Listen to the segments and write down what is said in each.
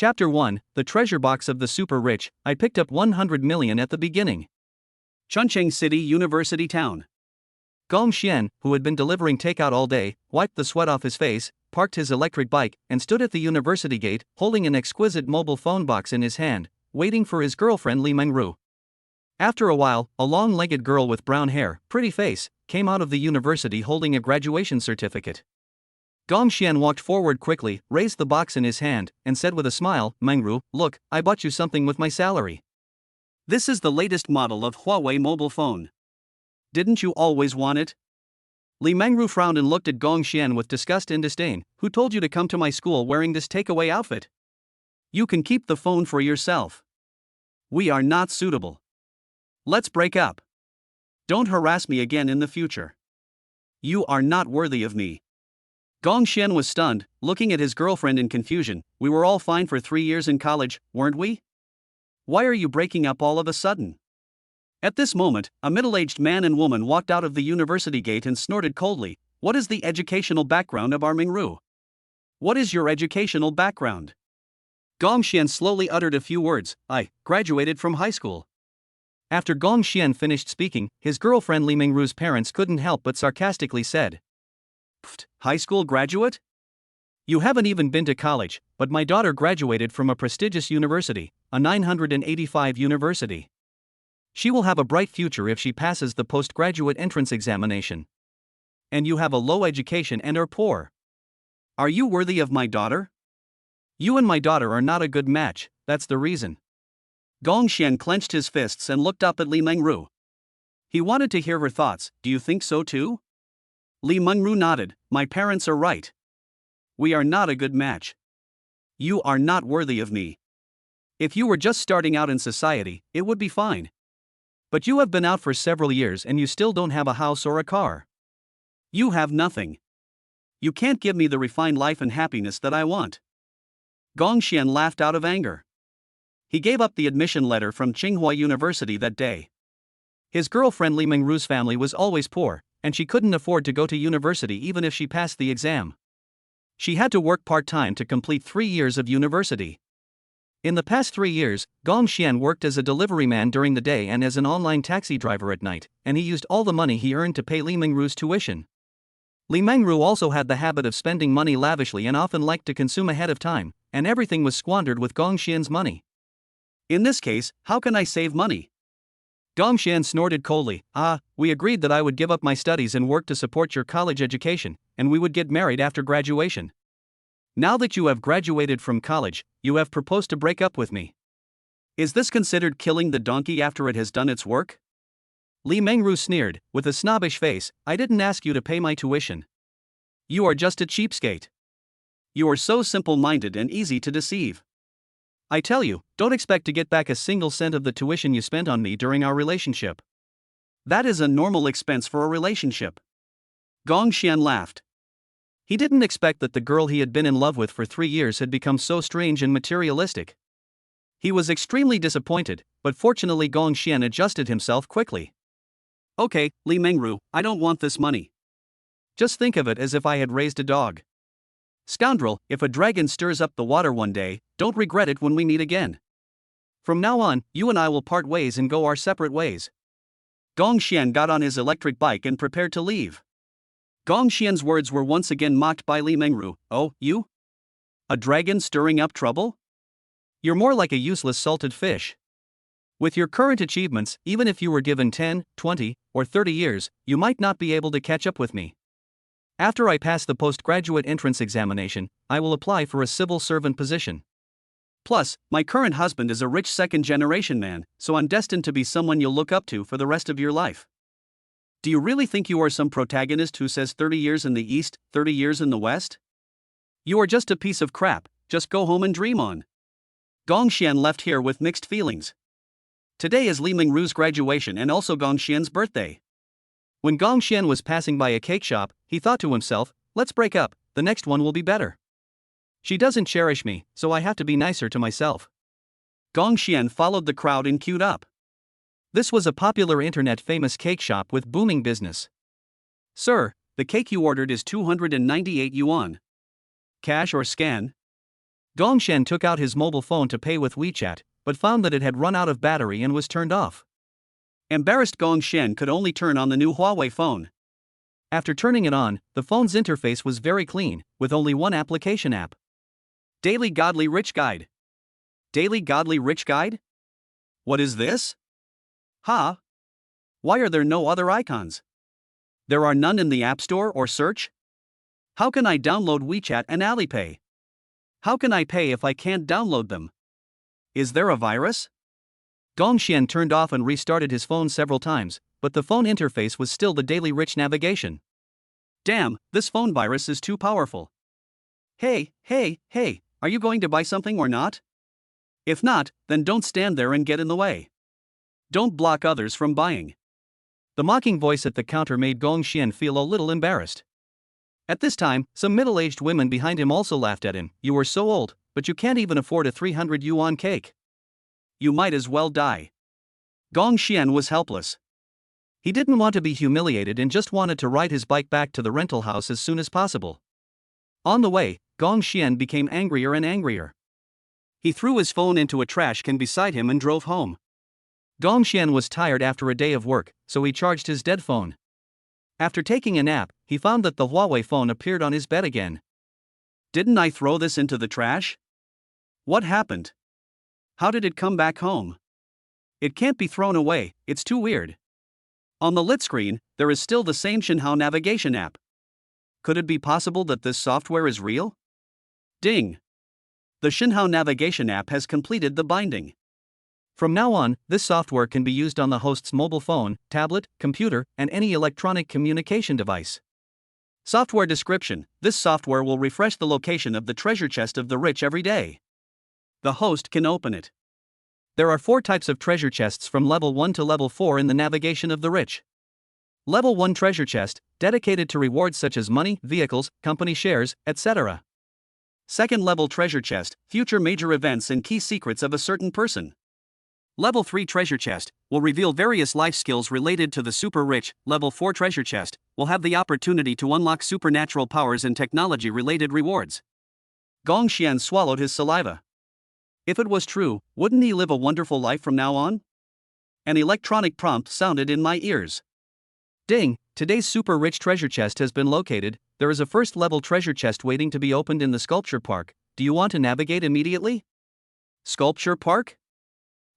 Chapter 1, The Treasure Box of the Super Rich. I picked up 100 million at the beginning. Chuncheng City, University Town. Gong Xian, who had been delivering takeout all day, wiped the sweat off his face, parked his electric bike, and stood at the university gate, holding an exquisite mobile phone box in his hand, waiting for his girlfriend Li Mengru. After a while, a long-legged girl with brown hair, pretty face, came out of the university holding a graduation certificate. Gong Xian walked forward quickly, raised the box in his hand, and said with a smile, "Mengru, look, I bought you something with my salary. This is the latest model of Huawei mobile phone. Didn't you always want it?" Li Mengru frowned and looked at Gong Xian with disgust and disdain. "Who told you to come to my school wearing this takeaway outfit? You can keep the phone for yourself. We are not suitable. Let's break up. Don't harass me again in the future. You are not worthy of me." Gong Xian was stunned, looking at his girlfriend in confusion. "We were all fine for 3 years in college, weren't we? Why are you breaking up all of a sudden?" At this moment, a middle-aged man and woman walked out of the university gate and snorted coldly, "What is the educational background of our Mengru? What is your educational background?" Gong Xian slowly uttered a few words. "I graduated from high school." After Gong Xian finished speaking, his girlfriend Li Mengru's parents couldn't help but sarcastically said, "Pfft, high school graduate? You haven't even been to college, but my daughter graduated from a prestigious university, a 985 university. She will have a bright future if she passes the postgraduate entrance examination. And you have a low education and are poor. Are you worthy of my daughter? You and my daughter are not a good match, that's the reason." Gong Xian clenched his fists and looked up at Li Mengru. He wanted to hear her thoughts. "Do you think so too?" Li Mengru nodded. "My parents are right. We are not a good match. You are not worthy of me. If you were just starting out in society, it would be fine. But you have been out for several years and you still don't have a house or a car. You have nothing. You can't give me the refined life and happiness that I want." Gong Xian laughed out of anger. He gave up the admission letter from Tsinghua University that day. His girlfriend Li Mengru's family was always poor, and she couldn't afford to go to university even if she passed the exam. She had to work part-time to complete 3 years of university. In the past 3 years, Gong Xian worked as a delivery man during the day and as an online taxi driver at night, and he used all the money he earned to pay Li Mengru's tuition. Li Mengru also had the habit of spending money lavishly and often liked to consume ahead of time, and everything was squandered with Gong Xian's money. In this case, how can I save money? Gong Xian snorted coldly. We agreed that I would give up my studies and work to support your college education, and we would get married after graduation. Now that you have graduated from college, you have proposed to break up with me. Is this considered killing the donkey after it has done its work?" Li Mengru sneered, with a snobbish face. "I didn't ask you to pay my tuition. You are just a cheapskate. You are so simple-minded and easy to deceive. I tell you, don't expect to get back a single cent of the tuition you spent on me during our relationship. That is a normal expense for a relationship." Gong Xian laughed. He didn't expect that the girl he had been in love with for 3 years had become so strange and materialistic. He was extremely disappointed, but fortunately Gong Xian adjusted himself quickly. "Okay, Li Mengru, I don't want this money. Just think of it as if I had raised a dog. Scoundrel, if a dragon stirs up the water one day, don't regret it when we meet again. From now on, you and I will part ways and go our separate ways." Gong Xian got on his electric bike and prepared to leave. Gong Xian's words were once again mocked by Li Mengru. "Oh, you? A dragon stirring up trouble? You're more like a useless salted fish. With your current achievements, even if you were given 10, 20, or 30 years, you might not be able to catch up with me. After I pass the postgraduate entrance examination, I will apply for a civil servant position. Plus, my current husband is a rich second-generation man, so I'm destined to be someone you'll look up to for the rest of your life. Do you really think you are some protagonist who says 30 years in the East, 30 years in the West? You are just a piece of crap, just go home and dream on." Gong Xian left here with mixed feelings. Today is Li Mengru's graduation and also Gong Xian's birthday. When Gong Xian was passing by a cake shop, he thought to himself, "Let's break up, the next one will be better. She doesn't cherish me, so I have to be nicer to myself." Gong Xian followed the crowd and queued up. This was a popular internet-famous cake shop with booming business. "Sir, the cake you ordered is 298 yuan. Cash or scan?" Gongshan took out his mobile phone to pay with WeChat, but found that it had run out of battery and was turned off. Embarrassed Gongshan could only turn on the new Huawei phone. After turning it on, the phone's interface was very clean, with only one application app. Daily Godly Rich Guide. Daily Godly Rich Guide? What is this? Huh? Why are there no other icons? There are none in the App Store or search? How can I download WeChat and Alipay? How can I pay if I can't download them? Is there a virus? Gongshan turned off and restarted his phone several times, but the phone interface was still the Daily Rich navigation. Damn, this phone virus is too powerful. Hey, are you going to buy something or not? If not, then don't stand there and get in the way. Don't block others from buying. The mocking voice at the counter made Gongshan feel a little embarrassed. At this time, some middle-aged women behind him also laughed at him. You are so old, but you can't even afford a 300 yuan cake. You might as well die. Gongshan was helpless. He didn't want to be humiliated and just wanted to ride his bike back to the rental house as soon as possible. On the way, Gongshan became angrier and angrier. He threw his phone into a trash can beside him and drove home. Gongshan was tired after a day of work, so he charged his dead phone. After taking a nap, he found that the Huawei phone appeared on his bed again. Didn't I throw this into the trash? What happened? How did it come back home? It can't be thrown away, it's too weird. On the lit screen, there is still the same Xinhao navigation app. Could it be possible that this software is real? Ding! The Xinhao navigation app has completed the binding. From now on, this software can be used on the host's mobile phone, tablet, computer, and any electronic communication device. Software description: this software will refresh the location of the treasure chest of the rich every day. The host can open it. There are 4 types of treasure chests from level 1 to level 4 in the navigation of the rich. Level 1 treasure chest, dedicated to rewards such as money, vehicles, company shares, etc. Second level treasure chest, future major events and key secrets of a certain person. Level 3 treasure chest will reveal various life skills related to the super rich. Level 4 treasure chest will have the opportunity to unlock supernatural powers and technology related rewards. Gongshan swallowed his saliva. If it was true, wouldn't he live a wonderful life from now on? An electronic prompt sounded in my ears. Ding, today's super rich treasure chest has been located. There is a first level treasure chest waiting to be opened in the sculpture park. Do you want to navigate immediately? Sculpture park?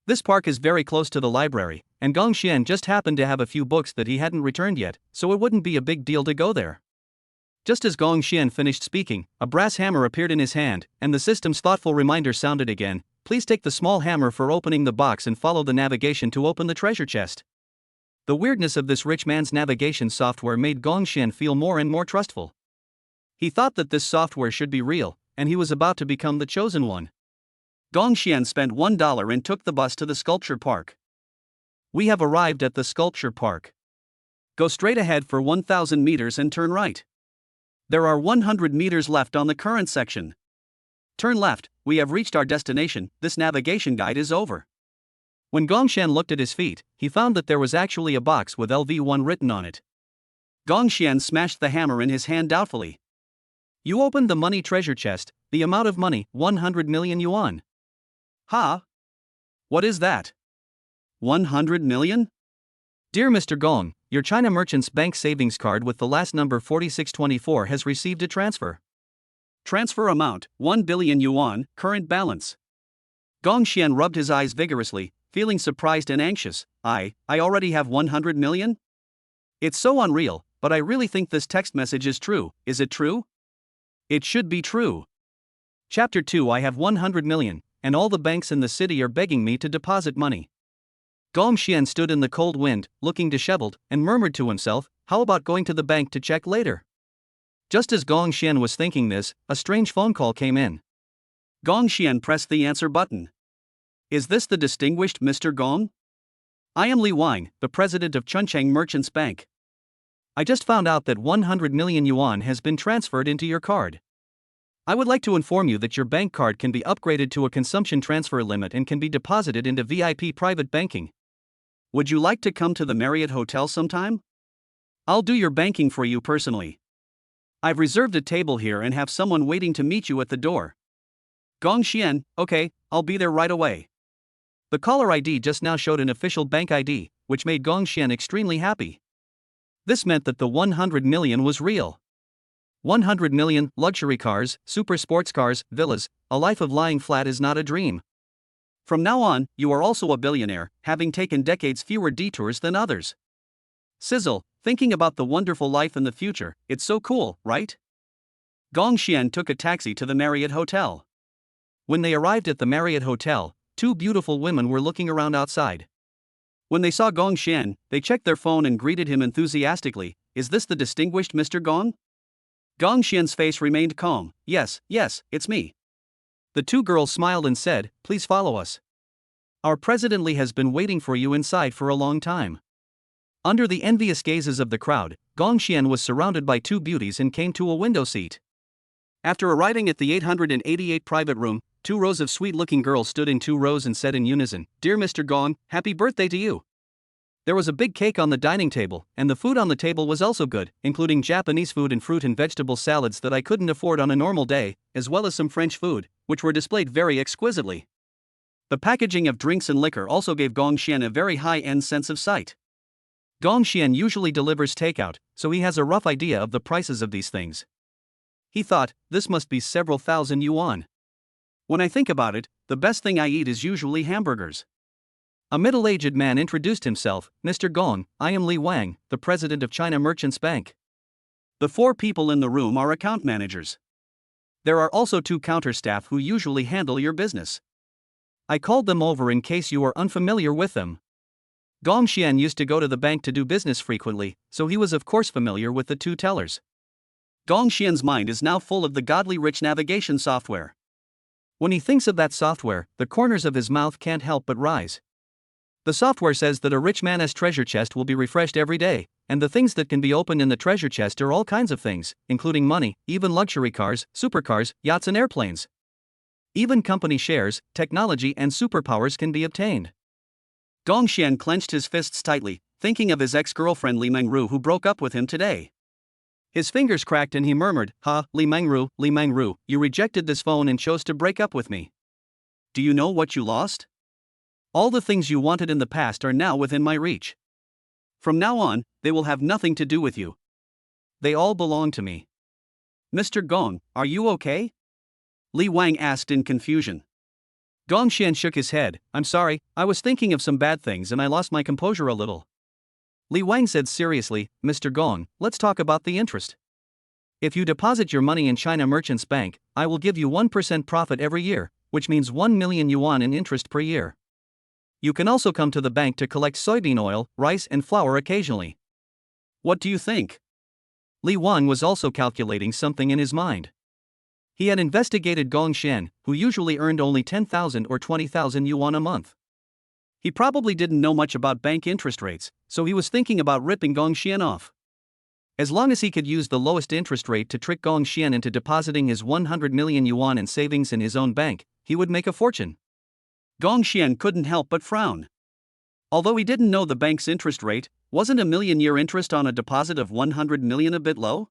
This park is very close to the library, and Gongshan just happened to have a few books that he hadn't returned yet, so it wouldn't be a big deal to go there. Just as Gongshan finished speaking, a brass hammer appeared in his hand, and the system's thoughtful reminder sounded again. Please take the small hammer for opening the box and follow the navigation to open the treasure chest. The weirdness of this rich man's navigation software made Gongshan feel more and more trustful. He thought that this software should be real, and he was about to become the chosen one. Gongshan spent $1 and took the bus to the sculpture park. We have arrived at the sculpture park. Go straight ahead for 1,000 meters and turn right. There are 100 meters left on the current section. Turn left, we have reached our destination. This navigation guide is over. When Gongshan looked at his feet, he found that there was actually a box with LV1 written on it. Gongshan smashed the hammer in his hand doubtfully. You opened the money treasure chest, the amount of money, 100 million yuan. Huh? What is that? 100 million? Dear Mr. Gong, your China Merchants Bank savings card with the last number 4624 has received a transfer. Transfer amount, 1 billion yuan, current balance. Gongshan rubbed his eyes vigorously, feeling surprised and anxious. I already have 100 million? It's so unreal, but I really think this text message is true. Is it true? It should be true. Chapter 2. I have 100 million, and all the banks in the city are begging me to deposit money. Gongshan stood in the cold wind, looking disheveled, and murmured to himself, how about going to the bank to check later? Just as Gongshan was thinking this, a strange phone call came in. Gongshan pressed the answer button. Is this the distinguished Mr. Gong? I am Li Wine, the president of Chuncheng Merchants Bank. I just found out that 100 million yuan has been transferred into your card. I would like to inform you that your bank card can be upgraded to a consumption transfer limit and can be deposited into VIP private banking. Would you like to come to the Marriott Hotel sometime? I'll do your banking for you personally. I've reserved a table here and have someone waiting to meet you at the door. Gong Xian, okay, I'll be there right away. The caller ID just now showed an official bank ID, which made Gong Xian extremely happy. This meant that the 100 million was real. 100 million, luxury cars, super sports cars, villas, a life of lying flat is not a dream. From now on, you are also a billionaire, having taken decades fewer detours than others. Sizzle, thinking about the wonderful life in the future, it's so cool, right? Gong Xian took a taxi to the Marriott Hotel. When they arrived at the Marriott Hotel, two beautiful women were looking around outside. When they saw Gong Xian, they checked their phone and greeted him enthusiastically. Is this the distinguished Mr. Gong? Gong Xian's face remained calm. Yes, it's me. The two girls smiled and said, please follow us. Our president Li has been waiting for you inside for a long time. Under the envious gazes of the crowd, Gong Xian was surrounded by two beauties and came to a window seat. After arriving at the 888 private room, two rows of sweet-looking girls stood in two rows and said in unison, Dear Mr. Gong, happy birthday to you. There was a big cake on the dining table, and the food on the table was also good, including Japanese food and fruit and vegetable salads that I couldn't afford on a normal day, as well as some French food, which were displayed very exquisitely. The packaging of drinks and liquor also gave Gong Xian a very high-end sense of sight. Gong Xian usually delivers takeout, so he has a rough idea of the prices of these things. He thought, this must be several thousand yuan. When I think about it, the best thing I eat is usually hamburgers. A middle-aged man introduced himself, Mr. Gong, I am Li Wang, the president of China Merchants Bank. The four people in the room are account managers. There are also two counter staff who usually handle your business. I called them over in case you are unfamiliar with them. Gong Xian used to go to the bank to do business frequently, so he was of course familiar with the two tellers. Gong Xian's mind is now full of the godly rich navigation software. When he thinks of that software, the corners of his mouth can't help but rise. The software says that a rich man's treasure chest will be refreshed every day, and the things that can be opened in the treasure chest are all kinds of things, including money, even luxury cars, supercars, yachts and airplanes. Even company shares, technology and superpowers can be obtained. Gong Xian clenched his fists tightly, thinking of his ex-girlfriend Li Mengru who broke up with him today. His fingers cracked and he murmured, Li Mengru, you rejected this phone and chose to break up with me. Do you know what you lost? All the things you wanted in the past are now within my reach. From now on, they will have nothing to do with you. They all belong to me. Mr. Gong, are you okay? Li Wang asked in confusion. Gong Xian shook his head, I'm sorry, I was thinking of some bad things and I lost my composure a little. Li Wang said seriously, Mr. Gong, let's talk about the interest. If you deposit your money in China Merchants Bank, I will give you 1% profit every year, which means 1 million yuan in interest per year. You can also come to the bank to collect soybean oil, rice and flour occasionally. What do you think? Li Wang was also calculating something in his mind. He had investigated Gong Xian, who usually earned only 10,000 or 20,000 yuan a month. He probably didn't know much about bank interest rates, so he was thinking about ripping Gong Xian off. As long as he could use the lowest interest rate to trick Gong Xian into depositing his 100 million yuan in savings in his own bank, he would make a fortune. Gong Xian couldn't help but frown. Although he didn't know the bank's interest rate, wasn't a million-year interest on a deposit of 100 million a bit low?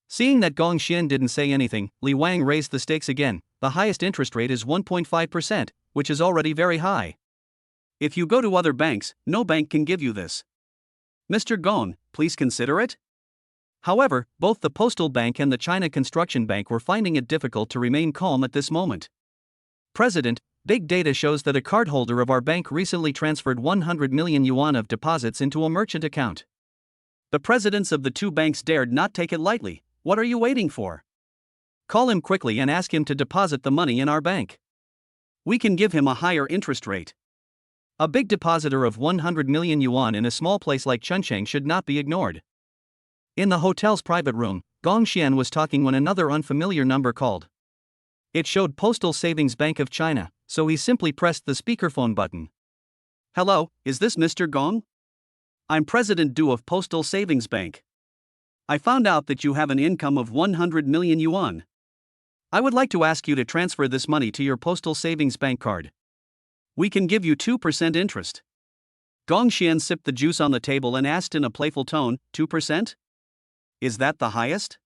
Seeing that Gong Xian didn't say anything, Li Wang raised the stakes again. The highest interest rate is 1.5%, which is already very high. If you go to other banks, no bank can give you this. Mr. Gong, please consider it. However, both the Postal Bank and the China Construction Bank were finding it difficult to remain calm at this moment. President, big data shows that a cardholder of our bank recently transferred 100 million yuan of deposits into a merchant account. The presidents of the two banks dared not take it lightly. What are you waiting for? Call him quickly and ask him to deposit the money in our bank. We can give him a higher interest rate. A big depositor of 100 million yuan in a small place like Chuncheng should not be ignored. In the hotel's private room, Gong Xian was talking when another unfamiliar number called. It showed Postal Savings Bank of China, so he simply pressed the speakerphone button. Hello, is this Mr. Gong? I'm President Du of Postal Savings Bank. I found out that you have an income of 100 million yuan. I would like to ask you to transfer this money to your Postal Savings Bank card. We can give you 2% interest. Gong Xian sipped the juice on the table and asked in a playful tone, 2%? Is that the highest?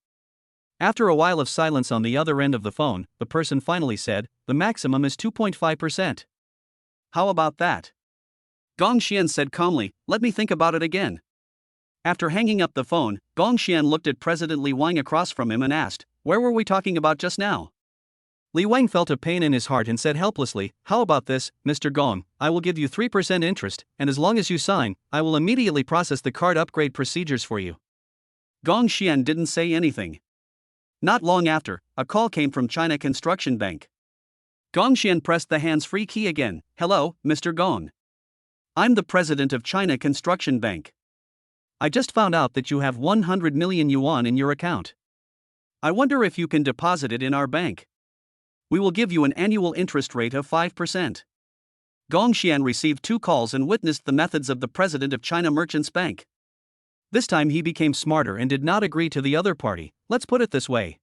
After a while of silence on the other end of the phone, the person finally said, "The maximum is 2.5%. How about that?" Gong Xian said calmly, "Let me think about it again." After hanging up the phone, Gong Xian looked at President Li Wang across from him and asked, "Where were we talking about just now?" Li Wang felt a pain in his heart and said helplessly, "How about this, Mr. Gong? I will give you 3% interest, and as long as you sign, I will immediately process the card upgrade procedures for you." Gong Xian didn't say anything. Not long after, a call came from China Construction Bank. Gong Xian pressed the hands-free key again. "Hello, Mr. Gong. I'm the president of China Construction Bank. I just found out that you have 100 million yuan in your account. I wonder if you can deposit it in our bank. We will give you an annual interest rate of 5%. Gong Xian received 2 calls and witnessed the methods of the president of China Merchants Bank. This time he became smarter and did not agree to the other party. Let's put it this way.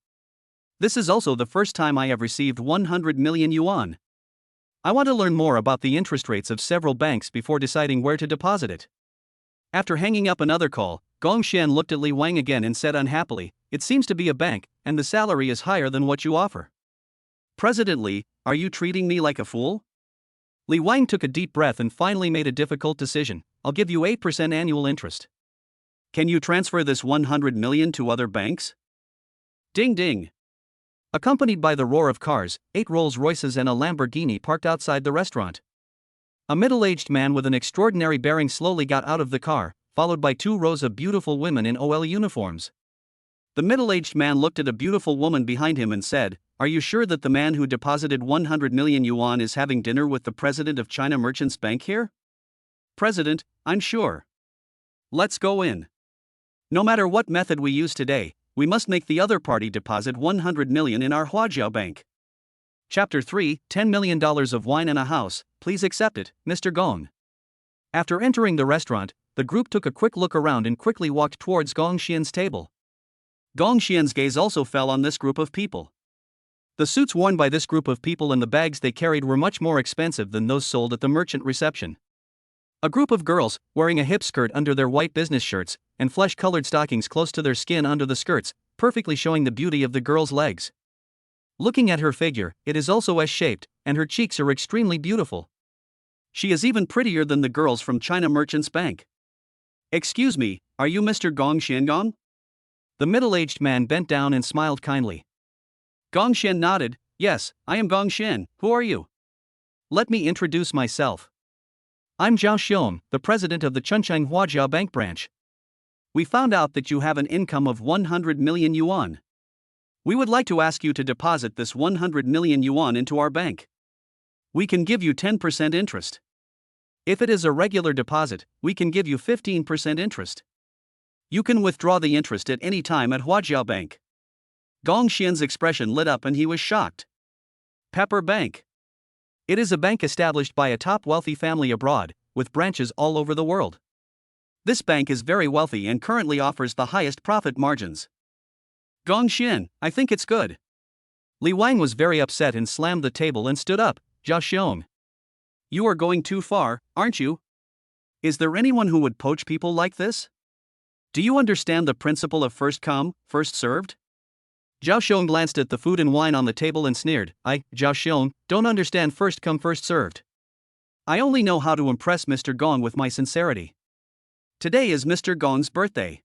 This is also the first time I have received 100 million yuan. I want to learn more about the interest rates of several banks before deciding where to deposit it. After hanging up another call, Gong Xian looked at Li Wang again and said unhappily, "It seems to be a bank, and the salary is higher than what you offer. President Li, are you treating me like a fool?" Li Wang took a deep breath and finally made a difficult decision. "I'll give you 8% annual interest. Can you transfer this 100 million to other banks?" Ding ding. Accompanied by the roar of cars, 8 Rolls-Royces and a Lamborghini parked outside the restaurant. A middle-aged man with an extraordinary bearing slowly got out of the car, followed by 2 rows of beautiful women in OL uniforms. The middle-aged man looked at a beautiful woman behind him and said, "Are you sure that the man who deposited 100 million yuan is having dinner with the president of China Merchants Bank here?" "President, I'm sure. Let's go in. No matter what method we use today, we must make the other party deposit 100 million in our Huajiao Bank." Chapter 3, $10 million of wine and a house, please accept it, Mr. Gong. After entering the restaurant, the group took a quick look around and quickly walked towards Gong Xian's table. Gong Xian's gaze also fell on this group of people. The suits worn by this group of people and the bags they carried were much more expensive than those sold at the merchant reception. A group of girls, wearing a hip skirt under their white business shirts, and flesh-colored stockings close to their skin under the skirts, perfectly showing the beauty of the girl's legs. Looking at her figure, it is also S-shaped, and her cheeks are extremely beautiful. She is even prettier than the girls from China Merchants Bank. "Excuse me, are you Mr. Gong Xiangong?" The middle-aged man bent down and smiled kindly. Gong Xian nodded. "Yes, I am Gong Xian. Who are you?" "Let me introduce myself. I'm Zhao Xiong, the president of the Chunchang Huajiao Bank branch. We found out that you have an income of 100 million yuan. We would like to ask you to deposit this 100 million yuan into our bank. We can give you 10% interest. If it is a regular deposit, we can give you 15% interest. You can withdraw the interest at any time at Huajiao Bank." Gong Xian's expression lit up and he was shocked. Pepper Bank. It is a bank established by a top wealthy family abroad, with branches all over the world. This bank is very wealthy and currently offers the highest profit margins. "Gong Xian, I think it's good." Li Wang was very upset and slammed the table and stood up. "Zhao Xiong, you are going too far, aren't you? Is there anyone who would poach people like this? Do you understand the principle of first come, first served?" Zhao Xiong glanced at the food and wine on the table and sneered. "I, Zhao Xiong, don't understand first come first served. I only know how to impress Mr. Gong with my sincerity. Today is Mr. Gong's birthday.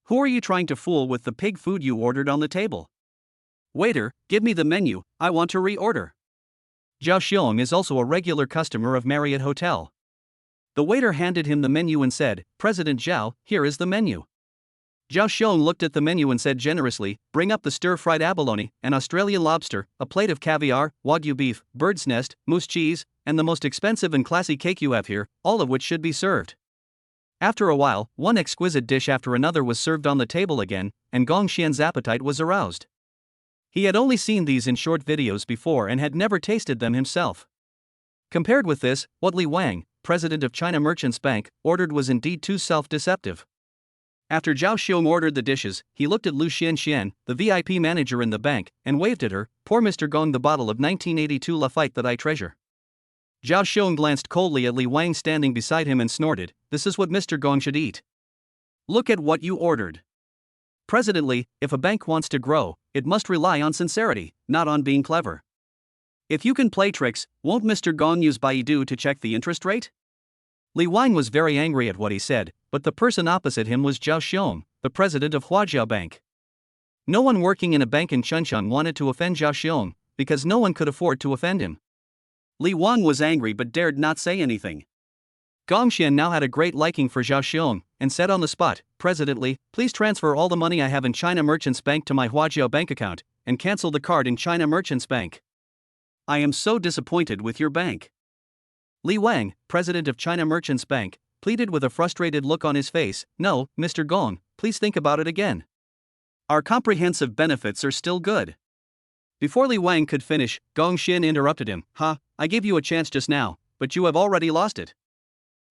Who are you trying to fool with the pig food you ordered on the table? Waiter, give me the menu, I want to reorder." Zhao Xiong is also a regular customer of Marriott Hotel. The waiter handed him the menu and said, "President Zhao, here is the menu." Zhao Xiong looked at the menu and said generously, "Bring up the stir-fried abalone, an Australian lobster, a plate of caviar, wagyu beef, bird's nest, moose cheese, and the most expensive and classy cake you have here, all of which should be served." After a while, one exquisite dish after another was served on the table again, and Gong Xian's appetite was aroused. He had only seen these in short videos before and had never tasted them himself. Compared with this, what Li Wang, president of China Merchants Bank, ordered was indeed too self-deceptive. After Zhao Xiong ordered the dishes, he looked at Lu Xianxian, the VIP manager in the bank, and waved at her. "Pour Mr. Gong the bottle of 1982 Lafite that I treasure." Zhao Xiong glanced coldly at Li Wang standing beside him and snorted, "This is what Mr. Gong should eat. Look at what you ordered. President Li, if a bank wants to grow, it must rely on sincerity, not on being clever. If you can play tricks, won't Mr. Gong use Baidu to check the interest rate? Li Wang was very angry at what he said, but the person opposite him was Zhao Xiong, the president of Huajiao Bank. No one working in a bank in Chuncheon wanted to offend Zhao Xiong, because no one could afford to offend him. Li Wang was angry but dared not say anything. Gong Xian now had a great liking for Zhao Xiong, and said on the spot, "President Li, please transfer all the money I have in China Merchants Bank to my Huajiao Bank account, and cancel the card in China Merchants Bank. I am so disappointed with your bank." Li Wang, president of China Merchants Bank, pleaded with a frustrated look on his face, "No, Mr. Gong, please think about it again. Our comprehensive benefits are still good." Before Li Wang could finish, Gong Xian interrupted him, I gave you a chance just now, but you have already lost it.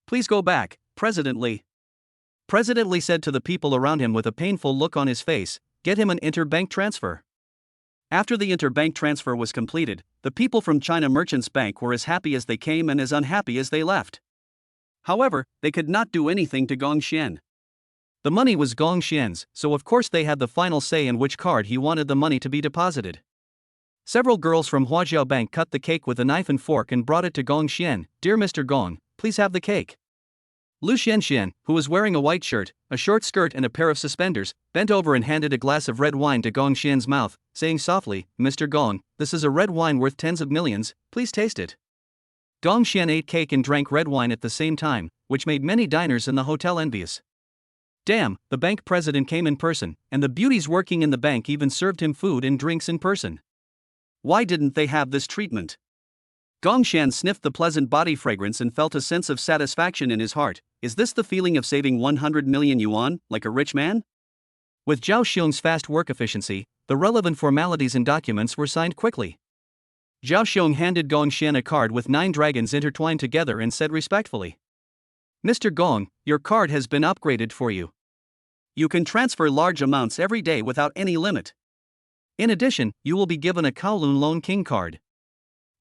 Please go back, President Li." President Li said to the people around him with a painful look on his face, "Get him an interbank transfer." After the interbank transfer was completed, the people from China Merchants Bank were as happy as they came and as unhappy as they left. However, they could not do anything to Gong Xian. The money was Gong Xian's, so of course they had the final say in which card he wanted the money to be deposited. Several girls from Huajiao Bank cut the cake with a knife and fork and brought it to Gong Xian. "Dear Mr. Gong, please have the cake." Lu Xianxian, who was wearing a white shirt, a short skirt and a pair of suspenders, bent over and handed a glass of red wine to Gong Xian's mouth, saying softly, "Mr. Gong, this is a red wine worth tens of millions, please taste it." Gong Xian ate cake and drank red wine at the same time, which made many diners in the hotel envious. Damn, the bank president came in person, and the beauties working in the bank even served him food and drinks in person. Why didn't they have this treatment? Gong Xian sniffed the pleasant body fragrance and felt a sense of satisfaction in his heart. Is this the feeling of saving 100 million yuan, like a rich man? With Zhao Xiong's fast work efficiency, the relevant formalities and documents were signed quickly. Zhao Xiong handed Gong Xian a card with 9 dragons intertwined together and said respectfully, "Mr. Gong, your card has been upgraded for you. You can transfer large amounts every day without any limit. In addition, you will be given a Kowloon Loan King card.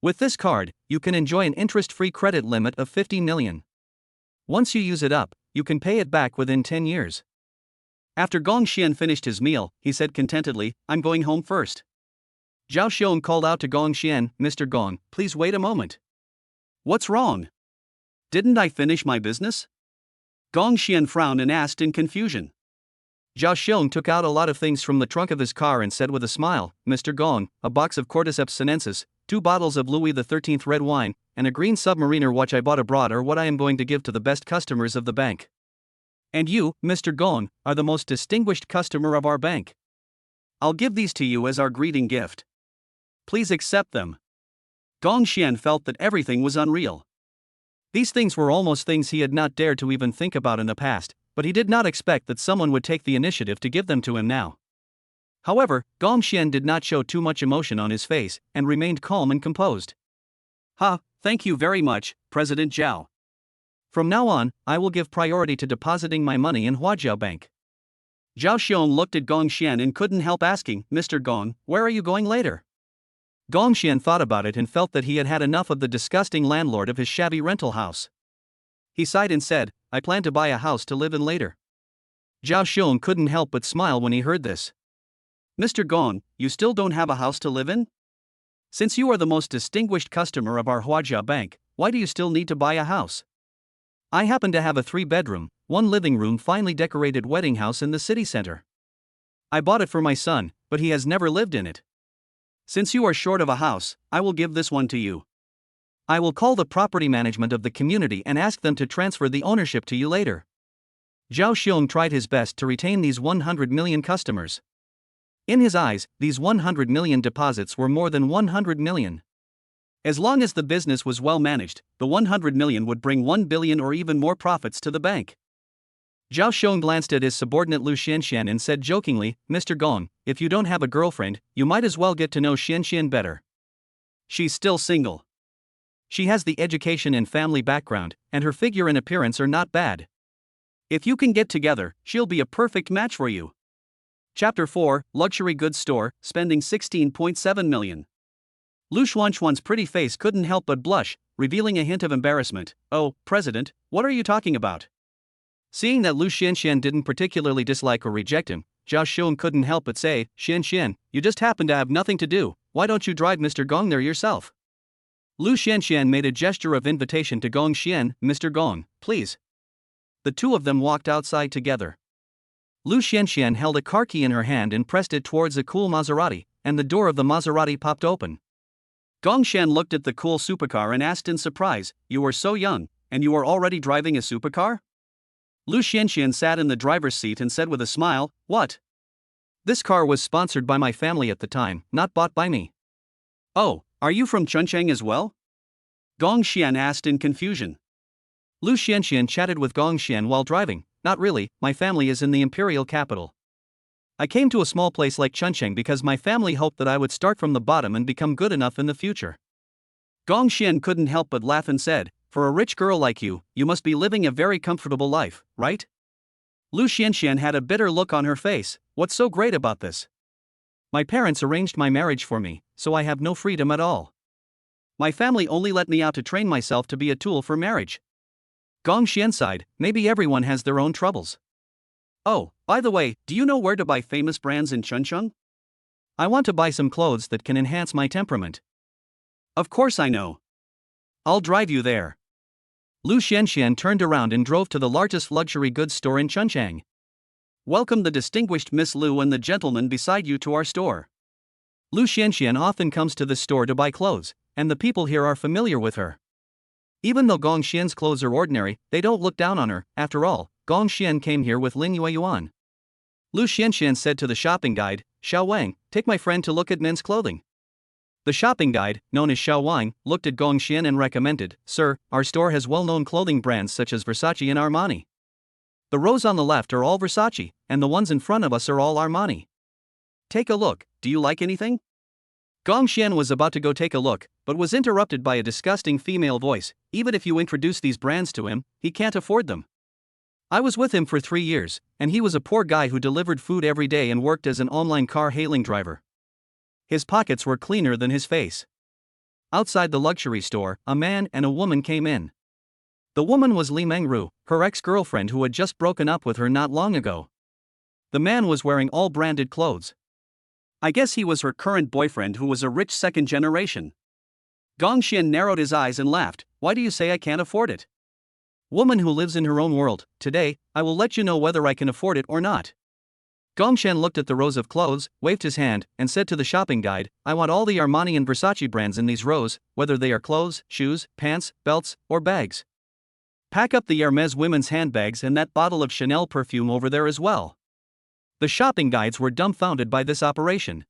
With this card, you can enjoy an interest-free credit limit of 50 million. Once you use it up, you can pay it back within 10 years. After Gong Xian finished his meal, he said contentedly, "I'm going home first." Zhao Xiong called out to Gong Xian, "Mr. Gong, please wait a moment." "What's wrong? Didn't I finish my business?" Gong Xian frowned and asked in confusion. Zhao Xiong took out a lot of things from the trunk of his car and said with a smile, "Mr. Gong, a box of Cordyceps sinensis, 2 bottles of Louis XIII red wine, and a green submariner watch I bought abroad are what I am going to give to the best customers of the bank. And you, Mr. Gong, are the most distinguished customer of our bank. I'll give these to you as our greeting gift. Please accept them." Gong Xian felt that everything was unreal. These things were almost things he had not dared to even think about in the past, but he did not expect that someone would take the initiative to give them to him now. However, Gong Xian did not show too much emotion on his face, and remained calm and composed. Thank you very much, President Zhao. From now on, I will give priority to depositing my money in Huajiao Bank." Zhao Xiong looked at Gong Xian and couldn't help asking, "Mr. Gong, where are you going later?" Gong Xian thought about it and felt that he had had enough of the disgusting landlord of his shabby rental house. He sighed and said, "I plan to buy a house to live in later." Zhao Xiong couldn't help but smile when he heard this. "Mr. Gong, you still don't have a house to live in? Since you are the most distinguished customer of our Huajiao Bank, why do you still need to buy a house? I happen to have a 3-bedroom, 1 living room finely decorated wedding house in the city center. I bought it for my son, but he has never lived in it. Since you are short of a house, I will give this one to you. I will call the property management of the community and ask them to transfer the ownership to you later." Zhao Xiong tried his best to retain these 100 million customers. In his eyes, these 100 million deposits were more than 100 million. As long as the business was well managed, the 100 million would bring 1 billion or even more profits to the bank. Zhao Xiong glanced at his subordinate Lu Xianxian and said jokingly, "Mr. Gong, if you don't have a girlfriend, you might as well get to know Xianxian better. She's still single. She has the education and family background, and her figure and appearance are not bad. If you can get together, she'll be a perfect match for you." Chapter 4, Luxury Goods Store, spending 16.7 million. Lu Xuanxuan's pretty face couldn't help but blush, revealing a hint of embarrassment. "Oh, President, what are you talking about?" Seeing that Lu Xianxian didn't particularly dislike or reject him, Zhao Shun couldn't help but say, Xian, you just happen to have nothing to do, why don't you drive Mr. Gong there yourself? Lu Xian made a gesture of invitation to Gong Xian, Mr. Gong, please. The two of them walked outside together. Lu Xian held a car key in her hand and pressed it towards a cool Maserati, and the door of the Maserati popped open. Gong Xian looked at the cool supercar and asked in surprise, you are so young, and you are already driving a supercar? Lu Xian sat in the driver's seat and said with a smile, what? This car was sponsored by my family at the time, not bought by me. Oh, are you from Chuncheng as well? Gong Xian asked in confusion. Lu Xian chatted with Gong Xian while driving, not really, my family is in the imperial capital. I came to a small place like Chuncheng because my family hoped that I would start from the bottom and become good enough in the future. Gong Xian couldn't help but laugh and said, for a rich girl like you must be living a very comfortable life, right? Lu Xian had a bitter look on her face, what's so great about this? My parents arranged my marriage for me, so I have no freedom at all. My family only let me out to train myself to be a tool for marriage. Gong Xian sighed, maybe everyone has their own troubles. Oh, by the way, do you know where to buy famous brands in Chuncheng? I want to buy some clothes that can enhance my temperament. Of course I know. I'll drive you there. Lu Xian turned around and drove to the largest luxury goods store in Chuncheng. Welcome the distinguished Miss Lu and the gentleman beside you to our store. Lu Xian often comes to this store to buy clothes, and the people here are familiar with her. Even though Gong Xian's clothes are ordinary, they don't look down on her, after all, Gong Xian came here with Lin Yuan. Lu Xian said to the shopping guide, Xiao Wang, take my friend to look at men's clothing. The shopping guide, known as Xiao Wang, looked at Gong Xian and recommended, Sir, our store has well-known clothing brands such as Versace and Armani. The rows on the left are all Versace, and the ones in front of us are all Armani. Take a look, do you like anything? Gong Xian was about to go take a look, but was interrupted by a disgusting female voice, even if you introduce these brands to him, he can't afford them. I was with him for 3 years, and he was a poor guy who delivered food every day and worked as an online car hailing driver. His pockets were cleaner than his face. Outside the luxury store, a man and a woman came in. The woman was Li Mengru, her ex-girlfriend who had just broken up with her not long ago. The man was wearing all branded clothes. I guess he was her current boyfriend who was a rich second generation. Gong Xian narrowed his eyes and laughed, why do you say I can't afford it? Woman who lives in her own world, today, I will let you know whether I can afford it or not. Gong Xian looked at the rows of clothes, waved his hand, and said to the shopping guide, I want all the Armani and Versace brands in these rows, whether they are clothes, shoes, pants, belts, or bags. Pack up the Hermes women's handbags and that bottle of Chanel perfume over there as well. The shopping guides were dumbfounded by this operation.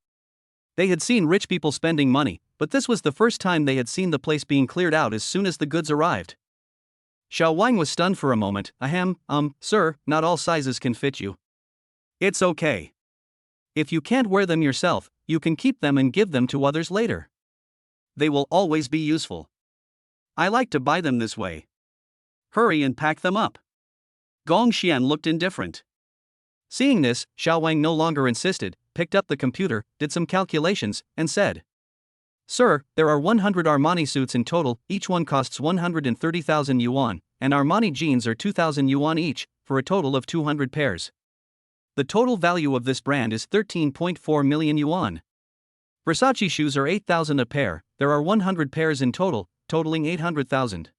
They had seen rich people spending money, but this was the first time they had seen the place being cleared out as soon as the goods arrived. Xiao Wang was stunned for a moment, sir, not all sizes can fit you. It's okay. If you can't wear them yourself, you can keep them and give them to others later. They will always be useful. I like to buy them this way. Hurry and pack them up. Gong Xian looked indifferent. Seeing this, Xiao Wang no longer insisted, picked up the computer, did some calculations, and said, Sir, there are 100 Armani suits in total, each one costs 130,000 yuan, and Armani jeans are 2,000 yuan each, for a total of 200 pairs. The total value of this brand is 13.4 million yuan. Versace shoes are 8,000 a pair, there are 100 pairs in total, totaling 800,000.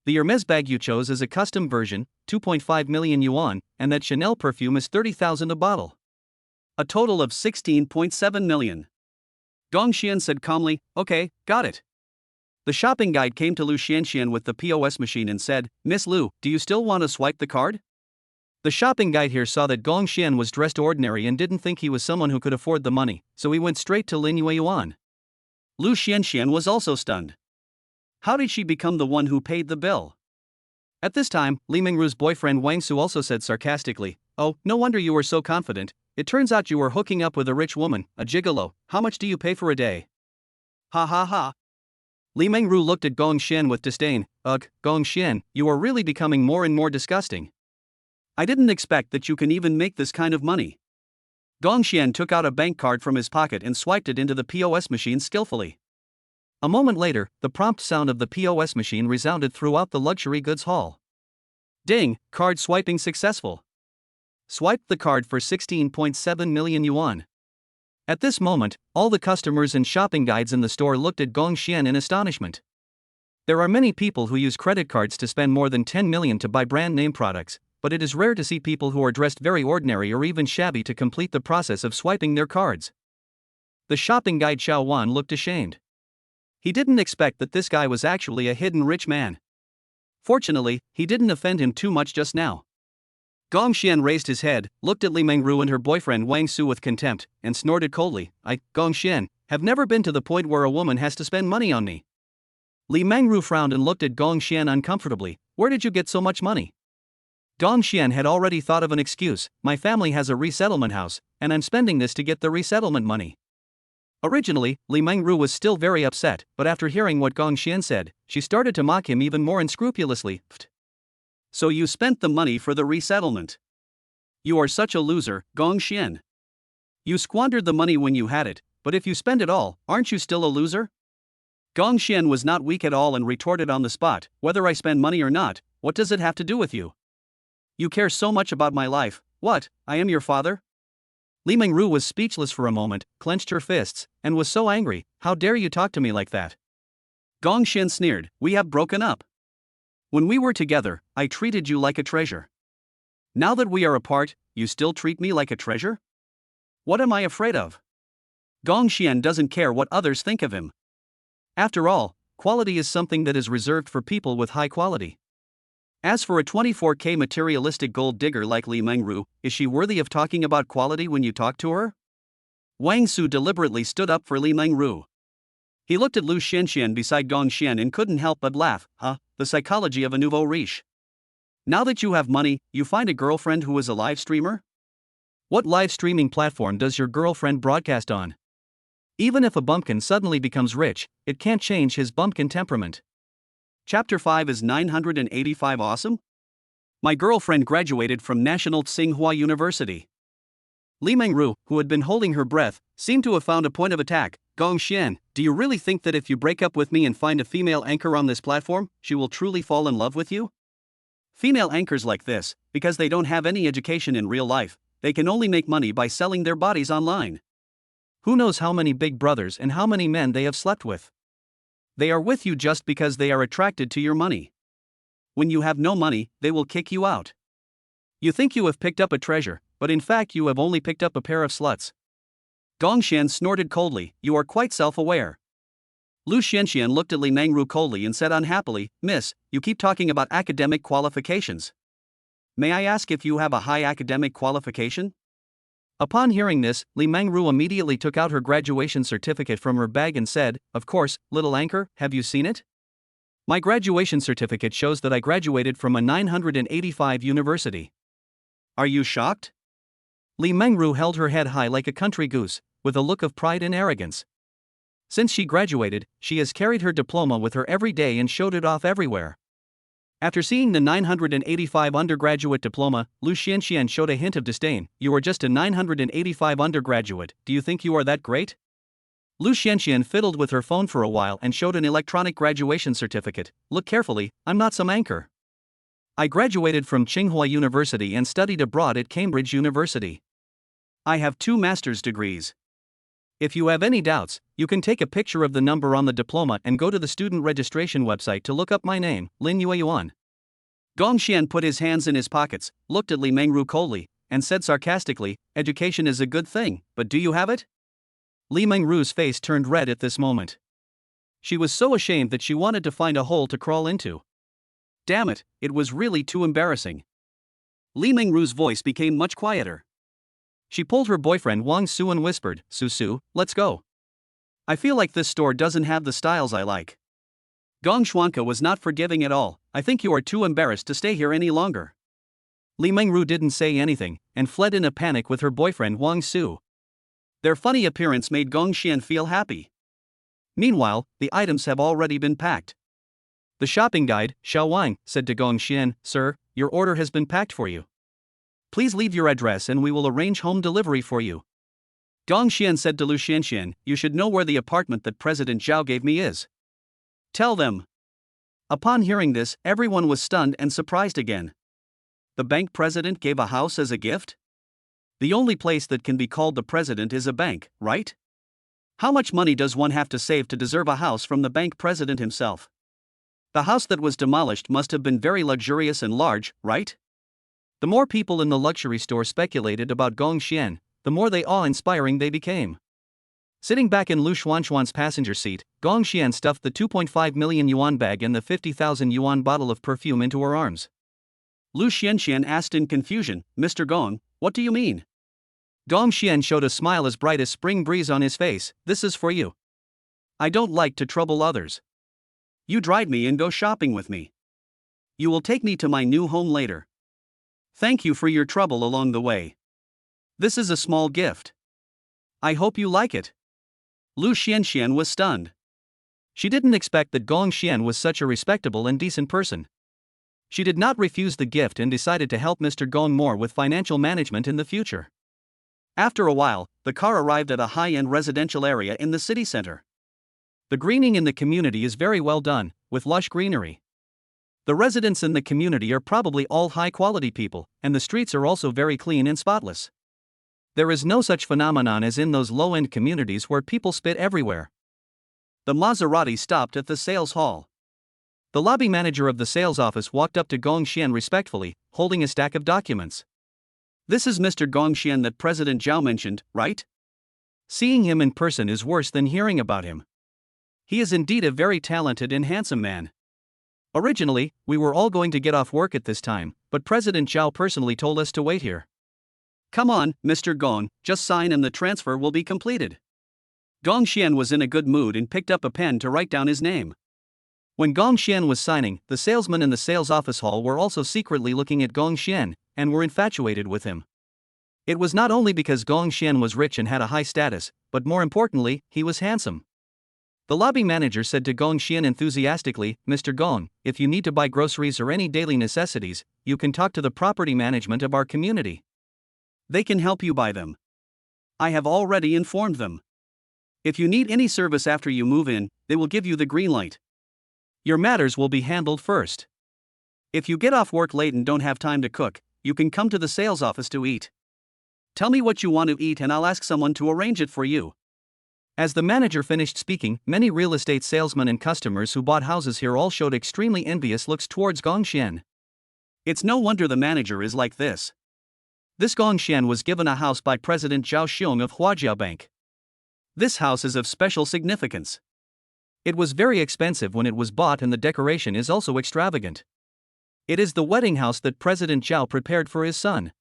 The Hermes bag you chose is a custom version, 2.5 million yuan, and that Chanel perfume is 30,000 a bottle. A total of 16.7 million. Gong Xian said calmly, okay, got it. The shopping guide came to Lu Xian with the POS machine and said, Miss Lu, do you still want to swipe the card? The shopping guide here saw that Gong Xian was dressed ordinary and didn't think he was someone who could afford the money, so he went straight to Lin Yuan. Lu Xian was also stunned. How did she become the one who paid the bill? At this time, Li Mengru's boyfriend Wang Su also said sarcastically, oh, no wonder you were so confident, it turns out you were hooking up with a rich woman, a gigolo, how much do you pay for a day? Ha ha ha. Li Mengru looked at Gong Xian with disdain, ugh, Gong Xian, you are really becoming more and more disgusting. I didn't expect that you can even make this kind of money. Gong Xian took out a bank card from his pocket and swiped it into the POS machine skillfully. A moment later, the prompt sound of the POS machine resounded throughout the luxury goods hall. Ding, card swiping successful. swiped the card for 16.7 million yuan. At this moment, all the customers and shopping guides in the store looked at Gong Xian in astonishment. There are many people who use credit cards to spend more than 10 million to buy brand name products, but it is rare to see people who are dressed very ordinary or even shabby to complete the process of swiping their cards. The shopping guide Xiao Wan looked ashamed. He didn't expect that this guy was actually a hidden rich man. Fortunately, he didn't offend him too much just now. Gong Xian raised his head, looked at Li Mengru and her boyfriend Wang Su with contempt, and snorted coldly, "I, Gong Xian, have never been to the point where a woman has to spend money on me." Li Mengru frowned and looked at Gong Xian uncomfortably. "Where did you get so much money?" Gong Xian had already thought of an excuse. "My family has a resettlement house, and I'm spending this to get the resettlement money." Originally, Li Mengru was still very upset, but after hearing what Gong Xian said, she started to mock him even more unscrupulously. "So you spent the money for the resettlement? You are such a loser, Gong Xian. You squandered the money when you had it, but if you spend it all, aren't you still a loser?" Gong Xian was not weak at all and retorted on the spot, "Whether I spend money or not, what does it have to do with you? You care so much about my life. What, I am your father?" Li Mengru was speechless for a moment, clenched her fists, and was so angry. "How dare you talk to me like that?" Gong Xian sneered, "We have broken up. When we were together, I treated you like a treasure. Now that we are apart, you still treat me like a treasure? What am I afraid of?" Gong Xian doesn't care what others think of him. After all, quality is something that is reserved for people with high quality. As for a 24K materialistic gold digger like Li Mengru, is she worthy of talking about quality when you talk to her? Wang Su deliberately stood up for Li Mengru. He looked at Lu Xianxian beside Gong Xian and couldn't help but laugh. The psychology of a nouveau riche. Now that you have money, you find a girlfriend who is a live streamer? What live streaming platform does your girlfriend broadcast on? Even if a bumpkin suddenly becomes rich, it can't change his bumpkin temperament. Chapter 5 is 985 awesome? My girlfriend graduated from National Tsinghua University. Li Mengru, who had been holding her breath, seemed to have found a point of attack. Gong Xian, do you really think that if you break up with me and find a female anchor on this platform, she will truly fall in love with you? Female anchors like this, because they don't have any education in real life, they can only make money by selling their bodies online. Who knows how many big brothers and how many men they have slept with? They are with you just because they are attracted to your money. When you have no money, they will kick you out. You think you have picked up a treasure, but in fact you have only picked up a pair of sluts. Gong Xian snorted coldly, "You are quite self-aware." Lu Xianxian looked at Li Mengru coldly and said unhappily, "Miss, you keep talking about academic qualifications. May I ask if you have a high academic qualification?" Upon hearing this, Li Mengru immediately took out her graduation certificate from her bag and said, "Of course, little anchor, have you seen it? My graduation certificate shows that I graduated from a 985 university." Are you shocked? Li Mengru held her head high like a country goose, with a look of pride and arrogance. Since she graduated, she has carried her diploma with her every day and showed it off everywhere. After seeing the 985 undergraduate diploma, Lu Xianxian showed a hint of disdain. "You are just a 985 undergraduate, do you think you are that great?" Lu Xianxian fiddled with her phone for a while and showed an electronic graduation certificate. "Look carefully, I'm not some anchor. I graduated from Tsinghua University and studied abroad at Cambridge University. I have 2 master's degrees. If you have any doubts, you can take a picture of the number on the diploma and go to the student registration website to look up my name, Lin Yueyuan." Gong Xian put his hands in his pockets, looked at Li Mengru coldly, and said sarcastically, "Education is a good thing, but do you have it?" Li Mengru's face turned red at this moment. She was so ashamed that she wanted to find a hole to crawl into. Damn it, it was really too embarrassing. Li Mengru's voice became much quieter. She pulled her boyfriend Wang Su and whispered, "Su, let's go. I feel like this store doesn't have the styles I like." Gong Xuanke was not forgiving at all. "I think you are too embarrassed to stay here any longer." Li Mengru didn't say anything, and fled in a panic with her boyfriend Wang Su. Their funny appearance made Gong Xian feel happy. Meanwhile, the items have already been packed. The shopping guide, Xiao Wang, said to Gong Xian, "Sir, your order has been packed for you. Please leave your address and we will arrange home delivery for you." Gong Xian said to Lu Xianxian, "You should know where the apartment that President Zhao gave me is. Tell them." Upon hearing this, everyone was stunned and surprised again. The bank president gave a house as a gift? The only place that can be called the president is a bank, right? How much money does one have to save to deserve a house from the bank president himself? The house that was demolished must have been very luxurious and large, right? The more people in the luxury store speculated about Gong Xian, the more awe-inspiring they became. Sitting back in Lu Xuanxuan's passenger seat, Gong Xian stuffed the 2.5 million yuan bag and the 50,000 yuan bottle of perfume into her arms. Lu Xianxian asked in confusion, "Mr. Gong, what do you mean?" Gong Xian showed a smile as bright as spring breeze on his face. "This is for you. I don't like to trouble others. You drive me and go shopping with me. You will take me to my new home later. Thank you for your trouble along the way. This is a small gift. I hope you like it." Lu Xianxian was stunned. She didn't expect that Gong Xian was such a respectable and decent person. She did not refuse the gift and decided to help Mr. Gong more with financial management in the future. After a while, the car arrived at a high-end residential area in the city center. The greening in the community is very well done, with lush greenery. The residents in the community are probably all high-quality people, and the streets are also very clean and spotless. There is no such phenomenon as in those low-end communities where people spit everywhere. The Maserati stopped at the sales hall. The lobby manager of the sales office walked up to Gong Xian respectfully, holding a stack of documents. "This is Mr. Gong Xian that President Zhao mentioned, right? Seeing him in person is worse than hearing about him. He is indeed a very talented and handsome man. Originally, we were all going to get off work at this time, but President Zhao personally told us to wait here. Come on, Mr. Gong, just sign and the transfer will be completed." Gong Xian was in a good mood and picked up a pen to write down his name. When Gong Xian was signing, the salesmen in the sales office hall were also secretly looking at Gong Xian, and were infatuated with him. It was not only because Gong Xian was rich and had a high status, but more importantly, he was handsome. The lobby manager said to Gong Xian enthusiastically, "Mr. Gong, if you need to buy groceries or any daily necessities, you can talk to the property management of our community. They can help you buy them. I have already informed them. If you need any service after you move in, they will give you the green light. Your matters will be handled first. If you get off work late and don't have time to cook, you can come to the sales office to eat. Tell me what you want to eat and I'll ask someone to arrange it for you." As the manager finished speaking, many real estate salesmen and customers who bought houses here all showed extremely envious looks towards Gong Xian. It's no wonder the manager is like this. This Gong Xian was given a house by President Zhao Xiong of Huajia Bank. This house is of special significance. It was very expensive when it was bought and the decoration is also extravagant. It is the wedding house that President Zhao prepared for his son.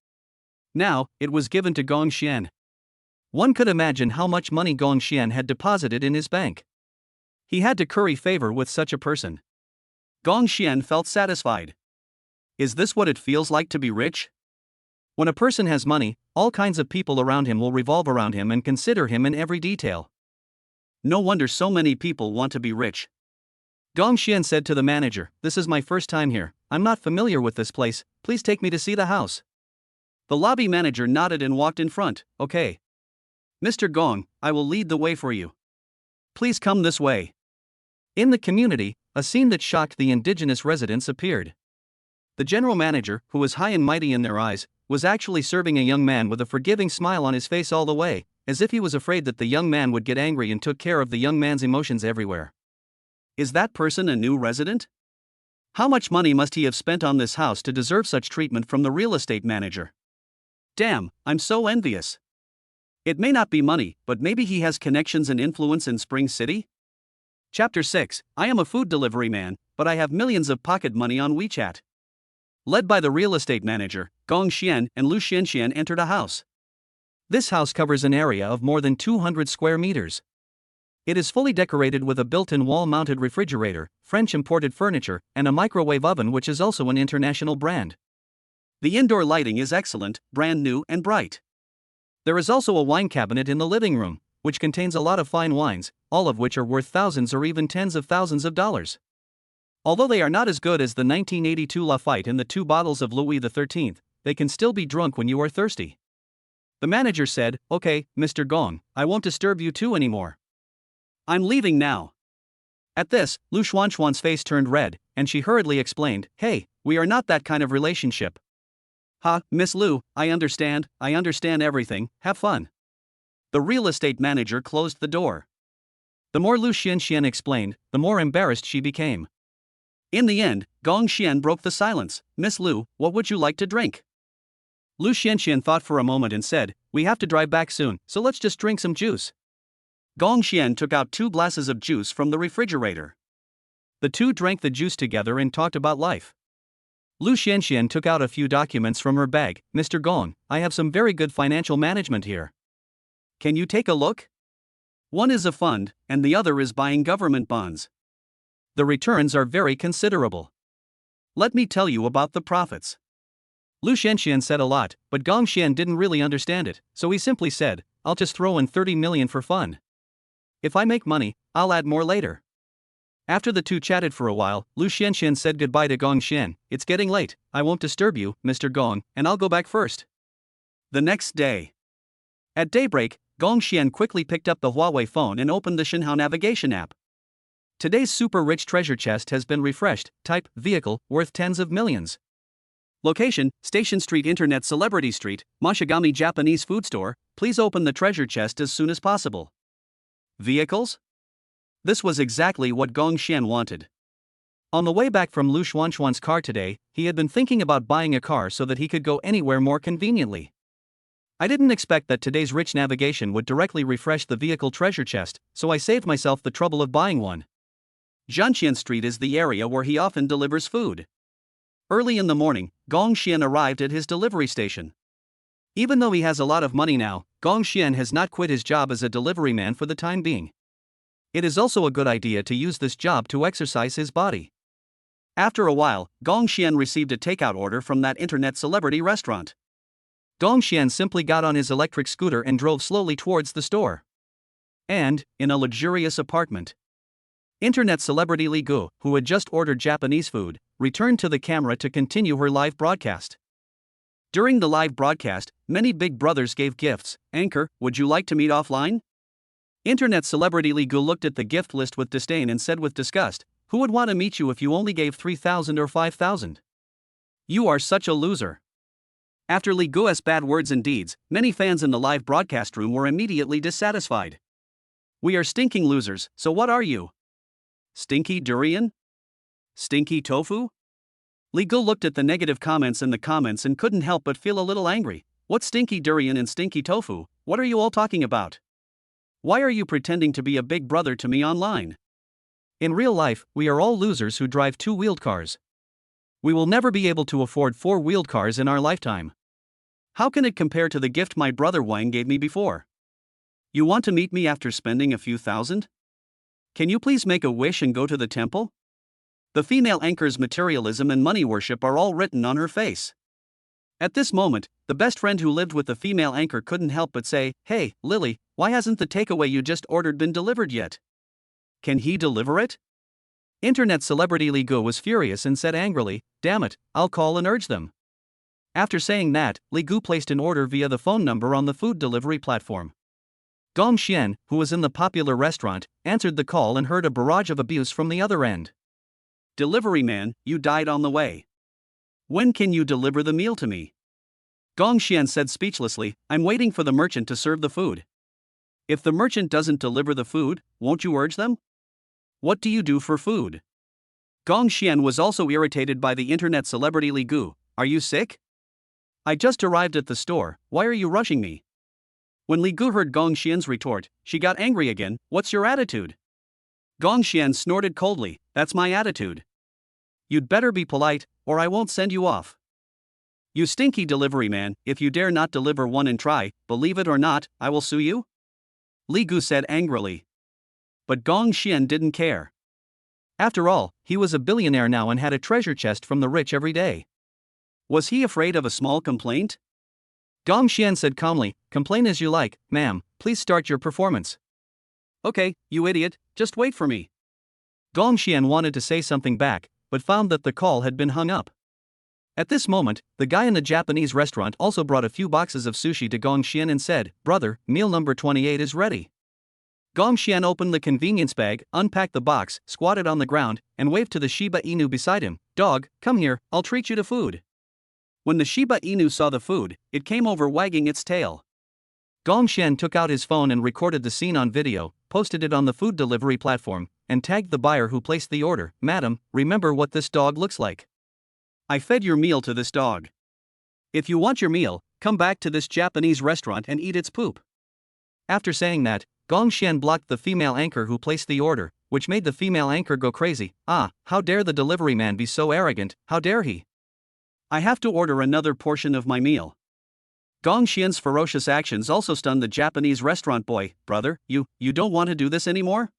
Now, it was given to Gong Xian. One could imagine how much money Gong Xian had deposited in his bank. He had to curry favor with such a person. Gong Xian felt satisfied. Is this what it feels like to be rich? When a person has money, all kinds of people around him will revolve around him and consider him in every detail. No wonder so many people want to be rich. Gong Xian said to the manager, "This is my first time here, I'm not familiar with this place, please take me to see the house." The lobby manager nodded and walked in front. "Okay. Mr. Gong, I will lead the way for you. Please come this way." In the community, a scene that shocked the indigenous residents appeared. The general manager, who was high and mighty in their eyes, was actually serving a young man with a forgiving smile on his face all the way, as if he was afraid that the young man would get angry and took care of the young man's emotions everywhere. Is that person a new resident? How much money must he have spent on this house to deserve such treatment from the real estate manager? Damn, I'm so envious. It may not be money, but maybe he has connections and influence in Spring City? Chapter 6, I am a food delivery man, but I have millions of pocket money on WeChat. Led by the real estate manager, Gong Xian and Lu Xianxian entered a house. This house covers an area of more than 200 square meters. It is fully decorated with a built-in wall-mounted refrigerator, French imported furniture, and a microwave oven which is also an international brand. The indoor lighting is excellent, brand new and bright. There is also a wine cabinet in the living room, which contains a lot of fine wines, all of which are worth thousands or even tens of thousands of dollars. Although they are not as good as the 1982 Lafite and the 2 bottles of Louis XIII, they can still be drunk when you are thirsty. The manager said, "Okay, Mr. Gong, I won't disturb you two anymore. I'm leaving now." At this, Lu Xuanxuan's face turned red, and she hurriedly explained, "Hey, we are not that kind of relationship. Ha, Miss Lu, I understand everything, have fun. The real estate manager closed the door. The more Lu Xianxian explained, the more embarrassed she became. In the end, Gong Xian broke the silence. Miss Lu, what would you like to drink? Lu Xianxian thought for a moment and said, we have to drive back soon, so let's just drink some juice. Gong Xian took out 2 glasses of juice from the refrigerator. The two drank the juice together and talked about life. Lu Xianxian took out a few documents from her bag. Mr. Gong, I have some very good financial management here. Can you take a look? One is a fund, and the other is buying government bonds. The returns are very considerable. Let me tell you about the profits. Lu Xianxian said a lot, but Gong Xian didn't really understand it, so he simply said, I'll just throw in 30 million for fun. If I make money, I'll add more later. After the two chatted for a while, Lu Xianxian said goodbye to Gong Xian. It's getting late, I won't disturb you, Mr. Gong, and I'll go back first. The next day. At daybreak, Gong Xian quickly picked up the Huawei phone and opened the Xinhao navigation app. Today's super rich treasure chest has been refreshed, type, vehicle, worth tens of millions. Location, Station Street Internet Celebrity Street, Moshigami Japanese Food Store, please open the treasure chest as soon as possible. Vehicles? This was exactly what Gong Xian wanted. On the way back from Lu Xuanxuan's car today, he had been thinking about buying a car so that he could go anywhere more conveniently. I didn't expect that today's rich navigation would directly refresh the vehicle treasure chest, so I saved myself the trouble of buying one. Zhanqian Street is the area where he often delivers food. Early in the morning, Gong Xian arrived at his delivery station. Even though he has a lot of money now, Gong Xian has not quit his job as a delivery man for the time being. It is also a good idea to use this job to exercise his body. After a while, Gong Xian received a takeout order from that internet celebrity restaurant. Gong Xian simply got on his electric scooter and drove slowly towards the store. And, in a luxurious apartment, internet celebrity Li Gu, who had just ordered Japanese food, returned to the camera to continue her live broadcast. During the live broadcast, many big brothers gave gifts. Anchor, would you like to meet offline? Internet celebrity Li Gu looked at the gift list with disdain and said with disgust, who would want to meet you if you only gave 3,000 or 5,000? You are such a loser. After Li Gu's bad words and deeds, many fans in the live broadcast room were immediately dissatisfied. We are stinking losers, so what are you? Stinky durian? Stinky tofu? Li Gu looked at the negative comments in the comments and couldn't help but feel a little angry. What stinky durian and stinky tofu? What are you all talking about? Why are you pretending to be a big brother to me online? In real life, we are all losers who drive 2-wheeled cars. We will never be able to afford 4-wheeled cars in our lifetime. How can it compare to the gift my brother Wang gave me before? You want to meet me after spending a few thousand? Can you please make a wish and go to the temple? The female anchor's materialism and money worship are all written on her face. At this moment, the best friend who lived with the female anchor couldn't help but say, Hey, Lily, why hasn't the takeaway you just ordered been delivered yet? Can he deliver it? Internet celebrity Li Gu was furious and said angrily, Damn it, I'll call and urge them. After saying that, Li Gu placed an order via the phone number on the food delivery platform. Gong Xian, who was in the popular restaurant, answered the call and heard a barrage of abuse from the other end. Delivery man, you died on the way. When can you deliver the meal to me? Gong Xian said speechlessly, I'm waiting for the merchant to serve the food. If the merchant doesn't deliver the food, won't you urge them? What do you do for food? Gong Xian was also irritated by the internet celebrity Li Gu. Are you sick? I just arrived at the store, why are you rushing me? When Li Gu heard Gong Xian's retort, she got angry again. What's your attitude? Gong Xian snorted coldly, that's my attitude. You'd better be polite, or I won't send you off. You stinky delivery man, if you dare not deliver one and try, believe it or not, I will sue you? Li Gu said angrily. But Gong Xian didn't care. After all, he was a billionaire now and had a treasure chest from the rich every day. Was he afraid of a small complaint? Gong Xian said calmly, complain as you like, ma'am, please start your performance. Okay, you idiot, just wait for me. Gong Xian wanted to say something back, but found that the call had been hung up. At this moment, the guy in the Japanese restaurant also brought a few boxes of sushi to Gong Xian and said, Brother, meal number 28 is ready. Gong Xian opened the convenience bag, unpacked the box, squatted on the ground, and waved to the Shiba Inu beside him, Dog, come here, I'll treat you to food. When the Shiba Inu saw the food, it came over wagging its tail. Gongxian took out his phone and recorded the scene on video, posted it on the food delivery platform, and tagged the buyer who placed the order. "Madam, remember what this dog looks like? I fed your meal to this dog. If you want your meal, come back to this Japanese restaurant and eat its poop." After saying that, Gongxian blocked the female anchor who placed the order, which made the female anchor go crazy. "Ah, how dare the delivery man be so arrogant, how dare he? I have to order another portion of my meal." Gongxian's ferocious actions also stunned the Japanese restaurant boy. "Brother, you don't want to do this anymore?"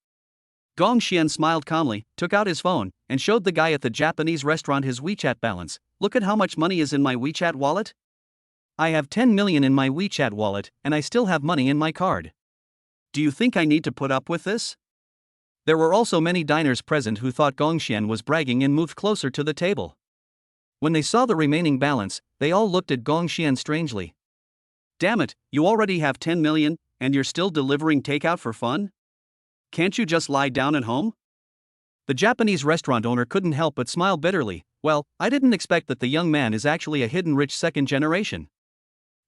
Gongxian smiled calmly, took out his phone, and showed the guy at the Japanese restaurant his WeChat balance. "Look at how much money is in my WeChat wallet. I have 10 million in my WeChat wallet, and I still have money in my card. Do you think I need to put up with this?" There were also many diners present who thought Gongxian was bragging and moved closer to the table. When they saw the remaining balance, they all looked at Gongxian strangely. "Damn it, you already have 10 million, and you're still delivering takeout for fun? Can't you just lie down at home?" The Japanese restaurant owner couldn't help but smile bitterly. "Well, I didn't expect that the young man is actually a hidden rich second generation.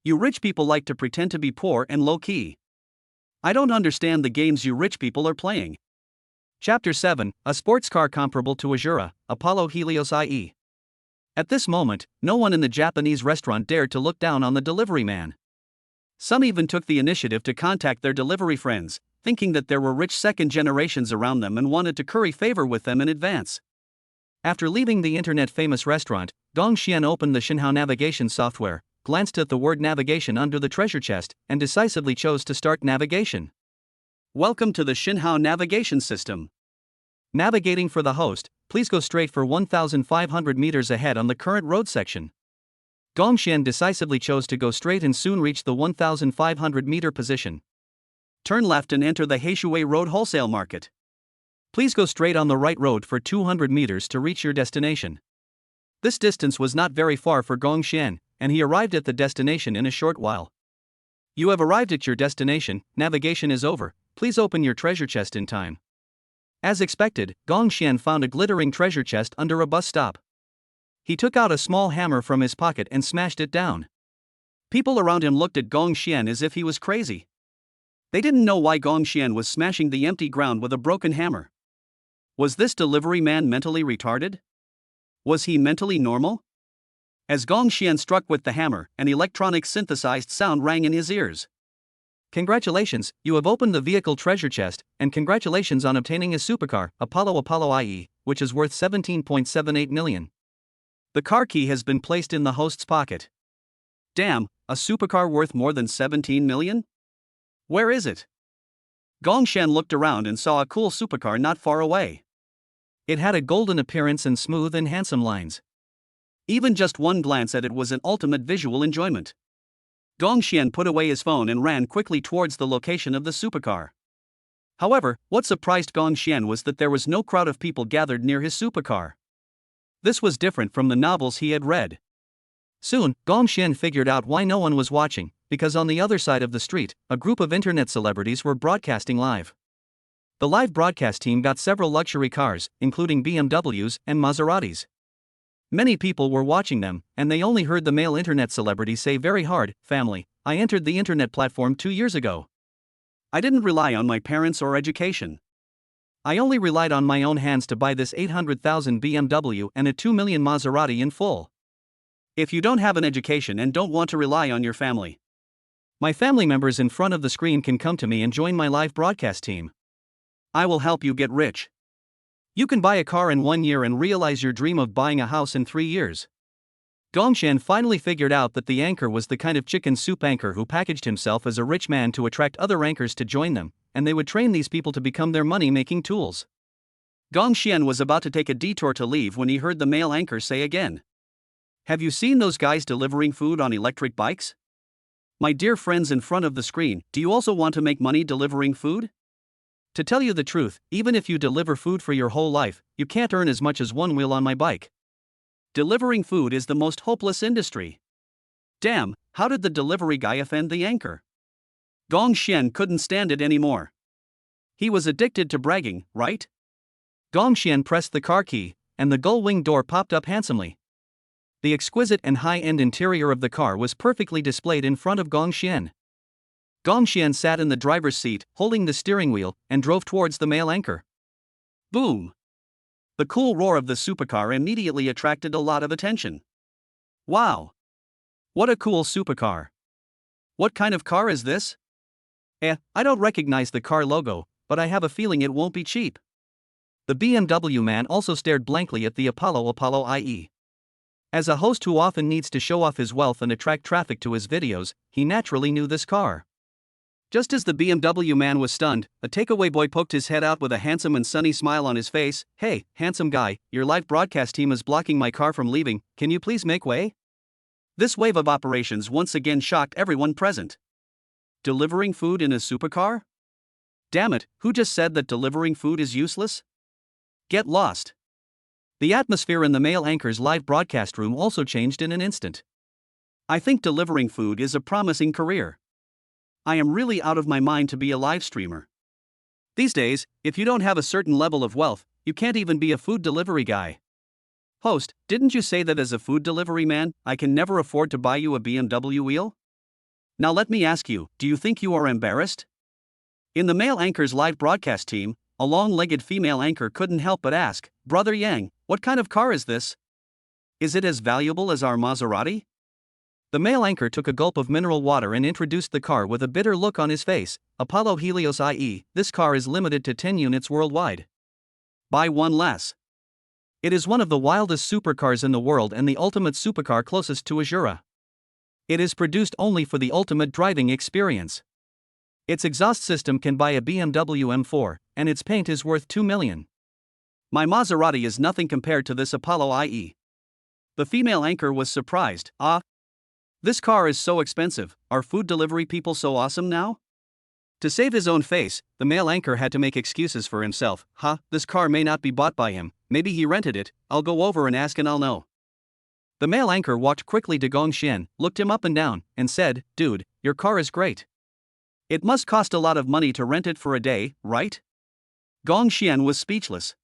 You rich people like to pretend to be poor and low-key. I don't understand the games you rich people are playing." Chapter 7, a sports car comparable to Azura, Apollo Helios IE. At this moment, no one in the Japanese restaurant dared to look down on the delivery man. Some even took the initiative to contact their delivery friends, thinking that there were rich second generations around them and wanted to curry favor with them in advance. After leaving the internet-famous restaurant, Gongxian opened the Xinhao navigation software, glanced at the word navigation under the treasure chest, and decisively chose to start navigation. Welcome to the Xinhao navigation system. Navigating for the host, please go straight for 1,500 meters ahead on the current road section. Gongxian decisively chose to go straight and soon reached the 1,500-meter position. Turn left and enter the Heishui Road Wholesale Market. Please go straight on the right road for 200 meters to reach your destination. This distance was not very far for Gongxian, and he arrived at the destination in a short while. You have arrived at your destination, navigation is over, please open your treasure chest in time. As expected, Gongxian found a glittering treasure chest under a bus stop. He took out a small hammer from his pocket and smashed it down. People around him looked at Gongxian as if he was crazy. They didn't know why Gongxian was smashing the empty ground with a broken hammer. Was this delivery man mentally retarded? Was he mentally normal? As Gongxian struck with the hammer, an electronic synthesized sound rang in his ears. Congratulations, you have opened the vehicle treasure chest, and congratulations on obtaining a supercar, Apollo IE, which is worth 17.78 million. The car key has been placed in the host's pocket. Damn, a supercar worth more than 17 million? Where is it? Gongxian looked around and saw a cool supercar not far away. It had a golden appearance and smooth and handsome lines. Even just one glance at it was an ultimate visual enjoyment. Gongxian put away his phone and ran quickly towards the location of the supercar. However, what surprised Gongxian was that there was no crowd of people gathered near his supercar. This was different from the novels he had read. Soon, Gongxian figured out why no one was watching, because on the other side of the street, a group of internet celebrities were broadcasting live. The live broadcast team got several luxury cars, including BMWs and Maseratis. Many people were watching them, and they only heard the male internet celebrity say very hard, "Family, I entered the internet platform 2 years ago. I didn't rely on my parents or education. I only relied on my own hands to buy this 800,000 BMW and a 2 million Maserati in full. If you don't have an education and don't want to rely on your family, my family members in front of the screen can come to me and join my live broadcast team. I will help you get rich. You can buy a car in 1 year and realize your dream of buying a house in 3 years." Gongxian finally figured out that the anchor was the kind of chicken soup anchor who packaged himself as a rich man to attract other anchors to join them, and they would train these people to become their money-making tools. Gongxian was about to take a detour to leave when he heard the male anchor say again, "Have you seen those guys delivering food on electric bikes? My dear friends in front of the screen, do you also want to make money delivering food? To tell you the truth, even if you deliver food for your whole life, you can't earn as much as one wheel on my bike. Delivering food is the most hopeless industry. Damn, how did the delivery guy offend the anchor?" Gongxian couldn't stand it anymore. He was addicted to bragging, right? Gongxian pressed the car key, and the gull-wing door popped up handsomely. The exquisite and high-end interior of the car was perfectly displayed in front of Gong Xian. Gong Xian sat in the driver's seat, holding the steering wheel, and drove towards the male anchor. Boom! The cool roar of the supercar immediately attracted a lot of attention. Wow! What a cool supercar! What kind of car is this? I don't recognize the car logo, but I have a feeling it won't be cheap. The BMW man also stared blankly at the Apollo IE. As a host who often needs to show off his wealth and attract traffic to his videos, he naturally knew this car. Just as the BMW man was stunned, a takeaway boy poked his head out with a handsome and sunny smile on his face. "Hey, handsome guy, your live broadcast team is blocking my car from leaving, can you please make way?" This wave of operations once again shocked everyone present. Delivering food in a supercar? Damn it, who just said that delivering food is useless? Get lost. The atmosphere in the male anchor's live broadcast room also changed in an instant. I think delivering food is a promising career. I am really out of my mind to be a live streamer. These days, if you don't have a certain level of wealth, you can't even be a food delivery guy. Host, didn't you say that as a food delivery man, I can never afford to buy you a BMW wheel? Now let me ask you, do you think you are embarrassed? In the male anchor's live broadcast team, a long-legged female anchor couldn't help but ask, "Brother Yang, what kind of car is this? Is it as valuable as our Maserati?" The male anchor took a gulp of mineral water and introduced the car with a bitter look on his face. Apollo Helios IE, this car is limited to 10 units worldwide. Buy one less. It is one of the wildest supercars in the world and the ultimate supercar closest to Azura. It is produced only for the ultimate driving experience. Its exhaust system can buy a BMW M4, and its paint is worth 2 million. My Maserati is nothing compared to this Apollo IE. The female anchor was surprised. This car is so expensive, are food delivery people so awesome now? To save his own face, the male anchor had to make excuses for himself. This car may not be bought by him, maybe he rented it, I'll go over and ask and I'll know. The male anchor walked quickly to Gong Xian, looked him up and down, and said, "Dude, your car is great. It must cost a lot of money to rent it for a day, right?" Gong Xian was speechless.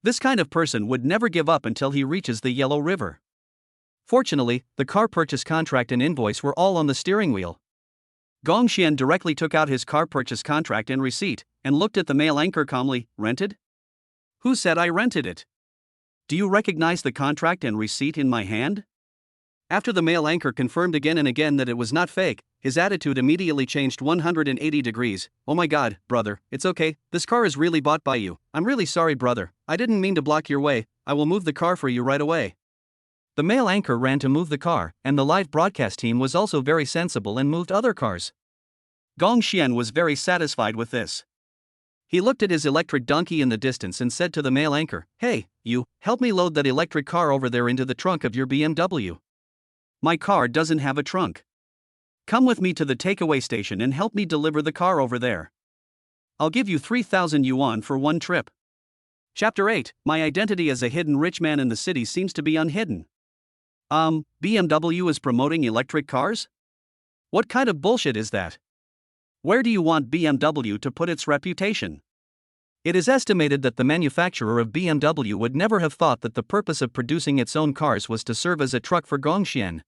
This kind of person would never give up until he reaches the Yellow River. Fortunately, the car purchase contract and invoice were all on the steering wheel. Gong Xian directly took out his car purchase contract and receipt, and looked at the male anchor calmly. "Rented? Who said I rented it? Do you recognize the contract and receipt in my hand?" After the male anchor confirmed again and again that it was not fake, his attitude immediately changed 180 degrees. "Oh my god, brother, it's okay, this car is really bought by you. I'm really sorry, brother, I didn't mean to block your way, I will move the car for you right away." The male anchor ran to move the car, and the live broadcast team was also very sensible and moved other cars. Gong Xian was very satisfied with this. He looked at his electric donkey in the distance and said to the male anchor, "Hey, you, help me load that electric car over there into the trunk of your BMW. My car doesn't have a trunk. Come with me to the takeaway station and help me deliver the car over there. I'll give you 3,000 yuan for one trip." Chapter 8, My identity as a hidden rich man in the city seems to be unhidden. BMW is promoting electric cars? What kind of bullshit is that? Where do you want BMW to put its reputation? It is estimated that the manufacturer of BMW would never have thought that the purpose of producing its own cars was to serve as a truck for Gong Xian.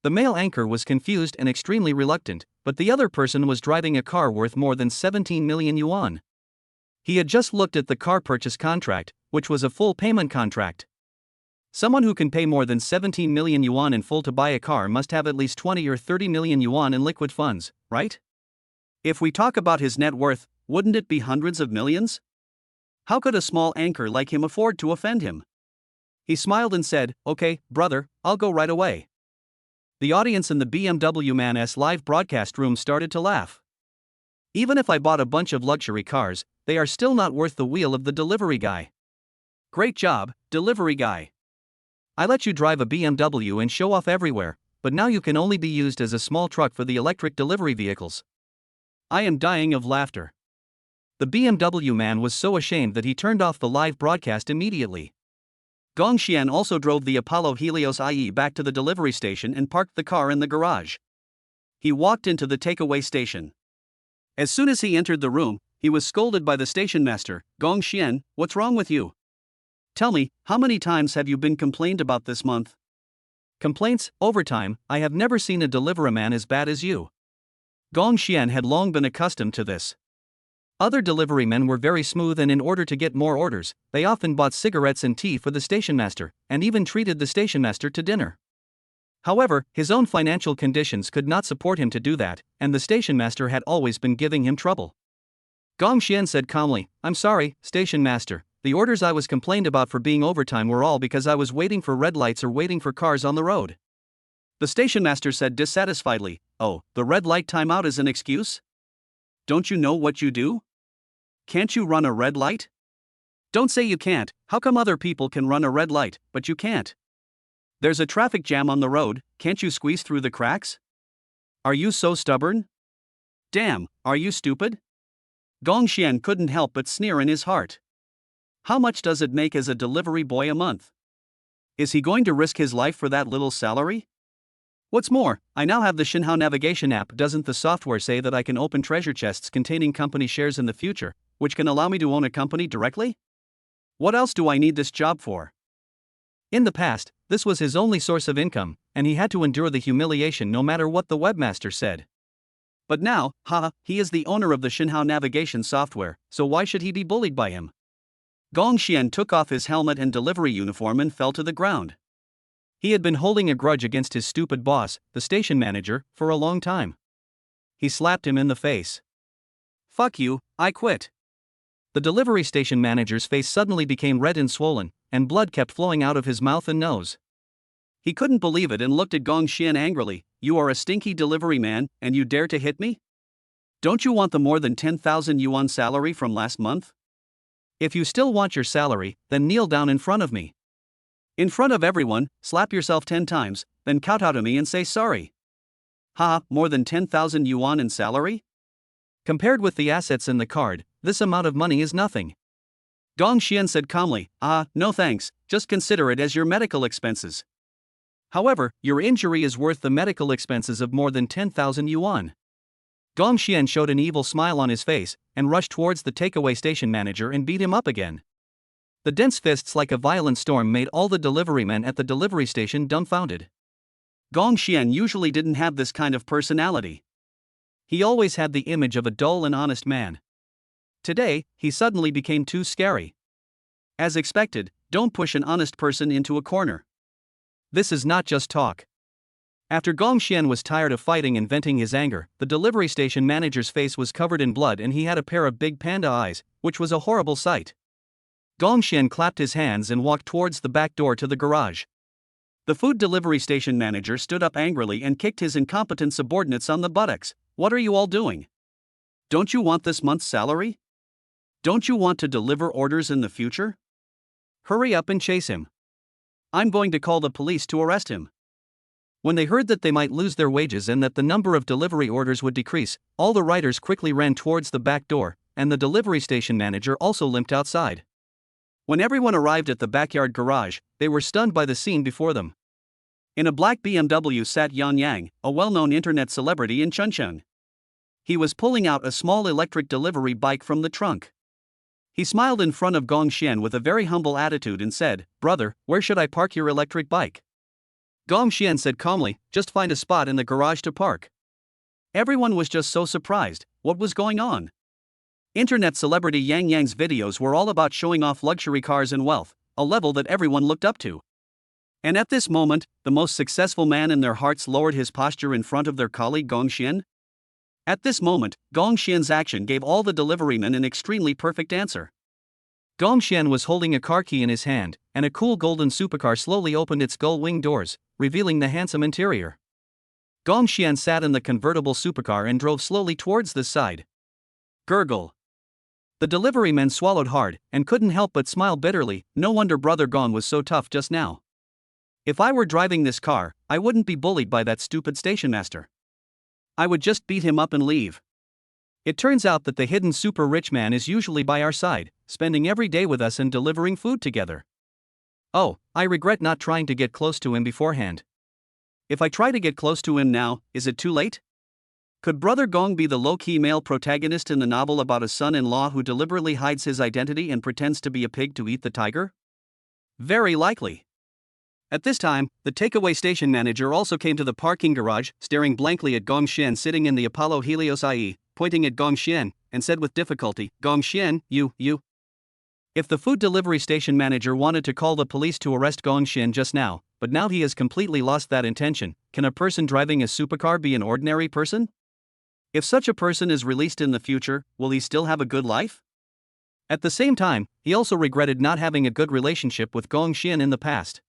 The male anchor was confused and extremely reluctant, but the other person was driving a car worth more than 17 million yuan. He had just looked at the car purchase contract, which was a full payment contract. Someone who can pay more than 17 million yuan in full to buy a car must have at least 20 or 30 million yuan in liquid funds, right? If we talk about his net worth, wouldn't it be hundreds of millions? How could a small anchor like him afford to offend him? He smiled and said, "Okay, brother, I'll go right away." The audience in the BMW man's live broadcast room started to laugh. Even if I bought a bunch of luxury cars, they are still not worth the wheel of the delivery guy. Great job, delivery guy. I let you drive a BMW and show off everywhere, but now you can only be used as a small truck for the electric delivery vehicles. I am dying of laughter. The BMW man was so ashamed that he turned off the live broadcast immediately. Gong Xian also drove the Apollo Helios IE back to the delivery station and parked the car in the garage. He walked into the takeaway station. As soon as he entered the room, he was scolded by the station master. "Gong Xian, what's wrong with you? Tell me, how many times have you been complained about this month? Complaints, overtime, I have never seen a deliveryman as bad as you. Gong Xian had long been accustomed to this. Other deliverymen were very smooth, and in order to get more orders, they often bought cigarettes and tea for the stationmaster, and even treated the stationmaster to dinner. However, his own financial conditions could not support him to do that, and the stationmaster had always been giving him trouble. Gong Xian said calmly, "I'm sorry, stationmaster, the orders I was complained about for being overtime were all because I was waiting for red lights or waiting for cars on the road." The stationmaster said dissatisfiedly, "Oh, the red light timeout is an excuse? Don't you know what you do? Can't you run a red light? Don't say you can't. How come other people can run a red light, but you can't? There's a traffic jam on the road, can't you squeeze through the cracks? Are you so stubborn? Damn, are you stupid?" Gong Xian couldn't help but sneer in his heart. How much does it make as a delivery boy a month? Is he going to risk his life for that little salary? What's more, I now have the Xinhao navigation app. Doesn't the software say that I can open treasure chests containing company shares in the future, which can allow me to own a company directly? What else do I need this job for? In the past, this was his only source of income, and he had to endure the humiliation no matter what the webmaster said. But now, he is the owner of the Xinhao navigation software, so why should he be bullied by him? Gong Xian took off his helmet and delivery uniform and fell to the ground. He had been holding a grudge against his stupid boss, the station manager, for a long time. He slapped him in the face. "Fuck you, I quit." The delivery station manager's face suddenly became red and swollen, and blood kept flowing out of his mouth and nose. He couldn't believe it and looked at Gong Xian angrily. "You are a stinky delivery man, and you dare to hit me? Don't you want the more than 10,000 yuan salary from last month? If you still want your salary, then kneel down in front of me. In front of everyone, slap yourself 10 times, then kowtow to me and say sorry." More than 10,000 yuan in salary? Compared with the assets in the card, this amount of money is nothing. Gong Xian said calmly, "No thanks, just consider it as your medical expenses. However, your injury is worth the medical expenses of more than 10,000 yuan. Gong Xian showed an evil smile on his face, and rushed towards the takeaway station manager and beat him up again. The dense fists like a violent storm made all the deliverymen at the delivery station dumbfounded. Gong Xian usually didn't have this kind of personality. He always had the image of a dull and honest man. Today, he suddenly became too scary. As expected, don't push an honest person into a corner. This is not just talk. After Gong Xian was tired of fighting and venting his anger, the delivery station manager's face was covered in blood and he had a pair of big panda eyes, which was a horrible sight. Gong Xian clapped his hands and walked towards the back door to the garage. The food delivery station manager stood up angrily and kicked his incompetent subordinates on the buttocks. "What are you all doing? Don't you want this month's salary? Don't you want to deliver orders in the future? Hurry up and chase him. I'm going to call the police to arrest him." When they heard that they might lose their wages and that the number of delivery orders would decrease, all the riders quickly ran towards the back door, and the delivery station manager also limped outside. When everyone arrived at the backyard garage, they were stunned by the scene before them. In a black BMW sat Yan Yang, a well-known internet celebrity in Chuncheon. He was pulling out a small electric delivery bike from the trunk. He smiled in front of Gong Xian with a very humble attitude and said, "Brother, where should I park your electric bike?" Gong Xian said calmly, "Just find a spot in the garage to park." Everyone was just so surprised. What was going on? Internet celebrity Yang Yang's videos were all about showing off luxury cars and wealth, a level that everyone looked up to. And at this moment, the most successful man in their hearts lowered his posture in front of their colleague Gong Xian. At this moment, Gong Xian's action gave all the deliverymen an extremely perfect answer. Gong Xian was holding a car key in his hand, and a cool golden supercar slowly opened its gull-wing doors, revealing the handsome interior. Gong Xian sat in the convertible supercar and drove slowly towards the side. Gurgle. The deliverymen swallowed hard, and couldn't help but smile bitterly. No wonder Brother Gong was so tough just now. If I were driving this car, I wouldn't be bullied by that stupid station master. I would just beat him up and leave. It turns out that the hidden super rich man is usually by our side, spending every day with us and delivering food together. Oh, I regret not trying to get close to him beforehand. If I try to get close to him now, is it too late? Could Brother Gong be the low-key male protagonist in the novel about a son-in-law who deliberately hides his identity and pretends to be a pig to eat the tiger? Very likely. At this time, the takeaway station manager also came to the parking garage, staring blankly at Gong Xian sitting in the Apollo Helios IE, pointing at Gong Xian, and said with difficulty, "Gong Xian, you. If the food delivery station manager wanted to call the police to arrest Gong Xian just now, but now he has completely lost that intention, can a person driving a supercar be an ordinary person? If such a person is released in the future, will he still have a good life?" At the same time, he also regretted not having a good relationship with Gong Xian in the past.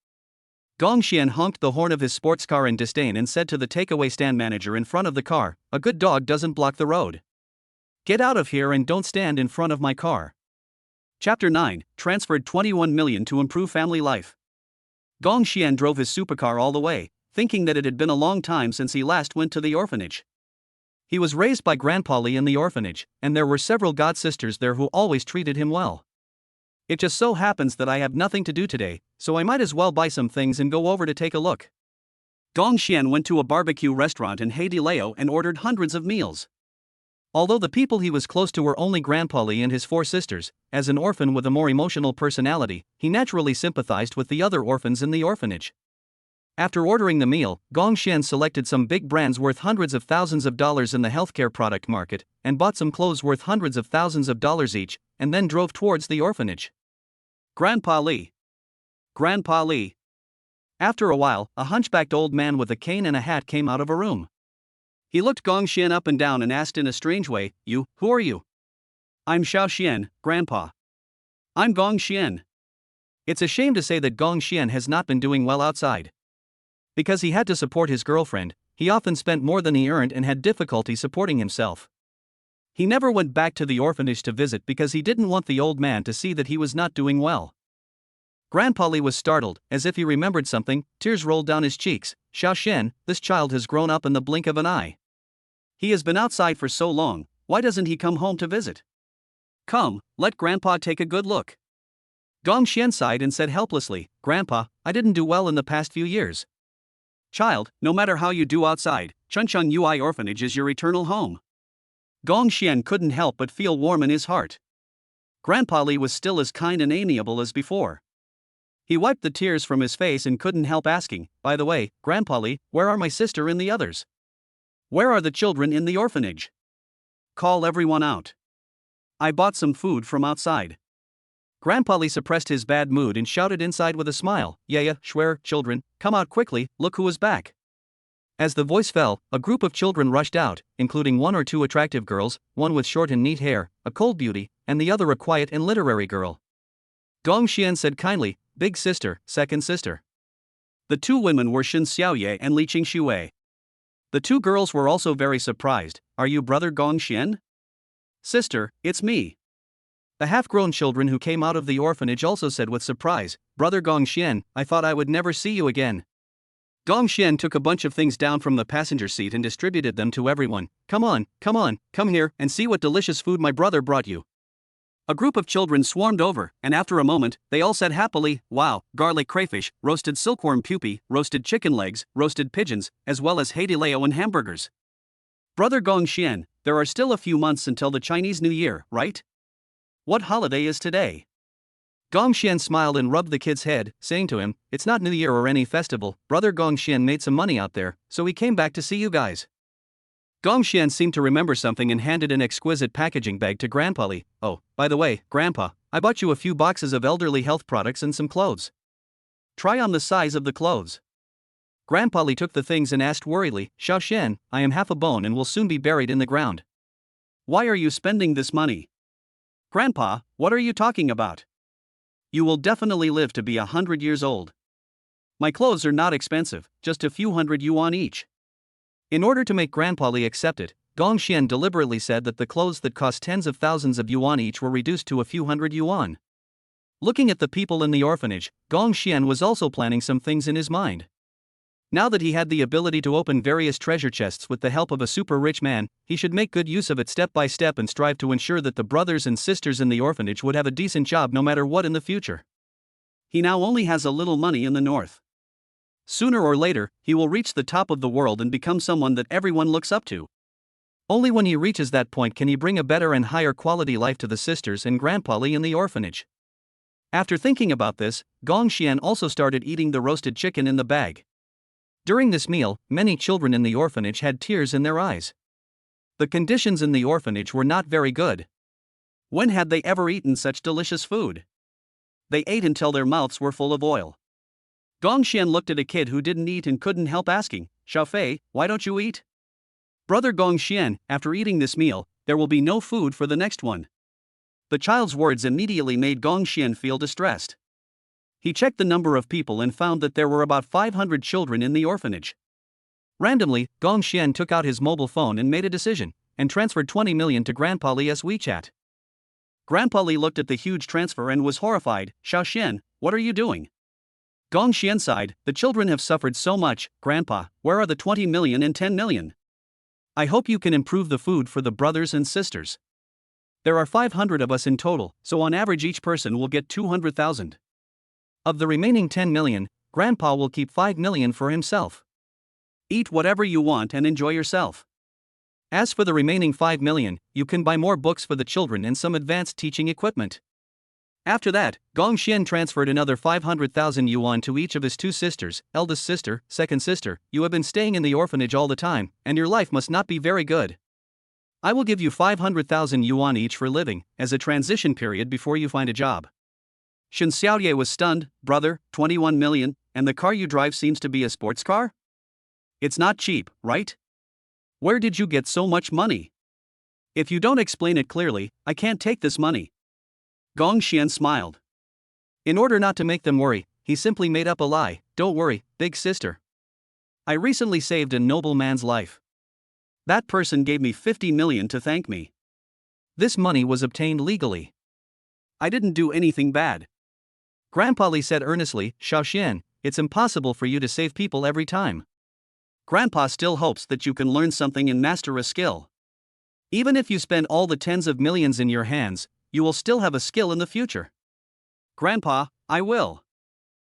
Gong Xian honked the horn of his sports car in disdain and said to the takeaway stand manager in front of the car, "A good dog doesn't block the road. Get out of here and don't stand in front of my car." Chapter 9, transferred 21 million to improve family life. Gong Xian drove his supercar all the way, thinking that it had been a long time since he last went to the orphanage. He was raised by Grandpa Li in the orphanage, and there were several god sisters there who always treated him well. It just so happens that I have nothing to do today, so I might as well buy some things and go over to take a look. Gong Xian went to a barbecue restaurant in Heidileo and ordered hundreds of meals. Although the people he was close to were only Grandpa Li and his 4 sisters, as an orphan with a more emotional personality, he naturally sympathized with the other orphans in the orphanage. After ordering the meal, Gong Xian selected some big brands worth hundreds of thousands of dollars in the healthcare product market, and bought some clothes worth hundreds of thousands of dollars each, and then drove towards the orphanage. Grandpa Li. Grandpa Li. After a while, a hunchbacked old man with a cane and a hat came out of a room. He looked Gong Xian up and down and asked in a strange way, "Who are you?" "I'm Xiao Xian, Grandpa." "I'm Gong Xian." It's a shame to say that Gong Xian has not been doing well outside. Because he had to support his girlfriend, he often spent more than he earned and had difficulty supporting himself. He never went back to the orphanage to visit because he didn't want the old man to see that he was not doing well. Grandpa Li was startled, as if he remembered something, tears rolled down his cheeks. "Xiao Xian, this child has grown up in the blink of an eye. He has been outside for so long, why doesn't he come home to visit? Come, let Grandpa take a good look." Gong Xian sighed and said helplessly, "Grandpa, I didn't do well in the past few years." "Child, no matter how you do outside, Chuncheng Ui Orphanage is your eternal home." Gong Xian couldn't help but feel warm in his heart. Grandpa Li was still as kind and amiable as before. He wiped the tears from his face and couldn't help asking, "By the way, Grandpa Li, where are my sister and the others? Where are the children in the orphanage? Call everyone out. I bought some food from outside." Grandpa Li suppressed his bad mood and shouted inside with a smile, "Yeah, Schwer, children, come out quickly, look who is back." As the voice fell, a group of children rushed out, including 1 or 2 attractive girls, one with short and neat hair, a cold beauty, and the other a quiet and literary girl. Gong Xian said kindly, "Big sister, second sister." The 2 women were Shen Xiaoye and Li Qingxue. The 2 girls were also very surprised. "Are you brother Gong Xian?" "Sister, it's me." The half-grown children who came out of the orphanage also said with surprise, "Brother Gong Xian, I thought I would never see you again." Gong Xian took a bunch of things down from the passenger seat and distributed them to everyone. Come on, come here and see what delicious food my brother brought you." A group of children swarmed over, and after a moment, they all said happily, "Wow, garlic crayfish, roasted silkworm pupae, roasted chicken legs, roasted pigeons, as well as Heidileo and hamburgers." "Brother Gong Xian, there are still a few months until the Chinese New Year, right? What holiday is today?" Gong Xian smiled and rubbed the kid's head, saying to him, "It's not New Year or any festival, brother Gong Xian made some money out there, so he came back to see you guys." Gong Xian seemed to remember something and handed an exquisite packaging bag to Grandpa Li. "Oh, by the way, Grandpa, I bought you a few boxes of elderly health products and some clothes. Try on the size of the clothes." Grandpa Li took the things and asked worriedly, "Xiao Xian, I am half a bone and will soon be buried in the ground. Why are you spending this money?" "Grandpa, what are you talking about? You will definitely live to be 100 years old. My clothes are not expensive, just a few hundred yuan each." In order to make Grandpa Li accept it, Gong Xian deliberately said that the clothes that cost tens of thousands of yuan each were reduced to a few hundred yuan. Looking at the people in the orphanage, Gong Xian was also planning some things in his mind. Now that he had the ability to open various treasure chests with the help of a super rich man, he should make good use of it step by step and strive to ensure that the brothers and sisters in the orphanage would have a decent job no matter what in the future. He now only has a little money in the north. Sooner or later, he will reach the top of the world and become someone that everyone looks up to. Only when he reaches that point can he bring a better and higher quality life to the sisters and Grandpa Li in the orphanage. After thinking about this, Gong Xian also started eating the roasted chicken in the bag. During this meal, many children in the orphanage had tears in their eyes. The conditions in the orphanage were not very good. When had they ever eaten such delicious food? They ate until their mouths were full of oil. Gong Xian looked at a kid who didn't eat and couldn't help asking, "Xiaofei, why don't you eat?" "Brother Gong Xian, after eating this meal, there will be no food for the next one." The child's words immediately made Gong Xian feel distressed. He checked the number of people and found that there were about 500 children in the orphanage. Randomly, Gong Xian took out his mobile phone and made a decision, and transferred 20 million to Grandpa Li's WeChat. Grandpa Li looked at the huge transfer and was horrified. "Xiao Xian, what are you doing?" Gong Xian sighed, "The children have suffered so much, Grandpa, where are the 20 million and 10 million? I hope you can improve the food for the brothers and sisters. There are 500 of us in total, so on average each person will get 200,000. Of the remaining 10 million, Grandpa will keep 5 million for himself. Eat whatever you want and enjoy yourself. As for the remaining 5 million, you can buy more books for the children and some advanced teaching equipment." After that, Gong Xian transferred another 500,000 yuan to each of his two sisters. "Eldest sister, second sister, you have been staying in the orphanage all the time, and your life must not be very good. I will give you 500,000 yuan each for living, as a transition period before you find a job." Shen Xiaoye was stunned. "Brother, 21 million, and the car you drive seems to be a sports car? It's not cheap, right? Where did you get so much money? If you don't explain it clearly, I can't take this money." Gong Xian smiled. In order not to make them worry, he simply made up a lie. "Don't worry, big sister. I recently saved a noble man's life. That person gave me 50 million to thank me. This money was obtained legally. I didn't do anything bad." Grandpa Li said earnestly, "Xiao Xian, it's impossible for you to save people every time. Grandpa still hopes that you can learn something and master a skill. Even if you spend all the tens of millions in your hands, you will still have a skill in the future." "Grandpa, I will."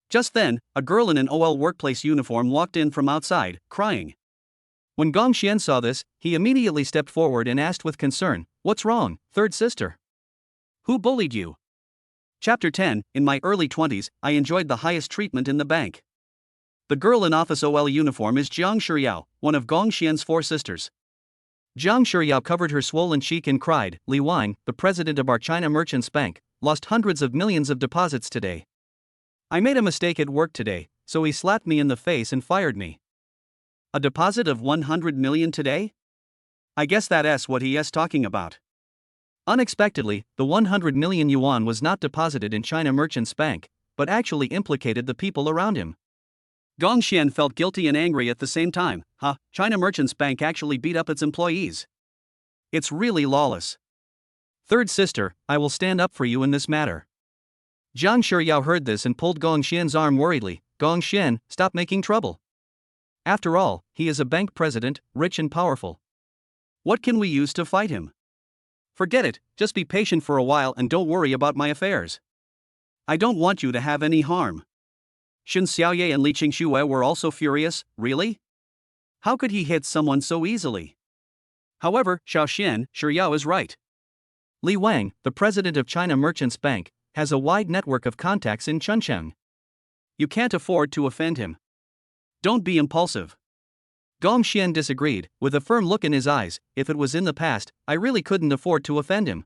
Just then, a girl in an OL workplace uniform walked in from outside, crying. When Gong Xian saw this, he immediately stepped forward and asked with concern, "What's wrong, third sister? Who bullied you?" Chapter 10. In my early 20s, I enjoyed the highest treatment in the bank. The girl in office OL uniform is Jiang Shiyao, one of Gong Xian's 4 sisters. Jiang Shiyao covered her swollen cheek and cried, "Li Wang, the president of our China Merchants Bank, lost hundreds of millions of deposits today. I made a mistake at work today, so he slapped me in the face and fired me." "A deposit of 100 million today? I guess that's what he is talking about." Unexpectedly, the 100 million yuan was not deposited in China Merchants Bank, but actually implicated the people around him. Gong Xian felt guilty and angry at the same time. China Merchants Bank actually beat up its employees. It's really lawless. "Third sister, I will stand up for you in this matter." Jiang Shiyao heard this and pulled Gong Xian's arm worriedly. "Gong Xian, stop making trouble. After all, he is a bank president, rich and powerful. What can we use to fight him? Forget it, just be patient for a while and don't worry about my affairs. I don't want you to have any harm." Shen Xiaoye and Li Qingxue were also furious. "Really? How could he hit someone so easily?" However, Xiao Xian, Shiyao is right. Li Wang, the president of China Merchants Bank, has a wide network of contacts in Chuncheng. You can't afford to offend him. Don't be impulsive. Gong Xian disagreed, with a firm look in his eyes. "If it was in the past, I really couldn't afford to offend him.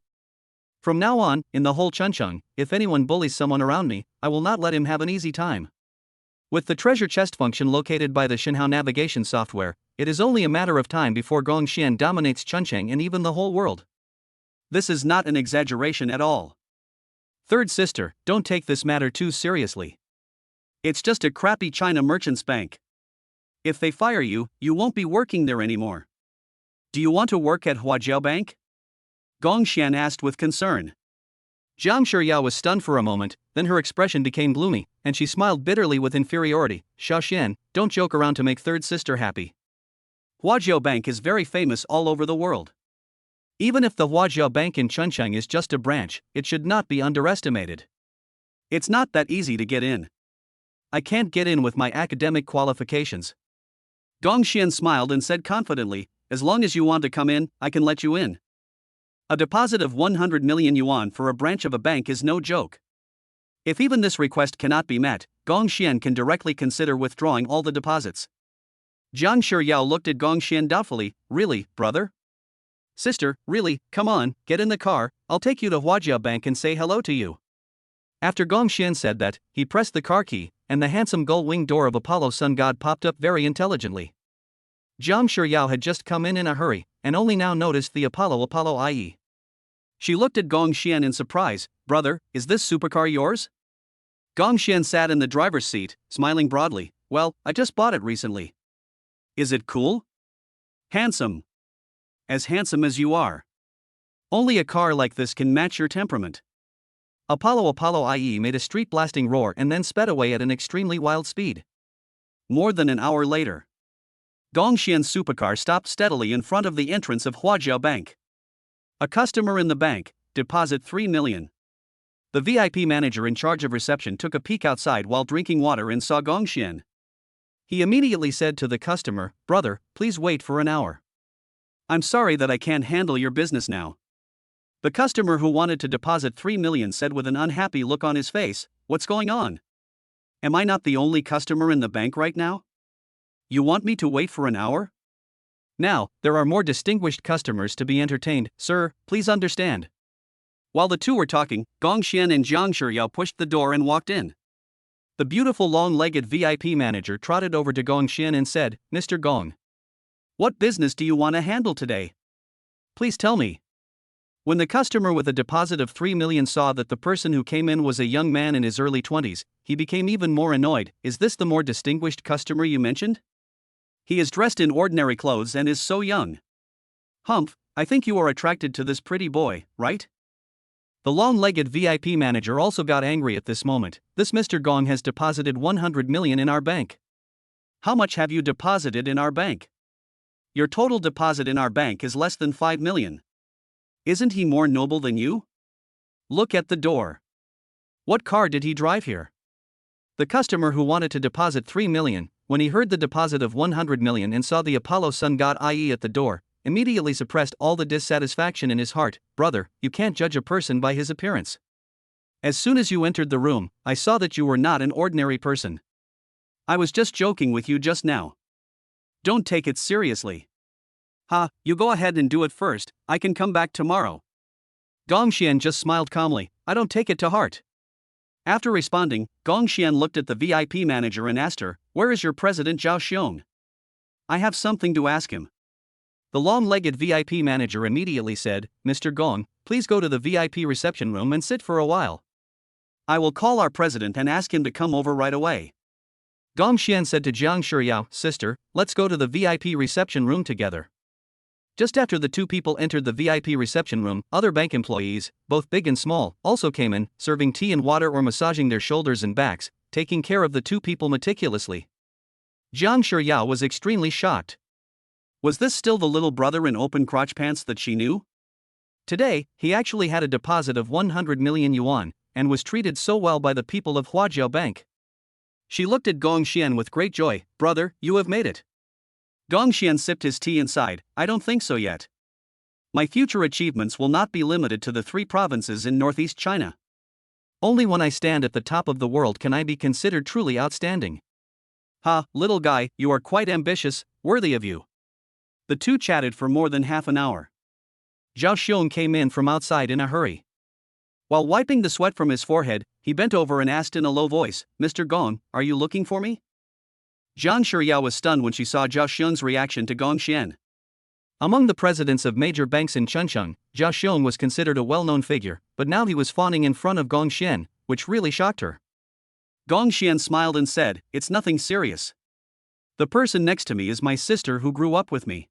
From now on, in the whole Chuncheng, if anyone bullies someone around me, I will not let him have an easy time." With the treasure chest function located by the Tycoon Navigation software, it is only a matter of time before Gong Xian dominates Chuncheng and even the whole world. This is not an exaggeration at all. "Third sister, don't take this matter too seriously. It's just a crappy China Merchants Bank. If they fire you, you won't be working there anymore. Do you want to work at Huajiao Bank?" Gong Xian asked with concern. Jiang Shiyao was stunned for a moment, then her expression became gloomy, and she smiled bitterly with inferiority. "Xiao Xian, don't joke around to make third sister happy. Huajiao Bank is very famous all over the world. Even if the Huajiao Bank in Chuncheng is just a branch, it should not be underestimated. It's not that easy to get in. I can't get in with my academic qualifications." Gong Xian smiled and said confidently, "As long as you want to come in, I can let you in. A deposit of 100 million yuan for a branch of a bank is no joke. If even this request cannot be met, Gong Xian can directly consider withdrawing all the deposits. Jiang Shiyao looked at Gong Xian doubtfully. Really, brother? Sister, really, come on, get in the car, I'll take you to Huajia Bank and say hello to you. After Gong Xian said that, he pressed the car key, and the handsome gull-winged door of Apollo Sun God popped up very intelligently. Jiang Shiyao had just come in a hurry, and only now noticed the Apollo IE. She looked at Gong Xian in surprise. Brother, is this supercar yours? Gong Xian sat in the driver's seat, smiling broadly. Well, I just bought it recently. Is it cool? Handsome. As handsome as you are. Only a car like this can match your temperament. Apollo IE made a street-blasting roar and then sped away at an extremely wild speed. More than an hour later, Gong Xian's supercar stopped steadily in front of the entrance of Huajia Bank. A customer in the bank, deposit 3 million. The VIP manager in charge of reception took a peek outside while drinking water and saw Gong Xian. He immediately said to the customer, Brother, please wait for an hour. I'm sorry that I can't handle your business now. The customer who wanted to deposit 3 million said with an unhappy look on his face, What's going on? Am I not the only customer in the bank right now? You want me to wait for an hour? Now, there are more distinguished customers to be entertained, sir, please understand. While the two were talking, Gong Xian and Jiang Shiyao pushed the door and walked in. The beautiful long-legged VIP manager trotted over to Gong Xian and said, Mr. Gong. What business do you want to handle today? Please tell me. When the customer with a deposit of 3 million saw that the person who came in was a young man in his early 20s, he became even more annoyed. Is this the more distinguished customer you mentioned? He is dressed in ordinary clothes and is so young. Humph, I think you are attracted to this pretty boy, right? The long-legged VIP manager also got angry at this moment. This Mr. Gong has deposited 100 million in our bank. How much have you deposited in our bank? Your total deposit in our bank is less than 5 million. Isn't he more noble than you? Look at the door. What car did he drive here? The customer who wanted to deposit 3 million, when he heard the deposit of 100 million and saw the Apollo Sun God IE at the door, immediately suppressed all the dissatisfaction in his heart. Brother, you can't judge a person by his appearance. As soon as you entered the room, I saw that you were not an ordinary person. I was just joking with you just now. Don't take it seriously. Ha, you go ahead and do it first, I can come back tomorrow. Gong Xian just smiled calmly, I don't take it to heart. After responding, Gong Xian looked at the VIP manager and asked her, Where is your president Zhao Xiong? I have something to ask him. The long-legged VIP manager immediately said, Mr. Gong, please go to the VIP reception room and sit for a while. I will call our president and ask him to come over right away. Gong Xian said to Jiang Shiyao, Sister, let's go to the VIP reception room together. Just after the two people entered the VIP reception room, other bank employees, both big and small, also came in, serving tea and water or massaging their shoulders and backs, taking care of the two people meticulously. Jiang Shiyao was extremely shocked. Was this still the little brother in open crotch pants that she knew? Today, he actually had a deposit of 100 million yuan, and was treated so well by the people of Huajia Bank. She looked at Gong Xian with great joy. Brother, you have made it. Gong Xian sipped his tea and sighed, I don't think so yet. My future achievements will not be limited to the 3 provinces in northeast China. Only when I stand at the top of the world can I be considered truly outstanding. Ha, little guy, you are quite ambitious, worthy of you. The two chatted for more than half an hour. Zhao Xiong came in from outside in a hurry. While wiping the sweat from his forehead, he bent over and asked in a low voice, Mr. Gong, are you looking for me? Jiang Shiyao was stunned when she saw Zhao Xiong's reaction to Gong Xian. Among the presidents of major banks in Chuncheng, Zhao Xiong was considered a well-known figure, but now he was fawning in front of Gong Xian, which really shocked her. Gong Xian smiled and said, It's nothing serious. The person next to me is my sister who grew up with me.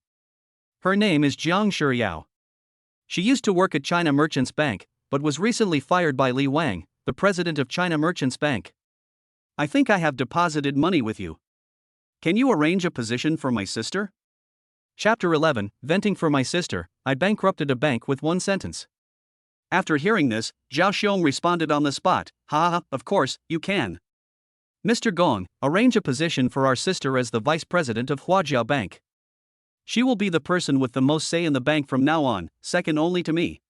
Her name is Jiang Shiyao. She used to work at China Merchants Bank, but was recently fired by Li Wang, the president of China Merchants Bank. I think I have deposited money with you. Can you arrange a position for my sister? Chapter 11, Venting for my sister, I bankrupted a bank with one sentence. After hearing this, Zhao Xiong responded on the spot, of course, you can. Mr. Gong, arrange a position for our sister as the vice president of Huajia Bank. She will be the person with the most say in the bank from now on, second only to me.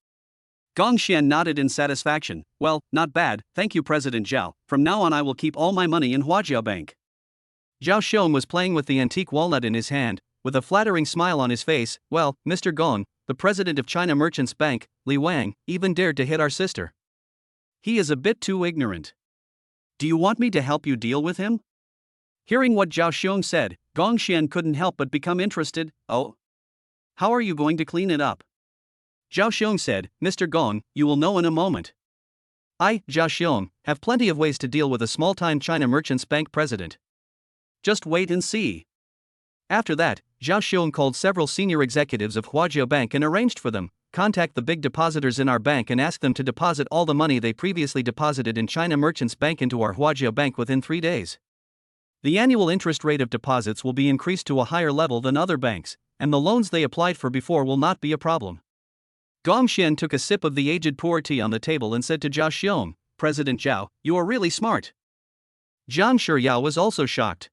Gongxian nodded in satisfaction. Well, not bad, thank you President Zhao. From now on I will keep all my money in Huajiao Bank. Zhao Xiong was playing with the antique walnut in his hand, with a flattering smile on his face. Well, Mr. Gong, the president of China Merchants Bank, Li Wang, even dared to hit our sister. He is a bit too ignorant. Do you want me to help you deal with him? Hearing what Zhao Xiong said, Gongxian couldn't help but become interested. Oh? How are you going to clean it up? Zhao Xiong said, Mr. Gong, you will know in a moment. I, Zhao Xiong, have plenty of ways to deal with a small-time China Merchants Bank president. Just wait and see. After that, Zhao Xiong called several senior executives of Huajiao Bank and arranged for them, contact the big depositors in our bank and ask them to deposit all the money they previously deposited in China Merchants Bank into our Huajiao Bank within 3 days. The annual interest rate of deposits will be increased to a higher level than other banks, and the loans they applied for before will not be a problem. Gongxian took a sip of the aged poor tea on the table and said to Zhao Xiong, President Zhao, you are really smart. Zhang Shiyao was also shocked.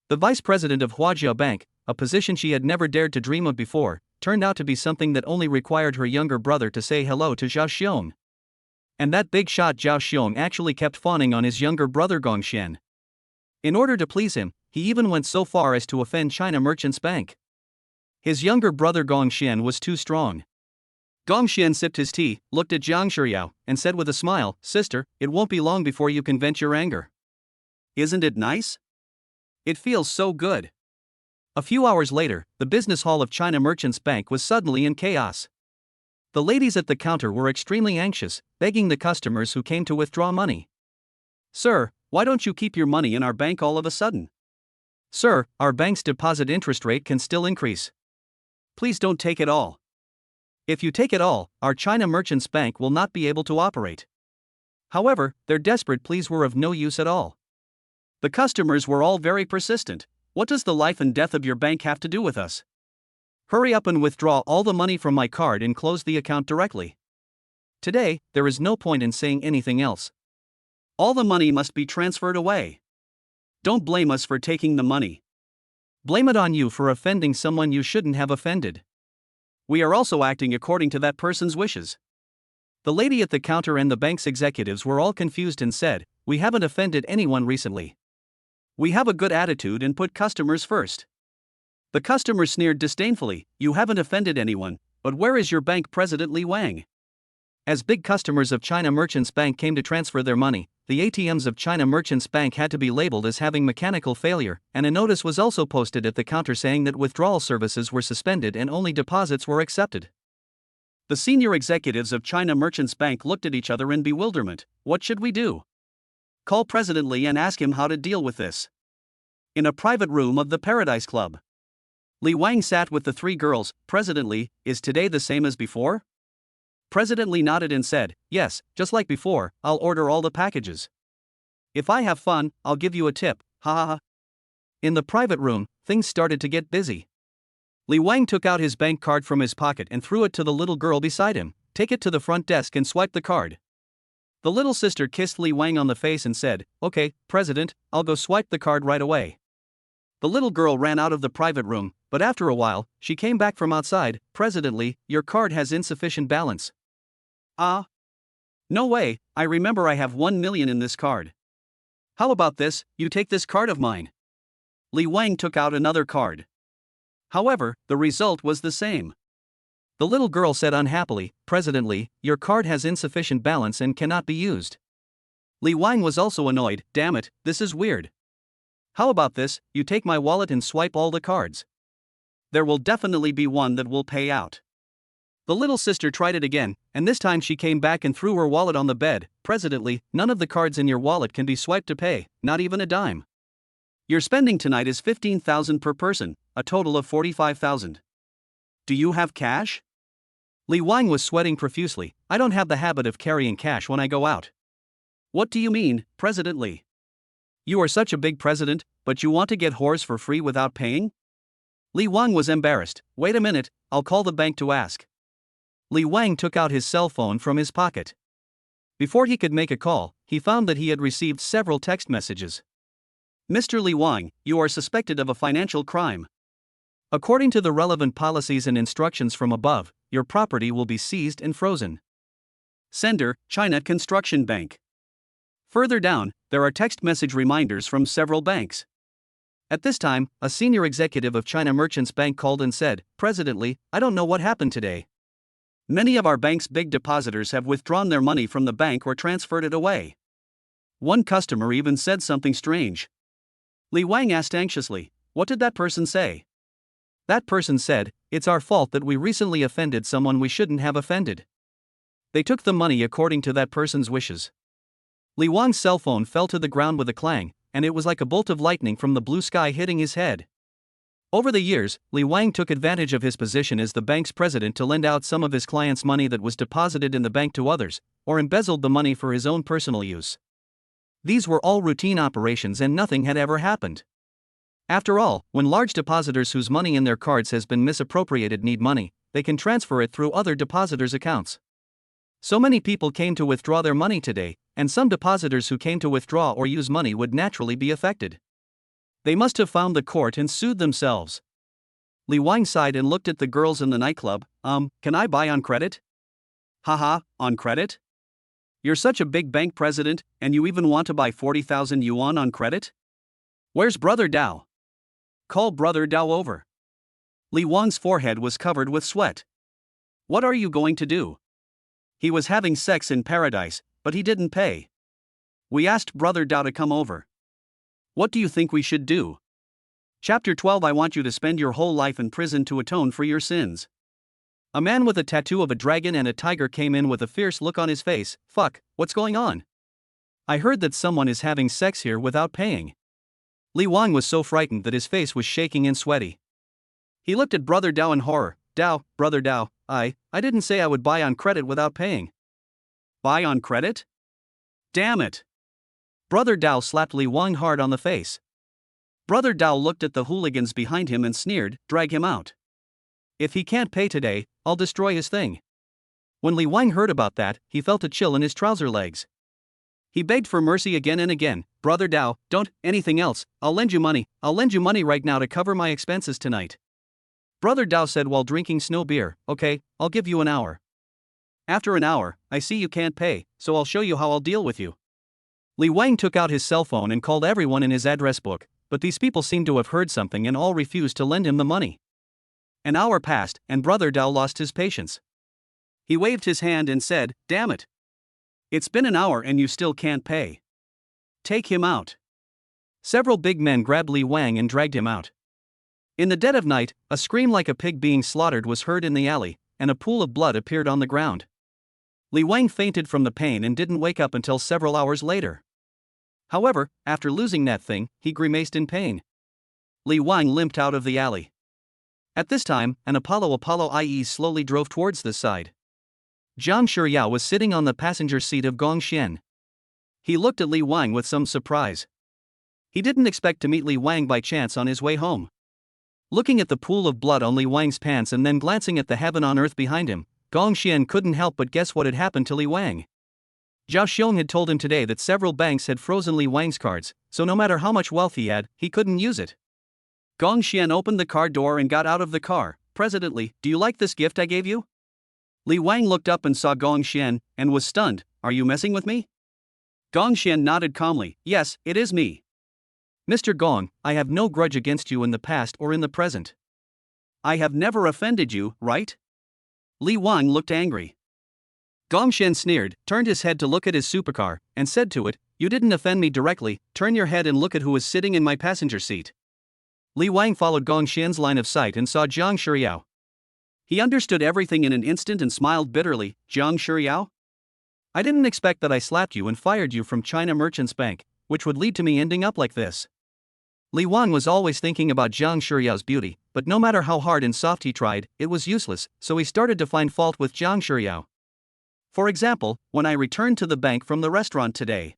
The vice president of Huajiao Bank, a position she had never dared to dream of before, turned out to be something that only required her younger brother to say hello to Zhao Xiong. And that big shot Zhao Xiong actually kept fawning on his younger brother Gongxian. In order to please him, he even went so far as to offend China Merchants Bank. His younger brother Gongxian was too strong. Gongxian sipped his tea, looked at Zhang Shiyao, and said with a smile, Sister, it won't be long before you can vent your anger. Isn't it nice? It feels so good. A few hours later, the business hall of China Merchants Bank was suddenly in chaos. The ladies at the counter were extremely anxious, begging the customers who came to withdraw money. Sir, why don't you keep your money in our bank all of a sudden? Sir, our bank's deposit interest rate can still increase. Please don't take it all. If you take it all, our China Merchants Bank will not be able to operate. However, their desperate pleas were of no use at all. The customers were all very persistent. What does the life and death of your bank have to do with us? Hurry up and withdraw all the money from my card and close the account directly. Today, there is no point in saying anything else. All the money must be transferred away. Don't blame us for taking the money. Blame it on you for offending someone you shouldn't have offended. We are also acting according to that person's wishes. The lady at the counter and the bank's executives were all confused and said, We haven't offended anyone recently. We have a good attitude and put customers first. The customer sneered disdainfully, You haven't offended anyone, but where is your bank president Li Wang? As big customers of China Merchants Bank came to transfer their money, the ATMs of China Merchants Bank had to be labeled as having mechanical failure, and a notice was also posted at the counter saying that withdrawal services were suspended and only deposits were accepted. The senior executives of China Merchants Bank looked at each other in bewilderment. What should we do? Call President Li and ask him how to deal with this. In a private room of the Paradise Club, Li Wang sat with the 3 girls. President Li, is today the same as before? President Li nodded and said, Yes, just like before, I'll order all the packages. If I have fun, I'll give you a tip, ha ha ha. In the private room, things started to get busy. Li Wang took out his bank card from his pocket and threw it to the little girl beside him. Take it to the front desk and swipe the card. The little sister kissed Li Wang on the face and said, Okay, President, I'll go swipe the card right away. The little girl ran out of the private room, but after a while, she came back from outside. President Li, your card has insufficient balance. Ah? No way, I remember I have 1 million in this card. How about this, you take this card of mine. Li Wang took out another card. However, the result was the same. The little girl said unhappily, President Li, your card has insufficient balance and cannot be used. Li Wang was also annoyed, damn it, this is weird. How about this, you take my wallet and swipe all the cards. There will definitely be one that will pay out. The little sister tried it again, and this time she came back and threw her wallet on the bed. President Li, none of the cards in your wallet can be swiped to pay, not even a dime. Your spending tonight is 15,000 per person, a total of 45,000. Do you have cash? Li Wang was sweating profusely. I don't have the habit of carrying cash when I go out. What do you mean, President Li? You are such a big president, but you want to get whores for free without paying? Li Wang was embarrassed. Wait a minute, I'll call the bank to ask. Li Wang took out his cell phone from his pocket. Before he could make a call, he found that he had received several text messages. Mr. Li Wang, you are suspected of a financial crime. According to the relevant policies and instructions from above, your property will be seized and frozen. Sender, China Construction Bank. Further down, there are text message reminders from several banks. At this time, a senior executive of China Merchants Bank called and said, "President Lee, I don't know what happened today. Many of our bank's big depositors have withdrawn their money from the bank or transferred it away." One customer even said something strange. Li Wang asked anxiously, "What did that person say?" That person said, "It's our fault that we recently offended someone we shouldn't have offended. They took the money according to that person's wishes." Li Wang's cell phone fell to the ground with a clang, and it was like a bolt of lightning from the blue sky hitting his head. Over the years, Li Wang took advantage of his position as the bank's president to lend out some of his clients' money that was deposited in the bank to others, or embezzled the money for his own personal use. These were all routine operations and nothing had ever happened. After all, when large depositors whose money in their cards has been misappropriated need money, they can transfer it through other depositors' accounts. So many people came to withdraw their money today, and some depositors who came to withdraw or use money would naturally be affected. They must have found the court and sued themselves. Li Wang sighed and looked at the girls in the nightclub. Can I buy on credit?" "Haha, on credit? You're such a big bank president, and you even want to buy 40,000 yuan on credit? Where's Brother Dao? Call Brother Dao over." Li Wang's forehead was covered with sweat. "What are you going to do? He was having sex in paradise, but he didn't pay. We asked Brother Dao to come over. What do you think we should do?" Chapter 12. I want you to spend your whole life in prison to atone for your sins. A man with a tattoo of a dragon and a tiger came in with a fierce look on his face. "Fuck, what's going on? I heard that someone is having sex here without paying." Li Wang was so frightened that his face was shaking and sweaty. He looked at Brother Dao in horror. "Dao, Brother Dao, I didn't say I would buy on credit without paying." "Buy on credit? Damn it!" Brother Dao slapped Li Wang hard on the face. Brother Dao looked at the hooligans behind him and sneered, "Drag him out. If he can't pay today, I'll destroy his thing." When Li Wang heard about that, he felt a chill in his trouser legs. He begged for mercy again and again. "Brother Dao, don't, anything else, I'll lend you money right now to cover my expenses tonight." Brother Dao said while drinking snow beer, "Okay, I'll give you an hour. After an hour, I see you can't pay, so I'll show you how I'll deal with you." Li Wang took out his cell phone and called everyone in his address book, but these people seemed to have heard something and all refused to lend him the money. An hour passed, and Brother Dao lost his patience. He waved his hand and said, "Damn it. It's been an hour and you still can't pay. Take him out." Several big men grabbed Li Wang and dragged him out. In the dead of night, a scream like a pig being slaughtered was heard in the alley, and a pool of blood appeared on the ground. Li Wang fainted from the pain and didn't wake up until several hours later. However, after losing that thing, he grimaced in pain. Li Wang limped out of the alley. At this time, an Apollo IE slowly drove towards the side. Zhang Shiyao was sitting on the passenger seat of Gongxian. He looked at Li Wang with some surprise. He didn't expect to meet Li Wang by chance on his way home. Looking at the pool of blood on Li Wang's pants and then glancing at the heaven on earth behind him, Gongxian couldn't help but guess what had happened to Li Wang. Zhao Xiong had told him today that several banks had frozen Li Wang's cards, so no matter how much wealth he had, he couldn't use it. Gongxian opened the car door and got out of the car. "President Li, do you like this gift I gave you?" Li Wang looked up and saw Gongxian, and was stunned. "Are you messing with me?" Gongxian nodded calmly. "Yes, it is me. Mr. Gong, I have no grudge against you in the past or in the present. I have never offended you, right?" Li Wang looked angry. Gongxian sneered, turned his head to look at his supercar, and said to it, "You didn't offend me directly, turn your head and look at who is sitting in my passenger seat." Li Wang followed Gongxian's line of sight and saw Zhang Shiyao. He understood everything in an instant and smiled bitterly. "Zhang Shiyao? I didn't expect that I slapped you and fired you from China Merchants Bank, which would lead to me ending up like this." Li Wang was always thinking about Zhang Shiyao's beauty, but no matter how hard and soft he tried, it was useless, so he started to find fault with Zhang Shiyao. For example, when I returned to the bank from the restaurant today,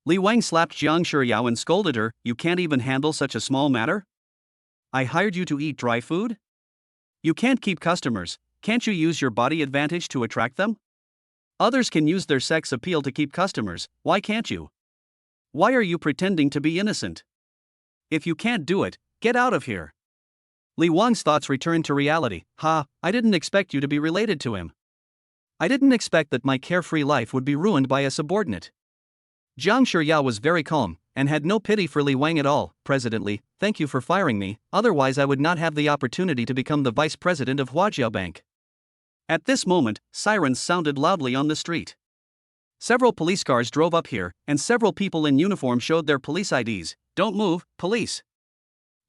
Li Wang slapped Zhang Shiyao and scolded her, "You can't even handle such a small matter? I hired you to eat dry food? You can't keep customers, can't you use your body advantage to attract them? Others can use their sex appeal to keep customers, why can't you? Why are you pretending to be innocent? If you can't do it, get out of here." Li Wang's thoughts returned to reality. I didn't expect you to be related to him." I didn't expect that my carefree life would be ruined by a subordinate. Jiang Shiyao was very calm, and had no pity for Li Wang at all. President Li, thank you for firing me, otherwise I would not have the opportunity to become the vice president of Huajiao Bank. At this moment, sirens sounded loudly on the street. Several police cars drove up here, and several people in uniform showed their police IDs. Don't move, police.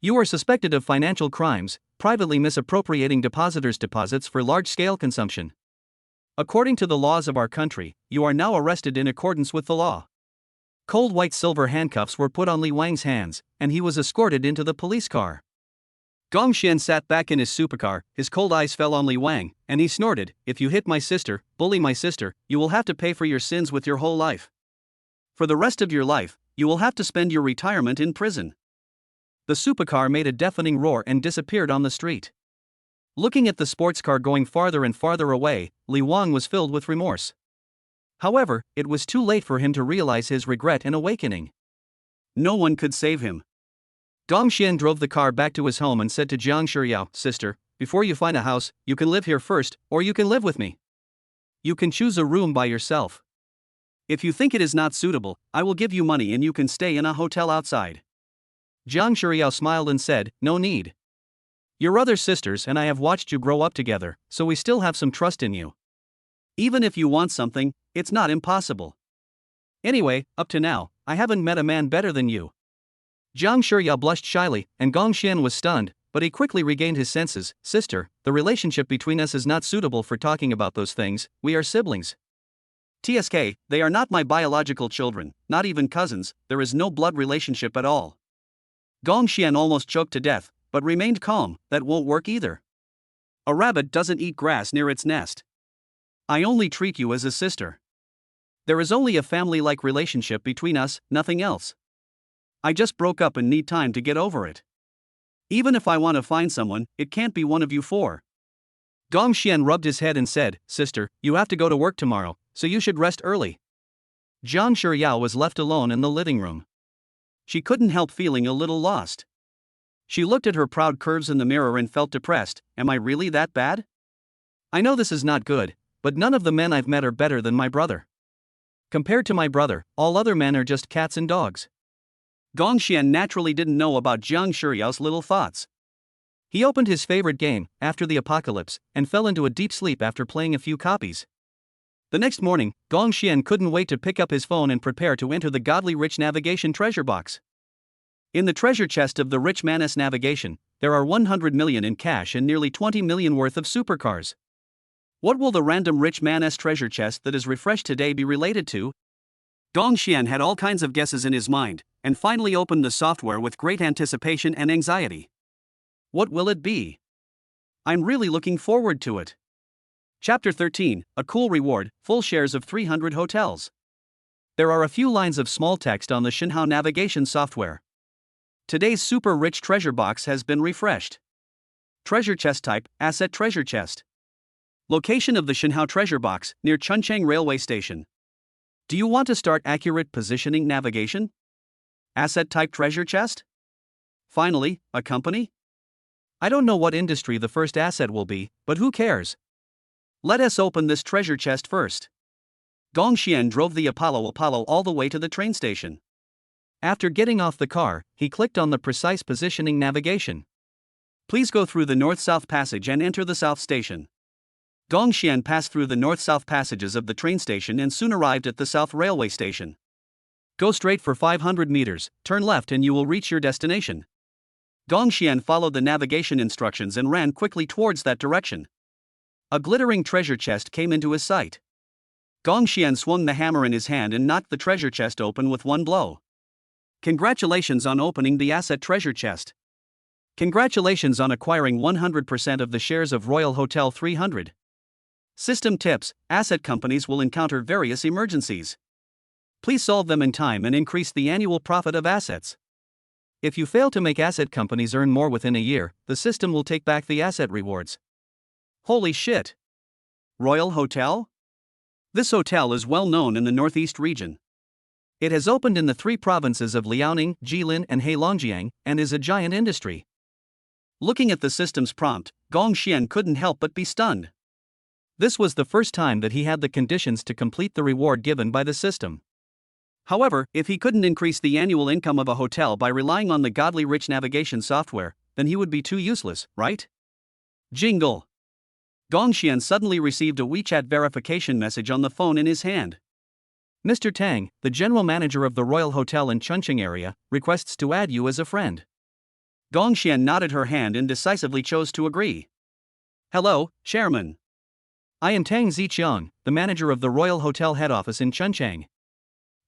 You are suspected of financial crimes, privately misappropriating depositors' deposits for large-scale consumption. According to the laws of our country, you are now arrested in accordance with the law. Cold white silver handcuffs were put on Li Wang's hands, and he was escorted into the police car. Gong Xian sat back in his supercar, his cold eyes fell on Li Wang, and he snorted, "If you hit my sister, bully my sister, you will have to pay for your sins with your whole life. For the rest of your life, you will have to spend your retirement in prison." The supercar made a deafening roar and disappeared on the street. Looking at the sports car going farther and farther away, Li Wang was filled with remorse. However, it was too late for him to realize his regret and awakening. No one could save him. Gong Xian drove the car back to his home and said to Jiang Shiyao, "Sister, before you find a house, you can live here first, or you can live with me. You can choose a room by yourself. If you think it is not suitable, I will give you money and you can stay in a hotel outside." Jiang Shiyao smiled and said, "No need. You're other sisters and I have watched you grow up together, so we still have some trust in you. Even if you want something, it's not impossible. Anyway, up to now, I haven't met a man better than you." Jiang Shiyao blushed shyly, and Gong Xian was stunned, but he quickly regained his senses. "Sister, the relationship between us is not suitable for talking about those things, we are siblings. TSK, they are not my biological children, not even cousins, there is no blood relationship at all." Gong Xian almost choked to death, but remained calm. "That won't work either. A rabbit doesn't eat grass near its nest. I only treat you as a sister. There is only a family-like relationship between us, nothing else. I just broke up and need time to get over it. Even if I want to find someone, it can't be one of you four." Gong Xian rubbed his head and said, "Sister, you have to go to work tomorrow, so you should rest early." Jiang Shiyao was left alone in the living room. She couldn't help feeling a little lost. She looked at her proud curves in the mirror and felt depressed. Am I really that bad? I know this is not good, but none of the men I've met are better than my brother. Compared to my brother, all other men are just cats and dogs. Gong Xian naturally didn't know about Jiang Shiyao's little thoughts. He opened his favorite game, After the Apocalypse, and fell into a deep sleep after playing a few copies. The next morning, Gong Xian couldn't wait to pick up his phone and prepare to enter the godly rich navigation treasure box. In the treasure chest of the rich man's navigation, there are 100 million in cash and nearly 20 million worth of supercars. What will the random rich man's treasure chest that is refreshed today be related to? Gong Xian had all kinds of guesses in his mind, and finally opened the software with great anticipation and anxiety. What will it be? I'm really looking forward to it. Chapter 13, A Cool Reward, Full Shares of 300 Hotels. There are a few lines of small text on the Xinhao navigation software. Today's super rich treasure box has been refreshed. Treasure chest type, asset treasure chest. Location of the Xinhao treasure box, near Chuncheng railway station. Do you want to start accurate positioning navigation? Asset type treasure chest? Finally, a company? I don't know what industry the first asset will be, but who cares? Let us open this treasure chest first. Gong Xian drove the Apollo all the way to the train station. After getting off the car, he clicked on the precise positioning navigation. Please go through the north-south passage and enter the south station. Gong Xian passed through the north-south passages of the train station and soon arrived at the south railway station. Go straight for 500 meters, turn left and you will reach your destination. Gong Xian followed the navigation instructions and ran quickly towards that direction. A glittering treasure chest came into his sight. Gong Xian swung the hammer in his hand and knocked the treasure chest open with one blow. Congratulations on opening the asset treasure chest. Congratulations on acquiring 100% of the shares of Royal Hotel 300. System tips: asset companies will encounter various emergencies. Please solve them in time and increase the annual profit of assets. If you fail to make asset companies earn more within a year, the system will take back the asset rewards. Holy shit! Royal Hotel? This hotel is well known in the Northeast region. It has opened in the 3 provinces of Liaoning, Jilin, and Heilongjiang, and is a giant industry. Looking at the system's prompt, Gong Xian couldn't help but be stunned. This was the first time that he had the conditions to complete the reward given by the system. However, if he couldn't increase the annual income of a hotel by relying on the godly rich navigation software, then he would be too useless, right? Jingle. Gongxian suddenly received a WeChat verification message on the phone in his hand. Mr. Tang, the general manager of the Royal Hotel in Chunqing area, requests to add you as a friend. Gongxian nodded her hand and decisively chose to agree. Hello, Chairman. I am Tang Ziqiang, the manager of the Royal Hotel head office in Chunchang.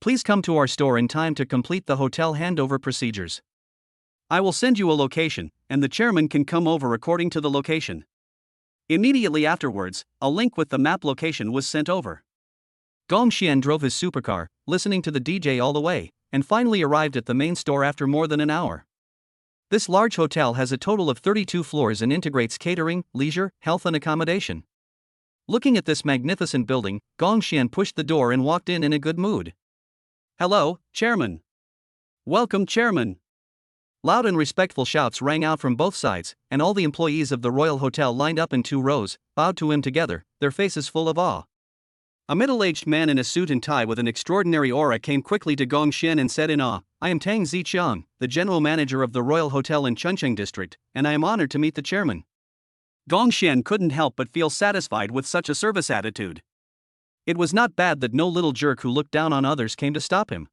Please come to our store in time to complete the hotel handover procedures. I will send you a location, and the chairman can come over according to the location. Immediately afterwards, a link with the map location was sent over. Gongxian drove his supercar, listening to the DJ all the way, and finally arrived at the main store after more than an hour. This large hotel has a total of 32 floors and integrates catering, leisure, health and accommodation. Looking at this magnificent building, Gongxian pushed the door and walked in a good mood. Hello, Chairman. Welcome, Chairman. Loud and respectful shouts rang out from both sides, and all the employees of the Royal Hotel lined up in 2 rows, bowed to him together, their faces full of awe. A middle-aged man in a suit and tie with an extraordinary aura came quickly to Gongxian and said in awe, I am Tang Ziqiang, the general manager of the Royal Hotel in Chuncheng district, and I am honored to meet the chairman. Gongxian couldn't help but feel satisfied with such a service attitude. It was not bad that no little jerk who looked down on others came to stop him.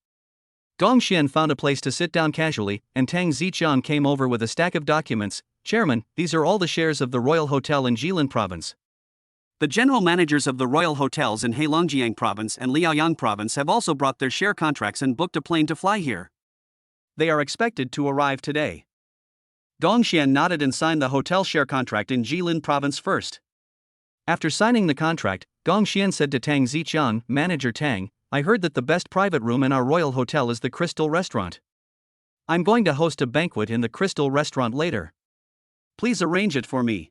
Gongxian found a place to sit down casually, and Tang Ziqiang came over with a stack of documents. Chairman, these are all the shares of the Royal Hotel in Jilin Province. The general managers of the Royal Hotels in Heilongjiang Province and Liaoyang Province have also brought their share contracts and booked a plane to fly here. They are expected to arrive today. Gongxian nodded and signed the hotel share contract in Jilin Province first. After signing the contract, Gongxian said to Tang Ziqiang, Manager Tang, I heard that the best private room in our Royal Hotel is the Crystal Restaurant. I'm going to host a banquet in the Crystal Restaurant later. Please arrange it for me.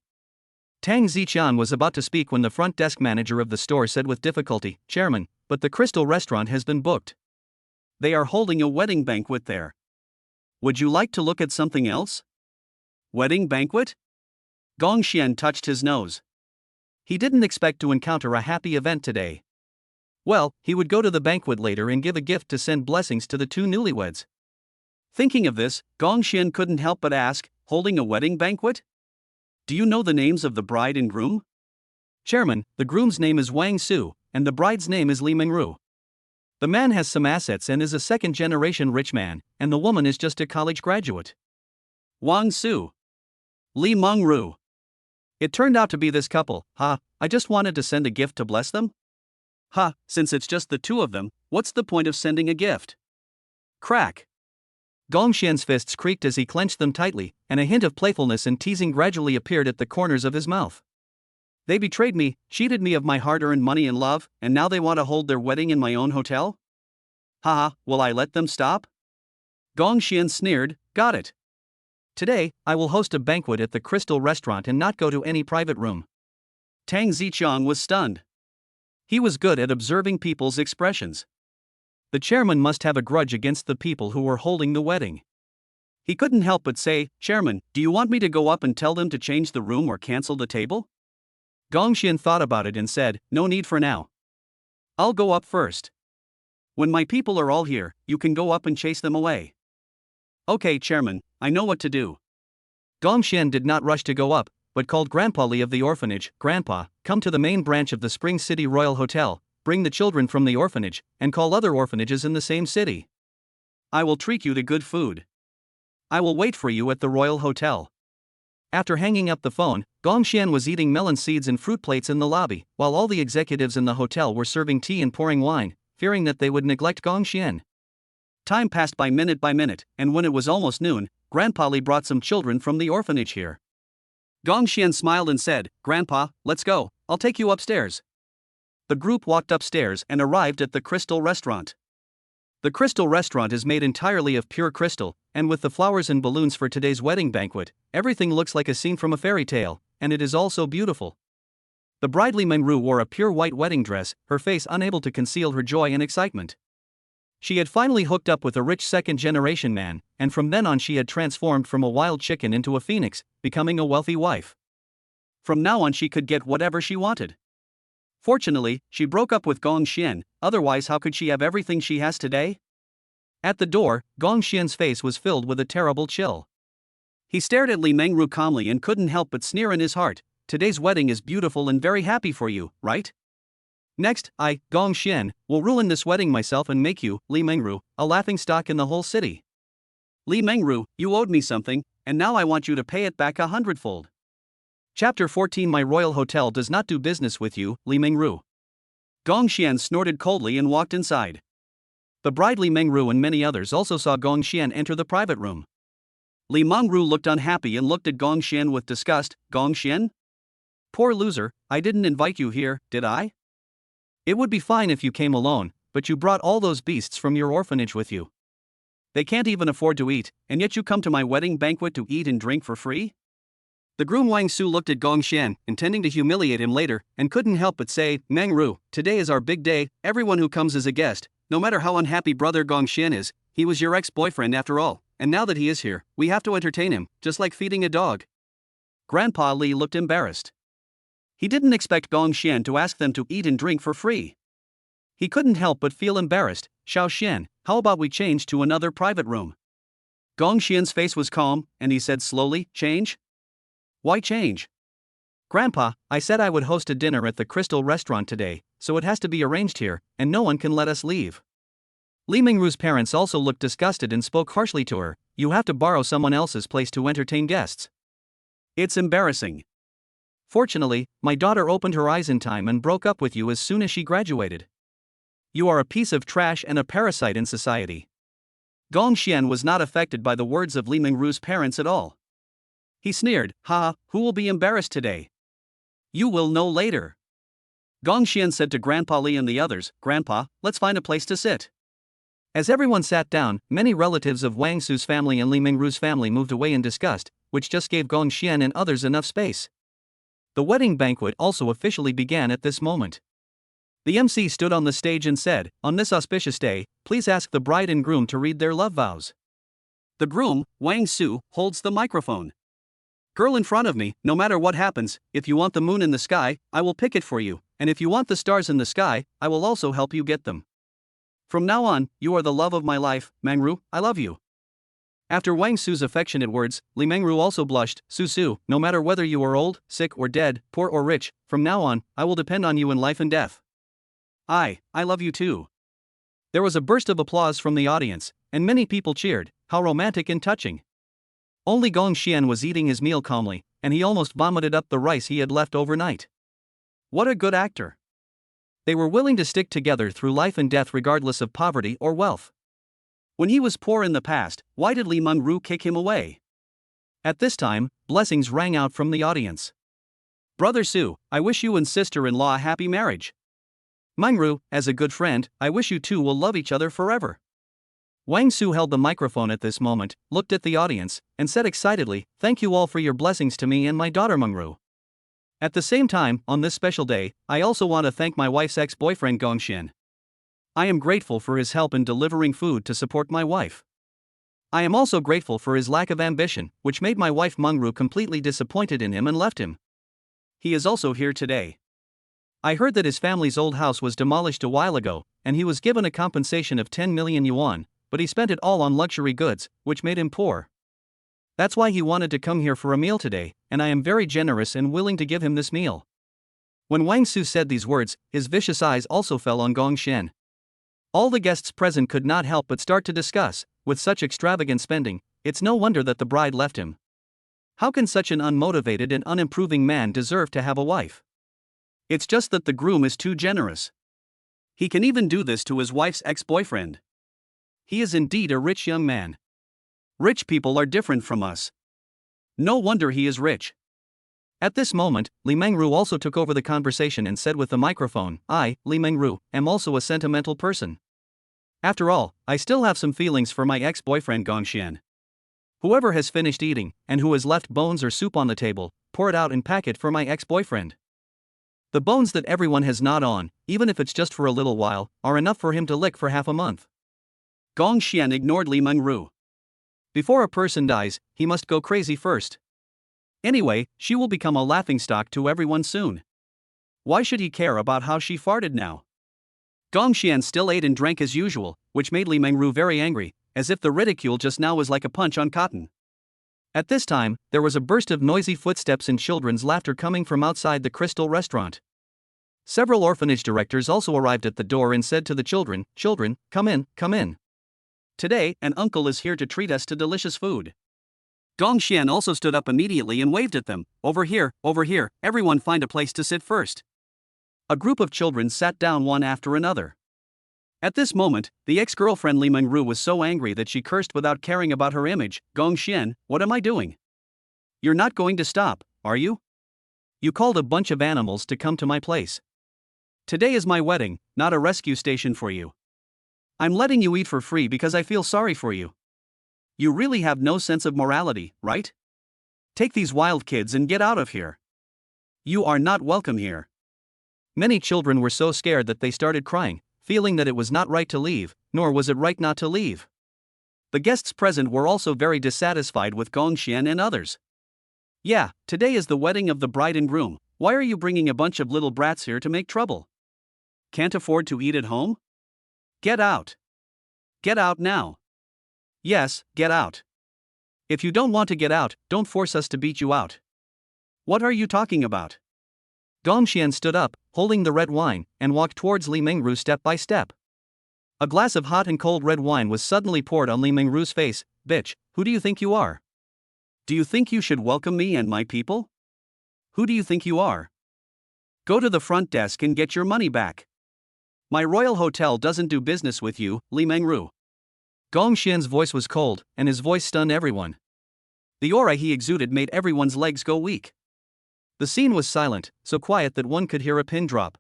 Tang Ziqiang was about to speak when the front desk manager of the store said with difficulty, Chairman, but the Crystal Restaurant has been booked. They are holding a wedding banquet there. Would you like to look at something else? Wedding banquet? Gongxian touched his nose. He didn't expect to encounter a happy event today. Well, he would go to the banquet later and give a gift to send blessings to the 2 newlyweds. Thinking of this, Gongxian couldn't help but ask, holding a wedding banquet? Do you know the names of the bride and groom? Chairman, the groom's name is Wang Su, and the bride's name is Li Mingru. The man has some assets and is a second-generation rich man, and the woman is just a college graduate. Wang Su. Li Mingru. It turned out to be this couple. I just wanted to send a gift to bless them. Since it's just the 2 of them, what's the point of sending a gift? Crack. Gongxian's fists creaked as he clenched them tightly, and a hint of playfulness and teasing gradually appeared at the corners of his mouth. They betrayed me, cheated me of my hard-earned money and love, and now they want to hold their wedding in my own hotel? Will I let them stop? Gongxian sneered, got it. Today, I will host a banquet at the Crystal Restaurant and not go to any private room. Tang Ziqiang was stunned. He was good at observing people's expressions. The chairman must have a grudge against the people who were holding the wedding. He couldn't help but say, Chairman, do you want me to go up and tell them to change the room or cancel the table? Gongxian thought about it and said, no need for now. I'll go up first. When my people are all here, you can go up and chase them away. Okay, Chairman, I know what to do. Gongxian did not rush to go up, but called Grandpa Li of the orphanage, Grandpa, come to the main branch of the Spring City Royal Hotel, bring the children from the orphanage, and call other orphanages in the same city. I will treat you to good food. I will wait for you at the Royal Hotel. After hanging up the phone, Gongxian was eating melon seeds and fruit plates in the lobby, while all the executives in the hotel were serving tea and pouring wine, fearing that they would neglect Gongxian. Time passed by minute, and when it was almost noon, Grandpa Li brought some children from the orphanage here. Gongxian smiled and said, Grandpa, let's go, I'll take you upstairs. The group walked upstairs and arrived at the Crystal Restaurant. The Crystal Restaurant is made entirely of pure crystal, and with the flowers and balloons for today's wedding banquet, everything looks like a scene from a fairy tale, and it is all so beautiful. The bride Li Mingru wore a pure white wedding dress, her face unable to conceal her joy and excitement. She had finally hooked up with a rich second-generation man, and from then on she had transformed from a wild chicken into a phoenix, becoming a wealthy wife. From now on she could get whatever she wanted. Fortunately, she broke up with Gong Xian, otherwise how could she have everything she has today? At the door, Gong Xian's face was filled with a terrible chill. He stared at Li Mengru calmly and couldn't help but sneer in his heart. Today's wedding is beautiful and very happy for you, right? Next, I, Gong Xian, will ruin this wedding myself and make you, Li Mengru, a laughingstock in the whole city. Li Mengru, you owed me something, and now I want you to pay it back 100-fold. Chapter 14 My royal hotel does not do business with you, Li Mengru. Gong Xian snorted coldly and walked inside. The bride Li Mengru and many others also saw Gong Xian enter the private room. Li Mengru looked unhappy and looked at Gong Xian with disgust. Gong Xian? Poor loser, I didn't invite you here, did I? It would be fine if you came alone, but you brought all those beasts from your orphanage with you. They can't even afford to eat, and yet you come to my wedding banquet to eat and drink for free? The groom Wang Su looked at Gong Xian, intending to humiliate him later, and couldn't help but say, Mengru, today is our big day, everyone who comes is a guest, no matter how unhappy brother Gong Xian is, he was your ex-boyfriend after all, and now that he is here, we have to entertain him, just like feeding a dog. Grandpa Li looked embarrassed. He didn't expect Gong Xian to ask them to eat and drink for free. He couldn't help but feel embarrassed. Xiao Xian, how about we change to another private room? Gong Xian's face was calm, and he said slowly, change? Why change? Grandpa, I said I would host a dinner at the Crystal Restaurant today, so it has to be arranged here, and no one can let us leave. Li Mengru's parents also looked disgusted and spoke harshly to her. You have to borrow someone else's place to entertain guests. It's embarrassing. Fortunately, my daughter opened her eyes in time and broke up with you as soon as she graduated. You are a piece of trash and a parasite in society. Gong Xian was not affected by the words of Li Mengru's parents at all. He sneered, ha, who will be embarrassed today? You will know later. Gong Xian said to Grandpa Li and the others, Grandpa, let's find a place to sit. As everyone sat down, many relatives of Wang Su's family and Li Mengru's family moved away in disgust, which just gave Gong Xian and others enough space. The wedding banquet also officially began at this moment. The MC stood on the stage and said, on this auspicious day, please ask the bride and groom to read their love vows. The groom, Wang Su, holds the microphone. Girl in front of me, no matter what happens, if you want the moon in the sky, I will pick it for you, and if you want the stars in the sky, I will also help you get them. From now on, you are the love of my life, Mengru, I love you. After Wang Su's affectionate words, Li Mengru also blushed. Su, no matter whether you are old, sick or dead, poor or rich, from now on, I will depend on you in life and death. I love you too. There was a burst of applause from the audience, and many people cheered. How romantic and touching. Only Gong Xian was eating his meal calmly, and he almost vomited up the rice he had left overnight. What a good actor. They were willing to stick together through life and death regardless of poverty or wealth. When he was poor in the past, why did Li Mengru kick him away? At this time, blessings rang out from the audience. Brother Su, I wish you and sister-in-law a happy marriage. Mengru, as a good friend, I wish you two will love each other forever. Wang Su held the microphone at this moment, looked at the audience, and said excitedly, thank you all for your blessings to me and my daughter Mengru. At the same time, on this special day, I also want to thank my wife's ex-boyfriend Gong Xian. I am grateful for his help in delivering food to support my wife. I am also grateful for his lack of ambition, which made my wife Mengru completely disappointed in him and left him. He is also here today. I heard that his family's old house was demolished a while ago, and he was given a compensation of 10 million yuan, but he spent it all on luxury goods, which made him poor. That's why he wanted to come here for a meal today, and I am very generous and willing to give him this meal. When Wang Su said these words, his vicious eyes also fell on Gong Xian. All the guests present could not help but start to discuss, with such extravagant spending, it's no wonder that the bride left him. How can such an unmotivated and unimproving man deserve to have a wife? It's just that the groom is too generous. He can even do this to his wife's ex-boyfriend. He is indeed a rich young man. Rich people are different from us. No wonder he is rich. At this moment, Li Mengru also took over the conversation and said with the microphone, I, Li Mengru, am also a sentimental person. After all, I still have some feelings for my ex-boyfriend Gong Xian. Whoever has finished eating, and who has left bones or soup on the table, pour it out and pack it for my ex-boyfriend. The bones that everyone has gnawed on, even if it's just for a little while, are enough for him to lick for half a month. Gong Xian ignored Li Mengru. Before a person dies, he must go crazy first. Anyway, she will become a laughingstock to everyone soon. Why should he care about how she farted now? Gong Xian still ate and drank as usual, which made Li Mengru very angry, as if the ridicule just now was like a punch on cotton. At this time, there was a burst of noisy footsteps and children's laughter coming from outside the Crystal restaurant. Several orphanage directors also arrived at the door and said to the children, "Children, come in, come in. Today, an uncle is here to treat us to delicious food." Gong Xian also stood up immediately and waved at them, over here, everyone find a place to sit first." A group of children sat down one after another. At this moment, the ex-girlfriend Li Mengru was so angry that she cursed without caring about her image. "Gong Xian, what am I doing? You're not going to stop, are you? You called a bunch of animals to come to my place. Today is my wedding, not a rescue station for you. I'm letting you eat for free because I feel sorry for you. You really have no sense of morality, right? Take these wild kids and get out of here. You are not welcome here." Many children were so scared that they started crying, feeling that it was not right to leave, nor was it right not to leave. The guests present were also very dissatisfied with Gong Xian and others. "Yeah, today is the wedding of the bride and groom. Why are you bringing a bunch of little brats here to make trouble? Can't afford to eat at home? Get out. Get out now. Yes, get out. If you don't want to get out, don't force us to beat you out. What are you talking about?" Gong Xian stood up, holding the red wine, and walked towards Li Mengru step by step. A glass of hot and cold red wine was suddenly poured on Li Mengru's face. "Bitch, who do you think you are? Do you think you should welcome me and my people? Who do you think you are? Go to the front desk and get your money back. My royal hotel doesn't do business with you, Li Mengru." Gong Xian's voice was cold, and his voice stunned everyone. The aura he exuded made everyone's legs go weak. The scene was silent, so quiet that one could hear a pin drop.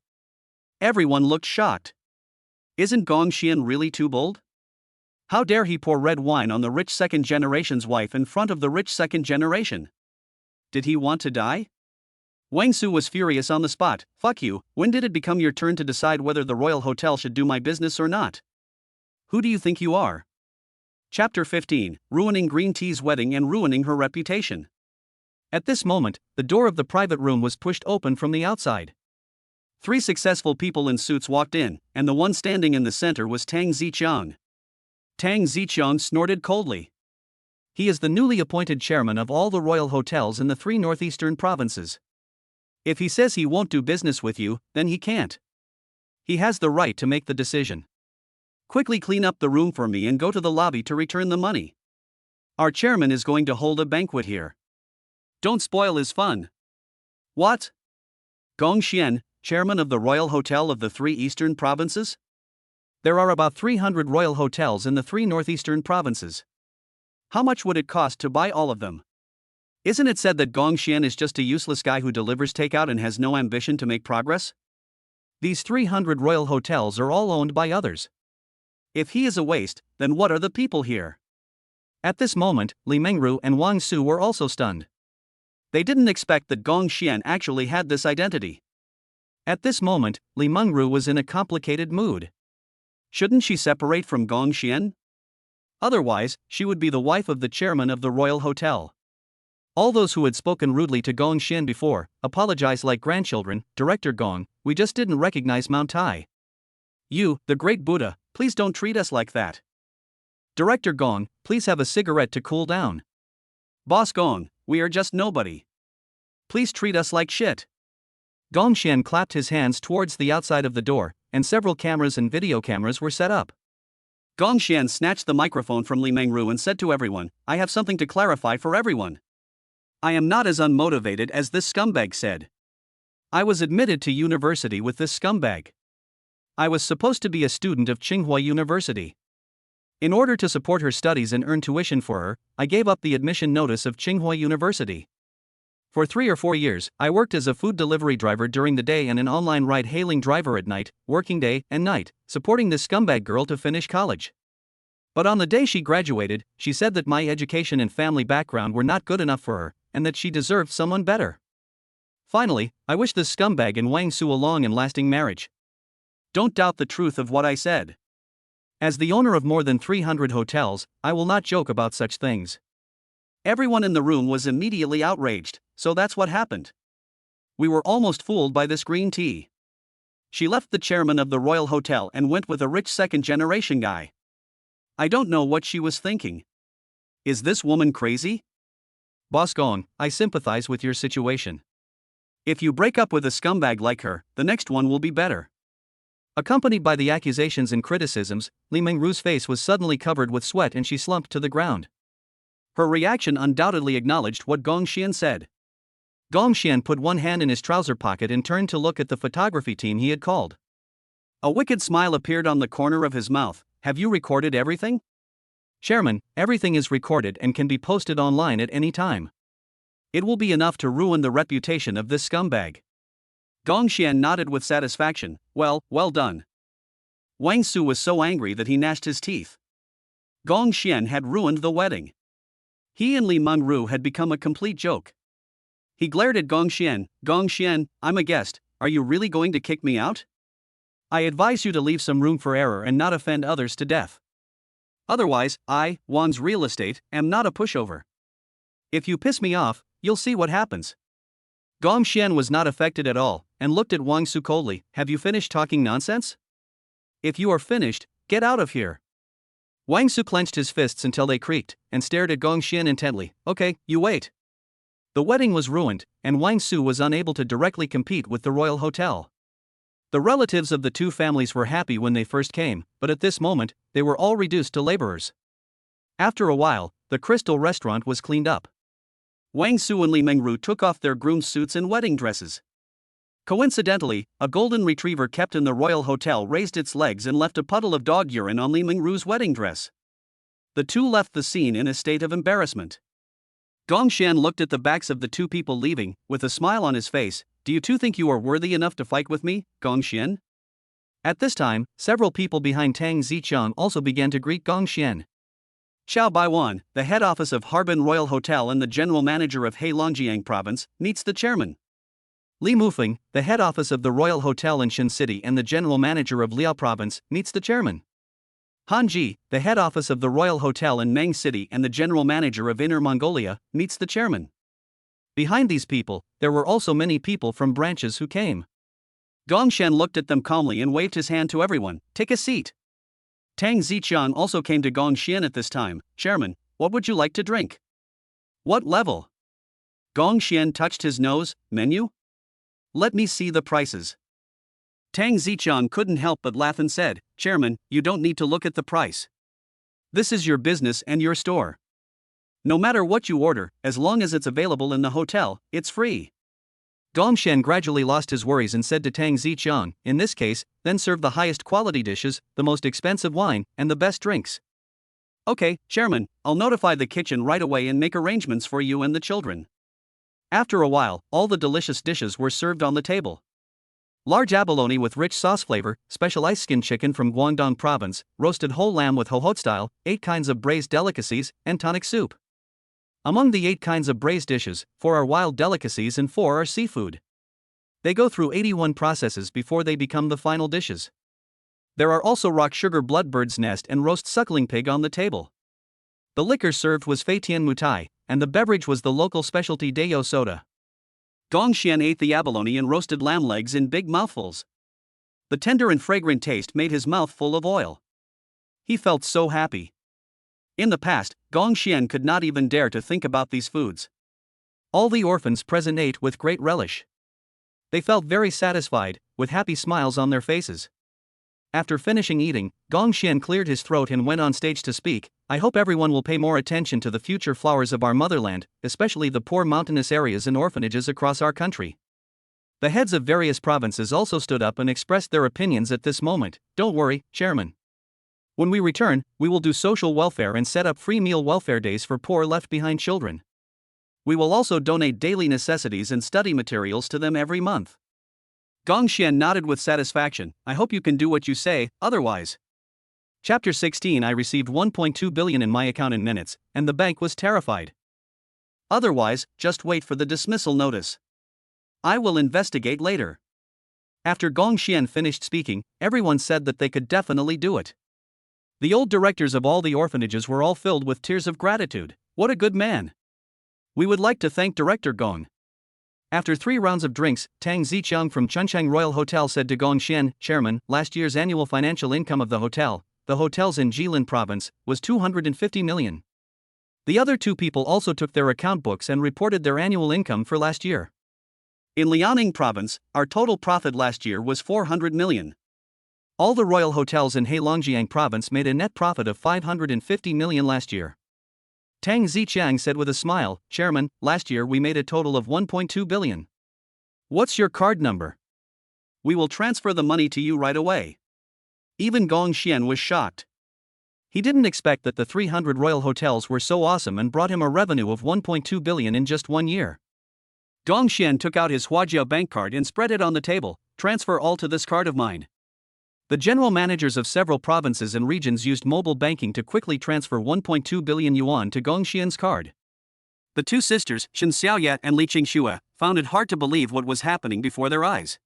Everyone looked shocked. Isn't Gong Xian really too bold? How dare he pour red wine on the rich second generation's wife in front of the rich second generation? Did he want to die? Wang Su was furious on the spot. "Fuck you, when did it become your turn to decide whether the royal hotel should do my business or not? Who do you think you are?" Chapter 15, Ruining Green Tea's Wedding and Ruining Her Reputation. At this moment, the door of the private room was pushed open from the outside. 3 successful people in suits walked in, and the one standing in the center was Tang Ziqiang. Tang Ziqiang snorted coldly. He is the newly appointed chairman of all the royal hotels in the 3 northeastern provinces. If he says he won't do business with you, then he can't. He has the right to make the decision. Quickly clean up the room for me and go to the lobby to return the money. Our chairman is going to hold a banquet here. Don't spoil his fun. What? Gong Xian, chairman of the Royal Hotel of the 3 eastern provinces? There are about 300 royal hotels in the 3 northeastern provinces. How much would it cost to buy all of them? Isn't it said that Gong Xian is just a useless guy who delivers takeout and has no ambition to make progress? These 300 royal hotels are all owned by others. If he is a waste, then what are the people here? At this moment, Li Mengru and Wang Su were also stunned. They didn't expect that Gong Xian actually had this identity. At this moment, Li Mengru was in a complicated mood. Shouldn't she separate from Gong Xian? Otherwise, she would be the wife of the chairman of the royal hotel. All those who had spoken rudely to Gong Xian before apologized like grandchildren. "Director Gong, we just didn't recognize Mount Tai. You, the great Buddha, please don't treat us like that. Director Gong, please have a cigarette to cool down. Boss Gong, we are just nobody. Please treat us like shit." Gong Xian clapped his hands towards the outside of the door, and several cameras and video cameras were set up. Gong Xian snatched the microphone from Li Mengru and said to everyone, "I have something to clarify for everyone. I am not as unmotivated as this scumbag said. I was admitted to university with this scumbag. I was supposed to be a student of Tsinghua University. In order to support her studies and earn tuition for her, I gave up the admission notice of Tsinghua University. For 3 or 4 years, I worked as a food delivery driver during the day and an online ride-hailing driver at night, working day and night, supporting this scumbag girl to finish college. But on the day she graduated, she said that my education and family background were not good enough for her, and that she deserved someone better. Finally, I wish this scumbag and Wang Su a long and lasting marriage. Don't doubt the truth of what I said. As the owner of more than 300 hotels, I will not joke about such things." Everyone in the room was immediately outraged, so that's what happened. We were almost fooled by this green tea. She left the chairman of the Royal Hotel and went with a rich second-generation guy. I don't know what she was thinking. Is this woman crazy? Boss Gong, I sympathize with your situation. If you break up with a scumbag like her, the next one will be better. Accompanied by the accusations and criticisms, Li Mingru's face was suddenly covered with sweat and she slumped to the ground. Her reaction undoubtedly acknowledged what Gong Xian said. Gong Xian put one hand in his trouser pocket and turned to look at the photography team he had called. A wicked smile appeared on the corner of his mouth. Have you recorded everything? Chairman, everything is recorded and can be posted online at any time. It will be enough to ruin the reputation of this scumbag. Gong Xian nodded with satisfaction. Well done. Wang Su was so angry that he gnashed his teeth. Gong Xian had ruined the wedding. He and Li Mingru had become a complete joke. He glared at Gong Xian. Gong Xian, I'm a guest, are you really going to kick me out? I advise you to leave some room for error and not offend others to death. Otherwise, I, Wan's real estate, am not a pushover. If you piss me off, you'll see what happens. Gong Xian was not affected at all, and looked at Wang Su coldly. Have you finished talking nonsense? If you are finished, get out of here. Wang Su clenched his fists until they creaked, and stared at Gong Xian intently. Okay, you wait. The wedding was ruined, and Wang Su was unable to directly compete with the Royal Hotel. The relatives of the two families were happy when they first came, but at this moment, they were all reduced to laborers. After a while, the Crystal Restaurant was cleaned up. Wang Su and Li Mingru took off their groom suits and wedding dresses. Coincidentally, a golden retriever kept in the Royal Hotel raised its legs and left a puddle of dog urine on Li Mingru's wedding dress. The two left the scene in a state of embarrassment. Gong Xian looked at the backs of the two people leaving, with a smile on his face. Do you two think you are worthy enough to fight with me, Gong Xian? At this time, several people behind Tang Zichang also began to greet Gong Xian. Xiao Baiwan, the head office of Harbin Royal Hotel and the general manager of Heilongjiang Province, meets the chairman. Li Mufeng, the head office of the Royal Hotel in Shin City and the general manager of Liao Province, meets the chairman. Han Ji, the head office of the Royal Hotel in Meng City and the general manager of Inner Mongolia, meets the chairman. Behind these people, there were also many people from branches who came. Gong Xian looked at them calmly and waved his hand to everyone. Take a seat. Tang Zichang also came to Gong Xian at this time. Chairman, what would you like to drink? What level? Gong Xian touched his nose. Menu? Let me see the prices. Tang Zichang couldn't help but laugh and said, Chairman, you don't need to look at the price. This is your business and your store. No matter what you order, as long as it's available in the hotel, it's free. Gong Xian gradually lost his worries and said to Tang Zichang, in this case, then serve the highest quality dishes, the most expensive wine, and the best drinks. Okay, Chairman, I'll notify the kitchen right away and make arrangements for you and the children. After a while, all the delicious dishes were served on the table. Large abalone with rich sauce flavor, special ice-skin chicken from Guangdong Province, roasted whole lamb with Ho-Hot style, 8 kinds of braised delicacies, and tonic soup. Among the 8 kinds of braised dishes, 4 are wild delicacies and 4 are seafood. They go through 81 processes before they become the final dishes. There are also rock sugar bloodbird's nest and roast suckling pig on the table. The liquor served was Fei Tian Mutai, and the beverage was the local specialty Dayo soda. Gong Xian ate the abalone and roasted lamb legs in big mouthfuls. The tender and fragrant taste made his mouth full of oil. He felt so happy. In the past, Gong Xian could not even dare to think about these foods. All the orphans present ate with great relish. They felt very satisfied, with happy smiles on their faces. After finishing eating, Gong Xian cleared his throat and went on stage to speak. I hope everyone will pay more attention to the future flowers of our motherland, especially the poor mountainous areas and orphanages across our country. The heads of various provinces also stood up and expressed their opinions at this moment. Don't worry, Chairman. When we return, we will do social welfare and set up free meal welfare days for poor left-behind children. We will also donate daily necessities and study materials to them every month. Gong Xian nodded with satisfaction. I hope you can do what you say, otherwise. Chapter 16 I received 1.2 billion in my account in minutes, and the bank was terrified. Otherwise, just wait for the dismissal notice. I will investigate later. After Gong Xian finished speaking, everyone said that they could definitely do it. The old directors of all the orphanages were all filled with tears of gratitude. What a good man! We would like to thank Director Gong. After 3 rounds of drinks, Tang Ziqiang from Chuncheng Royal Hotel said to Gong Xian, Chairman, last year's annual financial income of the hotels in Jilin province, was 250 million. The other 2 people also took their account books and reported their annual income for last year. In Liaoning province, our total profit last year was 400 million. All the royal hotels in Heilongjiang province made a net profit of 550 million last year. Tang Ziqiang said with a smile, Chairman, last year we made a total of 1.2 billion. What's your card number? We will transfer the money to you right away. Even Gong Xian was shocked. He didn't expect that the 300 royal hotels were so awesome and brought him a revenue of 1.2 billion in just 1 year. Gong Xian took out his Huajiao bank card and spread it on the table. Transfer all to this card of mine. The general managers of several provinces and regions used mobile banking to quickly transfer 1.2 billion yuan to Gong Xian's card. The 2 sisters, Shen Xiaoyat and Li Qingxue, found it hard to believe what was happening before their eyes.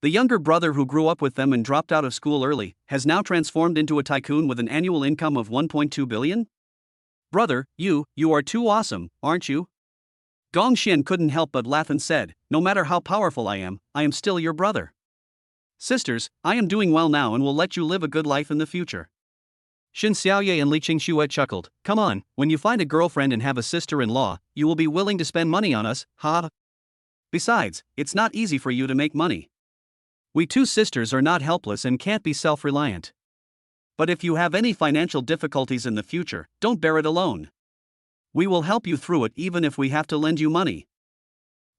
The younger brother who grew up with them and dropped out of school early, has now transformed into a tycoon with an annual income of 1.2 billion? Brother, you are too awesome, aren't you? Gong Xian couldn't help but laugh and said, no matter how powerful I am still your brother. Sisters, I am doing well now and will let you live a good life in the future. Shen Xiaoye and Li Qingxue chuckled, come on, when you find a girlfriend and have a sister-in-law, you will be willing to spend money on us, ha? Besides, it's not easy for you to make money. We 2 sisters are not helpless and can't be self-reliant. But if you have any financial difficulties in the future, don't bear it alone. We will help you through it even if we have to lend you money.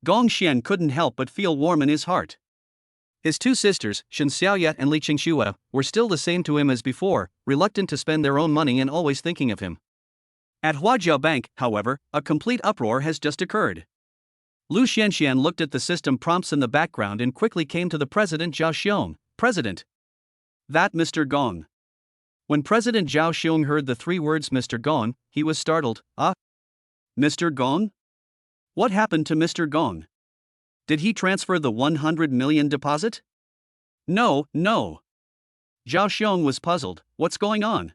Gong Xian couldn't help but feel warm in his heart. His 2 sisters, Shen Xiaoyat and Li Qingxue, were still the same to him as before, reluctant to spend their own money and always thinking of him. At Huajiao Bank, however, a complete uproar has just occurred. Lu Xianxian looked at the system prompts in the background and quickly came to the president Zhao Xiong. President. That Mr. Gong. When President Zhao Xiong heard the 3 words Mr. Gong, he was startled. Mr. Gong? What happened to Mr. Gong? Did he transfer the 100 million deposit? No. Zhao Xiong was puzzled. What's going on?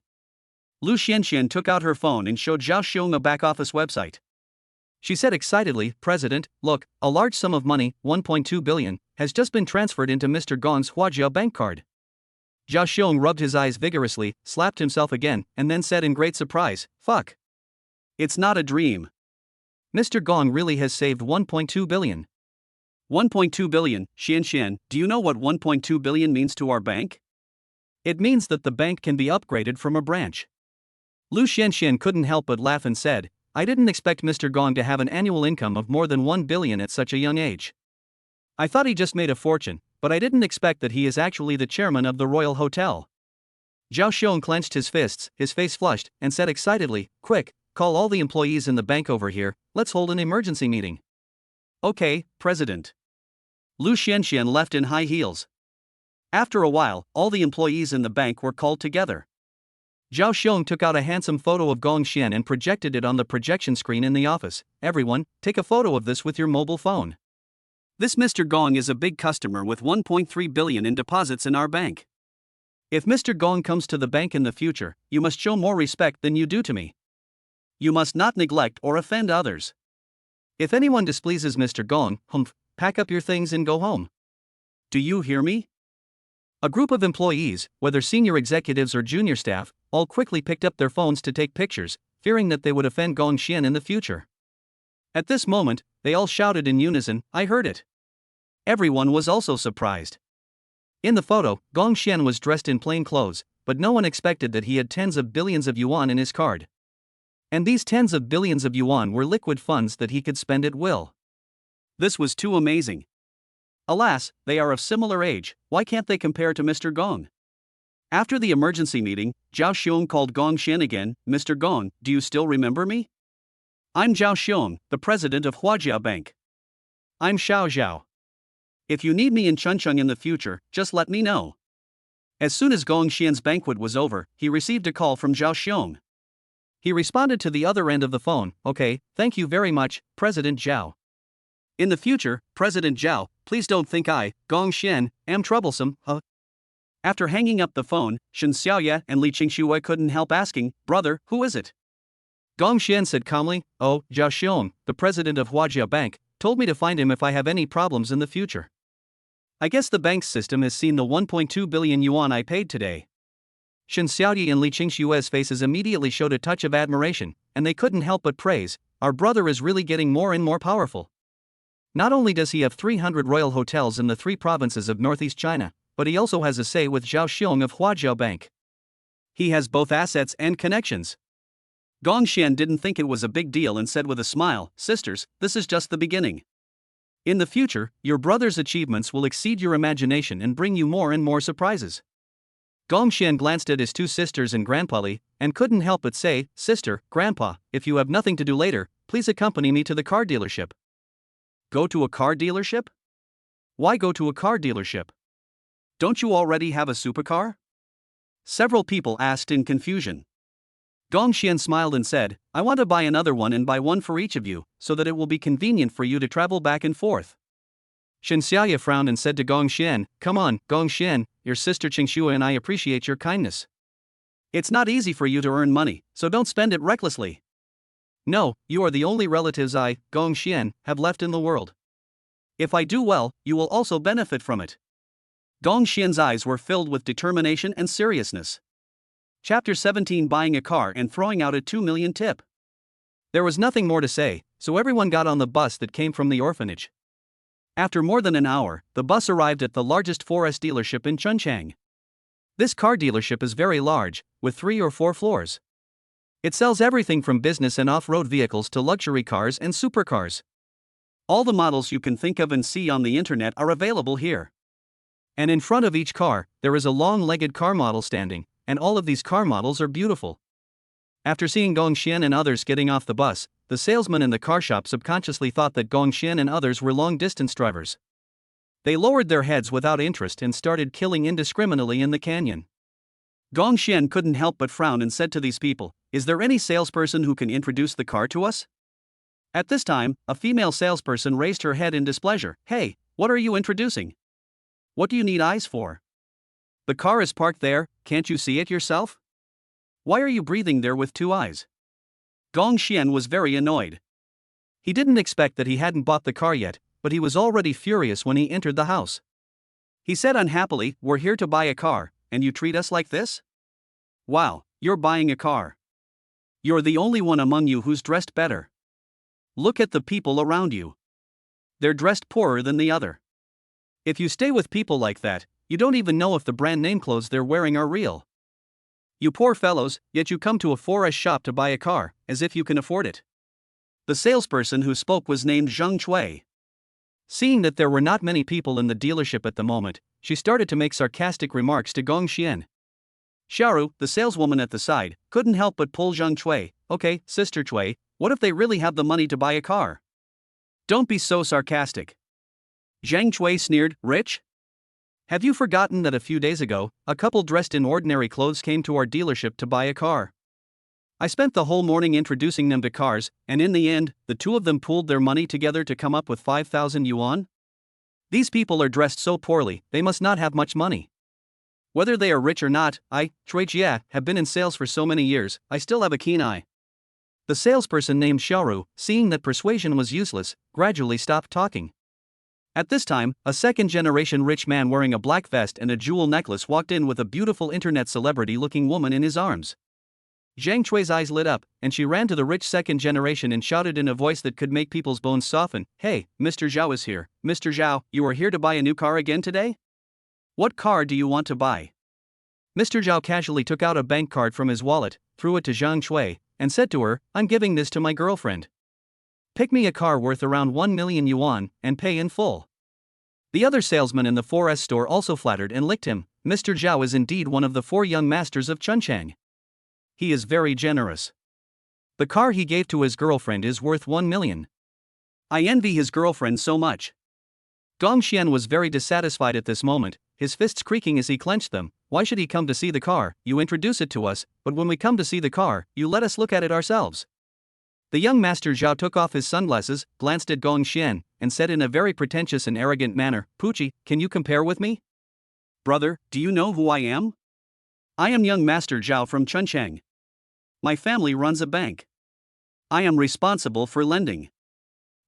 Lu Xianxian took out her phone and showed Zhao Xiong a back-office website. She said excitedly, President, look, a large sum of money, 1.2 billion, has just been transferred into Mr. Gong's Huajiao bank card. Zhao Xiong rubbed his eyes vigorously, slapped himself again, and then said in great surprise, fuck. It's not a dream. Mr. Gong really has saved 1.2 billion. 1.2 billion, Xianxian, do you know what 1.2 billion means to our bank? It means that the bank can be upgraded from a branch. Lu Xianxian couldn't help but laugh and said, I didn't expect Mr. Gong to have an annual income of more than 1 billion at such a young age. I thought he just made a fortune, but I didn't expect that he is actually the chairman of the Royal Hotel. Zhao Xiong clenched his fists, his face flushed, and said excitedly, quick, call all the employees in the bank over here, let's hold an emergency meeting. Okay, President. Lu Xianxian left in high heels. After a while, all the employees in the bank were called together. Zhao Xiong took out a handsome photo of Gong Xian and projected it on the projection screen in the office. Everyone, take a photo of this with your mobile phone. This Mr. Gong is a big customer with 1.3 billion in deposits in our bank. If Mr. Gong comes to the bank in the future, you must show more respect than you do to me. You must not neglect or offend others. If anyone displeases Mr. Gong, pack up your things and go home. Do you hear me? A group of employees, whether senior executives or junior staff, all quickly picked up their phones to take pictures, fearing that they would offend Gong Xian in the future. At this moment, they all shouted in unison, I heard it. Everyone was also surprised. In the photo, Gong Xian was dressed in plain clothes, but no one expected that he had tens of billions of yuan in his card. And these tens of billions of yuan were liquid funds that he could spend at will. This was too amazing. Alas, they are of similar age, why can't they compare to Mr. Gong? After the emergency meeting, Zhao Xiong called Gong Xian again, Mr. Gong, do you still remember me? I'm Zhao Xiong, the president of Huajiao Bank. I'm Xiao Zhao. If you need me in Chuncheng in the future, just let me know. As soon as Gong Xian's banquet was over, he received a call from Zhao Xiong. He responded to the other end of the phone, okay, thank you very much, President Zhao. In the future, President Zhao, please don't think I, Gong Xian, am troublesome, After hanging up the phone, Shen Xiaoye and Li Qingxue couldn't help asking, brother, who is it? Gong Xian said calmly, oh, Zhao Xiong, the president of Huajiao Bank, told me to find him if I have any problems in the future. I guess the bank's system has seen the 1.2 billion yuan I paid today. Shen Xiaoyi and Li Qingshue's faces immediately showed a touch of admiration, and they couldn't help but praise, our brother is really getting more and more powerful. Not only does he have 300 royal hotels in the 3 provinces of northeast China, but he also has a say with Zhao Xiong of Huajiao Bank. He has both assets and connections. Gongxian didn't think it was a big deal and said with a smile, sisters, this is just the beginning. In the future, your brother's achievements will exceed your imagination and bring you more and more surprises. Gongxian glanced at his 2 sisters and Grandpa Li, and couldn't help but say, Sister, Grandpa, if you have nothing to do later, please accompany me to the car dealership. Go to a car dealership? Why go to a car dealership? Don't you already have a supercar? Several people asked in confusion. Gongxian smiled and said, I want to buy another one and buy one for each of you, so that it will be convenient for you to travel back and forth. Shen Xiaoyi frowned and said to Gongxian, come on, Gongxian, your sister Qingxue and I appreciate your kindness. It's not easy for you to earn money, so don't spend it recklessly. No, you are the only relatives I, Gongxian, have left in the world. If I do well, you will also benefit from it. Gongxian's eyes were filled with determination and seriousness. Chapter 17 Buying a car and throwing out a 2 million tip. There was nothing more to say, so everyone got on the bus that came from the orphanage. After more than an hour, the bus arrived at the largest 4S dealership in Chunchang. This car dealership is very large, with 3 or 4 floors. It sells everything from business and off-road vehicles to luxury cars and supercars. All the models you can think of and see on the internet are available here. And in front of each car, there is a long-legged car model standing, and all of these car models are beautiful. After seeing Gongxian and others getting off the bus, the salesman in the car shop subconsciously thought that Gongxian and others were long-distance drivers. They lowered their heads without interest and started killing indiscriminately in the canyon. Gongxian couldn't help but frown and said to these people, is there any salesperson who can introduce the car to us? At this time, a female salesperson raised her head in displeasure. Hey, what are you introducing? What do you need eyes for? The car is parked there, can't you see it yourself? Why are you breathing there with 2 eyes? Gongxian was very annoyed. He didn't expect that he hadn't bought the car yet, but he was already furious when he entered the house. He said unhappily, we're here to buy a car, and you treat us like this? Wow, you're buying a car. You're the only one among you who's dressed better. Look at the people around you. They're dressed poorer than the other. If you stay with people like that, you don't even know if the brand name clothes they're wearing are real. You poor fellows, yet you come to a 4S shop to buy a car, as if you can afford it. The salesperson who spoke was named Zheng Chui. Seeing that there were not many people in the dealership at the moment, she started to make sarcastic remarks to Gongxian. Xiaoru, the saleswoman at the side, couldn't help but pull Zheng Chui. Okay, Sister Chui, what if they really have the money to buy a car? Don't be so sarcastic. Zheng Chui sneered, rich? Have you forgotten that a few days ago, a couple dressed in ordinary clothes came to our dealership to buy a car? I spent the whole morning introducing them to cars, and in the end, the 2 of them pooled their money together to come up with 5,000 yuan? These people are dressed so poorly, they must not have much money. Whether they are rich or not, I, Chui Jia, have been in sales for so many years, I still have a keen eye. The salesperson named Xiaoru, seeing that persuasion was useless, gradually stopped talking. At this time, a second-generation rich man wearing a black vest and a jewel necklace walked in with a beautiful internet celebrity-looking woman in his arms. Zhang Chui's eyes lit up, and she ran to the rich second generation and shouted in a voice that could make people's bones soften, Hey, Mr. Zhao is here. Mr. Zhao, you are here to buy a new car again today? What car do you want to buy? Mr. Zhao casually took out a bank card from his wallet, threw it to Zhang Chui, and said to her, I'm giving this to my girlfriend. Pick me a car worth around 1 million yuan, and pay in full. The other salesman in the 4S store also flattered and licked him. Mr. Zhao is indeed one of the 4 young masters of Chunchang. He is very generous. The car he gave to his girlfriend is worth 1 million. I envy his girlfriend so much. Gongxian was very dissatisfied at this moment, his fists creaking as he clenched them. Why should he come to see the car? You introduce it to us, but when we come to see the car, you let us look at it ourselves. The young master Zhao took off his sunglasses, glanced at Gongxian, and said in a very pretentious and arrogant manner, Pucci, can you compare with me? Brother, do you know who I am? I am young master Zhao from Chunchang. My family runs a bank. I am responsible for lending.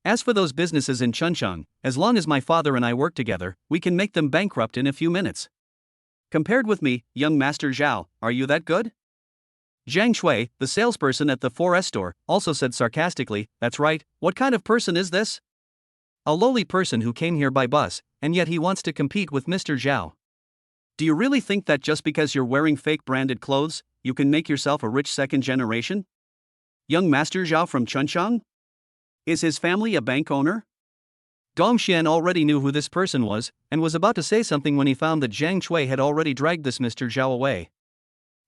As for those businesses in Chuncheon, as long as my father and I work together, we can make them bankrupt in a few minutes. Compared with me, young Master Zhao, are you that good? Zhang Shui, the salesperson at the 4S store, also said sarcastically, that's right, what kind of person is this? A lowly person who came here by bus, and yet he wants to compete with Mr. Zhao. Do you really think that just because you're wearing fake branded clothes, you can make yourself a rich second generation? Young Master Zhao from Chuncheon? Is his family a bank owner? Gong Xian already knew who this person was, and was about to say something when he found that Zhang Shui had already dragged this Mr. Zhao away.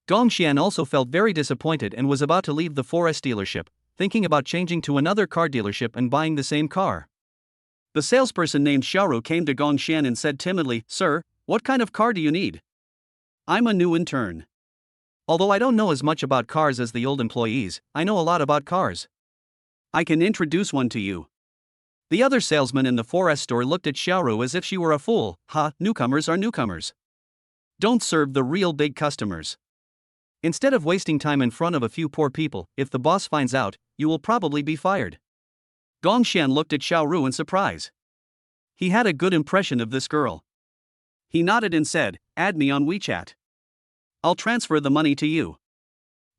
Gong Xian also felt very disappointed and was about to leave the 4S dealership, thinking about changing to another car dealership and buying the same car. The salesperson named Xiaoru came to Gong Xian and said timidly, Sir, what kind of car do you need? I'm a new intern. Although I don't know as much about cars as the old employees, I know a lot about cars. I can introduce one to you. The other salesman in the 4S store looked at Xiaoru as if she were a fool. Ha, newcomers are newcomers. Don't serve the real big customers. Instead of wasting time in front of a few poor people, if the boss finds out, you will probably be fired. Gong Xian looked at Xiaoru in surprise. He had a good impression of this girl. He nodded and said, add me on WeChat. I'll transfer the money to you.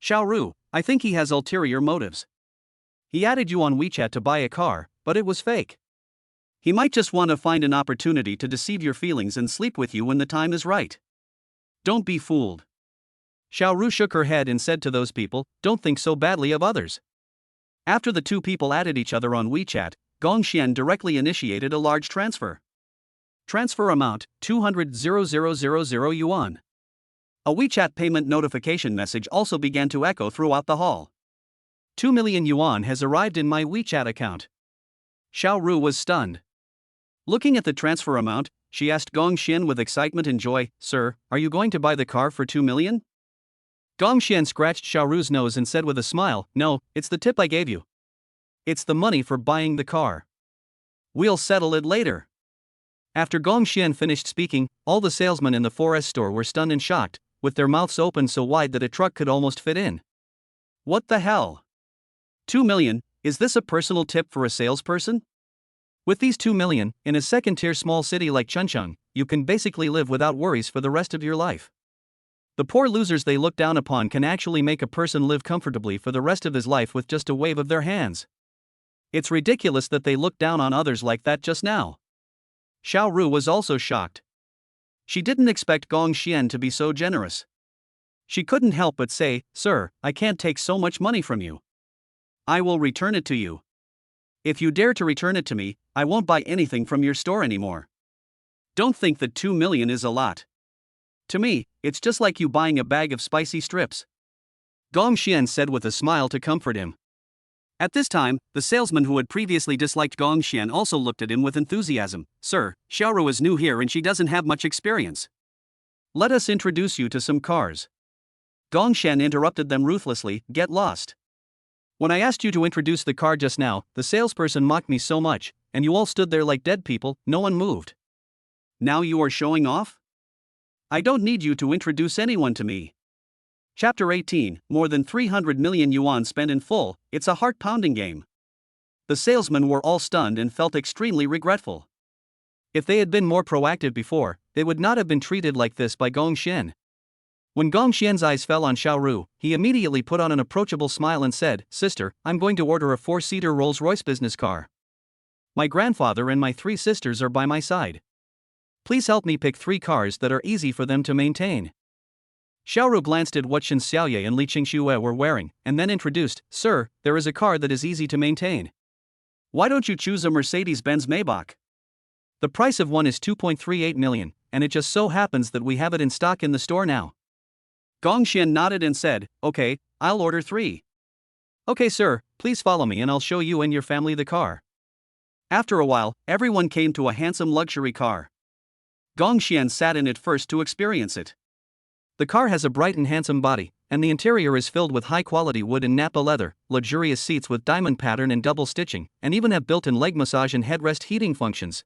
Xiaoru, I think he has ulterior motives. He added you on WeChat to buy a car, but it was fake. He might just want to find an opportunity to deceive your feelings and sleep with you when the time is right. Don't be fooled. Xiaoru shook her head and said to those people, don't think so badly of others. After the two people added each other on WeChat, Gong Xian directly initiated a large transfer. Transfer amount, 200,000 yuan. A WeChat payment notification message also began to echo throughout the hall. 2 million yuan has arrived in my WeChat account. Xiaoru was stunned. Looking at the transfer amount, she asked Gong Xian with excitement and joy, Sir, are you going to buy the car for 2 million? Gong Xian scratched Xiaoru's nose and said with a smile, no, it's the tip I gave you. It's the money for buying the car. We'll settle it later. After Gong Xian finished speaking, all the salesmen in the 4S store were stunned and shocked, with their mouths open so wide that a truck could almost fit in. What the hell? 2 million, is this a personal tip for a salesperson? With these 2 million, in a second-tier small city like Chuncheon, you can basically live without worries for the rest of your life. The poor losers they look down upon can actually make a person live comfortably for the rest of his life with just a wave of their hands. It's ridiculous that they look down on others like that just now. Xiaoru was also shocked. She didn't expect Gong Xian to be so generous. She couldn't help but say, Sir, I can't take so much money from you. I will return it to you. If you dare to return it to me, I won't buy anything from your store anymore. Don't think that 2 million is a lot. To me, it's just like you buying a bag of spicy strips. Gong Xian said with a smile to comfort him. At this time, the salesman who had previously disliked Gong Xian also looked at him with enthusiasm. Sir, Xiaoru is new here and she doesn't have much experience. Let us introduce you to some cars. Gong Xian interrupted them ruthlessly, get lost. When I asked you to introduce the car just now, the salesperson mocked me so much, and you all stood there like dead people, no one moved. Now you are showing off? I don't need you to introduce anyone to me. Chapter 18, more than 300 million yuan spent in full, it's a heart-pounding game. The salesmen were all stunned and felt extremely regretful. If they had been more proactive before, they would not have been treated like this by Gong Xian. When Gong Xian's eyes fell on Xiaoru, he immediately put on an approachable smile and said, Sister, I'm going to order a 4-seater Rolls-Royce business car. My grandfather and my 3 sisters are by my side. Please help me pick 3 cars that are easy for them to maintain. Xiaoru glanced at what Shen Xiaoye and Li Qingxue were wearing, and then introduced, Sir, there is a car that is easy to maintain. Why don't you choose a Mercedes-Benz Maybach? The price of one is 2.38 million, and it just so happens that we have it in stock in the store now. Gong Xian nodded and said, Okay, I'll order 3. Okay sir, please follow me and I'll show you and your family the car. After a while, everyone came to a handsome luxury car. Gong Xian sat in it first to experience it. The car has a bright and handsome body, and the interior is filled with high-quality wood and nappa leather, luxurious seats with diamond pattern and double stitching, and even have built-in leg massage and headrest heating functions.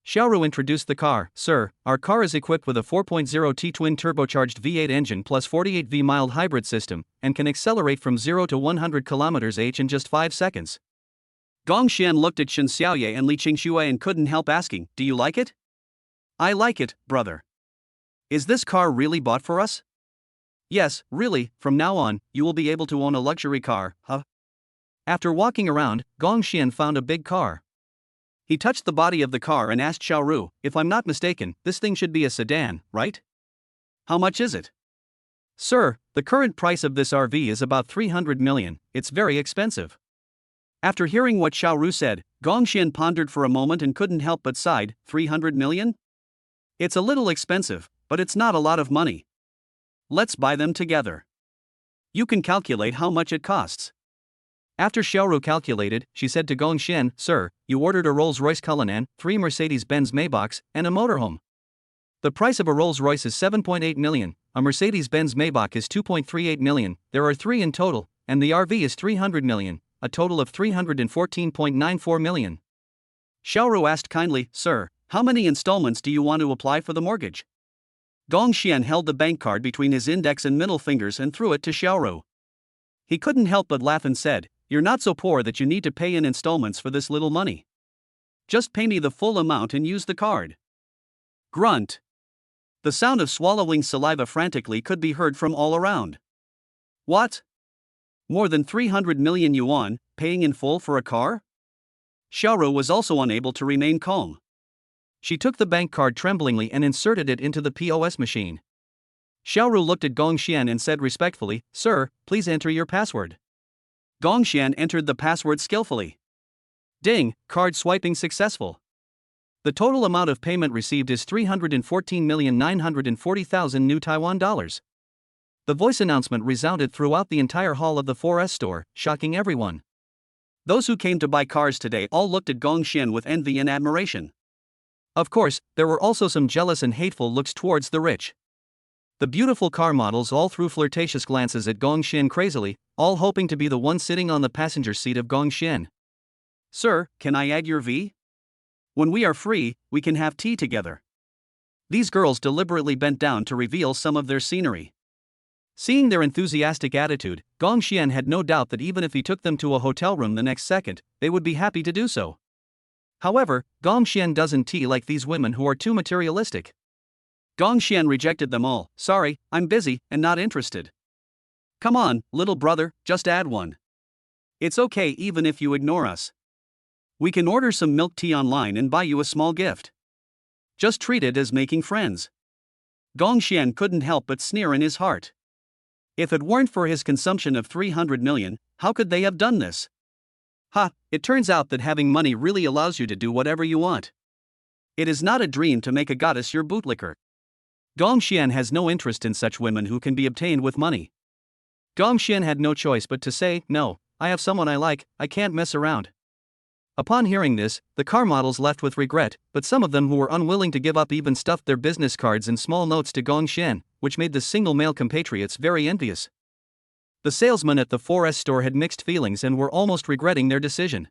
Xiaoru introduced the car. Sir, our car is equipped with a 4.0T twin-turbocharged V8 engine plus 48V mild hybrid system, and can accelerate from 0 to 100 km/h in just 5 seconds. Gong Xian looked at Shen Xiaoye and Li Qingxue and couldn't help asking, do you like it? I like it, brother. Is this car really bought for us? Yes, really, from now on, you will be able to own a luxury car, huh? After walking around, Gong Xian found a big car. He touched the body of the car and asked Xiaoru, if I'm not mistaken, this thing should be a sedan, right? How much is it? Sir, the current price of this RV is about 300 million, it's very expensive. After hearing what Xiaoru said, Gong Xian pondered for a moment and couldn't help but sighed, 300 million? It's a little expensive, but it's not a lot of money. Let's buy them together. You can calculate how much it costs. After Xiaoru calculated, she said to Gong Xian, Sir, you ordered a Rolls-Royce Cullinan, 3 Mercedes-Benz Maybachs, and a motorhome. The price of a Rolls-Royce is 7.8 million, a Mercedes-Benz Maybach is 2.38 million, there are 3 in total, and the RV is 300 million, a total of 314.94 million. Xiaoru asked kindly, Sir, how many installments do you want to apply for the mortgage? Gong Xian held the bank card between his index and middle fingers and threw it to Xiaoru. He couldn't help but laugh and said, You're not so poor that you need to pay in installments for this little money. Just pay me the full amount and use the card. Grunt. The sound of swallowing saliva frantically could be heard from all around. What? More than 300 million yuan, paying in full for a car? Xiaoru was also unable to remain calm. She took the bank card tremblingly and inserted it into the POS machine. Xiaoru looked at Gong Xian and said respectfully, Sir, please enter your password. Gong Xian entered the password skillfully. Ding, card swiping successful. The total amount of payment received is 314,940,000 new Taiwan dollars. The voice announcement resounded throughout the entire hall of the 4S store, shocking everyone. Those who came to buy cars today all looked at Gong Xian with envy and admiration. Of course, there were also some jealous and hateful looks towards the rich. The beautiful car models all threw flirtatious glances at Gong Xian crazily, all hoping to be the one sitting on the passenger seat of Gong Xian. Sir, can I add your V? When we are free, we can have tea together. These girls deliberately bent down to reveal some of their scenery. Seeing their enthusiastic attitude, Gong Xian had no doubt that even if he took them to a hotel room the next second, they would be happy to do so. However, Gong Xian doesn't like these women who are too materialistic. Gong Xian rejected them all, sorry, I'm busy, and not interested. Come on, little brother, just add one. It's okay even if you ignore us. We can order some milk tea online and buy you a small gift. Just treat it as making friends. Gong Xian couldn't help but sneer in his heart. If it weren't for his consumption of 300 million, how could they have done this? Ha, it turns out that having money really allows you to do whatever you want. It is not a dream to make a goddess your bootlicker. Gong Xian has no interest in such women who can be obtained with money. Gong Xian had no choice but to say, no, I have someone I like, I can't mess around. Upon hearing this, the car models left with regret, but some of them who were unwilling to give up even stuffed their business cards and small notes to Gong Xian, which made the single male compatriots very envious. The salesmen at the 4S store had mixed feelings and were almost regretting their decision.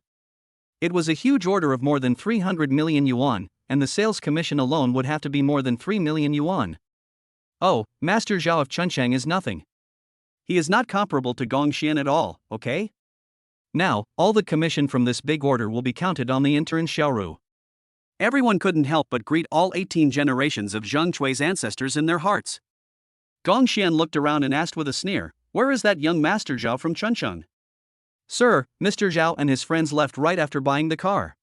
It was a huge order of more than 300 million yuan, and the sales commission alone would have to be more than 3 million yuan. Oh, Master Zhao of Chunchang is nothing. He is not comparable to Gong Xian at all, okay? Now, all the commission from this big order will be counted on the intern Xiaoru. Everyone couldn't help but greet all 18 generations of Zheng Chui's ancestors in their hearts. Gong Xian looked around and asked with a sneer, where is that young Master Zhao from Chunchang? Sir, Mr. Zhao and his friends left right after buying the car.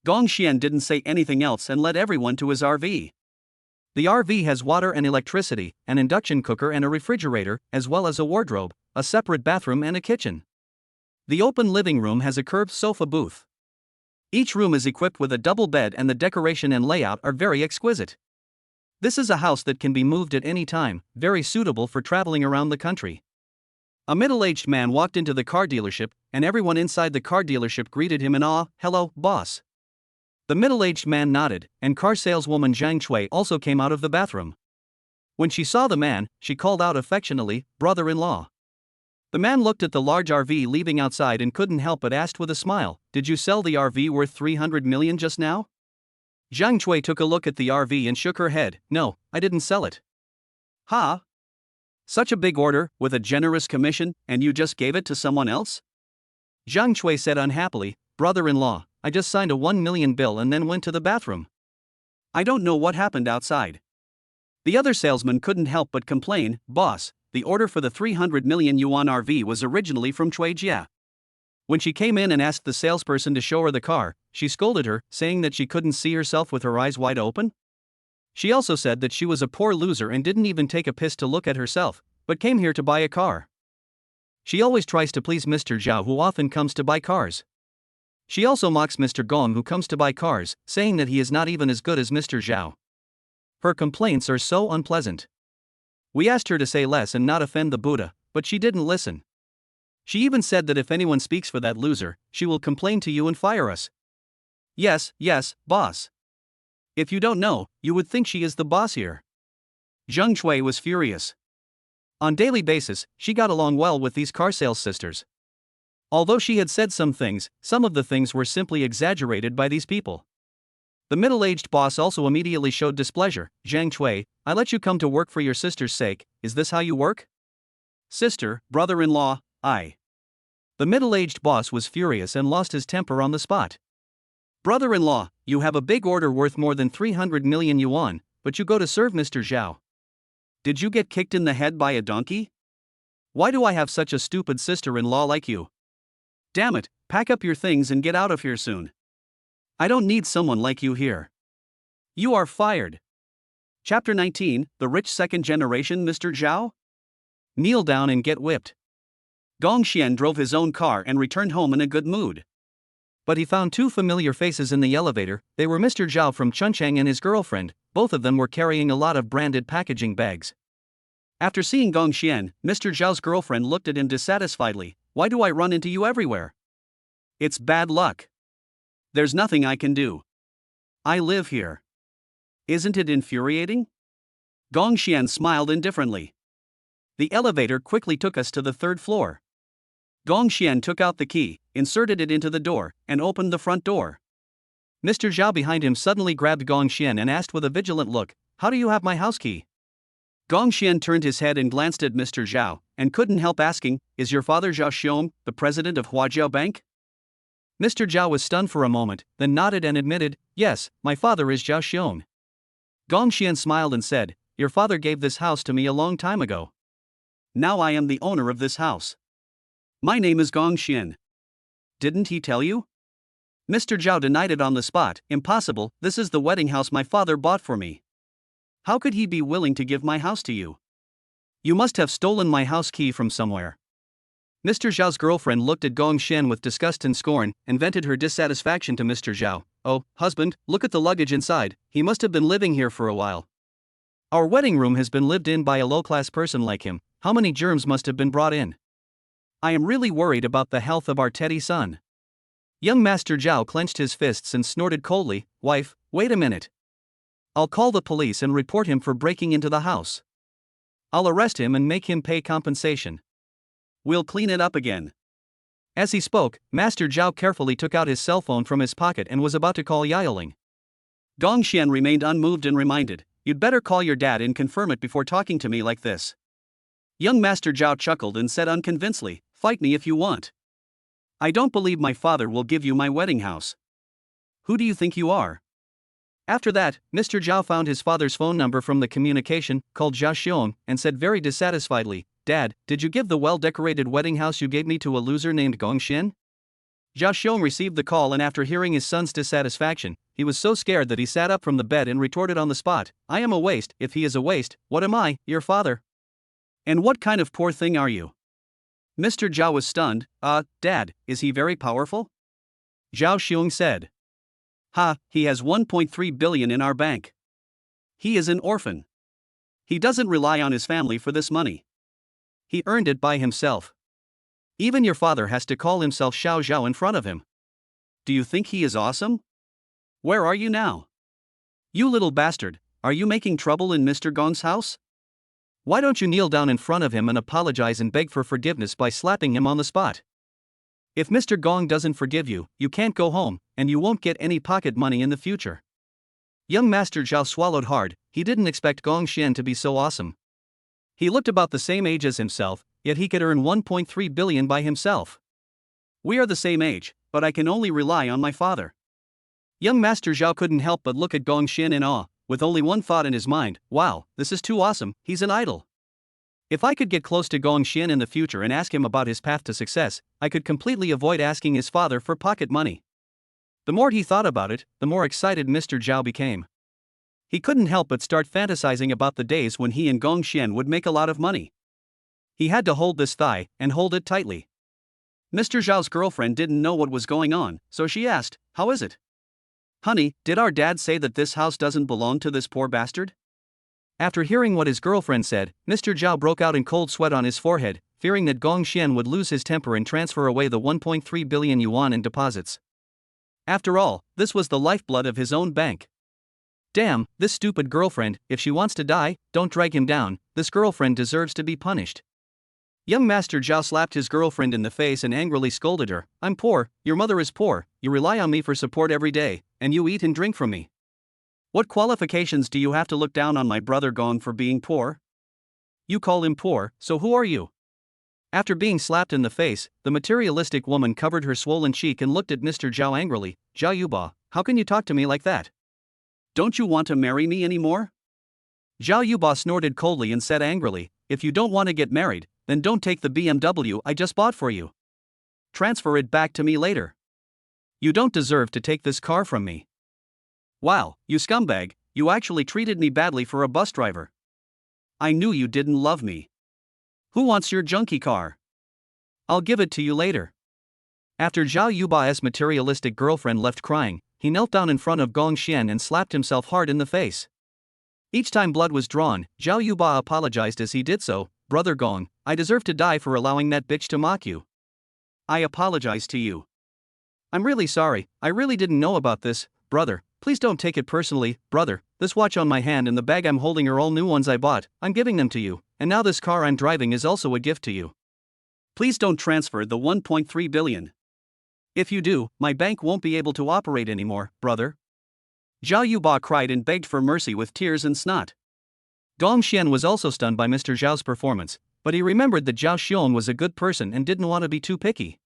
Gong Xian didn't say anything else and led everyone to his RV. The RV has water and electricity, an induction cooker and a refrigerator, as well as a wardrobe, a separate bathroom and a kitchen. The open living room has a curved sofa booth. Each room is equipped with a double bed and the decoration and layout are very exquisite. This is a house that can be moved at any time, very suitable for traveling around the country. A middle-aged man walked into the car dealership, and everyone inside the car dealership greeted him in awe, hello, boss. The middle-aged man nodded, and car saleswoman Zhang Chui also came out of the bathroom. When she saw the man, she called out affectionately, brother-in-law. The man looked at the large RV leaving outside and couldn't help but asked with a smile, did you sell the RV worth 300 million just now? Zhang Chui took a look at the RV and shook her head, no, I didn't sell it. Ha? Such a big order, with a generous commission, and you just gave it to someone else? Zhang Chui said unhappily, brother-in-law, I just signed a 1 million bill and then went to the bathroom. I don't know what happened outside. The other salesman couldn't help but complain, boss, the order for the 300 million yuan RV was originally from Cui Jia. When she came in and asked the salesperson to show her the car, she scolded her, saying that she couldn't see herself with her eyes wide open. She also said that she was a poor loser and didn't even take a piss to look at herself, but came here to buy a car. She always tries to please Mr. Zhao, who often comes to buy cars. She also mocks Mr. Gong, who comes to buy cars, saying that he is not even as good as Mr. Zhao. Her complaints are so unpleasant. We asked her to say less and not offend the Buddha, but she didn't listen. She even said that if anyone speaks for that loser, she will complain to you and fire us. Yes, boss. If you don't know, you would think she is the boss here. Zheng Chui was furious. On daily basis, she got along well with these car sales sisters. Although she had said some things, some of the things were simply exaggerated by these people. The middle-aged boss also immediately showed displeasure. Zhang Chui, I let you come to work for your sister's sake, is this how you work? Sister, brother-in-law, I. The middle-aged boss was furious and lost his temper on the spot. Brother-in-law, you have a big order worth more than 300 million yuan, but you go to serve Mr. Zhao. Did you get kicked in the head by a donkey? Why do I have such a stupid sister-in-law like you? Damn it, pack up your things and get out of here soon. I don't need someone like you here. You are fired. Chapter 19, The Rich Second Generation Mr. Zhao? Kneel down and get whipped. Gong Xian drove his own car and returned home in a good mood. But he found two familiar faces in the elevator. They were Mr. Zhao from Chuncheng and his girlfriend. Both of them were carrying a lot of branded packaging bags. After seeing Gong Xian, Mr. Zhao's girlfriend looked at him dissatisfiedly. Why do I run into you everywhere? It's bad luck. There's nothing I can do. I live here. Isn't it infuriating? Gong Xian smiled indifferently. The elevator quickly took us to the third floor. Gong Xian took out the key, inserted it into the door, and opened the front door. Mr. Zhao behind him suddenly grabbed Gong Xian and asked with a vigilant look, How do you have my house key? Gong Xian turned his head and glanced at Mr. Zhao, and couldn't help asking, Is your father Zhao Xiong, the president of Huajiao Bank? Mr. Zhao was stunned for a moment, then nodded and admitted, Yes, my father is Zhao Xiong. Gong Xian smiled and said, Your father gave this house to me a long time ago. Now I am the owner of this house. My name is Gong Xian. Didn't he tell you? Mr. Zhao denied it on the spot. Impossible, this is the wedding house my father bought for me. How could he be willing to give my house to you? You must have stolen my house key from somewhere. Mr. Zhao's girlfriend looked at Gong Xian with disgust and scorn, and vented her dissatisfaction to Mr. Zhao. Oh, husband, look at the luggage inside, he must have been living here for a while. Our wedding room has been lived in by a low-class person like him. How many germs must have been brought in? I am really worried about the health of our teddy son. Young Master Zhao clenched his fists and snorted coldly, Wife, wait a minute. I'll call the police and report him for breaking into the house. I'll arrest him and make him pay compensation. We'll clean it up again. As he spoke, Master Zhao carefully took out his cell phone from his pocket and was about to call Yaoling. Gong Xian remained unmoved and reminded, You'd better call your dad and confirm it before talking to me like this. Young Master Zhao chuckled and said unconvincingly, Fight me if you want. I don't believe my father will give you my wedding house. Who do you think you are? After that, Mr. Zhao found his father's phone number from the communication, called Zhao Xiong, and said very dissatisfiedly, Dad, did you give the well-decorated wedding house you gave me to a loser named Gong Xian? Zhao Xiong received the call, and after hearing his son's dissatisfaction, he was so scared that he sat up from the bed and retorted on the spot, I am a waste. If he is a waste, what am I, your father? And what kind of poor thing are you? Mr. Zhao was stunned. Dad, is he very powerful? Zhao Xiong said. He has 1.3 billion in our bank. He is an orphan. He doesn't rely on his family for this money. He earned it by himself. Even your father has to call himself Xiao Zhao in front of him. Do you think he is awesome? Where are you now? You little bastard, are you making trouble in Mr. Gong's house? Why don't you kneel down in front of him and apologize and beg for forgiveness by slapping him on the spot? If Mr. Gong doesn't forgive you, you can't go home, and you won't get any pocket money in the future. Young Master Zhao swallowed hard. He didn't expect Gong Xian to be so awesome. He looked about the same age as himself, yet he could earn 1.3 billion by himself. We are the same age, but I can only rely on my father. Young Master Zhao couldn't help but look at Gong Xian in awe, with only one thought in his mind: wow, this is too awesome, he's an idol. If I could get close to Gong Xian in the future and ask him about his path to success, I could completely avoid asking his father for pocket money. The more he thought about it, the more excited Mr. Zhao became. He couldn't help but start fantasizing about the days when he and Gong Xian would make a lot of money. He had to hold this thigh, and hold it tightly. Mr. Zhao's girlfriend didn't know what was going on, so she asked, "How is it? Honey, did our dad say that this house doesn't belong to this poor bastard?" After hearing what his girlfriend said, Mr. Zhao broke out in cold sweat on his forehead, fearing that Gong Xian would lose his temper and transfer away the 1.3 billion yuan in deposits. After all, this was the lifeblood of his own bank. Damn, this stupid girlfriend, if she wants to die, don't drag him down, this girlfriend deserves to be punished. Young Master Zhao slapped his girlfriend in the face and angrily scolded her. "I'm poor, your mother is poor, you rely on me for support every day, and you eat and drink from me. What qualifications do you have to look down on my brother Gong for being poor? You call him poor, so who are you?" After being slapped in the face, the materialistic woman covered her swollen cheek and looked at Mr. Zhao angrily. "Zhao Yuba, how can you talk to me like that? Don't you want to marry me anymore?" Zhao Yuba snorted coldly and said angrily, "If you don't want to get married, then don't take the BMW I just bought for you. Transfer it back to me later. You don't deserve to take this car from me. Wow, you scumbag, you actually treated me badly for a bus driver. I knew you didn't love me. Who wants your junky car? I'll give it to you later." After Zhao Yuba's materialistic girlfriend left crying, he knelt down in front of Gong Xian and slapped himself hard in the face. Each time blood was drawn, Zhao Yuba apologized as he did so. "Brother Gong, I deserve to die for allowing that bitch to mock you. I apologize to you. I'm really sorry, I really didn't know about this, brother, please don't take it personally, brother, this watch on my hand and the bag I'm holding are all new ones I bought, I'm giving them to you, and now this car I'm driving is also a gift to you. Please don't transfer the 1.3 billion. If you do, my bank won't be able to operate anymore, brother." Zhao Yuba cried and begged for mercy with tears and snot. Gong Xian was also stunned by Mr. Zhao's performance, but he remembered that Zhao Xiong was a good person and didn't want to be too picky.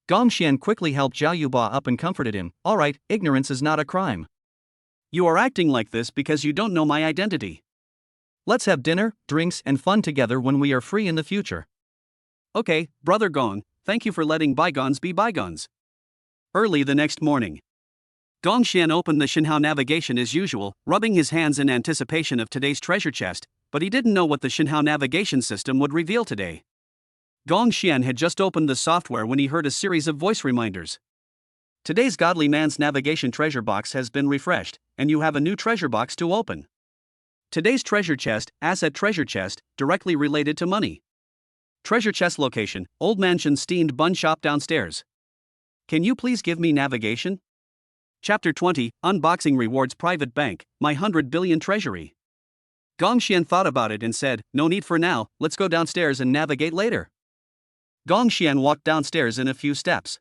Gong Xian quickly helped Zhao Yuba up and comforted him. "Alright, ignorance is not a crime. You are acting like this because you don't know my identity. Let's have dinner, drinks, and fun together when we are free in the future." "Okay, brother Gong, thank you for letting bygones be bygones." Early the next morning, Gong Xian opened the Xinhao navigation as usual, rubbing his hands in anticipation of today's treasure chest, but he didn't know what the Xinhao navigation system would reveal today. Gong Xian had just opened the software when he heard a series of voice reminders. "Today's godly man's navigation treasure box has been refreshed, and you have a new treasure box to open. Today's treasure chest, asset treasure chest, directly related to money. Treasure chest location, Old Mansion Steamed Bun Shop downstairs. Can you please give me navigation?" Chapter 20, Unboxing Rewards Private Bank, My 100 Billion Treasury. Gong Xian thought about it and said, "No need for now, let's go downstairs and navigate later." Gong Xian walked downstairs in a few steps.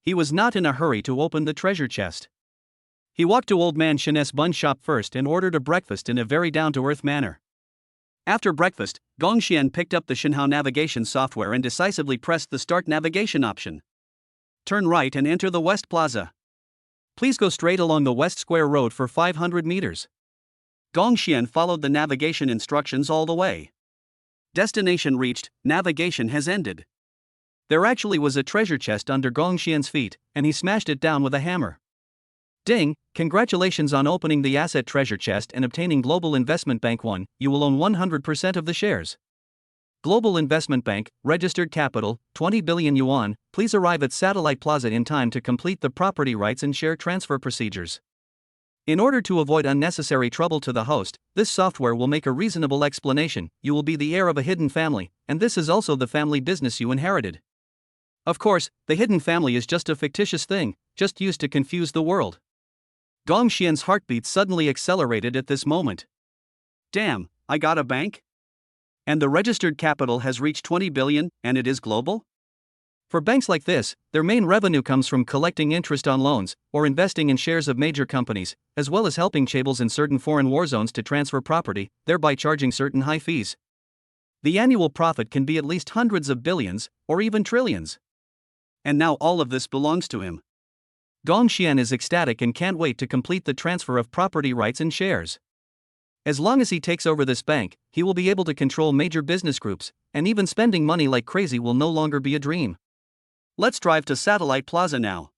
He was not in a hurry to open the treasure chest. He walked to Old Man Shen's bun shop first and ordered a breakfast in a very down-to-earth manner. After breakfast, Gong Xian picked up the Xinhao navigation software and decisively pressed the Start Navigation option. Turn right and enter the West Plaza. Please go straight along the West Square Road for 500 meters. Gong Xian followed the navigation instructions all the way. Destination reached, navigation has ended. There actually was a treasure chest under Gong Xian's feet, and he smashed it down with a hammer. Ding, congratulations on opening the asset treasure chest and obtaining Global Investment Bank 1, you will own 100% of the shares. Global Investment Bank, registered capital, 20 billion yuan, please arrive at Satellite Plaza in time to complete the property rights and share transfer procedures. In order to avoid unnecessary trouble to the host, this software will make a reasonable explanation. You will be the heir of a hidden family, and this is also the family business you inherited. Of course, the hidden family is just a fictitious thing, just used to confuse the world. Gong Xian's heartbeat suddenly accelerated at this moment. Damn, I got a bank? And the registered capital has reached 20 billion, and it is global? For banks like this, their main revenue comes from collecting interest on loans, or investing in shares of major companies, as well as helping chaebol in certain foreign war zones to transfer property, thereby charging certain high fees. The annual profit can be at least hundreds of billions, or even trillions. And now all of this belongs to him. Gong Xian is ecstatic and can't wait to complete the transfer of property rights and shares. As long as he takes over this bank, he will be able to control major business groups, and even spending money like crazy will no longer be a dream. Let's drive to Satellite Plaza now.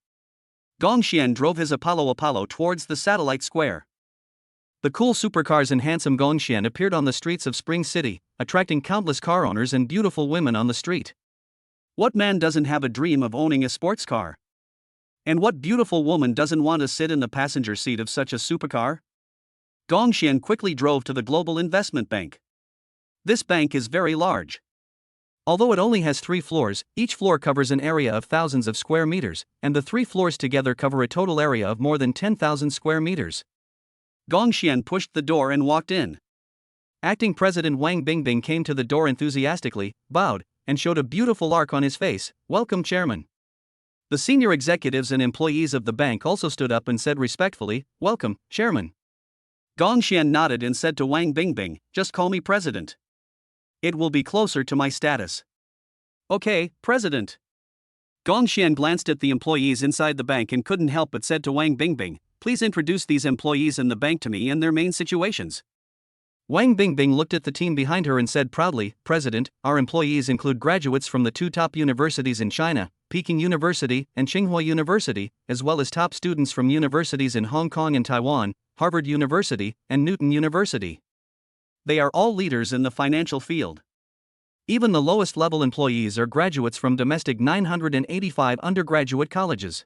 Gong Xian drove his Apollo towards the Satellite Square. The cool supercars and handsome Gong Xian appeared on the streets of Spring City, attracting countless car owners and beautiful women on the street. What man doesn't have a dream of owning a sports car? And what beautiful woman doesn't want to sit in the passenger seat of such a supercar? Gong Xian quickly drove to the Global Investment Bank. This bank is very large. Although it only has 3 floors, each floor covers an area of thousands of square meters, and the 3 floors together cover a total area of more than 10,000 square meters. Gong Xian pushed the door and walked in. Acting President Wang Bingbing came to the door enthusiastically, bowed, and showed a beautiful arc on his face. "Welcome, Chairman." The senior executives and employees of the bank also stood up and said respectfully, "Welcome, Chairman." Gong Xian nodded and said to Wang Bingbing, "Just call me President. It will be closer to my status." "Okay, President." Gong Xian glanced at the employees inside the bank and couldn't help but said to Wang Bingbing, "Please introduce these employees in the bank to me and their main situations." Wang Bingbing looked at the team behind her and said proudly, "President, our employees include graduates from the 2 top universities in China, Peking University and Tsinghua University, as well as top students from universities in Hong Kong and Taiwan, Harvard University, and Newton University. They are all leaders in the financial field. Even the lowest level employees are graduates from domestic 985 undergraduate colleges.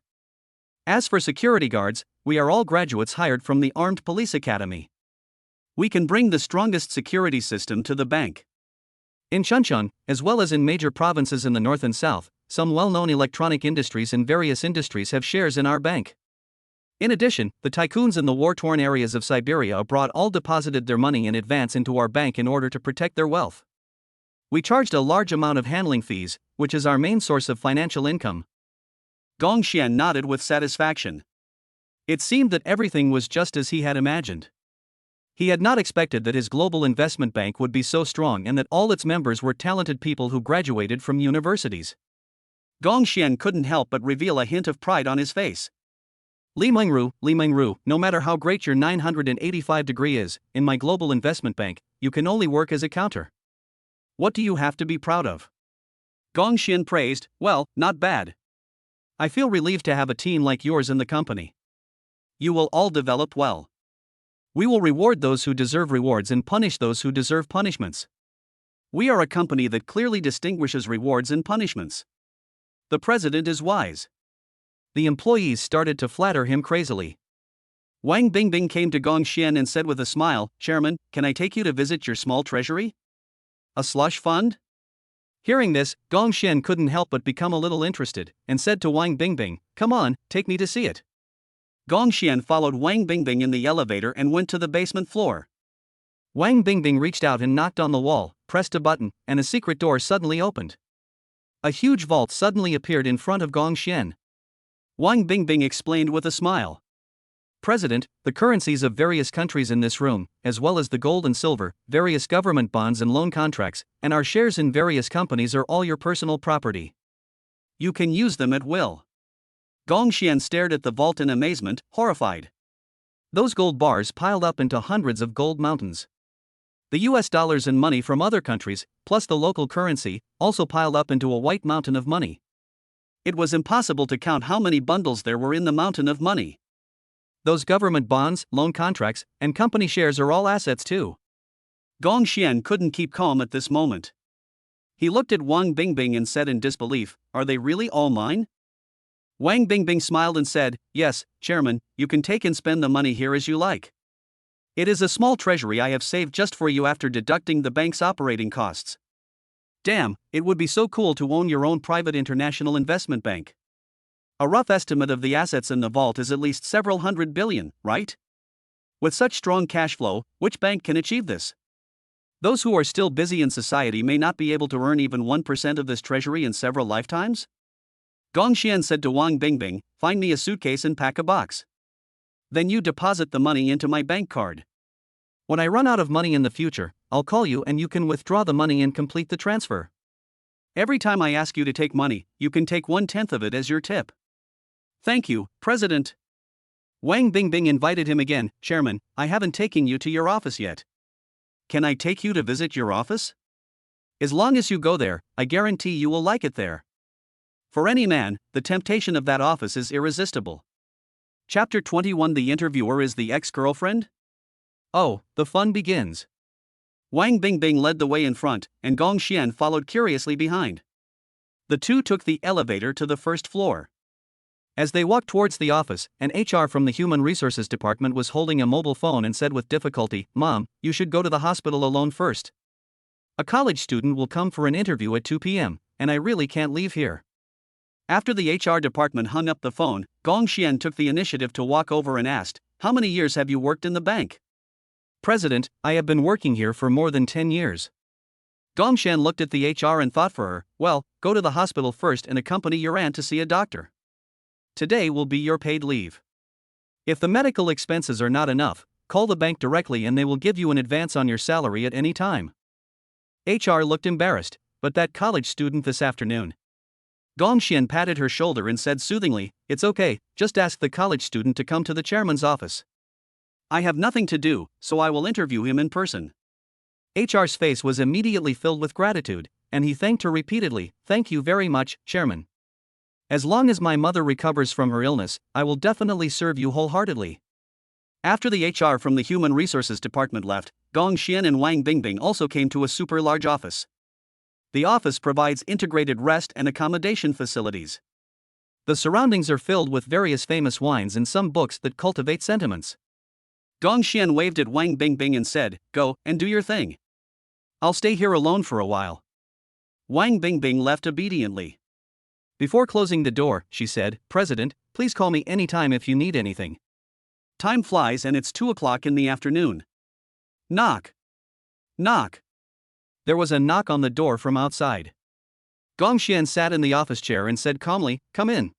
As for security guards, we are all graduates hired from the Armed Police Academy. We can bring the strongest security system to the bank." In Chuncheon, as well as in major provinces in the north and south, some well-known electronic industries and various industries have shares in our bank. In addition, the tycoons in the war-torn areas of Siberia abroad all deposited their money in advance into our bank in order to protect their wealth. We charged a large amount of handling fees, which is our main source of financial income. Gong Xian nodded with satisfaction. It seemed that everything was just as he had imagined. He had not expected that his global investment bank would be so strong and that all its members were talented people who graduated from universities. Gong Xian couldn't help but reveal a hint of pride on his face. Li Mengru, no matter how great your 985 degree is, in my global investment bank, you can only work as a counter. What do you have to be proud of?" Gong Xian praised, "Well, not bad. I feel relieved to have a team like yours in the company. You will all develop well. We will reward those who deserve rewards and punish those who deserve punishments. We are a company that clearly distinguishes rewards and punishments. The president is wise." The employees started to flatter him crazily. Wang Bingbing came to Gong Xian and said with a smile, "Chairman, can I take you to visit your small treasury? A slush fund?" Hearing this, Gong Xian couldn't help but become a little interested, and said to Wang Bingbing, "Come on, take me to see it." Gong Xian followed Wang Bingbing in the elevator and went to the basement floor. Wang Bingbing reached out and knocked on the wall, pressed a button, and a secret door suddenly opened. A huge vault suddenly appeared in front of Gong Xian. Wang Bingbing explained with a smile. "President, the currencies of various countries in this room, as well as the gold and silver, various government bonds and loan contracts, and our shares in various companies are all your personal property. You can use them at will." Gong Xian stared at the vault in amazement, horrified. Those gold bars piled up into hundreds of gold mountains. The US dollars and money from other countries, plus the local currency, also piled up into a white mountain of money. It was impossible to count how many bundles there were in the mountain of money. Those government bonds, loan contracts, and company shares are all assets too. Gong Xian couldn't keep calm at this moment. He looked at Wang Bingbing and said in disbelief, "Are they really all mine?" Wang Bingbing smiled and said, "Yes, Chairman, you can take and spend the money here as you like. It is a small treasury I have saved just for you after deducting the bank's operating costs. Damn, it would be so cool to own your own private international investment bank. A rough estimate of the assets in the vault is at least several hundred billion, right? With such strong cash flow, which bank can achieve this? Those who are still busy in society may not be able to earn even 1% of this treasury in several lifetimes?" Gong Xian said to Wang Bingbing, "Find me a suitcase and pack a box. Then you deposit the money into my bank card. When I run out of money in the future, I'll call you and you can withdraw the money and complete the transfer." Every time I ask you to take money, you can take 1/10 of it as your tip. Thank you, President. Wang Bingbing invited him again. Chairman, I haven't taken you to your office yet. Can I take you to visit your office? As long as you go there, I guarantee you will like it there. For any man, the temptation of that office is irresistible. Chapter 21. The interviewer is the ex-girlfriend? Oh, the fun begins. Wang Bingbing led the way in front, and Gong Xian followed curiously behind. The two took the elevator to the first floor. As they walked towards the office, an HR from the Human Resources Department was holding a mobile phone and said with difficulty, "Mom, you should go to the hospital alone first. A college student will come for an interview at 2 p.m., and I really can't leave here." After the HR department hung up the phone, Gong Xian took the initiative to walk over and asked, "How many years have you worked in the bank?" "President, I have been working here for more than 10 years. Gong Xian looked at the HR and thought for her, "Well, go to the hospital first and accompany your aunt to see a doctor. Today will be your paid leave. If the medical expenses are not enough, call the bank directly and they will give you an advance on your salary at any time." HR looked embarrassed, "But that college student this afternoon." Gong Xian patted her shoulder and said soothingly, "It's okay, just ask the college student to come to the chairman's office. I have nothing to do, so I will interview him in person." HR's face was immediately filled with gratitude, and he thanked her repeatedly. "Thank you very much, Chairman. As long as my mother recovers from her illness, I will definitely serve you wholeheartedly." After the HR from the Human Resources Department left, Gong Xian and Wang Bingbing also came to a super large office. The office provides integrated rest and accommodation facilities. The surroundings are filled with various famous wines and some books that cultivate sentiments. Gong Xian waved at Wang Bingbing and said, "Go and do your thing. I'll stay here alone for a while." Wang Bingbing left obediently. Before closing the door, she said, "President, please call me anytime if you need anything. Time flies and it's 2 o'clock in the afternoon." Knock. Knock. There was a knock on the door from outside. Gong Xian sat in the office chair and said calmly, "Come in."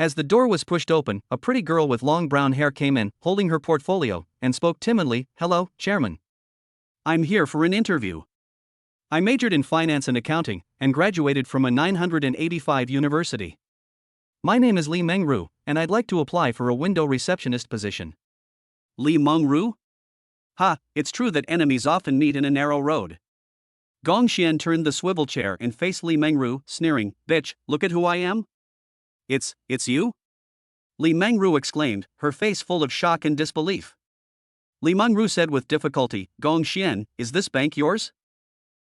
As the door was pushed open, a pretty girl with long brown hair came in, holding her portfolio, and spoke timidly, "Hello, Chairman. I'm here for an interview. I majored in finance and accounting, and graduated from a 985 university. My name is Li Mengru, and I'd like to apply for a window receptionist position." Li Mengru? Ha, it's true that enemies often meet in a narrow road. Gong Xian turned the swivel chair and faced Li Mengru, sneering, "Bitch, look at who I am." It's you?" Li Mengru exclaimed, her face full of shock and disbelief. Li Mengru said with difficulty, "Gong Xian, is this bank yours?"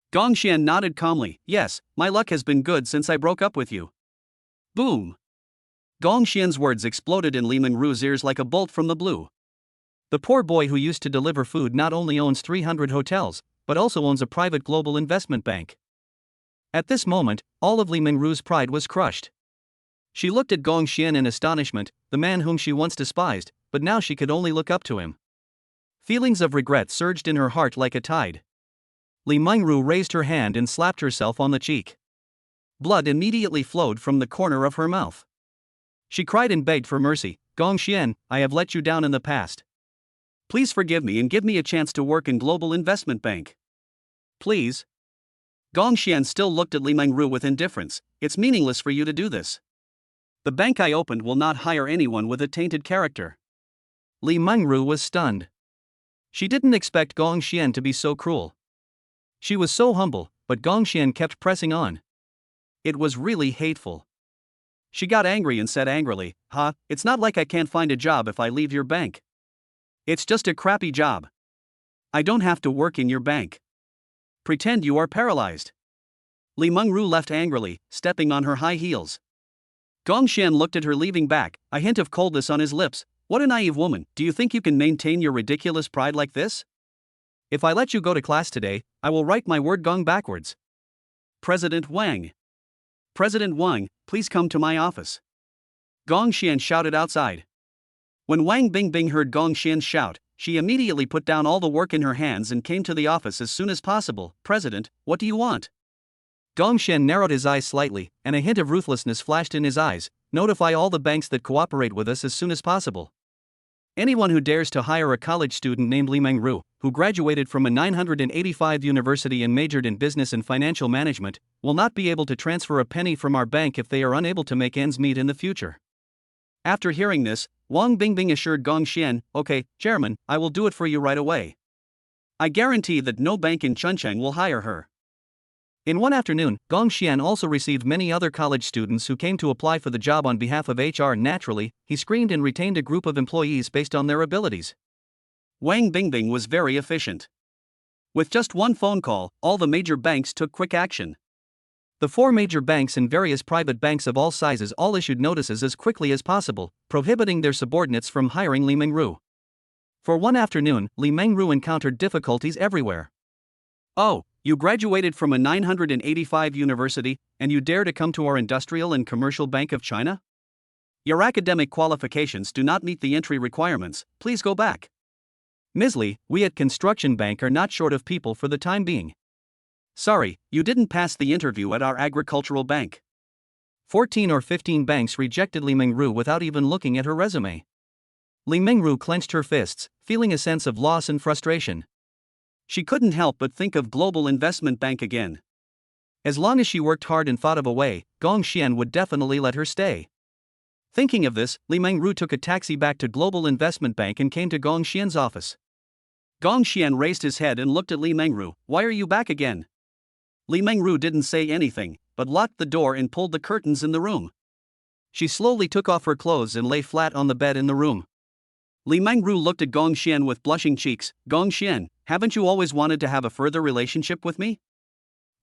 Gong Xian nodded calmly, "Yes, my luck has been good since I broke up with you." Boom! Gong Xian's words exploded in Li Mengru's ears like a bolt from the blue. The poor boy who used to deliver food not only owns 300 hotels, but also owns a private global investment bank. At this moment, all of Li Mengru's pride was crushed. She looked at Gong Xian in astonishment, the man whom she once despised, but now she could only look up to him. Feelings of regret surged in her heart like a tide. Li Mengru raised her hand and slapped herself on the cheek. Blood immediately flowed from the corner of her mouth. She cried and begged for mercy, "Gong Xian, I have let you down in the past. Please forgive me and give me a chance to work in Global Investment Bank. Please." Gong Xian still looked at Li Mengru with indifference. "It's meaningless for you to do this. The bank I opened will not hire anyone with a tainted character." Li Mengru was stunned. She didn't expect Gong Xian to be so cruel. She was so humble, but Gong Xian kept pressing on. It was really hateful. She got angry and said angrily, It's not like I can't find a job if I leave your bank. It's just a crappy job. I don't have to work in your bank. Pretend you are paralyzed." Li Mengru left angrily, stepping on her high heels. Gong Xian looked at her leaving back, a hint of coldness on his lips. "What a naive woman, do you think you can maintain your ridiculous pride like this? If I let you go to class today, I will write my word gong backwards." "President Wang. President Wang, please come to my office." Gong Xian shouted outside. When Wang Bingbing heard Gong Xian's shout, she immediately put down all the work in her hands and came to the office as soon as possible. "President, what do you want?" Gong Xian narrowed his eyes slightly, and a hint of ruthlessness flashed in his eyes. "Notify all the banks that cooperate with us as soon as possible. Anyone who dares to hire a college student named Li Mengru, who graduated from a 985 university and majored in business and financial management, will not be able to transfer a penny from our bank if they are unable to make ends meet in the future. After hearing this, Wang Bingbing assured Gong Xian, "Okay, Chairman, I will do it for you right away. I guarantee that no bank in Chuncheng will hire her." In one afternoon, Gong Xian also received many other college students who came to apply for the job on behalf of HR. Naturally, he screened and retained a group of employees based on their abilities. Wang Bingbing was very efficient. With just one phone call, all the major banks took quick action. The 4 major banks and various private banks of all sizes all issued notices as quickly as possible, prohibiting their subordinates from hiring Li Mengru. For one afternoon, Li Mengru encountered difficulties everywhere. "Oh, you graduated from a 985 university, and you dare to come to our Industrial and Commercial Bank of China? Your academic qualifications do not meet the entry requirements, please go back. Ms. Li, we at Construction Bank are not short of people for the time being. Sorry, you didn't pass the interview at our agricultural bank." 14 or 15 banks rejected Li Mengru without even looking at her resume. Li Mengru clenched her fists, feeling a sense of loss and frustration. She couldn't help but think of Global Investment Bank again. As long as she worked hard and thought of a way, Gong Xian would definitely let her stay. Thinking of this, Li Mengru took a taxi back to Global Investment Bank and came to Gong Xian's office. Gong Xian raised his head and looked at Li Mengru. "Why are you back again?" Li Mengru didn't say anything, but locked the door and pulled the curtains in the room. She slowly took off her clothes and lay flat on the bed in the room. Li Mengru looked at Gong Xian with blushing cheeks. "Gong Xian, haven't you always wanted to have a further relationship with me?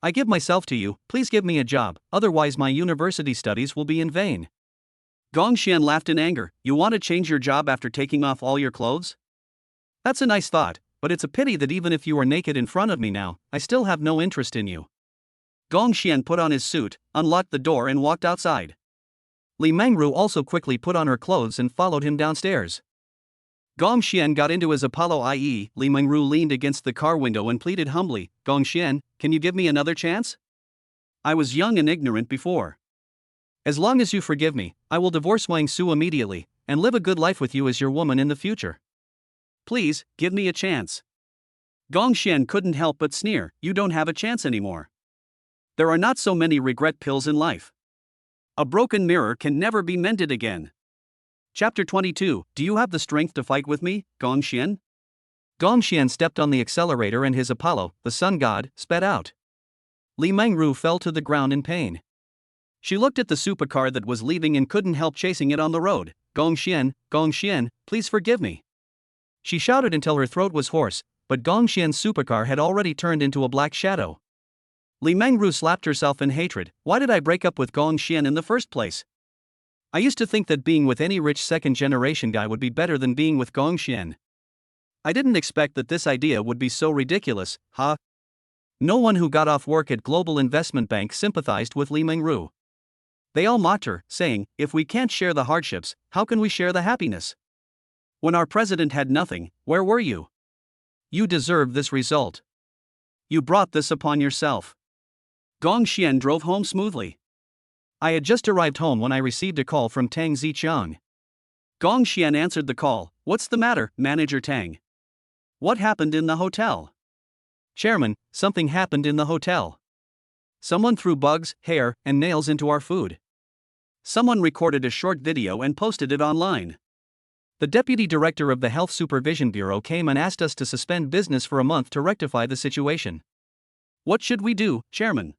I give myself to you, please give me a job, otherwise my university studies will be in vain." Gong Xian laughed in anger. "You want to change your job after taking off all your clothes? That's a nice thought, but it's a pity that even if you are naked in front of me now, I still have no interest in you." Gong Xian put on his suit, unlocked the door and walked outside. Li Mengru also quickly put on her clothes and followed him downstairs. Gong Xian got into his Apollo IE. Li Mengru leaned against the car window and pleaded humbly, "Gong Xian, can you give me another chance? I was young and ignorant before. As long as you forgive me, I will divorce Wang Su immediately, and live a good life with you as your woman in the future. Please, give me a chance." Gong Xian couldn't help but sneer. "You don't have a chance anymore. There are not so many regret pills in life. A broken mirror can never be mended again." Chapter 22. Do you have the strength to fight with me, Gong Xian? Gong Xian stepped on the accelerator and his Apollo, the sun god, sped out. Li Mengru fell to the ground in pain. She looked at the supercar that was leaving and couldn't help chasing it on the road. Gong Xian, please forgive me." She shouted until her throat was hoarse, but Gong Xian's supercar had already turned into a black shadow. Li Mengru slapped herself in hatred. "Why did I break up with Gong Xian in the first place? I used to think that being with any rich second-generation guy would be better than being with Gong Xian. I didn't expect that this idea would be so ridiculous, huh?" No one who got off work at Global Investment Bank sympathized with Li Mengru. They all mocked her, saying, "If we can't share the hardships, how can we share the happiness? When our president had nothing, where were you? You deserve this result. You brought this upon yourself." Gong Xian drove home smoothly. "I had just arrived home when I received a call from Tang Ziqiang." Gong Xian answered the call. "What's the matter, Manager Tang? What happened in the hotel?" "Chairman, something happened in the hotel. Someone threw bugs, hair, and nails into our food. Someone recorded a short video and posted it online. The deputy director of the Health Supervision Bureau came and asked us to suspend business for a month to rectify the situation. What should we do, Chairman?"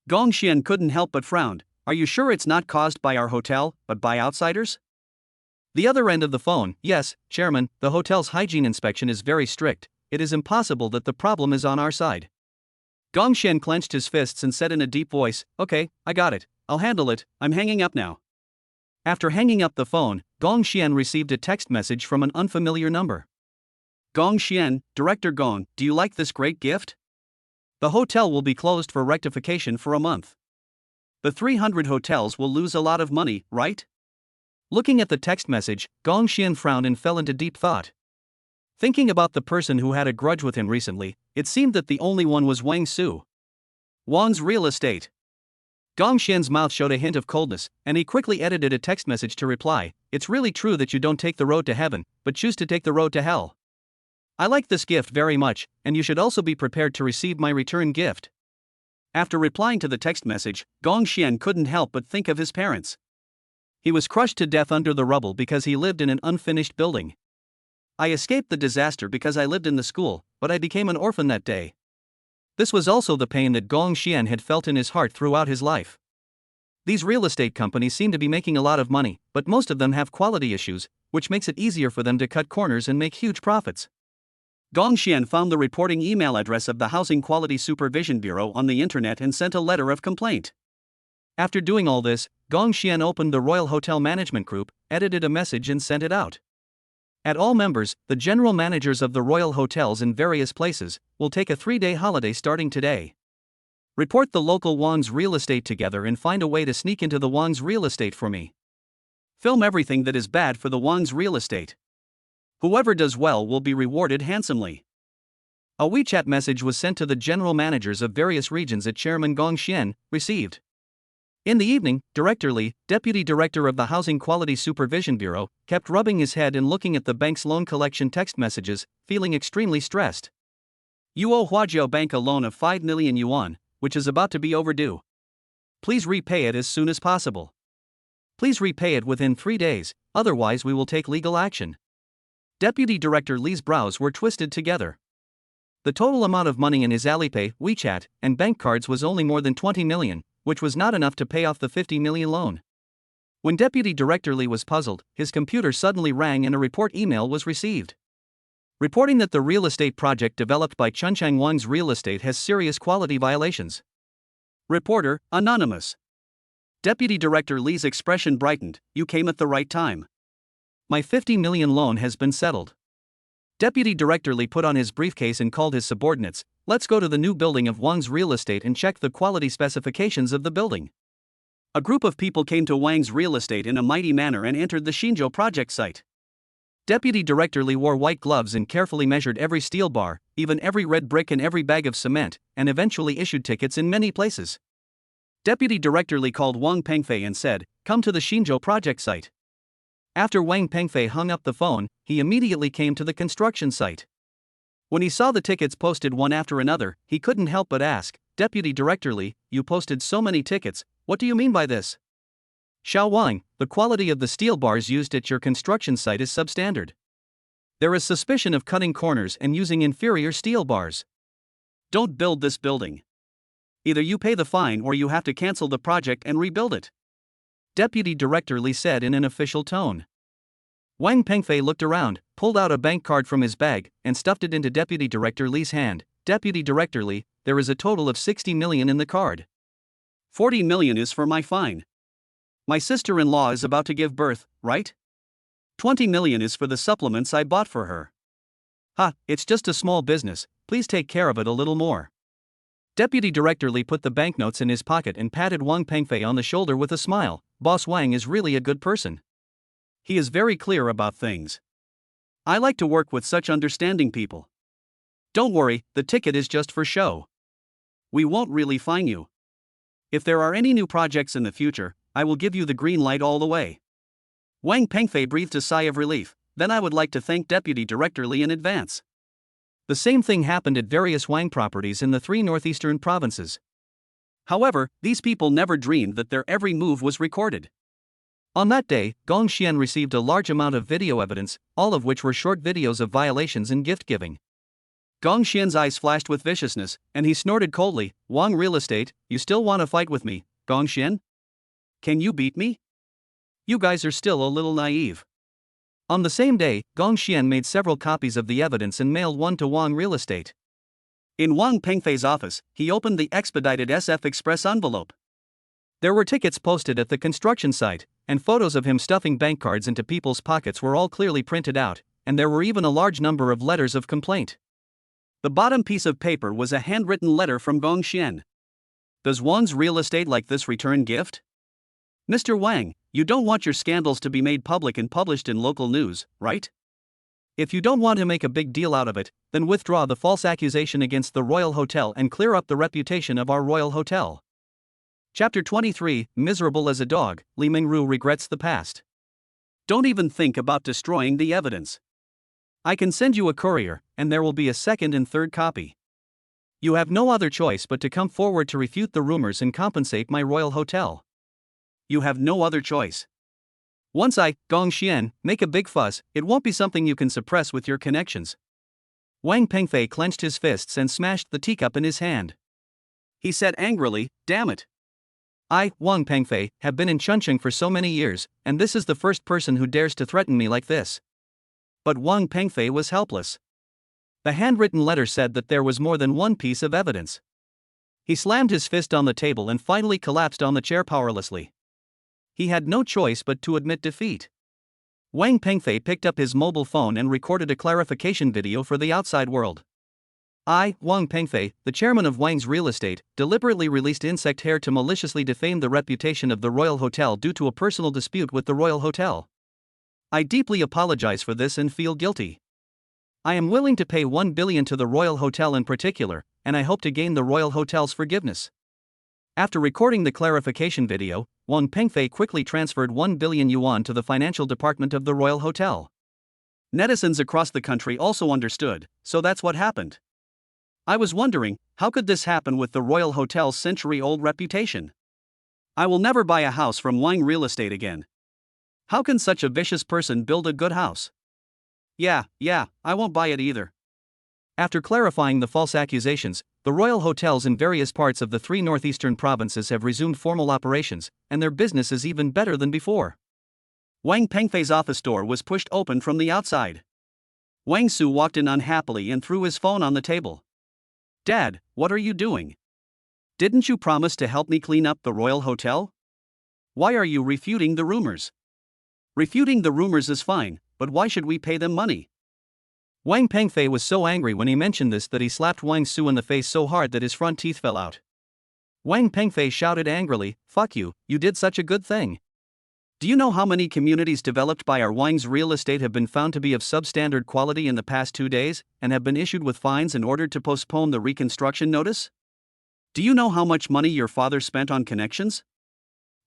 Gong Xian couldn't help but frown. "Are you sure it's not caused by our hotel, but by outsiders?" The other end of the phone. "Yes, Chairman, the hotel's hygiene inspection is very strict. It is impossible that the problem is on our side." Gong Xian clenched his fists and said in a deep voice, "Okay, I got it. I'll handle it. I'm hanging up now." After hanging up the phone, Gong Xian received a text message from an unfamiliar number. "Gong Xian, Director Gong, do you like this great gift? The hotel will be closed for rectification for a month. The 300 hotels will lose a lot of money, right?" Looking at the text message, Gong Xian frowned and fell into deep thought. Thinking about the person who had a grudge with him recently, it seemed that the only one was Wang Su. Wang's real estate. Gong Xian's mouth showed a hint of coldness, and he quickly edited a text message to reply, "It's really true that you don't take the road to heaven, but choose to take the road to hell. I like this gift very much, and you should also be prepared to receive my return gift. After replying to the text message, Gong Xian couldn't help but think of his parents. He was crushed to death under the rubble because he lived in an unfinished building. I escaped the disaster because I lived in the school, but I became an orphan that day. This was also the pain that Gong Xian had felt in his heart throughout his life. These real estate companies seem to be making a lot of money, but most of them have quality issues, which makes it easier for them to cut corners and make huge profits. Gong Xian found the reporting email address of the Housing Quality Supervision Bureau on the internet and sent a letter of complaint. After doing all this, Gong Xian opened the Royal Hotel Management Group, edited a message and sent it out. At all members, the general managers of the royal hotels in various places will take a 3-day holiday starting today. Report the local Wang's real estate together and find a way to sneak into the Wang's real estate for me. Film everything that is bad for the Wang's real estate. Whoever does well will be rewarded handsomely. A WeChat message was sent to the general managers of various regions that Chairman Gong Xian received. In the evening, Director Li, Deputy Director of the Housing Quality Supervision Bureau, kept rubbing his head and looking at the bank's loan collection text messages, feeling extremely stressed. You owe Huajiao Bank a loan of 5 million yuan, which is about to be overdue. Please repay it as soon as possible. Please repay it within 3 days, otherwise we will take legal action. Deputy Director Li's brows were twisted together. The total amount of money in his Alipay, WeChat, and bank cards was only more than 20 million, which was not enough to pay off the 50 million loan. When Deputy Director Li was puzzled, his computer suddenly rang and a report email was received. Reporting that the real estate project developed by Chunchang Wang's real estate has serious quality violations. Reporter, Anonymous. Deputy Director Li's expression brightened. You came at the right time. My 50 million loan has been settled. Deputy Director Li put on his briefcase and called his subordinates. Let's go to the new building of Wang's real estate and check the quality specifications of the building. A group of people came to Wang's real estate in a mighty manner and entered the Xinzhou project site. Deputy Director Li wore white gloves and carefully measured every steel bar, even every red brick and every bag of cement, and eventually issued tickets in many places. Deputy Director Li called Wang Pengfei and said, "Come to the Xinzhou project site." After Wang Pengfei hung up the phone, he immediately came to the construction site. When he saw the tickets posted one after another, he couldn't help but ask, "Deputy Director Li, you posted so many tickets, what do you mean by this?" "Xiao Wang, the quality of the steel bars used at your construction site is substandard. There is suspicion of cutting corners and using inferior steel bars. Don't build this building. Either you pay the fine or you have to cancel the project and rebuild it," Deputy Director Li said in an official tone. Wang Pengfei looked around, pulled out a bank card from his bag, and stuffed it into Deputy Director Li's hand. "Deputy Director Li, there is a total of 60 million in the card. 40 million is for my fine. My sister-in-law is about to give birth, right? 20 million is for the supplements I bought for her. It's just a small business, please take care of it a little more." Deputy Director Li put the banknotes in his pocket and patted Wang Pengfei on the shoulder with a smile. "Boss Wang is really a good person. He is very clear about things. I like to work with such understanding people. Don't worry, the ticket is just for show. We won't really fine you. If there are any new projects in the future, I will give you the green light all the way." Wang Pengfei breathed a sigh of relief. "Then I would like to thank Deputy Director Li in advance." The same thing happened at various Wang properties in the 3 northeastern provinces. However, these people never dreamed that their every move was recorded. On that day, Gong Xian received a large amount of video evidence, all of which were short videos of violations and gift-giving. Gong Xian's eyes flashed with viciousness, and he snorted coldly, "Wang Real Estate, you still want to fight with me, Gong Xian? Can you beat me? You guys are still a little naive." On the same day, Gong Xian made several copies of the evidence and mailed one to Wang Real Estate. In Wang Pengfei's office, he opened the expedited SF Express envelope. There were tickets posted at the construction site, and photos of him stuffing bank cards into people's pockets were all clearly printed out, and there were even a large number of letters of complaint. The bottom piece of paper was a handwritten letter from Gong Xian. "Does Wang's Real Estate like this return gift? Mr. Wang, you don't want your scandals to be made public and published in local news, right? If you don't want to make a big deal out of it, then withdraw the false accusation against the Royal Hotel and clear up the reputation of our Royal Hotel." Chapter 23, Miserable as a Dog, Li Mingru regrets the past. Don't even think about destroying the evidence. I can send you a courier, and there will be a second and third copy. You have no other choice but to come forward to refute the rumors and compensate my royal hotel. You have no other choice. Once I, Gong Xian, make a big fuss, it won't be something you can suppress with your connections. Wang Pengfei clenched his fists and smashed the teacup in his hand. He said angrily, "Damn it. I, Wang Pengfei, have been in Chuncheng for so many years, and this is the first person who dares to threaten me like this." But Wang Pengfei was helpless. The handwritten letter said that there was more than one piece of evidence. He slammed his fist on the table and finally collapsed on the chair powerlessly. He had no choice but to admit defeat. Wang Pengfei picked up his mobile phone and recorded a clarification video for the outside world. I, Wang Pengfei, the chairman of Wang's Real Estate, deliberately released insect hair to maliciously defame the reputation of the Royal Hotel due to a personal dispute with the Royal Hotel. I deeply apologize for this and feel guilty. I am willing to pay 1 billion to the Royal Hotel in particular, and I hope to gain the Royal Hotel's forgiveness. After recording the clarification video, Wang Pengfei quickly transferred 1 billion yuan to the financial department of the Royal Hotel. Netizens across the country also understood, so that's what happened. I was wondering, how could this happen with the Royal Hotel's century-old reputation? I will never buy a house from Wang Real Estate again. How can such a vicious person build a good house? Yeah, I won't buy it either. After clarifying the false accusations, the royal hotels in various parts of the 3 northeastern provinces have resumed formal operations, and their business is even better than before. Wang Pengfei's office door was pushed open from the outside. Wang Su walked in unhappily and threw his phone on the table. "Dad, what are you doing? Didn't you promise to help me clean up the royal hotel? Why are you refuting the rumors?" "Refuting the rumors is fine, but why should we pay them money?" Wang Pengfei was so angry when he mentioned this that he slapped Wang Su in the face so hard that his front teeth fell out. Wang Pengfei shouted angrily, "Fuck you, you did such a good thing. Do you know how many communities developed by our Wang's Real Estate have been found to be of substandard quality in the past 2 days, and have been issued with fines and ordered to postpone the reconstruction notice? Do you know how much money your father spent on connections?"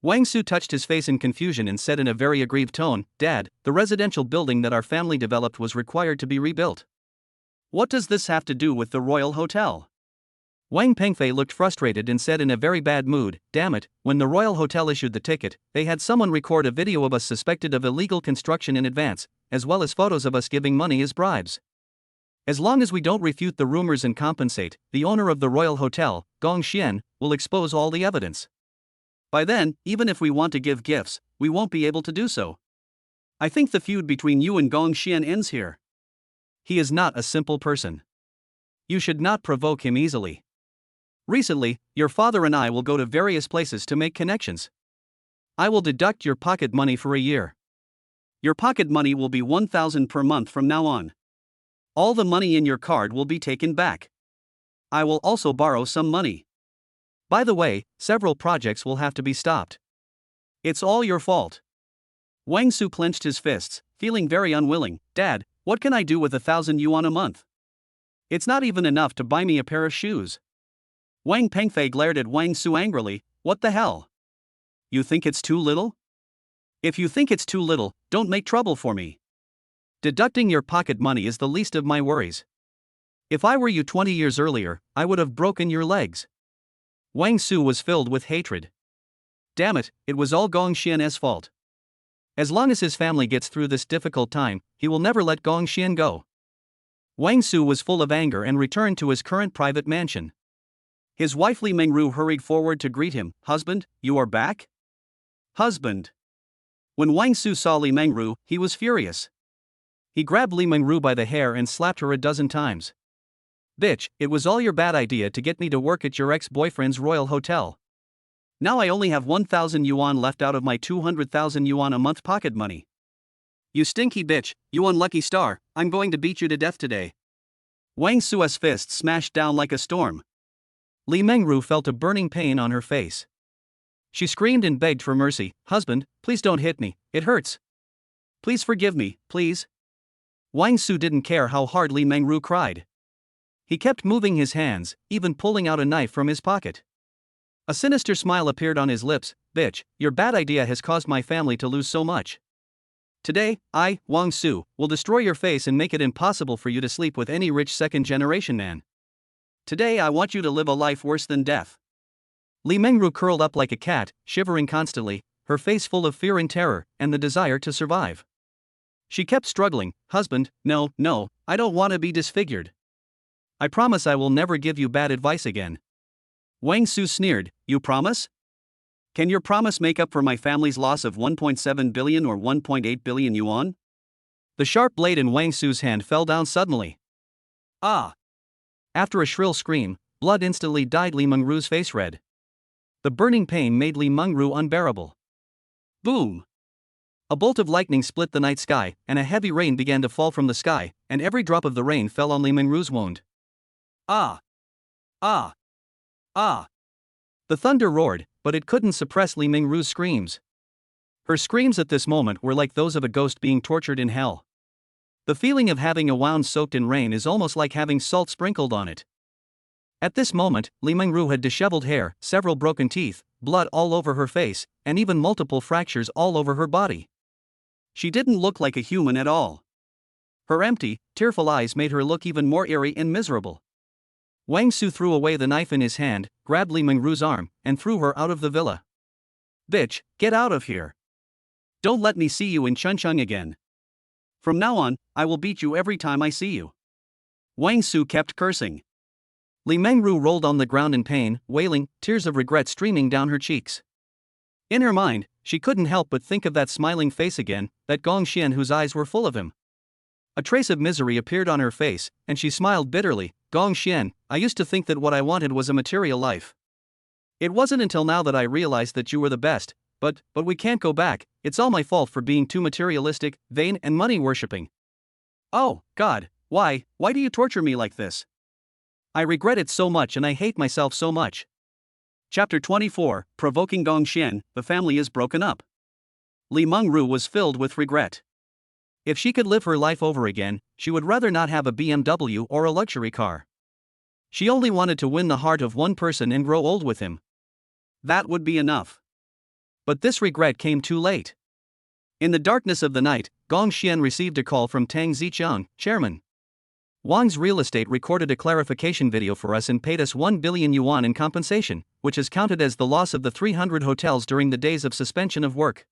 Wang Su touched his face in confusion and said in a very aggrieved tone, "Dad, the residential building that our family developed was required to be rebuilt. What does this have to do with the Royal Hotel?" Wang Pengfei looked frustrated and said in a very bad mood, "Damn it, when the Royal Hotel issued the ticket, they had someone record a video of us suspected of illegal construction in advance, as well as photos of us giving money as bribes. As long as we don't refute the rumors and compensate, the owner of the Royal Hotel, Gong Xian, will expose all the evidence. By then, even if we want to give gifts, we won't be able to do so. I think the feud between you and Gong Xian ends here. He is not a simple person. You should not provoke him easily. Recently, your father and I will go to various places to make connections. I will deduct your pocket money for a year. Your pocket money will be 1,000 per month from now on. All the money in your card will be taken back. I will also borrow some money. By the way, several projects will have to be stopped. It's all your fault." Wang Su clenched his fists, feeling very unwilling. "Dad, what can I do with 1,000 yuan a month? It's not even enough to buy me a pair of shoes." Wang Pengfei glared at Wang Su angrily. "What the hell? You think it's too little? If you think it's too little, don't make trouble for me. Deducting your pocket money is the least of my worries. If I were you 20 years earlier, I would have broken your legs." Wang Su was filled with hatred. Damn it, it was all Gong Xian's fault. As long as his family gets through this difficult time, he will never let Gong Xian go. Wang Su was full of anger and returned to his current private mansion. His wife Li Mengru hurried forward to greet him. "Husband, you are back?" "Husband." When Wang Su saw Li Mengru, he was furious. He grabbed Li Mengru by the hair and slapped her a dozen times. "Bitch, it was all your bad idea to get me to work at your ex-boyfriend's royal hotel. Now I only have 1,000 yuan left out of my 200,000 yuan a month pocket money. You stinky bitch, you unlucky star, I'm going to beat you to death today." Wang Su's fist smashed down like a storm. Li Mengru felt a burning pain on her face. She screamed and begged for mercy. "Husband, please don't hit me, it hurts. Please forgive me, please." Wang Su didn't care how hard Li Mengru cried. He kept moving his hands, even pulling out a knife from his pocket. A sinister smile appeared on his lips. "Bitch, your bad idea has caused my family to lose so much. Today, I, Wang Su, will destroy your face and make it impossible for you to sleep with any rich second-generation man. Today I want you to live a life worse than death. Li Mengru curled up like a cat, shivering constantly, her face full of fear and terror, and the desire to survive. She kept struggling, husband, no, I don't want to be disfigured. I promise I will never give you bad advice again. Wang Su sneered, you promise? Can your promise make up for my family's loss of 1.7 billion or 1.8 billion yuan? The sharp blade in Wang Su's hand fell down suddenly. Ah! After a shrill scream, blood instantly dyed Li Mengru's face red. The burning pain made Li Mengru unbearable. Boom! A bolt of lightning split the night sky, and a heavy rain began to fall from the sky, and every drop of the rain fell on Li Mengru's wound. Ah! Ah! Ah! The thunder roared, but it couldn't suppress Li Mengru's screams. Her screams at this moment were like those of a ghost being tortured in hell. The feeling of having a wound soaked in rain is almost like having salt sprinkled on it. At this moment, Li Mengru had disheveled hair, several broken teeth, blood all over her face, and even multiple fractures all over her body. She didn't look like a human at all. Her empty, tearful eyes made her look even more eerie and miserable. Wang Su threw away the knife in his hand, grabbed Li Mengru's arm, and threw her out of the villa. Bitch, get out of here. Don't let me see you in Chuncheng again. From now on, I will beat you every time I see you. Wang Su kept cursing. Li Mengru rolled on the ground in pain, wailing, tears of regret streaming down her cheeks. In her mind, she couldn't help but think of that smiling face again, that Gong Xian whose eyes were full of him. A trace of misery appeared on her face, and she smiled bitterly. Gong Xian, I used to think that what I wanted was a material life. It wasn't until now that I realized that you were the best, but we can't go back. It's all my fault for being too materialistic, vain, and money-worshipping. Oh, God, why do you torture me like this? I regret it so much and I hate myself so much. Chapter 24, Provoking Gong Xian, the family is broken up. Li Mengru was filled with regret. If she could live her life over again, she would rather not have a BMW or a luxury car. She only wanted to win the heart of one person and grow old with him. That would be enough. But this regret came too late. In the darkness of the night, Gong Xian received a call from Tang Zichang, chairman. Wang's Real Estate recorded a clarification video for us and paid us 1 billion yuan in compensation, which is counted as the loss of the 300 hotels during the days of suspension of work.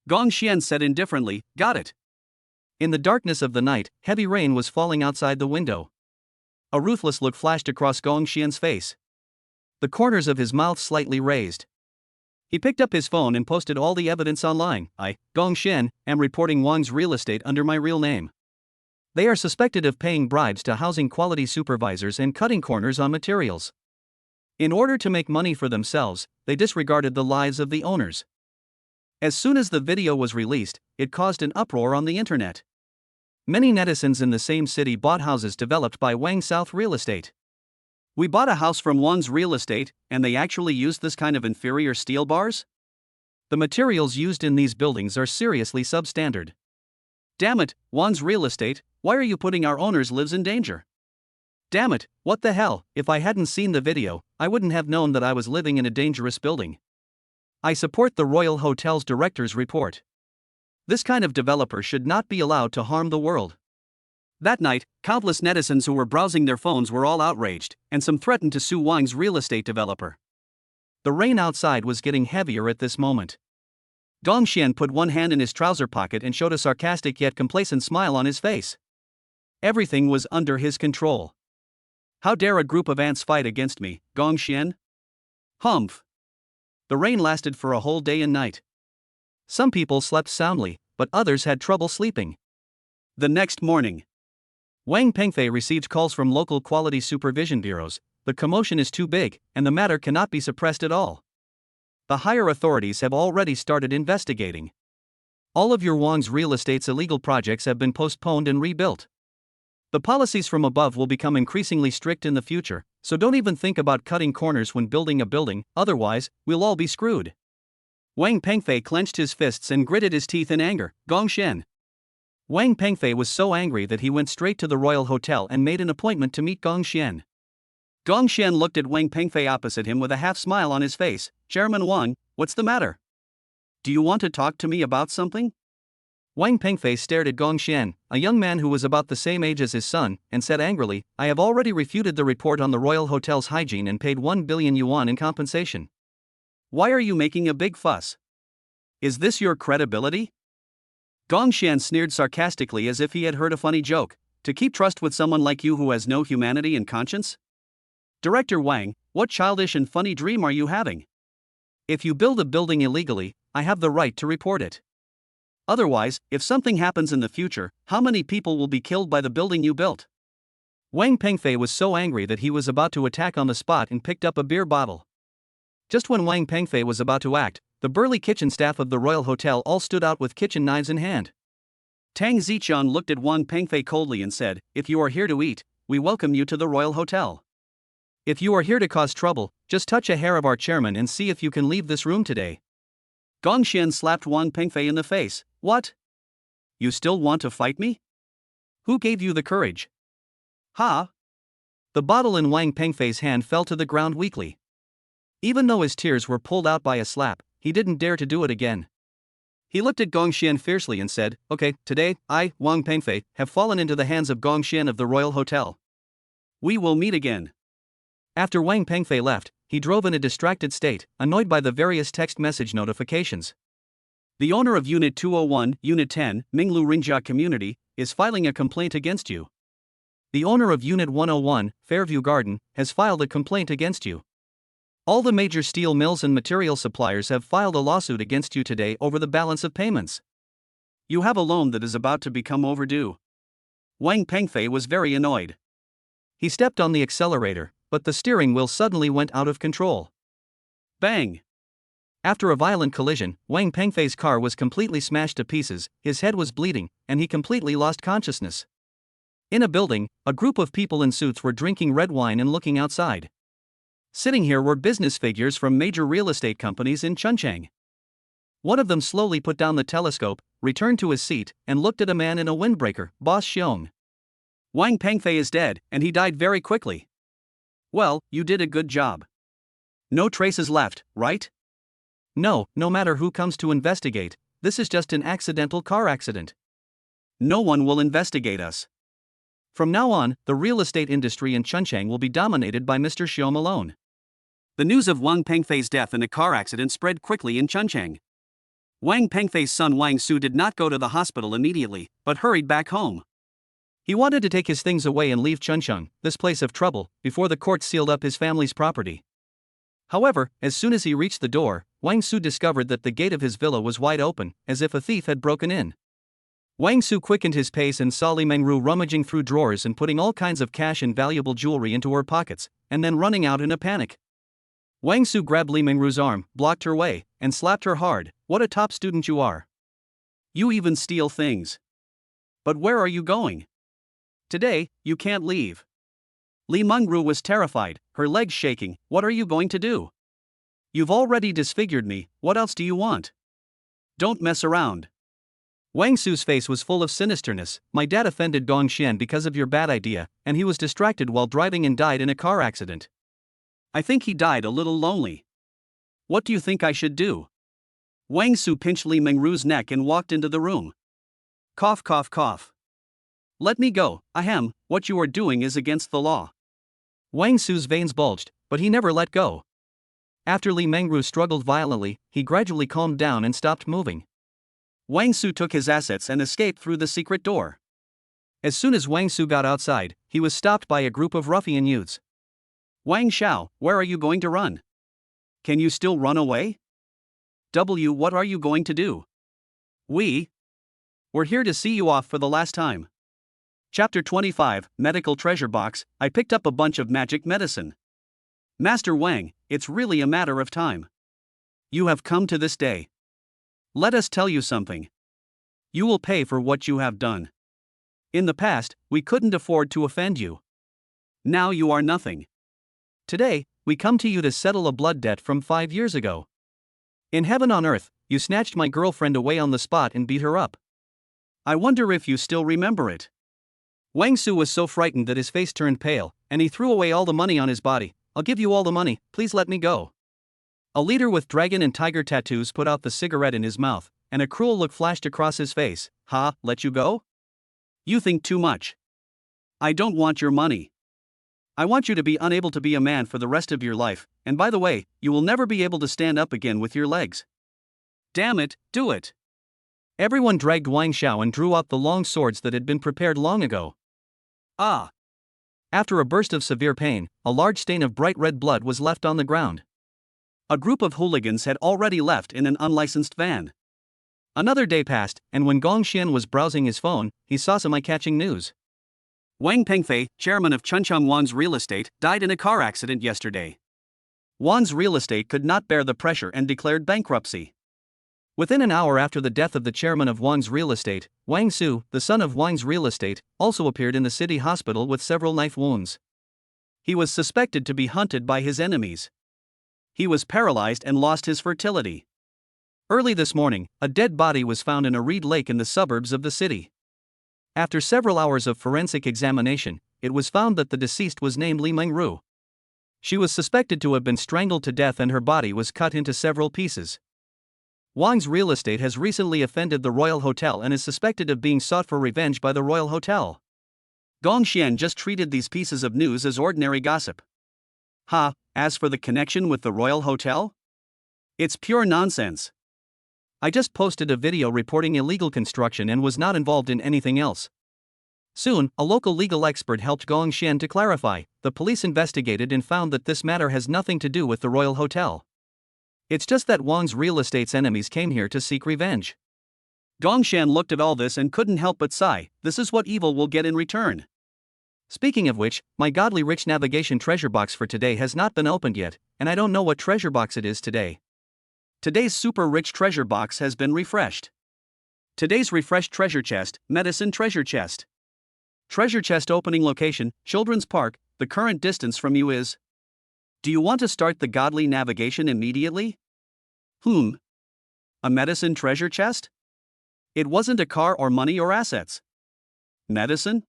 Gong Xian said indifferently, got it. In the darkness of the night, heavy rain was falling outside the window. A ruthless look flashed across Gong Xian's face. The corners of his mouth slightly raised. He picked up his phone and posted all the evidence online. I, Gong Xian, am reporting Wang's Real Estate under my real name. They are suspected of paying bribes to housing quality supervisors and cutting corners on materials. In order to make money for themselves, they disregarded the lives of the owners. As soon as the video was released, it caused an uproar on the internet. Many netizens in the same city bought houses developed by Wang South Real Estate. We bought a house from Wang's Real Estate, and they actually used this kind of inferior steel bars? The materials used in these buildings are seriously substandard. Damn it, Wang's Real Estate, why are you putting our owners' lives in danger? Damn it, what the hell, if I hadn't seen the video, I wouldn't have known that I was living in a dangerous building. I support the Royal Hotel's director's report. This kind of developer should not be allowed to harm the world. That night, countless netizens who were browsing their phones were all outraged, and some threatened to sue Wang's Real Estate developer. The rain outside was getting heavier at this moment. Gong Xian put one hand in his trouser pocket and showed a sarcastic yet complacent smile on his face. Everything was under his control. How dare a group of ants fight against me, Gong Xian? Humph. The rain lasted for a whole day and night. Some people slept soundly, but others had trouble sleeping. The next morning, Wang Pengfei received calls from local quality supervision bureaus. The commotion is too big, and the matter cannot be suppressed at all. The higher authorities have already started investigating. All of your Wang's Real Estate's illegal projects have been postponed and rebuilt. The policies from above will become increasingly strict in the future, so don't even think about cutting corners when building a building, otherwise, we'll all be screwed. Wang Pengfei clenched his fists and gritted his teeth in anger. Gong Xian. Wang Pengfei was so angry that he went straight to the Royal Hotel and made an appointment to meet Gong Xian. Gong Xian looked at Wang Pengfei opposite him with a half smile on his face. Chairman Wang, what's the matter? Do you want to talk to me about something? Wang Pengfei stared at Gong Xian, a young man who was about the same age as his son, and said angrily, I have already refuted the report on the royal hotel's hygiene and paid 1 billion yuan in compensation. Why are you making a big fuss? Is this your credibility? Gong Xian sneered sarcastically as if he had heard a funny joke. To keep trust with someone like you who has no humanity and conscience? Director Wang, what childish and funny dream are you having? If you build a building illegally, I have the right to report it. Otherwise, if something happens in the future, how many people will be killed by the building you built? Wang Pengfei was so angry that he was about to attack on the spot and picked up a beer bottle. Just when Wang Pengfei was about to act, the burly kitchen staff of the royal hotel all stood out with kitchen knives in hand. Tang Ziqian looked at Wang Pengfei coldly and said, If you are here to eat, we welcome you to the royal hotel. If you are here to cause trouble, just touch a hair of our chairman and see if you can leave this room today. Gong Xian slapped Wang Pengfei in the face. What? You still want to fight me? Who gave you the courage? Ha! The bottle in Wang Pengfei's hand fell to the ground weakly. Even though his tears were pulled out by a slap, he didn't dare to do it again. He looked at Gong Xian fiercely and said, Okay, today, I, Wang Pengfei, have fallen into the hands of Gong Xian of the Royal Hotel. We will meet again. After Wang Pengfei left, he drove in a distracted state, annoyed by the various text message notifications. The owner of Unit 201, Unit 10, Minglu Ringjia Community, is filing a complaint against you. The owner of Unit 101, Fairview Garden, has filed a complaint against you. All the major steel mills and material suppliers have filed a lawsuit against you today over the balance of payments. You have a loan that is about to become overdue. Wang Pengfei was very annoyed. He stepped on the accelerator, but the steering wheel suddenly went out of control. Bang! After a violent collision, Wang Pengfei's car was completely smashed to pieces, his head was bleeding, and he completely lost consciousness. In a building, a group of people in suits were drinking red wine and looking outside. Sitting here were business figures from major real estate companies in Chunchang. One of them slowly put down the telescope, returned to his seat, and looked at a man in a windbreaker, Boss Xiong. Wang Pengfei is dead, and he died very quickly. Well, you did a good job. No traces left, right? No matter who comes to investigate, this is just an accidental car accident. No one will investigate us. From now on, the real estate industry in Chunchang will be dominated by Mr. Xiong alone. The news of Wang Pengfei's death in a car accident spread quickly in Chunchang. Wang Pengfei's son Wang Su did not go to the hospital immediately, but hurried back home. He wanted to take his things away and leave Chunchang, this place of trouble, before the court sealed up his family's property. However, as soon as he reached the door, Wang Su discovered that the gate of his villa was wide open, as if a thief had broken in. Wang Su quickened his pace and saw Li Mengru rummaging through drawers and putting all kinds of cash and valuable jewelry into her pockets, and then running out in a panic. Wang Su grabbed Li Mengru's arm, blocked her way, and slapped her hard. What a top student you are. You even steal things. But where are you going? Today, you can't leave. Li Mengru was terrified, her legs shaking. What are you going to do? You've already disfigured me, what else do you want? Don't mess around. Wang Su's face was full of sinisterness. My dad offended Gong Xian because of your bad idea, and he was distracted while driving and died in a car accident. I think he died a little lonely. What do you think I should do? Wang Su pinched Li Mengru's neck and walked into the room. Cough, cough, cough. Let me go, ahem, what you are doing is against the law. Wang Su's veins bulged, but he never let go. After Li Mengru struggled violently, he gradually calmed down and stopped moving. Wang Su took his assets and escaped through the secret door. As soon as Wang Su got outside, he was stopped by a group of ruffian youths. Wang Xiao, where are you going to run? Can you still run away? What are you going to do? We're here to see you off for the last time. Chapter 25, Medical Treasure Box. I picked up a bunch of magic medicine. Master Wang, it's really a matter of time. You have come to this day. Let us tell you something. You will pay for what you have done. In the past, we couldn't afford to offend you. Now you are nothing. Today, we come to you to settle a blood debt from 5 years ago. In heaven on earth, you snatched my girlfriend away on the spot and beat her up. I wonder if you still remember it. Wang Su was so frightened that his face turned pale, and he threw away all the money on his body. I'll give you all the money, please let me go. A leader with dragon and tiger tattoos put out the cigarette in his mouth, and a cruel look flashed across his face. Ha, let you go? You think too much. I don't want your money. I want you to be unable to be a man for the rest of your life, and by the way, you will never be able to stand up again with your legs. Damn it, do it. Everyone dragged Wang Xiao and drew out the long swords that had been prepared long ago. Ah! After a burst of severe pain, a large stain of bright red blood was left on the ground. A group of hooligans had already left in an unlicensed van. Another day passed, and when Gong Xian was browsing his phone, he saw some eye-catching news. Wang Pengfei, chairman of Chuncheng Wan's Real Estate, died in a car accident yesterday. Wan's Real Estate could not bear the pressure and declared bankruptcy. Within an hour after the death of the chairman of Wang's Real Estate, Wang Su, the son of Wang's Real Estate, also appeared in the city hospital with several knife wounds. He was suspected to be hunted by his enemies. He was paralyzed and lost his fertility. Early this morning, a dead body was found in a reed lake in the suburbs of the city. After several hours of forensic examination, it was found that the deceased was named Li Mengru. She was suspected to have been strangled to death and her body was cut into several pieces. Wang's Real Estate has recently offended the Royal Hotel and is suspected of being sought for revenge by the Royal Hotel. Gong Xian just treated these pieces of news as ordinary gossip. Ha, as for the connection with the Royal Hotel? It's pure nonsense. I just posted a video reporting illegal construction and was not involved in anything else. Soon, a local legal expert helped Gong Xian to clarify. The police investigated and found that this matter has nothing to do with the Royal Hotel. It's just that Wang's Real Estate's enemies came here to seek revenge. Gong Xian looked at all this and couldn't help but sigh. This is what evil will get in return. Speaking of which, my godly rich navigation treasure box for today has not been opened yet, and I don't know what treasure box it is today. Today's super rich treasure box has been refreshed. Today's refreshed treasure chest, medicine treasure chest. Treasure chest opening location, Children's Park. The current distance from you is. Do you want to start the godly navigation immediately? A medicine treasure chest? It wasn't a car or money or assets. Medicine?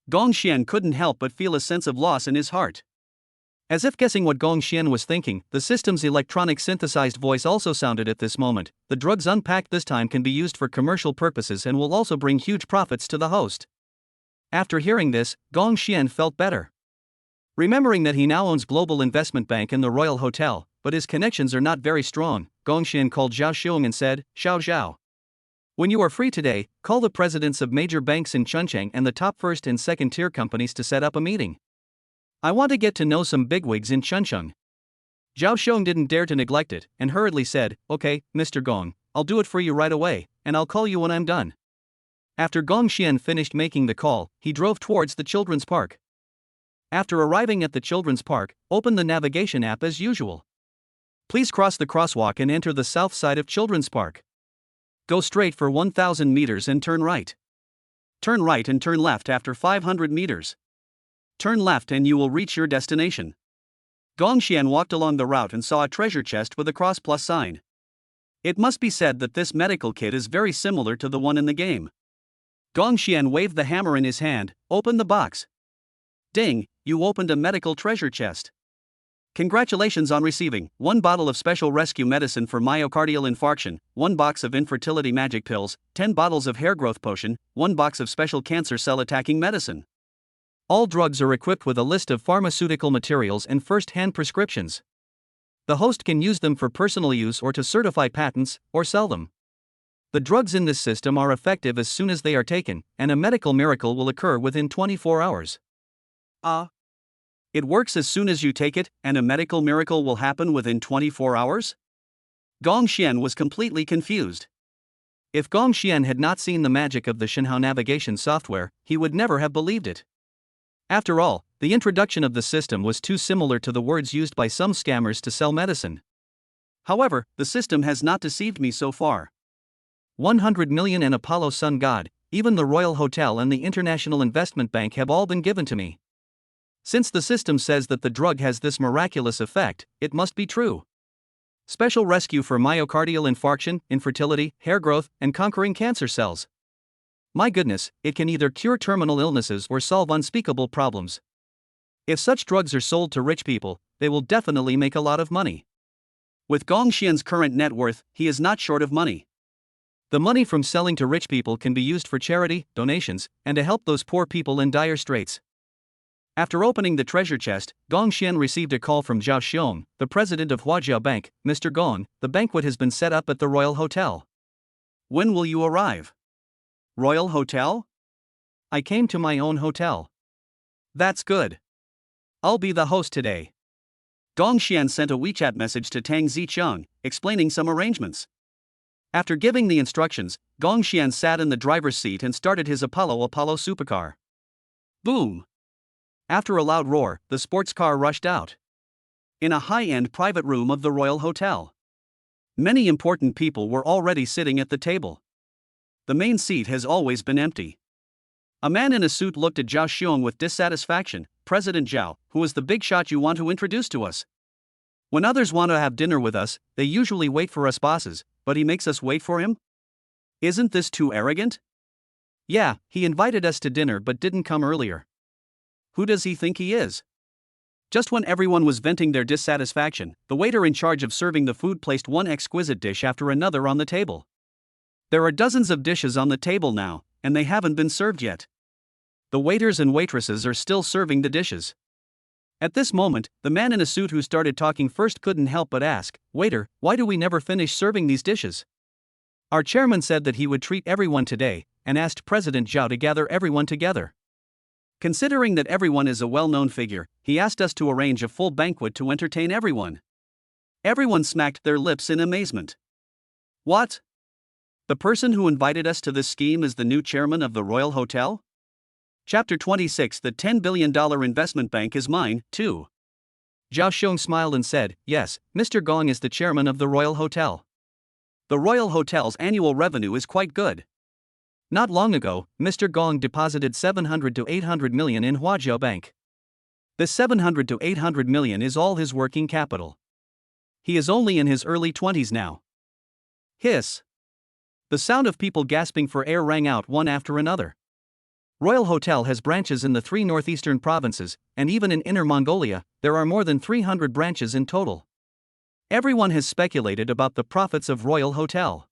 Gong Xian couldn't help but feel a sense of loss in his heart. As if guessing what Gong Xian was thinking, the system's electronic synthesized voice also sounded at this moment. The drugs unpacked this time can be used for commercial purposes and will also bring huge profits to the host. After hearing this, Gong Xian felt better. Remembering that he now owns Global Investment Bank and the Royal Hotel, but his connections are not very strong, Gong Xian called Zhao Xiong and said, Xiao Zhao. When you are free today, call the presidents of major banks in Chuncheng and the top first and second tier companies to set up a meeting. I want to get to know some bigwigs in Chuncheng. Zhao Xiong didn't dare to neglect it, and hurriedly said, Okay, Mr. Gong, I'll do it for you right away, and I'll call you when I'm done. After Gong Xian finished making the call, he drove towards the children's park. After arriving at the children's park, open the navigation app as usual. Please cross the crosswalk and enter the south side of Children's Park. Go straight for 1,000 meters and turn right. Turn right and turn left after 500 meters. Turn left and you will reach your destination. Gong Xian walked along the route and saw a treasure chest with a cross plus sign. It must be said that this medical kit is very similar to the one in the game. Gong Xian waved the hammer in his hand, opened the box. Ding, you opened a medical treasure chest. Congratulations on receiving 1 bottle of special rescue medicine for myocardial infarction, 1 box of infertility magic pills, 10 bottles of hair growth potion, 1 box of special cancer cell attacking medicine. All drugs are equipped with a list of pharmaceutical materials and first-hand prescriptions. The host can use them for personal use or to certify patents, or sell them. The drugs in this system are effective as soon as they are taken, and a medical miracle will occur within 24 hours. It works as soon as you take it, and a medical miracle will happen within 24 hours? Gong Xian was completely confused. If Gong Xian had not seen the magic of the Shenhao navigation software, he would never have believed it. After all, the introduction of the system was too similar to the words used by some scammers to sell medicine. However, the system has not deceived me so far. 100 million and Apollo Sun God, even the Royal Hotel and the International Investment Bank have all been given to me. Since the system says that the drug has this miraculous effect, it must be true. Special rescue for myocardial infarction, infertility, hair growth, and conquering cancer cells. My goodness, it can either cure terminal illnesses or solve unspeakable problems. If such drugs are sold to rich people, they will definitely make a lot of money. With Gong Xian's current net worth, he is not short of money. The money from selling to rich people can be used for charity, donations, and to help those poor people in dire straits. After opening the treasure chest, Gong Xian received a call from Zhao Xiong, the president of Huajiao Bank. Mr. Gong, the banquet has been set up at the Royal Hotel. When will you arrive? Royal Hotel? I came to my own hotel. That's good. I'll be the host today. Gong Xian sent a WeChat message to Tang Zicheng, explaining some arrangements. After giving the instructions, Gong Xian sat in the driver's seat and started his Apollo supercar. Boom! After a loud roar, the sports car rushed out. In a high-end private room of the Royal Hotel. Many important people were already sitting at the table. The main seat has always been empty. A man in a suit looked at Zhao Xiong with dissatisfaction. President Zhao, who is the big shot you want to introduce to us? When others want to have dinner with us, they usually wait for us bosses, but he makes us wait for him? Isn't this too arrogant? Yeah, he invited us to dinner but didn't come earlier. Who does he think he is? Just when everyone was venting their dissatisfaction, the waiter in charge of serving the food placed one exquisite dish after another on the table. There are dozens of dishes on the table now, and they haven't been served yet. The waiters and waitresses are still serving the dishes. At this moment, the man in a suit who started talking first couldn't help but ask, "Waiter, why do we never finish serving these dishes?" Our chairman said that he would treat everyone today, and asked President Zhao to gather everyone together. Considering that everyone is a well-known figure, he asked us to arrange a full banquet to entertain everyone. Everyone smacked their lips in amazement. What? The person who invited us to this scheme is the new chairman of the Royal Hotel? Chapter 26. The $10 billion investment bank is mine, too. Zhao Xiong smiled and said, "Yes, Mr. Gong is the chairman of the Royal Hotel. The Royal Hotel's annual revenue is quite good. Not long ago, Mr. Gong deposited 700 to 800 million in Huajiao Bank. This 700 to 800 million is all his working capital. He is only in his early 20s now." Hiss. The sound of people gasping for air rang out one after another. Royal Hotel has branches in the 3 northeastern provinces, and even in Inner Mongolia, there are more than 300 branches in total. Everyone has speculated about the profits of Royal Hotel.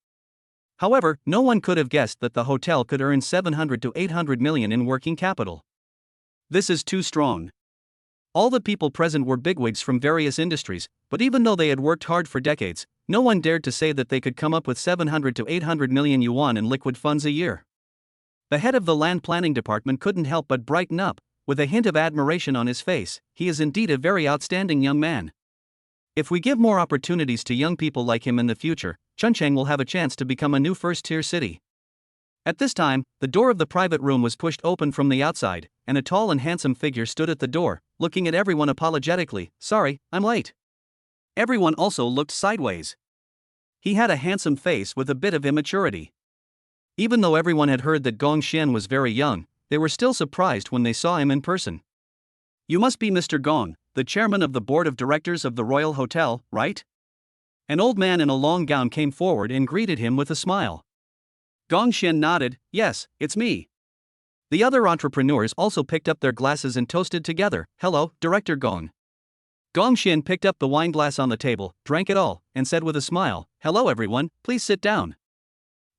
However, no one could have guessed that the hotel could earn 700 to 800 million in working capital. This is too strong. All the people present were bigwigs from various industries, but even though they had worked hard for decades, no one dared to say that they could come up with 700 to 800 million yuan in liquid funds a year. The head of the land planning department couldn't help but brighten up, with a hint of admiration on his face. He is indeed a very outstanding young man. If we give more opportunities to young people like him in the future, Chuncheng will have a chance to become a new first-tier city. At this time, the door of the private room was pushed open from the outside, and a tall and handsome figure stood at the door, looking at everyone apologetically. "Sorry, I'm late." Everyone also looked sideways. He had a handsome face with a bit of immaturity. Even though everyone had heard that Gong Xian was very young, they were still surprised when they saw him in person. "You must be Mr. Gong, the chairman of the board of directors of the Royal Hotel, right?" An old man in a long gown came forward and greeted him with a smile. Gong Xian nodded. "Yes, it's me." The other entrepreneurs also picked up their glasses and toasted together. "Hello, Director Gong." Gong Xian picked up the wine glass on the table, drank it all, and said with a smile, "Hello everyone, please sit down.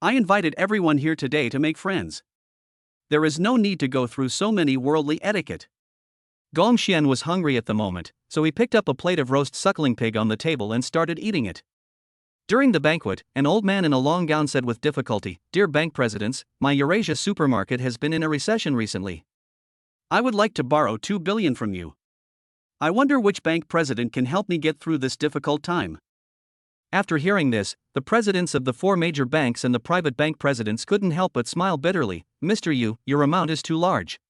I invited everyone here today to make friends. There is no need to go through so many worldly etiquette." Gong Xian was hungry at the moment, so he picked up a plate of roast suckling pig on the table and started eating it. During the banquet, an old man in a long gown said with difficulty, "Dear bank presidents, my Eurasia supermarket has been in a recession recently. I would like to borrow 2 billion from you. I wonder which bank president can help me get through this difficult time." After hearing this, the presidents of the 4 major banks and the private bank presidents couldn't help but smile bitterly. "Mr. Yu, your amount is too large.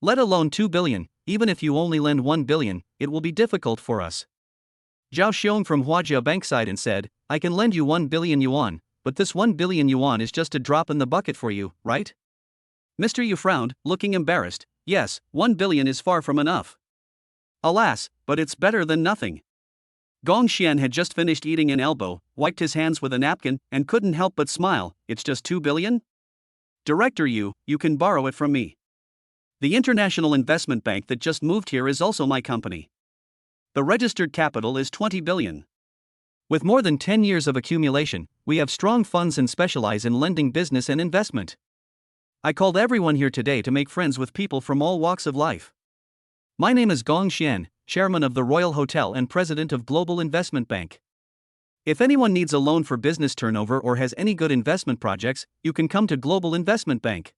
Let alone 2 billion, even if you only lend 1 billion, it will be difficult for us." Zhao Xiong from Huajiao Bank sighed and said, "I can lend you 1 billion yuan, but this 1 billion yuan is just a drop in the bucket for you, right?" Mr. Yu frowned, looking embarrassed. "Yes, 1 billion is far from enough. Alas, but it's better than nothing." Gong Xian had just finished eating an elbow, wiped his hands with a napkin, and couldn't help but smile. "It's just 2 billion? Director Yu, you can borrow it from me. The international investment bank that just moved here is also my company. The registered capital is 20 billion. With more than 10 years of accumulation, we have strong funds and specialize in lending business and investment. I called everyone here today to make friends with people from all walks of life. My name is Gong Xian, chairman of the Royal Hotel and president of Global Investment Bank. If anyone needs a loan for business turnover or has any good investment projects, you can come to Global Investment Bank.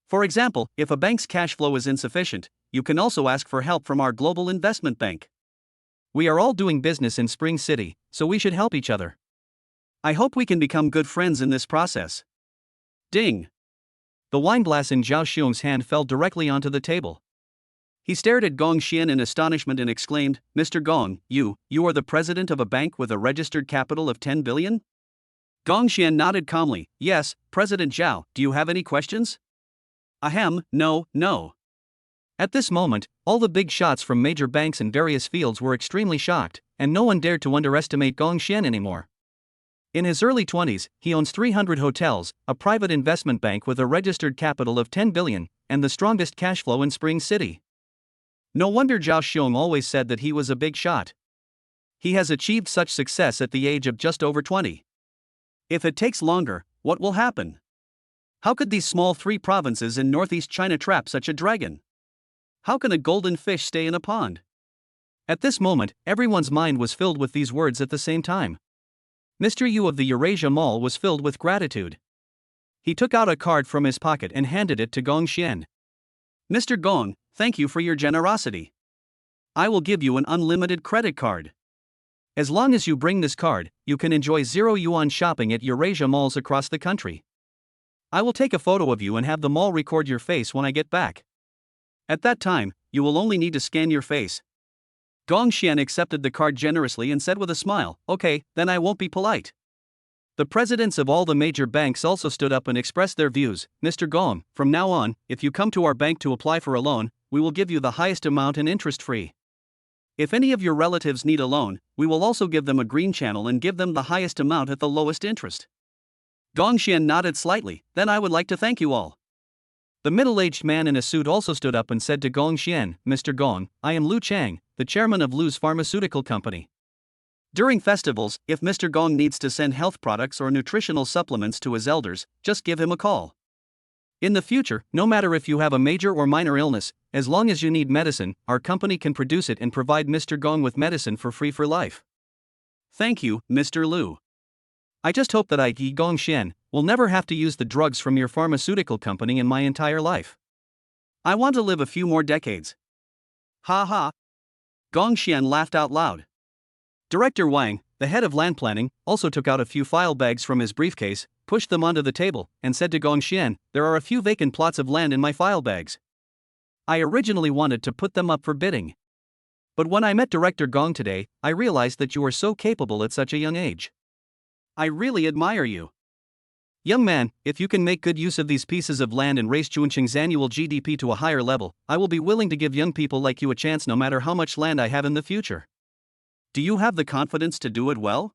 For example, if a bank's cash flow is insufficient, you can also ask for help from our Global Investment Bank. We are all doing business in Spring City, so we should help each other. I hope we can become good friends in this process. Ding! The wine glass in Zhao Xiong's hand fell directly onto the table. He stared at Gong Xian in astonishment and exclaimed, "Mr. Gong, you are the president of a bank with a registered capital of 10 billion? Gong Xian nodded calmly. Yes, President Zhao, do you have any questions? Ahem, no. At this moment, all the big shots from major banks in various fields were extremely shocked, and no one dared to underestimate Gong Xian anymore. In his early 20s, he owns 300 hotels, a private investment bank with a registered capital of 10 billion, and the strongest cash flow in Spring City. No wonder Zhao Xiong always said that he was a big shot. He has achieved such success at the age of just over 20. If it takes longer, what will happen? How could these small 3 provinces in northeast China trap such a dragon? How can a golden fish stay in a pond? At this moment, everyone's mind was filled with these words at the same time. Mr. Yu of the Eurasia Mall was filled with gratitude. He took out a card from his pocket and handed it to Gong Xian. Mr. Gong, thank you for your generosity. I will give you an unlimited credit card. As long as you bring this card, you can enjoy 0 yuan shopping at Eurasia malls across the country. I will take a photo of you and have the mall record your face when I get back. At that time, you will only need to scan your face. Gong Xian accepted the card generously and said with a smile, "Okay, then I won't be polite." The presidents of all the major banks also stood up and expressed their views. Mr. Gong, from now on, if you come to our bank to apply for a loan, we will give you the highest amount and interest-free. If any of your relatives need a loan, we will also give them a green channel and give them the highest amount at the lowest interest. Gong Xian nodded slightly. Then I would like to thank you all. The middle-aged man in a suit also stood up and said to Gong Xian, "Mr. Gong, I am Lu Chang, the chairman of Lu's pharmaceutical company. During festivals, if Mr. Gong needs to send health products or nutritional supplements to his elders, just give him a call. In the future, no matter if you have a major or minor illness, as long as you need medicine, our company can produce it and provide Mr. Gong with medicine for free for life." Thank you, Mr. Lu. I just hope that Gong Xian, will never have to use the drugs from your pharmaceutical company in my entire life. I want to live a few more decades. Ha ha. Gong Xian laughed out loud. Director Wang, the head of land planning, also took out a few file bags from his briefcase, pushed them onto the table, and said to Gong Xian, "There are a few vacant plots of land in my file bags. I originally wanted to put them up for bidding. But when I met Director Gong today, I realized that you are so capable at such a young age. I really admire you. Young man, if you can make good use of these pieces of land and raise Chunqing's annual GDP to a higher level, I will be willing to give young people like you a chance no matter how much land I have in the future. Do you have the confidence to do it well?"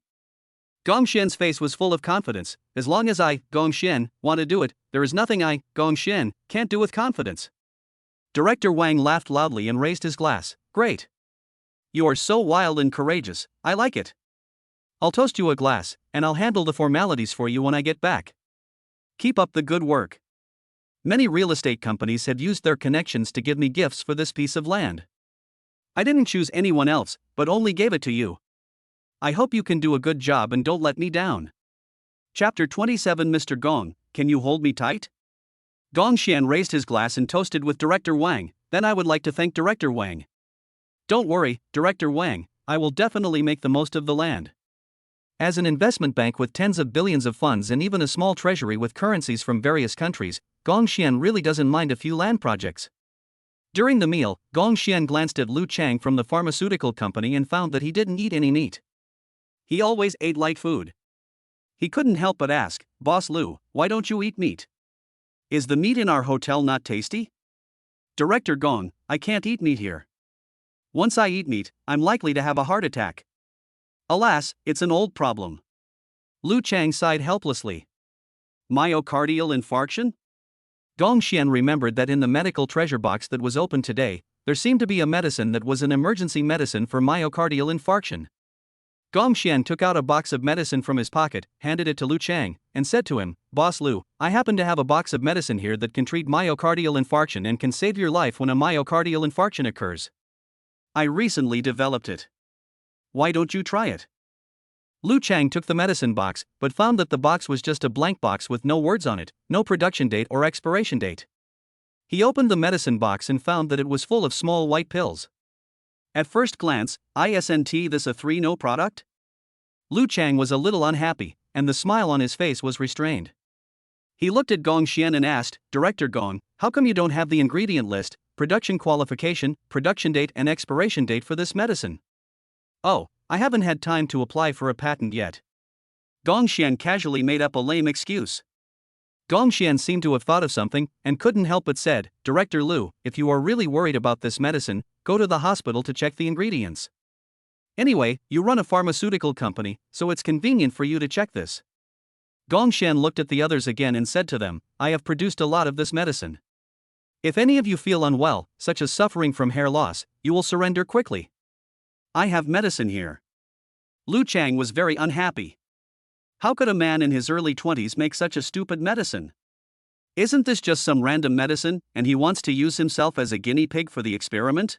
Gong Xian's face was full of confidence. As long as I, Gong Xian, want to do it, there is nothing I, Gong Xian, can't do with confidence. Director Wang laughed loudly and raised his glass. "Great. You are so wild and courageous, I like it. I'll toast you a glass, and I'll handle the formalities for you when I get back. Keep up the good work." Many real estate companies have used their connections to give me gifts for this piece of land. I didn't choose anyone else, but only gave it to you. I hope you can do a good job and don't let me down. Chapter 27. Mr. Gong, can you hold me tight? Gong Xian raised his glass and toasted with Director Wang. Then I would like to thank Director Wang. Don't worry, Director Wang, I will definitely make the most of the land. As an investment bank with tens of billions of funds and even a small treasury with currencies from various countries, Gong Xian really doesn't mind a few land projects. During the meal, Gong Xian glanced at Lu Chang from the pharmaceutical company and found that he didn't eat any meat. He always ate light food. He couldn't help but ask, "Boss Lu, why don't you eat meat? Is the meat in our hotel not tasty?" "Director Gong, I can't eat meat here. Once I eat meat, I'm likely to have a heart attack." "Alas, it's an old problem." Lu Chang sighed helplessly. "Myocardial infarction?" Gong Xian remembered that in the medical treasure box that was opened today, there seemed to be a medicine that was an emergency medicine for myocardial infarction. Gong Xian took out a box of medicine from his pocket, handed it to Lu Chang, and said to him, "Boss Lu, I happen to have a box of medicine here that can treat myocardial infarction and can save your life when a myocardial infarction occurs. I recently developed it. Why don't you try it?" Lu Chang took the medicine box, but found that the box was just a blank box with no words on it, no production date or expiration date. He opened the medicine box and found that it was full of small white pills. At first glance, isn't this a 3-no product? Lu Chang was a little unhappy, and the smile on his face was restrained. He looked at Gong Xian and asked, "Director Gong, how come you don't have the ingredient list, production qualification, production date and expiration date for this medicine?" "Oh, I haven't had time to apply for a patent yet." Gong Xian casually made up a lame excuse. Gong Xian seemed to have thought of something, and couldn't help but said, "Director Lu, if you are really worried about this medicine, go to the hospital to check the ingredients. Anyway, you run a pharmaceutical company, so it's convenient for you to check this." Gong Xian looked at the others again and said to them, "I have produced a lot of this medicine. If any of you feel unwell, such as suffering from hair loss, you will surrender quickly. I have medicine here." Lu Chang was very unhappy. How could a man in his early 20s make such a stupid medicine? Isn't this just some random medicine, and he wants to use himself as a guinea pig for the experiment?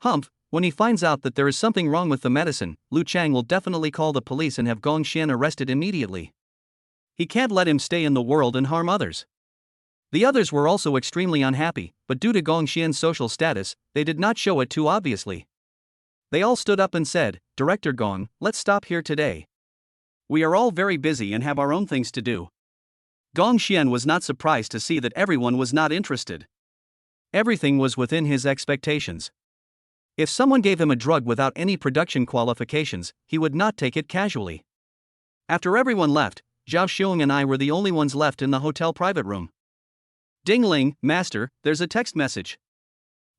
Humph, when he finds out that there is something wrong with the medicine, Lu Chang will definitely call the police and have Gong Xian arrested immediately. He can't let him stay in the world and harm others. The others were also extremely unhappy, but due to Gong Xian's social status, they did not show it too obviously. They all stood up and said, "Director Gong, let's stop here today. We are all very busy and have our own things to do." Gong Xian was not surprised to see that everyone was not interested. Everything was within his expectations. If someone gave him a drug without any production qualifications, he would not take it casually. After everyone left, Zhao Xiong and I were the only ones left in the hotel private room. "Ding-ling, master, there's a text message."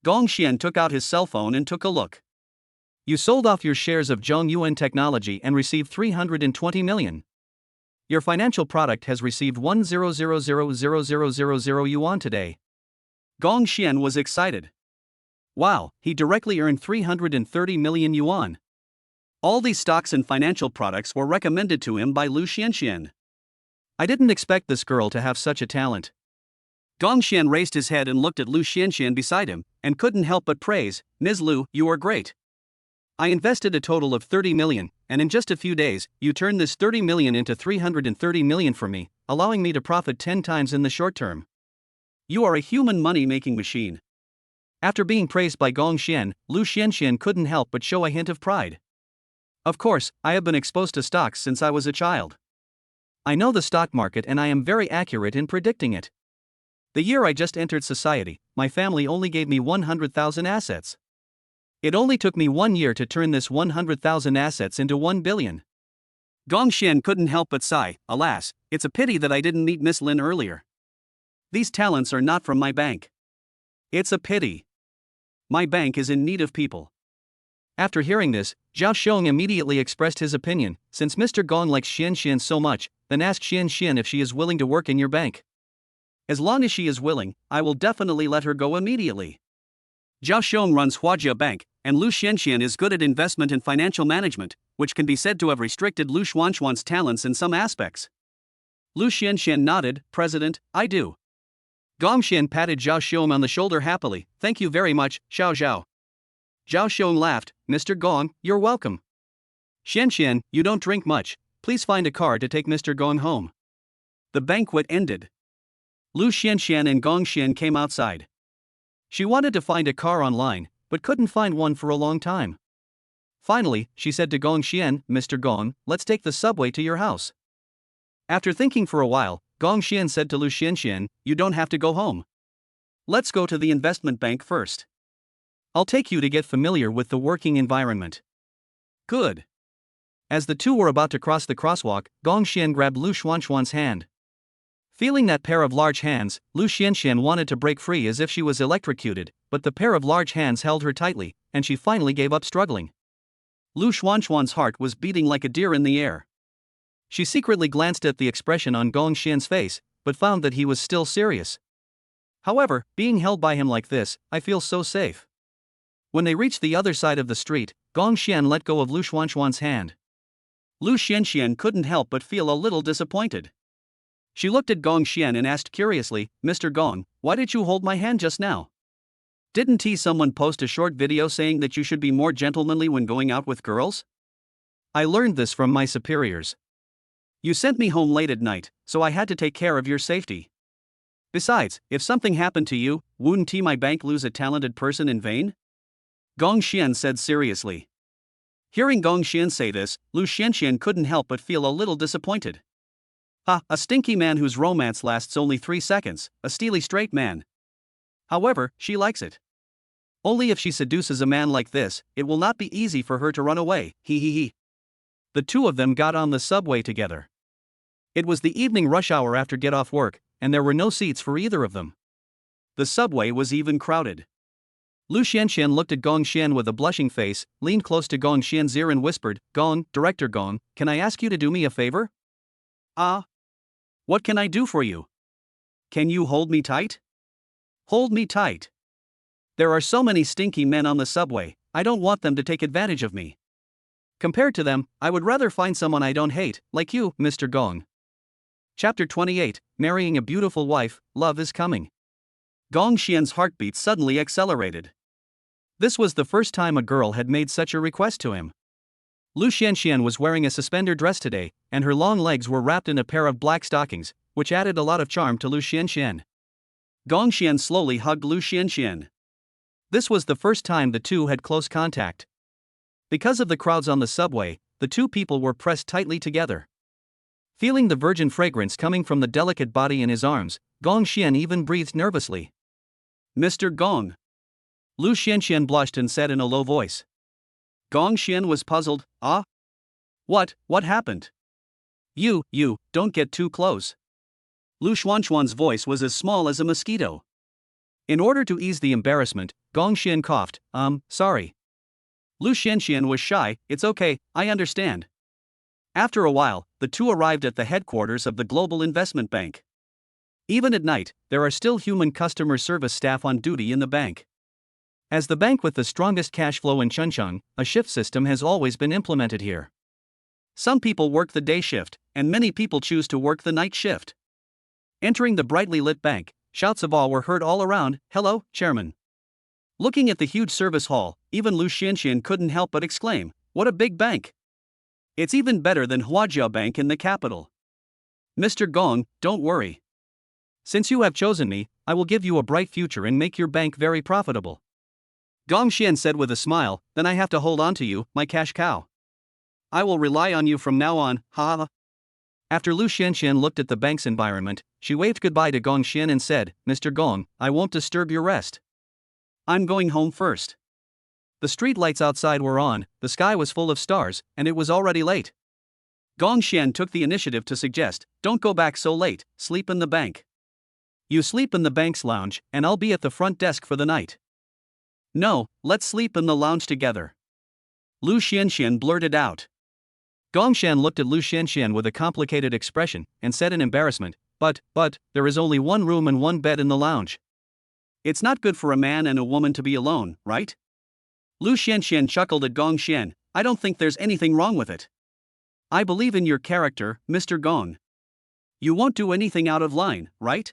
Gong Xian took out his cell phone and took a look. "You sold off your shares of Zhongyuan Technology and received 320 million. Your financial product has received 100,000,000 yuan today." Gong Xian was excited. Wow, he directly earned 330 million yuan. All these stocks and financial products were recommended to him by Lu Xianxian. I didn't expect this girl to have such a talent. Gong Xian raised his head and looked at Lu Xianxian beside him, and couldn't help but praise, "Ms. Lu, you are great. I invested a total of 30 million, and in just a few days, you turned this 30 million into 330 million for me, allowing me to profit 10 times in the short term. You are a human money-making machine." After being praised by Gong Xian, Lu Xianxian couldn't help but show a hint of pride. "Of course, I have been exposed to stocks since I was a child. I know the stock market and I am very accurate in predicting it. The year I just entered society, my family only gave me 100,000 assets. It only took me 1 year to turn this 100,000 assets into 1 billion. Gong Xian couldn't help but sigh, "Alas, it's a pity that I didn't meet Miss Lin earlier. These talents are not from my bank. It's a pity. My bank is in need of people." After hearing this, Zhao Xiong immediately expressed his opinion, "Since Mr. Gong likes Xianxian so much, then ask Xianxian if she is willing to work in your bank. As long as she is willing, I will definitely let her go immediately." Zhao Xiong runs Huajia Bank, and Lu Xianxian is good at investment and financial management, which can be said to have restricted Lu Xuanxuan's talents in some aspects. Lu Xianxian nodded, "President, I do." Gong Xian patted Zhao Xiong on the shoulder happily, "Thank you very much, Xiao Zhao." Zhao Xiong laughed, "Mr. Gong, you're welcome. Xianxian, you don't drink much, please find a car to take Mr. Gong home." The banquet ended. Lu Xianxian and Gong Xian came outside. She wanted to find a car online, but couldn't find one for a long time. Finally, she said to Gong Xian, "Mr. Gong, let's take the subway to your house." After thinking for a while, Gong Xian said to Lu Xianxian, "You don't have to go home. Let's go to the investment bank first. I'll take you to get familiar with the working environment." "Good." As the two were about to cross the crosswalk, Gong Xian grabbed Lu Xuanxuan's hand. Feeling that pair of large hands, Lu Xianxian wanted to break free as if she was electrocuted, but the pair of large hands held her tightly, and she finally gave up struggling. Lu Xuanxuan's heart was beating like a deer in the air. She secretly glanced at the expression on Gong Xian's face, but found that he was still serious. "However, being held by him like this, I feel so safe." When they reached the other side of the street, Gong Xian let go of Lu Xuanxuan's hand. Lu Xianxian couldn't help but feel a little disappointed. She looked at Gong Xian and asked curiously, Mr. Gong, why did you hold my hand just now? Didn't someone post a short video saying that you should be more gentlemanly when going out with girls? I learned this from my superiors. You sent me home late at night, so I had to take care of your safety. Besides, if something happened to you, wouldn't my bank lose a talented person in vain? Gong Xian said seriously. Hearing Gong Xian say this, Lu Xianxian couldn't help but feel a little disappointed. A stinky man whose romance lasts only 3 seconds, a steely straight man. However, she likes it. Only if she seduces a man like this, it will not be easy for her to run away, he. The two of them got on the subway together. It was the evening rush hour after get off work, and there were no seats for either of them. The subway was even crowded. Lu Xianxian looked at Gong Xian with a blushing face, leaned close to Gong Xian's ear and whispered, Gong, Director Gong, can I ask you to do me a favor? What can I do for you? Can you hold me tight? Hold me tight. There are so many stinky men on the subway, I don't want them to take advantage of me. Compared to them, I would rather find someone I don't hate, like you, Mr. Gong. Chapter 28, Marrying a Beautiful Wife, Love is Coming. Gong Xian's heartbeat suddenly accelerated. This was the first time a girl had made such a request to him. Lu Xianxian was wearing a suspender dress today, and her long legs were wrapped in a pair of black stockings, which added a lot of charm to Lu Xianxian. Gong Xian slowly hugged Lu Xianxian. This was the first time the two had close contact. Because of the crowds on the subway, the two people were pressed tightly together. Feeling the virgin fragrance coming from the delicate body in his arms, Gong Xian even breathed nervously. Mr. Gong. Lu Xianxian blushed and said in a low voice. Gong Xian was puzzled. What happened? You, don't get too close. Lu Xuanxuan's voice was as small as a mosquito. In order to ease the embarrassment, Gong Xian coughed, sorry. Lu Xianxian was shy, it's okay, I understand. After a while, the two arrived at the headquarters of the Global Investment Bank. Even at night, there are still human customer service staff on duty in the bank. As the bank with the strongest cash flow in Chuncheon, a shift system has always been implemented here. Some people work the day shift, and many people choose to work the night shift. Entering the brightly lit bank, shouts of awe were heard all around, hello, Chairman. Looking at the huge service hall, even Lu Xianxian couldn't help but exclaim, what a big bank! It's even better than Huajia Bank in the capital. Mr. Gong, don't worry. Since you have chosen me, I will give you a bright future and make your bank very profitable. Gong Xian said with a smile, then I have to hold on to you, my cash cow. I will rely on you from now on, ha. After Lu Xianxian looked at the bank's environment, she waved goodbye to Gong Xian and said, Mr. Gong, I won't disturb your rest. I'm going home first. The street lights outside were on, the sky was full of stars, and it was already late. Gong Xian took the initiative to suggest, don't go back so late, sleep in the bank. You sleep in the bank's lounge, and I'll be at the front desk for the night. No, let's sleep in the lounge together. Lu Xianxian blurted out. Gong Xian looked at Lu Xianxian with a complicated expression, and said in embarrassment, but, there is only one room and one bed in the lounge. It's not good for a man and a woman to be alone, right? Lu Xianxian chuckled at Gong Xian, I don't think there's anything wrong with it. I believe in your character, Mr. Gong. You won't do anything out of line, right?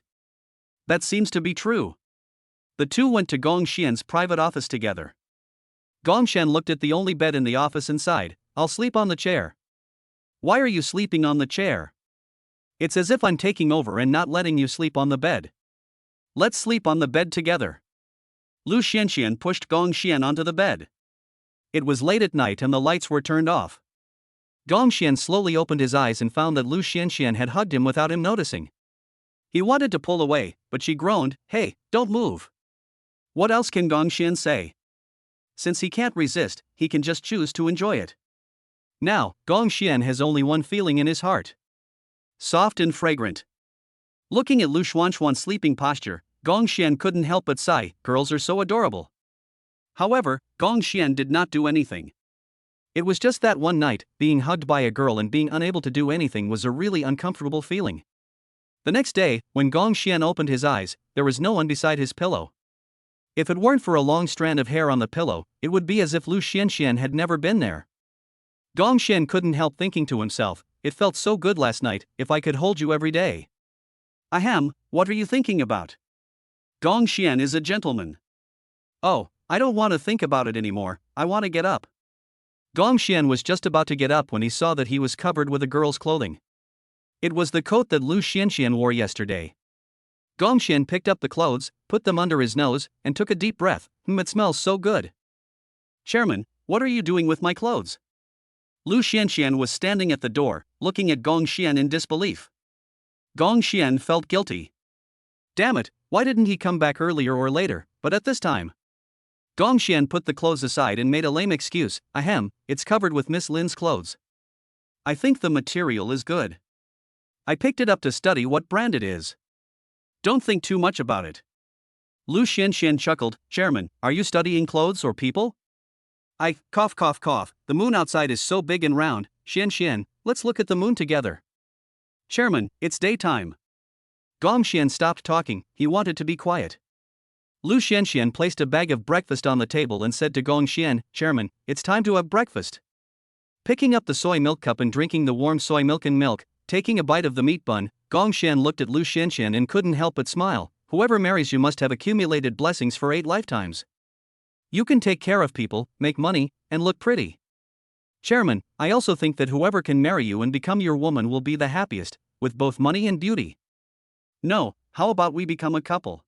That seems to be true. The two went to Gong Xian's private office together. Gong Xian looked at the only bed in the office and sighed, I'll sleep on the chair. Why are you sleeping on the chair? It's as if I'm taking over and not letting you sleep on the bed. Let's sleep on the bed together. Lu Xianxian pushed Gong Xian onto the bed. It was late at night and the lights were turned off. Gong Xian slowly opened his eyes and found that Lu Xianxian had hugged him without him noticing. He wanted to pull away, but she groaned, hey, don't move. What else can Gong Xian say? Since he can't resist, he can just choose to enjoy it. Now, Gong Xian has only one feeling in his heart. Soft and fragrant. Looking at Lu Xuanxuan's sleeping posture, Gong Xian couldn't help but sigh, girls are so adorable. However, Gong Xian did not do anything. It was just that one night, being hugged by a girl and being unable to do anything was a really uncomfortable feeling. The next day, when Gong Xian opened his eyes, there was no one beside his pillow. If it weren't for a long strand of hair on the pillow, it would be as if Lu Xianxian had never been there. Gong Xian couldn't help thinking to himself, it felt so good last night, if I could hold you every day. Ahem, what are you thinking about? Gong Xian is a gentleman. Oh, I don't want to think about it anymore, I want to get up. Gong Xian was just about to get up when he saw that he was covered with a girl's clothing. It was the coat that Lu Xianxian wore yesterday. Gong Xian picked up the clothes, put them under his nose, and took a deep breath. It smells so good. Chairman, what are you doing with my clothes? Lu Xianxian was standing at the door, looking at Gong Xian in disbelief. Gong Xian felt guilty. Damn it, why didn't he come back earlier or later, but at this time? Gong Xian put the clothes aside and made a lame excuse. Ahem, it's covered with Miss Lin's clothes. I think the material is good. I picked it up to study what brand it is. Don't think too much about it. Lu Xianxian chuckled. Chairman, are you studying clothes or people? Cough, the moon outside is so big and round. Xianxian, let's look at the moon together. Chairman, it's daytime. Gong Xian stopped talking, he wanted to be quiet. Lu Xianxian placed a bag of breakfast on the table and said to Gong Xian, Chairman, it's time to have breakfast. Picking up the soy milk cup and drinking the warm soy milk and milk, taking a bite of the meat bun, Gong Xian looked at Lu Xianxian and couldn't help but smile. Whoever marries you must have accumulated blessings for 8 lifetimes. You can take care of people, make money, and look pretty. Chairman, I also think that whoever can marry you and become your woman will be the happiest, with both money and beauty. No, how about we become a couple?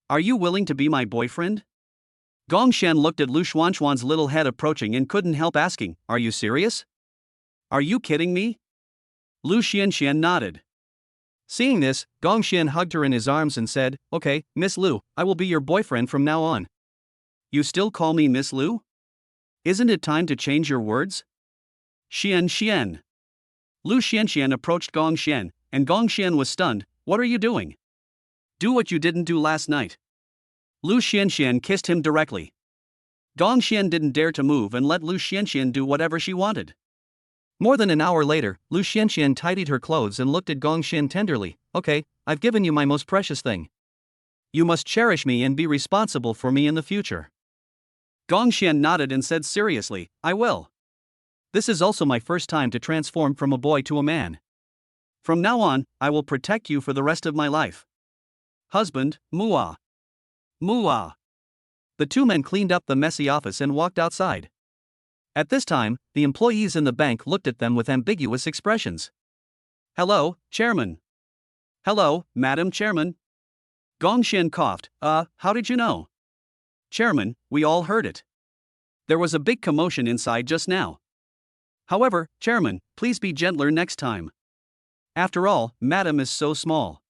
Are you willing to be my boyfriend? Gong Xian looked at Lu Xuanxuan's little head approaching and couldn't help asking, are you serious? Are you kidding me? Lu Xianxian nodded. Seeing this, Gong Xian hugged her in his arms and said, okay, Miss Lu, I will be your boyfriend from now on. You still call me Miss Lu? Isn't it time to change your words? Xian. Lu Xianxian approached Gong Xian, and Gong Xian was stunned. What are you doing? Do what you didn't do last night. Lu Xianxian kissed him directly. Gong Xian didn't dare to move and let Lu Xianxian do whatever she wanted. More than an hour later, Lu Xianxian tidied her clothes and looked at Gong Xian tenderly. Okay, I've given you my most precious thing. You must cherish me and be responsible for me in the future. Gong Xian nodded and said seriously, I will. This is also my first time to transform from a boy to a man. From now on, I will protect you for the rest of my life. Husband, Muah. Muah. The two men cleaned up the messy office and walked outside. At this time, the employees in the bank looked at them with ambiguous expressions. Hello, Chairman. Hello, Madam Chairman. Gong Xian coughed. How did you know? Chairman, we all heard it. There was a big commotion inside just now. However, Chairman, please be gentler next time. After all, Madam is so small.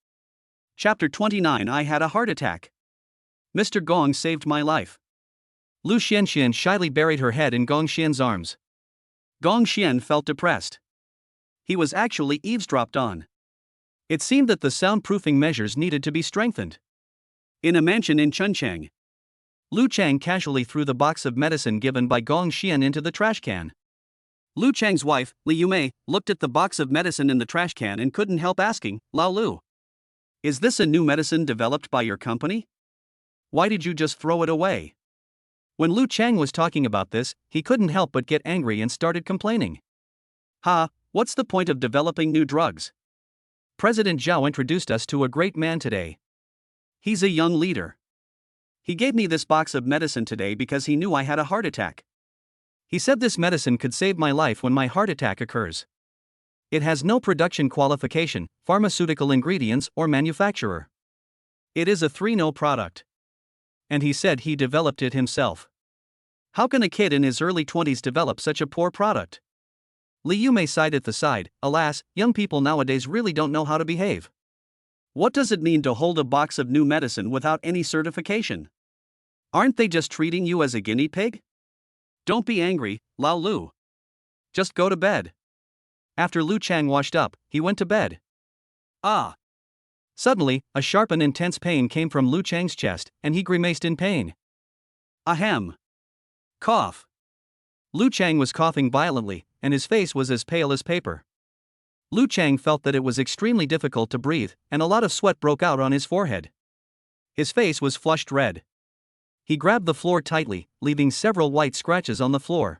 Chapter 29. I had a heart attack. Mr. Gong saved my life. Lu Xianxian shyly buried her head in Gong Xian's arms. Gong Xian felt depressed. He was actually eavesdropped on. It seemed that the soundproofing measures needed to be strengthened. In a mansion in Chunchang, Lu Chang casually threw the box of medicine given by Gong Xian into the trash can. Lu Chang's wife, Li Yumei, looked at the box of medicine in the trash can and couldn't help asking, Lao Lu, is this a new medicine developed by your company? Why did you just throw it away? When Lu Chang was talking about this, he couldn't help but get angry and started complaining. What's the point of developing new drugs? President Zhao introduced us to a great man today. He's a young leader. He gave me this box of medicine today because he knew I had a heart attack. He said this medicine could save my life when my heart attack occurs. It has no production qualification, pharmaceutical ingredients, or manufacturer. It is a 3-no product. And he said he developed it himself. How can a kid in his early 20s develop such a poor product? Li Yumei sighed at the side. Alas, young people nowadays really don't know how to behave. What does it mean to hold a box of new medicine without any certification? Aren't they just treating you as a guinea pig? Don't be angry, Lao Lu. Just go to bed. After Lu Chang washed up, he went to bed. Suddenly, a sharp and intense pain came from Lu Chang's chest, and he grimaced in pain. Ahem. Cough. Lu Chang was coughing violently, and his face was as pale as paper. Lu Chang felt that it was extremely difficult to breathe, and a lot of sweat broke out on his forehead. His face was flushed red. He grabbed the floor tightly, leaving several white scratches on the floor.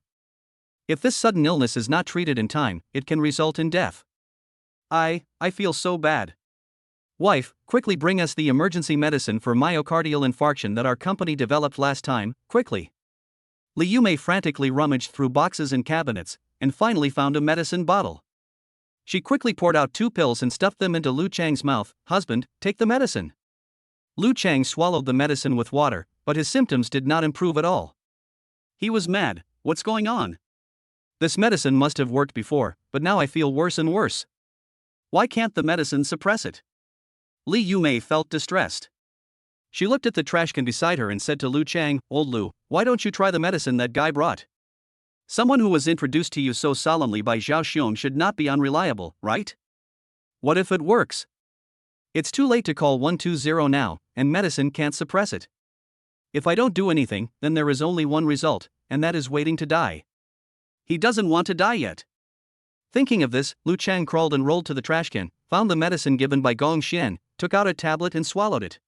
If this sudden illness is not treated in time, it can result in death. I feel so bad. Wife, quickly bring us the emergency medicine for myocardial infarction that our company developed last time, quickly. Liu Mei frantically rummaged through boxes and cabinets, and finally found a medicine bottle. She quickly poured out 2 pills and stuffed them into Lu Chang's mouth. Husband, take the medicine. Lu Chang swallowed the medicine with water, but his symptoms did not improve at all. He was mad. What's going on? This medicine must have worked before, but now I feel worse and worse. Why can't the medicine suppress it? Liu Mei felt distressed. She looked at the trash can beside her and said to Lu Chang, Old Lu, why don't you try the medicine that guy brought? Someone who was introduced to you so solemnly by Zhao Xiong should not be unreliable, right? What if it works? It's too late to call 120 now, and medicine can't suppress it. If I don't do anything, then there is only one result, and that is waiting to die. He doesn't want to die yet. Thinking of this, Lu Chang crawled and rolled to the trash can, found the medicine given by Gong Xian, took out a tablet and swallowed it.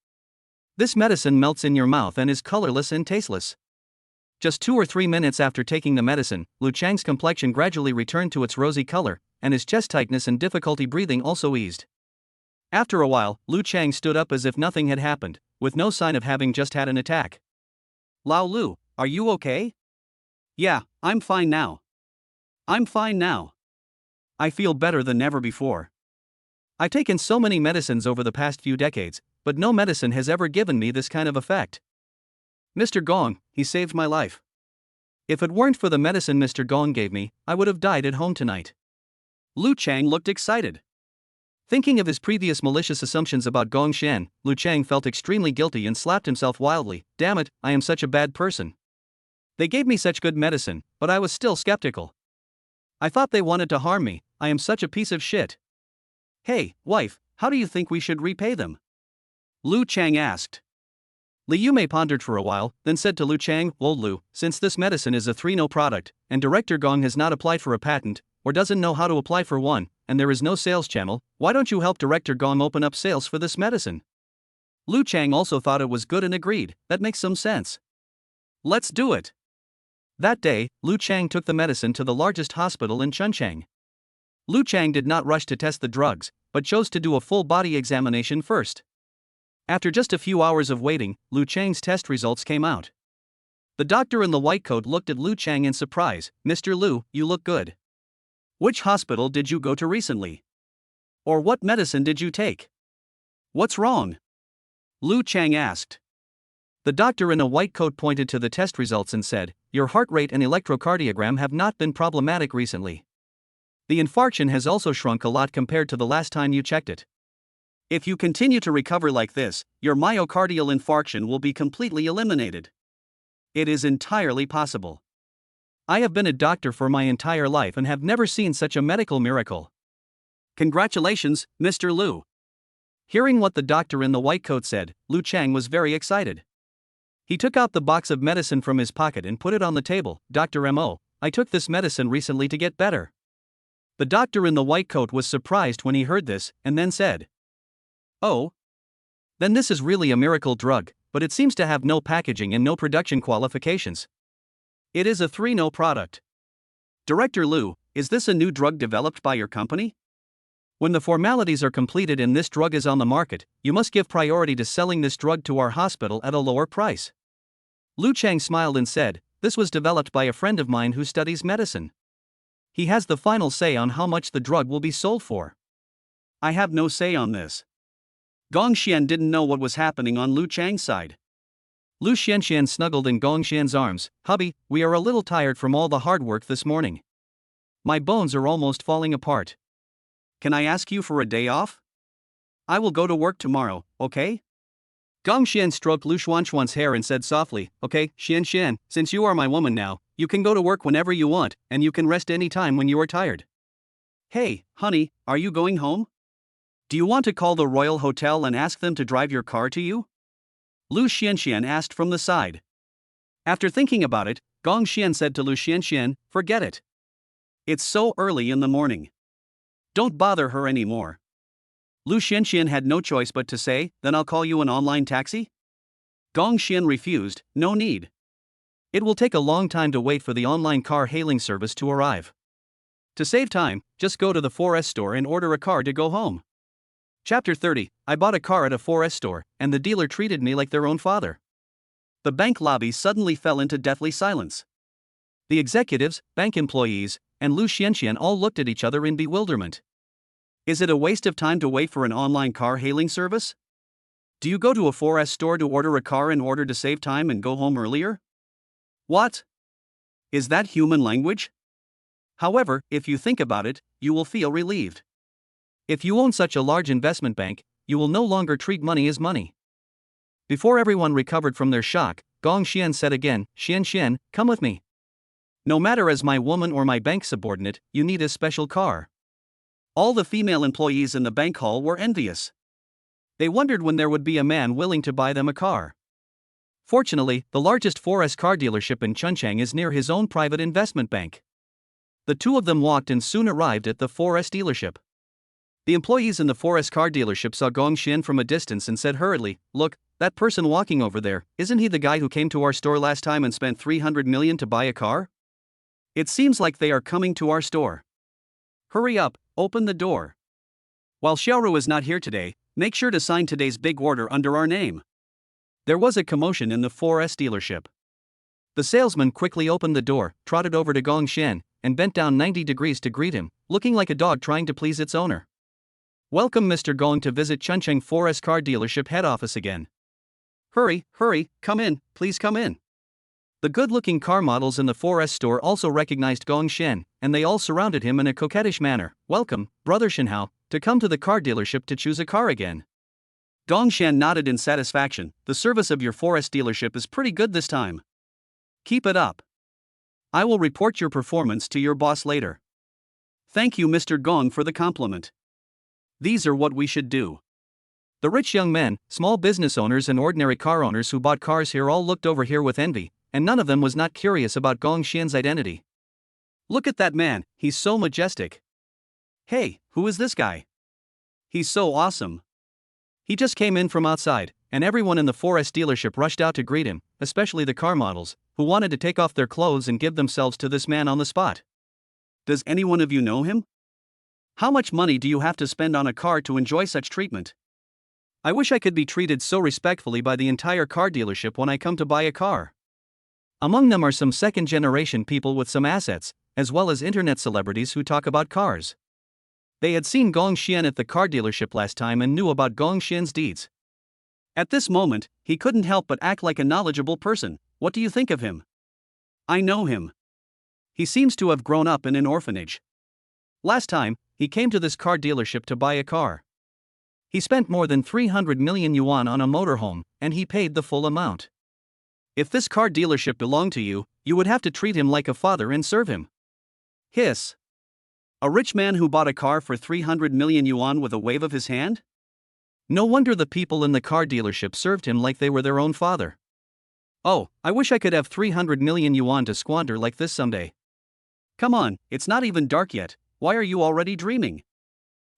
This medicine melts in your mouth and is colorless and tasteless. Just 2 or 3 minutes after taking the medicine, Lu Chang's complexion gradually returned to its rosy color, and his chest tightness and difficulty breathing also eased. After a while, Lu Chang stood up as if nothing had happened, with no sign of having just had an attack. Lao Lu, are you okay? Yeah, I'm fine now. I'm fine now. I feel better than ever before. I've taken so many medicines over the past few decades, but no medicine has ever given me this kind of effect. Mr. Gong, he saved my life. If it weren't for the medicine Mr. Gong gave me, I would have died at home tonight. Lu Chang looked excited. Thinking of his previous malicious assumptions about Gong Xian, Lu Chang felt extremely guilty and slapped himself wildly. Damn it, I am such a bad person. They gave me such good medicine, but I was still skeptical. I thought they wanted to harm me. I am such a piece of shit. Hey, wife, how do you think we should repay them? Lu Chang asked. Liu Mei pondered for a while, then said to Lu Chang, Old Lu, since this medicine is a 3-no product, and Director Gong has not applied for a patent, or doesn't know how to apply for one, and there is no sales channel, why don't you help Director Gong open up sales for this medicine? Lu Chang also thought it was good and agreed. That makes some sense. Let's do it. That day, Lu Chang took the medicine to the largest hospital in Chunchang. Lu Chang did not rush to test the drugs, but chose to do a full body examination first. After just a few hours of waiting, Lu Chang's test results came out. The doctor in the white coat looked at Lu Chang in surprise. Mr. Lu, you look good. Which hospital did you go to recently? Or what medicine did you take? What's wrong? Lu Chang asked. The doctor in a white coat pointed to the test results and said, Your heart rate and electrocardiogram have not been problematic recently. The infarction has also shrunk a lot compared to the last time you checked it. If you continue to recover like this, your myocardial infarction will be completely eliminated. It is entirely possible. I have been a doctor for my entire life and have never seen such a medical miracle. Congratulations, Mr. Lu. Hearing what the doctor in the white coat said, Lu Chang was very excited. He took out the box of medicine from his pocket and put it on the table. Dr. M.O., I took this medicine recently to get better. The doctor in the white coat was surprised when he heard this, and then said, Oh? Then this is really a miracle drug, but it seems to have no packaging and no production qualifications. It is a 3-no product. Director Lu, is this a new drug developed by your company? When the formalities are completed and this drug is on the market, you must give priority to selling this drug to our hospital at a lower price. Lu Chang smiled and said, This was developed by a friend of mine who studies medicine. He has the final say on how much the drug will be sold for. I have no say on this. Gong Xian didn't know what was happening on Lu Chang's side. Lu Xianxian snuggled in Gong Xian's arms. Hubby, we are a little tired from all the hard work this morning. My bones are almost falling apart. Can I ask you for a day off? I will go to work tomorrow, okay? Gong Xian stroked Lu Xuanxuan's hair and said softly, Okay, Xian, since you are my woman now, you can go to work whenever you want, and you can rest any time when you are tired. Hey, honey, are you going home? Do you want to call the Royal Hotel and ask them to drive your car to you? Lu Xianxian asked from the side. After thinking about it, Gong Xian said to Lu Xianxian, Forget it. It's so early in the morning. Don't bother her anymore. Lu Xianxian had no choice but to say, Then I'll call you an online taxi? Gong Xian refused, No need. It will take a long time to wait for the online car hailing service to arrive. To save time, just go to the 4S store and order a car to go home. Chapter 30. I bought a car at a 4S store, and the dealer treated me like their own father. The bank lobby suddenly fell into deathly silence. The executives, bank employees, and Lu Xianxian all looked at each other in bewilderment. Is it a waste of time to wait for an online car hailing service? Do you go to a 4S store to order a car in order to save time and go home earlier? What? Is that human language? However, if you think about it, you will feel relieved. If you own such a large investment bank, you will no longer treat money as money. Before everyone recovered from their shock, Gong Xian said again, Xian, come with me. No matter as my woman or my bank subordinate, you need a special car. All the female employees in the bank hall were envious. They wondered when there would be a man willing to buy them a car. Fortunately, the largest 4S car dealership in Chunchang is near his own private investment bank. The two of them walked and soon arrived at the 4S dealership. The employees in the 4S car dealership saw Gong Xian from a distance and said hurriedly, look, that person walking over there, isn't he the guy who came to our store last time and spent 300 million to buy a car? It seems like they are coming to our store. Hurry up, open the door. While Xiaoru is not here today, make sure to sign today's big order under our name. There was a commotion in the 4S dealership. The salesman quickly opened the door, trotted over to Gong Xian, and bent down 90 degrees to greet him, looking like a dog trying to please its owner. Welcome Mr. Gong to visit Chuncheng 4S car dealership head office again. Hurry, come in, please come in. The good-looking car models in the 4S store also recognized Gong Xian, and they all surrounded him in a coquettish manner. Welcome, brother Shenhao, to come to the car dealership to choose a car again. Gong Xian nodded in satisfaction. The service of your 4S dealership is pretty good this time. Keep it up. I will report your performance to your boss later. Thank you Mr. Gong for the compliment. These are what we should do. The rich young men, small business owners and ordinary car owners who bought cars here all looked over here with envy, and none of them was not curious about Gong Xian's identity. Look at that man, he's so majestic. Hey, who is this guy? He's so awesome. He just came in from outside, and everyone in the 4S dealership rushed out to greet him, especially the car models, who wanted to take off their clothes and give themselves to this man on the spot. Does any one of you know him? How much money do you have to spend on a car to enjoy such treatment? I wish I could be treated so respectfully by the entire car dealership when I come to buy a car. Among them are some second-generation people with some assets, as well as internet celebrities who talk about cars. They had seen Gong Xian at the car dealership last time and knew about Gong Xian's deeds. At this moment, he couldn't help but act like a knowledgeable person. What do you think of him? I know him. He seems to have grown up in an orphanage. Last time, he came to this car dealership to buy a car. He spent more than 300 million yuan on a motorhome, and he paid the full amount. If this car dealership belonged to you, you would have to treat him like a father and serve him. Hiss. A rich man who bought a car for 300 million yuan with a wave of his hand? No wonder the people in the car dealership served him like they were their own father. Oh, I wish I could have 300 million yuan to squander like this someday. Come on, it's not even dark yet. Why are you already dreaming?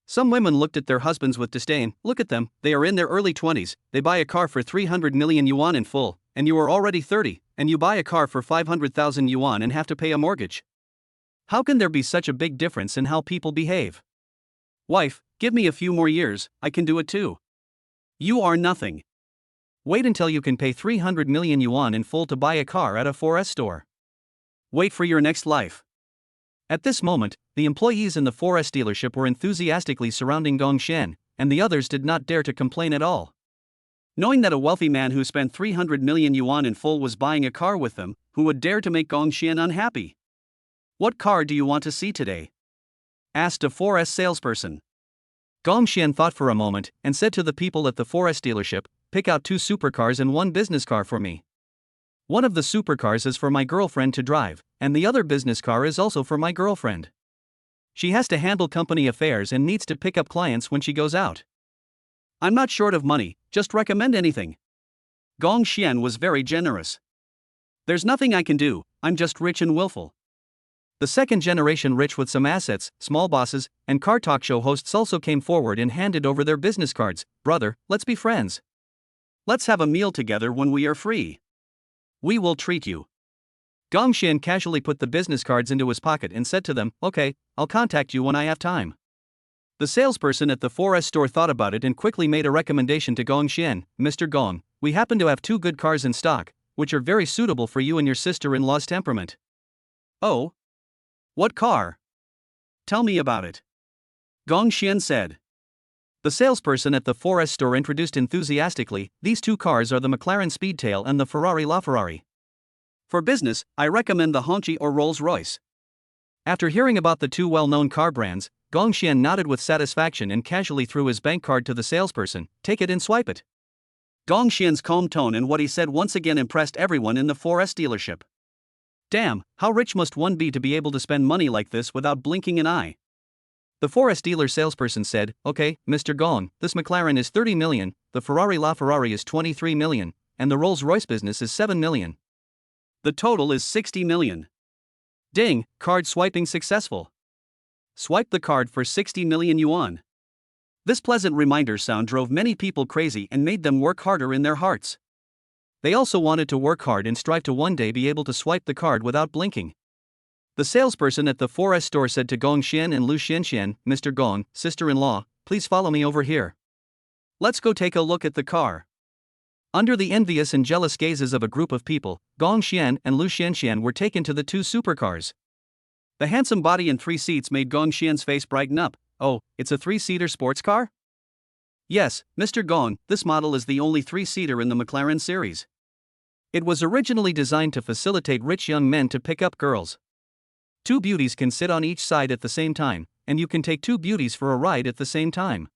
Some women looked at their husbands with disdain. Look at them, they are in their early 20s, they buy a car for 300 million yuan in full, and you are already 30, and you buy a car for 500,000 yuan and have to pay a mortgage. How can there be such a big difference in how people behave? Wife, give me a few more years, I can do it too. You are nothing. Wait until you can pay 300 million yuan in full to buy a car at a 4S store. Wait for your next life. At this moment, the employees in the 4S dealership were enthusiastically surrounding Gong Xian, and the others did not dare to complain at all. Knowing that a wealthy man who spent 300 million yuan in full was buying a car with them, who would dare to make Gong Xian unhappy? What car do you want to see today? Asked a 4S salesperson. Gong Xian thought for a moment and said to the people at the 4S dealership, pick out 2 supercars and 1 business car for me. One of the supercars is for my girlfriend to drive, and the other business car is also for my girlfriend. She has to handle company affairs and needs to pick up clients when she goes out. I'm not short of money, just recommend anything. Gong Xian was very generous. There's nothing I can do, I'm just rich and willful. The second generation rich with some assets, small bosses, and car talk show hosts also came forward and handed over their business cards. Brother, let's be friends. Let's have a meal together when we are free. We will treat you. Gongxian casually put the business cards into his pocket and said to them, "Okay, I'll contact you when I have time." The salesperson at the 4S store thought about it and quickly made a recommendation to Gongxian. "Mr. Gong, we happen to have two good cars in stock, which are very suitable for you and your sister-in-law's temperament." "Oh? What car? Tell me about it," Gongxian said. The salesperson at the 4S store introduced enthusiastically, "These two cars are the McLaren Speedtail and the Ferrari LaFerrari. For business, I recommend the Hongqi or Rolls-Royce." After hearing about the two well-known car brands, Gongxian nodded with satisfaction and casually threw his bank card to the salesperson. "Take it and swipe it." Gongxian's calm tone and what he said once again impressed everyone in the 4S dealership. Damn, how rich must one be to be able to spend money like this without blinking an eye? The 4S dealer salesperson said, "Okay, Mr. Gong, this McLaren is 30 million, the Ferrari LaFerrari is 23 million, and the Rolls-Royce business is 7 million. The total is 60 million. Ding, card swiping successful. Swipe the card for 60 million yuan." This pleasant reminder sound drove many people crazy and made them work harder in their hearts. They also wanted to work hard and strive to one day be able to swipe the card without blinking. The salesperson at the 4S store said to Gongxian and Lu Xianxian, "Mr. Gong, sister-in-law, please follow me over here. Let's go take a look at the car." Under the envious and jealous gazes of a group of people, Gongxian and Lu Xianxian were taken to the two supercars. The handsome body and 3 seats made Gongxian's face brighten up. "Oh, it's a 3-seater sports car?" "Yes, Mr. Gong, this model is the only 3-seater in the McLaren series. It was originally designed to facilitate rich young men to pick up girls. 2 beauties can sit on each side at the same time, and you can take 2 beauties for a ride at the same time."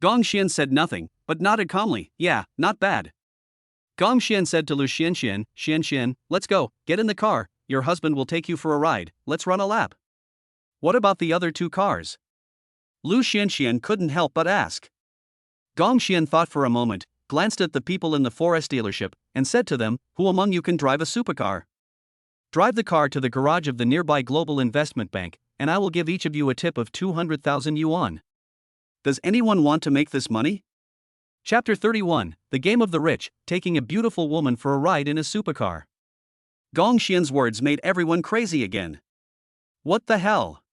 Gongxian said nothing, but nodded calmly. "Yeah, not bad." Gongxian said to Lu Xianxian, "Xianxian, let's go, get in the car, your husband will take you for a ride, let's run a lap." "What about the other 2 cars?" Lu Xianxian couldn't help but ask. Gongxian thought for a moment, glanced at the people in the 4S dealership, and said to them, "Who among you can drive a supercar? Drive the car to the garage of the nearby Global Investment Bank, and I will give each of you a tip of 200,000 yuan. Does anyone want to make this money?" Chapter 31, The Game of the Rich, Taking a Beautiful Woman for a Ride in a Supercar. Gongxian's words made everyone crazy again. What the hell?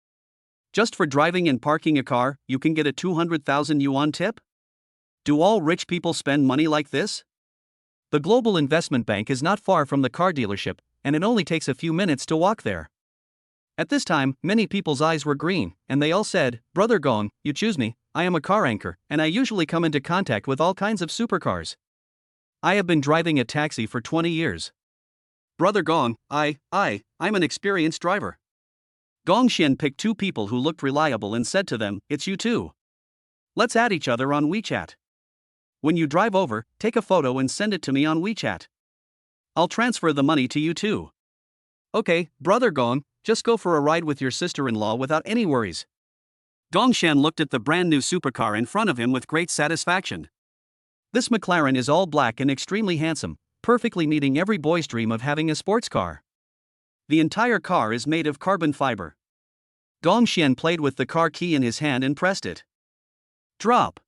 Just for driving and parking a car, you can get a 200,000 yuan tip? Do all rich people spend money like this? The Global Investment Bank is not far from the car dealership, and it only takes a few minutes to walk there. At this time, many people's eyes were green, and they all said, "Brother Gong, you choose me, I am a car anchor, and I usually come into contact with all kinds of supercars. I have been driving a taxi for 20 years. Brother Gong, I'm an experienced driver." Gongxian picked 2 people who looked reliable and said to them, "It's you too. Let's add each other on WeChat. When you drive over, take a photo and send it to me on WeChat. I'll transfer the money to you too. Okay, Brother Gong, just go for a ride with your sister-in-law without any worries." Gongxian looked at the brand new supercar in front of him with great satisfaction. This McLaren is all black and extremely handsome, perfectly meeting every boy's dream of having a sports car. The entire car is made of carbon fiber. Gongxian played with the car key in his hand and pressed it. Drop.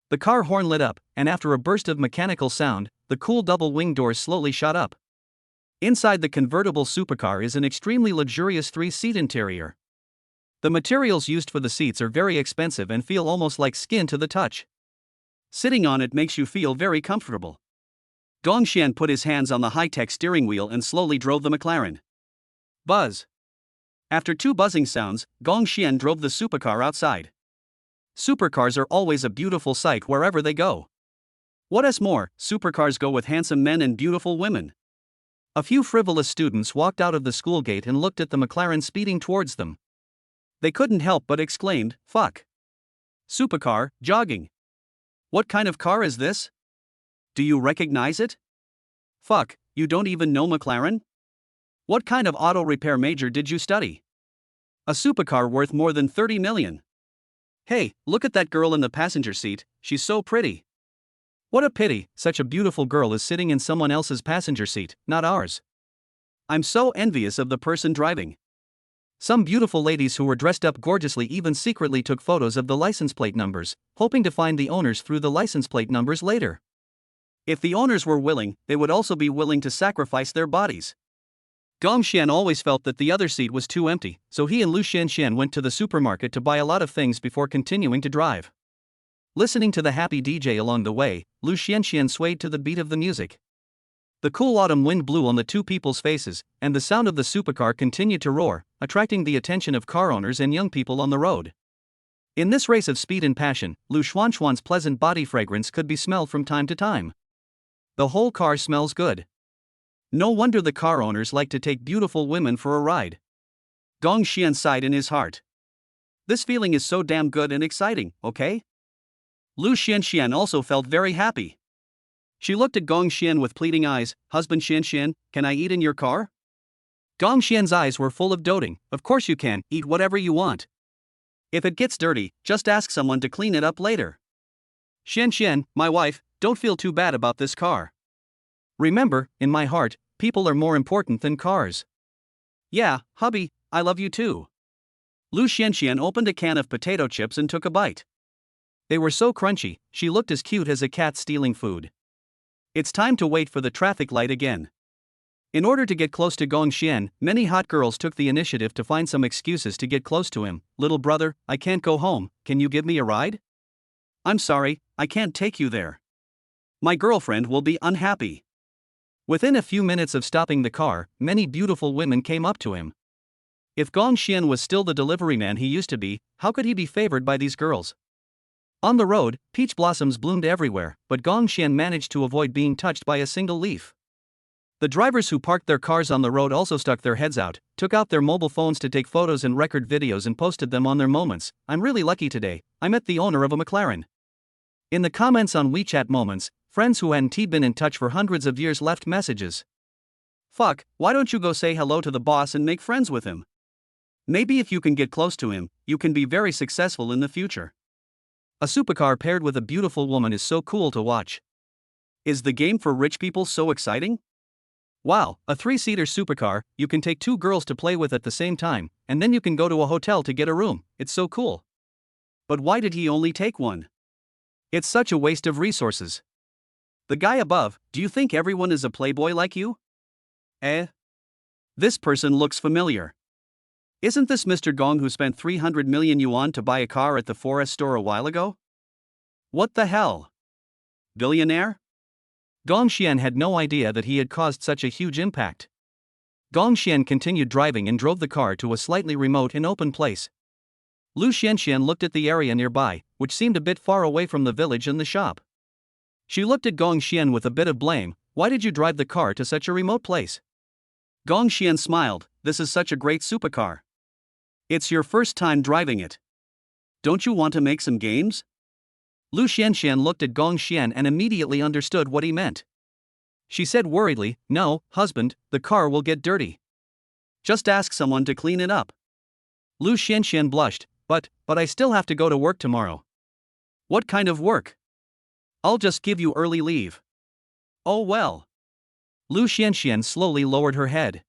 The car horn lit up, and after a burst of mechanical sound, the cool double-wing doors slowly shot up. Inside the convertible supercar is an extremely luxurious 3-seat interior. The materials used for the seats are very expensive and feel almost like skin to the touch. Sitting on it makes you feel very comfortable. Gongxian put his hands on the high-tech steering wheel and slowly drove the McLaren. Buzz. After 2 buzzing sounds, Gongxian drove the supercar outside. Supercars are always a beautiful sight wherever they go. What's more, supercars go with handsome men and beautiful women. A few frivolous students walked out of the school gate and looked at the McLaren speeding towards them. They couldn't help but exclaimed, "Fuck. Supercar, jogging. What kind of car is this? Do you recognize it? Fuck, you don't even know McLaren? What kind of auto repair major did you study? A supercar worth more than 30 million. Hey, look at that girl in the passenger seat, she's so pretty. What a pity, such a beautiful girl is sitting in someone else's passenger seat, not ours. I'm so envious of the person driving." Some beautiful ladies who were dressed up gorgeously even secretly took photos of the license plate numbers, hoping to find the owners through the license plate numbers later. If the owners were willing, they would also be willing to sacrifice their bodies. Gong Xian always felt that the other seat was too empty, so he and Lu Xianxian went to the supermarket to buy a lot of things before continuing to drive. Listening to the happy DJ along the way, Lu Xianxian swayed to the beat of the music. The cool autumn wind blew on the two people's faces, and the sound of the supercar continued to roar, attracting the attention of car owners and young people on the road. In this race of speed and passion, Lu Xuanxuan's pleasant body fragrance could be smelled from time to time. The whole car smells good. No wonder the car owners like to take beautiful women for a ride. Gong Xian sighed in his heart. This feeling is so damn good and exciting, okay? Lu Xianxian also felt very happy. She looked at Gong Xian with pleading eyes. Husband Xianxian, can I eat in your car? Gong Xian's eyes were full of doting. Of course you can, eat whatever you want. If it gets dirty, just ask someone to clean it up later. Xianxian, my wife, don't feel too bad about this car. Remember, in my heart, people are more important than cars. Yeah, hubby, I love you too. Lu Xianxian opened a can of potato chips and took a bite. They were so crunchy, she looked as cute as a cat stealing food. It's time to wait for the traffic light again. In order to get close to Gong Xian, many hot girls took the initiative to find some excuses to get close to him. Little brother, I can't go home, can you give me a ride? I'm sorry, I can't take you there. My girlfriend will be unhappy. Within a few minutes of stopping the car, many beautiful women came up to him. If Gong Xian was still the delivery man he used to be, how could he be favored by these girls? On the road, peach blossoms bloomed everywhere, but Gong Xian managed to avoid being touched by a single leaf. The drivers who parked their cars on the road also stuck their heads out, took out their mobile phones to take photos and record videos and posted them on their moments. I'm really lucky today, I met the owner of a McLaren. In the comments on WeChat moments, friends who hadn't been in touch for hundreds of years left messages. Fuck, why don't you go say hello to the boss and make friends with him? Maybe if you can get close to him, you can be very successful in the future. A supercar paired with a beautiful woman is so cool to watch. Is the game for rich people so exciting? Wow, a 3-seater supercar, you can take 2 girls to play with at the same time, and then you can go to a hotel to get a room, it's so cool. But why did he only take one? It's such a waste of resources. The guy above, do you think everyone is a playboy like you? This person looks familiar. Isn't this Mr. Gong who spent 300 million yuan to buy a car at the forest store a while ago? What the hell? Billionaire? Gong Xian had no idea that he had caused such a huge impact. Gong Xian continued driving and drove the car to a slightly remote and open place. Lu Xianxian looked at the area nearby, which seemed a bit far away from the village and the shop. She looked at Gong Xian with a bit of blame. Why did you drive the car to such a remote place? Gong Xian smiled. This is such a great supercar. It's your first time driving it. Don't you want to make some games? Lu Xianxian looked at Gong Xian and immediately understood what he meant. She said worriedly, no, husband, the car will get dirty. Just ask someone to clean it up. Lu Xianxian blushed, but I still have to go to work tomorrow. What kind of work? I'll just give you early leave. Oh well. Lu Xianxian slowly lowered her head.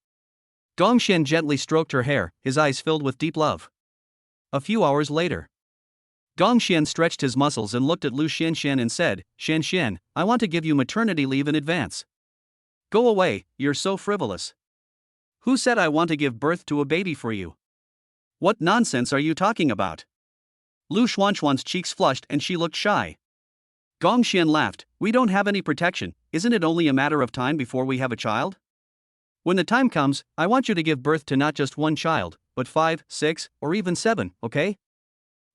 Gong Xian gently stroked her hair, his eyes filled with deep love. A few hours later. Gong Xian stretched his muscles and looked at Lu Xianxian and said, Xianxian, I want to give you maternity leave in advance. Go away, you're so frivolous. Who said I want to give birth to a baby for you? What nonsense are you talking about? Lu Xuanxuan's cheeks flushed and she looked shy. Gong Xian laughed, we don't have any protection, isn't it only a matter of time before we have a child? When the time comes, I want you to give birth to not just one child, but 5, 6, or even 7, okay?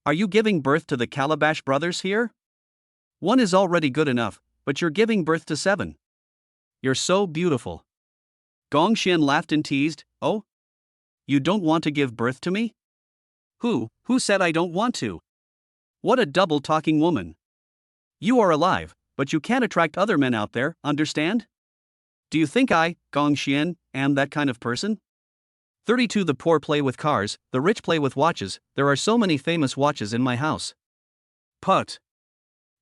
Are you giving birth to the Calabash brothers here? One is already good enough, but you're giving birth to 7. You're so beautiful. Gong Xian laughed and teased, oh? You don't want to give birth to me? Who said I don't want to? What a double-talking woman. You are alive, but you can't attract other men out there, understand? Do you think I, Gong Xian, am that kind of person? 32 The poor play with cars, the rich play with watches, there are so many famous watches in my house. Put.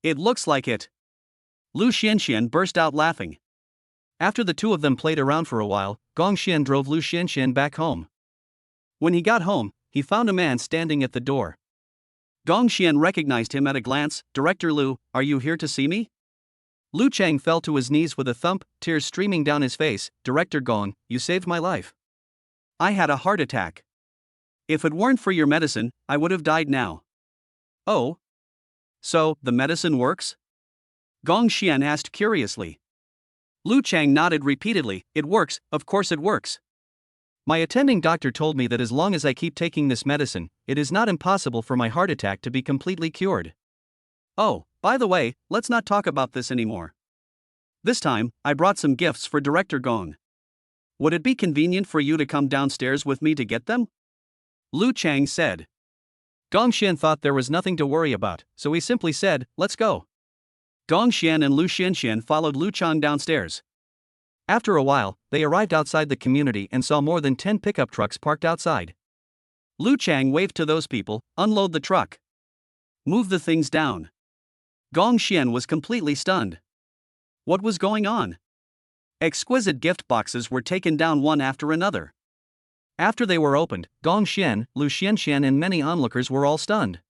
It looks like it. Lu Xianxian burst out laughing. After the two of them played around for a while, Gong Xian drove Lu Xianxian back home. When he got home, he found a man standing at the door. Gong Xian recognized him at a glance. Director Lu, are you here to see me? Lu Cheng fell to his knees with a thump, tears streaming down his face. Director Gong, you saved my life. I had a heart attack. If it weren't for your medicine, I would have died now. Oh? So, the medicine works? Gong Xian asked curiously. Lu Chang nodded repeatedly. It works, of course it works. My attending doctor told me that as long as I keep taking this medicine, it is not impossible for my heart attack to be completely cured. Oh, by the way, let's not talk about this anymore. This time, I brought some gifts for Director Gong. Would it be convenient for you to come downstairs with me to get them? Lu Chang said. Gong Xian thought there was nothing to worry about, so he simply said, let's go. Gong Xian and Lu Xianxian followed Lu Chang downstairs. After a while, they arrived outside the community and saw more than 10 pickup trucks parked outside. Lu Chang waved to those people, unload the truck. Move the things down. Gong Xian was completely stunned. What was going on? Exquisite gift boxes were taken down one after another. After they were opened, Gong Xian, Lu Xianxian and many onlookers were all stunned.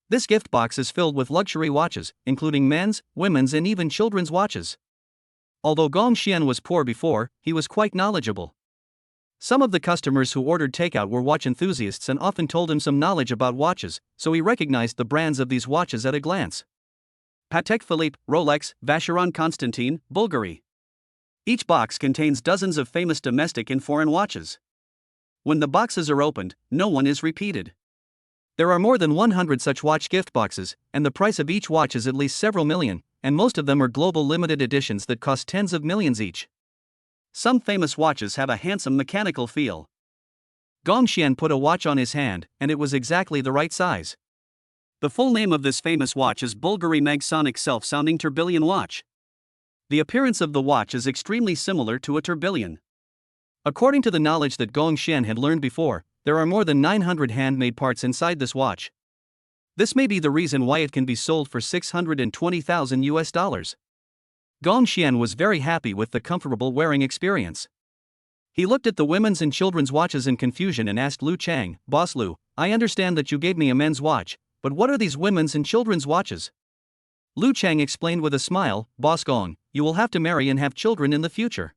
This gift box is filled with luxury watches, including men's, women's and even children's watches. Although Gong Xian was poor before, he was quite knowledgeable. Some of the customers who ordered takeout were watch enthusiasts and often told him some knowledge about watches, so he recognized the brands of these watches at a glance. Patek Philippe, Rolex, Vacheron Constantin, Bulgari. Each box contains dozens of famous domestic and foreign watches. When the boxes are opened, no one is repeated. There are more than 100 such watch gift boxes, and the price of each watch is at least several million, and most of them are global limited editions that cost tens of millions each. Some famous watches have a handsome mechanical feel. Gong Xian put a watch on his hand, and it was exactly the right size. The full name of this famous watch is Bulgari Magsonic Self-Sounding Tourbillon Watch. The appearance of the watch is extremely similar to a tourbillon. According to the knowledge that Gong Xian had learned before, there are more than 900 handmade parts inside this watch. This may be the reason why it can be sold for $620,000. Gong Xian was very happy with the comfortable wearing experience. He looked at the women's and children's watches in confusion and asked Lu Chang, Boss Lu, I understand that you gave me a men's watch, but what are these women's and children's watches? Lu Chang explained with a smile, Boss Gong, you will have to marry and have children in the future.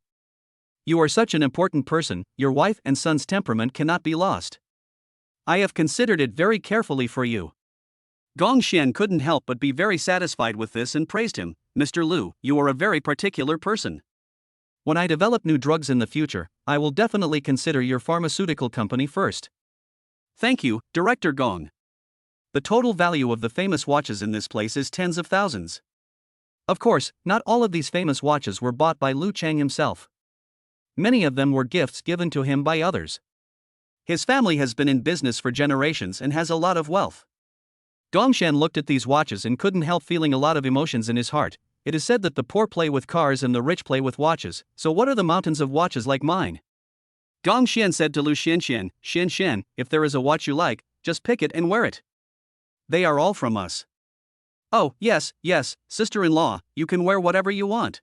You are such an important person, your wife and son's temperament cannot be lost. I have considered it very carefully for you. Gong Xian couldn't help but be very satisfied with this and praised him, Mr. Lu, you are a very particular person. When I develop new drugs in the future, I will definitely consider your pharmaceutical company first. Thank you, Director Gong. The total value of the famous watches in this place is tens of thousands. Of course, not all of these famous watches were bought by Lu Chang himself. Many of them were gifts given to him by others. His family has been in business for generations and has a lot of wealth. Gong Xian looked at these watches and couldn't help feeling a lot of emotions in his heart. It is said that the poor play with cars and the rich play with watches, so what are the mountains of watches like mine? Gong Xian said to Lu Xianxian, Xianxian, if there is a watch you like, just pick it and wear it. They are all from us. Oh, yes, sister-in-law, you can wear whatever you want.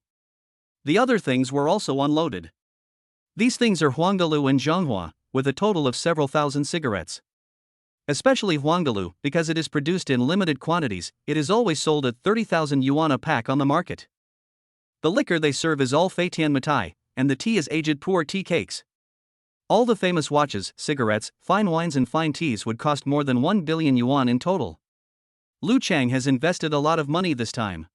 The other things were also unloaded. These things are Huangdalu and Zhonghua, with a total of several thousand cigarettes. Especially Huangdalu, because it is produced in limited quantities, it is always sold at 30,000 yuan a pack on the market. The liquor they serve is all Feitian Mitai, and the tea is aged pu'er tea cakes. All the famous watches, cigarettes, fine wines and fine teas would cost more than 1 billion yuan in total. Lu Chang has invested a lot of money this time.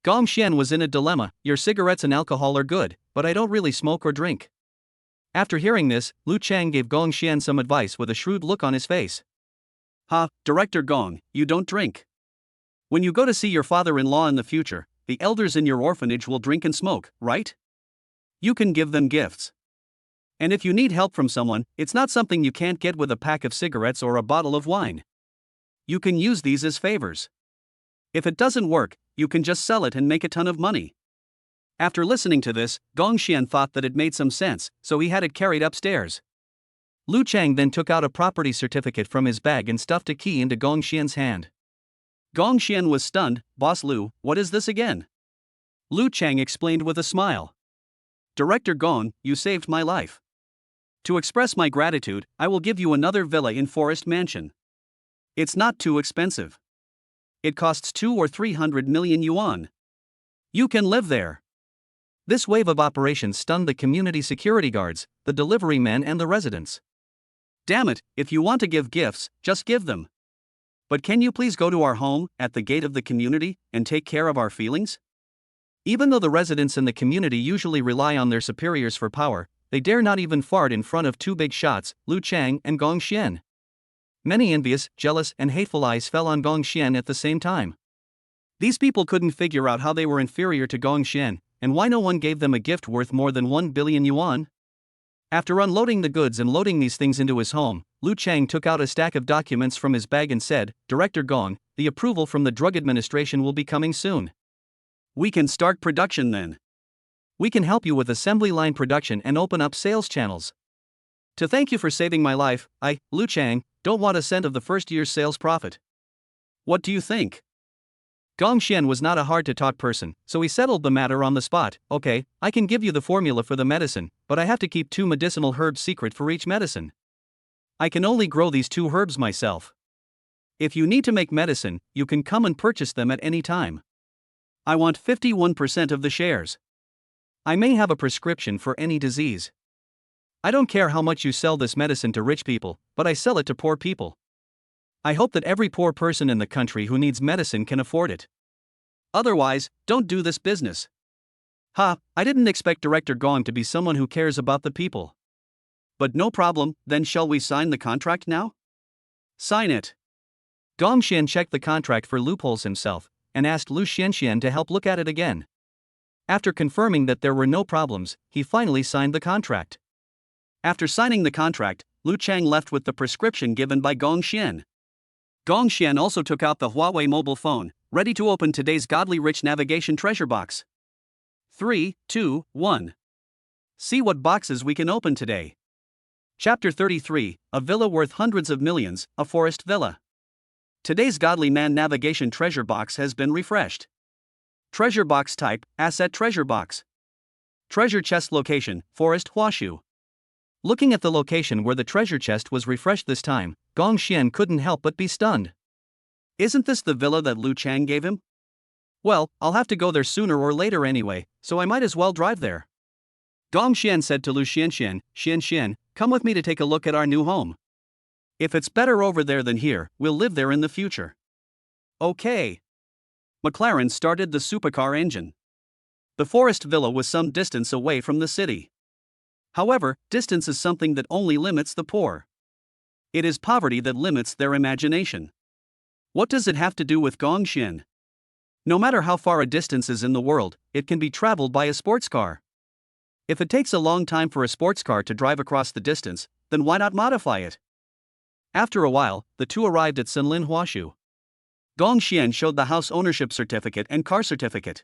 Gong Xian was in a dilemma, your cigarettes and alcohol are good, but I don't really smoke or drink. After hearing this, Lu Chang gave Gong Xian some advice with a shrewd look on his face. Director Gong, you don't drink. When you go to see your father-in-law in the future, the elders in your orphanage will drink and smoke, right? You can give them gifts. And if you need help from someone, it's not something you can't get with a pack of cigarettes or a bottle of wine. You can use these as favors. If it doesn't work, you can just sell it and make a ton of money. After listening to this, Gong Xian thought that it made some sense, so he had it carried upstairs. Lu Chang then took out a property certificate from his bag and stuffed a key into Gong Xian's hand. Gong Xian was stunned, Boss Lu, what is this again? Lu Chang explained with a smile. Director Gong, you saved my life. To express my gratitude, I will give you another villa in Forest Mansion. It's not too expensive. It costs 200 or 300 million yuan. You can live there. This wave of operations stunned the community security guards, the delivery men, and the residents. Damn it, if you want to give gifts, just give them. But can you please go to our home, at the gate of the community, and take care of our feelings? Even though the residents in the community usually rely on their superiors for power, they dare not even fart in front of two big shots, Lu Chang and Gong Xian. Many envious, jealous, and hateful eyes fell on Gong Xian at the same time. These people couldn't figure out how they were inferior to Gong Xian, and why no one gave them a gift worth more than 1 billion yuan. After unloading the goods and loading these things into his home, Lu Chang took out a stack of documents from his bag and said, "Director Gong, the approval from the Drug Administration will be coming soon. We can start production then. We can help you with assembly line production and open up sales channels. To thank you for saving my life, I, Lu Chang, don't want a cent of the first year's sales profit. What do you think?" Gong Xian was not a hard-to-talk person, so he settled the matter on the spot. "Okay, I can give you the formula for the medicine, but I have to keep 2 medicinal herbs secret for each medicine. I can only grow these 2 herbs myself. If you need to make medicine, you can come and purchase them at any time. I want 51% of the shares. I may have a prescription for any disease. I don't care how much you sell this medicine to rich people, but I sell it to poor people. I hope that every poor person in the country who needs medicine can afford it. Otherwise, don't do this business." Ha, I didn't expect Director Gong to be someone who cares about the people. But no problem, then shall we sign the contract now? Sign it. Gong Xian checked the contract for loopholes himself, and asked Lu Xianxian to help look at it again. After confirming that there were no problems, he finally signed the contract. After signing the contract, Lu Chang left with the prescription given by Gong Xian. Gong Xian also took out the Huawei mobile phone, ready to open today's godly rich navigation treasure box. 3, 2, 1. See what boxes we can open today. Chapter 33, a villa worth hundreds of millions, a forest villa. Today's godly man navigation treasure box has been refreshed. Treasure box type, asset treasure box. Treasure chest location, forest Huashu. Looking at the location where the treasure chest was refreshed this time, Gong Xian couldn't help but be stunned. Isn't this the villa that Lu Chang gave him? Well, I'll have to go there sooner or later anyway, so I might as well drive there. Gong Xian said to Lu Xianxian, "Xianxian, come with me to take a look at our new home. If it's better over there than here, we'll live there in the future." Okay. McLaren started the supercar engine. The forest villa was some distance away from the city. However, distance is something that only limits the poor. It is poverty that limits their imagination. What does it have to do with Gong Xian? No matter how far a distance is in the world, it can be traveled by a sports car. If it takes a long time for a sports car to drive across the distance, then why not modify it? After a while, the two arrived at Sunlin Huashu. Gong Xian showed the house ownership certificate and car certificate.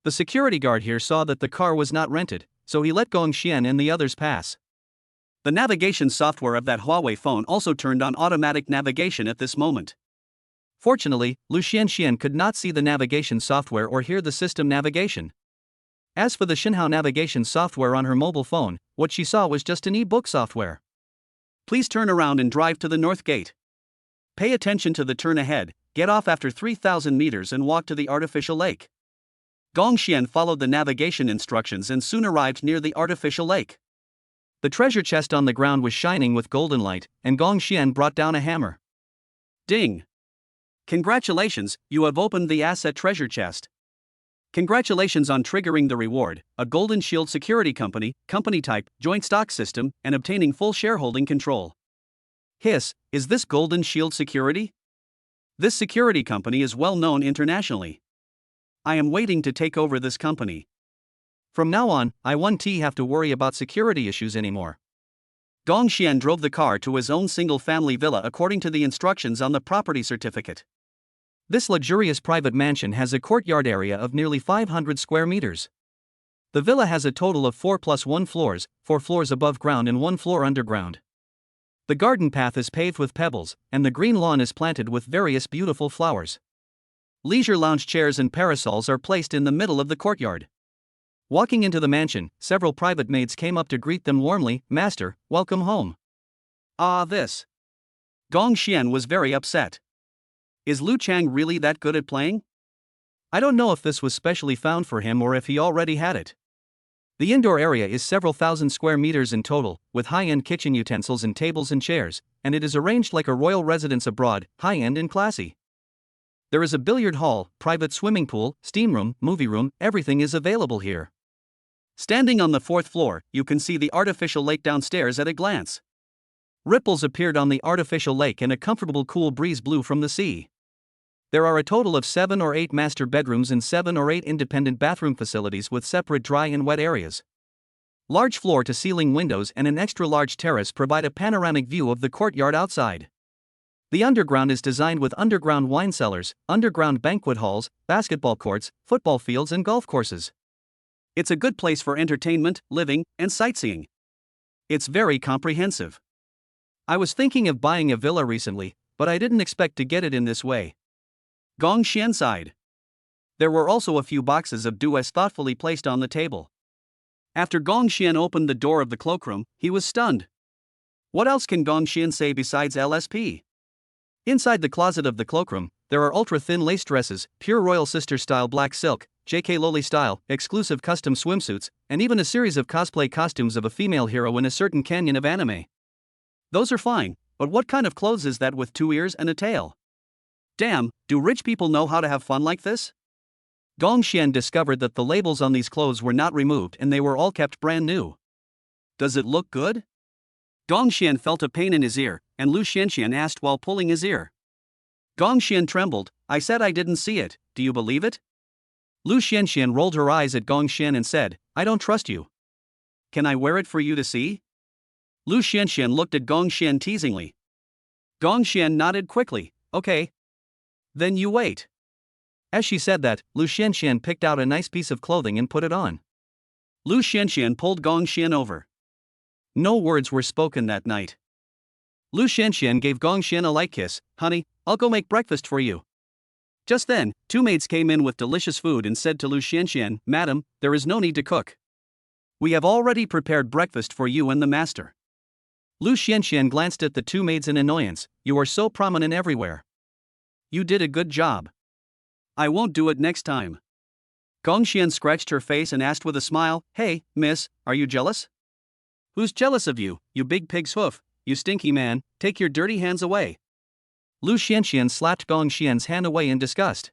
The security guard here saw that the car was not rented, so he let Gong Xian and the others pass. The navigation software of that Huawei phone also turned on automatic navigation at this moment. Fortunately, Lu Xianxian could not see the navigation software or hear the system navigation. As for the Xinhao navigation software on her mobile phone, what she saw was just an e-book software. Please turn around and drive to the north gate. Pay attention to the turn ahead, get off after 3,000 meters and walk to the artificial lake. Gong Xian followed the navigation instructions and soon arrived near the artificial lake. The treasure chest on the ground was shining with golden light, and Gong Xian brought down a hammer. Ding! Congratulations, you have opened the asset treasure chest. Congratulations on triggering the reward, a Golden Shield security company, company type, joint stock system, and obtaining full shareholding control. Hiss, is this Golden Shield security? This security company is well known internationally. I am waiting to take over this company. From now on, I won't have to worry about security issues anymore. Gong Xian drove the car to his own single-family villa according to the instructions on the property certificate. This luxurious private mansion has a courtyard area of nearly 500 square meters. The villa has a total of 4+1 floors, 4 floors above ground and 1 floor underground. The garden path is paved with pebbles, and the green lawn is planted with various beautiful flowers. Leisure lounge chairs and parasols are placed in the middle of the courtyard. Walking into the mansion, several private maids came up to greet them warmly. "Master, welcome home." This. Gong Xian was very upset. Is Lu Chang really that good at playing? I don't know if this was specially found for him or if he already had it. The indoor area is several thousand square meters in total, with high-end kitchen utensils and tables and chairs, and it is arranged like a royal residence abroad, high-end and classy. There is a billiard hall, private swimming pool, steam room, movie room, everything is available here. Standing on the 4th floor, you can see the artificial lake downstairs at a glance. Ripples appeared on the artificial lake and a comfortable cool breeze blew from the sea. There are a total of 7 or 8 master bedrooms and 7 or 8 independent bathroom facilities with separate dry and wet areas. Large floor-to-ceiling windows and an extra-large terrace provide a panoramic view of the courtyard outside. The underground is designed with underground wine cellars, underground banquet halls, basketball courts, football fields and golf courses. It's a good place for entertainment, living, and sightseeing. It's very comprehensive. I was thinking of buying a villa recently, but I didn't expect to get it in this way. Gong Xian sighed. There were also a few boxes of duets thoughtfully placed on the table. After Gong Xian opened the door of the cloakroom, he was stunned. What else can Gong Xian say besides LSP? Inside the closet of the cloakroom, there are ultra-thin lace dresses, pure royal sister-style black silk, JK Lowly-style, exclusive custom swimsuits, and even a series of cosplay costumes of a female hero in a certain canyon of anime. Those are fine, but what kind of clothes is that with 2 ears and a tail? Damn, do rich people know how to have fun like this? Gong Xian discovered that the labels on these clothes were not removed and they were all kept brand new. Does it look good? Gong Xian felt a pain in his ear, and Lu Xianxian asked while pulling his ear. Gong Xian trembled. I said I didn't see it, do you believe it? Lu Xianxian rolled her eyes at Gong Xian and said, I don't trust you. Can I wear it for you to see? Lu Xianxian looked at Gong Xian teasingly. Gong Xian nodded quickly. Okay. Then you wait. As she said that, Lu Xianxian picked out a nice piece of clothing and put it on. Lu Xianxian pulled Gong Xian over. No words were spoken that night. Lu Xianxian gave Gong Xian a light kiss. Honey, I'll go make breakfast for you. Just then, 2 maids came in with delicious food and said to Lu Xianxian, Madam, there is no need to cook. We have already prepared breakfast for you and the master. Lu Xianxian glanced at the 2 maids in annoyance. You are so prominent everywhere. You did a good job. I won't do it next time. Gong Xian scratched her face and asked with a smile, Hey, miss, are you jealous? Who's jealous of you, you big pig's hoof, you stinky man, take your dirty hands away. Lu Xianxian slapped Gong Xian's hand away in disgust.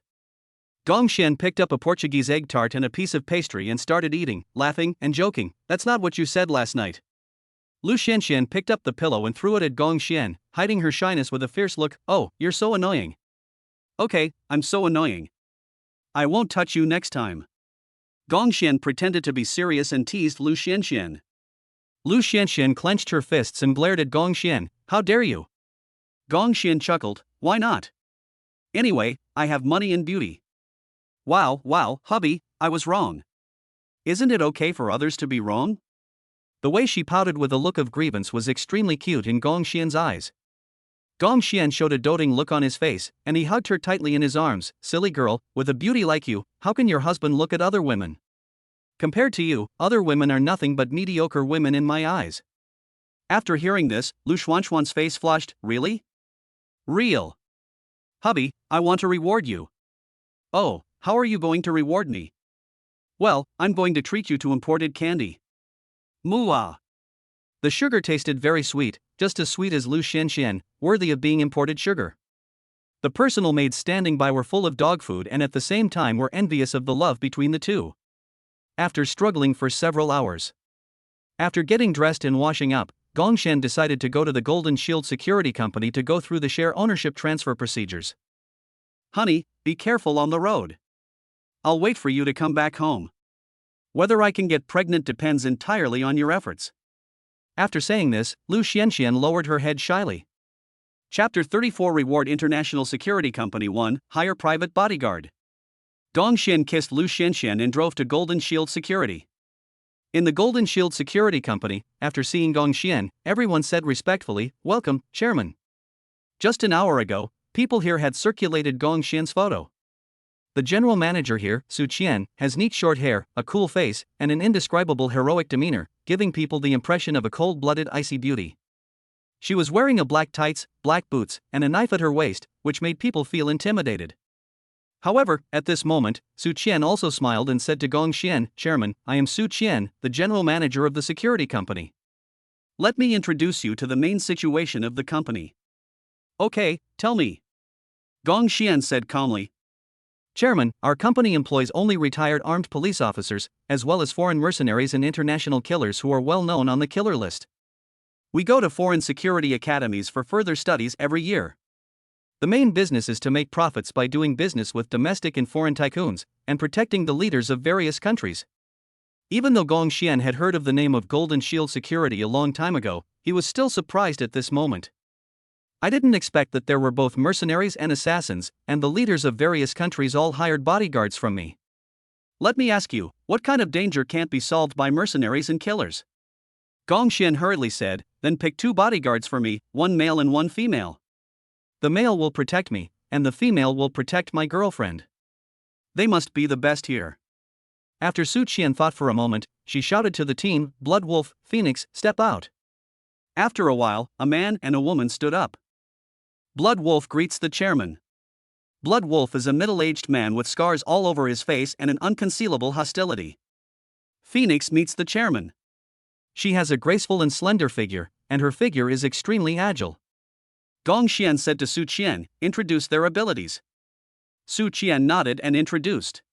Gong Xian picked up a Portuguese egg tart and a piece of pastry and started eating, laughing and joking. That's not what you said last night. Lu Xianxian picked up the pillow and threw it at Gong Xian, hiding her shyness with a fierce look. Oh, you're so annoying. Okay, I'm so annoying. I won't touch you next time. Gong Xian pretended to be serious and teased Lu Xianxian. Lu Xianxian clenched her fists and glared at Gong Xian. How dare you? Gong Xian chuckled. Why not? Anyway, I have money and beauty. Wow, hubby, I was wrong. Isn't it okay for others to be wrong? The way she pouted with a look of grievance was extremely cute in Gong Xian's eyes. Gong Xian showed a doting look on his face, and he hugged her tightly in his arms. Silly girl, with a beauty like you, how can your husband look at other women? Compared to you, other women are nothing but mediocre women in my eyes. After hearing this, Lu Xuanxuan's face flushed. Really? Real. Hubby, I want to reward you. Oh, how are you going to reward me? Well, I'm going to treat you to imported candy. Mooah. The sugar tasted very sweet, just as sweet as Lu Xianxian, worthy of being imported sugar. The personal maids standing by were full of dog food and at the same time were envious of the love between the two. After struggling for several hours. After getting dressed and washing up, Gong Xian decided to go to the Golden Shield Security Company to go through the share ownership transfer procedures. Honey, be careful on the road. I'll wait for you to come back home. Whether I can get pregnant depends entirely on your efforts. After saying this, Lu Xianxian lowered her head shyly. Chapter 34 Reward International Security Company 1 Hire Private Bodyguard. Gong Xian kissed Lu Xianxian and drove to Golden Shield Security. In the Golden Shield Security Company, after seeing Gong Xian, everyone said respectfully, Welcome, Chairman. Just an hour ago, people here had circulated Gong Xian's photo. The general manager here, Su Qian, has neat short hair, a cool face, and an indescribable heroic demeanor, giving people the impression of a cold-blooded icy beauty. She was wearing a black tights, black boots, and a knife at her waist, which made people feel intimidated. However, at this moment, Su Qian also smiled and said to Gong Xian, Chairman, I am Su Qian, the general manager of the security company. Let me introduce you to the main situation of the company. Okay, tell me. Gong Xian said calmly. Chairman, our company employs only retired armed police officers, as well as foreign mercenaries and international killers who are well known on the killer list. We go to foreign security academies for further studies every year. The main business is to make profits by doing business with domestic and foreign tycoons, and protecting the leaders of various countries. Even though Gong Xian had heard of the name of Golden Shield Security a long time ago, he was still surprised at this moment. I didn't expect that there were both mercenaries and assassins, and the leaders of various countries all hired bodyguards from me. Let me ask you, what kind of danger can't be solved by mercenaries and killers? Gong Xian hurriedly said, then pick 2 bodyguards for me, 1 male and 1 female. The male will protect me, and the female will protect my girlfriend. They must be the best here. After Su Qian thought for a moment, she shouted to the team, Blood Wolf, Phoenix, step out. After a while, a man and a woman stood up. Blood Wolf greets the chairman. Blood Wolf is a middle-aged man with scars all over his face and an unconcealable hostility. Phoenix meets the chairman. She has a graceful and slender figure, and her figure is extremely agile. Gong Xian said to Su Qian, introduce their abilities. Su Qian nodded and introduced.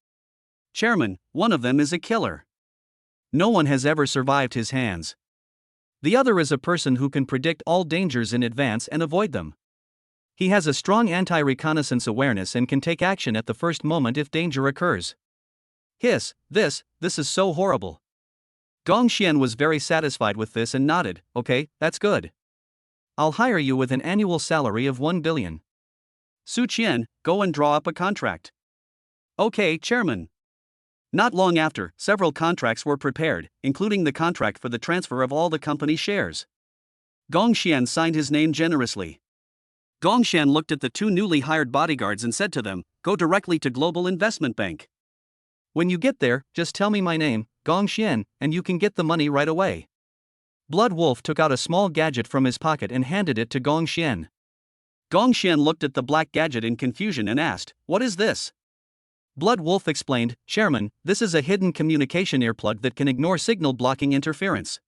Chairman, one of them is a killer. No one has ever survived his hands. The other is a person who can predict all dangers in advance and avoid them. He has a strong anti-reconnaissance awareness and can take action at the first moment if danger occurs. Hiss, this is so horrible. Gong Xian was very satisfied with this and nodded, okay, that's good. I'll hire you with an annual salary of 1 billion. Su Qian, go and draw up a contract. Okay, Chairman. Not long after, several contracts were prepared, including the contract for the transfer of all the company's shares. Gong Xian signed his name generously. Gong Xian looked at the 2 newly hired bodyguards and said to them, go directly to Global Investment Bank. When you get there, just tell me my name, Gong Xian, and you can get the money right away. Blood Wolf took out a small gadget from his pocket and handed it to Gong Xian. Gong Xian looked at the black gadget in confusion and asked, what is this? Blood Wolf explained, Chairman, this is a hidden communication earplug that can ignore signal blocking interference.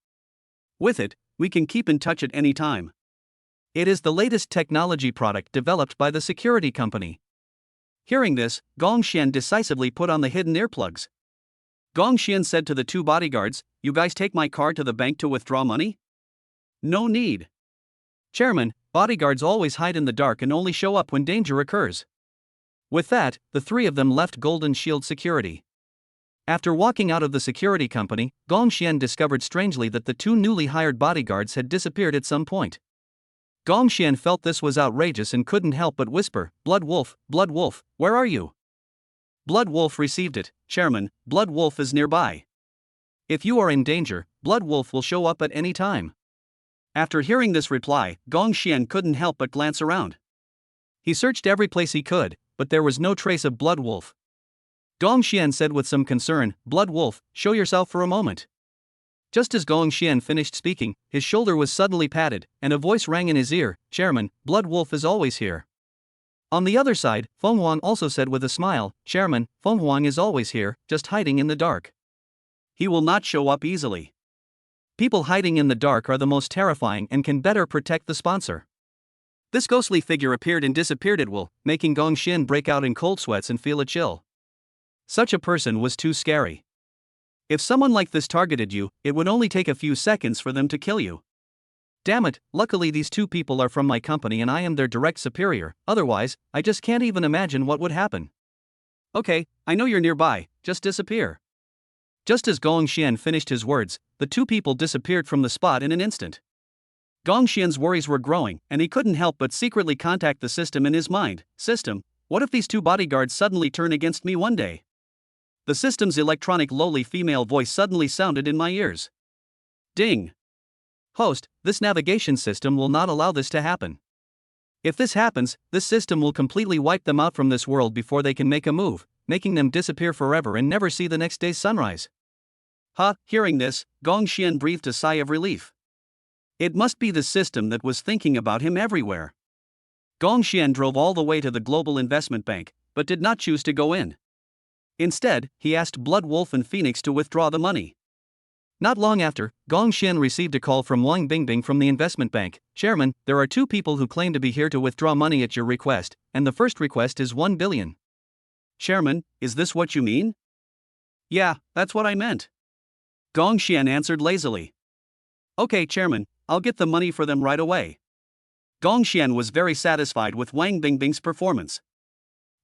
With it, we can keep in touch at any time. It is the latest technology product developed by the security company. Hearing this, Gong Xian decisively put on the hidden earplugs. Gong Xian said to the 2 bodyguards, you guys take my card to the bank to withdraw money? No need. Chairman, bodyguards always hide in the dark and only show up when danger occurs. With that, the 3 of them left Golden Shield Security. After walking out of the security company, Gong Xian discovered strangely that the 2 newly hired bodyguards had disappeared at some point. Gong Xian felt this was outrageous and couldn't help but whisper, Blood Wolf, where are you? Blood Wolf received it, Chairman, Blood Wolf is nearby. If you are in danger, Blood Wolf will show up at any time. After hearing this reply, Gong Xian couldn't help but glance around. He searched every place he could, but there was no trace of Blood Wolf. Gong Xian said with some concern, Blood Wolf, show yourself for a moment. Just as Gong Xian finished speaking, his shoulder was suddenly patted, and a voice rang in his ear, Chairman, Blood Wolf is always here. On the other side, Feng Huang also said with a smile, Chairman, Feng Huang is always here, just hiding in the dark. He will not show up easily. People hiding in the dark are the most terrifying and can better protect the sponsor. This ghostly figure appeared and disappeared at will, making Gong Xian break out in cold sweats and feel a chill. Such a person was too scary. If someone like this targeted you, it would only take a few seconds for them to kill you. Damn it, luckily these 2 people are from my company and I am their direct superior, otherwise, I just can't even imagine what would happen. Okay, I know you're nearby, just disappear. Just as Gong Xian finished his words, the 2 people disappeared from the spot in an instant. Gong Xian's worries were growing, and he couldn't help but secretly contact the system in his mind. System, what if these 2 bodyguards suddenly turn against me one day? The system's electronic lowly female voice suddenly sounded in my ears. Ding. Host, this navigation system will not allow this to happen. If this happens, this system will completely wipe them out from this world before they can make a move, making them disappear forever and never see the next day's sunrise. Hearing this, Gong Xian breathed a sigh of relief. It must be the system that was thinking about him everywhere. Gong Xian drove all the way to the Global Investment Bank, but did not choose to go in. Instead, he asked Blood Wolf and Phoenix to withdraw the money. Not long after, Gong Xian received a call from Wang Bingbing from the investment bank. Chairman, there are two people who claim to be here to withdraw money at your request, and the first request is 1 billion. Chairman, is this what you mean? Yeah, that's what I meant. Gong Xian answered lazily. Okay, Chairman, I'll get the money for them right away. Gong Xian was very satisfied with Wang Bingbing's performance.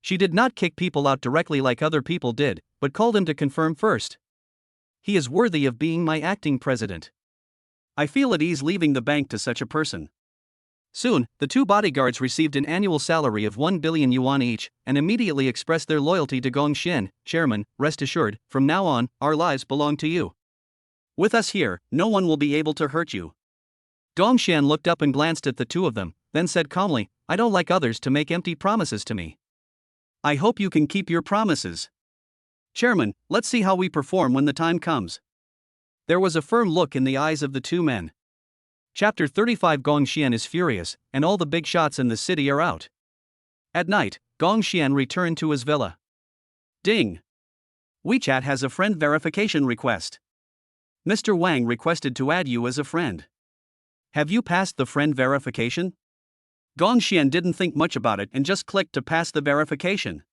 She did not kick people out directly like other people did, but called him to confirm first. He is worthy of being my acting president. I feel at ease leaving the bank to such a person. Soon, the two bodyguards received an annual salary of 1 billion yuan each, and immediately expressed their loyalty to Gong Xian. Chairman, rest assured, from now on, our lives belong to you. With us here, no one will be able to hurt you. Gong Xian looked up and glanced at the two of them, then said calmly, I don't like others to make empty promises to me. I hope you can keep your promises. Chairman, let's see how we perform when the time comes. There was a firm look in the eyes of the two men. Chapter 35. Gong Xian is furious, and all the big shots in the city are out. At night, Gong Xian returned to his villa. Ding! WeChat has a friend verification request. Mr. Wang requested to add you as a friend. Have you passed the friend verification? Gong Xian didn't think much about it and just clicked to pass the verification.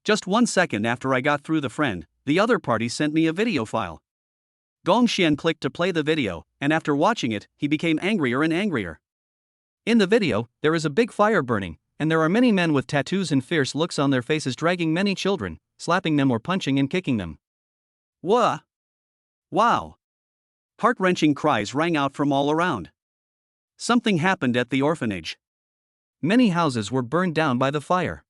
Just 1 second after I got through the friend, the other party sent me a video file. Gong Xian clicked to play the video, and after watching it, he became angrier and angrier. In the video, there is a big fire burning, and there are many men with tattoos and fierce looks on their faces dragging many children, slapping them or punching and kicking them. Wha? Wow! Heart-wrenching cries rang out from all around. Something happened at the orphanage. Many houses were burned down by the fire.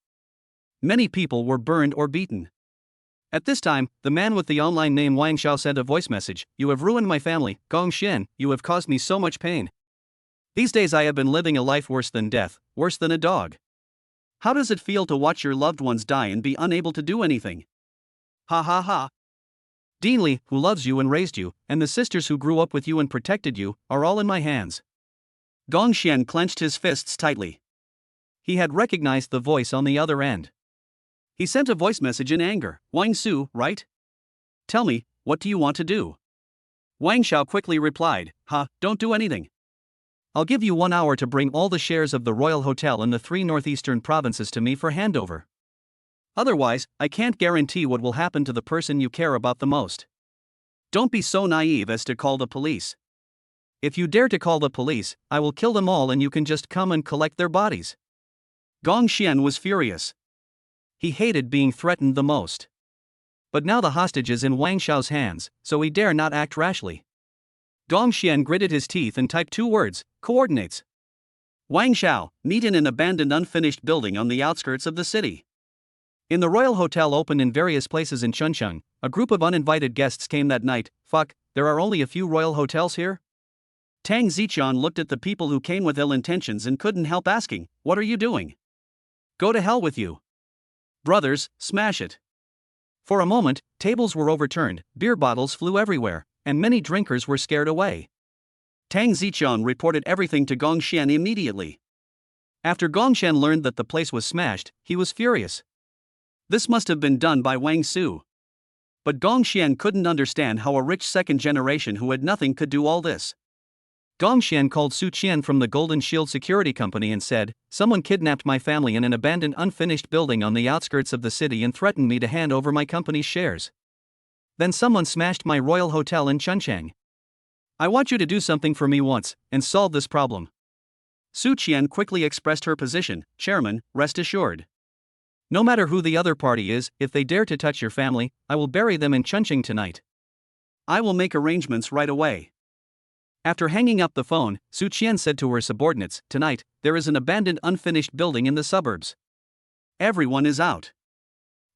Many people were burned or beaten. At this time, the man with the online name Wang Xiao sent a voice message. You have ruined my family, Gong Xian, you have caused me so much pain. These days I have been living a life worse than death, worse than a dog. How does it feel to watch your loved ones die and be unable to do anything? Ha ha ha. Dean Li, who loves you and raised you, and the sisters who grew up with you and protected you, are all in my hands. Gong Xian clenched his fists tightly. He had recognized the voice on the other end. He sent a voice message in anger. Wang Su, right? Tell me, what do you want to do? Wang Xiao quickly replied, don't do anything. I'll give you 1 hour to bring all the shares of the Royal Hotel in the 3 northeastern provinces to me for handover. Otherwise, I can't guarantee what will happen to the person you care about the most. Don't be so naive as to call the police. If you dare to call the police, I will kill them all and you can just come and collect their bodies. Gong Xian was furious. He hated being threatened the most. But now the hostage is in Wang Xiao's hands, so he dare not act rashly. Gong Xian gritted his teeth and typed 2 words, coordinates. Wang Xiao, meet in an abandoned unfinished building on the outskirts of the city. In the Royal Hotel opened in various places in Chuncheon, a group of uninvited guests came that night. Fuck, there are only a few royal hotels here? Tang Ziqian looked at the people who came with ill intentions and couldn't help asking, what are you doing? Go to hell with you. Brothers, smash it. For a moment, tables were overturned, beer bottles flew everywhere, and many drinkers were scared away. Tang Ziqian reported everything to Gong Xian immediately. After Gong Xian learned that the place was smashed, he was furious. This must have been done by Wang Su. But Gong Xian couldn't understand how a rich second generation who had nothing could do all this. Gong Xian called Su Qian from the Golden Shield Security Company and said, someone kidnapped my family in an abandoned unfinished building on the outskirts of the city and threatened me to hand over my company's shares. Then someone smashed my royal hotel in Chuncheon. I want you to do something for me once, and solve this problem. Su Qian quickly expressed her position. Chairman, rest assured. No matter who the other party is, if they dare to touch your family, I will bury them in Chuncheon tonight. I will make arrangements right away. After hanging up the phone, Su Qian said to her subordinates, tonight, there is an abandoned unfinished building in the suburbs. Everyone is out.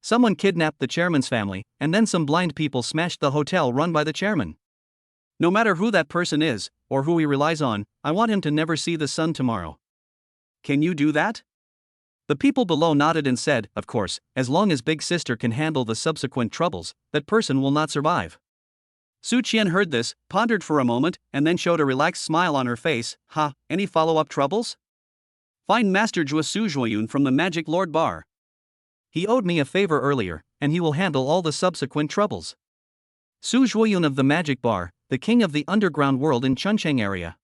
Someone kidnapped the chairman's family, and then some blind people smashed the hotel run by the chairman. No matter who that person is, or who he relies on, I want him to never see the sun tomorrow. Can you do that? The people below nodded and said, of course, as long as Big Sister can handle the subsequent troubles, that person will not survive. Su Qian heard this, pondered for a moment, and then showed a relaxed smile on her face. Any follow-up troubles? Find Master Jua Su Zhuoyun from the Magic Lord Bar. He owed me a favor earlier, and he will handle all the subsequent troubles. Su Zhuoyun of the Magic Bar, the king of the underground world in Chuncheng area.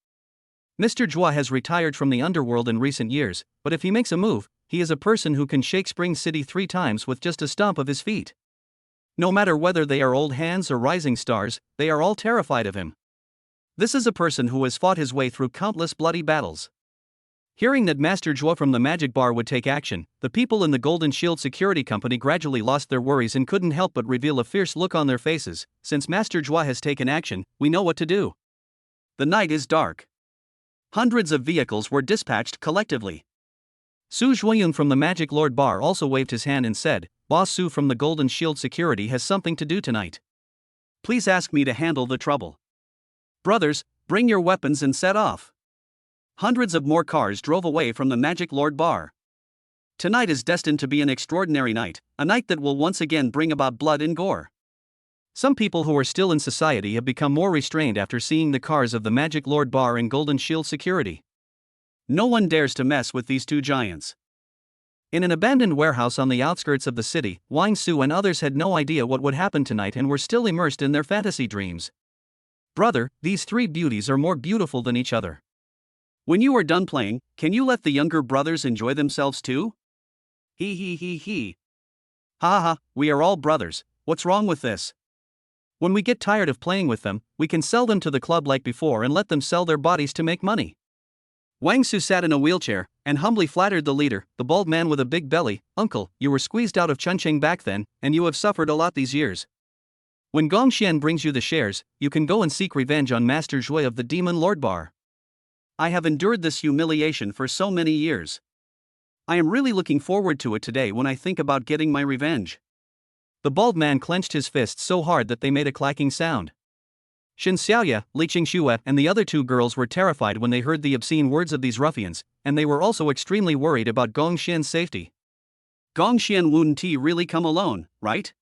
Mr. Zhua has retired from the underworld in recent years, but if he makes a move, he is a person who can shake Spring City 3 times with just a stomp of his feet. No matter whether they are old hands or rising stars, they are all terrified of him. This is a person who has fought his way through countless bloody battles. Hearing that Master Zhua from the Magic Bar would take action, the people in the Golden Shield Security Company gradually lost their worries and couldn't help but reveal a fierce look on their faces. Since Master Zhua has taken action, we know what to do. The night is dark. Hundreds of vehicles were dispatched collectively. Su Zhuoyun from the Magic Lord Bar also waved his hand and said, Boss Su from the Golden Shield Security has something to do tonight. Please ask me to handle the trouble. Brothers, bring your weapons and set off. Hundreds of more cars drove away from the Magic Lord Bar. Tonight is destined to be an extraordinary night, a night that will once again bring about blood and gore. Some people who are still in society have become more restrained after seeing the cars of the Magic Lord Bar and Golden Shield Security. No one dares to mess with these two giants. In an abandoned warehouse on the outskirts of the city, Wang Su and others had no idea what would happen tonight and were still immersed in their fantasy dreams. Brother, these three beauties are more beautiful than each other. When you are done playing, can you let the younger brothers enjoy themselves too? He. Ha ha, we are all brothers, what's wrong with this? When we get tired of playing with them, we can sell them to the club like before and let them sell their bodies to make money. Wang Su sat in a wheelchair and humbly flattered the leader, the bald man with a big belly. Uncle, you were squeezed out of Chuncheng back then, and you have suffered a lot these years. When Gongxian brings you the shares, you can go and seek revenge on Master Zhui of the Demon Lord Bar. I have endured this humiliation for so many years. I am really looking forward to it today when I think about getting my revenge. The bald man clenched his fists so hard that they made a clacking sound. Xin Xiaoya, Li Qingxue, and the other two girls were terrified when they heard the obscene words of these ruffians, and they were also extremely worried about Gongxian's safety. Gongxian wouldn't he really come alone, right?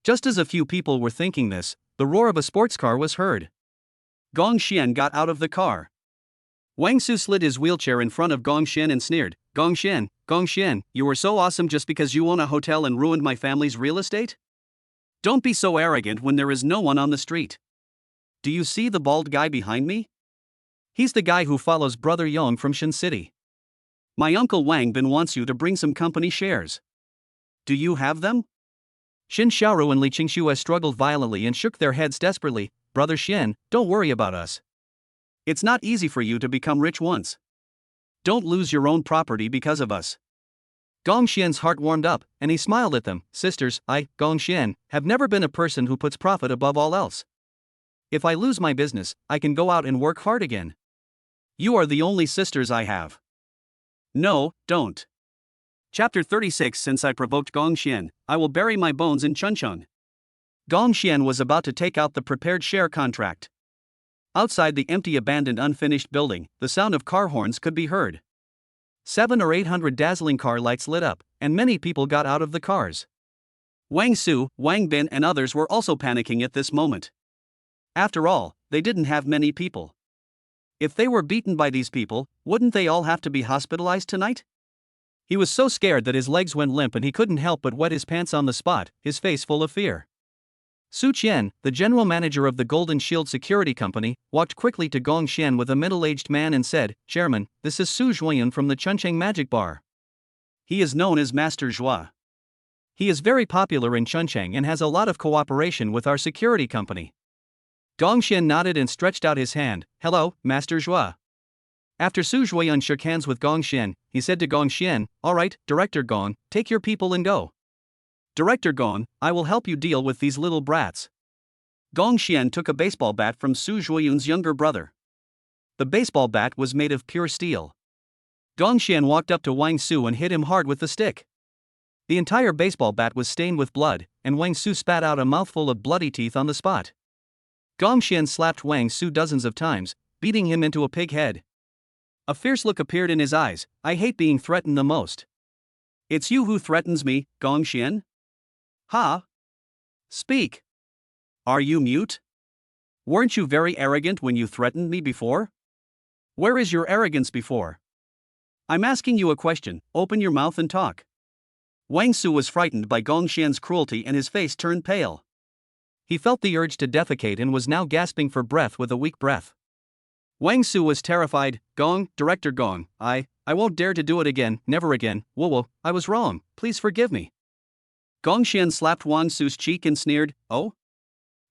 Just as a few people were thinking this, the roar of a sports car was heard. Gongxian got out of the car. Wang Su slid his wheelchair in front of Gongxian and sneered, Gongxian, you were so awesome just because you own a hotel and ruined my family's real estate? Don't be so arrogant when there is no one on the street. Do you see the bald guy behind me? He's the guy who follows Brother Yong from Shin City. My uncle Wang Bin wants you to bring some company shares. Do you have them? Xin Xiaoru and Li Qingxue struggled violently and shook their heads desperately. Brother Xian, don't worry about us. It's not easy for you to become rich once. Don't lose your own property because of us. Gongxian's heart warmed up, and he smiled at them. Sisters, I, Gongxian, have never been a person who puts profit above all else. If I lose my business, I can go out and work hard again. You are the only sisters I have. No, don't. Chapter 36. Since I provoked Gongxian, I will bury my bones in Chuncheng. Gongxian was about to take out the prepared share contract. Outside the empty abandoned unfinished building, the sound of car horns could be heard. 700 or 800 dazzling car lights lit up, and many people got out of the cars. Wang Su, Wang Bin and others were also panicking at this moment. After all, they didn't have many people. If they were beaten by these people, wouldn't they all have to be hospitalized tonight? He was so scared that his legs went limp and he couldn't help but wet his pants on the spot, his face full of fear. Su Qian, the general manager of the Golden Shield Security Company, walked quickly to Gongxian with a middle-aged man and said, Chairman, this is Su Zhuoyun from the Chuncheng Magic Bar. He is known as Master Zhua. He is very popular in Chuncheng and has a lot of cooperation with our security company. Gongxian nodded and stretched out his hand. Hello, Master Zhua. After Su Zhuoyun shook hands with Gongxian, he said to Gongxian, All right, Director Gong, take your people and go. Director Gong, I will help you deal with these little brats. Gongxian took a baseball bat from Su Zhuoyun's younger brother. The baseball bat was made of pure steel. Gongxian walked up to Wang Su and hit him hard with the stick. The entire baseball bat was stained with blood, and Wang Su spat out a mouthful of bloody teeth on the spot. Gongxian slapped Wang Su dozens of times, beating him into a pig head. A fierce look appeared in his eyes. I hate being threatened the most. It's you who threatens me, Gongxian? Ha? Speak. Are you mute? Weren't you very arrogant when you threatened me before? Where is your arrogance before? I'm asking you a question, open your mouth and talk. Wang Su was frightened by Gong Xian's cruelty and his face turned pale. He felt the urge to defecate and was now gasping for breath with a weak breath. Wang Su was terrified. "Gong, Director Gong, I won't dare to do it again, never again. Whoa, I was wrong, please forgive me." Gong Xian slapped Wang Su's cheek and sneered, "Oh?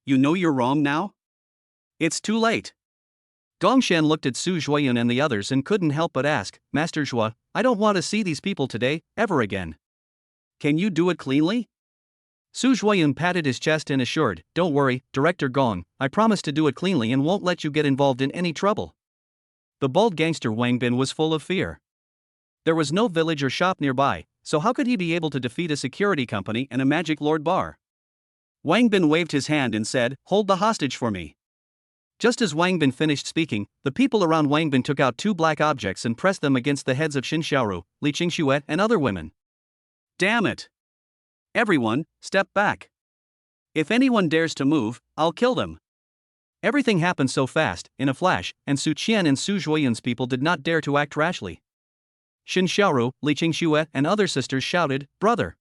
You know you're wrong now? It's too late." Gong Xian looked at Su Zhuoyun and the others and couldn't help but ask, "Master Zhua, I don't want to see these people today, ever again. Can you do it cleanly?" Su Zhuoyun patted his chest and assured, "Don't worry, Director Gong, I promise to do it cleanly and won't let you get involved in any trouble." The bald gangster Wang Bin was full of fear. There was no village or shop nearby, so how could he be able to defeat a security company and a magic lord bar? Wang Bin waved his hand and said, "Hold the hostage for me." Just as Wang Bin finished speaking, the people around Wang Bin took out two black objects and pressed them against the heads of Xin Xiaoru, Li Qingxue, and other women. "Damn it! Everyone, step back. If anyone dares to move, I'll kill them." Everything happened so fast, in a flash, and Su Qian and Su Zhuoyun's people did not dare to act rashly. Xin Xiaoru, Li Qingxue, and other sisters shouted, "Brother!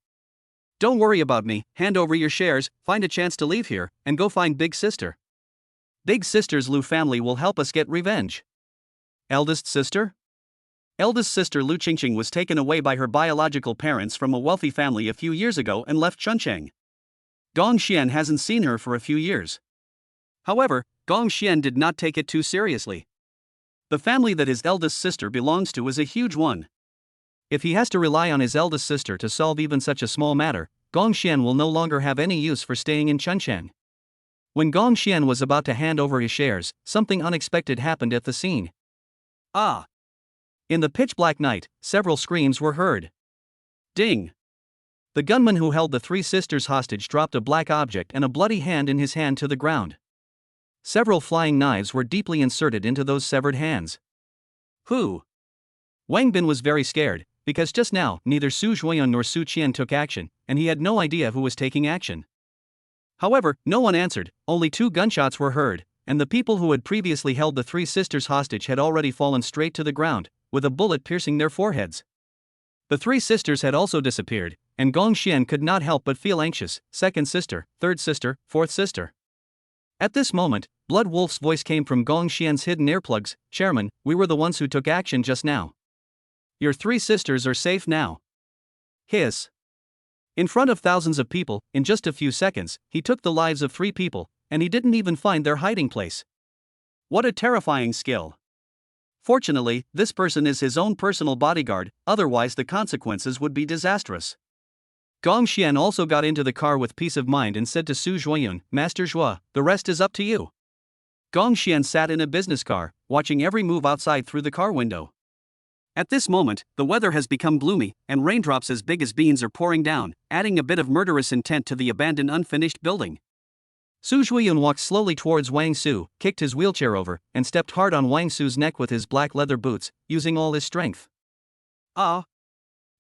Don't worry about me, hand over your shares, find a chance to leave here, and go find Big Sister. Big Sister's Lu family will help us get revenge." Eldest sister? Eldest sister Lu Qingqing was taken away by her biological parents from a wealthy family a few years ago and left Chuncheng. Gong Xian hasn't seen her for a few years. However, Gong Xian did not take it too seriously. The family that his eldest sister belongs to is a huge one. If he has to rely on his eldest sister to solve even such a small matter, Gong Xian will no longer have any use for staying in Chuncheng. When Gong Xian was about to hand over his shares, something unexpected happened at the scene. Ah! In the pitch-black night, several screams were heard. Ding! The gunman who held the three sisters hostage dropped a black object and a bloody hand in his hand to the ground. Several flying knives were deeply inserted into those severed hands. Who? Wang Bin was very scared, because just now neither Su Zhuoyun nor Su Qian took action, and he had no idea who was taking action. However, no one answered, only two gunshots were heard, and the people who had previously held the three sisters hostage had already fallen straight to the ground, with a bullet piercing their foreheads. The three sisters had also disappeared, and Gong Xian could not help but feel anxious. Second sister, third sister, fourth sister. At this moment, Blood Wolf's voice came from Gong Xian's hidden earplugs. "Chairman, we were the ones who took action just now. Your three sisters are safe now." Hiss. In front of thousands of people, in just a few seconds, he took the lives of three people, and he didn't even find their hiding place. What a terrifying skill. Fortunately, this person is his own personal bodyguard, otherwise the consequences would be disastrous. Gong Xian also got into the car with peace of mind and said to Su Zhuoyun, "Master Zhua, the rest is up to you." Gong Xian sat in a business car, watching every move outside through the car window. At this moment, the weather has become gloomy, and raindrops as big as beans are pouring down, adding a bit of murderous intent to the abandoned unfinished building. Su Zhuoyun walked slowly towards Wang Su, kicked his wheelchair over, and stepped hard on Wang Su's neck with his black leather boots, using all his strength. Ah!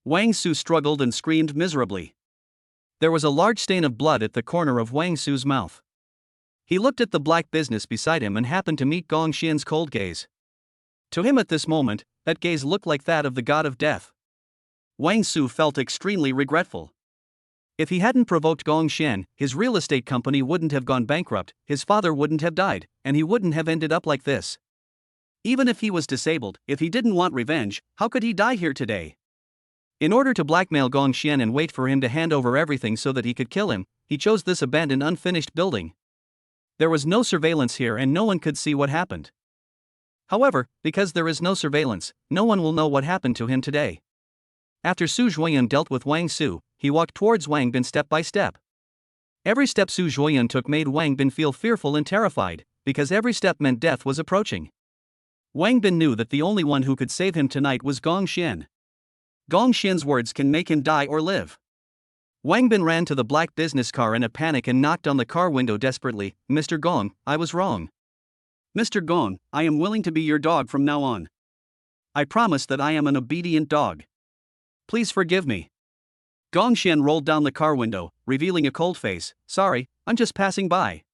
Wang Su struggled and screamed miserably. There was a large stain of blood at the corner of Wang Su's mouth. He looked at the black business beside him and happened to meet Gong Xian's cold gaze. To him at this moment, that gaze looked like that of the god of death. Wang Su felt extremely regretful. If he hadn't provoked Gong Xian, his real estate company wouldn't have gone bankrupt, his father wouldn't have died, and he wouldn't have ended up like this. Even if he was disabled, if he didn't want revenge, how could he die here today? In order to blackmail Gong Xian and wait for him to hand over everything so that he could kill him, he chose this abandoned unfinished building. There was no surveillance here and no one could see what happened. However, because there is no surveillance, no one will know what happened to him today. After Su Zhuoyun dealt with Wang Su, he walked towards Wang Bin step by step. Every step Su Zhuoyun took made Wang Bin feel fearful and terrified, because every step meant death was approaching. Wang Bin knew that the only one who could save him tonight was Gong Xian. Gong Xian's words can make him die or live. Wang Bin ran to the black business car in a panic and knocked on the car window desperately. "Mr. Gong, I was wrong. Mr. Gong, I am willing to be your dog from now on. I promise that I am an obedient dog. Please forgive me." Gong Xian rolled down the car window, revealing a cold face. "Sorry, I'm just passing by."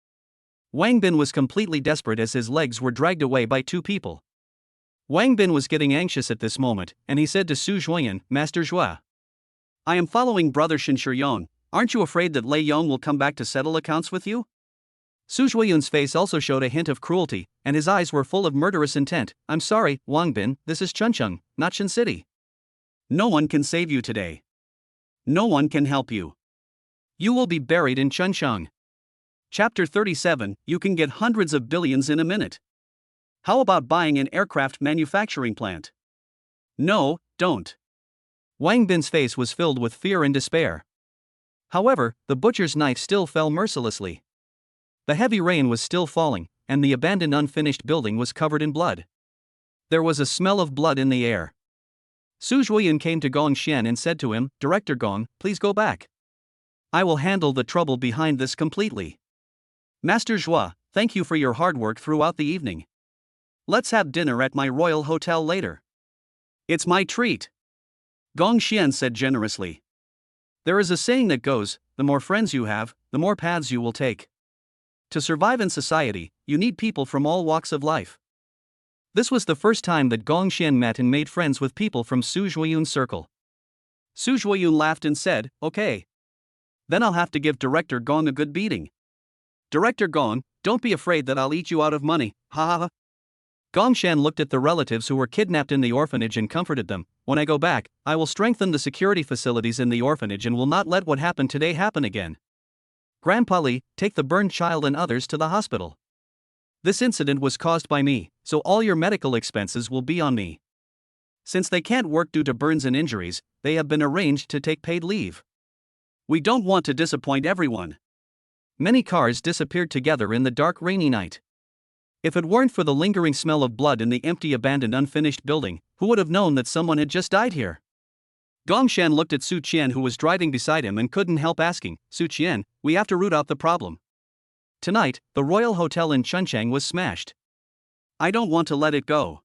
Wang Bin was completely desperate as his legs were dragged away by two people. Wang Bin was getting anxious at this moment, and he said to Su Zhuoyun, "Master Zhua, I am following Brother Shinshuyong. Aren't you afraid that Lei Yong will come back to settle accounts with you? Su Zhuoyun's face also showed a hint of cruelty, and his eyes were full of murderous intent. I'm sorry, Wang Bin, this is Chuncheng, not Shin City. No one can save you today. No one can help you. You will be buried in Chuncheng. Chapter 37, you can get hundreds of billions in a minute. How about buying an aircraft manufacturing plant? No, don't. Wang Bin's face was filled with fear and despair. However, the butcher's knife still fell mercilessly. The heavy rain was still falling, and the abandoned unfinished building was covered in blood. There was a smell of blood in the air. Su Zhuoyun came to Gong Xian and said to him, Director Gong, please go back. I will handle the trouble behind this completely. Master Zhua, thank you for your hard work throughout the evening. Let's have dinner at my royal hotel later. It's my treat. Gong Xian said generously. There is a saying that goes, the more friends you have, the more paths you will take. To survive in society, you need people from all walks of life. This was the first time that Gong Xian met and made friends with people from Su Zhuoyun's circle. Su Zhuoyun laughed and said, okay. Then I'll have to give Director Gong a good beating. Director Gong, don't be afraid that I'll eat you out of money, ha ha ha. Gong Xian looked at the relatives who were kidnapped in the orphanage and comforted them. When I go back, I will strengthen the security facilities in the orphanage and will not let what happened today happen again. Grandpa Li, take the burned child and others to the hospital. This incident was caused by me, so all your medical expenses will be on me. Since they can't work due to burns and injuries, they have been arranged to take paid leave. We don't want to disappoint everyone. Many cars disappeared together in the dark rainy night. If it weren't for the lingering smell of blood in the empty abandoned unfinished building, who would have known that someone had just died here? Gong Xian looked at Su Qian who was driving beside him and couldn't help asking, Su Qian, we have to root out the problem. Tonight, the Royal Hotel in Chuncheng was smashed. I don't want to let it go.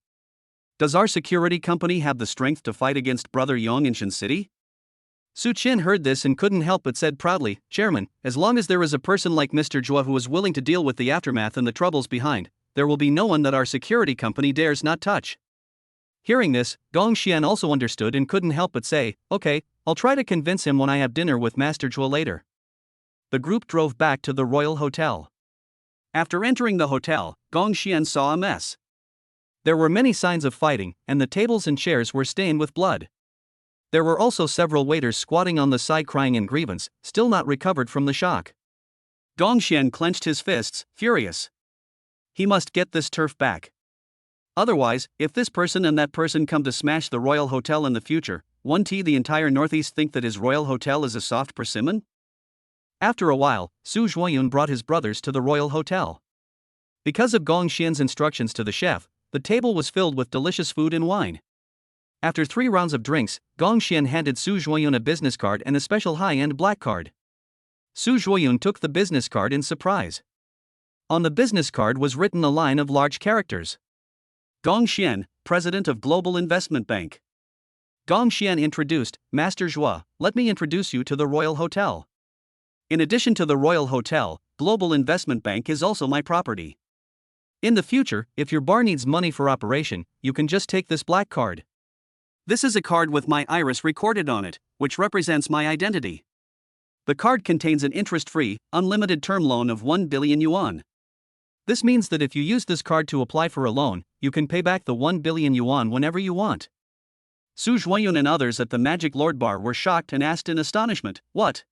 Does our security company have the strength to fight against Brother Yong in Shin City? Su Qian heard this and couldn't help but said proudly, Chairman, as long as there is a person like Mr. Zhua who is willing to deal with the aftermath and the troubles behind, there will be no one that our security company dares not touch. Hearing this, Gong Xian also understood and couldn't help but say, okay, I'll try to convince him when I have dinner with Master Zhua later. The group drove back to the Royal Hotel. After entering the hotel, Gong Xian saw a mess. There were many signs of fighting, and the tables and chairs were stained with blood. There were also several waiters squatting on the side crying in grievance, still not recovered from the shock. Gong Xian clenched his fists, furious. He must get this turf back. Otherwise, if this person and that person come to smash the Royal Hotel in the future, won't the entire Northeast think that his Royal Hotel is a soft persimmon? After a while, Su Zhuoyun brought his brothers to the Royal Hotel. Because of Gong Xian's instructions to the chef, the table was filled with delicious food and wine. After 3 rounds of drinks, Gong Xian handed Su Zhuoyun a business card and a special high-end black card. Su Zhuoyun took the business card in surprise. On the business card was written a line of large characters. Gong Xian, President of Global Investment Bank. Gong Xian introduced, Master Zhua, let me introduce you to the Royal Hotel. In addition to the Royal Hotel, Global Investment Bank is also my property. In the future, if your bar needs money for operation, you can just take this black card. This is a card with my iris recorded on it, which represents my identity. The card contains an interest-free, unlimited term loan of 1 billion yuan. This means that if you use this card to apply for a loan, you can pay back the 1 billion yuan whenever you want. Su Zhuoyun and others at the Magic Lord Bar were shocked and asked in astonishment, what?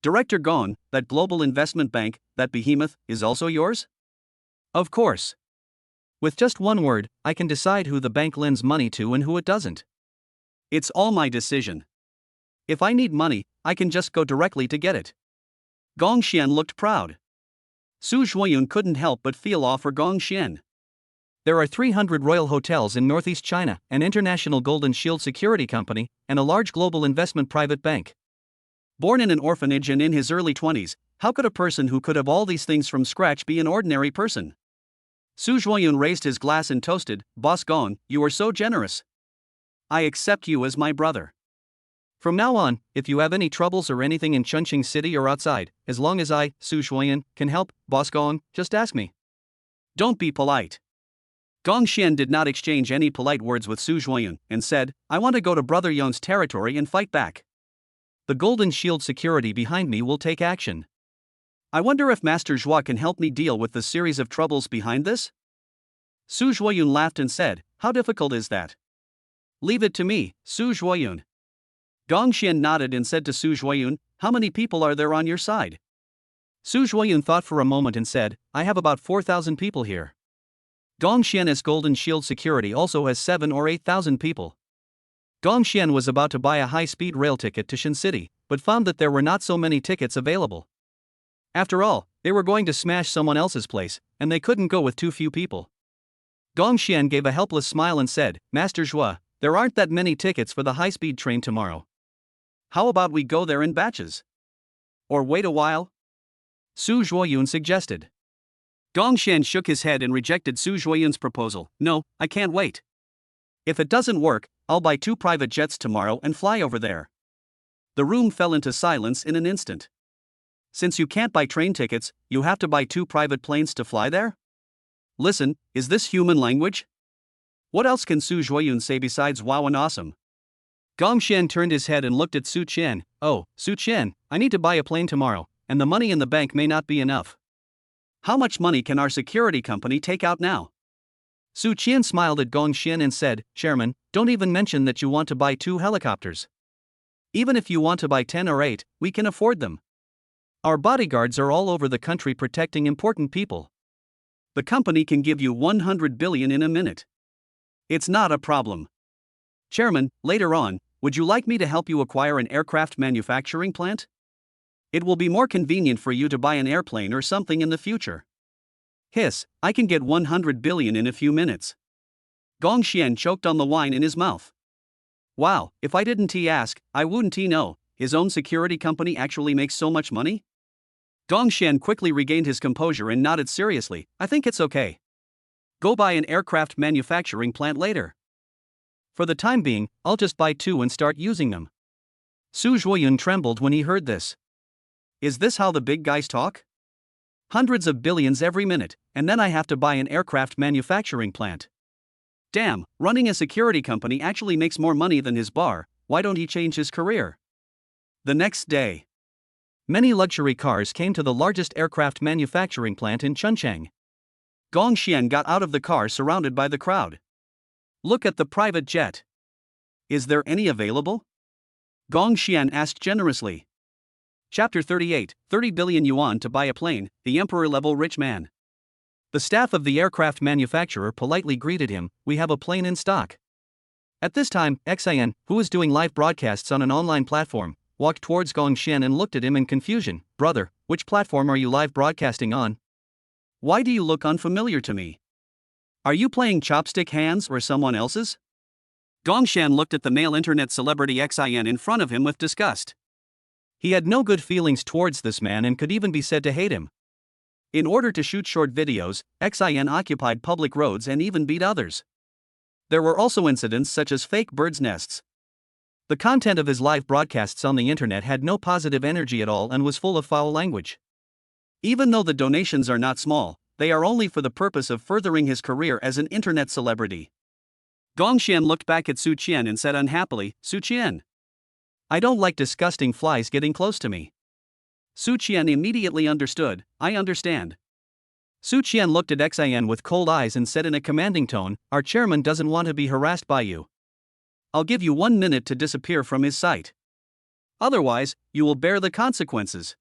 Director Gong, that global investment bank, that behemoth, is also yours? Of course. With just one word, I can decide who the bank lends money to and who it doesn't. It's all my decision. If I need money, I can just go directly to get it. Gong Xian looked proud. Su Zhuoyun couldn't help but feel awe for Gong Xian. There are 300 royal hotels in northeast China, an international Golden Shield security company, and a large global investment private bank. Born in an orphanage and in his early 20s, how could a person who could have all these things from scratch be an ordinary person? Su Zhuoyun raised his glass and toasted, Boss Gong, you are so generous. I accept you as my brother. From now on, if you have any troubles or anything in Chuncheng City or outside, as long as I, Su Zhuoyun, can help, Boss Gong, just ask me. Don't be polite. Gong Xian did not exchange any polite words with Su Zhuoyun, and said, I want to go to Brother Yong's territory and fight back. The Golden Shield security behind me will take action. I wonder if Master Zhua can help me deal with the series of troubles behind this? Su Zhuoyun laughed and said, how difficult is that? Leave it to me, Su Zhuoyun. Gong Xian nodded and said to Su Zhuoyun, how many people are there on your side? Su Zhuoyun thought for a moment and said, I have about 4,000 people here. Gong Xian's Golden Shield security also has 7 or 8,000 people. Gong Xian was about to buy a high-speed rail ticket to Shin City, but found that there were not so many tickets available. After all, they were going to smash someone else's place, and they couldn't go with too few people. Gong Xian gave a helpless smile and said, Master Zhua, there aren't that many tickets for the high-speed train tomorrow. How about we go there in batches? Or wait a while? Su Zhuoyun suggested. Gong Xian shook his head and rejected Su Zhuoyun's proposal. No, I can't wait. If it doesn't work, I'll buy 2 private jets tomorrow and fly over there. The room fell into silence in an instant. Since you can't buy train tickets, you have to buy 2 private planes to fly there? Listen, is this human language? What else can Su Zhuoyun say besides wow and awesome? Gong Xian turned his head and looked at Su Qian. Oh, Su Qian, I need to buy a plane tomorrow, and the money in the bank may not be enough. How much money can our security company take out now? Su Qian smiled at Gong Xian and said, Chairman, don't even mention that you want to buy 2 helicopters. Even if you want to buy 10 or 8, we can afford them. Our bodyguards are all over the country protecting important people. The company can give you 100 billion in a minute. It's not a problem. Chairman, later on, would you like me to help you acquire an aircraft manufacturing plant? It will be more convenient for you to buy an airplane or something in the future. Hiss, I can get 100 billion in a few minutes. Gong Xian choked on the wine in his mouth. Wow, if I didn't ask, I wouldn't know, his own security company actually makes so much money? Gong Xian quickly regained his composure and nodded seriously, I think it's okay. Go buy an aircraft manufacturing plant later. For the time being, I'll just buy 2 and start using them. Su Zhuoyun trembled when he heard this. Is this how the big guys talk? Hundreds of billions every minute, and then I have to buy an aircraft manufacturing plant. Damn, running a security company actually makes more money than his bar, why don't he change his career? The next day, many luxury cars came to the largest aircraft manufacturing plant in Chuncheng. Gong Xian got out of the car surrounded by the crowd. Look at the private jet. Is there any available? Gong Xian asked generously. Chapter 38, 30 billion yuan to buy a plane, the emperor-level rich man. The staff of the aircraft manufacturer politely greeted him, we have a plane in stock. At this time, Xian, who was doing live broadcasts on an online platform, walked towards Gong Xian and looked at him in confusion. Brother, which platform are you live broadcasting on? Why do you look unfamiliar to me? Are you playing chopstick hands or someone else's? Gong Xian looked at the male internet celebrity Xian in front of him with disgust. He had no good feelings towards this man and could even be said to hate him. In order to shoot short videos, Xian occupied public roads and even beat others. There were also incidents such as fake birds' nests. The content of his live broadcasts on the internet had no positive energy at all and was full of foul language. Even though the donations are not small, they are only for the purpose of furthering his career as an internet celebrity. Gong Xian looked back at Su Qian and said unhappily, Su Qian, I don't like disgusting flies getting close to me. Su Qian immediately understood, I understand. Su Qian looked at Xian with cold eyes and said in a commanding tone, our chairman doesn't want to be harassed by you. I'll give you 1 minute to disappear from his sight. Otherwise, you will bear the consequences.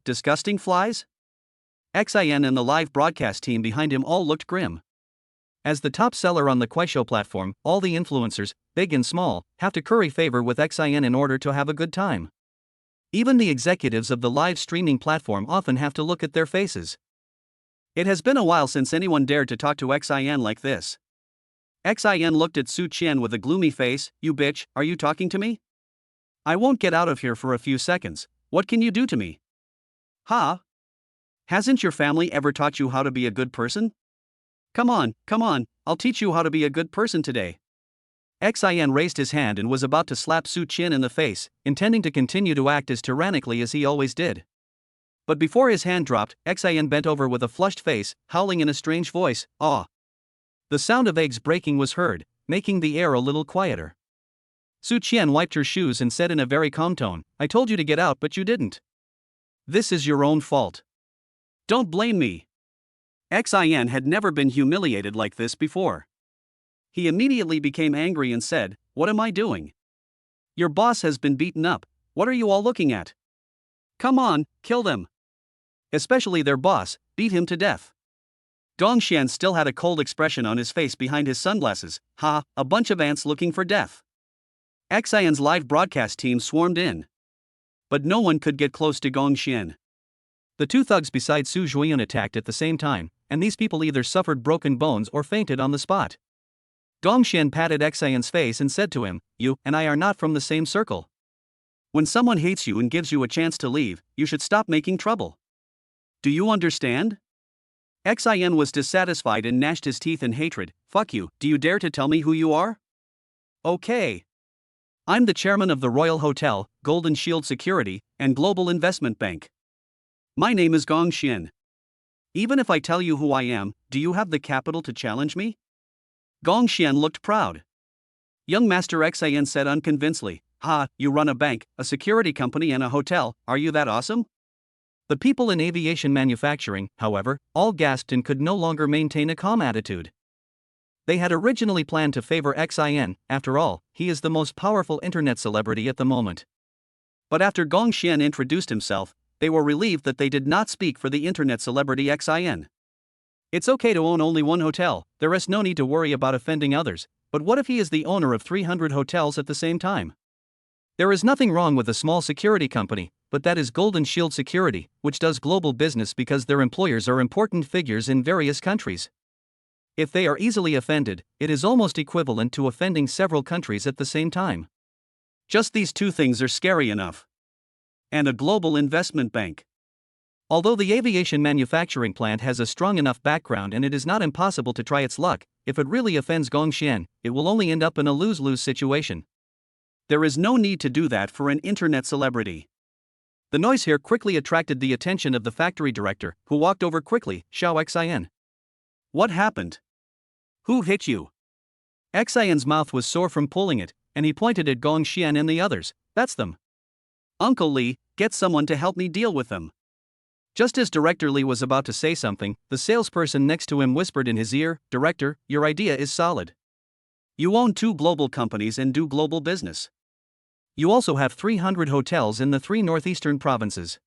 Disgusting flies? Xian and the live broadcast team behind him all looked grim. As the top seller on the Kuaishou platform, all the influencers, big and small, have to curry favor with Xian in order to have a good time. Even the executives of the live streaming platform often have to look at their faces. It has been a while since anyone dared to talk to Xian like this. Xian looked at Su Qian with a gloomy face, you bitch, are you talking to me? I won't get out of here for a few seconds, what can you do to me? Ha? Hasn't your family ever taught you how to be a good person? Come on, I'll teach you how to be a good person today. Xian raised his hand and was about to slap Su Qian in the face, intending to continue to act as tyrannically as he always did. But before his hand dropped, Xian bent over with a flushed face, howling in a strange voice, aw. The sound of eggs breaking was heard, making the air a little quieter. Su Qian wiped her shoes and said in a very calm tone, I told you to get out but you didn't. This is your own fault. Don't blame me. Xin had never been humiliated like this before. He immediately became angry and said, What am I doing? Your boss has been beaten up, what are you all looking at? Come on, kill them. Especially their boss, beat him to death. Gongxian still had a cold expression on his face behind his sunglasses. A bunch of ants looking for death. Xian's live broadcast team swarmed in. But no one could get close to Gongxian. The two thugs beside Su Zhuiyun attacked at the same time, and these people either suffered broken bones or fainted on the spot. Gongxian patted Xian's face and said to him, You and I are not from the same circle. When someone hates you and gives you a chance to leave, you should stop making trouble. Do you understand? Xian was dissatisfied and gnashed his teeth in hatred. Fuck you, do you dare to tell me who you are? Okay. I'm the chairman of the Royal Hotel, Golden Shield Security, and Global Investment Bank. My name is Gongxian. Even if I tell you who I am, do you have the capital to challenge me? Gongxian looked proud. Young Master Xian said unconvincingly, You run a bank, a security company and a hotel, are you that awesome? The people in aviation manufacturing, however, all gasped and could no longer maintain a calm attitude. They had originally planned to favor Xin, after all, he is the most powerful internet celebrity at the moment. But after Gongxian introduced himself, they were relieved that they did not speak for the internet celebrity Xin. It's okay to own only one hotel, there is no need to worry about offending others, but what if he is the owner of 300 hotels at the same time? There is nothing wrong with a small security company, but that is Golden Shield Security, which does global business because their employers are important figures in various countries. If they are easily offended, it is almost equivalent to offending several countries at the same time. Just these two things are scary enough. And a global investment bank. Although the aviation manufacturing plant has a strong enough background and it is not impossible to try its luck, if it really offends Gongxian, it will only end up in a lose-lose situation. There is no need to do that for an internet celebrity. The noise here quickly attracted the attention of the factory director, who walked over quickly. Xiao Xian. What happened? Who hit you? Xian's mouth was sore from pulling it, and he pointed at Gongxian and the others. That's them. Uncle Li, get someone to help me deal with them. Just as Director Li was about to say something, the salesperson next to him whispered in his ear, Director, your idea is solid. You own 2 global companies and do global business. You also have 300 hotels in the 3 northeastern provinces.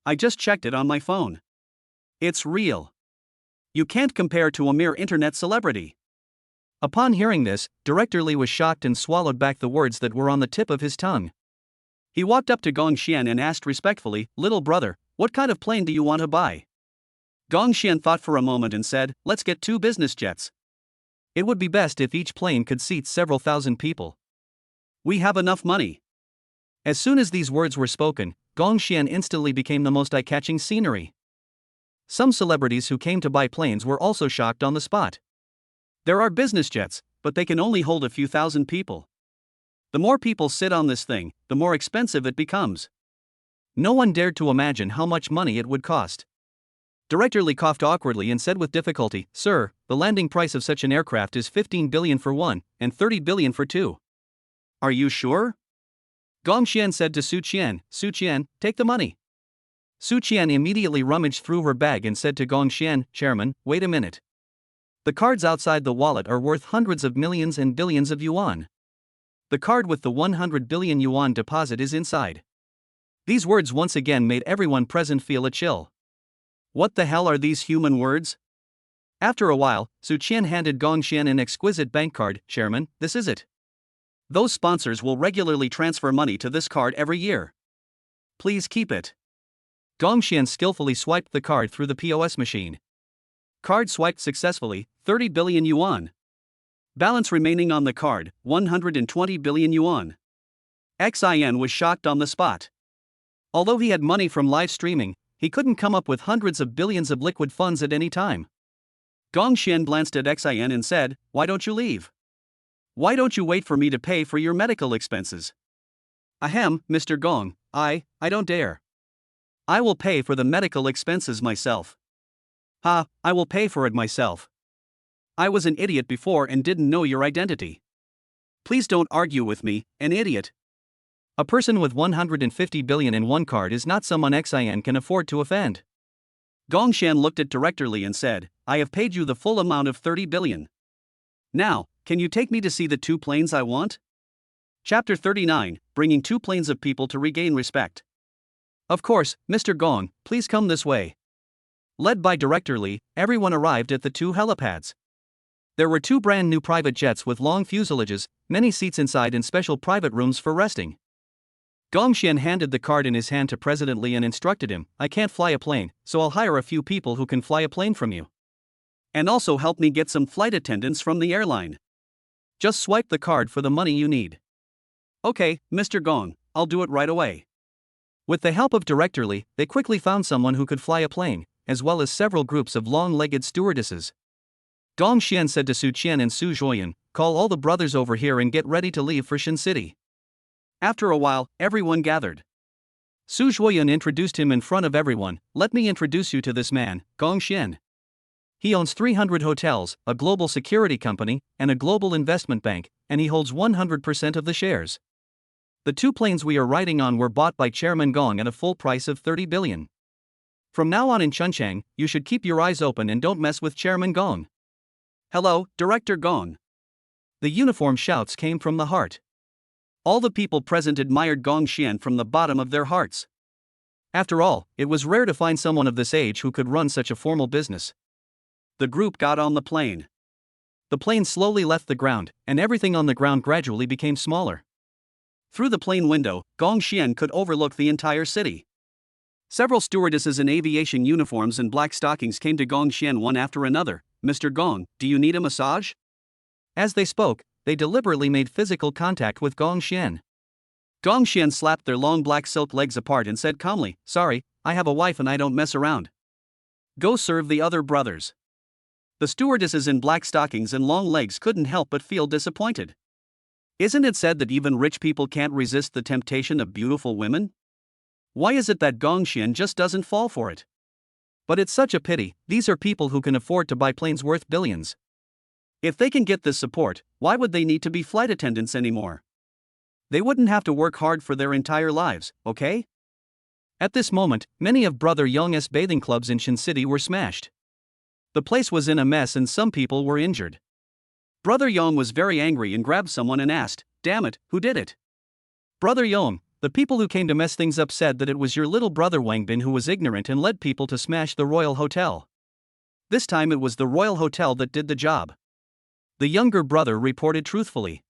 I just checked it on my phone. It's real. You can't compare to a mere internet celebrity. Upon hearing this, Director Li was shocked and swallowed back the words that were on the tip of his tongue. He walked up to Gongxian and asked respectfully, Little brother, what kind of plane do you want to buy? Gongxian thought for a moment and said, Let's get 2 business jets. It would be best if each plane could seat several thousand people. We have enough money. As soon as these words were spoken, Gongxian instantly became the most eye-catching scenery. Some celebrities who came to buy planes were also shocked on the spot. There are business jets, but they can only hold a few thousand people. The more people sit on this thing, the more expensive it becomes. No one dared to imagine how much money it would cost. Director Li coughed awkwardly and said with difficulty, Sir, the landing price of such an aircraft is 15 billion for one, and 30 billion for 2. Are you sure? Gongxian said to Su Qian, take the money. Su Qian immediately rummaged through her bag and said to Gongxian, Chairman, wait a minute. The cards outside the wallet are worth hundreds of millions and billions of yuan. The card with the 100 billion yuan deposit is inside. These words once again made everyone present feel a chill. What the hell are these human words? After a while, Su Qian handed Gongxian an exquisite bank card. Chairman, this is it. Those sponsors will regularly transfer money to this card every year. Please keep it. Gongxian skillfully swiped the card through the POS machine. Card swiped successfully, 30 billion yuan. Balance remaining on the card, 120 billion yuan. Xin was shocked on the spot. Although he had money from live streaming, he couldn't come up with hundreds of billions of liquid funds at any time. Gongxian glanced at Xin and said, Why don't you leave? Why don't you wait for me to pay for your medical expenses? Ahem, Mr. Gong, I don't dare. I will pay for the medical expenses myself. I will pay for it myself. I was an idiot before and didn't know your identity. Please don't argue with me, an idiot. A person with 150 billion in one card is not someone Xin can afford to offend. Gongshan looked at directorly and said, I have paid you the full amount of 30 billion. Now, can you take me to see the 2 planes I want? Chapter 39, Bringing 2 planes of people to regain respect. Of course, Mr. Gong, please come this way. Led by Director Li, everyone arrived at the 2 helipads. There were 2 brand new private jets with long fuselages, many seats inside and special private rooms for resting. Gongshan handed the card in his hand to President Li and instructed him, I can't fly a plane, so I'll hire a few people who can fly a plane from you. And also help me get some flight attendants from the airline. Just swipe the card for the money you need. Okay, Mr. Gong, I'll do it right away. With the help of Director Li, they quickly found someone who could fly a plane, as well as several groups of long-legged stewardesses. Gongshan said to Su Qian and Su Zhuoyan, call all the brothers over here and get ready to leave for Shin City. After a while, everyone gathered. Su Zhuoyan introduced him in front of everyone, let me introduce you to this man, Gongshan. He owns 300 hotels, a global security company, and a global investment bank, and he holds 100% of the shares. The 2 planes we are riding on were bought by Chairman Gong at a full price of 30 billion. From now on in Chunchang, you should keep your eyes open and don't mess with Chairman Gong. Hello, Director Gong. The uniform shouts came from the heart. All the people present admired Gongshan from the bottom of their hearts. After all, it was rare to find someone of this age who could run such a formal business. The group got on the plane. The plane slowly left the ground, and everything on the ground gradually became smaller. Through the plane window, Gongshan could overlook the entire city. Several stewardesses in aviation uniforms and black stockings came to Gongshan one after another. Mr. Gong, do you need a massage? As they spoke, they deliberately made physical contact with Gongshan. Gongshan slapped their long black silk legs apart and said calmly, sorry, I have a wife and I don't mess around. Go serve the other brothers. The stewardesses in black stockings and long legs couldn't help but feel disappointed. Isn't it said that even rich people can't resist the temptation of beautiful women? Why is it that Gongshan just doesn't fall for it? But it's such a pity, these are people who can afford to buy planes worth billions. If they can get this support, why would they need to be flight attendants anymore? They wouldn't have to work hard for their entire lives, okay? At this moment, many of Brother Yong's bathing clubs in Shin City were smashed. The place was in a mess and some people were injured. Brother Yong was very angry and grabbed someone and asked, damn it, who did it? Brother Yong, the people who came to mess things up said that it was your little brother Wang Bin who was ignorant and led people to smash the Royal Hotel. This time it was the Royal Hotel that did the job. The younger brother reported truthfully.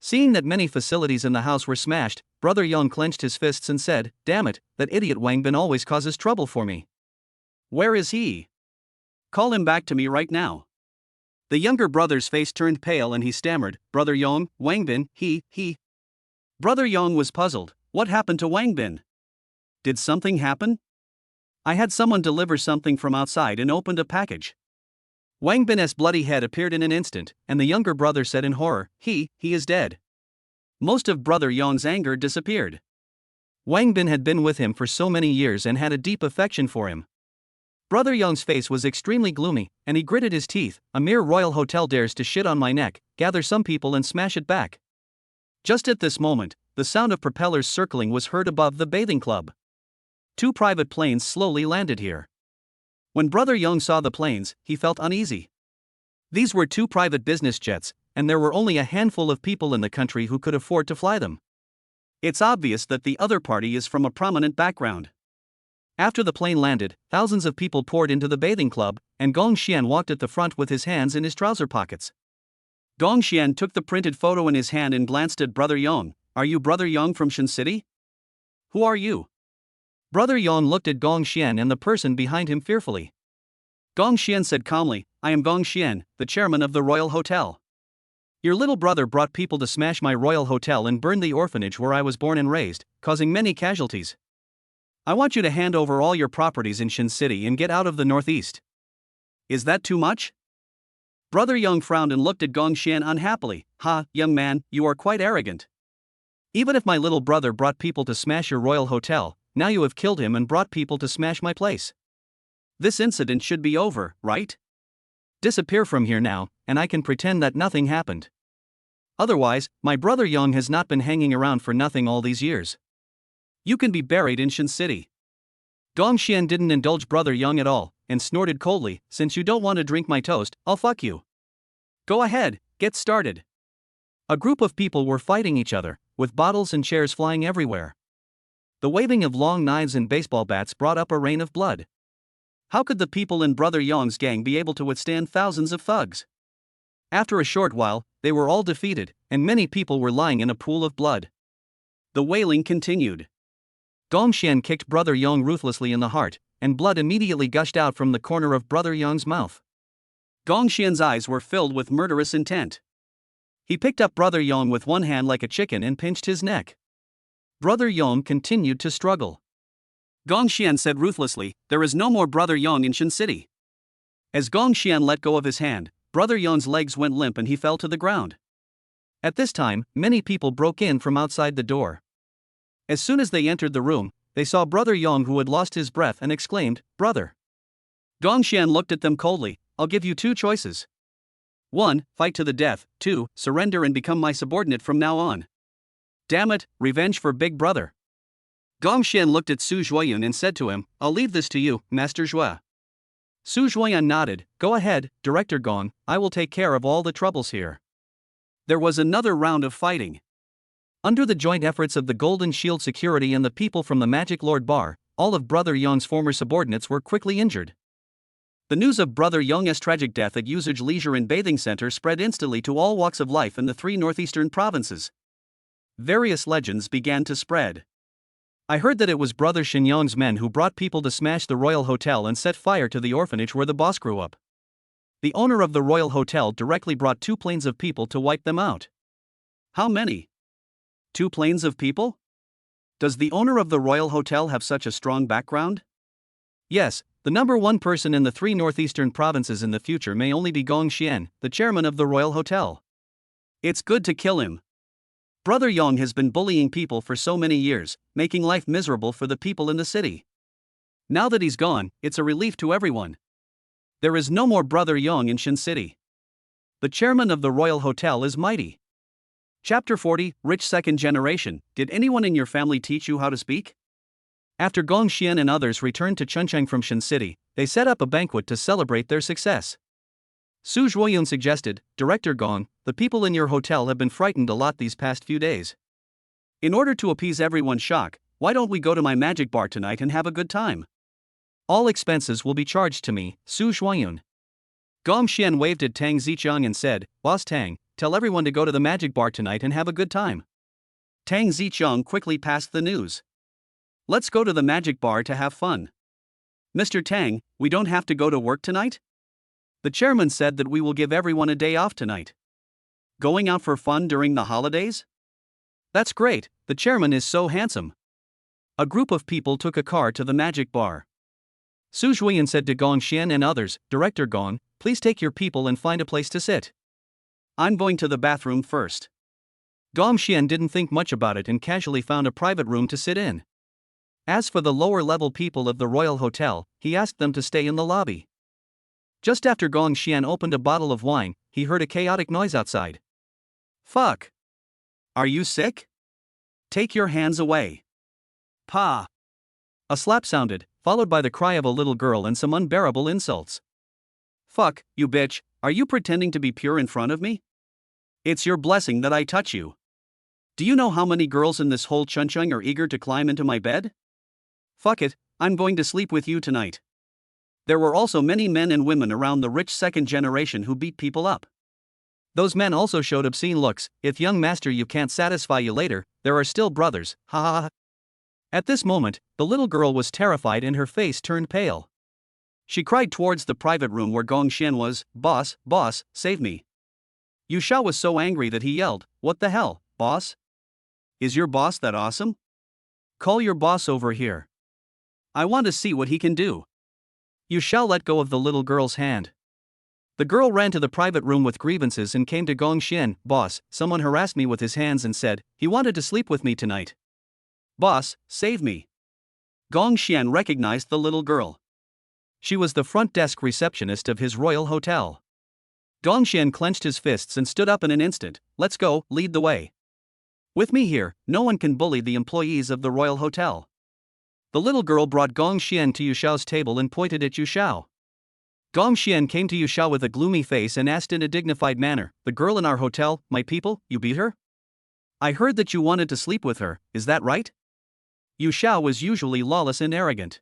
Seeing that many facilities in the house were smashed, Brother Yong clenched his fists and said, damn it, that idiot Wang Bin always causes trouble for me. Where is he? Call him back to me right now. The younger brother's face turned pale and he stammered, Brother Yong, Wang Bin, he. Brother Yong was puzzled, what happened to Wang Bin? Did something happen? I had someone deliver something from outside and opened a package. Wang Bin's bloody head appeared in an instant, and the younger brother said in horror, he is dead. Most of Brother Yong's anger disappeared. Wang Bin had been with him for so many years and had a deep affection for him. Brother Yong's face was extremely gloomy, and he gritted his teeth, a mere royal hotel dares to shit on my neck, gather some people and smash it back. Just at this moment, the sound of propellers circling was heard above the bathing club. 2 private planes slowly landed here. When Brother Yong saw the planes, he felt uneasy. These were 2 private business jets, and there were only a handful of people in the country who could afford to fly them. It's obvious that the other party is from a prominent background. After the plane landed, thousands of people poured into the bathing club, and Gongshan walked at the front with his hands in his trouser pockets. Gongshan took the printed photo in his hand and glanced at Brother Yong. Are you Brother Yong from Shin City? Who are you? Brother Yong looked at Gongshan and the person behind him fearfully. Gongshan said calmly, I am Gongshan, the chairman of the Royal Hotel. Your little brother brought people to smash my Royal Hotel and burn the orphanage where I was born and raised, causing many casualties. I want you to hand over all your properties in Shin City and get out of the northeast. Is that too much? Brother Yong frowned and looked at Gongshan unhappily. Young man, you are quite arrogant. Even if my little brother brought people to smash your Royal Hotel, now you have killed him and brought people to smash my place. This incident should be over, right? Disappear from here now, and I can pretend that nothing happened. Otherwise, my brother Yang has not been hanging around for nothing all these years. You can be buried in Shin City. Gong Xian didn't indulge brother Yang at all, and snorted coldly, since you don't want to drink my toast, I'll fuck you. Go ahead, get started. A group of people were fighting each other, with bottles and chairs flying everywhere. The waving of long knives and baseball bats brought up a rain of blood. How could the people in brother Yang's gang be able to withstand thousands of thugs? After a short while, they were all defeated, and many people were lying in a pool of blood. The wailing continued. Gong Xian kicked brother Yang ruthlessly in the heart, and blood immediately gushed out from the corner of brother Yang's mouth. Gong Xian's eyes were filled with murderous intent. He picked up brother Yang with one hand like a chicken and pinched his neck. Brother Yang continued to struggle. Gong Xian said ruthlessly, "There is no more brother Yang in Shin City." As Gong Xian let go of his hand, brother Yang's legs went limp and he fell to the ground. At this time, many people broke in from outside the door. As soon as they entered the room, they saw brother Yang, who had lost his breath, and exclaimed, "Brother." Gong Xian looked at them coldly. "I'll give you two choices. 1. Fight to the death. 2. Surrender and become my subordinate from now on." Damn it, revenge for big brother. Gong Xian looked at Su Zhuoyun and said to him, "I'll leave this to you, Master Zhua." Su Zhuoyun nodded. "Go ahead, Director Gong, I will take care of all the troubles here." There was another round of fighting. Under the joint efforts of the Golden Shield Security and the people from the Magic Lord Bar, all of Brother Yang's former subordinates were quickly injured. The news of Brother Yang's tragic death at Usage Leisure and Bathing Center spread instantly to all walks of life in the 3 northeastern provinces. Various legends began to spread. I heard that it was Brother Shinyang's men who brought people to smash the Royal Hotel and set fire to the orphanage where the boss grew up. The owner of the Royal Hotel directly brought 2 planes of people to wipe them out. How many? 2 planes of people? Does the owner of the Royal Hotel have such a strong background? Yes, the number 1 person in the 3 northeastern provinces in the future may only be Gong Xian, the chairman of the Royal Hotel. It's good to kill him. Brother Yang has been bullying people for so many years, making life miserable for the people in the city. Now that he's gone, it's a relief to everyone. There is no more Brother Yang in Shin City. The chairman of the Royal Hotel is mighty. Chapter 40, Rich Second Generation. Did anyone in your family teach you how to speak? After Gong Xian and others returned to Chuncheng from Shin City, they set up a banquet to celebrate their success. Su Zhuoyun suggested, "Director Gong, the people in your hotel have been frightened a lot these past few days. In order to appease everyone's shock, why don't we go to my magic bar tonight and have a good time? All expenses will be charged to me, Su Zhuoyun." Gong Xian waved at Tang Zichang and said, "Boss Tang, tell everyone to go to the magic bar tonight and have a good time." Tang Zichang quickly passed the news. "Let's go to the magic bar to have fun. Mr. Tang, we don't have to go to work tonight? The chairman said that we will give everyone a day off tonight. Going out for fun during the holidays? That's great, the chairman is so handsome." A group of people took a car to the magic bar. Su Zhuoyun said to Gong Xian and others, "Director Gong, please take your people and find a place to sit. I'm going to the bathroom first." Gong Xian didn't think much about it and casually found a private room to sit in. As for the lower-level people of the Royal Hotel, he asked them to stay in the lobby. Just after Gong Xian opened a bottle of wine, he heard a chaotic noise outside. "Fuck! Are you sick? Take your hands away. Pa!" A slap sounded, followed by the cry of a little girl and some unbearable insults. "Fuck, you bitch, are you pretending to be pure in front of me? It's your blessing that I touch you. Do you know how many girls in this whole Chuncheng are eager to climb into my bed? Fuck it, I'm going to sleep with you tonight." There were also many men and women around the rich second generation who beat people up. Those men also showed obscene looks. "If young master you can't satisfy you later, there are still brothers, ha ha ha." At this moment, the little girl was terrified and her face turned pale. She cried towards the private room where Gong Xian was, "Boss, boss, save me." Yu Shao was so angry that he yelled, "What the hell, boss? Is your boss that awesome? Call your boss over here. I want to see what he can do." Yu Shao let go of the little girl's hand. The girl ran to the private room with grievances and came to Gong Xian. "Boss, someone harassed me with his hands and said he wanted to sleep with me tonight. Boss, save me." Gong Xian recognized the little girl. She was the front desk receptionist of his royal hotel. Gong Xian clenched his fists and stood up in an instant. let's go, lead the way. With me here, no one can bully the employees of the Royal Hotel. The little girl brought Gong Xian to Yu Xiao's table and pointed at Yu Xiao. Gong Xian came to Yu Xiao with a gloomy face and asked in a dignified manner, "The girl in our hotel, my people, you beat her? I heard that you wanted to sleep with her, is that right?" Yu Xiao was usually lawless and arrogant.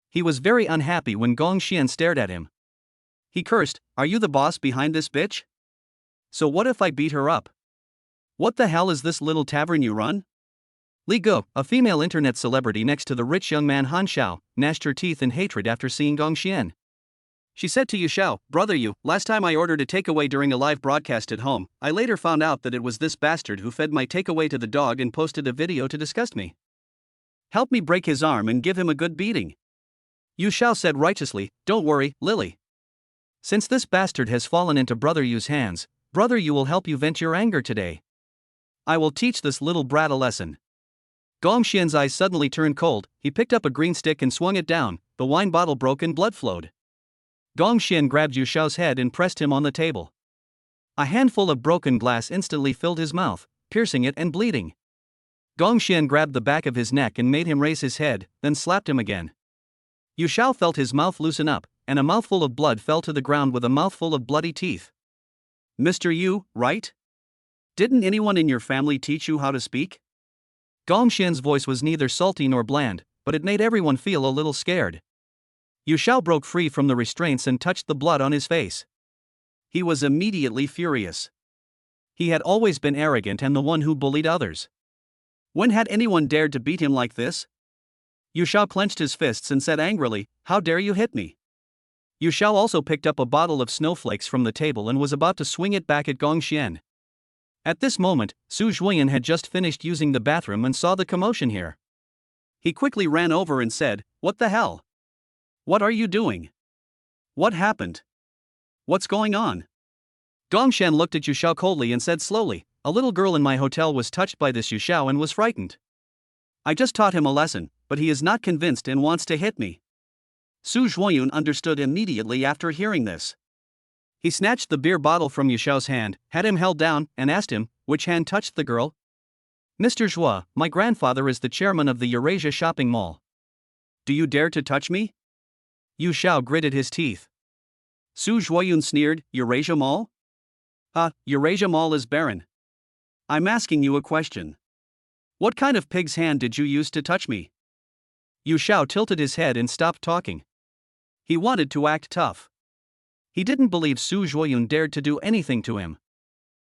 He was very unhappy when Gong Xian stared at him. He cursed, "Are you the boss behind this bitch? So what if I beat her up? What the hell is this little tavern you run?" Li Go, a female internet celebrity next to the rich young man Han Xiao, gnashed her teeth in hatred after seeing Gong Xian. She said to Yu Xiao, "Brother Yu, last time I ordered a takeaway during a live broadcast at home, I later found out that it was this bastard who fed my takeaway to the dog and posted a video to disgust me. Help me break his arm and give him a good beating." Yu Xiao said righteously, "Don't worry, Lily. Since this bastard has fallen into Brother Yu's hands, Brother Yu will help you vent your anger today. I will teach this little brat a lesson." Gong Xian's eyes suddenly turned cold. He picked up a green stick and swung it down. The wine bottle broke and blood flowed. Gong Xian grabbed Yu Xiao's head and pressed him on the table. A handful of broken glass instantly filled his mouth, piercing it and bleeding. Gong Xian grabbed the back of his neck and made him raise his head, then slapped him again. Yu Xiao felt his mouth loosen up, and a mouthful of blood fell to the ground with a mouthful of bloody teeth. "Mr. Yu, right? Didn't anyone in your family teach you how to speak?" Gong Xian's voice was neither salty nor bland, but it made everyone feel a little scared. Yu Xiao broke free from the restraints and touched the blood on his face. He was immediately furious. He had always been arrogant and the one who bullied others. When had anyone dared to beat him like this? Yu Xiao clenched his fists and said angrily, "How dare you hit me?" Yu Xiao also picked up a bottle of snowflakes from the table and was about to swing it back at Gong Xian. At this moment, Su Zhuoyan had just finished using the bathroom and saw the commotion here. He quickly ran over and said, "What the hell? What are you doing? What happened? What's going on?" Gong Xian looked at Yu Xiao coldly and said slowly, "A little girl in my hotel was touched by this Yu Xiao and was frightened. I just taught him a lesson, but he is not convinced and wants to hit me." Su Zhuoyun understood immediately after hearing this. He snatched the beer bottle from Yu Xiao's hand, had him held down, and asked him, "Which hand touched the girl?" "Mr. Zhua, my grandfather is the chairman of the Eurasia shopping mall. Do you dare to touch me?" Yu Xiao gritted his teeth. Su Zhuoyun sneered, "Eurasia Mall? Eurasia Mall is barren. I'm asking you a question. What kind of pig's hand did you use to touch me?" Yu Xiao tilted his head and stopped talking. He wanted to act tough. He didn't believe Su Zhuoyun dared to do anything to him.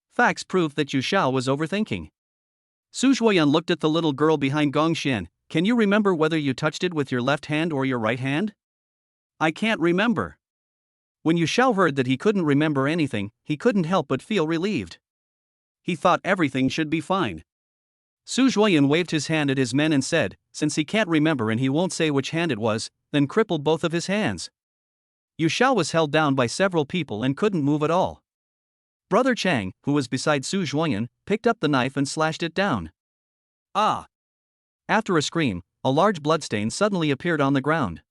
Facts proved that Yu Xiao was overthinking. Su Zhuoyan looked at the little girl behind Gong Xian. "Can you remember whether you touched it with your left hand or your right hand?" "I can't remember." When Yu Xiao heard that he couldn't remember anything, he couldn't help but feel relieved. He thought everything should be fine. Su Zhuoyan waved his hand at his men and said, "Since he can't remember and he won't say which hand it was, then cripple both of his hands." Yu Xiao was held down by several people and couldn't move at all. Brother Chang, who was beside Su Zhuoyan, picked up the knife and slashed it down. Ah! After a scream, a large bloodstain suddenly appeared on the ground.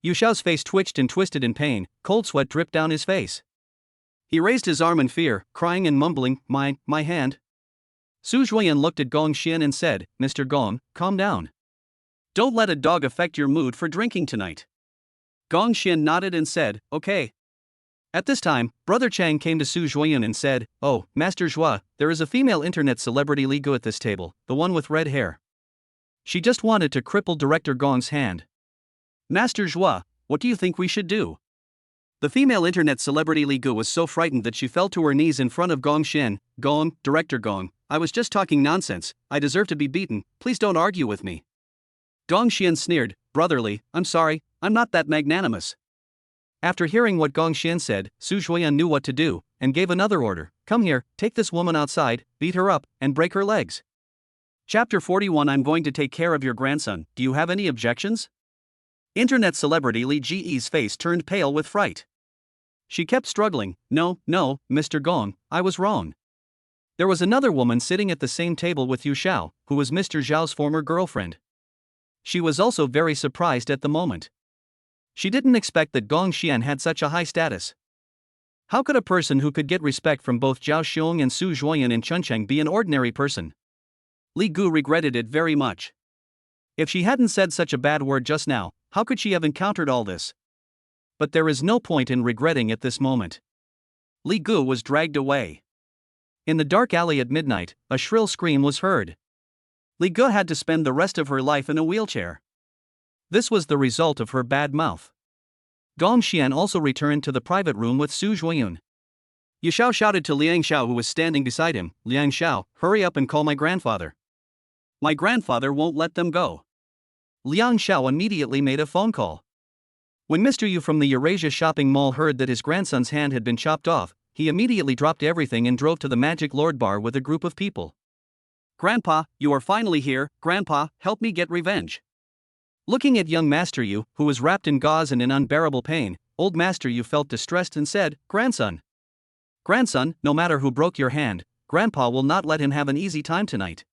Yu Xiao's face twitched and twisted in pain, cold sweat dripped down his face. He raised his arm in fear, crying and mumbling, My hand." Su Zhuoyan looked at Gong Xian and said, "Mr. Gong, calm down. Don't let a dog affect your mood for drinking tonight." Gong Xian nodded and said, "Okay." At this time, Brother Chang came to Su Zhuoyan and said, "Oh, Master Zhua, there is a female internet celebrity Li Gu at this table, the one with red hair. She just wanted to cripple Director Gong's hand. Master Zhua, what do you think we should do?" The female internet celebrity Li Gu was so frightened that she fell to her knees in front of Gong Xian. "Gong, Director Gong, I was just talking nonsense, I deserve to be beaten, please don't argue with me." Gong Xian sneered, "Brotherly, I'm sorry, I'm not that magnanimous." After hearing what Gong Xian said, Su Zhuoyan knew what to do, and gave another order, "Come here, take this woman outside, beat her up, and break her legs." Chapter 41 I'm going to take care of your grandson, do you have any objections? Internet celebrity Li Ji's face turned pale with fright. She kept struggling, No, Mr. Gong, I was wrong." There was another woman sitting at the same table with Yu Xiao, who was Mr. Zhao's former girlfriend. She was also very surprised at the moment. She didn't expect that Gong Xian had such a high status. How could a person who could get respect from both Zhao Xiong and Su Zhuoyan in Chuncheng be an ordinary person? Li Gu regretted it very much. If she hadn't said such a bad word just now, how could she have encountered all this? But there is no point in regretting at this moment. Li Gu was dragged away. In the dark alley at midnight, a shrill scream was heard. Li Gu had to spend the rest of her life in a wheelchair. This was the result of her bad mouth. Gong Xian also returned to the private room with Su Zhuoyun. Yu Xiao shouted to Liang Xiao, who was standing beside him, "Liang Xiao, hurry up and call my grandfather. My grandfather won't let them go." Liang Xiao immediately made a phone call. When Mr. Yu from the Eurasia shopping mall heard that his grandson's hand had been chopped off, he immediately dropped everything and drove to the Magic Lord Bar with a group of people. "Grandpa, you are finally here. Grandpa, help me get revenge." Looking at young Master Yu, who was wrapped in gauze and in unbearable pain, old Master Yu felt distressed and said, "Grandson. Grandson, no matter who broke your hand, Grandpa will not let him have an easy time tonight.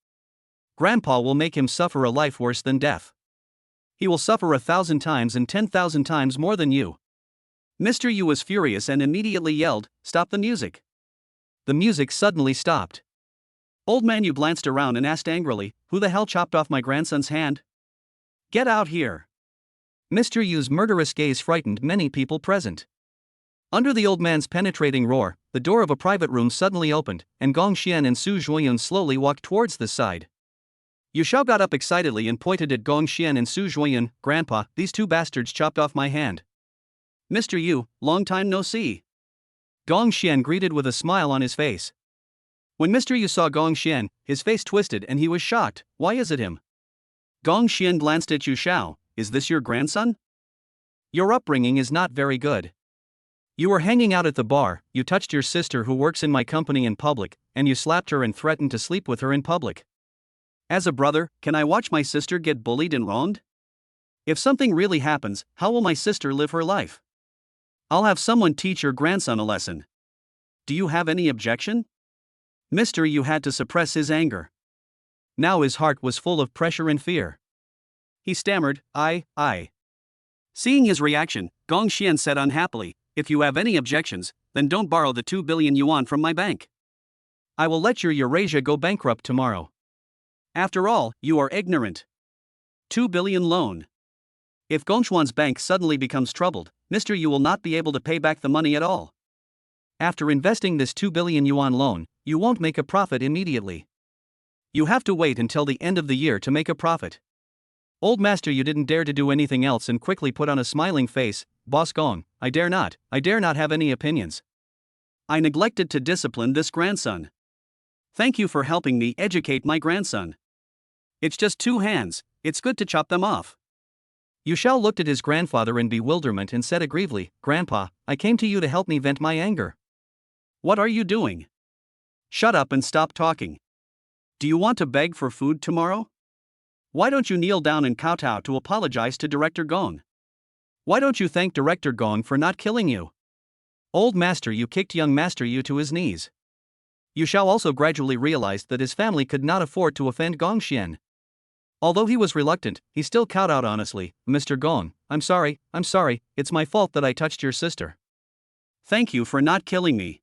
Grandpa will make him suffer a life worse than death. He will suffer 1,000 times and 10,000 times more than you." Mr. Yu was furious and immediately yelled, "Stop the music." The music suddenly stopped. Old Man Yu glanced around and asked angrily, "Who the hell chopped off my grandson's hand? Get out here." Mr. Yu's murderous gaze frightened many people present. Under the old man's penetrating roar, the door of a private room suddenly opened, and Gong Xian and Su Zhuoyun slowly walked towards this side. Yu Xiao got up excitedly and pointed at Gong Xian and Su Zhuoyun. "Grandpa, these two bastards chopped off my hand." "Mr. Yu, long time no see." Gong Xian greeted with a smile on his face. When Mr. Yu saw Gong Xian, his face twisted and he was shocked. "Why is it him?" Gong Xian glanced at Yu Xiao. "Is this your grandson? Your upbringing is not very good. You were hanging out at the bar, you touched your sister who works in my company in public, and you slapped her and threatened to sleep with her in public. As a brother, can I watch my sister get bullied and wronged? If something really happens, how will my sister live her life? I'll have someone teach your grandson a lesson. Do you have any objection?" Mr. Yu had to suppress his anger. Now his heart was full of pressure and fear. He stammered, I. Seeing his reaction, Gong Xian said unhappily, "If you have any objections, then don't borrow the 2 billion yuan from my bank. I will let your Eurasia go bankrupt tomorrow. After all, you are ignorant. 2 billion loan. If Gongshuan's bank suddenly becomes troubled, Mr. Yu will not be able to pay back the money at all. After investing this 2 billion yuan loan, you won't make a profit immediately. You have to wait until the end of the year to make a profit." Old Master Yu didn't dare to do anything else and quickly put on a smiling face. "Boss Gong, I dare not have any opinions. I neglected to discipline this grandson. Thank you for helping me educate my grandson. It's just 2 hands, it's good to chop them off." Yu Xiao looked at his grandfather in bewilderment and said aggrievely, "Grandpa, I came to you to help me vent my anger." "What are you doing? Shut up and stop talking. Do you want to beg for food tomorrow? Why don't you kneel down and kowtow to apologize to Director Gong? Why don't you thank Director Gong for not killing you?" Old Master Yu kicked young Master Yu to his knees. Yu Xiao also gradually realized that his family could not afford to offend Gong Xian. Although he was reluctant, he still kowtowed honestly. "Mr. Gong, I'm sorry, it's my fault that I touched your sister. Thank you for not killing me."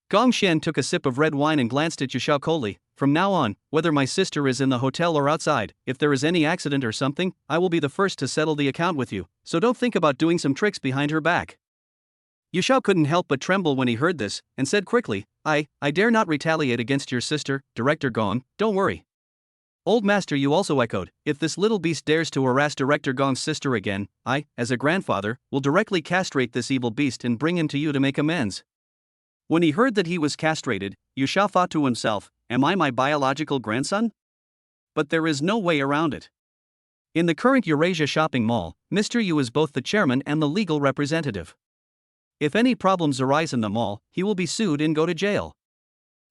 Gong Xian took a sip of red wine and glanced at Yu Xiao coldly. "From now on, whether my sister is in the hotel or outside, if there is any accident or something, I will be the first to settle the account with you, so don't think about doing some tricks behind her back." Yu Xiao couldn't help but tremble when he heard this, and said quickly, I dare not retaliate against your sister, Director Gong, don't worry." Old Master Yu also echoed, "If this little beast dares to harass Director Gong's sister again, I, as a grandfather, will directly castrate this evil beast and bring him to you to make amends." When he heard that he was castrated, Yu Xiao thought to himself, "Am I my biological grandson? But there is no way around it." In the current Eurasia shopping mall, Mr. Yu is both the chairman and the legal representative. If any problems arise in the mall, he will be sued and go to jail.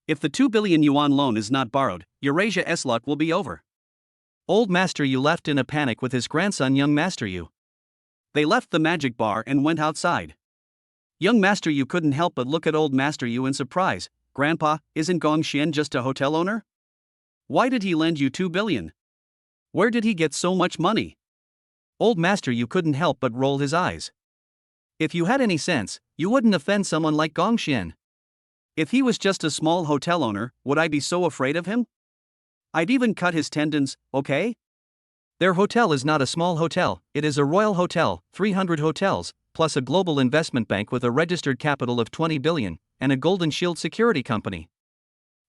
If the 2 billion yuan loan is not borrowed, Eurasia's luck will be over. Old Master Yu left in a panic with his grandson young Master Yu. They left the magic bar and went outside. Young Master Yu couldn't help but look at old Master Yu in surprise. "Grandpa, isn't Gong Xian just a hotel owner? Why did he lend you 2 billion? Where did he get so much money?" Old Master Yu couldn't help but roll his eyes. If you had any sense, you wouldn't offend someone like Gongxian. If he was just a small hotel owner, would I be so afraid of him? I'd even cut his tendons, okay? Their hotel is not a small hotel, it is a royal hotel, 300 hotels, plus a global investment bank with a registered capital of 20 billion, and a Golden Shield security company.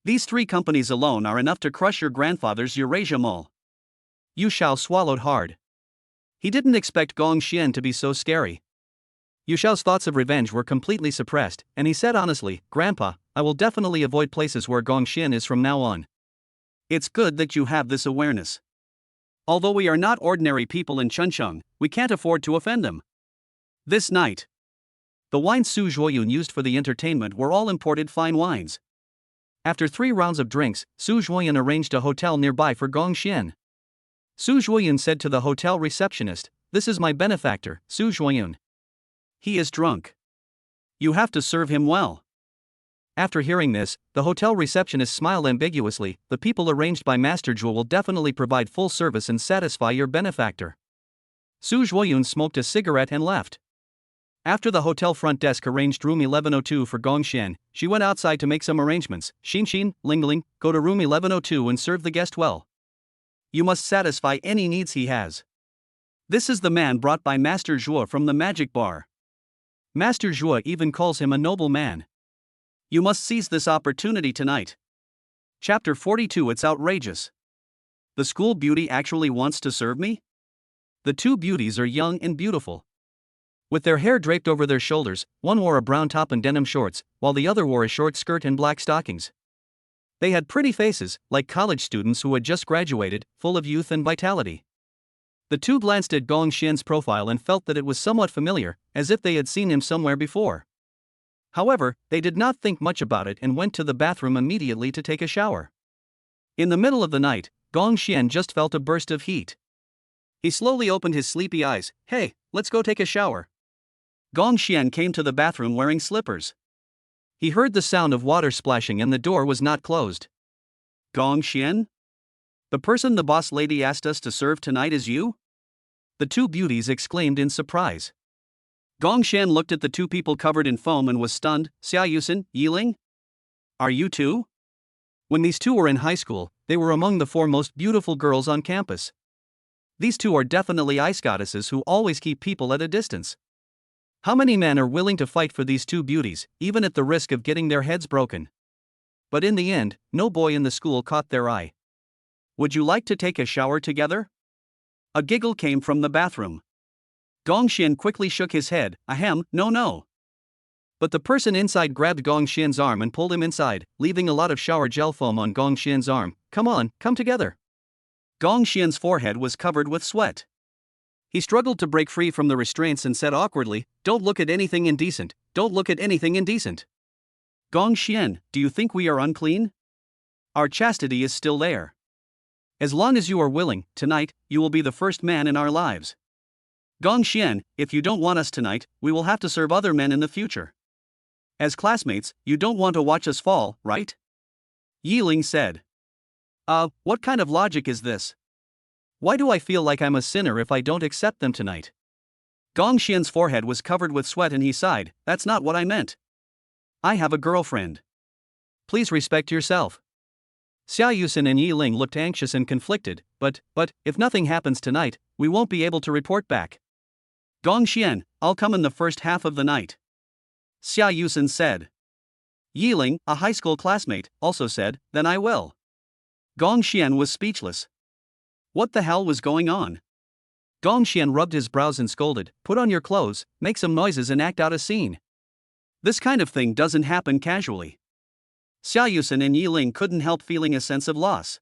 These 3 companies alone are enough to crush your grandfather's Eurasia Mall. Yu Xiao swallowed hard. He didn't expect Gongxian to be so scary. Yu Xiao's thoughts of revenge were completely suppressed, and he said honestly, Grandpa, I will definitely avoid places where Gongxian is from now on. It's good that you have this awareness. Although we are not ordinary people in Chuncheng, we can't afford to offend them. This night, the wines Su Zhuoyun used for the entertainment were all imported fine wines. After 3 rounds of drinks, Su Zhuoyun arranged a hotel nearby for Gongxian. Su Zhuoyun said to the hotel receptionist, This is my benefactor, Su Zhuoyun. He is drunk. You have to serve him well. After hearing this, the hotel receptionist smiled ambiguously. The people arranged by Master Zhuo will definitely provide full service and satisfy your benefactor. Su Zhuoyun smoked a cigarette and left. After the hotel front desk arranged room 1102 for Gongxian, she went outside to make some arrangements. Xin, Lingling, go to room 1102 and serve the guest well. You must satisfy any needs he has. This is the man brought by Master Zhuo from the magic bar. Master Zhuo even calls him a noble man. You must seize this opportunity tonight. Chapter 42. It's outrageous. The school beauty actually wants to serve me? The 2 beauties are young and beautiful. With their hair draped over their shoulders, one wore a brown top and denim shorts, while the other wore a short skirt and black stockings. They had pretty faces, like college students who had just graduated, full of youth and vitality. The 2 glanced at Gongxian's profile and felt that it was somewhat familiar, as if they had seen him somewhere before. However, they did not think much about it and went to the bathroom immediately to take a shower. In the middle of the night, Gongxian just felt a burst of heat. He slowly opened his sleepy eyes. Hey, let's go take a shower. Gongxian came to the bathroom wearing slippers. He heard the sound of water splashing and the door was not closed. Gongxian? The person the boss lady asked us to serve tonight is you? The 2 beauties exclaimed in surprise. Gongxian looked at the 2 people covered in foam and was stunned. Xia Yusen, Yiling? Are you 2? When these 2 were in high school, they were among the 4 most beautiful girls on campus. These 2 are definitely ice goddesses who always keep people at a distance. How many men are willing to fight for these 2 beauties, even at the risk of getting their heads broken? But in the end, no boy in the school caught their eye. Would you like to take a shower together? A giggle came from the bathroom. Gongxian quickly shook his head. Ahem, no. But the person inside grabbed Gongxian's arm and pulled him inside, leaving a lot of shower gel foam on Gongxian's arm. Come on, come together. Gongxian's forehead was covered with sweat. He struggled to break free from the restraints and said awkwardly, Don't look at anything indecent, don't look at anything indecent. Gongxian, do you think we are unclean? Our chastity is still there. As long as you are willing, tonight, you will be the first man in our lives. Gongxian, if you don't want us tonight, we will have to serve other men in the future. As classmates, you don't want to watch us fall, right? Yiling said. What kind of logic is this? Why do I feel like I'm a sinner if I don't accept them tonight? Gongxian's forehead was covered with sweat and he sighed. That's not what I meant. I have a girlfriend. Please respect yourself. Xia Yusen and Yiling looked anxious and conflicted, but, if nothing happens tonight, we won't be able to report back. Gongxian, I'll come in the first half of the night. Xia Yusen said. Yiling, a high school classmate, also said, Then I will. Gongxian was speechless. What the hell was going on? Gongxian rubbed his brows and scolded, Put on your clothes, make some noises and act out a scene. This kind of thing doesn't happen casually. Xia Yusen and Yiling couldn't help feeling a sense of loss.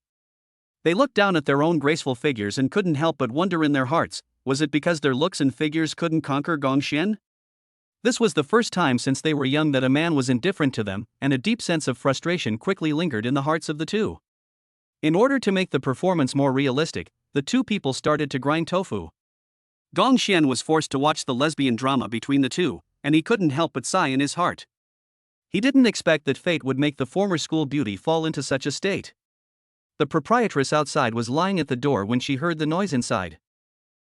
They looked down at their own graceful figures and couldn't help but wonder in their hearts, was it because their looks and figures couldn't conquer Gongxian? This was the first time since they were young that a man was indifferent to them, and a deep sense of frustration quickly lingered in the hearts of the 2. In order to make the performance more realistic, the 2 people started to grind tofu. Gongxian was forced to watch the lesbian drama between the 2, and he couldn't help but sigh in his heart. He didn't expect that fate would make the former school beauty fall into such a state. The proprietress outside was lying at the door when she heard the noise inside.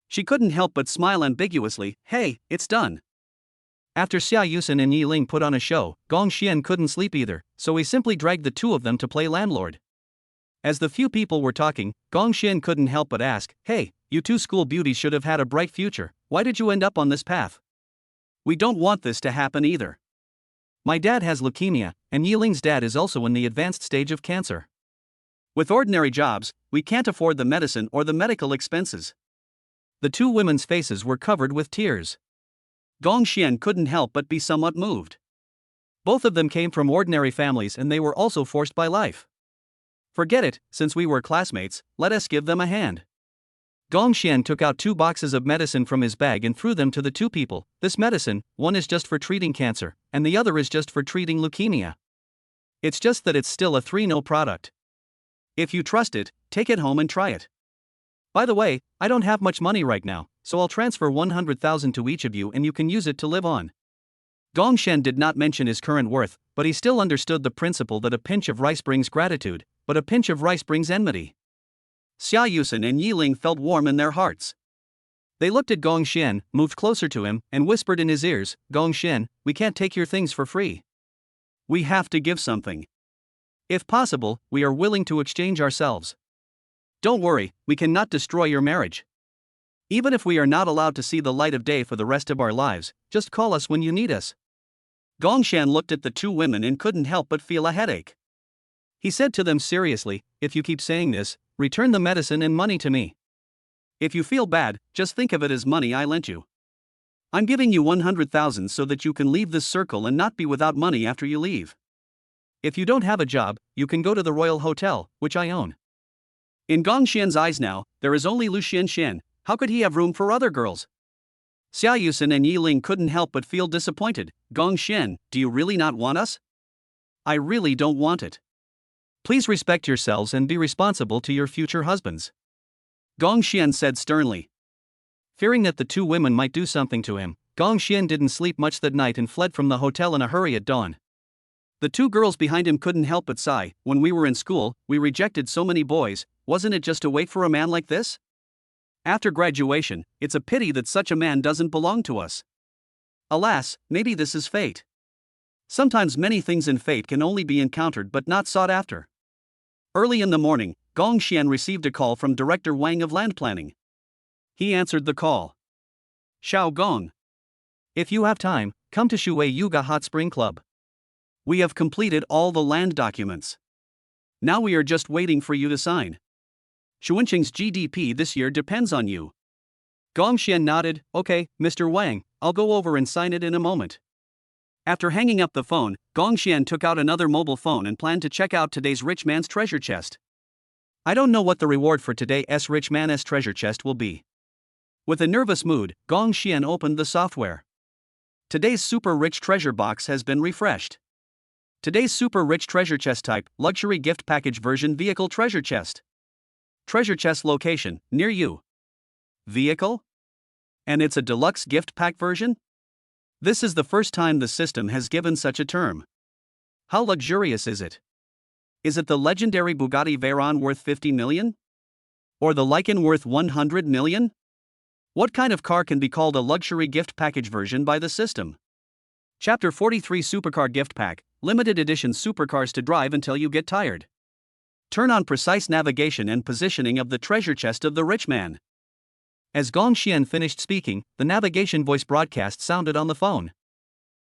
She couldn't help but smile ambiguously. Hey, it's done. After Xia Yusen and Yi Ling put on a show, Gong Xian couldn't sleep either, so he simply dragged the two of them to play landlord. As the few people were talking, Gong Xian couldn't help but ask, "Hey, you two school beauties should have had a bright future, why did you end up on this path? We don't want this to happen either. My dad has leukemia, and Yi Ling's dad is also in the advanced stage of cancer. With ordinary jobs, we can't afford the medicine or the medical expenses." The two women's faces were covered with tears. Gong Xian couldn't help but be somewhat moved. Both of them came from ordinary families and they were also forced by life. "Forget it, since we were classmates, let us give them a hand." Gong Xian took out 2 boxes of medicine from his bag and threw them to the two people. "This medicine, one is just for treating cancer, and the other is just for treating leukemia. It's just that it's still a 3-no product. If you trust it, take it home and try it. By the way, I don't have much money right now, so I'll transfer 100,000 to each of you and you can use it to live on." Gong Xian did not mention his current worth, but he still understood the principle that a pinch of rice brings gratitude, but a pinch of rice brings enmity. Xia Yusen and Yi Ling felt warm in their hearts. They looked at Gong Xian, moved closer to him, and whispered in his ears, "Gong Xian, we can't take your things for free. We have to give something. If possible, we are willing to exchange ourselves. Don't worry, we cannot destroy your marriage. Even if we are not allowed to see the light of day for the rest of our lives, just call us when you need us." Gong Xian looked at the two women and couldn't help but feel a headache. He said to them seriously, "If you keep saying this, return the medicine and money to me. If you feel bad, just think of it as money I lent you. I'm giving you 100,000 so that you can leave this circle and not be without money after you leave. If you don't have a job, you can go to the Royal Hotel, which I own." In Gong Xian's eyes now, there is only Lu Xian. How could he have room for other girls? Xia Yusen and Yi Ling couldn't help but feel disappointed. "Gong Xian, do you really not want us?" "I really don't want it. Please respect yourselves and be responsible to your future husbands," Gong Xian said sternly. Fearing that the two women might do something to him, Gong Xian didn't sleep much that night and fled from the hotel in a hurry at dawn. The two girls behind him couldn't help but sigh. "When we were in school, we rejected so many boys, wasn't it just to wait for a man like this? After graduation, it's a pity that such a man doesn't belong to us. Alas, maybe this is fate. Sometimes many things in fate can only be encountered but not sought after." Early in the morning, Gong Xian received a call from Director Wang of Land Planning. He answered the call. "Xiao Gong. If you have time, come to Shui Yuga Hot Spring Club. We have completed all the land documents. Now we are just waiting for you to sign. Shuanqing's GDP this year depends on you." Gong Xian nodded. "Okay, Mr. Wang, I'll go over and sign it in a moment." After hanging up the phone, Gong Xian took out another mobile phone and planned to check out today's rich man's treasure chest. I don't know what the reward for today's rich man's treasure chest will be. With a nervous mood, Gong Xian opened the software. Today's super rich treasure box has been refreshed. Today's super rich treasure chest type, luxury gift package version vehicle treasure chest. Treasure chest location, near you. Vehicle? And it's a deluxe gift pack version? This is the first time the system has given such a term. How luxurious is it? Is it the legendary Bugatti Veyron worth 50 million? Or the Lycan worth 100 million? What kind of car can be called a luxury gift package version by the system? Chapter 43 Supercar Gift Pack, limited edition supercars to drive until you get tired. Turn on precise navigation and positioning of the treasure chest of the rich man. As Gong Xian finished speaking, the navigation voice broadcast sounded on the phone.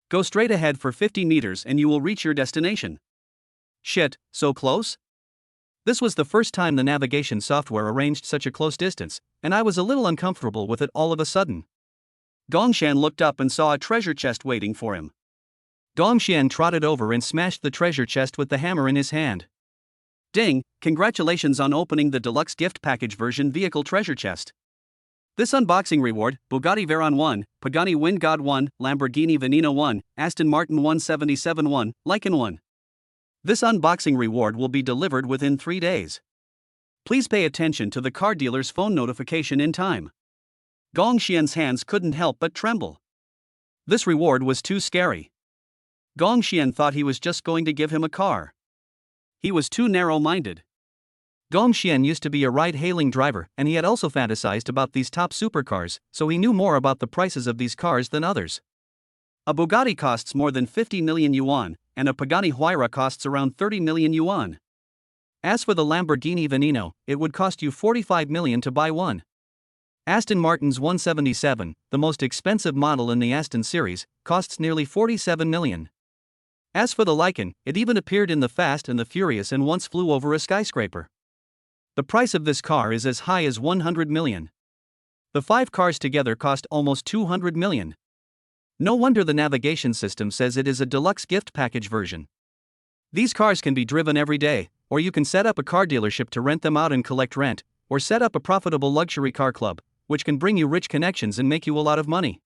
"Go straight ahead for 50 meters and you will reach your destination." Shit, so close? This was the first time the navigation software arranged such a close distance, and I was a little uncomfortable with it all of a sudden. Gong Xian looked up and saw a treasure chest waiting for him. Gong Xian trotted over and smashed the treasure chest with the hammer in his hand. "Ding, congratulations on opening the deluxe gift package version vehicle treasure chest. This unboxing reward, Bugatti Veyron 1, Pagani Wind God 1, Lamborghini Veneno 1, Aston Martin 177 1, Lycan 1. This unboxing reward will be delivered within 3 days. Please pay attention to the car dealer's phone notification in time." Gong Xian's hands couldn't help but tremble. This reward was too scary. Gong Xian thought he was just going to give him a car. He was too narrow-minded. Gong Xian used to be a ride-hailing driver, and he had also fantasized about these top supercars, so he knew more about the prices of these cars than others. A Bugatti costs more than 50 million yuan, and a Pagani Huayra costs around 30 million yuan. As for the Lamborghini Veneno, it would cost you 45 million to buy one. Aston Martin's 177, the most expensive model in the Aston series, costs nearly 47 million. As for the Lycan, it even appeared in The Fast and the Furious and once flew over a skyscraper. The price of this car is as high as 100 million. The 5 cars together cost almost 200 million. No wonder the navigation system says it is a deluxe gift package version. These cars can be driven every day, or you can set up a car dealership to rent them out and collect rent, or set up a profitable luxury car club, which can bring you rich connections and make you a lot of money.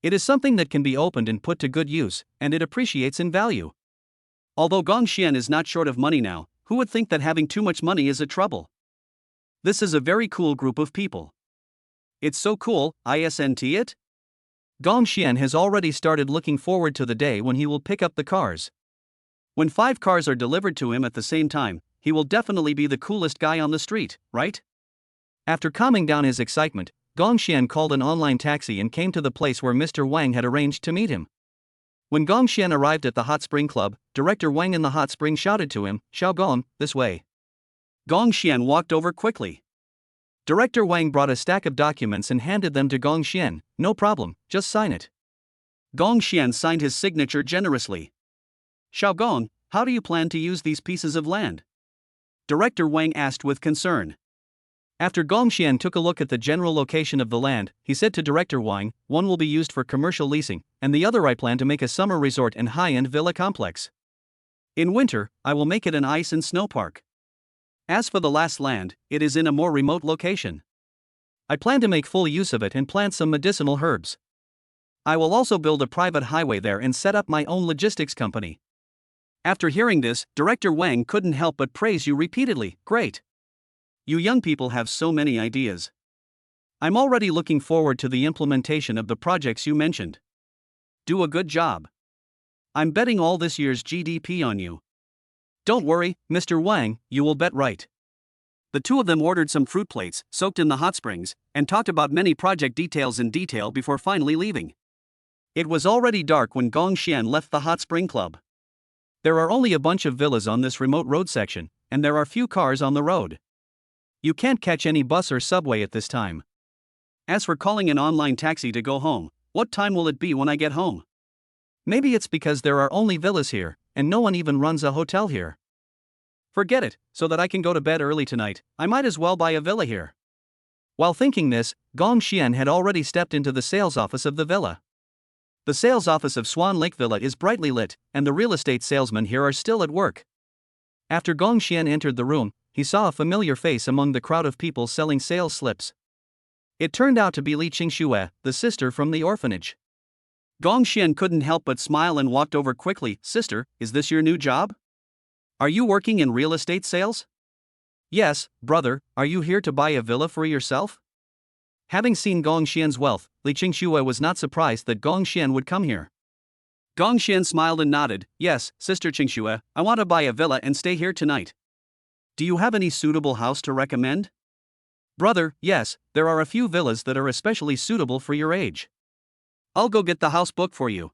It is something that can be opened and put to good use, and it appreciates in value. Although Gongxian is not short of money now, who would think that having too much money is a trouble? This is a very cool group of people. It's so cool, isn't it? Gongxian has already started looking forward to the day when he will pick up the cars. When 5 cars are delivered to him at the same time, he will definitely be the coolest guy on the street, right? After calming down his excitement, Gongxian called an online taxi and came to the place where Mr. Wang had arranged to meet him. When Gongxian arrived at the hot spring club, Director Wang in the hot spring shouted to him, "Xiaogong, this way." Gongxian walked over quickly. Director Wang brought a stack of documents and handed them to Gongxian. "No problem, just sign it." Gongxian signed his signature generously. "Xiaogong, how do you plan to use these pieces of land?" Director Wang asked with concern. After Gongxian took a look at the general location of the land, he said to Director Wang, "One will be used for commercial leasing, and the other I plan to make a summer resort and high-end villa complex. In winter, I will make it an ice and snow park. As for the last land, it is in a more remote location. I plan to make full use of it and plant some medicinal herbs. I will also build a private highway there and set up my own logistics company." After hearing this, Director Wang couldn't help but praise you repeatedly. "Great. You young people have so many ideas. I'm already looking forward to the implementation of the projects you mentioned. Do a good job. I'm betting all this year's GDP on you." "Don't worry, Mr. Wang, you will bet right." The two of them ordered some fruit plates, soaked in the hot springs, and talked about many project details in detail before finally leaving. It was already dark when Gongxian left the hot spring club. There are only a bunch of villas on this remote road section, and there are few cars on the road. You can't catch any bus or subway at this time. As for calling an online taxi to go home, what time will it be when I get home? Maybe it's because there are only villas here, and no one even runs a hotel here. Forget it, so that I can go to bed early tonight, I might as well buy a villa here. While thinking this, Gongxian had already stepped into the sales office of the villa. The sales office of Swan Lake Villa is brightly lit, and the real estate salesmen here are still at work. After Gongxian entered the room, he saw a familiar face among the crowd of people selling sales slips. It turned out to be Li Qingxue, the sister from the orphanage. Gongxian couldn't help but smile and walked over quickly. "Sister, is this your new job? Are you working in real estate sales?" "Yes, brother, are you here to buy a villa for yourself?" Having seen Gongxian's wealth, Li Qingxue was not surprised that Gongxian would come here. Gongxian smiled and nodded. "Yes, Sister Qingxue, I want to buy a villa and stay here tonight. Do you have any suitable house to recommend?" "Brother, yes, there are a few villas that are especially suitable for your age. I'll go get the house book for you."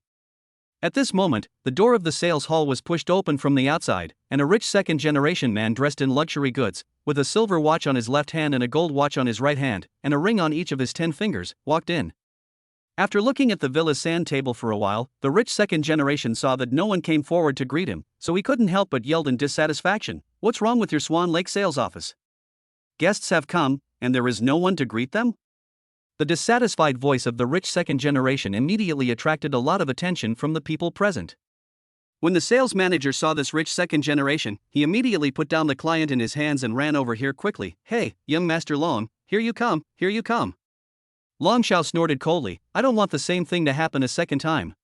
At this moment, the door of the sales hall was pushed open from the outside, and a rich second-generation man dressed in luxury goods, with a silver watch on his left hand and a gold watch on his right hand, and a ring on each of his 10 fingers, walked in. After looking at the villa's sand table for a while, the rich second generation saw that no one came forward to greet him, so he couldn't help but yelled in dissatisfaction, "What's wrong with your Swan Lake sales office? Guests have come, and there is no one to greet them?" The dissatisfied voice of the rich second generation immediately attracted a lot of attention from the people present. When the sales manager saw this rich second generation, he immediately put down the client in his hands and ran over here quickly. "Hey, young Master Long, here you come, here you come." Long Xiao snorted coldly, "I don't want the same thing to happen a second time.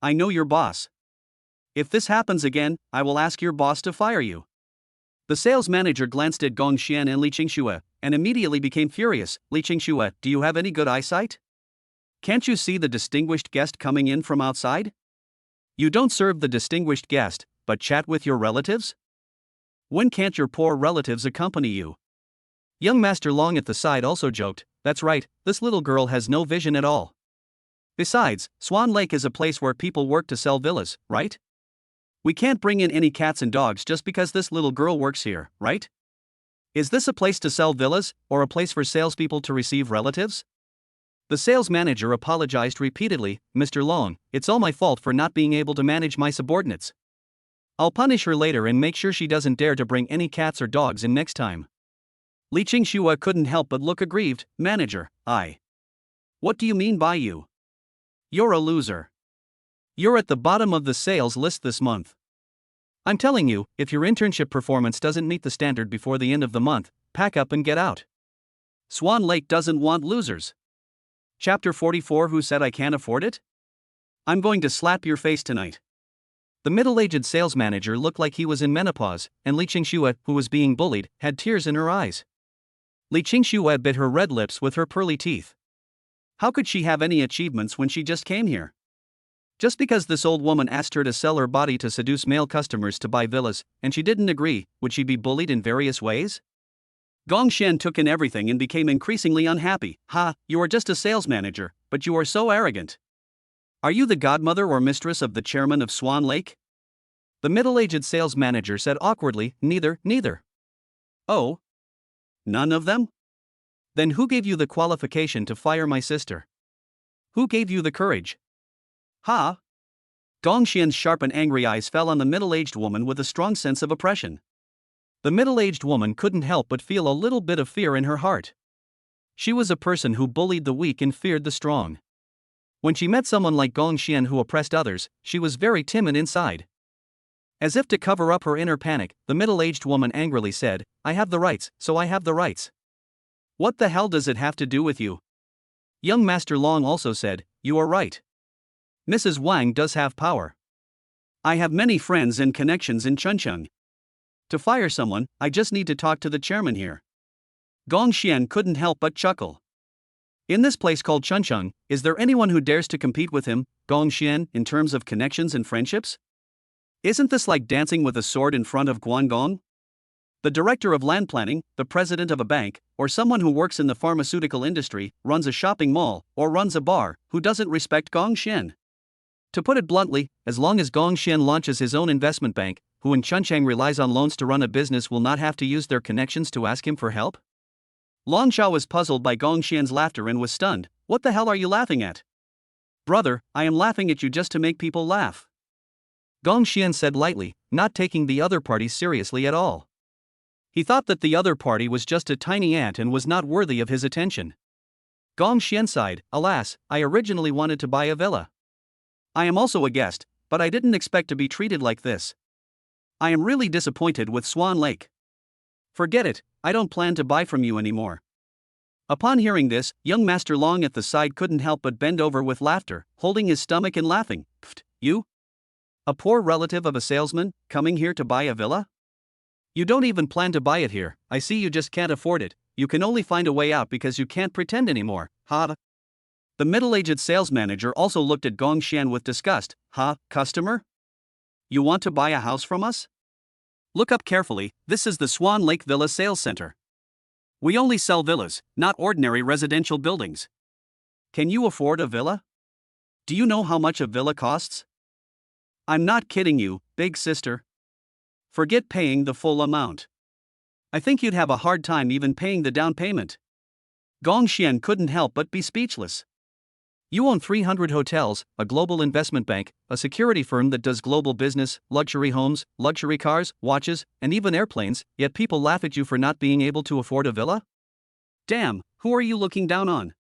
I know your boss. If this happens again, I will ask your boss to fire you." The sales manager glanced at Gongxian and Li Qingxue, and immediately became furious. "Li Qingxue, do you have any good eyesight? Can't you see the distinguished guest coming in from outside? You don't serve the distinguished guest, but chat with your relatives? When can't your poor relatives accompany you?" Young Master Long at the side also joked, "That's right, this little girl has no vision at all. Besides, Swan Lake is a place where people work to sell villas, right? We can't bring in any cats and dogs just because this little girl works here, right? Is this a place to sell villas, or a place for salespeople to receive relatives? The sales manager apologized repeatedly. Mr. Long, it's all my fault for not being able to manage my subordinates. I'll punish her later and make sure she doesn't dare to bring any cats or dogs in next time. Li Qingxue couldn't help but look aggrieved. Manager, What do you mean by you? You're a loser. You're at the bottom of the sales list this month. I'm telling you, if your internship performance doesn't meet the standard before the end of the month, pack up and get out. Swan Lake doesn't want losers. Chapter 44. Who said I can't afford it? I'm going to slap your face tonight. The middle-aged sales manager looked like he was in menopause, and Li Qingxue, who was being bullied, had tears in her eyes. Li Qingxue bit her red lips with her pearly teeth. How could she have any achievements when she just came here? Just because this old woman asked her to sell her body to seduce male customers to buy villas, and she didn't agree, would she be bullied in various ways? Gong Xian took in everything and became increasingly unhappy. You are just a sales manager, but you are so arrogant. Are you the godmother or mistress of the chairman of Swan Lake? The middle-aged sales manager said awkwardly, neither. Oh? None of them? Then who gave you the qualification to fire my sister? Who gave you the courage? Gong Xian's sharp and angry eyes fell on the middle-aged woman with a strong sense of oppression. The middle-aged woman couldn't help but feel a little bit of fear in her heart. She was a person who bullied the weak and feared the strong. When she met someone like Gong Xian who oppressed others, she was very timid inside. As if to cover up her inner panic, the middle-aged woman angrily said, I have the rights, so I have the rights. What the hell does it have to do with you? Young Master Long also said, you are right. Mrs. Wang does have power. I have many friends and connections in Chuncheng. To fire someone, I just need to talk to the chairman here. Gong Xian couldn't help but chuckle. In this place called Chuncheng, is there anyone who dares to compete with him, Gong Xian, in terms of connections and friendships? Isn't this like dancing with a sword in front of Guangdong? The director of land planning, the president of a bank, or someone who works in the pharmaceutical industry, runs a shopping mall, or runs a bar, who doesn't respect Gong Xian? To put it bluntly, as long as Gong Xian launches his own investment bank, who in Chuncheng relies on loans to run a business will not have to use their connections to ask him for help? Long Xiao was puzzled by Gong Xian's laughter and was stunned. What the hell are you laughing at? Brother, I am laughing at you just to make people laugh. Gong Xian said lightly, not taking the other party seriously at all. He thought that the other party was just a tiny ant and was not worthy of his attention. Gong Xian sighed, alas, I originally wanted to buy a villa. I am also a guest, but I didn't expect to be treated like this. I am really disappointed with Swan Lake. Forget it, I don't plan to buy from you anymore. Upon hearing this, young Master Long at the side couldn't help but bend over with laughter, holding his stomach and laughing. Pfft, you? A poor relative of a salesman, coming here to buy a villa? You don't even plan to buy it here. I see you just can't afford it. You can only find a way out because you can't pretend anymore. The middle-aged sales manager also looked at Gong Xian with disgust. Customer? You want to buy a house from us? Look up carefully, this is the Swan Lake Villa Sales Center. We only sell villas, not ordinary residential buildings. Can you afford a villa? Do you know how much a villa costs? I'm not kidding you, big sister. Forget paying the full amount. I think you'd have a hard time even paying the down payment. Gong Xian couldn't help but be speechless. You own 300 hotels, a global investment bank, a security firm that does global business, luxury homes, luxury cars, watches, and even airplanes, yet people laugh at you for not being able to afford a villa? Damn, who are you looking down on?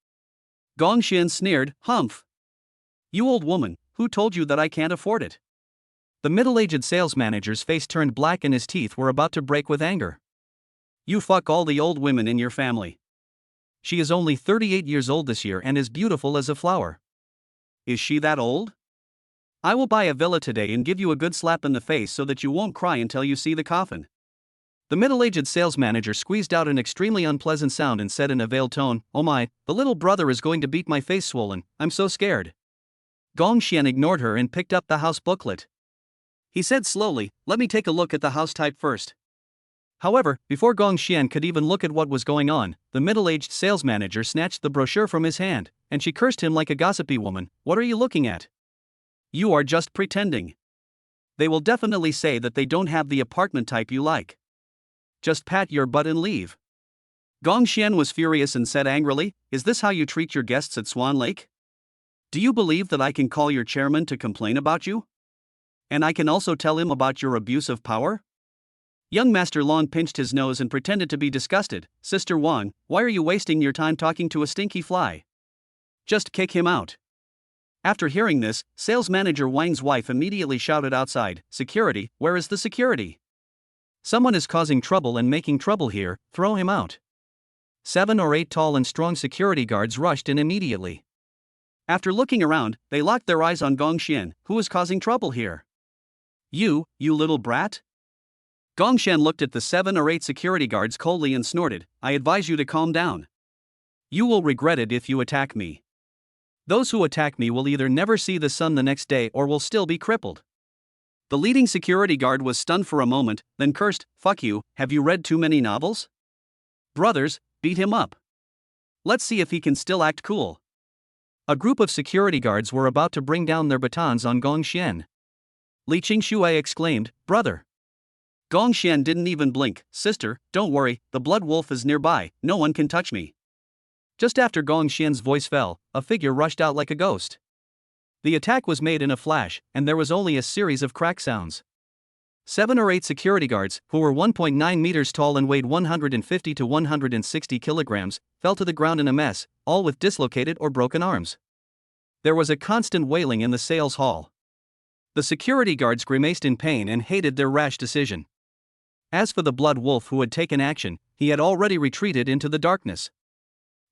Gong Xian sneered, humph. You old woman, who told you that I can't afford it? The middle-aged sales manager's face turned black and his teeth were about to break with anger. You fuck all the old women in your family. She is only 38 years old this year and is beautiful as a flower. Is she that old? I will buy a villa today and give you a good slap in the face so that you won't cry until you see the coffin. The middle-aged sales manager squeezed out an extremely unpleasant sound and said in a veiled tone, oh my, the little brother is going to beat my face swollen, I'm so scared. Gong Xian ignored her and picked up the house booklet. He said slowly, let me take a look at the house type first. However, before Gong Xian could even look at what was going on, the middle-aged sales manager snatched the brochure from his hand, and she cursed him like a gossipy woman. What are you looking at? You are just pretending. They will definitely say that they don't have the apartment type you like. Just pat your butt and leave. Gong Xian was furious and said angrily, "Is this how you treat your guests at Swan Lake? Do you believe that I can call your chairman to complain about you? And I can also tell him about your abuse of power?" Young Master Long pinched his nose and pretended to be disgusted. "Sister Wang, why are you wasting your time talking to a stinky fly? Just kick him out." After hearing this, sales manager Wang's wife immediately shouted outside, "Security, where is the security? Someone is causing trouble and making trouble here, throw him out." 7 or 8 tall and strong security guards rushed in immediately. After looking around, they locked their eyes on Gong Xian, who is causing trouble here. You little brat?" Gong Xian looked at the 7 or 8 security guards coldly and snorted, "I advise you to calm down. You will regret it if you attack me. Those who attack me will either never see the sun the next day or will still be crippled." The leading security guard was stunned for a moment, then cursed, "Fuck you, have you read too many novels? Brothers, beat him up. Let's see if he can still act cool." A group of security guards were about to bring down their batons on Gong Xian. Li Qingxue exclaimed, "Brother!" Gong Xian didn't even blink. "Sister, don't worry, the blood wolf is nearby, no one can touch me." Just after Gong Xian's voice fell, a figure rushed out like a ghost. The attack was made in a flash, and there was only a series of crack sounds. 7 or 8 security guards, who were 1.9 meters tall and weighed 150 to 160 kilograms, fell to the ground in a mess, all with dislocated or broken arms. There was a constant wailing in the sales hall. The security guards grimaced in pain and hated their rash decision. As for the blood wolf who had taken action, he had already retreated into the darkness.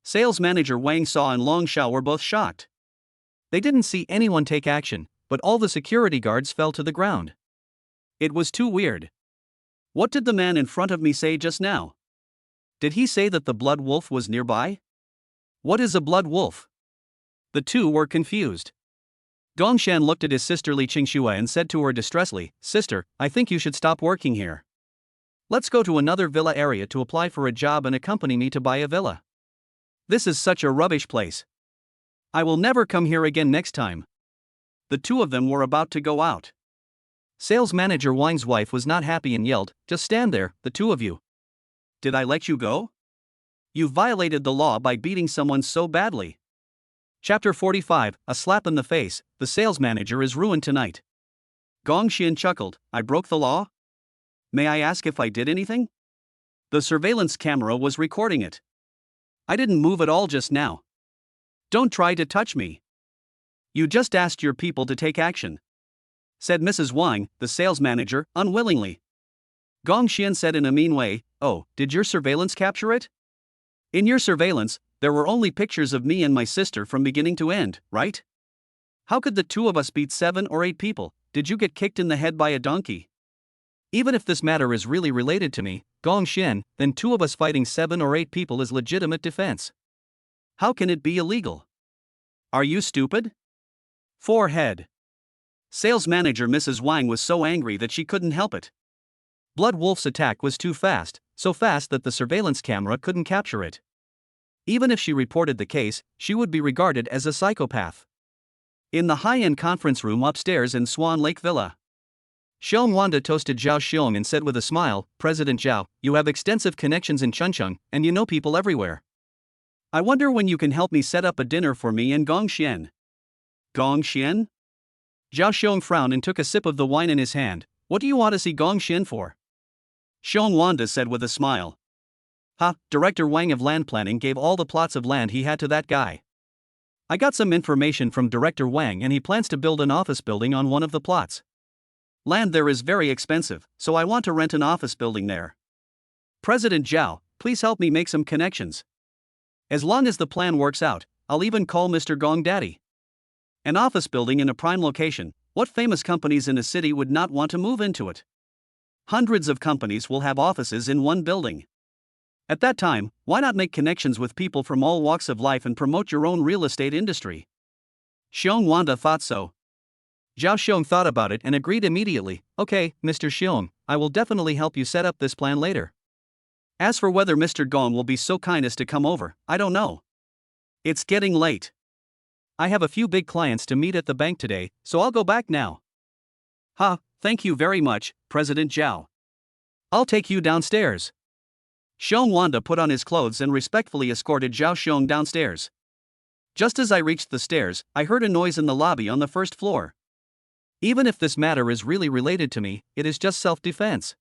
Sales manager Wang Saw and Long Xiao were both shocked. They didn't see anyone take action, but all the security guards fell to the ground. It was too weird. What did the man in front of me say just now? Did he say that the blood wolf was nearby? What is a blood wolf? The two were confused. Gong Xian looked at his sister Li Qingxue and said to her distressfully, "Sister, I think you should stop working here. Let's go to another villa area to apply for a job and accompany me to buy a villa. This is such a rubbish place. I will never come here again next time." The two of them were about to go out. Sales manager Wang's wife was not happy and yelled, "Just stand there, the two of you. Did I let you go? You violated the law by beating someone so badly." Chapter 45, A Slap in the Face. The sales manager is ruined tonight. Gong Xian chuckled, "I broke the law? May I ask if I did anything?" The surveillance camera was recording it. "I didn't move at all just now. Don't try to touch me. You just asked your people to take action," said Mrs. Wang, the sales manager, unwillingly. Gong Xian said in a mean way, "Oh, did your surveillance capture it? In your surveillance, there were only pictures of me and my sister from beginning to end, right? How could the two of us beat 7 or 8 people? Did you get kicked in the head by a donkey? Even if this matter is really related to me, Gong Xian, then 2 of us fighting 7 or 8 people is legitimate defense. How can it be illegal? Are you stupid?" Forehead. Sales manager Mrs. Wang was so angry that she couldn't help it. Blood Wolf's attack was too fast, so fast that the surveillance camera couldn't capture it. Even if she reported the case, she would be regarded as a psychopath. In the high-end conference room upstairs in Swan Lake Villa, Xiong Wanda toasted Zhao Xiong and said with a smile, "President Zhao, you have extensive connections in Chuncheng, and you know people everywhere. I wonder when you can help me set up a dinner for me and Gong Xian." "Gong Xian?" Zhao Xiong frowned and took a sip of the wine in his hand. "What do you want to see Gong Xian for?" Xiong Wanda said with a smile. "Ha, Director Wang of Land Planning gave all the plots of land he had to that guy. I got some information from Director Wang and he plans to build an office building on one of the plots. Land there is very expensive, so I want to rent an office building there. President Zhao, please help me make some connections. As long as the plan works out, I'll even call Mr. Gong Daddy. An office building in a prime location, what famous companies in a city would not want to move into it? Hundreds of companies will have offices in one building. At that time, why not make connections with people from all walks of life and promote your own real estate industry?" Xiong Wanda thought so. Zhao Xiong thought about it and agreed immediately. "Okay, Mr. Xiong, I will definitely help you set up this plan later. As for whether Mr. Gong will be so kind as to come over, I don't know. It's getting late. I have a few big clients to meet at the bank today, so I'll go back now. Ha, thank you very much, President Zhao. I'll take you downstairs. Xiong Wanda put on his clothes and respectfully escorted Zhao Xiong downstairs. Just as I reached the stairs, I heard a noise in the lobby on the first floor. Even if this matter is really related to me, it is just self-defense.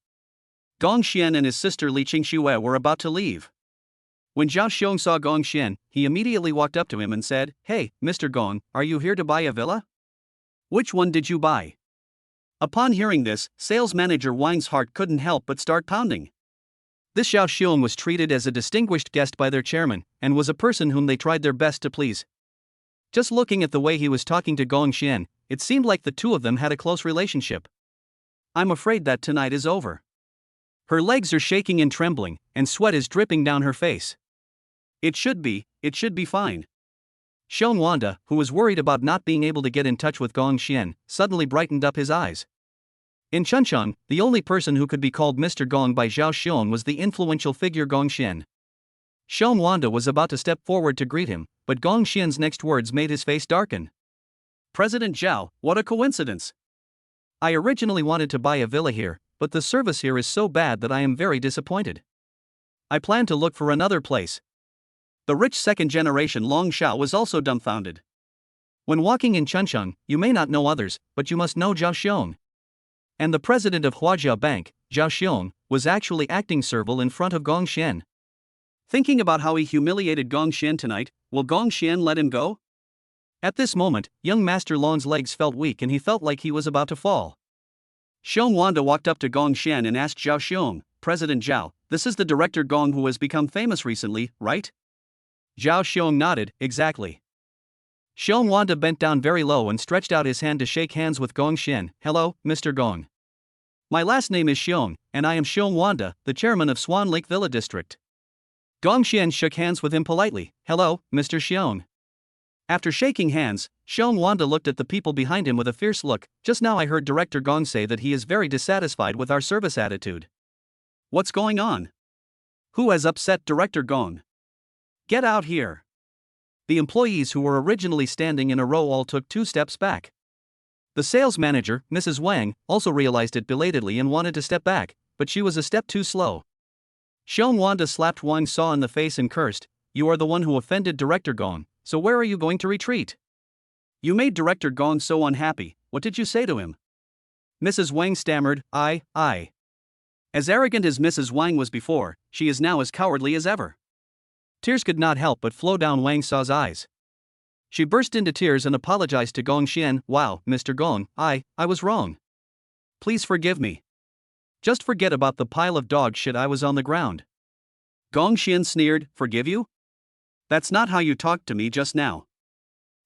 Gong Xian and his sister Li Qingxue were about to leave. When Zhao Xiong saw Gong Xian, he immediately walked up to him and said, "Hey, Mr. Gong, are you here to buy a villa? Which one did you buy?" Upon hearing this, sales manager Wang's heart couldn't help but start pounding. This Zhao Xiong was treated as a distinguished guest by their chairman, and was a person whom they tried their best to please. Just looking at the way he was talking to Gong Xian, it seemed like the two of them had a close relationship. I'm afraid that tonight is over. Her legs are shaking and trembling, and sweat is dripping down her face. It should be fine. Xiong Wanda, who was worried about not being able to get in touch with Gong Xian, suddenly brightened up his eyes. In Chuncheon, the only person who could be called Mr. Gong by Zhao Xiong was the influential figure Gong Xian. Xiong Wanda was about to step forward to greet him, but Gong Xian's next words made his face darken. President Zhao, what a coincidence! I originally wanted to buy a villa here, but the service here is so bad that I am very disappointed. I plan to look for another place. The rich second-generation Long Shao was also dumbfounded. When walking in Chuncheon, you may not know others, but you must know Zhao Xiong. And the president of Huajia Bank, Zhao Xiong, was actually acting servile in front of Gong Xian. Thinking about how he humiliated Gong Xian tonight, will Gong Xian let him go? At this moment, young Master Long's legs felt weak and he felt like he was about to fall. Xiong Wanda walked up to Gong Xian and asked Zhao Xiong, "President Zhao, this is the director Gong who has become famous recently, right?" Zhao Xiong nodded, "Exactly." Xiong Wanda bent down very low and stretched out his hand to shake hands with Gong Xian. "Hello, Mr. Gong. My last name is Xiong, and I am Xiong Wanda, the chairman of Swan Lake Villa District." Gong Xian shook hands with him politely. "Hello, Mr. Xiong." After shaking hands, Xiong Wanda looked at the people behind him with a fierce look. "Just now I heard Director Gong say that he is very dissatisfied with our service attitude. What's going on? Who has upset Director Gong? Get out here." The employees who were originally standing in a row all took 2 steps back. The sales manager, Mrs. Wang, also realized it belatedly and wanted to step back, but she was a step too slow. Xiong Wanda slapped Wang Saw in the face and cursed, "You are the one who offended Director Gong, so where are you going to retreat? You made Director Gong so unhappy, what did you say to him?" Mrs. Wang stammered, I. As arrogant as Mrs. Wang was before, she is now as cowardly as ever. Tears could not help but flow down Wang Saw's eyes. She burst into tears and apologized to Gong Xian. "Wow, Mr. Gong, I was wrong. Please forgive me. Just forget about the pile of dog shit I was on the ground." Gong Xian sneered, "Forgive you? That's not how you talked to me just now.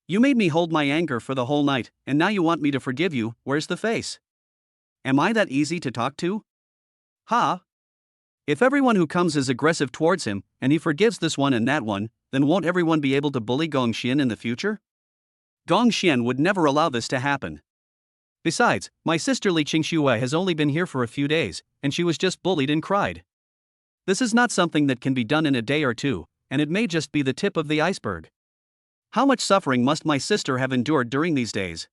You made me hold my anger for the whole night, and now you want me to forgive you. Where's the face? Am I that easy to talk to? Ha! If everyone who comes is aggressive towards him, and he forgives this one and that one, then won't everyone be able to bully Gong Xian in the future? Gong Xian would never allow this to happen. Besides, my sister Li Qingxue has only been here for a few days, and she was just bullied and cried. This is not something that can be done in a day or two, and it may just be the tip of the iceberg. How much suffering must my sister have endured during these days?"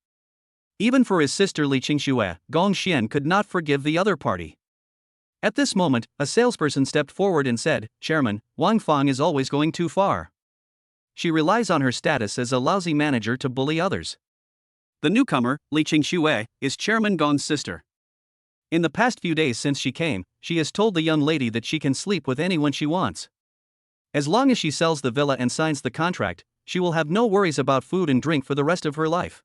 Even for his sister Li Qingxue, Gong Xian could not forgive the other party. At this moment, a salesperson stepped forward and said, "Chairman, Wang Fang is always going too far. She relies on her status as a lousy manager to bully others." The newcomer, Li Qingxue, is Chairman Gong's sister. In the past few days since she came, she has told the young lady that she can sleep with anyone she wants. As long as she sells the villa and signs the contract, she will have no worries about food and drink for the rest of her life.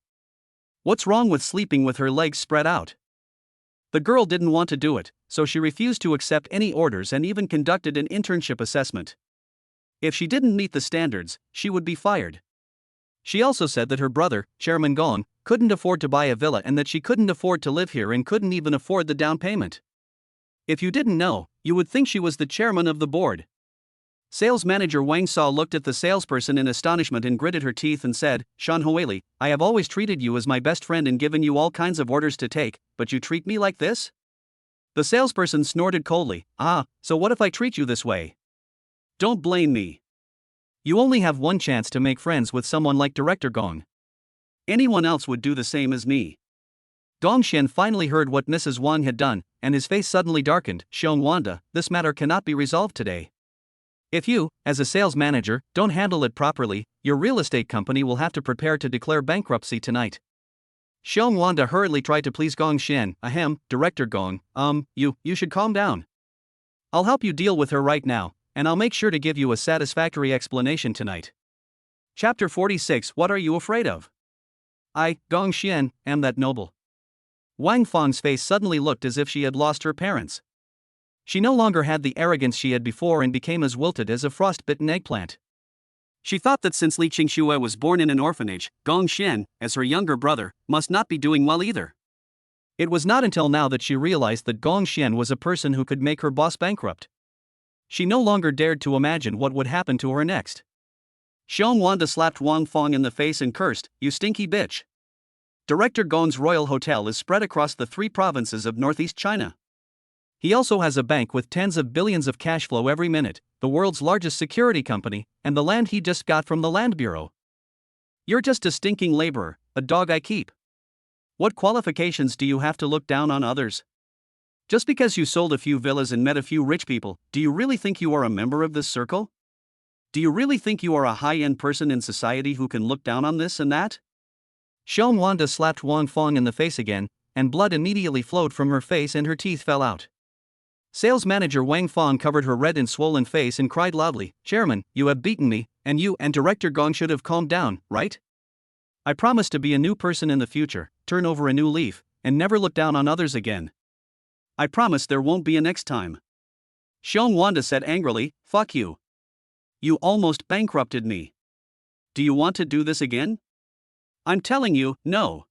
What's wrong with sleeping with her legs spread out? The girl didn't want to do it, so she refused to accept any orders and even conducted an internship assessment. If she didn't meet the standards, she would be fired. She also said that her brother, Chairman Gong, couldn't afford to buy a villa and that she couldn't afford to live here and couldn't even afford the down payment. If you didn't know, you would think she was the chairman of the board. Sales manager Wang Saw looked at the salesperson in astonishment and gritted her teeth and said, "Shan Huili, I have always treated you as my best friend and given you all kinds of orders to take, but you treat me like this?" The salesperson snorted coldly, so what if I treat you this way? Don't blame me. You only have one chance to make friends with someone like Director Gong. Anyone else would do the same as me. Gong Xian finally heard what Mrs. Wang had done, and his face suddenly darkened. Xiong Wanda, this matter cannot be resolved today. If you, as a sales manager, don't handle it properly, your real estate company will have to prepare to declare bankruptcy tonight. Xiong Wanda hurriedly tried to please Gong Xian. Ahem, Director Gong, you should calm down. I'll help you deal with her right now, and I'll make sure to give you a satisfactory explanation tonight. Chapter 46. What are you afraid of? I, Gong Xian, am that noble. Wang Feng's face suddenly looked as if she had lost her parents. She no longer had the arrogance she had before and became as wilted as a frost-bitten eggplant. She thought that since Li Qingxue was born in an orphanage, Gong Xian, as her younger brother, must not be doing well either. It was not until now that she realized that Gong Xian was a person who could make her boss bankrupt. She no longer dared to imagine what would happen to her next. Xiong Wanda slapped Wang Feng in the face and cursed, "You stinky bitch." Director Gong's royal hotel is spread across the 3 provinces of northeast China. He also has a bank with tens of billions of cash flow every minute, the world's largest security company, and the land he just got from the Land Bureau. You're just a stinking laborer, a dog I keep. What qualifications do you have to look down on others? Just because you sold a few villas and met a few rich people, do you really think you are a member of this circle? Do you really think you are a high-end person in society who can look down on this and that? Xiong Wanda slapped Wang Feng in the face again, and blood immediately flowed from her face and her teeth fell out. Sales manager Wang Feng covered her red and swollen face and cried loudly, "Chairman, you have beaten me, and you and Director Gong should have calmed down, right? I promise to be a new person in the future, turn over a new leaf, and never look down on others again. I promise there won't be a next time." Xiong Wanda said angrily, "Fuck you. You almost bankrupted me. Do you want to do this again? I'm telling you, no.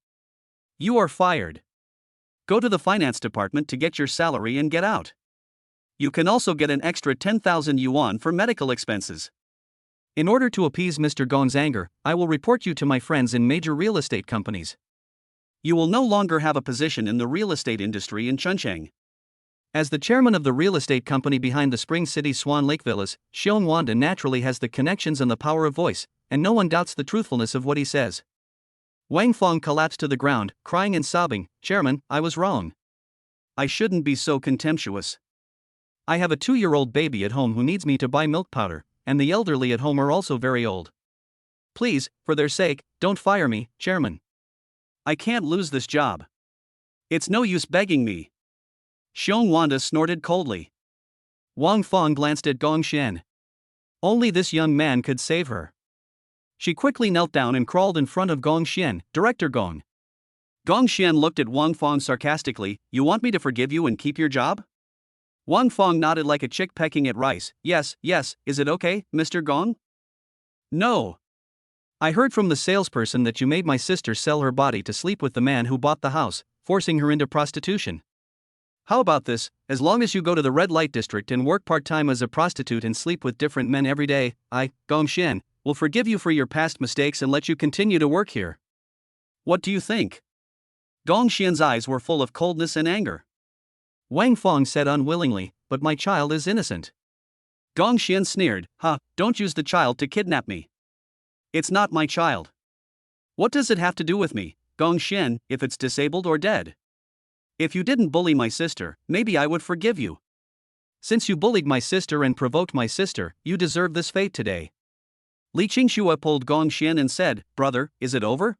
You are fired. Go to the finance department to get your salary and get out. You can also get an extra 10,000 yuan for medical expenses. In order to appease Mr. Gong's anger, I will report you to my friends in major real estate companies. You will no longer have a position in the real estate industry in Chuncheng." As the chairman of the real estate company behind the Spring City Swan Lake Villas, Xiong Wanda naturally has the connections and the power of voice, and no one doubts the truthfulness of what he says. Wang Feng collapsed to the ground, crying and sobbing, "Chairman, I was wrong. I shouldn't be so contemptuous. I have a 2-year-old baby at home who needs me to buy milk powder, and the elderly at home are also very old. Please, for their sake, don't fire me, Chairman. I can't lose this job. It's no use begging me." Xiong Wanda snorted coldly. Wang Feng glanced at Gong Xian. Only this young man could save her. She quickly knelt down and crawled in front of Gong Xian. "Director Gong." Gong Xian looked at Wang Feng sarcastically, "You want me to forgive you and keep your job?" Wang Feng nodded like a chick pecking at rice. Yes, is it okay, Mr. Gong?" "No. I heard from the salesperson that you made my sister sell her body to sleep with the man who bought the house, forcing her into prostitution. How about this, as long as you go to the red light district and work part-time as a prostitute and sleep with different men every day, I, Gong Xian, will forgive you for your past mistakes and let you continue to work here. What do you think?" Gong Xian's eyes were full of coldness and anger. Wang Feng said unwillingly, "But my child is innocent." Gong Xian sneered, "Don't use the child to kidnap me. It's not my child. What does it have to do with me, Gong Xian, if it's disabled or dead? If you didn't bully my sister, maybe I would forgive you. Since you bullied my sister and provoked my sister, you deserve this fate today." Li Qingxue pulled Gong Xian and said, "Brother, is it over?"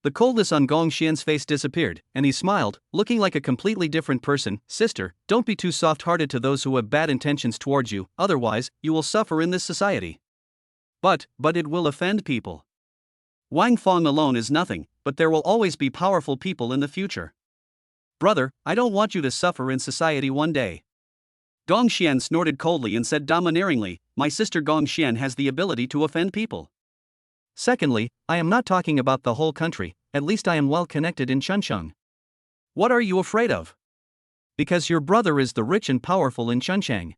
The coldness on Gong Xian's face disappeared, and he smiled, looking like a completely different person. "Sister, don't be too soft-hearted to those who have bad intentions towards you, otherwise, you will suffer in this society. But it will offend people. Wang Feng alone is nothing, but there will always be powerful people in the future. Brother, I don't want you to suffer in society one day." Gong Xian snorted coldly and said domineeringly, "My sister Gong Xian has the ability to offend people. Secondly, I am not talking about the whole country, at least I am well connected in Chuncheng. What are you afraid of? Because your brother is the rich and powerful in Chuncheng.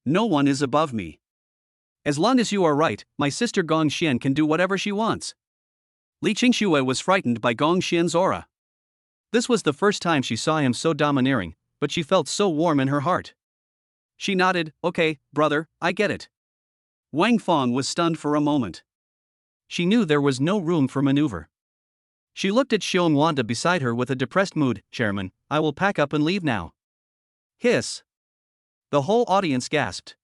No one is above me. As long as you are right, my sister Gong Xian can do whatever she wants." Li Qingxue was frightened by Gong Xian's aura. This was the first time she saw him so domineering, but she felt so warm in her heart. She nodded, "Okay, brother, I get it. Wang Fong was stunned for a moment. She knew there was no room for maneuver. She looked at Xiong Wanda beside her with a depressed mood. Chairman, I will pack up and leave now. Hiss. The whole audience gasped.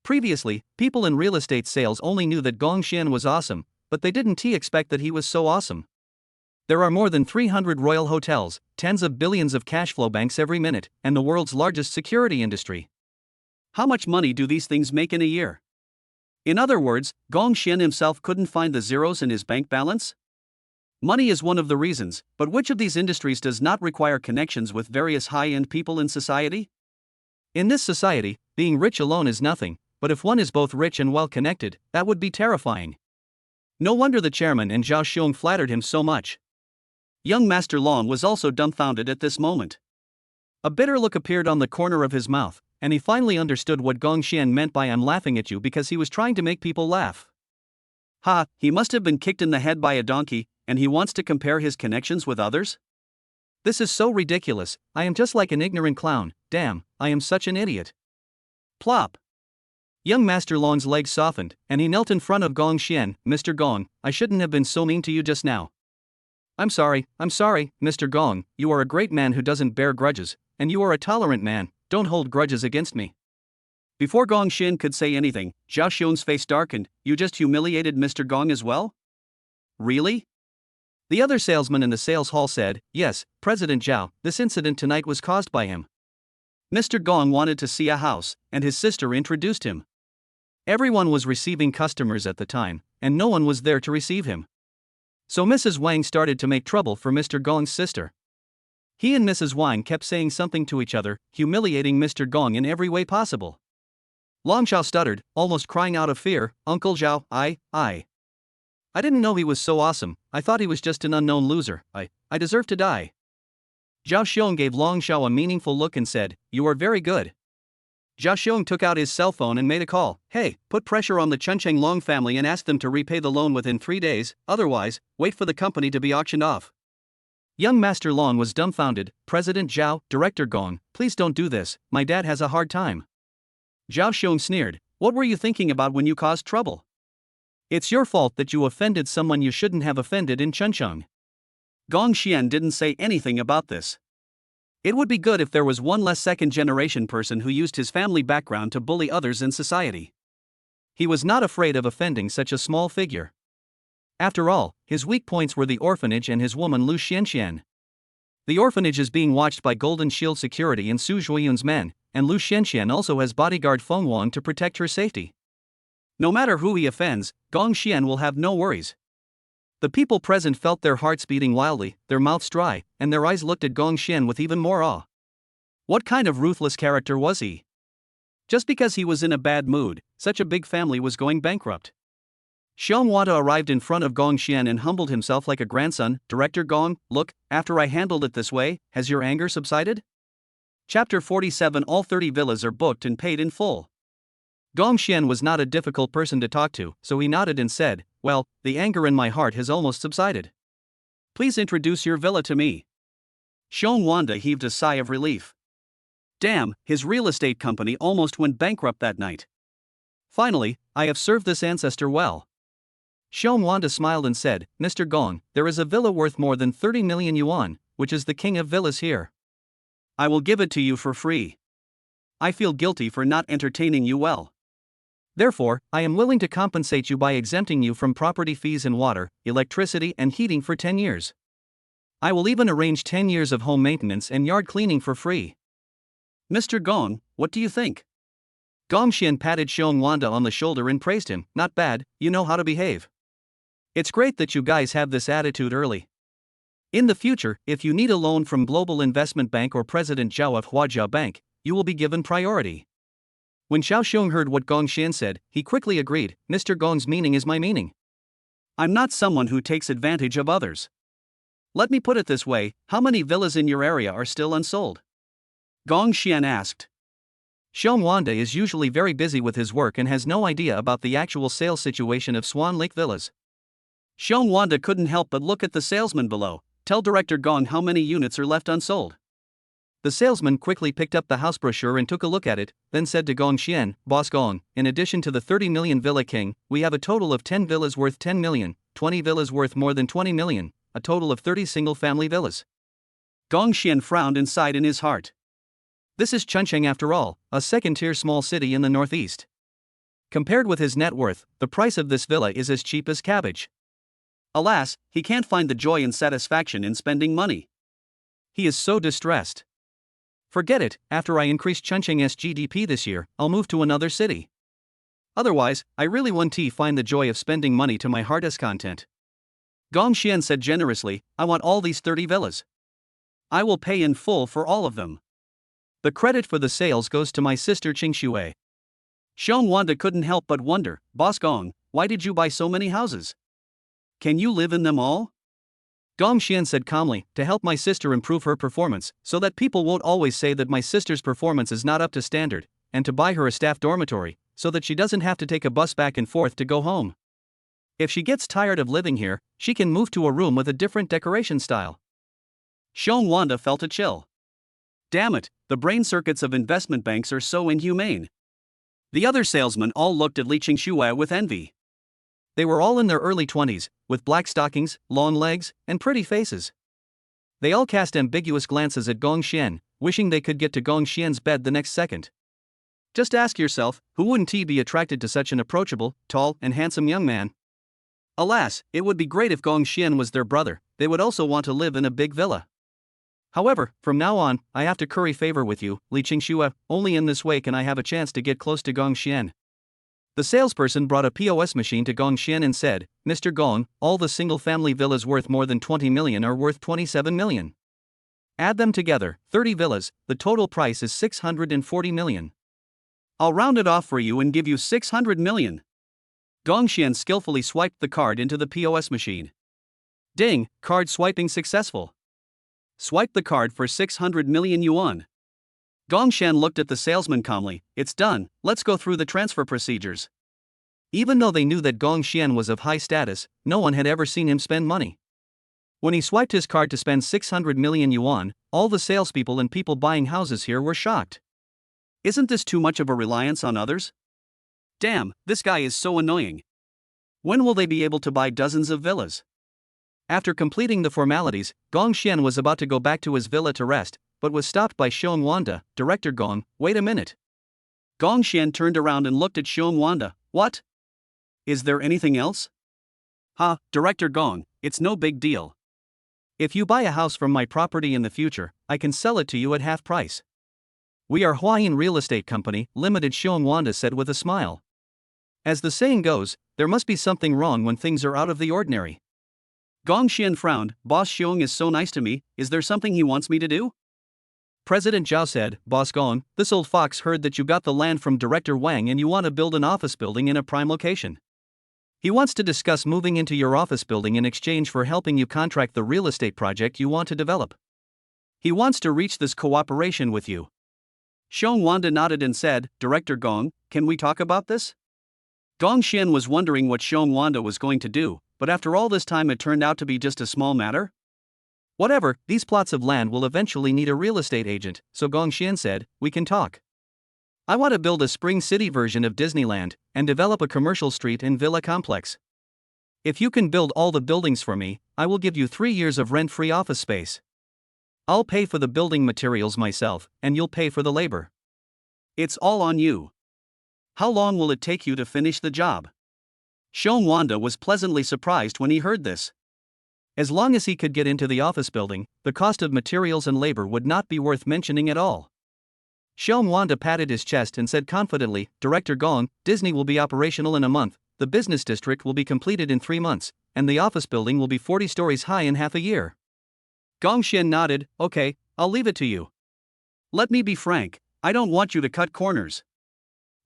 Previously, people in real estate sales only knew that Gong Xian was awesome, but they didn't expect that he was so awesome. There are more than 300 royal hotels, tens of billions of cash flow banks every minute, and the world's largest security industry. How much money do these things make in a year? In other words, Gong Xian himself couldn't find the zeros in his bank balance? Money is one of the reasons, but which of these industries does not require connections with various high-end people in society? In this society, being rich alone is nothing, but if one is both rich and well-connected, that would be terrifying. No wonder the chairman and Zhao Xiong flattered him so much. Young Master Long was also dumbfounded at this moment. A bitter look appeared on the corner of his mouth, and he finally understood what Gong Xian meant by "I'm laughing at you because he was trying to make people laugh." Ha, he must have been kicked in the head by a donkey, and he wants to compare his connections with others? This is so ridiculous, I am just like an ignorant clown, damn, I am such an idiot. Plop. Young Master Long's legs softened, and he knelt in front of Gong Xian. Mr. Gong, I shouldn't have been so mean to you just now. I'm sorry, Mr. Gong, you are a great man who doesn't bear grudges, and you are a tolerant man, don't hold grudges against me. Before Gong Xian could say anything, Zhao Xiong's face darkened. You just humiliated Mr. Gong as well? Really? The other salesman in the sales hall said, yes, President Zhao, this incident tonight was caused by him. Mr. Gong wanted to see a house, and his sister introduced him. Everyone was receiving customers at the time, and no one was there to receive him. So Mrs. Wang started to make trouble for Mr. Gong's sister. He and Mrs. Wang kept saying something to each other, humiliating Mr. Gong in every way possible. Long Zhao stuttered, almost crying out of fear, Uncle Zhao, I didn't know he was so awesome, I thought he was just an unknown loser, I deserve to die. Zhao Xiong gave Long Zhao a meaningful look and said, you are very good. Zhao Xiong took out his cell phone and made a call. Hey, put pressure on the Chuncheng Long family and ask them to repay the loan within 3 days, otherwise, wait for the company to be auctioned off. Young Master Long was dumbfounded. President Zhao, Director Gong, please don't do this, my dad has a hard time. Zhao Xiong sneered, what were you thinking about when you caused trouble? It's your fault that you offended someone you shouldn't have offended in Chuncheng. Gong Xian didn't say anything about this. It would be good if there was one less second-generation person who used his family background to bully others in society. He was not afraid of offending such a small figure. After all, his weak points were the orphanage and his woman Lu Xianxian. The orphanage is being watched by Golden Shield Security and Su Zhuiyun's men, and Lu Xianxian also has bodyguard Feng Wang to protect her safety. No matter who he offends, Gong Xian will have no worries. The people present felt their hearts beating wildly, their mouths dry, and their eyes looked at Gong Xian with even more awe. What kind of ruthless character was he? Just because he was in a bad mood, such a big family was going bankrupt. Xiong Wada arrived in front of Gong Xian and humbled himself like a grandson. Director Gong, look, after I handled it this way, has your anger subsided? Chapter 47. All 30 villas are booked and paid in full. Gong Xian was not a difficult person to talk to, so he nodded and said, well, the anger in my heart has almost subsided. Please introduce your villa to me. Xiong Wanda heaved a sigh of relief. Damn, his real estate company almost went bankrupt that night. Finally, I have served this ancestor well. Xiong Wanda smiled and said, Mr. Gong, there is a villa worth more than 30 million yuan, which is the king of villas here. I will give it to you for free. I feel guilty for not entertaining you well. Therefore, I am willing to compensate you by exempting you from property fees and water, electricity and heating for 10 years. I will even arrange 10 years of home maintenance and yard cleaning for free. Mr. Gong, what do you think? Gong Xian patted Xiong Wanda on the shoulder and praised him. Not bad, you know how to behave. It's great that you guys have this attitude early. In the future, if you need a loan from Global Investment Bank or President Zhao of Huajia Bank, you will be given priority. When Xiao Xiong heard what Gong Xian said, he quickly agreed, Mr. Gong's meaning is my meaning. I'm not someone who takes advantage of others. Let me put it this way, how many villas in your area are still unsold? Gong Xian asked. Xiong Wanda is usually very busy with his work and has no idea about the actual sales situation of Swan Lake Villas. Xiong Wanda couldn't help but look at the salesman below. Tell Director Gong how many units are left unsold. The salesman quickly picked up the house brochure and took a look at it, then said to Gong Xian, "Boss Gong, in addition to the 30 million Villa King, we have a total of 10 villas worth 10 million, 20 villas worth more than 20 million, a total of 30 single-family villas." Gong Xian frowned and sighed in his heart. This is Chuncheng after all, a second-tier small city in the northeast. Compared with his net worth, the price of this villa is as cheap as cabbage. Alas, he can't find the joy and satisfaction in spending money. He is so distressed. Forget it, after I increase Chuncheng's GDP this year, I'll move to another city. Otherwise, I really won't find the joy of spending money to my heart's content. Gong Xian said generously, "I want all these 30 villas. I will pay in full for all of them. The credit for the sales goes to my sister Qingxue." Xiong Wanda couldn't help but wonder, "Boss Gong, why did you buy so many houses? Can you live in them all?" Gong Xian said calmly, "To help my sister improve her performance, so that people won't always say that my sister's performance is not up to standard, and to buy her a staff dormitory, so that she doesn't have to take a bus back and forth to go home. If she gets tired of living here, she can move to a room with a different decoration style." Xiong Wanda felt a chill. Damn it, the brain circuits of investment banks are so inhumane. The other salesmen all looked at Li Qingxue with envy. They were all in their early 20s, with black stockings, long legs, and pretty faces. They all cast ambiguous glances at Gong Xian, wishing they could get to Gong Xian's bed the next second. Just ask yourself, who wouldn't be attracted to such an approachable, tall, and handsome young man? Alas, it would be great if Gong Xian was their brother. They would also want to live in a big villa. However, from now on, I have to curry favor with you, Li Qingxue. Only in this way can I have a chance to get close to Gong Xian. The salesperson brought a POS machine to Gong Xian and said, "Mr. Gong, all the single-family villas worth more than 20 million are worth 27 million. Add them together, 30 villas, the total price is 640 million. I'll round it off for you and give you 600 million. Gong Xian skillfully swiped the card into the POS machine. Ding, card swiping successful. Swipe the card for 600 million yuan. Gong Xian looked at the salesman calmly, "It's done, let's go through the transfer procedures." Even though they knew that Gong Xian was of high status, no one had ever seen him spend money. When he swiped his card to spend 600 million yuan, all the salespeople and people buying houses here were shocked. Isn't this too much of a reliance on others? Damn, this guy is so annoying. When will they be able to buy dozens of villas? After completing the formalities, Gong Xian was about to go back to his villa to rest, but was stopped by Xiong Wanda. "Director Gong, wait a minute." Gong Xian turned around and looked at Xiong Wanda. "What? Is there anything else?" Director Gong, it's no big deal. If you buy a house from my property in the future, I can sell it to you at half price. We are Huayin Real Estate Company, Limited, Xiong Wanda said with a smile. As the saying goes, there must be something wrong when things are out of the ordinary. Gong Xian frowned. "Boss Xiong is so nice to me, is there something he wants me to do?" President Zhao said, "Boss Gong, this old fox heard that you got the land from Director Wang and you want to build an office building in a prime location. He wants to discuss moving into your office building in exchange for helping you contract the real estate project you want to develop. He wants to reach this cooperation with you." Xiong Wanda nodded and said, "Director Gong, can we talk about this?" Gong Xian was wondering what Xiong Wanda was going to do, but after all this time it turned out to be just a small matter. Whatever, these plots of land will eventually need a real estate agent, so Gong Xian said, "We can talk. I want to build a Spring City version of Disneyland, and develop a commercial street and villa complex. If you can build all the buildings for me, I will give you 3 years of rent-free office space. I'll pay for the building materials myself, and you'll pay for the labor. It's all on you. How long will it take you to finish the job?" Xiong Wanda was pleasantly surprised when he heard this. As long as he could get into the office building, the cost of materials and labor would not be worth mentioning at all. Xiong Wanda patted his chest and said confidently, "Director Gong, Disney will be operational in a month, the business district will be completed in 3 months, and the office building will be 40 stories high in half a year." Gong Xian nodded, "Okay, I'll leave it to you. Let me be frank, I don't want you to cut corners.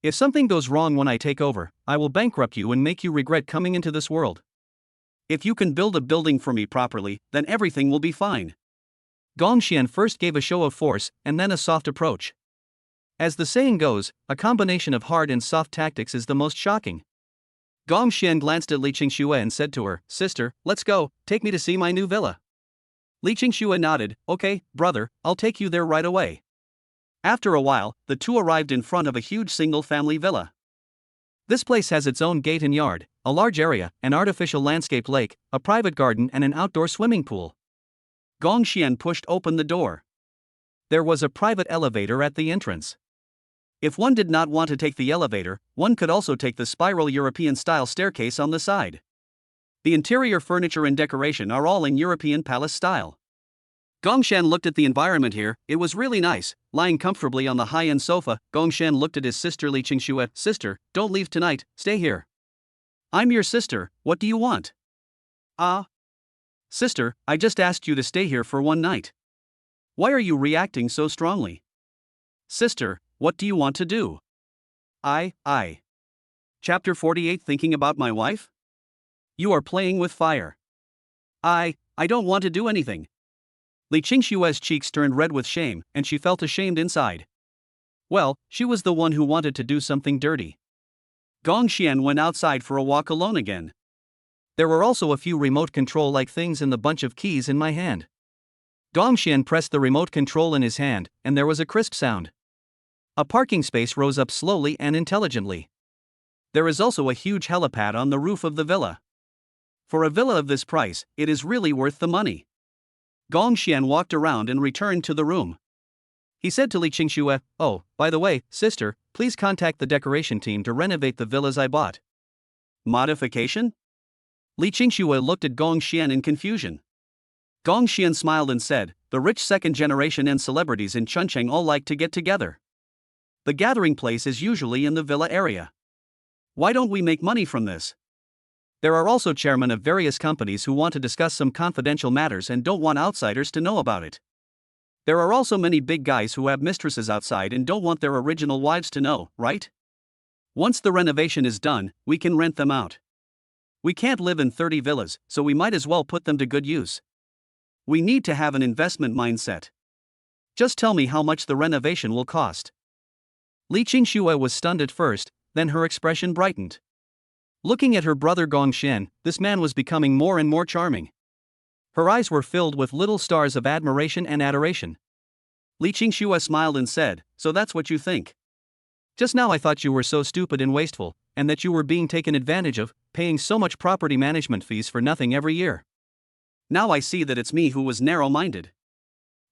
If something goes wrong when I take over, I will bankrupt you and make you regret coming into this world. If you can build a building for me properly, then everything will be fine." Gong Xian first gave a show of force, and then a soft approach. As the saying goes, a combination of hard and soft tactics is the most shocking. Gong Xian glanced at Li Qingxue and said to her, "Sister, let's go, take me to see my new villa." Li Qingxue nodded, okay, brother, I'll take you there right away. After a while, the two arrived in front of a huge single-family villa. This place has its own gate and yard, a large area, an artificial landscaped lake, a private garden and an outdoor swimming pool. Gong Xian pushed open the door. There was a private elevator at the entrance. If one did not want to take the elevator, one could also take the spiral European-style staircase on the side. The interior furniture and decoration are all in European palace style. Gongshan looked at the environment here. It was really nice. Lying comfortably on the high-end sofa, Gongshan looked at his sister Li Qingxue. Sister, don't leave tonight, stay here. I'm your sister, what do you want? Sister, I just asked you to stay here for one night. Why are you reacting so strongly? Sister, what do you want to do? Chapter 48 Thinking about my wife? You are playing with fire. I don't want to do anything. Li Qingxue's cheeks turned red with shame, and she felt ashamed inside. Well, she was the one who wanted to do something dirty. Gong Xian went outside for a walk alone again. There were also a few remote control-like things in the bunch of keys in my hand. Gong Xian pressed the remote control in his hand, and there was a crisp sound. A parking space rose up slowly and intelligently. There is also a huge helipad on the roof of the villa. For a villa of this price, it is really worth the money. Gong Xian walked around and returned to the room. He said to Li Qingxue, oh, by the way, sister, please contact the decoration team to renovate the villas I bought. Modification? Li Qingxue looked at Gong Xian in confusion. Gong Xian smiled and said, the rich second generation and celebrities in Chuncheng all like to get together. The gathering place is usually in the villa area. Why don't we make money from this? There are also chairmen of various companies who want to discuss some confidential matters and don't want outsiders to know about it. There are also many big guys who have mistresses outside and don't want their original wives to know, right? Once the renovation is done, we can rent them out. We can't live in 30 villas, so we might as well put them to good use. We need to have an investment mindset. Just tell me how much the renovation will cost. Li Qingxue was stunned at first, then her expression brightened. Looking at her brother Gong Xian, this man was becoming more and more charming. Her eyes were filled with little stars of admiration and adoration. Li Qingxue smiled and said, so that's what you think. Just now I thought you were so stupid and wasteful, and that you were being taken advantage of, paying so much property management fees for nothing every year. Now I see that it's me who was narrow-minded.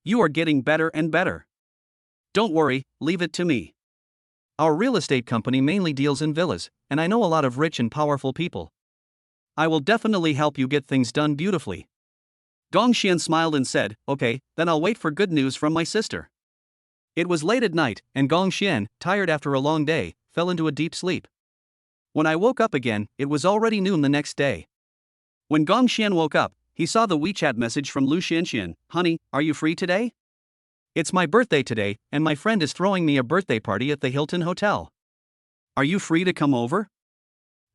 You are getting better and better. Don't worry, leave it to me. Our real estate company mainly deals in villas, and I know a lot of rich and powerful people. I will definitely help you get things done beautifully. Gong Xian smiled and said, okay, then I'll wait for good news from my sister. It was late at night, and Gong Xian, tired after a long day, fell into a deep sleep. When I woke up again, it was already noon the next day. When Gong Xian woke up, he saw the WeChat message from Lu Xianxian, honey, are you free today? It's my birthday today, and my friend is throwing me a birthday party at the Hilton Hotel. Are you free to come over?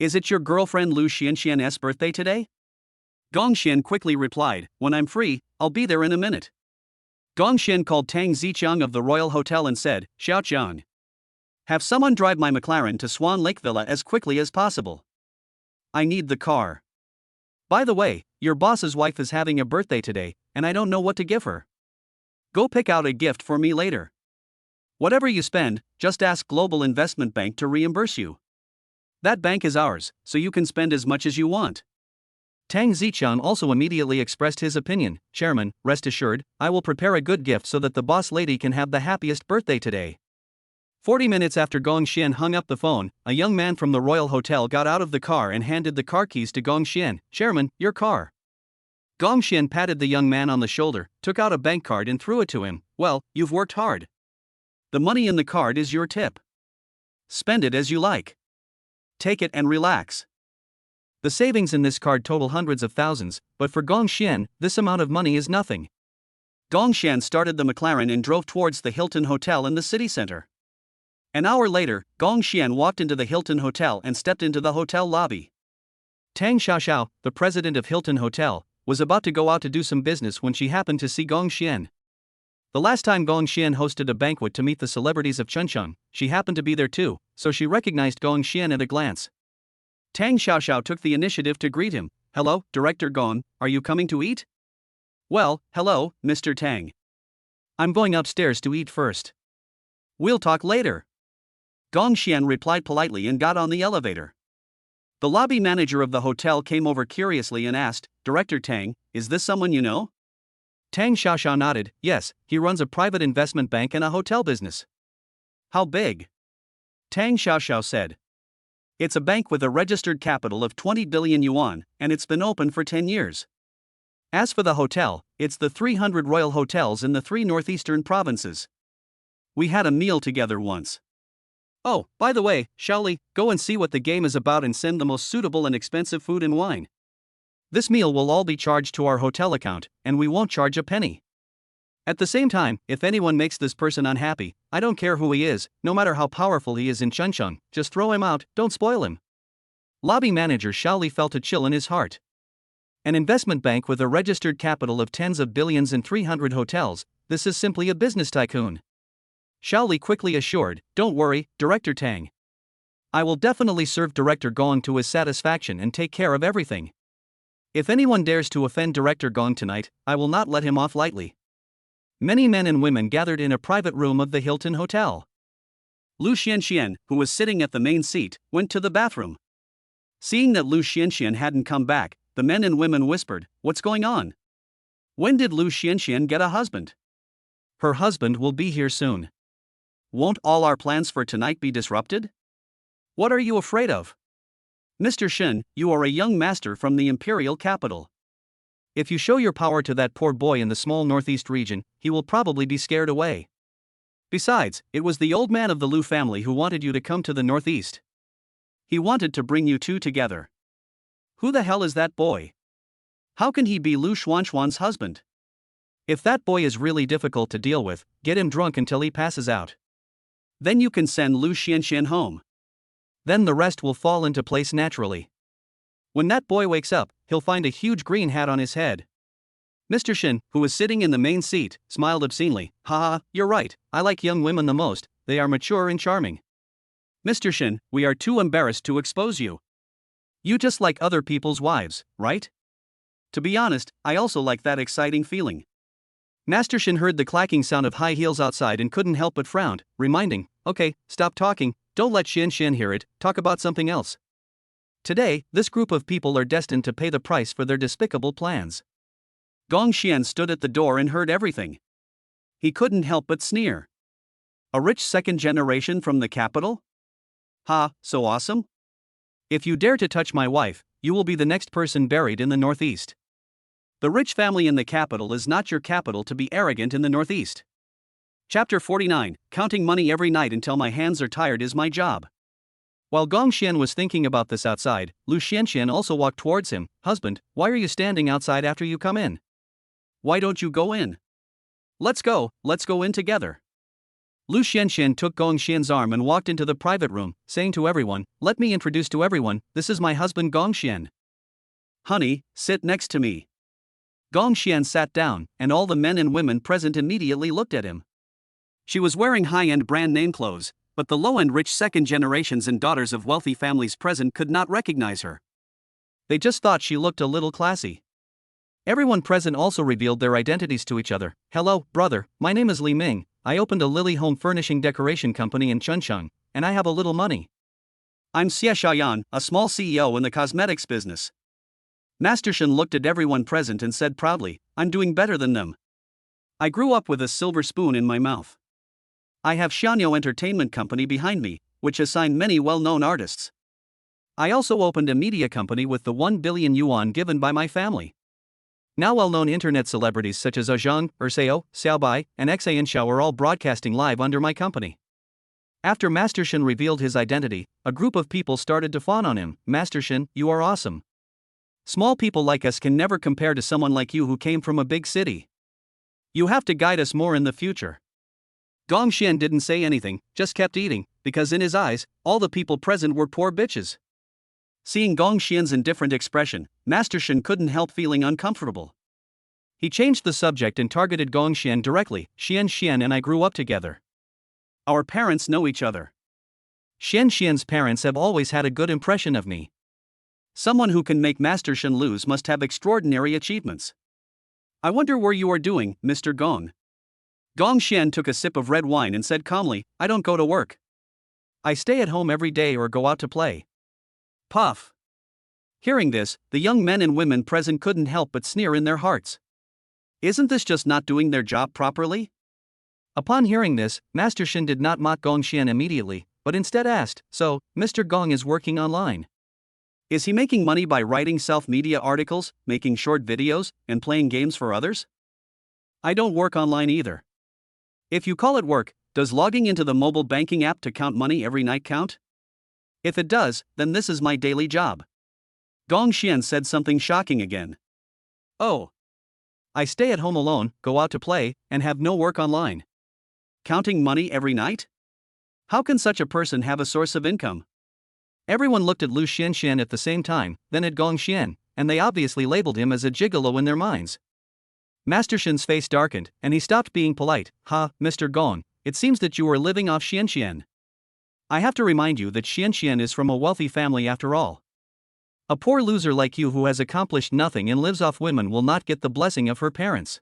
Is it your girlfriend Lu Xianxian's birthday today? Gong Xian quickly replied, when I'm free, I'll be there in a minute. Gong Xian called Tang Ziqiang of the Royal Hotel and said, Xiaoqiang, have someone drive my McLaren to Swan Lake Villa as quickly as possible. I need the car. By the way, your boss's wife is having a birthday today, and I don't know what to give her. Go pick out a gift for me later. Whatever you spend, just ask Global Investment Bank to reimburse you. That bank is ours, so you can spend as much as you want. Tang Ziqiang also immediately expressed his opinion, Chairman, rest assured, I will prepare a good gift so that the boss lady can have the happiest birthday today. 40 minutes after Gong Xian hung up the phone, a young man from the Royal Hotel got out of the car and handed the car keys to Gong Xian, Chairman, your car. Gong Xian patted the young man on the shoulder, took out a bank card and threw it to him, well, you've worked hard. The money in the card is your tip. Spend it as you like. Take it and relax. The savings in this card total hundreds of thousands, but for Gong Xian, this amount of money is nothing. Gong Xian started the McLaren and drove towards the Hilton Hotel in the city center. An hour later, Gong Xian walked into the Hilton Hotel and stepped into the hotel lobby. Tang Xiaoxiao, the president of Hilton Hotel, was about to go out to do some business when she happened to see Gong Xian. The last time Gong Xian hosted a banquet to meet the celebrities of Chuncheng, she happened to be there too, so she recognized Gong Xian at a glance. Tang Xiaoxiao took the initiative to greet him. Hello, Director Gong, are you coming to eat? Well, hello, Mr. Tang. I'm going upstairs to eat first. We'll talk later. Gong Xian replied politely and got on the elevator. The lobby manager of the hotel came over curiously and asked, Director Tang, is this someone you know? Tang Xiaoxiao nodded, yes, he runs a private investment bank and a hotel business. How big? Tang Xiaoxiao said. It's a bank with a registered capital of 20 billion yuan, and it's been open for 10 years. As for the hotel, it's the 300 royal hotels in the 3 northeastern provinces. We had a meal together once. Oh, by the way, Shaoli, go and see what the game is about and send the most suitable and expensive food and wine. This meal will all be charged to our hotel account, and we won't charge a penny. At the same time, if anyone makes this person unhappy, I don't care who he is, no matter how powerful he is in Chuncheng, just throw him out, don't spoil him. Lobby manager Shaoli felt a chill in his heart. An investment bank with a registered capital of tens of billions and 300 hotels, this is simply a business tycoon. Shaoli quickly assured, don't worry, Director Tang. I will definitely serve Director Gong to his satisfaction and take care of everything. If anyone dares to offend Director Gong tonight, I will not let him off lightly. Many men and women gathered in a private room of the Hilton Hotel. Lu Xianxian, who was sitting at the main seat, went to the bathroom. Seeing that Lu Xianxian hadn't come back, the men and women whispered, what's going on? When did Lu Xianxian get a husband? Her husband will be here soon. Won't all our plans for tonight be disrupted? What are you afraid of? Mr. Shen, you are a young master from the imperial capital. If you show your power to that poor boy in the small northeast region, he will probably be scared away. Besides, it was the old man of the Lu family who wanted you to come to the northeast. He wanted to bring you two together. Who the hell is that boy? How can he be Lu Xuanxuan's husband? If that boy is really difficult to deal with, get him drunk until he passes out. Then you can send Lu Xianxian home. Then the rest will fall into place naturally. When that boy wakes up, he'll find a huge green hat on his head. Mr. Shin, who was sitting in the main seat, smiled obscenely. Haha, you're right, I like young women the most, they are mature and charming. Mr. Shin, we are too embarrassed to expose you. You just like other people's wives, right? To be honest, I also like that exciting feeling. Master Shin heard the clacking sound of high heels outside and couldn't help but frowned, reminding, okay, stop talking, don't let Xian hear it, talk about something else. Today, this group of people are destined to pay the price for their despicable plans. Gong Xian stood at the door and heard everything. He couldn't help but sneer. A rich second generation from the capital? Ha, so awesome? If you dare to touch my wife, you will be the next person buried in the northeast. The rich family in the capital is not your capital to be arrogant in the northeast. Chapter 49, Counting money every night until my hands are tired is my job. While Gong Xian was thinking about this outside, Lu Xianxian also walked towards him. Husband, why are you standing outside after you come in? Why don't you go in? Let's go in together. Lu Xianxian took Gong Xian's arm and walked into the private room, saying to everyone, let me introduce to everyone, this is my husband Gong Xian. Honey, sit next to me. Gong Xian sat down, and all the men and women present immediately looked at him. She was wearing high-end brand name clothes, but the low-end rich second generations and daughters of wealthy families present could not recognize her. They just thought she looked a little classy. Everyone present also revealed their identities to each other. Hello, brother, my name is Li Ming, I opened a Lily Home Furnishing Decoration Company in Chuncheng, and I have a little money. I'm Xie Xiaoyan, a small CEO in the cosmetics business. Master Shen looked at everyone present and said proudly, I'm doing better than them. I grew up with a silver spoon in my mouth. I have Xianyo Entertainment Company behind me, which has signed many well-known artists. I also opened a media company with the 1 billion yuan given by my family. Now well-known internet celebrities such as Zhang, Erseo, Xiaobai, and Xianxiao are all broadcasting live under my company. After Master Shen revealed his identity, a group of people started to fawn on him. Master Shen, you are awesome. Small people like us can never compare to someone like you who came from a big city. You have to guide us more in the future. Gong Xian didn't say anything, just kept eating, because in his eyes, all the people present were poor bitches. Seeing Gong Xian's indifferent expression, Master Shen couldn't help feeling uncomfortable. He changed the subject and targeted Gong Xian directly. Xian and I grew up together. Our parents know each other. Xian's parents have always had a good impression of me. Someone who can make Master Shen lose must have extraordinary achievements. I wonder where you are doing, Mr. Gong. Gong Xian took a sip of red wine and said calmly, I don't go to work. I stay at home every day or go out to play. Puff. Hearing this, the young men and women present couldn't help but sneer in their hearts. Isn't this just not doing their job properly? Upon hearing this, Master Shin did not mock Gong Xian immediately, but instead asked, so, Mr. Gong is working online. Is he making money by writing self-media articles, making short videos, and playing games for others? I don't work online either. If you call it work, does logging into the mobile banking app to count money every night count? If it does, then this is my daily job. Gong Xian said something shocking again. Oh. I stay at home alone, go out to play, and have no work online. Counting money every night? How can such a person have a source of income? Everyone looked at Lu Xianxian at the same time, then at Gong Xian, and they obviously labeled him as a gigolo in their minds. Master Shin's face darkened, and he stopped being polite. Mr. Gong, it seems that you are living off Xianxian. I have to remind you that Xianxian is from a wealthy family after all. A poor loser like you who has accomplished nothing and lives off women will not get the blessing of her parents.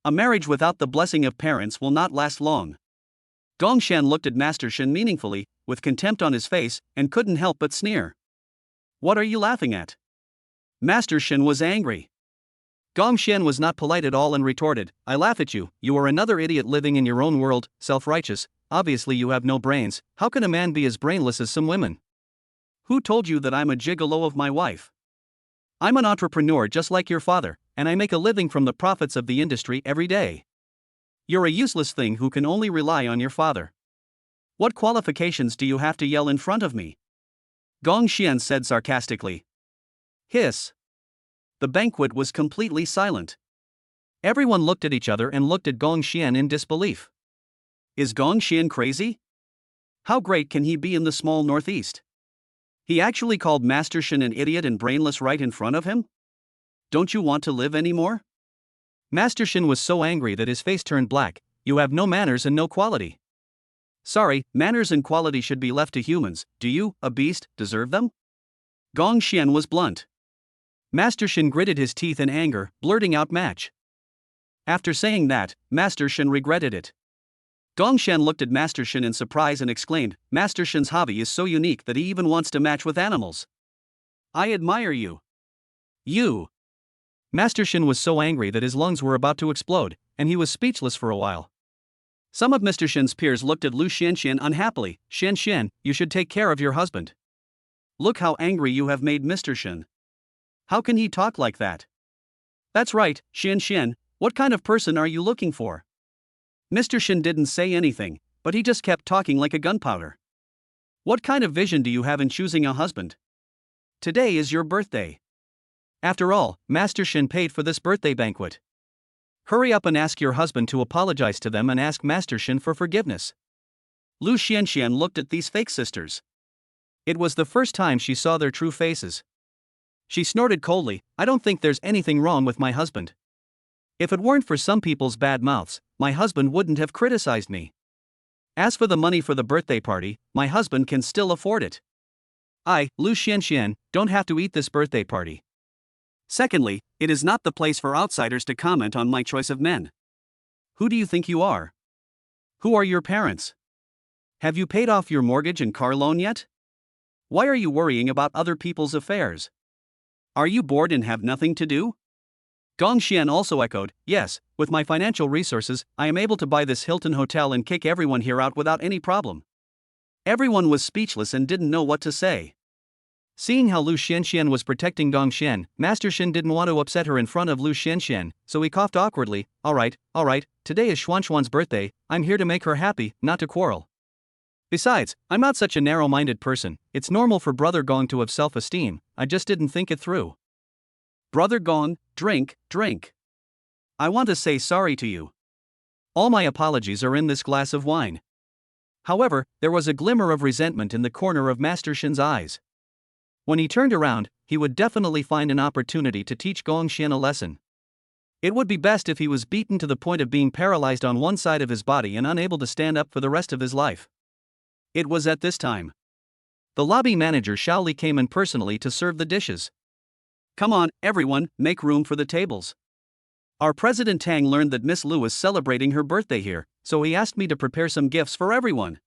A marriage without the blessing of parents will not last long. Gong Xian looked at Master Shin meaningfully, with contempt on his face, and couldn't help but sneer. What are you laughing at? Master Shin was angry. Gong Xian was not polite at all and retorted, I laugh at you, you are another idiot living in your own world, self-righteous, obviously you have no brains, how can a man be as brainless as some women? Who told you that I'm a gigolo of my wife? I'm an entrepreneur just like your father, and I make a living from the profits of the industry every day. You're a useless thing who can only rely on your father. What qualifications do you have to yell in front of me? Gong Xian said sarcastically. Hiss. The banquet was completely silent. Everyone looked at each other and looked at Gong Xian in disbelief. Is Gong Xian crazy? How great can he be in the small northeast? He actually called Master Shin an idiot and brainless right in front of him? Don't you want to live anymore? Master Shin was so angry that his face turned black. You have no manners and no quality. Sorry, manners and quality should be left to humans. Do you, a beast, deserve them? Gong Xian was blunt. Master Shin gritted his teeth in anger, blurting out match. After saying that, Master Shin regretted it. Gong Xian looked at Master Shin in surprise and exclaimed, Master Shin's hobby is so unique that he even wants to match with animals. I admire you. You. Master Shin was so angry that his lungs were about to explode, and he was speechless for a while. Some of Mr. Shin's peers looked at Lu Xianxian unhappily. Xianxian, you should take care of your husband. Look how angry you have made Mr. Shin. How can he talk like that? That's right, Xianxian, what kind of person are you looking for? Mr. Shin didn't say anything, but he just kept talking like a gunpowder. What kind of vision do you have in choosing a husband? Today is your birthday. After all, Master Shin paid for this birthday banquet. Hurry up and ask your husband to apologize to them and ask Master Shin for forgiveness. Lu Xianxian looked at these fake sisters. It was the first time she saw their true faces. She snorted coldly, I don't think there's anything wrong with my husband. If it weren't for some people's bad mouths, my husband wouldn't have criticized me. As for the money for the birthday party, my husband can still afford it. I, Lu Xianxian, don't have to eat this birthday party. Secondly, it is not the place for outsiders to comment on my choice of men. Who do you think you are? Who are your parents? Have you paid off your mortgage and car loan yet? Why are you worrying about other people's affairs? Are you bored and have nothing to do? Gong Xian also echoed, yes, with my financial resources, I am able to buy this Hilton hotel and kick everyone here out without any problem. Everyone was speechless and didn't know what to say. Seeing how Lu Xianxian was protecting Gong Xian, Master Shin didn't want to upset her in front of Lu Xianxian, so he coughed awkwardly, alright, today is Xuanxuan's birthday, I'm here to make her happy, not to quarrel. Besides, I'm not such a narrow-minded person, it's normal for Brother Gong to have self-esteem, I just didn't think it through. Brother Gong, drink. I want to say sorry to you. All my apologies are in this glass of wine. However, there was a glimmer of resentment in the corner of Master Shin's eyes. When he turned around, he would definitely find an opportunity to teach Gong Xian a lesson. It would be best if he was beaten to the point of being paralyzed on one side of his body and unable to stand up for the rest of his life. It was at this time. The lobby manager Shaoli came in personally to serve the dishes. Come on, everyone, make room for the tables. Our President Tang learned that Miss Lu is celebrating her birthday here, so he asked me to prepare some gifts for everyone.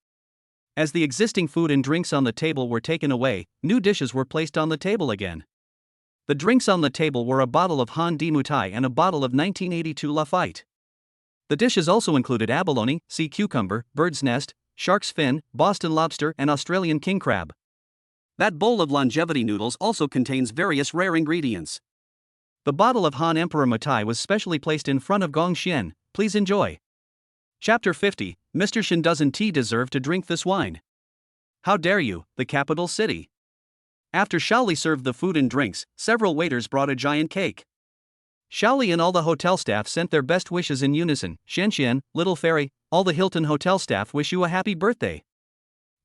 As the existing food and drinks on the table were taken away, new dishes were placed on the table again. The drinks on the table were a bottle of Han Di Mutai and a bottle of 1982 Lafite. The dishes also included abalone, sea cucumber, bird's nest, shark's fin, Boston lobster, and Australian king crab. That bowl of longevity noodles also contains various rare ingredients. The bottle of Han Emperor Mutai was specially placed in front of Gong Xian. Please enjoy. Chapter 50, Mr. Shen doesn't he deserve to drink this wine? How dare you, the capital city? After Shaoli served the food and drinks, several waiters brought a giant cake. Shaoli and all the hotel staff sent their best wishes in unison. Xian, Little Fairy, all the Hilton hotel staff wish you a happy birthday.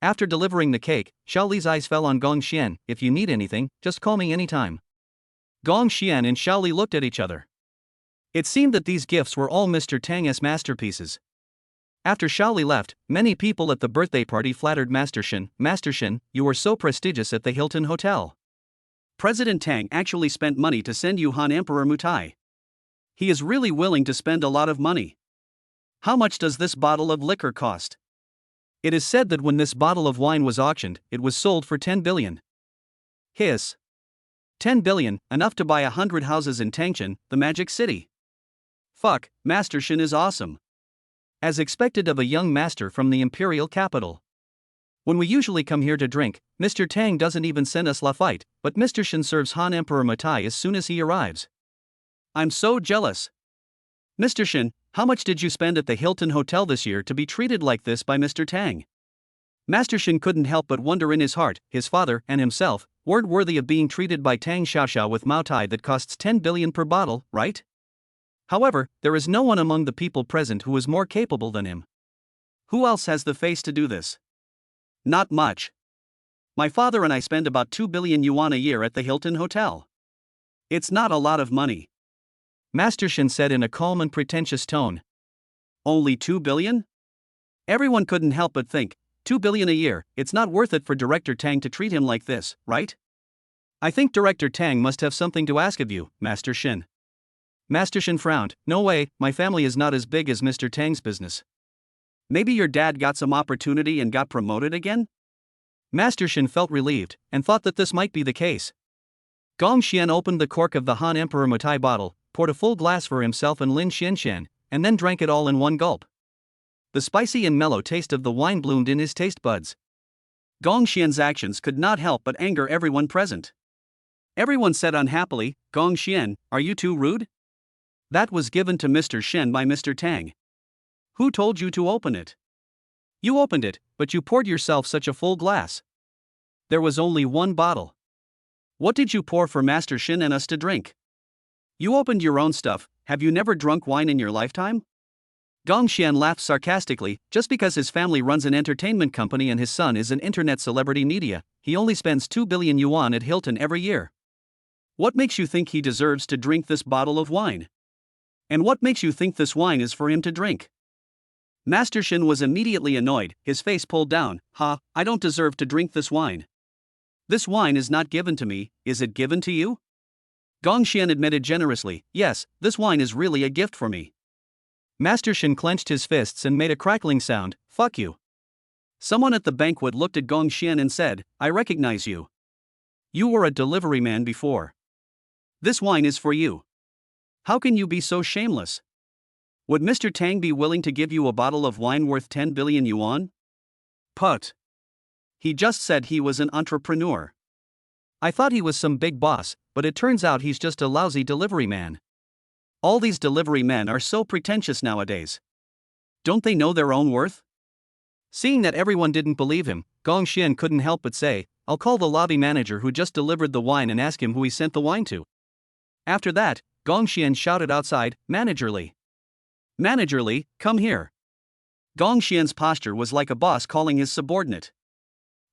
After delivering the cake, Shaoli's eyes fell on Gong Xian. If you need anything, just call me anytime. Gong Xian and Shaoli looked at each other. It seemed that these gifts were all Mr. Tang's masterpieces. After Shaoli left, many people at the birthday party flattered Master Shen. Master Shen, you were so prestigious at the Hilton Hotel. President Tang actually spent money to send you Han Emperor Mutai. He is really willing to spend a lot of money. How much does this bottle of liquor cost? It is said that when this bottle of wine was auctioned, it was sold for 10 billion. Hiss. 10 billion, enough to buy 100 houses in Tangshan, the magic city. Fuck, Master Shen is awesome. As expected of a young master from the imperial capital. When we usually come here to drink, Mr. Tang doesn't even send us Lafite, but Mr. Shen serves Han Emperor Mutai as soon as he arrives. I'm so jealous. Mr. Shen, how much did you spend at the Hilton Hotel this year to be treated like this by Mr. Tang? Master Shen couldn't help but wonder in his heart, his father and himself weren't worthy of being treated by Tang Xiaoxiao with Moutai that costs 10 billion per bottle, right? However, there is no one among the people present who is more capable than him. Who else has the face to do this? Not much. My father and I spend about 2 billion yuan a year at the Hilton Hotel. It's not a lot of money. Master Shen said in a calm and pretentious tone. Only 2 billion? Everyone couldn't help but think, 2 billion a year, it's not worth it for Director Tang to treat him like this, right? I think Director Tang must have something to ask of you, Master Shen. Master Shen frowned. No way, my family is not as big as Mr. Tang's business. Maybe your dad got some opportunity and got promoted again? Master Shen felt relieved, and thought that this might be the case. Gong Xian opened the cork of the Han Emperor Mutai bottle, poured a full glass for himself and Lin Xianshan, and then drank it all in one gulp. The spicy and mellow taste of the wine bloomed in his taste buds. Gong Xian's actions could not help but anger everyone present. Everyone said unhappily, Gong Xian, are you too rude? That was given to Mr. Shen by Mr. Tang. Who told you to open it? You opened it, but you poured yourself such a full glass. There was only one bottle. What did you pour for Master Shen and us to drink? You opened your own stuff. Have you never drunk wine in your lifetime? Gong Xian laughed sarcastically. Just because his family runs an entertainment company and his son is an internet celebrity media, he only spends 2 billion yuan at Hilton every year. What makes you think he deserves to drink this bottle of wine? And what makes you think this wine is for him to drink? Master Shen was immediately annoyed, his face pulled down. I don't deserve to drink this wine. This wine is not given to me, is it given to you? Gong Xian admitted generously, yes, this wine is really a gift for me. Master Shen clenched his fists and made a crackling sound. Fuck you. Someone at the banquet looked at Gong Xian and said, I recognize you. You were a delivery man before. This wine is for you. How can you be so shameless? Would Mr. Tang be willing to give you a bottle of wine worth 10 billion yuan? Put. He just said he was an entrepreneur. I thought he was some big boss, but it turns out he's just a lousy delivery man. All these delivery men are so pretentious nowadays. Don't they know their own worth? Seeing that everyone didn't believe him, Gong Xian couldn't help but say, I'll call the lobby manager who just delivered the wine and ask him who he sent the wine to. After that, Gong Xian shouted outside, Managerly. Managerly, come here. Gong Xian's posture was like a boss calling his subordinate.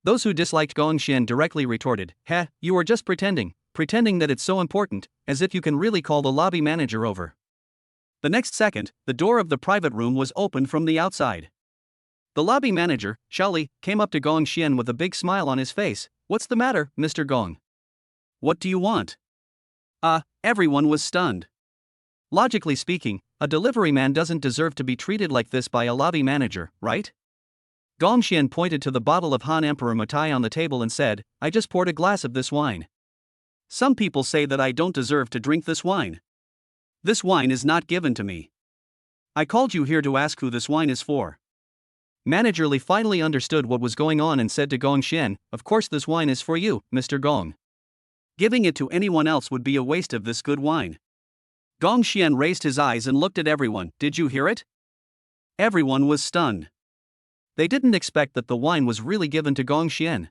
Those who disliked Gong Xian directly retorted, you are just pretending that it's so important, as if you can really call the lobby manager over. The next second, the door of the private room was opened from the outside. The lobby manager, Shaoli, came up to Gong Xian with a big smile on his face. What's the matter, Mr. Gong? What do you want? Everyone was stunned. Logically speaking, a delivery man doesn't deserve to be treated like this by a lobby manager, right? Gong Xian pointed to the bottle of Han Emperor Matai on the table and said, I just poured a glass of this wine. Some people say that I don't deserve to drink this wine. This wine is not given to me. I called you here to ask who this wine is for. Manager Li finally understood what was going on and said to Gong Xian, of course this wine is for you, Mr. Gong. Giving it to anyone else would be a waste of this good wine. Gong Xian raised his eyes and looked at everyone. Did you hear it? Everyone was stunned. They didn't expect that the wine was really given to Gong Xian.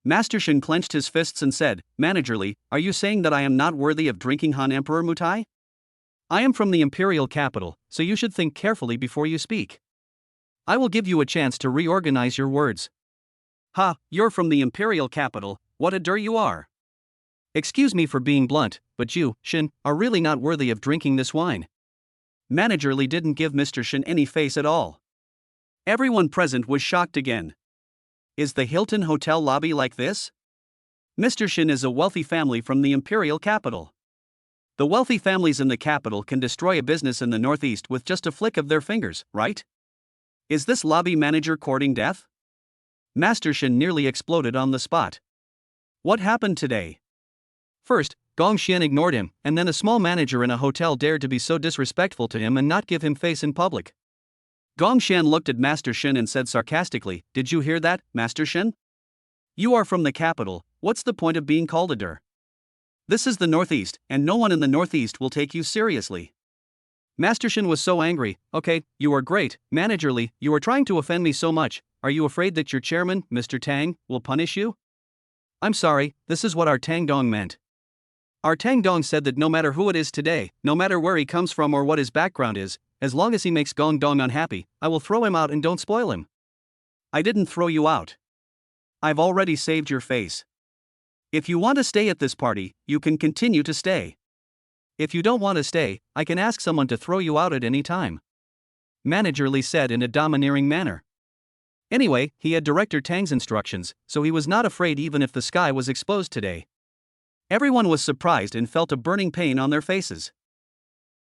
Master Shen clenched his fists and said, Manager Li, are you saying that I am not worthy of drinking Han Emperor Mutai? I am from the imperial capital, so you should think carefully before you speak. I will give you a chance to reorganize your words. Ha, you're from the imperial capital, what a dir you are. Excuse me for being blunt, but you, Shen, are really not worthy of drinking this wine. Manager Li didn't give Mr. Shen any face at all. Everyone present was shocked again. Is the Hilton Hotel lobby like this? Mr. Shen is a wealthy family from the imperial capital. The wealthy families in the capital can destroy a business in the northeast with just a flick of their fingers, right? Is this lobby manager courting death? Master Shen nearly exploded on the spot. What happened today? First, Gong Xian ignored him, and then a small manager in a hotel dared to be so disrespectful to him and not give him face in public. Gong Xian looked at Master Shen and said sarcastically, Did you hear that, Master Shen? You are from the capital, what's the point of being called a dir? This is the northeast, and no one in the northeast will take you seriously. Master Shen was so angry. Okay, you are great, Manager Li, you are trying to offend me so much. Are you afraid that your chairman, Mr. Tang, will punish you? I'm sorry, this is what our Tang Dong meant. Our Tang Dong said that no matter who it is today, no matter where he comes from or what his background is, as long as he makes Gong Dong unhappy, I will throw him out and don't spoil him. I didn't throw you out. I've already saved your face. If you want to stay at this party, you can continue to stay. If you don't want to stay, I can ask someone to throw you out at any time. Manager Li said in a domineering manner. Anyway, he had Director Tang's instructions, so he was not afraid even if the sky was exposed today. Everyone was surprised and felt a burning pain on their faces.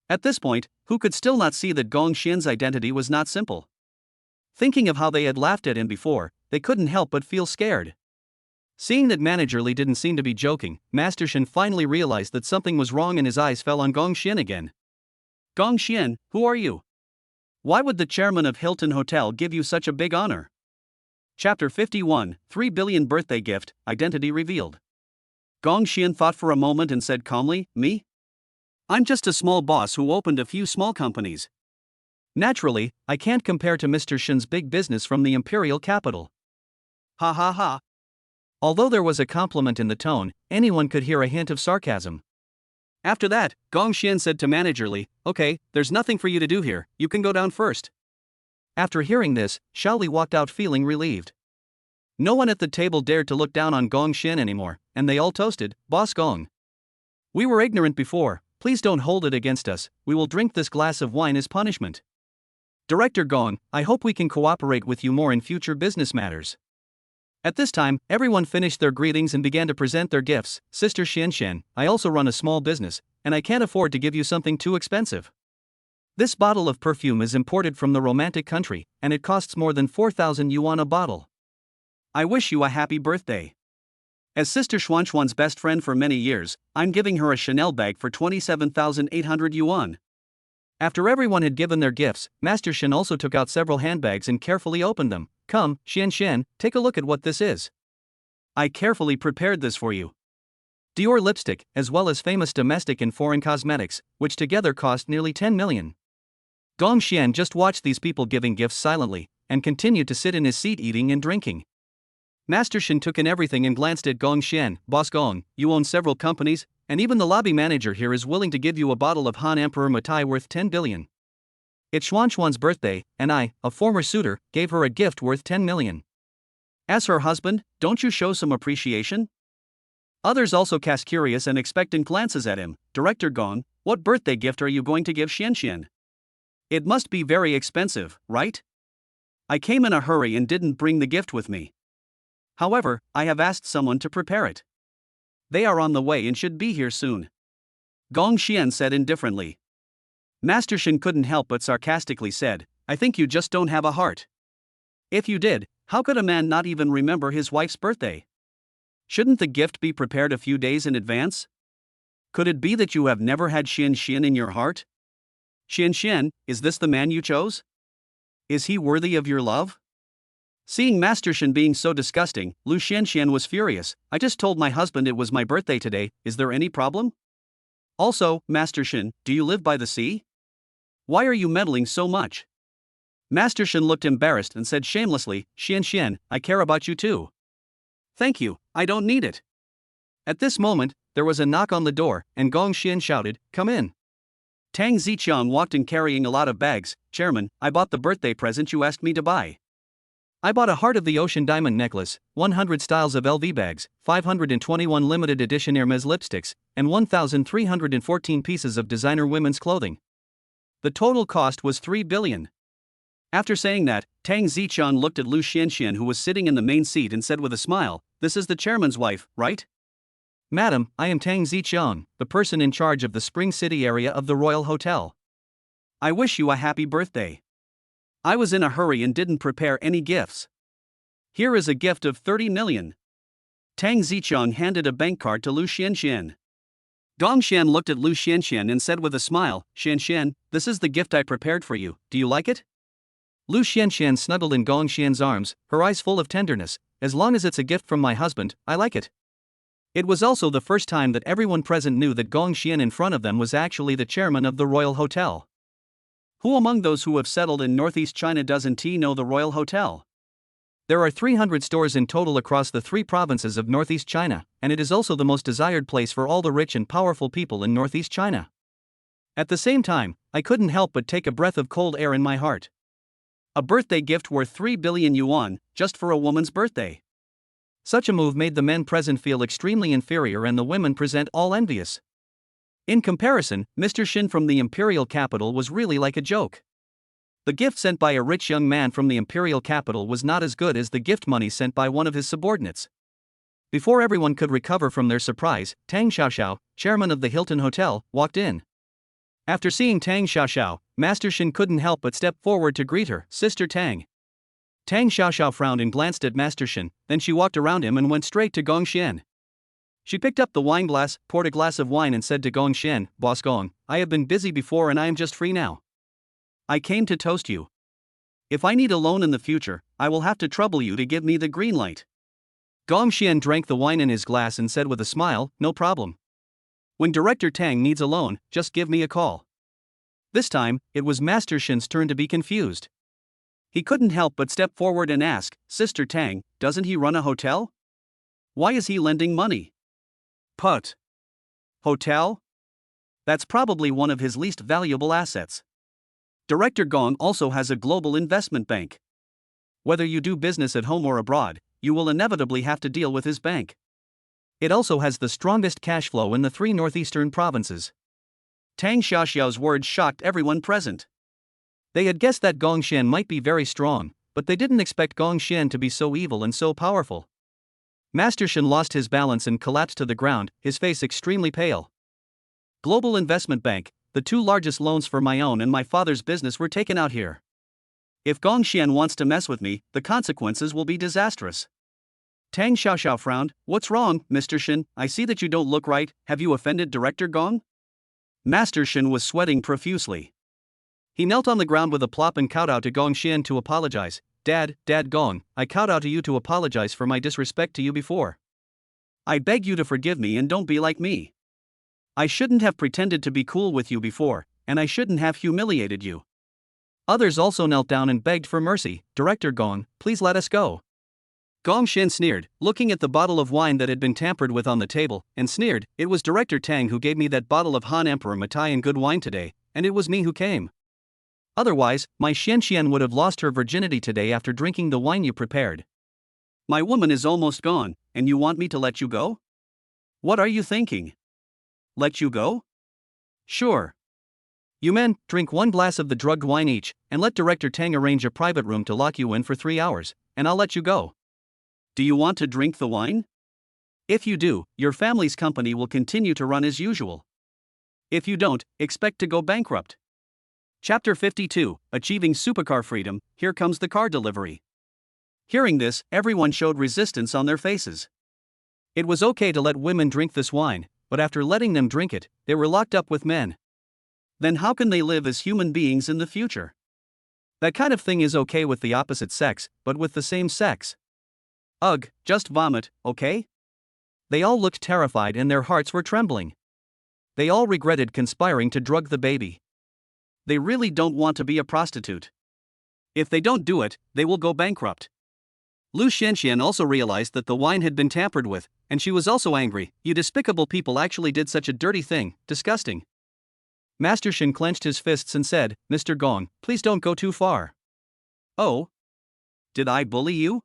At this point, who could still not see that Gong Xian's identity was not simple? Thinking of how they had laughed at him before, they couldn't help but feel scared. Seeing that Manager Li didn't seem to be joking, Master Shen finally realized that something was wrong and his eyes fell on Gong Xian again. Gong Xian, who are you? Why would the chairman of Hilton Hotel give you such a big honor? Chapter 51, 3 billion birthday gift, identity revealed. Gong Xian thought for a moment and said calmly, Me? I'm just a small boss who opened a few small companies. Naturally, I can't compare to Mr. Shen's big business from the imperial capital. Ha ha ha. Although there was a compliment in the tone, anyone could hear a hint of sarcasm. After that, Gong Xian said to Manager Li, Okay, there's nothing for you to do here, you can go down first. After hearing this, Xiao Li walked out feeling relieved. No one at the table dared to look down on Gong Xian anymore, and they all toasted, Boss Gong. We were ignorant before, please don't hold it against us, we will drink this glass of wine as punishment. Director Gong, I hope we can cooperate with you more in future business matters. At this time, everyone finished their greetings and began to present their gifts. Sister Xian, I also run a small business, and I can't afford to give you something too expensive. This bottle of perfume is imported from the romantic country, and it costs more than 4,000 yuan a bottle. I wish you a happy birthday. As Sister Xuanxuan's best friend for many years, I'm giving her a Chanel bag for 27,800 yuan. After everyone had given their gifts, Master Shen also took out several handbags and carefully opened them. Come, Xian, take a look at what this is. I carefully prepared this for you. Dior lipstick, as well as famous domestic and foreign cosmetics, which together cost nearly 10 million. Gong Xian just watched these people giving gifts silently, and continued to sit in his seat eating and drinking. Master Shen took in everything and glanced at Gong Xian. Boss Gong, you own several companies, and even the lobby manager here is willing to give you a bottle of Han Emperor Matai worth 10 billion. It's Xuanxuan's birthday, and I, a former suitor, gave her a gift worth 10 million. As her husband, don't you show some appreciation? Others also cast curious and expectant glances at him. Director Gong, what birthday gift are you going to give Xian? It must be very expensive, right? I came in a hurry and didn't bring the gift with me. However, I have asked someone to prepare it. They are on the way and should be here soon. Gong Xian said indifferently. Master Shin couldn't help but sarcastically said, I think you just don't have a heart. If you did, how could a man not even remember his wife's birthday? Shouldn't the gift be prepared a few days in advance? Could it be that you have never had Xian Xian in your heart? Xian Xian, is this the man you chose? Is he worthy of your love? Seeing Master Shin being so disgusting, Lu Xianxian was furious. I just told my husband it was my birthday today, is there any problem? Also, Master Shin, do you live by the sea? Why are you meddling so much? Master Shin looked embarrassed and said shamelessly, Xianxian, I care about you too. Thank you, I don't need it. At this moment, there was a knock on the door, and Gong Xian shouted, Come in. Tang Ziqiang walked in carrying a lot of bags. Chairman, I bought the birthday present you asked me to buy. I bought a Heart of the Ocean diamond necklace, 100 styles of LV bags, 521 limited edition Hermes lipsticks, and 1,314 pieces of designer women's clothing. The total cost was 3 billion. After saying that, Tang Ziqiang looked at Lu Xianxian, who was sitting in the main seat, and said with a smile, This is the chairman's wife, right? Madam, I am Tang Ziqiang, the person in charge of the Spring City area of the Royal Hotel. I wish you a happy birthday. I was in a hurry and didn't prepare any gifts. Here is a gift of 30 million. Tang Ziqiang handed a bank card to Lu Xianxian. Gong Xian looked at Lu Xianxian and said with a smile, Xianxian, this is the gift I prepared for you, do you like it? Lu Xianxian snuggled in Gong Xian's arms, her eyes full of tenderness. As long as it's a gift from my husband, I like it. It was also the first time that everyone present knew that Gong Xian in front of them was actually the chairman of the Royal Hotel. Who among those who have settled in Northeast China doesn't know the Royal Hotel? There are 300 stores in total across the 3 provinces of Northeast China, and it is also the most desired place for all the rich and powerful people in Northeast China. At the same time, I couldn't help but take a breath of cold air in my heart. A birthday gift worth 3 billion yuan, just for a woman's birthday. Such a move made the men present feel extremely inferior and the women present all envious. In comparison, Mr. Shin from the imperial capital was really like a joke. The gift sent by a rich young man from the imperial capital was not as good as the gift money sent by one of his subordinates. Before everyone could recover from their surprise, Tang Xiaoxiao, chairman of the Hilton Hotel, walked in. After seeing Tang Xiaoxiao, Master Shin couldn't help but step forward to greet her, Sister Tang. Tang Xiaoxiao frowned and glanced at Master Shin, then she walked around him and went straight to Gong Xian. She picked up the wine glass, poured a glass of wine and said to Gong Xian, Boss Gong, I have been busy before and I am just free now. I came to toast you. If I need a loan in the future, I will have to trouble you to give me the green light. Gong Xian drank the wine in his glass and said with a smile, No problem. When Director Tang needs a loan, just give me a call. This time, it was Master Shin's turn to be confused. He couldn't help but step forward and ask, Sister Tang, doesn't he run a hotel? Why is he lending money? Put. Hotel? That's probably one of his least valuable assets. Director Gong also has a global investment bank. Whether you do business at home or abroad, you will inevitably have to deal with his bank. It also has the strongest cash flow in the 3 northeastern provinces. Tang Xiaoxiao's words shocked everyone present. They had guessed that Gong Xian might be very strong, but they didn't expect Gong Xian to be so evil and so powerful. Master Shin lost his balance and collapsed to the ground, his face extremely pale. Global Investment Bank, the 2 largest loans for my own and my father's business were taken out here. If Gong Xian wants to mess with me, the consequences will be disastrous. Tang Xiaoxiao frowned. What's wrong, Mr. Shin? I see that you don't look right. Have you offended Director Gong? Master Shin was sweating profusely. He knelt on the ground with a plop and kowtowed to Gong Xian to apologize. Dad Gong, I kowtow to you to apologize for my disrespect to you before. I beg you to forgive me and don't be like me. I shouldn't have pretended to be cool with you before, and I shouldn't have humiliated you. Others also knelt down and begged for mercy. Director Gong, please let us go. Gong Xian sneered, looking at the bottle of wine that had been tampered with on the table, and sneered, It was Director Tang who gave me that bottle of Han Emperor Matai and good wine today, and it was me who came. Otherwise, my Xianxian would have lost her virginity today after drinking the wine you prepared. My woman is almost gone, and you want me to let you go? What are you thinking? Let you go? Sure. You men, drink 1 glass of the drugged wine each, and let Director Tang arrange a private room to lock you in for 3 hours, and I'll let you go. Do you want to drink the wine? If you do, your family's company will continue to run as usual. If you don't, expect to go bankrupt. Chapter 52, Achieving Supercar Freedom, Here Comes the Car Delivery. Hearing this, everyone showed resistance on their faces. It was okay to let women drink this wine, but after letting them drink it, they were locked up with men. Then how can they live as human beings in the future? That kind of thing is okay with the opposite sex, but with the same sex? Ugh, just vomit, okay? They all looked terrified and their hearts were trembling. They all regretted conspiring to drug the baby. They really don't want to be a prostitute. If they don't do it, they will go bankrupt. Lu Xianxian also realized that the wine had been tampered with, and she was also angry. You despicable people actually did such a dirty thing, disgusting. Master Shen clenched his fists and said, Mr. Gong, please don't go too far. Oh? Did I bully you?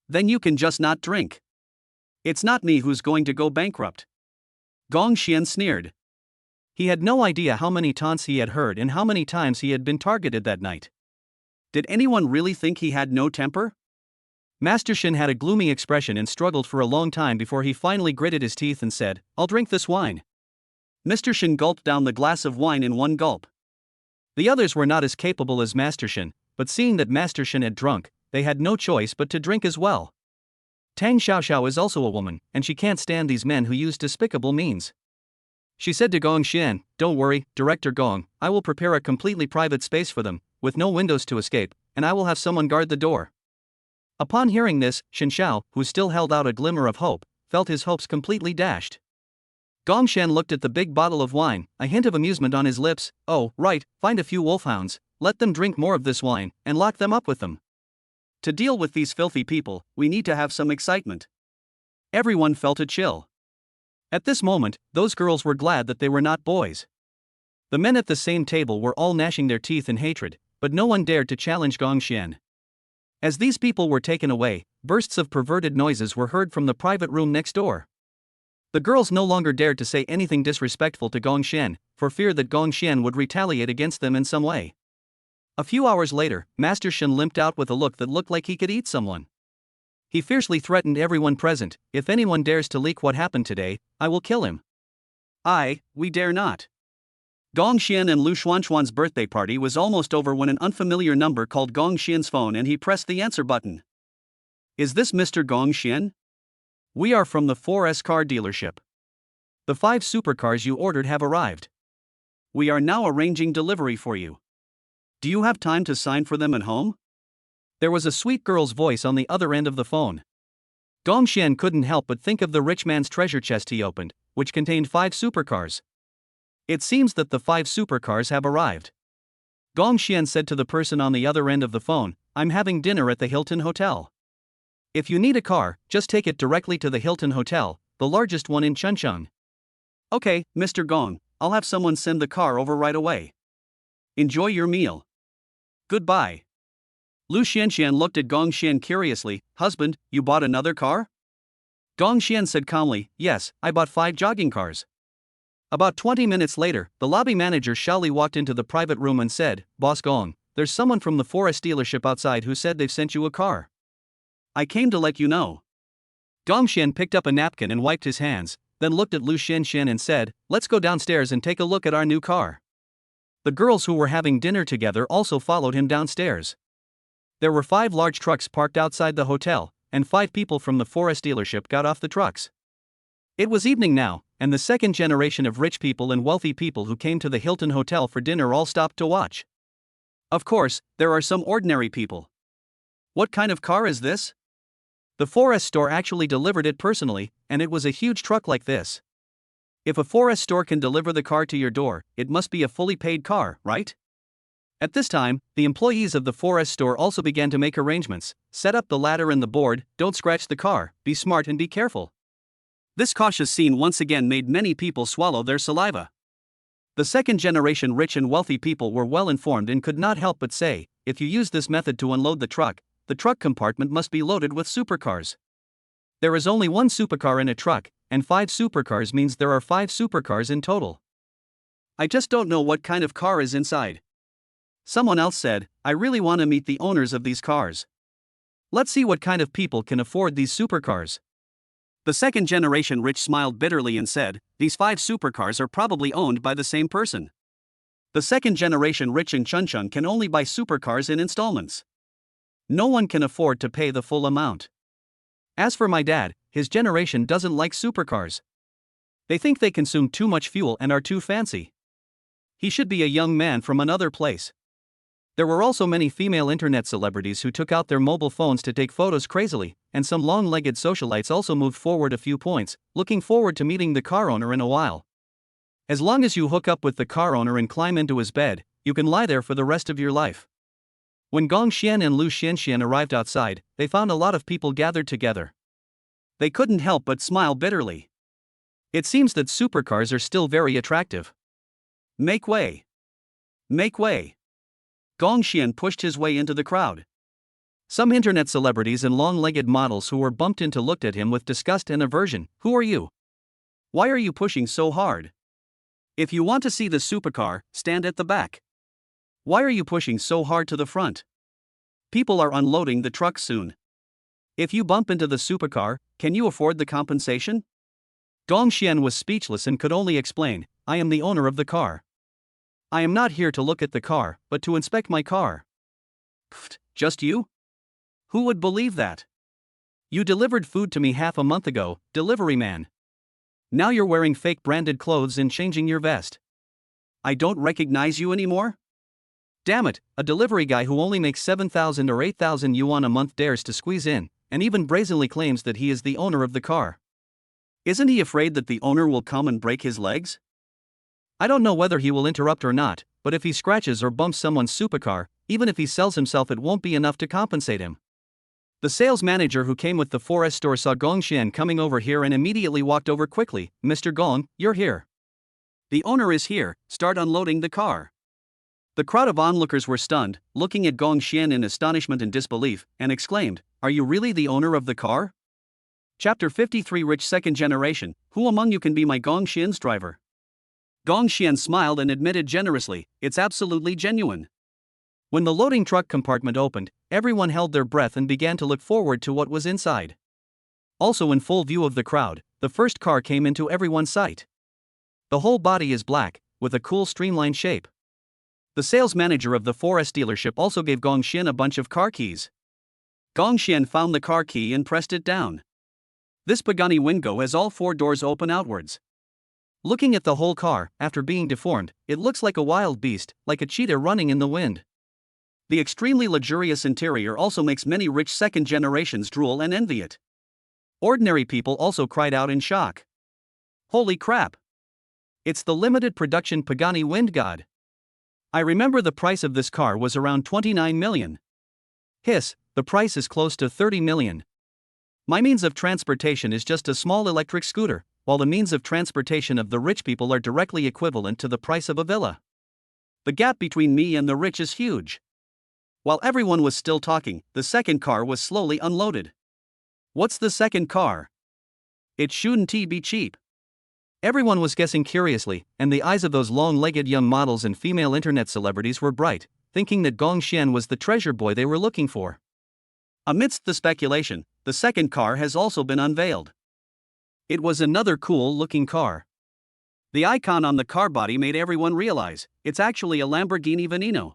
Then you can just not drink. It's not me who's going to go bankrupt. Gong Xian sneered. He had no idea how many taunts he had heard and how many times he had been targeted that night. Did anyone really think he had no temper? Master Shen had a gloomy expression and struggled for a long time before he finally gritted his teeth and said, I'll drink this wine. Mr. Shen gulped down the glass of wine in one gulp. The others were not as capable as Master Shen, but seeing that Master Shen had drunk, they had no choice but to drink as well. Tang Xiaoxiao is also a woman, and she can't stand these men who use despicable means. She said to Gong Xian, Don't worry, Director Gong, I will prepare a completely private space for them, with no windows to escape, and I will have someone guard the door. Upon hearing this, Shen Xiao, who still held out a glimmer of hope, felt his hopes completely dashed. Gong Xian looked at the big bottle of wine, a hint of amusement on his lips. Oh, right, find a few wolfhounds, let them drink more of this wine, and lock them up with them. To deal with these filthy people, we need to have some excitement. Everyone felt a chill. At this moment, those girls were glad that they were not boys. The men at the same table were all gnashing their teeth in hatred, but no one dared to challenge Gong Xian. As these people were taken away, bursts of perverted noises were heard from the private room next door. The girls no longer dared to say anything disrespectful to Gong Xian, for fear that Gong Xian would retaliate against them in some way. A few hours later, Master Shen limped out with a look that looked like he could eat someone. He fiercely threatened everyone present, if anyone dares to leak what happened today, I will kill him. We dare not. Gong Xian and Lu Xuanxuan's birthday party was almost over when an unfamiliar number called Gong Xian's phone and he pressed the answer button. Is this Mr. Gong Xian? We are from the 4S car dealership. The 5 supercars you ordered have arrived. We are now arranging delivery for you. Do you have time to sign for them at home? There was a sweet girl's voice on the other end of the phone. Gong Xian couldn't help but think of the rich man's treasure chest he opened, which contained 5 supercars. It seems that the 5 supercars have arrived. Gong Xian said to the person on the other end of the phone, I'm having dinner at the Hilton Hotel. If you need a car, just take it directly to the Hilton Hotel, the largest one in Chuncheon. Okay, Mr. Gong, I'll have someone send the car over right away. Enjoy your meal. Goodbye. Lu Xianxian looked at Gong Xian curiously. Husband, you bought another car? Gong Xian said calmly, Yes, I bought 5 jogging cars. About 20 minutes later, the lobby manager Shaoli walked into the private room and said, Boss Gong, there's someone from the 4S dealership outside who said they've sent you a car. I came to let you know. Gong Xian picked up a napkin and wiped his hands, then looked at Lu Xianxian and said, Let's go downstairs and take a look at our new car. The girls who were having dinner together also followed him downstairs. There were 5 large trucks parked outside the hotel, and 5 people from the 4S dealership got off the trucks. It was evening now, and the second generation of rich people and wealthy people who came to the Hilton Hotel for dinner all stopped to watch. Of course, there are some ordinary people. What kind of car is this? The 4S store actually delivered it personally, and it was a huge truck like this. If a 4S store can deliver the car to your door, it must be a fully paid car, right? At this time, the employees of the 4S store also began to make arrangements. Set up the ladder and the board, don't scratch the car, be smart and be careful. This cautious scene once again made many people swallow their saliva. The second generation rich and wealthy people were well informed and could not help but say, if you use this method to unload the truck compartment must be loaded with supercars. There is only 1 supercar in a truck, and 5 supercars means there are 5 supercars in total. I just don't know what kind of car is inside. Someone else said, I really want to meet the owners of these cars. Let's see what kind of people can afford these supercars. The second generation rich smiled bitterly and said, These 5 supercars are probably owned by the same person. The second-generation rich in Chuncheon can only buy supercars in installments. No one can afford to pay the full amount. As for my dad, his generation doesn't like supercars. They think they consume too much fuel and are too fancy. He should be a young man from another place. There were also many female internet celebrities who took out their mobile phones to take photos crazily, and some long-legged socialites also moved forward a few points, looking forward to meeting the car owner in a while. As long as you hook up with the car owner and climb into his bed, you can lie there for the rest of your life. When Gong Xian and Lu Xianxian arrived outside, they found a lot of people gathered together. They couldn't help but smile bitterly. It seems that supercars are still very attractive. Make way! Make way! Gong Xian pushed his way into the crowd. Some internet celebrities and long-legged models who were bumped into looked at him with disgust and aversion. Who are you? Why are you pushing so hard? If you want to see the supercar, stand at the back. Why are you pushing so hard to the front? People are unloading the truck soon. If you bump into the supercar, can you afford the compensation? Gong Xian was speechless and could only explain, I am the owner of the car. I am not here to look at the car, but to inspect my car. Pfft, just you? Who would believe that? You delivered food to me half a month ago, delivery man. Now you're wearing fake branded clothes and changing your vest. I don't recognize you anymore? Damn it, a delivery guy who only makes 7,000 or 8,000 yuan a month dares to squeeze in, and even brazenly claims that he is the owner of the car. Isn't he afraid that the owner will come and break his legs? I don't know whether he will interrupt or not, but if he scratches or bumps someone's supercar, even if he sells himself, it won't be enough to compensate him. The sales manager who came with the 4S store saw Gong Xian coming over here and immediately walked over quickly. Mr. Gong, you're here. The owner is here, start unloading the car. The crowd of onlookers were stunned, looking at Gong Xian in astonishment and disbelief, and exclaimed, Are you really the owner of the car? Chapter 53 Rich Second Generation, who among you can be my Gong Xian's driver? Gong Xian smiled and admitted generously, it's absolutely genuine. When the loading truck compartment opened, everyone held their breath and began to look forward to what was inside. Also in full view of the crowd, the first car came into everyone's sight. The whole body is black, with a cool streamlined shape. The sales manager of the 4S dealership also gave Gong Xian a bunch of car keys. Gong Xian found the car key and pressed it down. This Pagani Wingo has all 4 doors open outwards. Looking at the whole car, after being deformed, it looks like a wild beast, like a cheetah running in the wind. The extremely luxurious interior also makes many rich second generations drool and envy it. Ordinary people also cried out in shock. Holy crap! It's the limited production Pagani Wind God. I remember the price of this car was around 29 million. Hiss, the price is close to 30 million. My means of transportation is just a small electric scooter, while the means of transportation of the rich people are directly equivalent to the price of a villa. The gap between me and the rich is huge. While everyone was still talking, the second car was slowly unloaded. What's the second car? It shouldn't be cheap. Everyone was guessing curiously, and the eyes of those long-legged young models and female internet celebrities were bright, thinking that Gong Xian was the treasure boy they were looking for. Amidst the speculation, the second car has also been unveiled. It was another cool-looking car. The icon on the car body made everyone realize, it's actually a Lamborghini Veneno.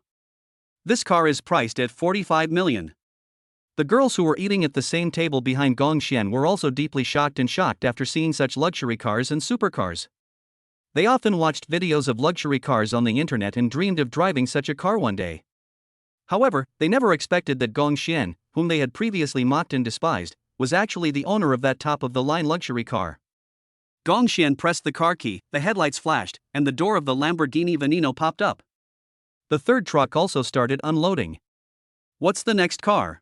This car is priced at 45 million. The girls who were eating at the same table behind Gong Xian were also deeply shocked after seeing such luxury cars and supercars. They often watched videos of luxury cars on the internet and dreamed of driving such a car one day. However, they never expected that Gong Xian, whom they had previously mocked and despised, was actually the owner of that top-of-the-line luxury car. Gong Xian pressed the car key, the headlights flashed, and the door of the Lamborghini Veneno popped up. The third truck also started unloading. What's the next car?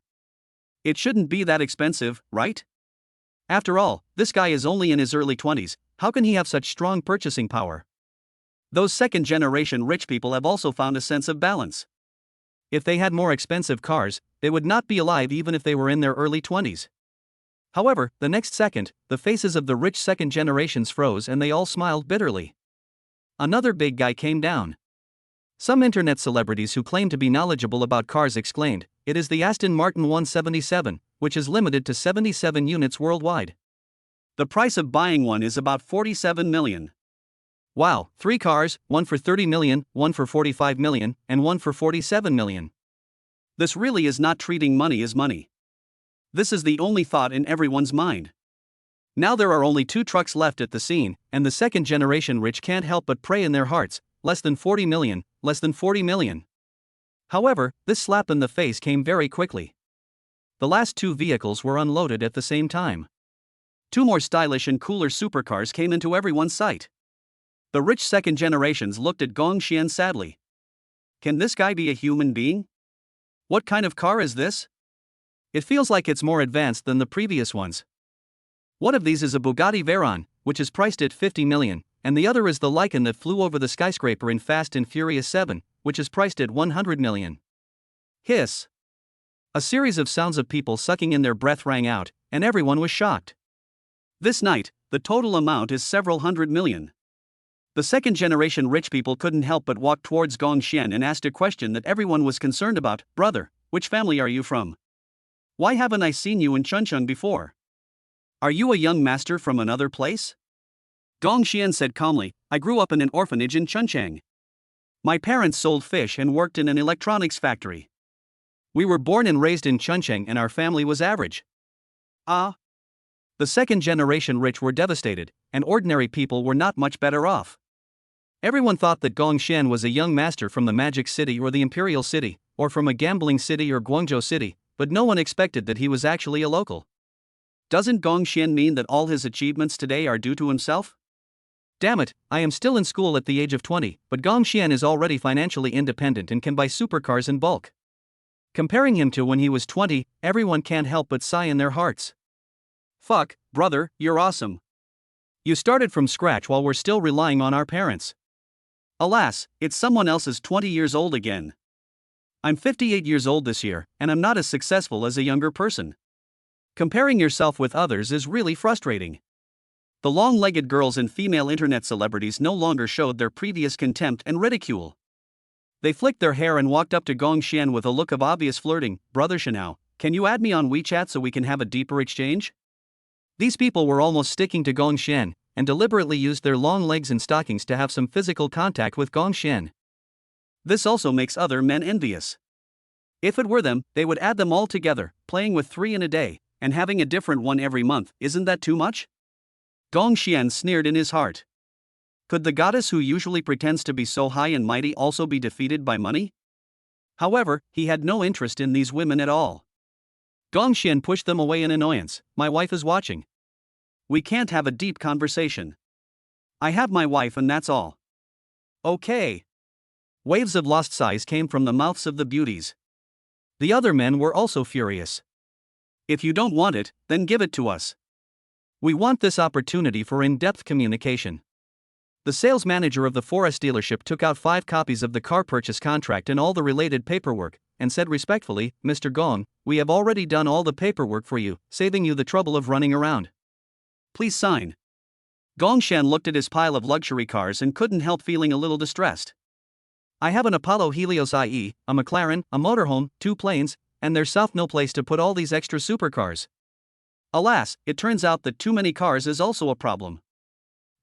It shouldn't be that expensive, right? After all, this guy is only in his early 20s, how can he have such strong purchasing power? Those second-generation rich people have also found a sense of balance. If they had more expensive cars, they would not be alive even if they were in their early 20s. However, the next second, the faces of the rich second generations froze and they all smiled bitterly. Another big guy came down. Some internet celebrities who claim to be knowledgeable about cars exclaimed, it is the Aston Martin 177, which is limited to 77 units worldwide. The price of buying one is about 47 million. Wow, 3 cars, one for 30 million, one for 45 million, and one for 47 million. This really is not treating money as money. This is the only thought in everyone's mind. Now there are only 2 trucks left at the scene, and the second generation rich can't help but pray in their hearts, less than 40 million, less than 40 million. However, this slap in the face came very quickly. The last 2 vehicles were unloaded at the same time. 2 more stylish and cooler supercars came into everyone's sight. The rich second generations looked at Gong Xian sadly. Can this guy be a human being? What kind of car is this? It feels like it's more advanced than the previous ones. One of these is a Bugatti Veyron, which is priced at 50 million, and the other is the Lycan that flew over the skyscraper in Fast and Furious 7, which is priced at 100 million. Hiss. A series of sounds of people sucking in their breath rang out, and everyone was shocked. This night, the total amount is several hundred million. The second generation rich people couldn't help but walk towards Gong Xian and asked a question that everyone was concerned about. Brother, which family are you from? Why haven't I seen you in Chuncheon before? Are you a young master from another place? Gong Xian said calmly, I grew up in an orphanage in Chuncheon. My parents sold fish and worked in an electronics factory. We were born and raised in Chuncheon and our family was average. Ah. The second generation rich were devastated, and ordinary people were not much better off. Everyone thought that Gong Xian was a young master from the Magic City or the Imperial City, or from a gambling city or Guangzhou City, but no one expected that he was actually a local. Doesn't Gong Xian mean that all his achievements today are due to himself? Damn it, I am still in school at the age of 20, but Gong Xian is already financially independent and can buy supercars in bulk. Comparing him to when he was 20, everyone can't help but sigh in their hearts. Fuck, brother, you're awesome. You started from scratch while we're still relying on our parents. Alas, it's someone else's 20 years old again. I'm 58 years old this year, and I'm not as successful as a younger person. Comparing yourself with others is really frustrating. The long-legged girls and female internet celebrities no longer showed their previous contempt and ridicule. They flicked their hair and walked up to Gong Xian with a look of obvious flirting. Brother Shanao, can you add me on WeChat so we can have a deeper exchange? These people were almost sticking to Gong Xian, and deliberately used their long legs and stockings to have some physical contact with Gong Xian. This also makes other men envious. If it were them, they would add them all together, playing with 3 in a day, and having a different one every month. Isn't that too much? Gong Xian sneered in his heart. Could the goddess who usually pretends to be so high and mighty also be defeated by money? However, he had no interest in these women at all. Gong Xian pushed them away in annoyance. My wife is watching. We can't have a deep conversation. I have my wife and that's all. Okay. Waves of lost sighs came from the mouths of the beauties. The other men were also furious. If you don't want it, then give it to us. We want this opportunity for in-depth communication. The sales manager of the Forest dealership took out 5 copies of the car purchase contract and all the related paperwork, and said respectfully, Mr. Gong, we have already done all the paperwork for you, saving you the trouble of running around. Please sign. Gong Xian looked at his pile of luxury cars and couldn't help feeling a little distressed. I have an Apollo Helios IE, a McLaren, a motorhome, 2 planes, and there's no place to put all these extra supercars. Alas, it turns out that too many cars is also a problem.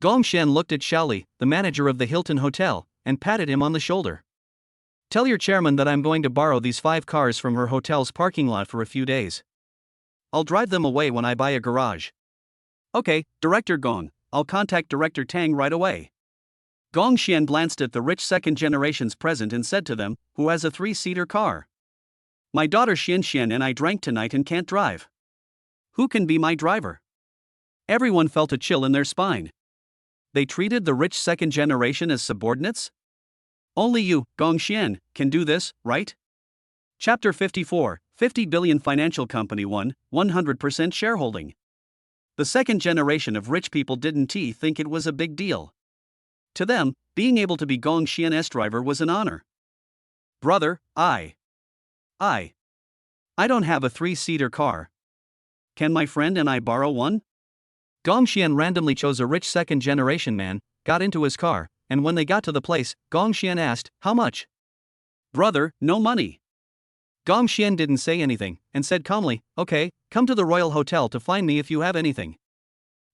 Gong Xian looked at Xiaoli, the manager of the Hilton Hotel, and patted him on the shoulder. Tell your chairman that I'm going to borrow these 5 cars from her hotel's parking lot for a few days. I'll drive them away when I buy a garage. Okay, Director Gong, I'll contact Director Tang right away. Gong Xian glanced at the rich second generations present and said to them, who has a 3-seater car? My daughter Xian Xian and I drank tonight and can't drive. Who can be my driver? Everyone felt a chill in their spine. They treated the rich second generation as subordinates? Only you, Gong Xian, can do this, right? Chapter 54, 50 billion financial company 100% shareholding. The second generation of rich people didn't think it was a big deal. To them, being able to be Gong Xian's driver was an honor. Brother, I don't have a 3-seater car. Can my friend and I borrow one? Gong Xian randomly chose a rich second-generation man, got into his car, and when they got to the place, Gong Xian asked, how much? Brother, no money. Gong Xian didn't say anything, and said calmly, okay, come to the Royal Hotel to find me if you have anything.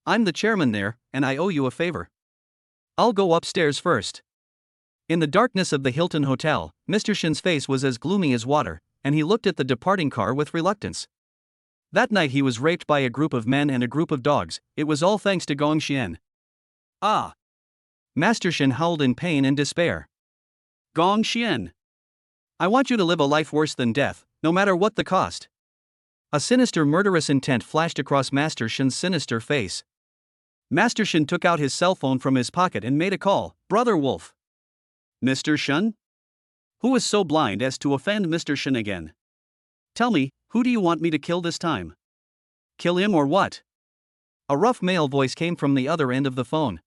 I'm the chairman there, and I owe you a favor. I'll go upstairs first. In the darkness of the Hilton Hotel, Mr. Shen's face was as gloomy as water, and he looked at the departing car with reluctance. That night he was raped by a group of men and a group of dogs. It was all thanks to Gong Xian. Ah! Master Shen howled in pain and despair. Gong Xian! I want you to live a life worse than death, no matter what the cost. A sinister murderous intent flashed across Master Shen's sinister face. Master Shen took out his cell phone from his pocket and made a call. Brother Wolf. Mr. Shen? Who is so blind as to offend Mr. Shen again? Tell me, who do you want me to kill this time? Kill him or what? A rough male voice came from the other end of the phone.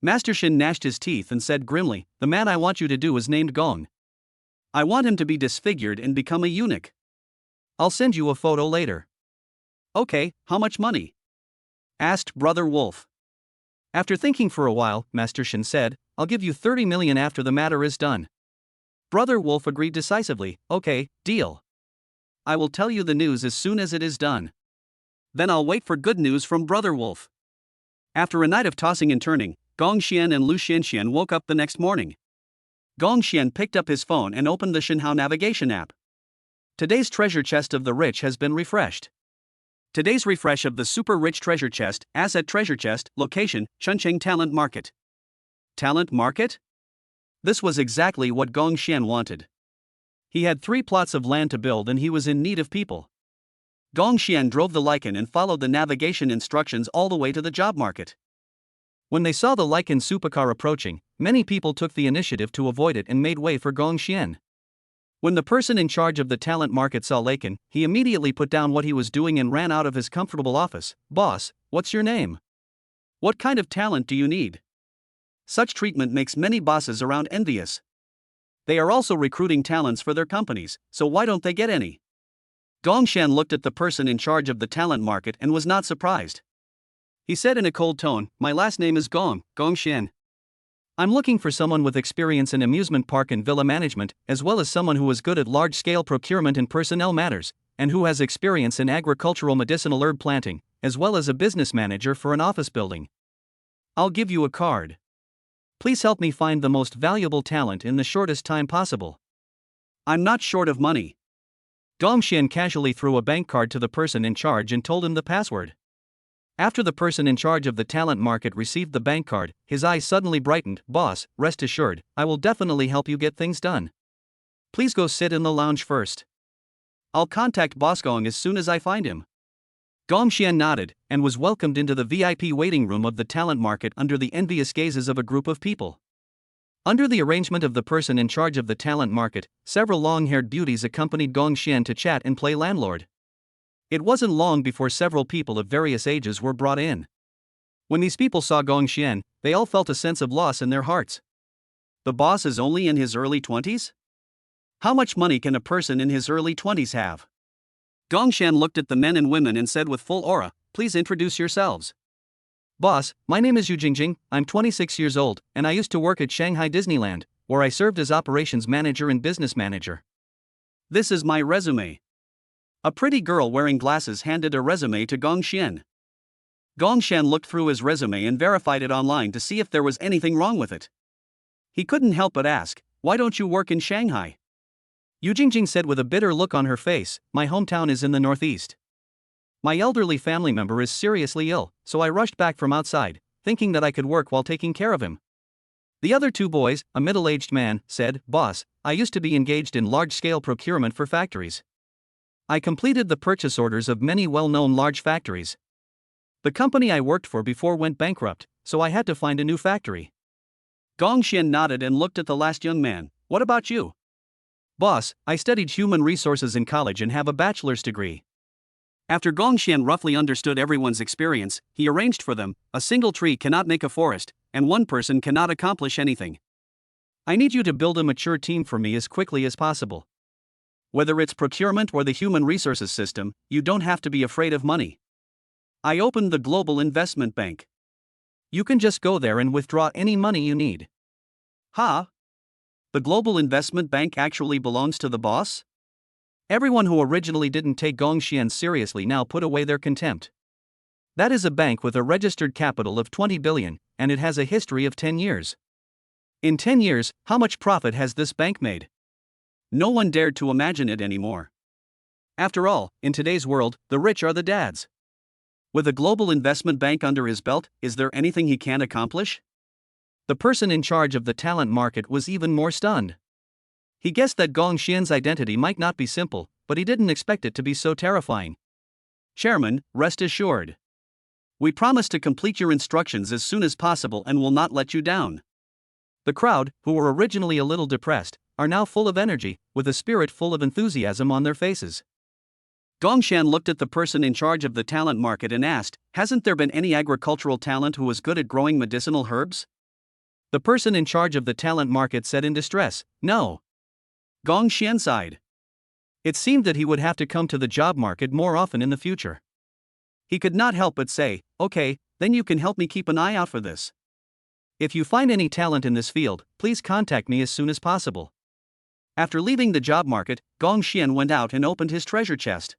Master Shen gnashed his teeth and said grimly, the man I want you to do is named Gong. I want him to be disfigured and become a eunuch. I'll send you a photo later. Okay, how much money? Asked Brother Wolf. After thinking for a while, Master Shen said, I'll give you 30 million after the matter is done. Brother Wolf agreed decisively, okay, deal. I will tell you the news as soon as it is done. Then I'll wait for good news from Brother Wolf. After a night of tossing and turning, Gong Xian and Lu Xianxian woke up the next morning. Gong Xian picked up his phone and opened the Shenhao navigation app. Today's treasure chest of the rich has been refreshed. Today's refresh of the super rich treasure chest, asset treasure chest, location, Chuncheng Talent Market. Talent Market? This was exactly what Gong Xian wanted. He had 3 plots of land to build and he was in need of people. Gong Xian drove the Lycan and followed the navigation instructions all the way to the job market. When they saw the Lycan supercar approaching, many people took the initiative to avoid it and made way for Gong Xian. When the person in charge of the talent market saw Lycan, he immediately put down what he was doing and ran out of his comfortable office. Boss, what's your name? What kind of talent do you need? Such treatment makes many bosses around envious. They are also recruiting talents for their companies, so why don't they get any? Gong Xian looked at the person in charge of the talent market and was not surprised. He said in a cold tone, my last name is Gong Xian. I'm looking for someone with experience in amusement park and villa management, as well as someone who is good at large-scale procurement and personnel matters, and who has experience in agricultural medicinal herb planting, as well as a business manager for an office building. I'll give you a card. Please help me find the most valuable talent in the shortest time possible. I'm not short of money. Gong Xian casually threw a bank card to the person in charge and told him the password. After the person in charge of the talent market received the bank card, his eyes suddenly brightened. Boss, rest assured, I will definitely help you get things done. Please go sit in the lounge first. I'll contact Boss Gong as soon as I find him. Gong Xian nodded, and was welcomed into the VIP waiting room of the talent market under the envious gazes of a group of people. Under the arrangement of the person in charge of the talent market, several long-haired beauties accompanied Gong Xian to chat and play landlord. It wasn't long before several people of various ages were brought in. When these people saw Gong Xian, they all felt a sense of loss in their hearts. The boss is only in his early 20s? How much money can a person in his early 20s have? Gong Xian looked at the men and women and said with full aura, please introduce yourselves. Boss, my name is Yu Jingjing, I'm 26 years old, and I used to work at Shanghai Disneyland, where I served as operations manager and business manager. This is my resume. A pretty girl wearing glasses handed a resume to Gong Xian. Gong Xian looked through his resume and verified it online to see if there was anything wrong with it. He couldn't help but ask, why don't you work in Shanghai? Yu Jingjing said with a bitter look on her face, my hometown is in the northeast. My elderly family member is seriously ill, so I rushed back from outside, thinking that I could work while taking care of him. The other 2 boys, a middle-aged man, said, Boss, I used to be engaged in large-scale procurement for factories. I completed the purchase orders of many well-known large factories. The company I worked for before went bankrupt, so I had to find a new factory. Gong Xian nodded and looked at the last young man. What about you? Boss, I studied human resources in college and have a bachelor's degree. After Gong Xian roughly understood everyone's experience, he arranged for them, a single tree cannot make a forest, and one person cannot accomplish anything. I need you to build a mature team for me as quickly as possible. Whether it's procurement or the human resources system, you don't have to be afraid of money. I opened the Global Investment Bank. You can just go there and withdraw any money you need. Huh? The Global Investment Bank actually belongs to the boss? Everyone who originally didn't take Gong Xian seriously now put away their contempt. That is a bank with a registered capital of 20 billion, and it has a history of 10 years. In 10 years, how much profit has this bank made? No one dared to imagine it anymore. After all, in today's world, the rich are the dads. With a global investment bank under his belt, is there anything he can't accomplish? The person in charge of the talent market was even more stunned. He guessed that Gong Xian's identity might not be simple, but he didn't expect it to be so terrifying. Chairman, rest assured. We promise to complete your instructions as soon as possible and will not let you down. The crowd, who were originally a little depressed, are now full of energy, with a spirit full of enthusiasm on their faces. Gong Xian looked at the person in charge of the talent market and asked, "Hasn't there been any agricultural talent who was good at growing medicinal herbs?" The person in charge of the talent market said in distress, "No." Gong Xian sighed. It seemed that he would have to come to the job market more often in the future. He could not help but say, "Okay, then you can help me keep an eye out for this. If you find any talent in this field, please contact me as soon as possible." After leaving the job market, Gong Xian went out and opened his treasure chest.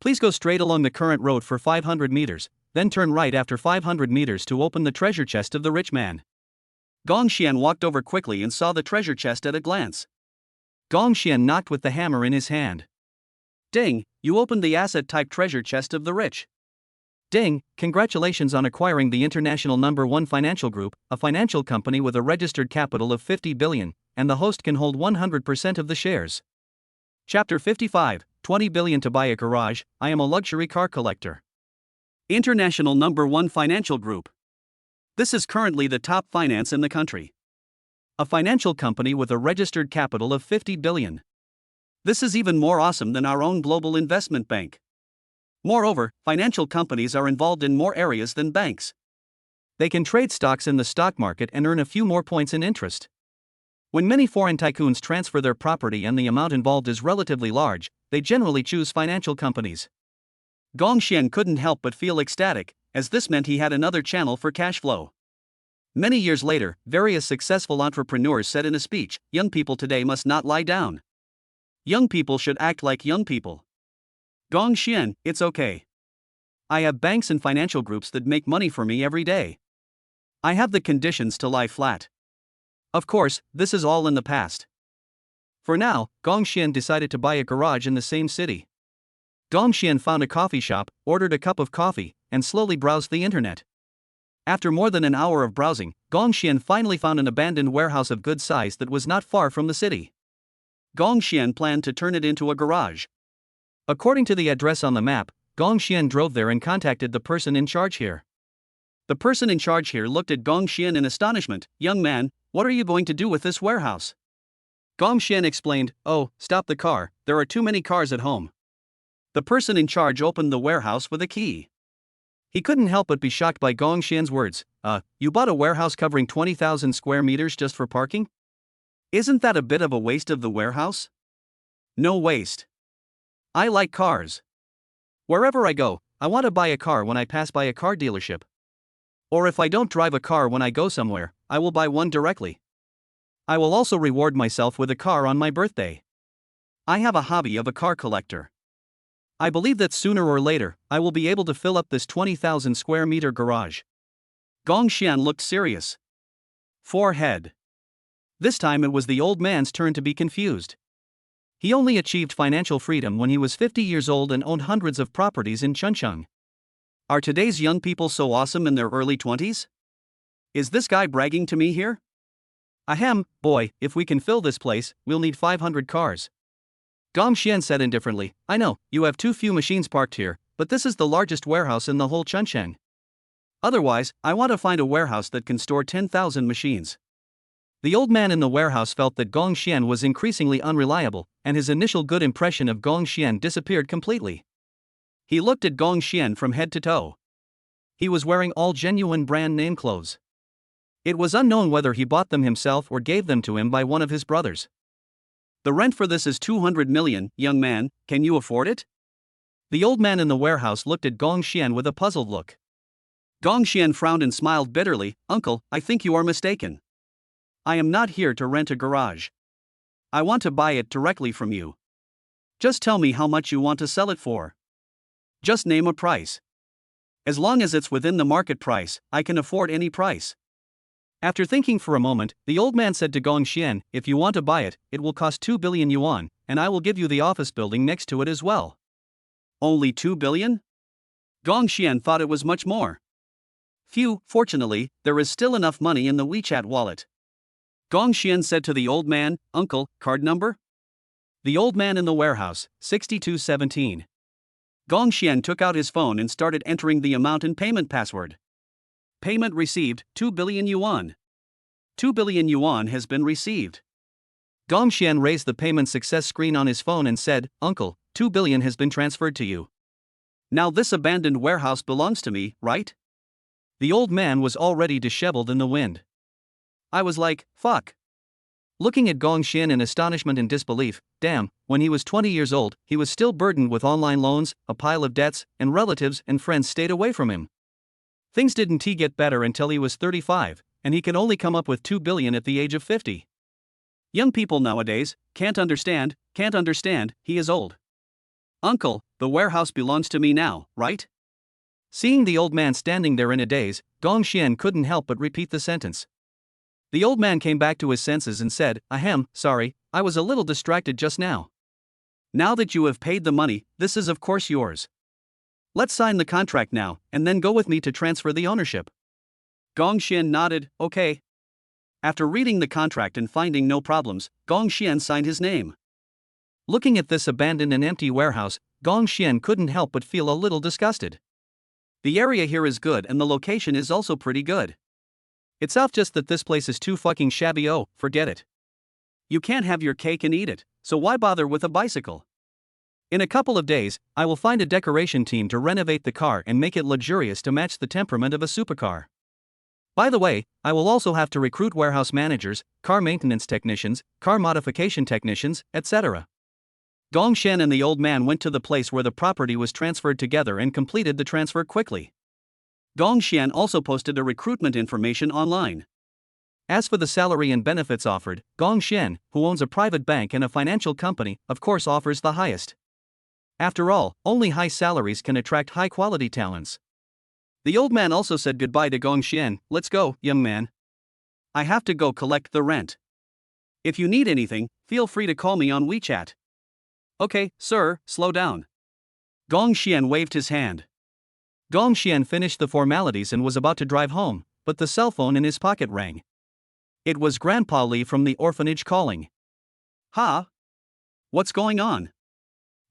"Please go straight along the current road for 500 meters, then turn right after 500 meters to open the treasure chest of the rich man." Gong Xian walked over quickly and saw the treasure chest at a glance. Gong Xian knocked with the hammer in his hand. "Ding, you opened the asset-type treasure chest of the rich." "Ding, congratulations on acquiring the international #1 financial group, a financial company with a registered capital of 50 billion, and the host can hold 100% of the shares." Chapter 55, 20 billion to buy a garage, I am a luxury car collector. International #1 financial group. This is currently the top finance in the country. A financial company with a registered capital of 50 billion. This is even more awesome than our own global investment bank. Moreover, financial companies are involved in more areas than banks. They can trade stocks in the stock market and earn a few more points in interest. When many foreign tycoons transfer their property and the amount involved is relatively large, they generally choose financial companies. Gong Xian couldn't help but feel ecstatic, as this meant he had another channel for cash flow. Many years later, various successful entrepreneurs said in a speech, "Young people today must not lie down. Young people should act like young people." Gong Xian, it's okay. I have banks and financial groups that make money for me every day. I have the conditions to lie flat. Of course, this is all in the past. For now, Gong Xian decided to buy a garage in the same city. Gong Xian found a coffee shop, ordered a cup of coffee, and slowly browsed the internet. After more than an hour of browsing, Gong Xian finally found an abandoned warehouse of good size that was not far from the city. Gong Xian planned to turn it into a garage. According to the address on the map, Gong Xian drove there and contacted the person in charge here. The person in charge here looked at Gong Xian in astonishment. "Young man, what are you going to do with this warehouse?" Gong Xian explained, "Oh, stop the car, there are too many cars at home." The person in charge opened the warehouse with a key. He couldn't help but be shocked by Gong Xian's words. You bought a warehouse covering 20,000 square meters just for parking? Isn't that a bit of a waste of the warehouse?" "No waste. I like cars. Wherever I go, I want to buy a car when I pass by a car dealership. Or if I don't drive a car when I go somewhere, I will buy one directly. I will also reward myself with a car on my birthday. I have a hobby of a car collector. I believe that sooner or later, I will be able to fill up this 20,000 square meter garage." Gong Xian looked serious. Forehead. This time it was the old man's turn to be confused. He only achieved financial freedom when he was 50 years old and owned hundreds of properties in Chuncheon. Are today's young people so awesome in their early 20s? Is this guy bragging to me here? Ahem, boy, if we can fill this place, we'll need 500 cars. Gong Xian said indifferently, "I know, you have too few machines parked here, but this is the largest warehouse in the whole Chuncheon. Otherwise, I want to find a warehouse that can store 10,000 machines." The old man in the warehouse felt that Gong Xian was increasingly unreliable, and his initial good impression of Gong Xian disappeared completely. He looked at Gong Xian from head to toe. He was wearing all genuine brand name clothes. It was unknown whether he bought them himself or gave them to him by one of his brothers. "The rent for this is 200 million, young man, can you afford it?" The old man in the warehouse looked at Gong Xian with a puzzled look. Gong Xian frowned and smiled bitterly. "Uncle, I think you are mistaken. I am not here to rent a garage. I want to buy it directly from you. Just tell me how much you want to sell it for. Just name a price." As long as it's within the market price, I can afford any price. After thinking for a moment, the old man said to Gong Xian, if you want to buy it, it will cost 2 billion yuan, and I will give you the office building next to it as well. Only 2 billion? Gong Xian thought it was much more. Phew, fortunately, there is still enough money in the WeChat wallet. Gong Xian said to the old man, Uncle, card number? The old man in the warehouse, 6217. Gong Xian took out his phone and started entering the amount and payment password. Payment received, 2 billion yuan. 2 billion yuan has been received. Gong Xian raised the payment success screen on his phone and said, Uncle, 2 billion has been transferred to you. Now this abandoned warehouse belongs to me, right? The old man was already disheveled in the wind. I was like, fuck. Looking at Gong Xian in astonishment and disbelief, damn, when he was 20 years old, he was still burdened with online loans, a pile of debts, and relatives and friends stayed away from him. Things didn't get better until he was 35, and he can only come up with 2 billion at the age of 50. Young people nowadays can't understand, he is old. Uncle, the warehouse belongs to me now, right? Seeing the old man standing there in a daze, Gong Xian couldn't help but repeat the sentence. The old man came back to his senses and said, Ahem, sorry, I was a little distracted just now. Now that you have paid the money, this is of course yours. Let's sign the contract now, and then go with me to transfer the ownership. Gong Xian nodded, okay. After reading the contract and finding no problems, Gong Xian signed his name. Looking at this abandoned and empty warehouse, Gong Xian couldn't help but feel a little disgusted. The area here is good and the location is also pretty good. It's off just that this place is too fucking shabby. Oh, forget it. You can't have your cake and eat it, so why bother with a bicycle? In a couple of days, I will find a decoration team to renovate the car and make it luxurious to match the temperament of a supercar. By the way, I will also have to recruit warehouse managers, car maintenance technicians, car modification technicians, etc. Gong Xian and the old man went to the place where the property was transferred together and completed the transfer quickly. Gong Xian also posted a recruitment information online. As for the salary and benefits offered, Gong Xian, who owns a private bank and a financial company, of course offers the highest. After all, only high salaries can attract high-quality talents. The old man also said goodbye to Gong Xian, let's go, young man. I have to go collect the rent. If you need anything, feel free to call me on WeChat. Okay, sir, slow down. Gong Xian waved his hand. Gong Xian finished the formalities and was about to drive home, but the cell phone in his pocket rang. It was Grandpa Li from the orphanage calling. Ha? What's going on?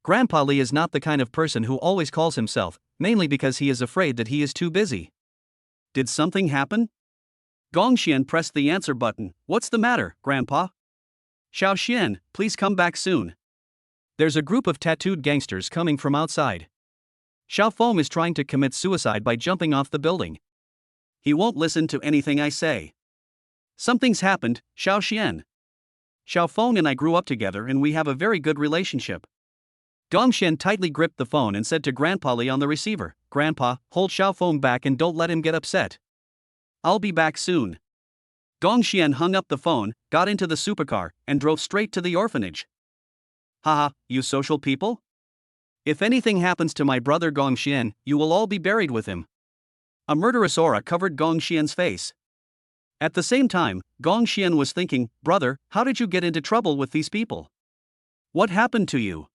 Grandpa Li is not the kind of person who always calls himself, mainly because he is afraid that he is too busy. Did something happen? Gong Xian pressed the answer button. What's the matter, Grandpa? Xiao Xian, please come back soon. There's a group of tattooed gangsters coming from outside. Xiao Feng is trying to commit suicide by jumping off the building. He won't listen to anything I say. Something's happened, Xiao Xian. Xiao Feng and I grew up together and we have a very good relationship. Gong Xian tightly gripped the phone and said to Grandpa Li on the receiver, Grandpa, hold Xiao Feng back and don't let him get upset. I'll be back soon. Gong Xian hung up the phone, got into the supercar, and drove straight to the orphanage. Haha, you social people? If anything happens to my brother Gong Xian, you will all be buried with him. A murderous aura covered Gong Xian's face. At the same time, Gong Xian was thinking, brother, how did you get into trouble with these people? What happened to you?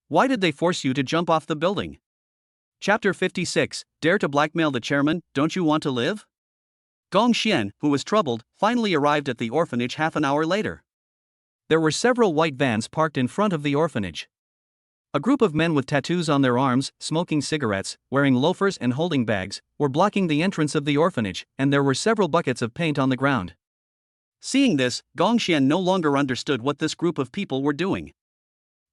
Why did they force you to jump off the building? Chapter 56, Dare to blackmail the chairman, don't you want to live? Gong Xian, who was troubled, finally arrived at the orphanage half an hour later. There were several white vans parked in front of the orphanage. A group of men with tattoos on their arms, smoking cigarettes, wearing loafers and holding bags, were blocking the entrance of the orphanage, and there were several buckets of paint on the ground. Seeing this, Gong Xian no longer understood what this group of people were doing.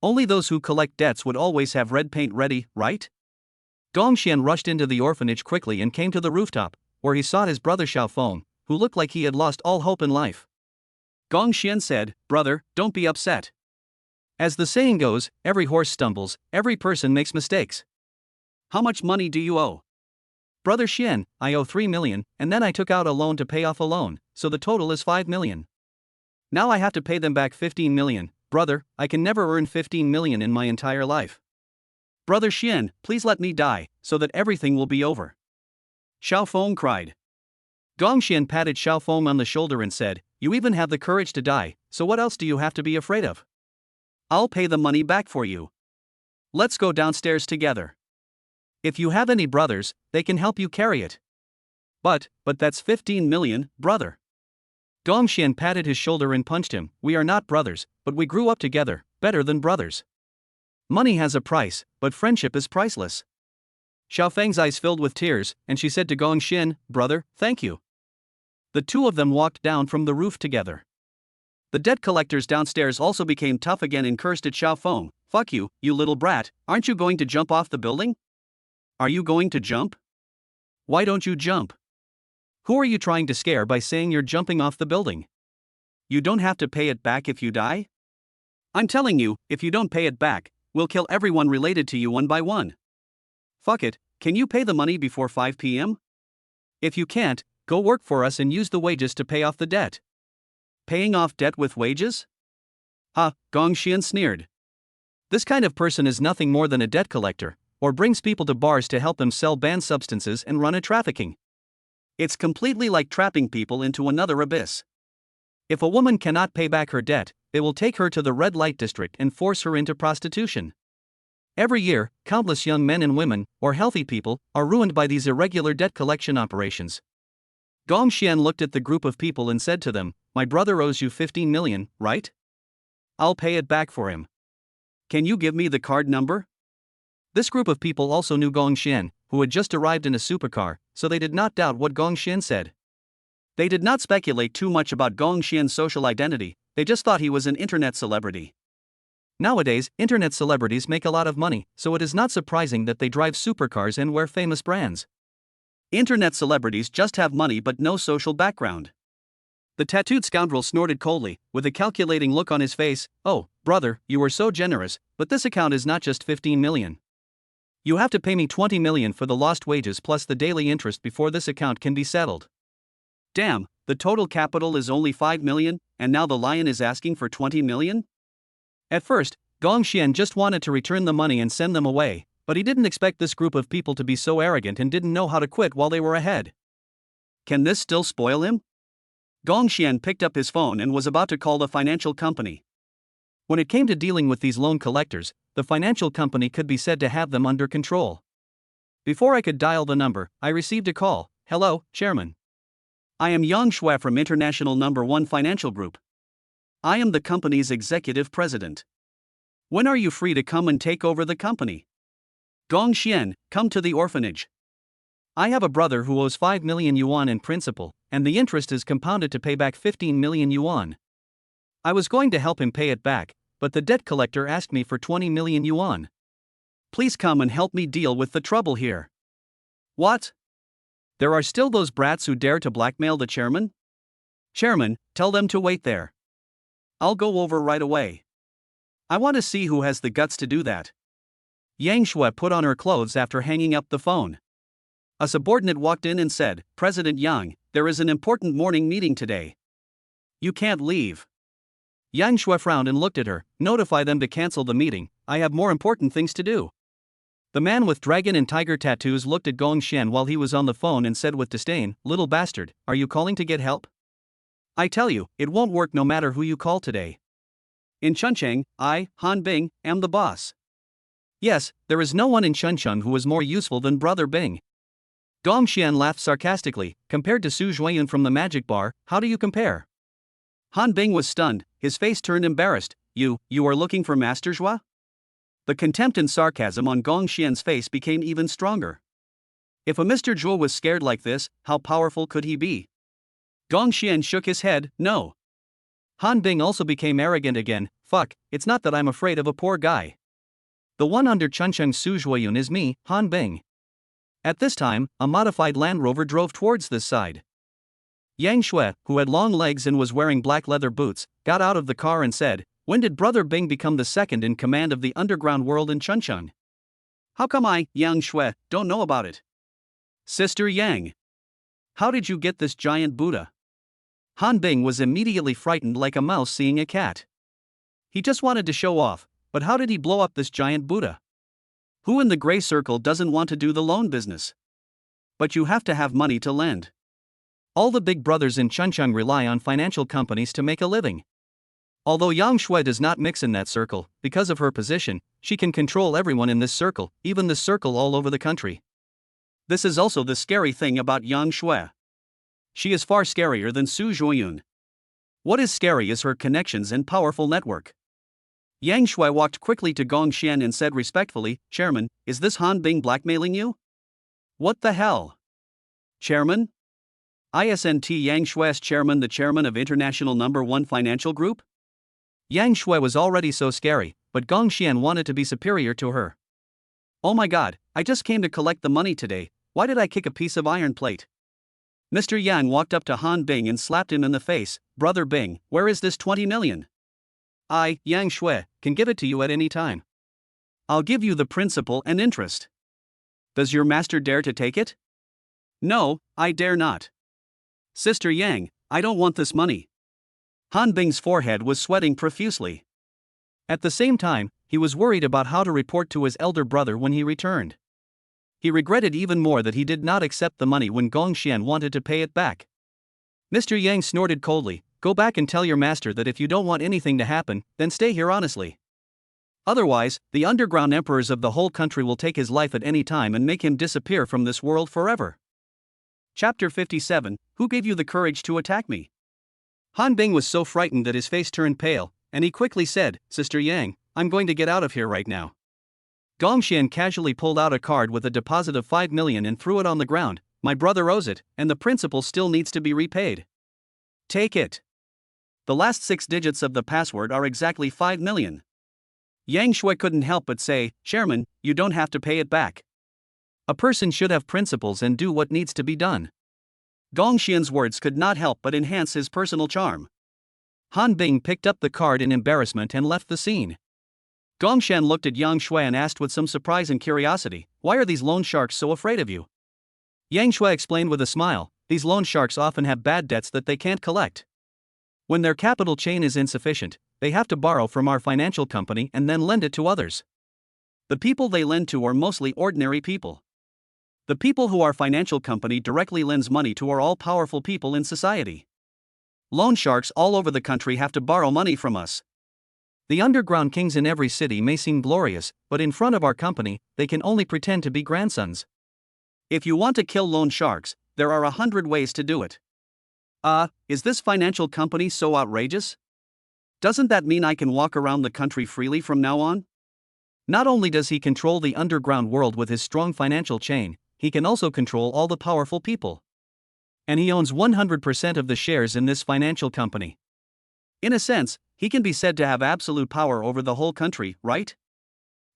Only those who collect debts would always have red paint ready, right? Gong Xian rushed into the orphanage quickly and came to the rooftop, where he saw his brother Xiao Feng, who looked like he had lost all hope in life. Gong Xian said, brother, don't be upset. As the saying goes, every horse stumbles, every person makes mistakes. How much money do you owe? Brother Xian, I owe 3 million, and then I took out a loan to pay off a loan, so the total is 5 million. Now I have to pay them back 15 million, brother, I can never earn 15 million in my entire life. Brother Xian, please let me die, so that everything will be over. Xiao Feng cried. Gong Xian patted Xiao Feng on the shoulder and said, you even have the courage to die, so what else do you have to be afraid of? I'll pay the money back for you. Let's go downstairs together. If you have any brothers, they can help you carry it. But that's 15 million, brother. Gong Xian patted his shoulder and punched him. We are not brothers, but we grew up together, better than brothers. Money has a price, but friendship is priceless. Xiao Feng's eyes filled with tears, and she said to Gong Xian, brother, thank you. The two of them walked down from the roof together. The debt collectors downstairs also became tough again and cursed at Xiao Feng. Fuck you, you little brat, aren't you going to jump off the building? Are you going to jump? Why don't you jump? Who are you trying to scare by saying you're jumping off the building? You don't have to pay it back if you die? I'm telling you, if you don't pay it back, we'll kill everyone related to you one by one. Fuck it, can you pay the money before 5 p.m? If you can't, go work for us and use the wages to pay off the debt. Paying off debt with wages? Ha, Gong Xian sneered. This kind of person is nothing more than a debt collector, or brings people to bars to help them sell banned substances and run a trafficking. It's completely like trapping people into another abyss. If a woman cannot pay back her debt, they will take her to the red light district and force her into prostitution. Every year, countless young men and women, or healthy people, are ruined by these irregular debt collection operations. Gong Xian looked at the group of people and said to them, my brother owes you 15 million, right? I'll pay it back for him. Can you give me the card number? This group of people also knew Gong Xian, who had just arrived in a supercar, so they did not doubt what Gong Xian said. They did not speculate too much about Gong Xian's social identity, they just thought he was an internet celebrity. Nowadays, internet celebrities make a lot of money, so it is not surprising that they drive supercars and wear famous brands. Internet celebrities just have money but no social background. The tattooed scoundrel snorted coldly, with a calculating look on his face. Oh, brother, you are so generous, but this account is not just 15 million. You have to pay me 20 million for the lost wages plus the daily interest before this account can be settled. Damn, the total capital is only 5 million, and now the lion is asking for 20 million? At first, Gong Xian just wanted to return the money and send them away, but he didn't expect this group of people to be so arrogant and didn't know how to quit while they were ahead. Can this still spoil him? Gong Xian picked up his phone and was about to call the financial company. When it came to dealing with these loan collectors, the financial company could be said to have them under control. Before I could dial the number, I received a call. Hello, Chairman. I am Yang Shui from International No. 1 Financial Group. I am the company's executive president. When are you free to come and take over the company? Gong Xian, come to the orphanage. I have a brother who owes 5 million yuan in principal, and the interest is compounded to pay back 15 million yuan. I was going to help him pay it back, but the debt collector asked me for 20 million yuan. Please come and help me deal with the trouble here. What? There are still those brats who dare to blackmail the chairman? Chairman, tell them to wait there. I'll go over right away. I want to see who has the guts to do that. Yang Shui put on her clothes after hanging up the phone. A subordinate walked in and said, President Yang, there is an important morning meeting today. You can't leave. Yang Shui frowned and looked at her. Notify them to cancel the meeting, I have more important things to do. The man with dragon and tiger tattoos looked at Gong Xian while he was on the phone and said with disdain, little bastard, are you calling to get help? I tell you, it won't work no matter who you call today. In Chuncheng, I, Han Bing, am the boss. Yes, there is no one in Chuncheng who is more useful than Brother Bing. Gong Xian laughed sarcastically. Compared to Su Zhuiyun from the magic bar, how do you compare? Han Bing was stunned, his face turned embarrassed. You are looking for Master Zhua? The contempt and sarcasm on Gong Xian's face became even stronger. If a Mr. Zhuo was scared like this, how powerful could he be? Gong Xian shook his head, no. Han Bing also became arrogant again. Fuck, it's not that I'm afraid of a poor guy. The one under Chuncheng Su Zhuiyun is me, Han Bing. At this time, a modified Land Rover drove towards this side. Yang Shui, who had long legs and was wearing black leather boots, got out of the car and said, when did Brother Bing become the second in command of the underground world in Chuncheng? How come I, Yang Shui, don't know about it? Sister Yang. How did you get this giant Buddha? Han Bing was immediately frightened like a mouse seeing a cat. He just wanted to show off, but how did he blow up this giant Buddha? Who in the gray circle doesn't want to do the loan business? But you have to have money to lend. All the big brothers in Chuncheon rely on financial companies to make a living. Although Yang Shui does not mix in that circle, because of her position, she can control everyone in this circle, even the circle all over the country. This is also the scary thing about Yang Shui. She is far scarier than Su Zhuoyun. What is scary is her connections and powerful network. Yang Shui walked quickly to Gong Xian and said respectfully, "Chairman, is this Han Bing blackmailing you?" "What the hell? Chairman? Isn't Yang Shui's chairman the chairman of International #1 Financial Group?" Yang Shui was already so scary, but Gong Xian wanted to be superior to her. "Oh my god, I just came to collect the money today, why did I kick a piece of iron plate?" Mr. Yang walked up to Han Bing and slapped him in the face. "Brother Bing, where is this 20 million? I, Yang Shui, can give it to you at any time. I'll give you the principal and interest. Does your master dare to take it?" "No, I dare not. Sister Yang, I don't want this money." Han Bing's forehead was sweating profusely. At the same time, he was worried about how to report to his elder brother when he returned. He regretted even more that he did not accept the money when Gong Xian wanted to pay it back. Mr. Yang snorted coldly, "Go back and tell your master that if you don't want anything to happen, then stay here honestly. Otherwise, the underground emperors of the whole country will take his life at any time and make him disappear from this world forever." Chapter 57, Who gave you the courage to attack me? Han Bing was so frightened that his face turned pale, and he quickly said, "Sister Yang, I'm going to get out of here right now." Gong Xian casually pulled out a card with a deposit of 5 million and threw it on the ground. "My brother owes it, and the principal still needs to be repaid. Take it. The last 6 digits of the password are exactly 5 million. Yang Shui couldn't help but say, "Chairman, you don't have to pay it back. A person should have principles and do what needs to be done." Gong Xian's words could not help but enhance his personal charm. Han Bing picked up the card in embarrassment and left the scene. Gong Xian looked at Yang Shui and asked with some surprise and curiosity, "Why are these loan sharks so afraid of you?" Yang Shui explained with a smile, "These loan sharks often have bad debts that they can't collect. When their capital chain is insufficient, they have to borrow from our financial company and then lend it to others. The people they lend to are mostly ordinary people. The people who our financial company directly lends money to are all powerful people in society. Loan sharks all over the country have to borrow money from us. The underground kings in every city may seem glorious, but in front of our company, they can only pretend to be grandsons. If you want to kill loan sharks, there are 100 ways to do it." Is this financial company so outrageous? Doesn't that mean I can walk around the country freely from now on? Not only does he control the underground world with his strong financial chain, he can also control all the powerful people. And he owns 100% of the shares in this financial company. In a sense, he can be said to have absolute power over the whole country, right?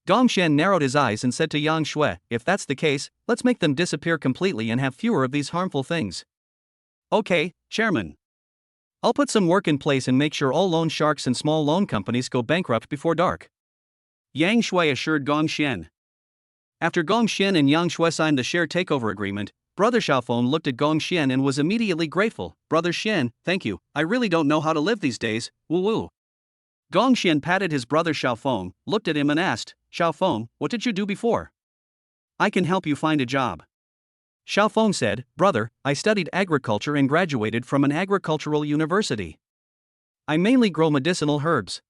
Gong Xian narrowed his eyes and said to Yang Shui, "If that's the case, let's make them disappear completely and have fewer of these harmful things." "Okay, Chairman. I'll put some work in place and make sure all loan sharks and small loan companies go bankrupt before dark," Yang Shui assured Gong Xian. After Gong Xian and Yang Shui signed the share takeover agreement, Brother Xiaofeng looked at Gong Xian and was immediately grateful. "Brother Xian, thank you, I really don't know how to live these days, woo-woo." Gong Xian patted his brother Xiaofeng, looked at him and asked, "Xiaofeng, what did you do before?" "I can help you find a job." Xiaofeng said, "Brother, I studied agriculture and graduated from an agricultural university. I mainly grow medicinal herbs.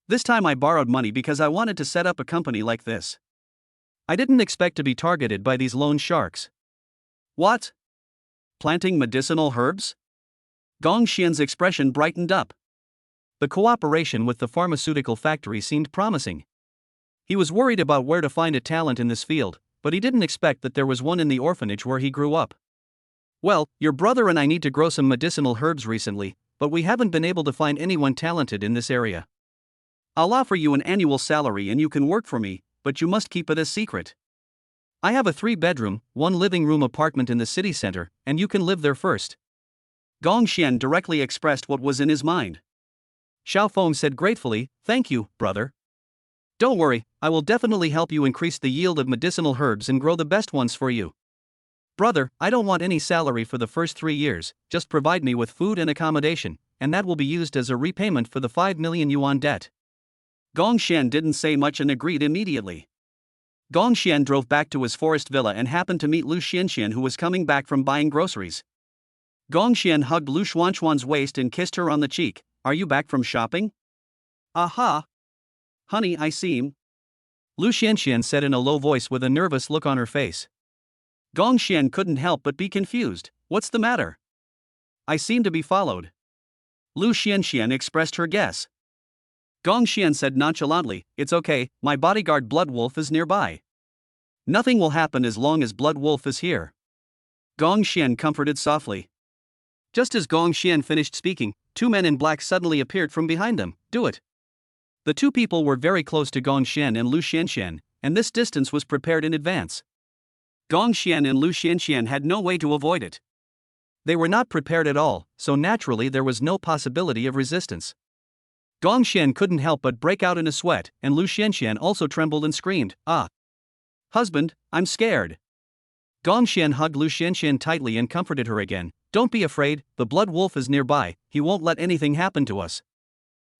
This time I borrowed money because I wanted to set up a company like this. I didn't expect to be targeted by these loan sharks." "What? Planting medicinal herbs?" Gong Xian's expression brightened up. The cooperation with the pharmaceutical factory seemed promising. He was worried about where to find a talent in this field, but he didn't expect that there was one in the orphanage where he grew up. "Well, your brother and I need to grow some medicinal herbs recently, but we haven't been able to find anyone talented in this area. I'll offer you an annual salary and you can work for me, but you must keep it a secret. I have a 3-bedroom, 1 living room apartment in the city center, and you can live there first." Gong Xian directly expressed what was in his mind. Xiaofeng said gratefully, "Thank you, brother. Don't worry, I will definitely help you increase the yield of medicinal herbs and grow the best ones for you. Brother, I don't want any salary for the first 3 years, just provide me with food and accommodation, and that will be used as a repayment for the 5 million yuan debt." Gong Xian didn't say much and agreed immediately. Gong Xian drove back to his forest villa and happened to meet Lu Xianxian, who was coming back from buying groceries. Gong Xian hugged Lu Xuanxuan's waist and kissed her on the cheek. Are you back from shopping? Aha! Honey, I seem. Lu Xianxian said in a low voice with a nervous look on her face. Gong Xian couldn't help but be confused. What's the matter? I seem to be followed. Lu Xianxian expressed her guess. Gong Xian said nonchalantly, it's okay, my bodyguard Blood Wolf is nearby. Nothing will happen as long as Blood Wolf is here. Gong Xian comforted softly. Just as Gong Xian finished speaking, two men in black suddenly appeared from behind them. Do it. The two people were very close to Gong Xian and Lu Xianxian, and this distance was prepared in advance. Gong Xian and Lu Xianxian had no way to avoid it. They were not prepared at all, so naturally there was no possibility of resistance. Gong Xian couldn't help but break out in a sweat, and Lu Xianxian also trembled and screamed, Ah! Husband, I'm scared. Gong Xian hugged Lu Xianxian tightly and comforted her again. Don't be afraid, the Blood Wolf is nearby, he won't let anything happen to us.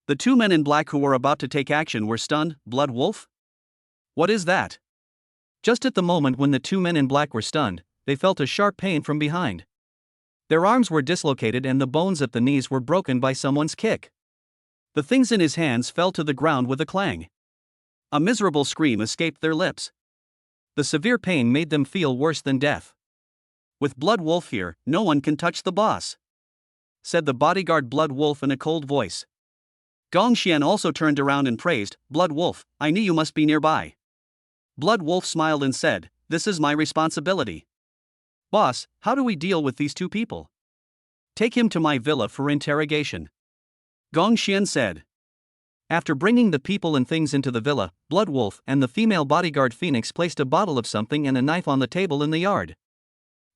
The two men in black who were about to take action were stunned. Blood Wolf? What is that? Just at the moment when the two men in black were stunned, they felt a sharp pain from behind. Their arms were dislocated and the bones at the knees were broken by someone's kick. The things in his hands fell to the ground with a clang. A miserable scream escaped their lips. The severe pain made them feel worse than death. With Blood Wolf here, no one can touch the boss, said the bodyguard Blood Wolf in a cold voice. Gong Xian also turned around and praised, Blood Wolf, I knew you must be nearby. Blood Wolf smiled and said, this is my responsibility. Boss, how do we deal with these two people? Take him to my villa for interrogation. Gong Xian said. After bringing the people and things into the villa, Blood Wolf and the female bodyguard Phoenix placed a bottle of something and a knife on the table in the yard.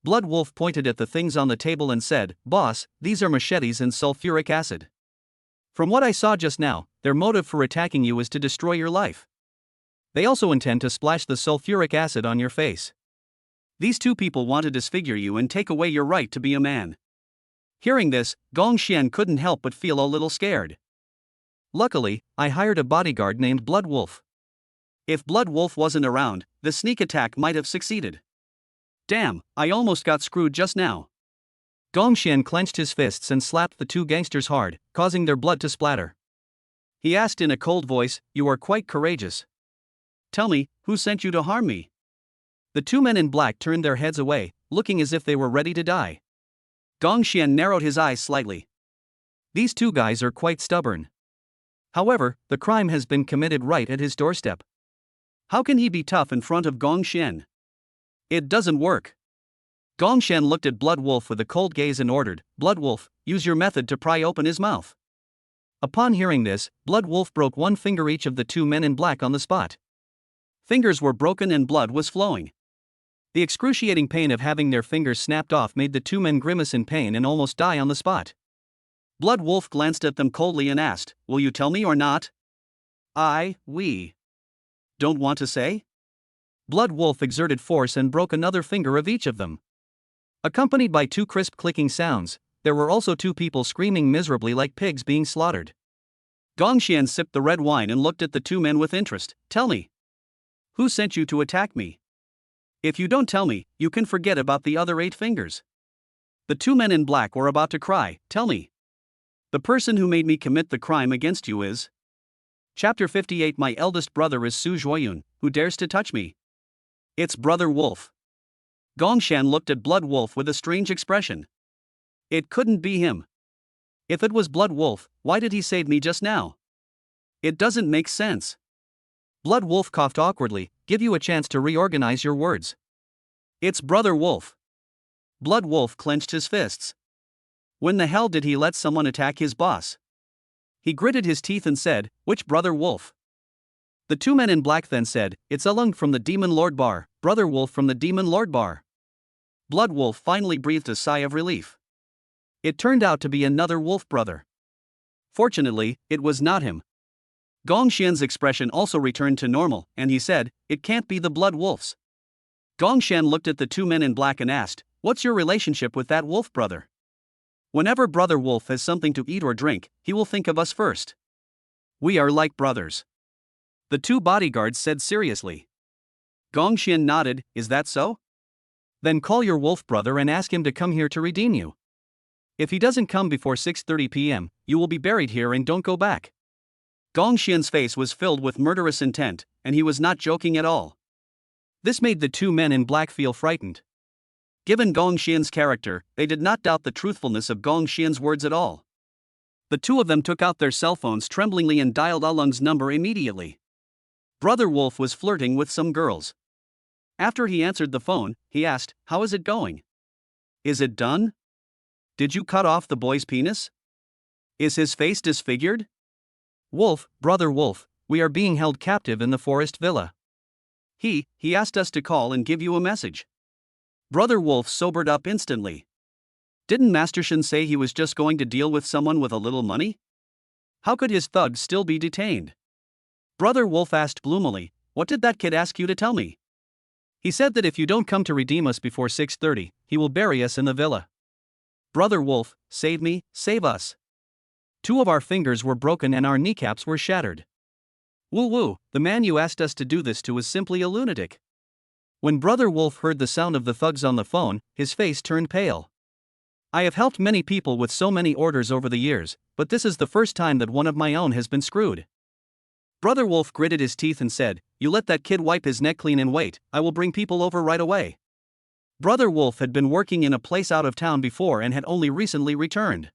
Blood Wolf pointed at the things on the table and said, Boss, these are machetes and sulfuric acid. From what I saw just now, their motive for attacking you is to destroy your life. They also intend to splash the sulfuric acid on your face. These two people want to disfigure you and take away your right to be a man. Hearing this, Gong Xian couldn't help but feel a little scared. Luckily, I hired a bodyguard named Blood Wolf. If Blood Wolf wasn't around, the sneak attack might have succeeded. Damn, I almost got screwed just now. Gong Xian clenched his fists and slapped the two gangsters hard, causing their blood to splatter. He asked in a cold voice, You are quite courageous. Tell me, who sent you to harm me? The two men in black turned their heads away, looking as if they were ready to die. Gong Xian narrowed his eyes slightly. These two guys are quite stubborn. However, the crime has been committed right at his doorstep. How can he be tough in front of Gong Xian? It doesn't work. Gong Xian looked at Blood Wolf with a cold gaze and ordered, Blood Wolf, use your method to pry open his mouth. Upon hearing this, Blood Wolf broke one finger each of the two men in black on the spot. Fingers were broken and blood was flowing. The excruciating pain of having their fingers snapped off made the two men grimace in pain and almost die on the spot. Blood Wolf glanced at them coldly and asked, Will you tell me or not? We don't want to say? Blood Wolf exerted force and broke another finger of each of them. Accompanied by two crisp clicking sounds, there were also two people screaming miserably like pigs being slaughtered. Gong Xian sipped the red wine and looked at the two men with interest. Tell me. Who sent you to attack me? If you don't tell me, you can forget about the other 8 fingers. The two men in black were about to cry, Tell me. The person who made me commit the crime against you is. Chapter 58 My eldest brother is Su Zhuoyun, who dares to touch me? It's Brother Wolf. Gong Xian looked at Blood Wolf with a strange expression. It couldn't be him. If it was Blood Wolf, why did he save me just now? It doesn't make sense. Blood Wolf coughed awkwardly, Give you a chance to reorganize your words. It's Brother Wolf. Blood Wolf clenched his fists. When the hell did he let someone attack his boss? He gritted his teeth and said, Which Brother Wolf? The two men in black then said, It's Alung from the Demon Lord Bar, Brother Wolf from the Demon Lord Bar. Blood Wolf finally breathed a sigh of relief. It turned out to be another wolf brother. Fortunately, it was not him. Gong Xian's expression also returned to normal, and he said, It can't be the Blood Wolves. Gong Xian looked at the two men in black and asked, What's your relationship with that wolf brother? Whenever Brother Wolf has something to eat or drink, he will think of us first. We are like brothers. The two bodyguards said seriously. Gong Xian nodded, is that so? Then call your wolf brother and ask him to come here to redeem you. If he doesn't come before 6:30 p.m., you will be buried here and don't go back. Gong Xian's face was filled with murderous intent, and he was not joking at all. This made the two men in black feel frightened. Given Gong Xian's character, they did not doubt the truthfulness of Gong Xian's words at all. The two of them took out their cell phones tremblingly and dialed Alung's number immediately. Brother Wolf was flirting with some girls. After he answered the phone, he asked, "How is it going? Is it done? Did you cut off the boy's penis? Is his face disfigured?" "Wolf, Brother Wolf, we are being held captive in the forest villa. He asked us to call and give you a message." Brother Wolf sobered up instantly. Didn't Master Shen say he was just going to deal with someone with a little money? How could his thugs still be detained? Brother Wolf asked gloomily, "What did that kid ask you to tell me?" "He said that if you don't come to redeem us before 6:30, he will bury us in the villa." Brother Wolf, save me, save us. Two of our fingers were broken and our kneecaps were shattered. Woo woo, the man you asked us to do this to is simply a lunatic. When Brother Wolf heard the sound of the thugs on the phone, his face turned pale. "I have helped many people with so many orders over the years, but this is the first time that one of my own has been screwed." Brother Wolf gritted his teeth and said, "You let that kid wipe his neck clean and wait, I will bring people over right away." Brother Wolf had been working in a place out of town before and had only recently returned.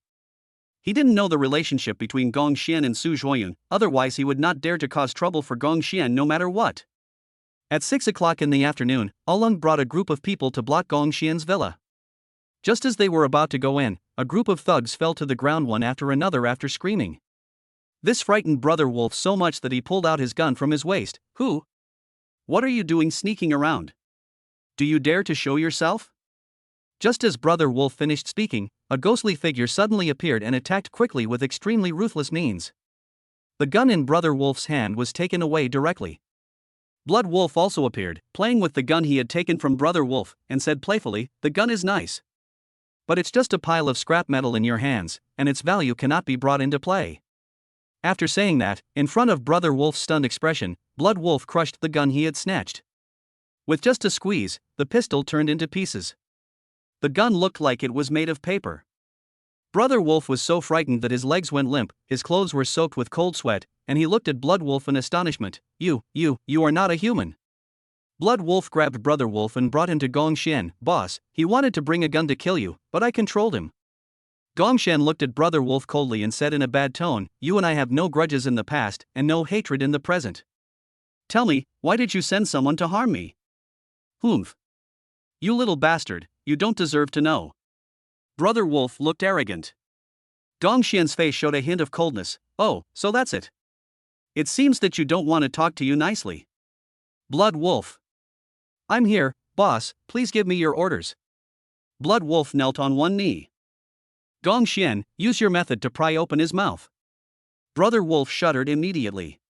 He didn't know the relationship between Gong Xian and Su Zhuoyun, otherwise he would not dare to cause trouble for Gong Xian no matter what. At 6 o'clock in the afternoon, Alung brought a group of people to block Gong Xian's villa. Just as they were about to go in, a group of thugs fell to the ground one after another after screaming. This frightened Brother Wolf so much that he pulled out his gun from his waist. "Who? What are you doing sneaking around? Do you dare to show yourself?" Just as Brother Wolf finished speaking, a ghostly figure suddenly appeared and attacked quickly with extremely ruthless means. The gun in Brother Wolf's hand was taken away directly. Blood Wolf also appeared, playing with the gun he had taken from Brother Wolf, and said playfully, "The gun is nice. But it's just a pile of scrap metal in your hands, and its value cannot be brought into play." After saying that, in front of Brother Wolf's stunned expression, Blood Wolf crushed the gun he had snatched. With just a squeeze, the pistol turned into pieces. The gun looked like it was made of paper. Brother Wolf was so frightened that his legs went limp, his clothes were soaked with cold sweat, and he looked at Blood Wolf in astonishment. You are not a human." Blood Wolf grabbed Brother Wolf and brought him to Gong Xian. "Boss, he wanted to bring a gun to kill you, but I controlled him." Gong Xian looked at Brother Wolf coldly and said in a bad tone, "You and I have no grudges in the past, and no hatred in the present. Tell me, why did you send someone to harm me?" "Humph. You little bastard, you don't deserve to know." Brother Wolf looked arrogant. Gong Xian's face showed a hint of coldness. "Oh, so that's it. It seems that you don't want to talk to you nicely." Blood Wolf. "I'm here, boss, please give me your orders." Blood Wolf knelt on one knee. "Gong Xian, use your method to pry open his mouth." Brother Wolf shuddered immediately.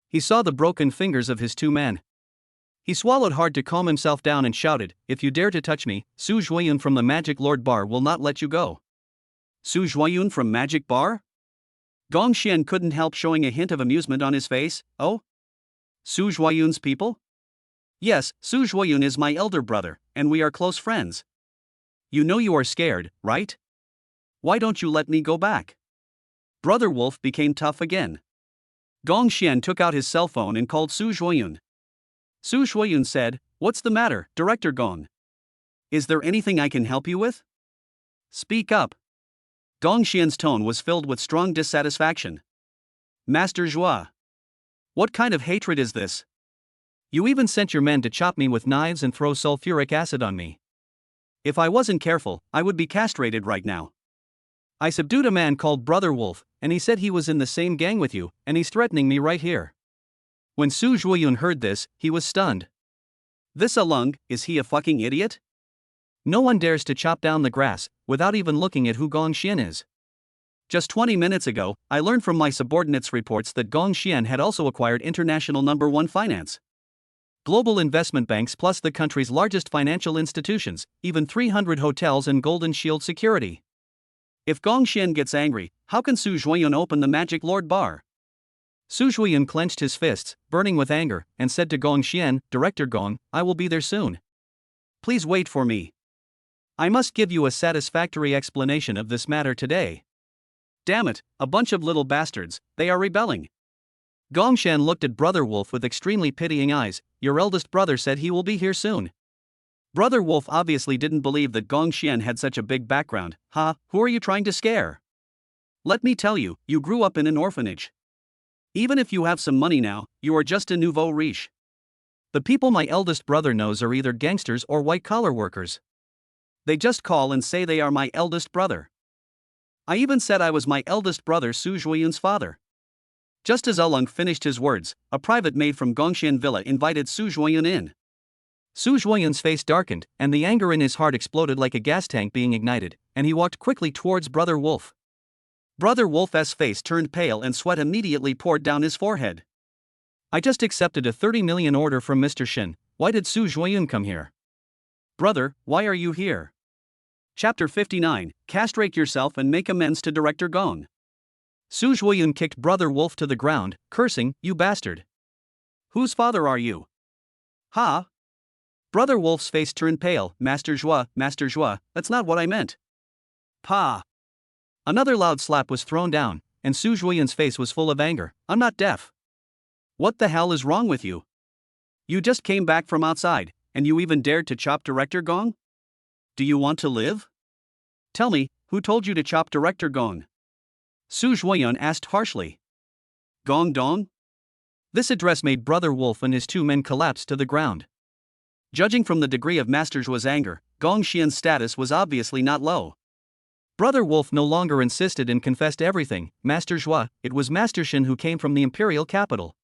He saw the broken fingers of his two men. He swallowed hard to calm himself down and shouted, "If you dare to touch me, Su Zhuoyun from the Magic Lord Bar will not let you go." Su Zhuoyun from Magic Bar? Gong Xian couldn't help showing a hint of amusement on his face. "Oh? Su Zhuoyun's people?" "Yes, Su Zhuoyun is my elder brother, and we are close friends." "You know you are scared, right? Why don't you let me go back?" Brother Wolf became tough again. Gong Xian took out his cell phone and called Su Zhuoyun. Su Zhuoyun said, "What's the matter, Director Gong? Is there anything I can help you with? Speak up." Gong Xian's tone was filled with strong dissatisfaction. "Master Zhua. What kind of hatred is this? You even sent your men to chop me with knives and throw sulfuric acid on me. If I wasn't careful, I would be castrated right now. I subdued a man called Brother Wolf, and he said he was in the same gang with you, and he's threatening me right here." When Su Zhuoyun heard this, he was stunned. This Alung, is he a fucking idiot? No one dares to chop down the grass, without even looking at who Gong Xian is. Just 20 minutes ago, I learned from my subordinates' reports that Gong Xian had also acquired international #1 finance. Global investment banks plus the country's largest financial institutions, even 300 hotels and Golden Shield security. If Gong Xian gets angry, how can Su Zhuoyun open the Magic Lord Bar? Su Zhuoyun clenched his fists, burning with anger, and said to Gong Xian, Director Gong, I will be there soon. Please wait for me. I must give you a satisfactory explanation of this matter today. Damn it, a bunch of little bastards, they are rebelling. Gong Xian looked at Brother Wolf with extremely pitying eyes. Your eldest brother said he will be here soon. Brother Wolf obviously didn't believe that Gong Xian had such a big background. Who are you trying to scare? Let me tell you, you grew up in an orphanage. Even if you have some money now, you are just a nouveau riche. The people my eldest brother knows are either gangsters or white-collar workers. They just call and say they are my eldest brother. I even said I was my eldest brother Su Zhuoyun's father. Just as Ulung finished his words, a private maid from Gongxian Villa invited Su Zhuoyun in. Su Zhuoyun's face darkened, and the anger in his heart exploded like a gas tank being ignited, and he walked quickly towards Brother Wolf. Brother Wolf's face turned pale and sweat immediately poured down his forehead. I just accepted a 30 million order from Mr. Shin. Why did Su Zhuoyun come here? Brother, why are you here? Chapter 59, Castrate yourself and make amends to Director Gong. Su Zhuoyun kicked Brother Wolf to the ground, cursing, You bastard. Whose father are you? Ha? Brother Wolf's face turned pale. Master Zhua, that's not what I meant. Pa. Another loud slap was thrown down, and Su Zhuoyun's face was full of anger. I'm not deaf. What the hell is wrong with you? You just came back from outside, and you even dared to chop Director Gong? Do you want to live? Tell me, who told you to chop Director Gong? Su Zhuoyun asked harshly. Gong Dong? This address made Brother Wolf and his two men collapse to the ground. Judging from the degree of Master Zhua's anger, Gong Xian's status was obviously not low. Brother Wolf no longer insisted and confessed everything. Master Zhua, it was Master Shin who came from the imperial capital.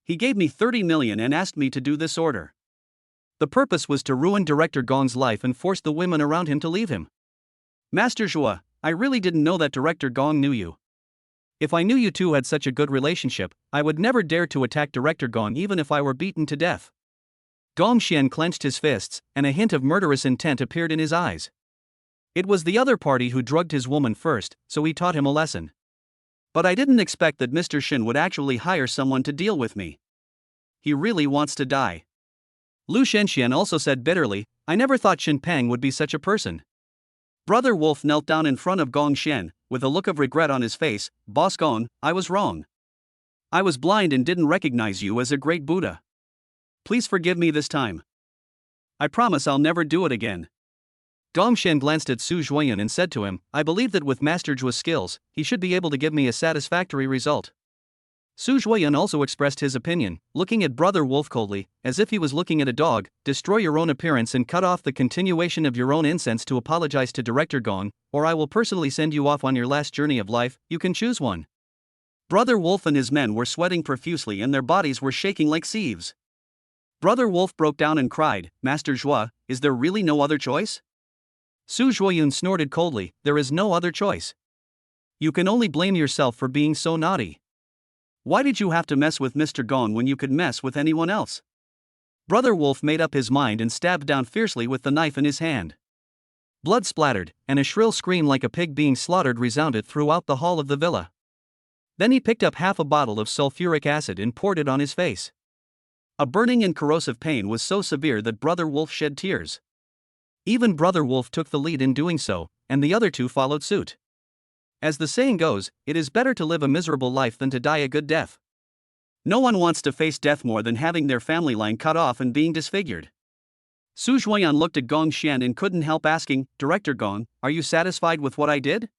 He gave me 30 million and asked me to do this order. The purpose was to ruin Director Gong's life and force the women around him to leave him. Master Zhua, I really didn't know that Director Gong knew you. If I knew you two had such a good relationship, I would never dare to attack Director Gong even if I were beaten to death. Gong Xian clenched his fists, and a hint of murderous intent appeared in his eyes. It was the other party who drugged his woman first, so he taught him a lesson. But I didn't expect that Mr. Shin would actually hire someone to deal with me. He really wants to die. Lu Shenxian also said bitterly, I never thought Shin Peng would be such a person. Brother Wolf knelt down in front of Gong Xian, with a look of regret on his face. Boss Gong, I was wrong. I was blind and didn't recognize you as a great Buddha. Please forgive me this time. I promise I'll never do it again. Gong Xian glanced at Su Zhuoyun and said to him, I believe that with Master Zhua's skills, he should be able to give me a satisfactory result. Su Zhuoyun also expressed his opinion, looking at Brother Wolf coldly, as if he was looking at a dog. Destroy your own appearance and cut off the continuation of your own incense to apologize to Director Gong, or I will personally send you off on your last journey of life. You can choose one. Brother Wolf and his men were sweating profusely and their bodies were shaking like sieves. Brother Wolf broke down and cried, Master Zhua, is there really no other choice? Su Zhuoyun snorted coldly, there is no other choice. You can only blame yourself for being so naughty. Why did you have to mess with Mr. Gong when you could mess with anyone else? Brother Wolf made up his mind and stabbed down fiercely with the knife in his hand. Blood splattered, and a shrill scream like a pig being slaughtered resounded throughout the hall of the villa. Then he picked up half a bottle of sulfuric acid and poured it on his face. A burning and corrosive pain was so severe that Brother Wolf shed tears. Even Brother Wolf took the lead in doing so, and the other two followed suit. As the saying goes, it is better to live a miserable life than to die a good death. No one wants to face death more than having their family line cut off and being disfigured. Su Zhuoyun looked at Gong Xian and couldn't help asking, Director Gong, are you satisfied with what I did?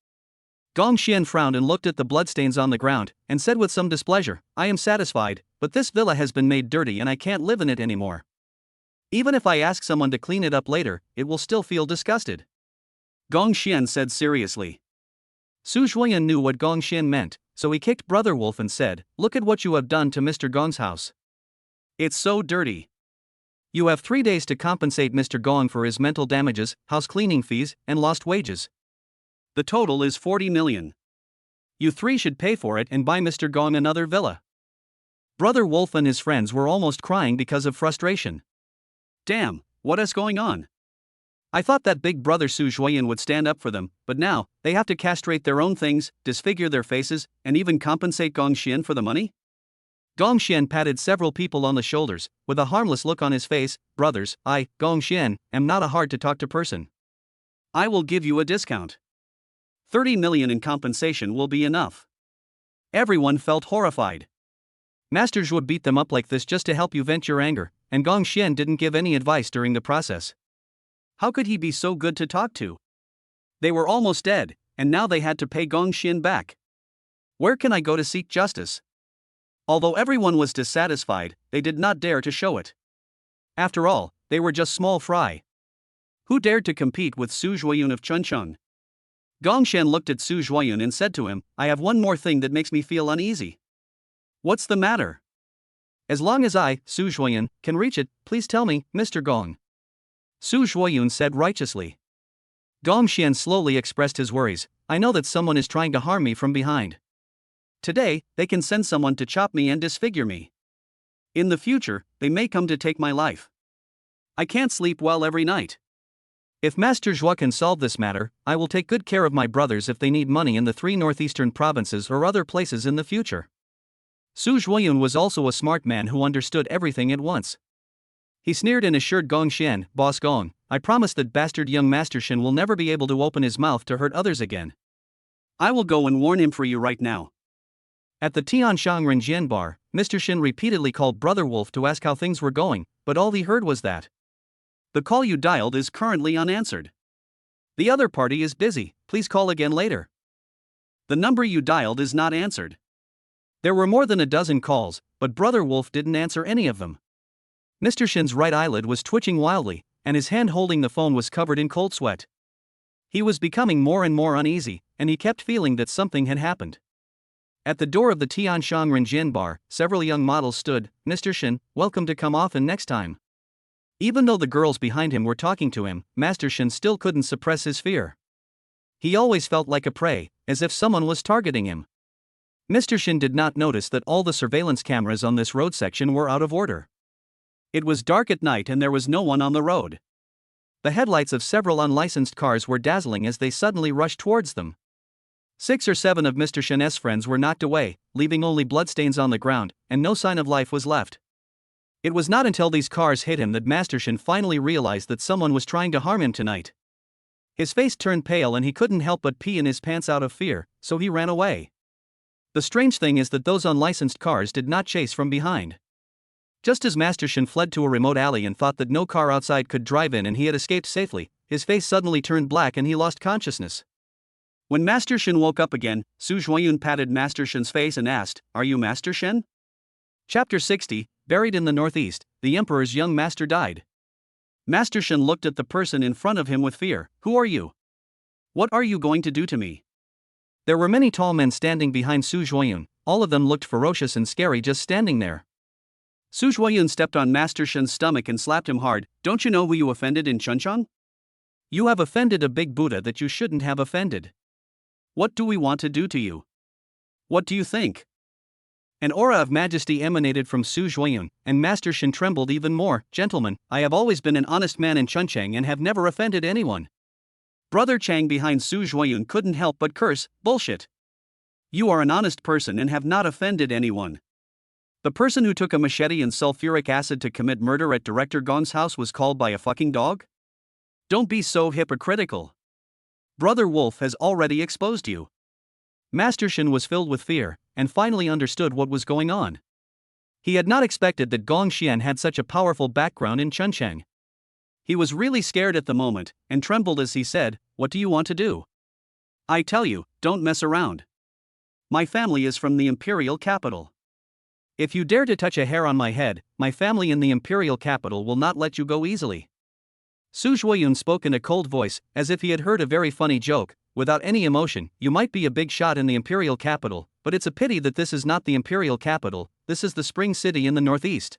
Gong Xian frowned and looked at the bloodstains on the ground, and said with some displeasure, I am satisfied, but this villa has been made dirty and I can't live in it anymore. Even if I ask someone to clean it up later, it will still feel disgusted. Gong Xian said seriously. Su Zhuoyun knew what Gong Xian meant, so he kicked Brother Wolf and said, Look at what you have done to Mr. Gong's house. It's so dirty. You have 3 days to compensate Mr. Gong for his mental damages, house cleaning fees, and lost wages. The total is 40 million. You three should pay for it and buy Mr. Gong another villa. Brother Wolf and his friends were almost crying because of frustration. Damn, what is going on? I thought that big brother Su Zhuoyun would stand up for them, but now, they have to castrate their own things, disfigure their faces, and even compensate Gong Xian for the money? Gong Xian patted several people on the shoulders, with a harmless look on his face. Brothers, I, Gong Xian, am not a hard-to-talk-to person. I will give you a discount. 30 million in compensation will be enough. Everyone felt horrified. Master Zhuo beat them up like this just to help you vent your anger, and Gong Xian didn't give any advice during the process. How could he be so good to talk to? They were almost dead, and now they had to pay Gong Xian back. Where can I go to seek justice? Although everyone was dissatisfied, they did not dare to show it. After all, they were just small fry. Who dared to compete with Su Zhuoyun of Chuncheng? Gong Xian looked at Su Zhuoyun and said to him, I have one more thing that makes me feel uneasy. What's the matter? As long as I, Su Zhuoyun, can reach it, please tell me, Mr. Gong. Su Zhuoyun said righteously. Gong Xian slowly expressed his worries. I know that someone is trying to harm me from behind. Today, they can send someone to chop me and disfigure me. In the future, they may come to take my life. I can't sleep well every night. If Master Zhuo can solve this matter, I will take good care of my brothers if they need money in the 3 northeastern provinces or other places in the future. Su Zhuoyun was also a smart man who understood everything at once. He sneered and assured Gong Xian, Boss Gong, I promise that bastard young Master Shin will never be able to open his mouth to hurt others again. I will go and warn him for you right now. At the Tianshang Renjian bar, Mr. Shin repeatedly called Brother Wolf to ask how things were going, but all he heard was that. The call you dialed is currently unanswered. The other party is busy, please call again later. The number you dialed is not answered. There were more than a dozen calls, but Brother Wolf didn't answer any of them. Mr. Shin's right eyelid was twitching wildly, and his hand holding the phone was covered in cold sweat. He was becoming more and more uneasy, and he kept feeling that something had happened. At the door of the Tianshang Renjian bar, several young models stood. Mr. Shin, welcome to come often next time. Even though the girls behind him were talking to him, Master Shin still couldn't suppress his fear. He always felt like a prey, as if someone was targeting him. Mr. Shin did not notice that all the surveillance cameras on this road section were out of order. It was dark at night and there was no one on the road. The headlights of several unlicensed cars were dazzling as they suddenly rushed towards them. 6 or 7 of Mr. Shin's friends were knocked away, leaving only bloodstains on the ground, and no sign of life was left. It was not until these cars hit him that Master Shin finally realized that someone was trying to harm him tonight. His face turned pale and he couldn't help but pee in his pants out of fear, so he ran away. The strange thing is that those unlicensed cars did not chase from behind. Just as Master Shin fled to a remote alley and thought that no car outside could drive in and he had escaped safely, his face suddenly turned black and he lost consciousness. When Master Shin woke up again, Su Zhuoyun patted Master Shin's face and asked, Are you Master Shin? Chapter 60, Buried in the Northeast, the Emperor's young master died. Master Shin looked at the person in front of him with fear. Who are you? What are you going to do to me? There were many tall men standing behind Su Zhuoyun, all of them looked ferocious and scary just standing there. Su Zhuoyun stepped on Master Shin's stomach and slapped him hard. Don't you know who you offended in Chuncheng? You have offended a big Buddha that you shouldn't have offended. What do we want to do to you? What do you think? An aura of majesty emanated from Su Zhuoyun, and Master Shin trembled even more. Gentlemen, I have always been an honest man in Chuncheng and have never offended anyone. Brother Chang behind Su Zhuoyun couldn't help but curse. Bullshit. You are an honest person and have not offended anyone. The person who took a machete and sulfuric acid to commit murder at Director Gong's house was called by a fucking dog? Don't be so hypocritical. Brother Wolf has already exposed you. Master Shin was filled with fear, and finally understood what was going on. He had not expected that Gong Xian had such a powerful background in Chuncheng. He was really scared at the moment, and trembled as he said, What do you want to do? I tell you, don't mess around. My family is from the Imperial capital. If you dare to touch a hair on my head, my family in the Imperial capital will not let you go easily. Su Zhuoyun spoke in a cold voice, as if he had heard a very funny joke. Without any emotion, you might be a big shot in the Imperial capital, but it's a pity that this is not the Imperial capital, this is the Spring City in the Northeast.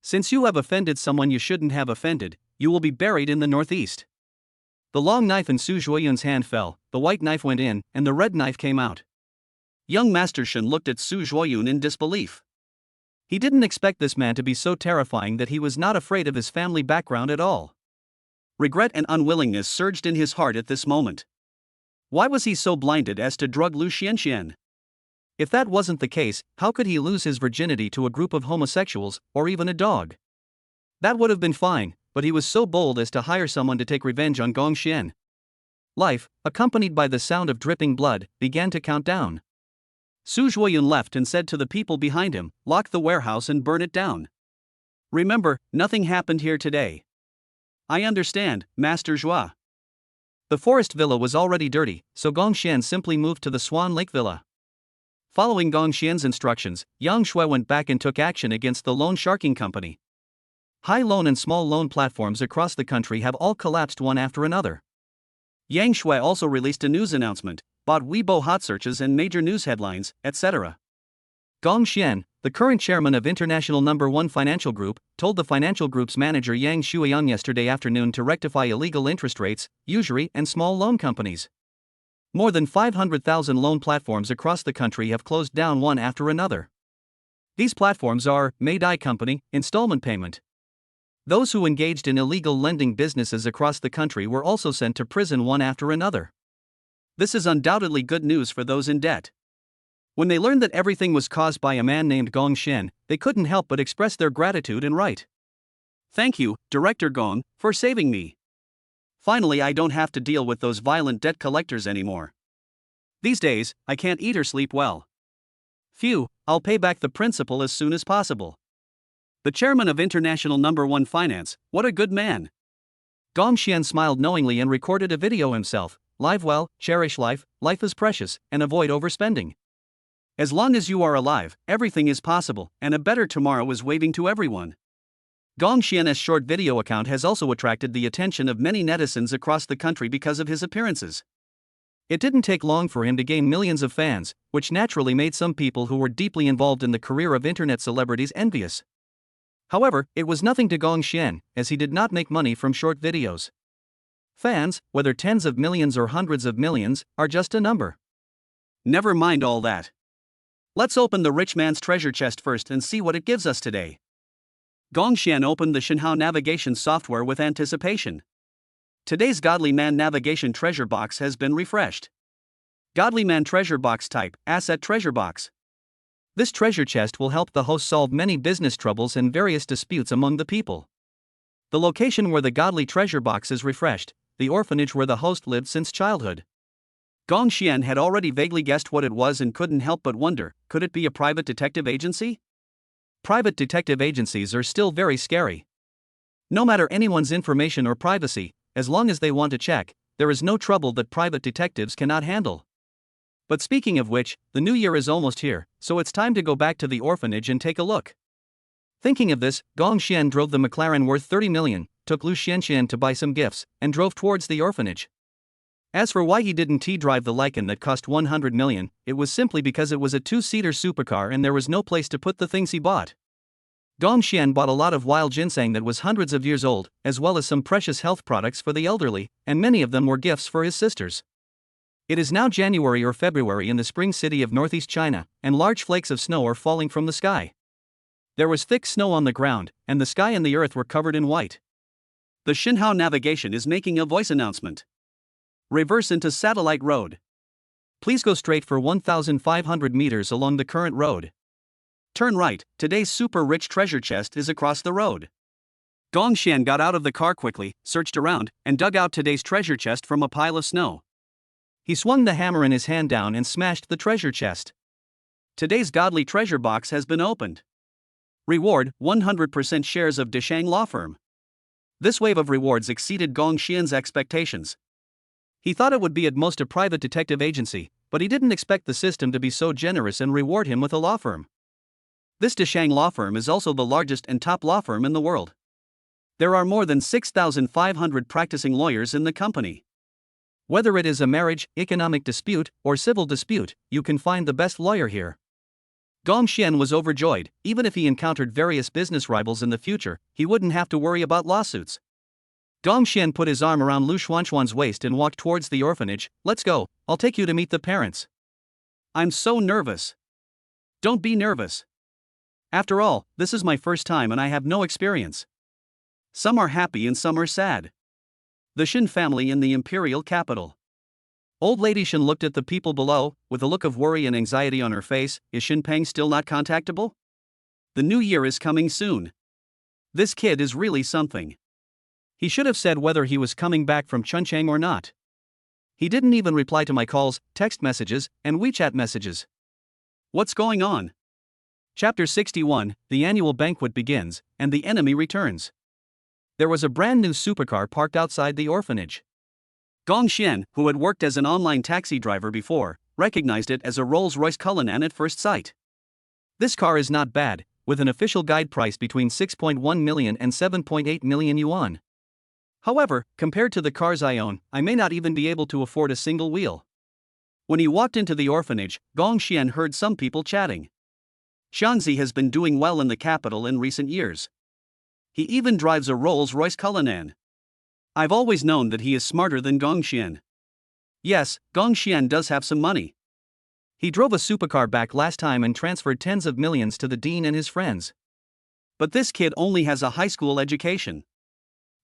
Since you have offended someone you shouldn't have offended, you will be buried in the Northeast. The long knife in Su Zhuoyun's hand fell, the white knife went in, and the red knife came out. Young Master Shin looked at Su Zhuoyun in disbelief. He didn't expect this man to be so terrifying that he was not afraid of his family background at all. Regret and unwillingness surged in his heart at this moment. Why was he so blinded as to drug Lu Xianxian? If that wasn't the case, how could he lose his virginity to a group of homosexuals, or even a dog? That would have been fine, but he was so bold as to hire someone to take revenge on Gong Xian. Life, accompanied by the sound of dripping blood, began to count down. Su Zhuoyun left and said to the people behind him, "Lock the warehouse and burn it down. Remember, nothing happened here today." "I understand, Master Zhua." The forest villa was already dirty, so Gong Xian simply moved to the Swan Lake Villa. Following Gong Xian's instructions, Yang Shui went back and took action against the loan sharking company. High loan and small loan platforms across the country have all collapsed one after another. Yang Shui also released a news announcement, bought Weibo hot searches and major news headlines, etc. Gong Xian, the current chairman of International No. 1 Financial Group, told the financial group's manager Yang Shuiyang yesterday afternoon to rectify illegal interest rates, usury, and small loan companies. More than 500,000 loan platforms across the country have closed down one after another. These platforms are Meidai Company, installment payment. Those who engaged in illegal lending businesses across the country were also sent to prison one after another. This is undoubtedly good news for those in debt. When they learned that everything was caused by a man named Gong Xian, they couldn't help but express their gratitude and write, "Thank you, Director Gong, for saving me. Finally, I don't have to deal with those violent debt collectors anymore. These days, I can't eat or sleep well. Phew, I'll pay back the principal as soon as possible." The chairman of International No. 1 Finance, what a good man. Gong Xian smiled knowingly and recorded a video himself. "Live well, cherish life, life is precious, and avoid overspending. As long as you are alive, everything is possible, and a better tomorrow is waving to everyone." Gong Xian's short video account has also attracted the attention of many netizens across the country because of his appearances. It didn't take long for him to gain millions of fans, which naturally made some people who were deeply involved in the career of internet celebrities envious. However, it was nothing to Gong Xian, as he did not make money from short videos. Fans, whether tens of millions or hundreds of millions, are just a number. Never mind all that. Let's open the rich man's treasure chest first and see what it gives us today. Gong Xian opened the Tycoon navigation software with anticipation. Today's Godly Man navigation treasure box has been refreshed. Godly Man treasure box type, asset treasure box. This treasure chest will help the host solve many business troubles and various disputes among the people. The location where the Godly treasure box is refreshed, the orphanage where the host lived since childhood. Gong Xian had already vaguely guessed what it was and couldn't help but wonder, could it be a private detective agency? Private detective agencies are still very scary. No matter anyone's information or privacy, as long as they want to check, there is no trouble that private detectives cannot handle. But speaking of which, the new year is almost here, so it's time to go back to the orphanage and take a look. Thinking of this, Gong Xian drove the McLaren worth 30 million, took Lu Xianxian to buy some gifts, and drove towards the orphanage. As for why he didn't drive the Lycan that cost 100 million, it was simply because it was a two-seater supercar and there was no place to put the things he bought. Gong Xian bought a lot of wild ginseng that was hundreds of years old, as well as some precious health products for the elderly, and many of them were gifts for his sisters. It is now January or February in the spring city of northeast China, and large flakes of snow are falling from the sky. There was thick snow on the ground, and the sky and the earth were covered in white. The Tycoon navigation is making a voice announcement. Reverse into Satellite Road. Please go straight for 1,500 meters along the current road. Turn right, today's super rich treasure chest is across the road. Gong Xian got out of the car quickly, searched around, and dug out today's treasure chest from a pile of snow. He swung the hammer in his hand down and smashed the treasure chest. Today's godly treasure box has been opened. Reward, 100% shares of Deshang Law Firm. This wave of rewards exceeded Gong Xian's expectations. He thought it would be at most a private detective agency, but he didn't expect the system to be so generous and reward him with a law firm. This Deshang Law Firm is also the largest and top law firm in the world. There are more than 6,500 practicing lawyers in the company. Whether it is a marriage, economic dispute, or civil dispute, you can find the best lawyer here. Gong Xian was overjoyed. Even if he encountered various business rivals in the future, he wouldn't have to worry about lawsuits. Gong Xian put his arm around Lu Xuanxuan's waist and walked towards the orphanage. Let's go, I'll take you to meet the parents. I'm so nervous. Don't be nervous. After all, this is my first time and I have no experience. Some are happy and some are sad. The Shin family in the imperial capital. Old lady Shen looked at the people below, with a look of worry and anxiety on her face. Is Shinpeng still not contactable? The new year is coming soon. This kid is really something. He should have said whether he was coming back from Chunchang or not. He didn't even reply to my calls, text messages, and WeChat messages. What's going on? Chapter 61, the annual banquet begins, and the enemy returns. There was a brand new supercar parked outside the orphanage. Gong Xian, who had worked as an online taxi driver before, recognized it as a Rolls-Royce Cullinan at first sight. This car is not bad, with an official guide price between 6.1 million and 7.8 million yuan. However, compared to the cars I own, I may not even be able to afford a single wheel. When he walked into the orphanage, Gong Xian heard some people chatting. Xiangzi has been doing well in the capital in recent years. He even drives a Rolls-Royce Cullinan. I've always known that he is smarter than Gong Xian. Yes, Gong Xian does have some money. He drove a supercar back last time and transferred tens of millions to the dean and his friends. But this kid only has a high school education.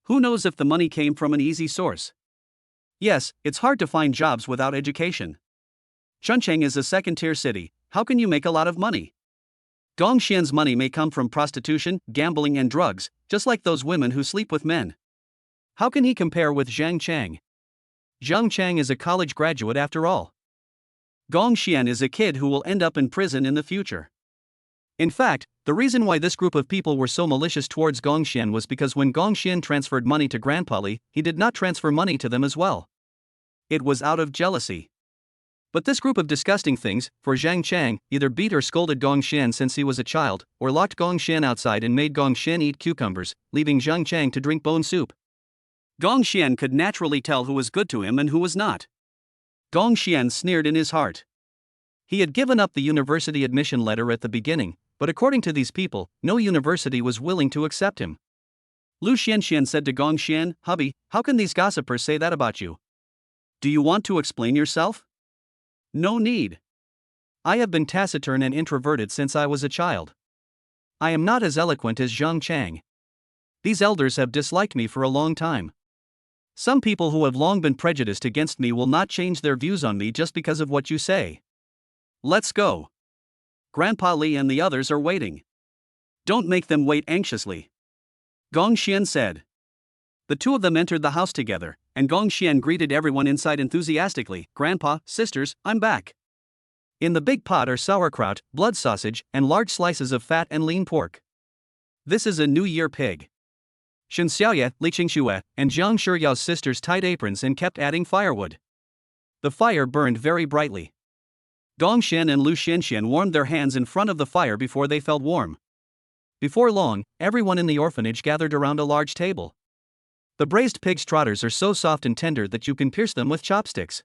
Who knows if the money came from an easy source? Yes, it's hard to find jobs without education. Chunchang is a second-tier city. How can you make a lot of money? Gong Xian's money may come from prostitution, gambling and drugs, just like those women who sleep with men. How can he compare with Zhang Chang? Zhang Chang is a college graduate after all. Gong Xian is a kid who will end up in prison in the future. In fact, the reason why this group of people were so malicious towards Gong Xian was because when Gong Xian transferred money to Grandpa Li, he did not transfer money to them as well. It was out of jealousy. But this group of disgusting things, for Zhang Chang, either beat or scolded Gong Xian since he was a child, or locked Gong Xian outside and made Gong Xian eat cucumbers, leaving Zhang Chang to drink bone soup. Gong Xian could naturally tell who was good to him and who was not. Gong Xian sneered in his heart. He had given up the university admission letter at the beginning, but according to these people, no university was willing to accept him. Lu Xianxian said to Gong Xian, "Hubby, how can these gossipers say that about you? Do you want to explain yourself?" "No need. I have been taciturn and introverted since I was a child. I am not as eloquent as Zhang Chang. These elders have disliked me for a long time. Some people who have long been prejudiced against me will not change their views on me just because of what you say. Let's go. Grandpa Li and the others are waiting. Don't make them wait anxiously," Gong Xian said. The two of them entered the house together, and Gong Xian greeted everyone inside enthusiastically. "Grandpa, sisters, I'm back. In the big pot are sauerkraut, blood sausage, and large slices of fat and lean pork. This is a New Year pig." Shen Xiaoye, Li Qingxue, and Zhang Shiyao's sisters tied aprons and kept adding firewood. The fire burned very brightly. Gong Xian and Lu Xianxian warmed their hands in front of the fire before they felt warm. Before long, everyone in the orphanage gathered around a large table. The braised pig's trotters are so soft and tender that you can pierce them with chopsticks.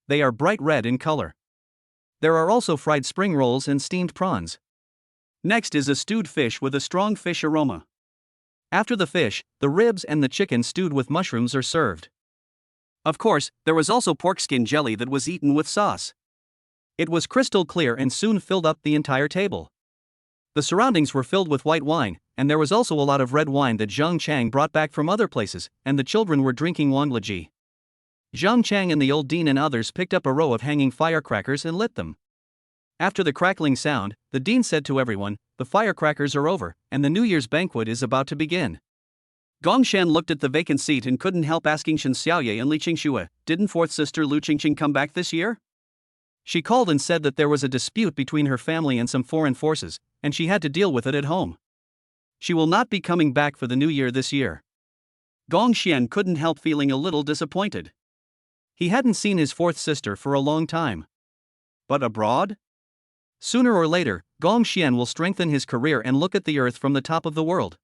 They are bright red in color. There are also fried spring rolls and steamed prawns. Next is a stewed fish with a strong fish aroma. After the fish, the ribs and the chicken stewed with mushrooms are served. Of course, there was also pork skin jelly that was eaten with sauce. It was crystal clear and soon filled up the entire table. The surroundings were filled with white wine, and there was also a lot of red wine that Zhang Chang brought back from other places, and the children were drinking Wanglaji. Zhang Chang and the old dean and others picked up a row of hanging firecrackers and lit them. After the crackling sound, the dean said to everyone, "The firecrackers are over, and the New Year's banquet is about to begin." Gong Xian looked at the vacant seat and couldn't help asking Shen Xiaoye and Li Qingxue, "Didn't fourth sister Lu Qingqing come back this year?" She called and said that there was a dispute between her family and some foreign forces, and she had to deal with it at home. She will not be coming back for the New Year this year. Gong Xian couldn't help feeling a little disappointed. He hadn't seen his fourth sister for a long time. But abroad? Sooner or later, Gong Xian will strengthen his career and look at the earth from the top of the world.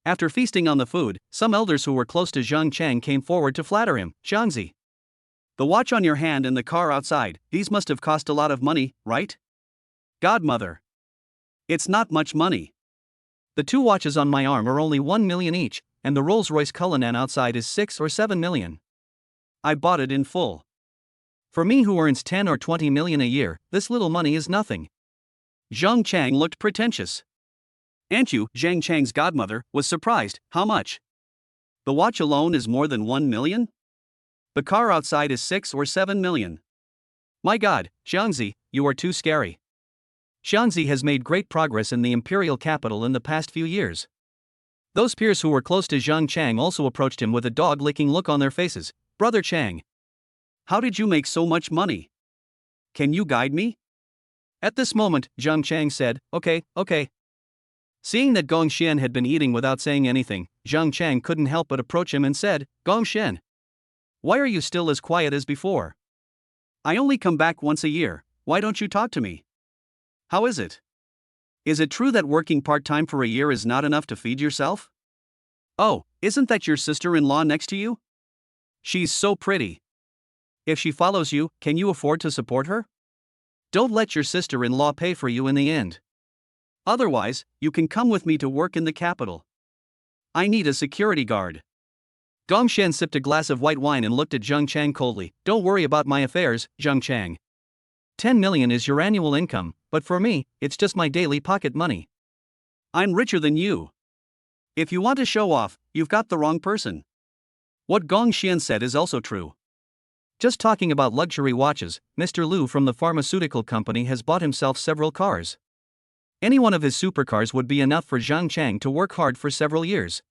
After feasting on the food, some elders who were close to Zhang Chang came forward to flatter him. "Xiangzi, the watch on your hand and the car outside, these must have cost a lot of money, right?" "Godmother, it's not much money. The two watches on my arm are only 1 million each, and the Rolls-Royce Cullinan outside is 6 or 7 million. I bought it in full. For me who earns 10 or 20 million a year, this little money is nothing." Zhang Chang looked pretentious. Aunt Yu, Zhang Chang's godmother, was surprised. "How much? The watch alone is more than 1 million? The car outside is 6 or 7 million. My god, Xiangzi, you are too scary. Xiangzi has made great progress in the imperial capital in the past few years. Those peers who were close to Zhang Chang also approached him with a dog-licking look on their faces. Brother Chang, how did you make so much money? Can you guide me? At this moment, Zhang Chang said, okay. Seeing that Gong Xian had been eating without saying anything, Zhang Chang couldn't help but approach him and said, Gong Xian, why are you still as quiet as before? I only come back once a year, why don't you talk to me? How is it? Is it true that working part-time for a year is not enough to feed yourself? Oh, isn't that your sister-in-law next to you? She's so pretty. If she follows you, can you afford to support her? Don't let your sister-in-law pay for you in the end. Otherwise, you can come with me to work in the capital. I need a security guard. Gong Xian sipped a glass of white wine and looked at Zhang Chang coldly. Don't worry about my affairs, Zhang Chang. 10 million is your annual income, but for me, it's just my daily pocket money. I'm richer than you. If you want to show off, you've got the wrong person. What Gong Xian said is also true. Just talking about luxury watches, Mr. Liu from the pharmaceutical company has bought himself several cars. Any one of his supercars would be enough for Zhang Chang to work hard for several years.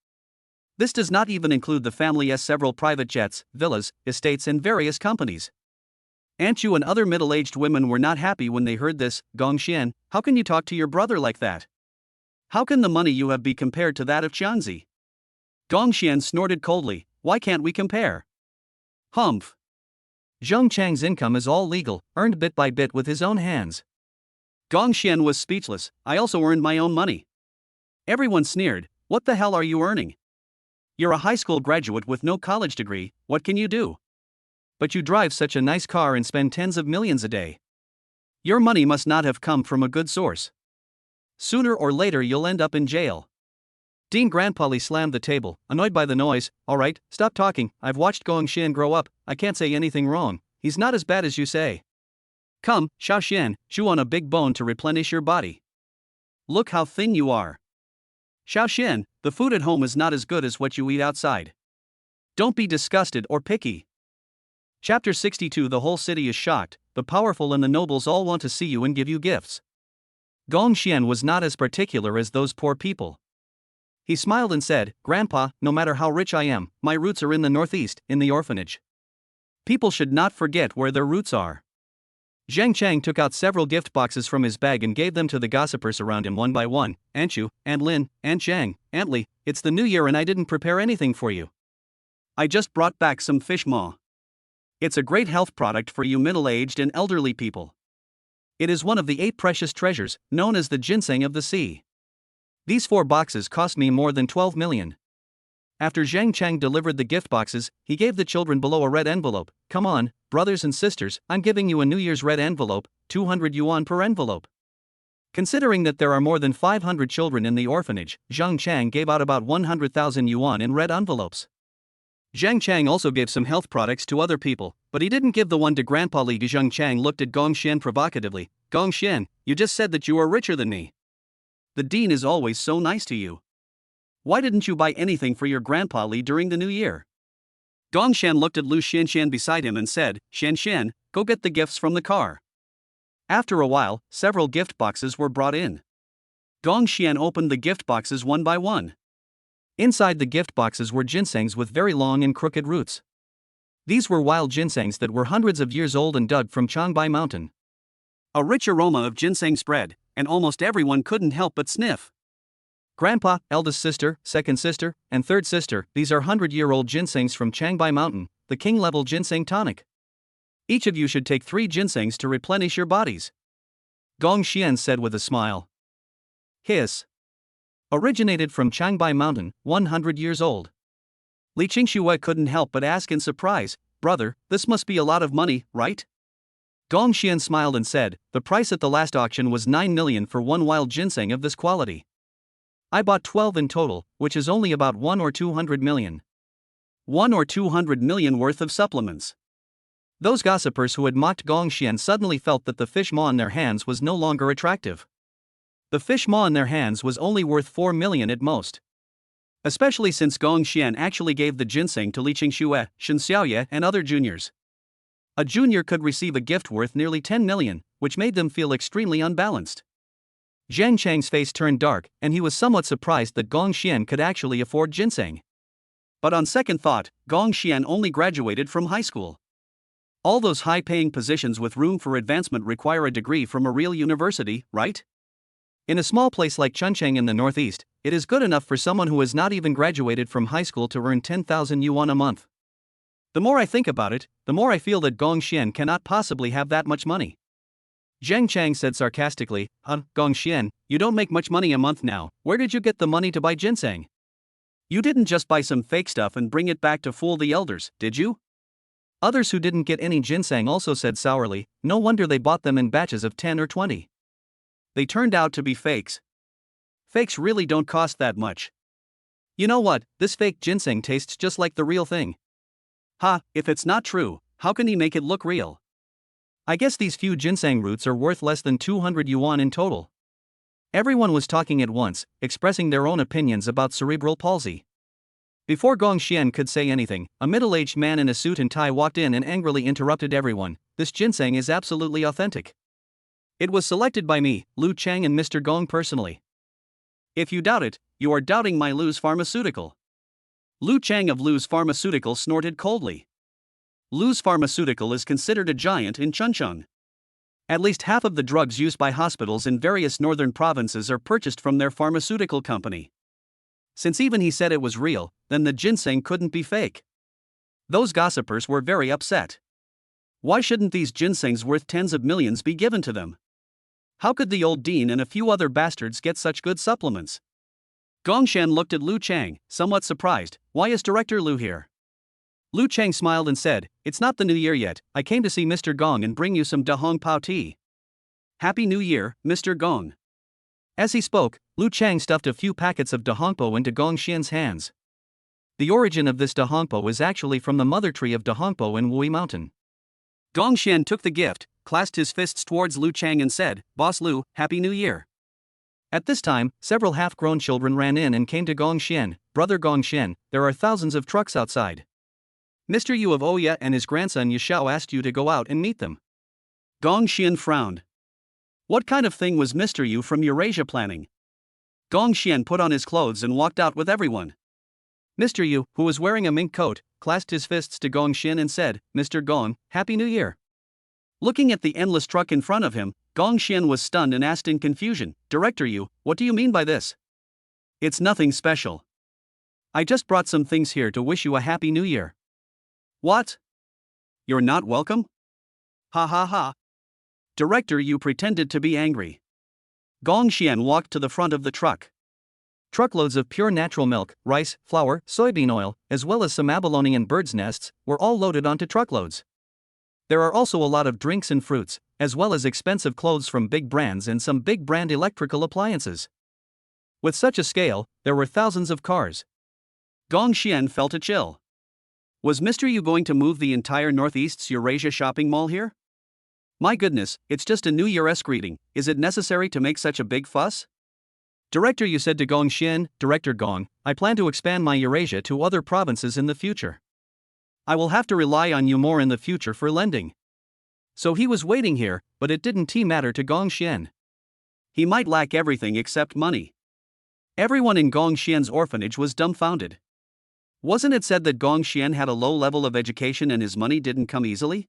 This does not even include the family's several private jets, villas, estates and various companies. Aunt Yu and other middle-aged women were not happy when they heard this. Gong Xian, how can you talk to your brother like that? How can the money you have be compared to that of Xiangzi? Gong Xian snorted coldly, why can't we compare? Humph. Zhang Chang's income is all legal, earned bit by bit with his own hands. Gong Xian was speechless, I also earned my own money. Everyone sneered, what the hell are you earning? You're a high school graduate with no college degree, what can you do? But you drive such a nice car and spend tens of millions a day. Your money must not have come from a good source. Sooner or later you'll end up in jail. Dean Grandpally slammed the table, annoyed by the noise. Alright, stop talking, I've watched Gong Xian grow up, I can't say anything wrong, he's not as bad as you say. Come, Xiao Xian, chew on a big bone to replenish your body. Look how thin you are. Xiao Xian, the food at home is not as good as what you eat outside. Don't be disgusted or picky. Chapter 62. The whole city is shocked, the powerful and the nobles all want to see you and give you gifts. Gong Xian was not as particular as those poor people. He smiled and said, Grandpa, no matter how rich I am, my roots are in the northeast, in the orphanage. People should not forget where their roots are. Zhang Chang took out several gift boxes from his bag and gave them to the gossipers around him one by one. Aunt Yu, Aunt Lin, Aunt Zhang, Aunt Li, it's the new year and I didn't prepare anything for you. I just brought back some fish maw. It's a great health product for you middle-aged and elderly people. It is one of the 8 precious treasures, known as the ginseng of the sea. These 4 boxes cost me more than 12 million. After Zhang Chang delivered the gift boxes, he gave the children below a red envelope. Come on, brothers and sisters, I'm giving you a New Year's red envelope, 200 yuan per envelope. Considering that there are more than 500 children in the orphanage, Zhang Chang gave out about 100,000 yuan in red envelopes. Zhang Chang also gave some health products to other people, but he didn't give the one to Grandpa Li. Zhang Chang looked at Gong Xian provocatively. Gong Xian, you just said that you are richer than me. The dean is always so nice to you. Why didn't you buy anything for your Grandpa Li during the new year? Gong Xian looked at Lu Xianxian beside him and said, Xianxian, go get the gifts from the car. After a while, several gift boxes were brought in. Gong Xian opened the gift boxes one by one. Inside the gift boxes were ginsengs with very long and crooked roots. These were wild ginsengs that were hundreds of years old and dug from Changbai Mountain. A rich aroma of ginseng spread, and almost everyone couldn't help but sniff. Grandpa, eldest sister, second sister, and third sister, these are 100-year-old ginsengs from Changbai Mountain, the king-level ginseng tonic. Each of you should take 3 ginsengs to replenish your bodies. Gong Xian said with a smile. Hiss. Originated from Changbai Mountain, 100 years old. Li Qingxue couldn't help but ask in surprise, brother, this must be a lot of money, right? Gong Xian smiled and said, the price at the last auction was 9 million for one wild ginseng of this quality. I bought 12 in total, which is only about 1 or 200 million. 1 or 200 million worth of supplements. Those gossipers who had mocked Gong Xian suddenly felt that the fish maw in their hands was no longer attractive. The fish maw in their hands was only worth 4 million at most. Especially since Gong Xian actually gave the ginseng to Li Qingxue, Shen Xiaoye, and other juniors. A junior could receive a gift worth nearly 10 million, which made them feel extremely unbalanced. Zhang Chang's face turned dark, and he was somewhat surprised that Gong Xian could actually afford ginseng. But on second thought, Gong Xian only graduated from high school. All those high-paying positions with room for advancement require a degree from a real university, right? In a small place like Chuncheng in the northeast, it is good enough for someone who has not even graduated from high school to earn 10,000 yuan a month. The more I think about it, the more I feel that Gong Xian cannot possibly have that much money. Zhang Chang said sarcastically, Gong Xian, you don't make much money a month now, where did you get the money to buy ginseng? You didn't just buy some fake stuff and bring it back to fool the elders, did you? Others who didn't get any ginseng also said sourly, no wonder they bought them in batches of 10 or 20. They turned out to be fakes. Fakes really don't cost that much. You know what, this fake ginseng tastes just like the real thing. If it's not true, how can he make it look real? I guess these few ginseng roots are worth less than 200 yuan in total. Everyone was talking at once, expressing their own opinions about cerebral palsy. Before Gong Xian could say anything, a middle-aged man in a suit and tie walked in and angrily interrupted everyone. This ginseng is absolutely authentic. It was selected by me, Lu Chang, and Mr. Gong personally. If you doubt it, you are doubting my Lu's Pharmaceutical. Lu Chang of Lu's Pharmaceutical snorted coldly. Lu's Pharmaceutical is considered a giant in Chuncheng. At least half of the drugs used by hospitals in various northern provinces are purchased from their pharmaceutical company. Since even he said it was real, then the ginseng couldn't be fake. Those gossipers were very upset. Why shouldn't these ginsengs worth tens of millions be given to them? How could the old dean and a few other bastards get such good supplements? Gong Xian looked at Lu Chang, somewhat surprised. Why is Director Lu here? Lu Chang smiled and said, it's not the new year yet, I came to see Mr. Gong and bring you some Da Hong Pao tea. Happy New Year, Mr. Gong. As he spoke, Lu Chang stuffed a few packets of Da Hong Pao into Gong Xian's hands. The origin of this Da Hong Pao is actually from the mother tree of Da Hong Pao in Wui Mountain. Gong Xian took the gift, clasped his fists towards Lu Chang and said, Boss Lu, Happy New Year. At this time, several half-grown children ran in and came to Gong Xian. Brother Gong Xian, there are thousands of trucks outside. Mr. Yu of Oya and his grandson Yashao asked you to go out and meet them. Gong Xian frowned. What kind of thing was Mr. Yu from Eurasia planning? Gong Xian put on his clothes and walked out with everyone. Mr. Yu, who was wearing a mink coat, clasped his fists to Gong Xian and said, Mr. Gong, Happy New Year. Looking at the endless truck in front of him, Gong Xian was stunned and asked in confusion, Director Yu, what do you mean by this? It's nothing special. I just brought some things here to wish you a Happy New Year. What? You're not welcome? Ha ha ha. Director Yu pretended to be angry. Gong Xian walked to the front of the truck. Truckloads of pure natural milk, rice, flour, soybean oil, as well as some abalone and birds' nests, were all loaded onto truckloads. There are also a lot of drinks and fruits, as well as expensive clothes from big brands and some big brand electrical appliances. With such a scale, there were thousands of cars. Gong Xian felt a chill. Was Mr. Yu going to move the entire Northeast's Eurasia shopping mall here? My goodness, it's just a New Year's greeting, is it necessary to make such a big fuss? Director Yu said to Gong Xian, Director Gong, I plan to expand my Eurasia to other provinces in the future. I will have to rely on you more in the future for lending. So he was waiting here, but it didn't matter to Gong Xian. He might lack everything except money. Everyone in Gong Xian's orphanage was dumbfounded. Wasn't it said that Gong Xian had a low level of education and his money didn't come easily?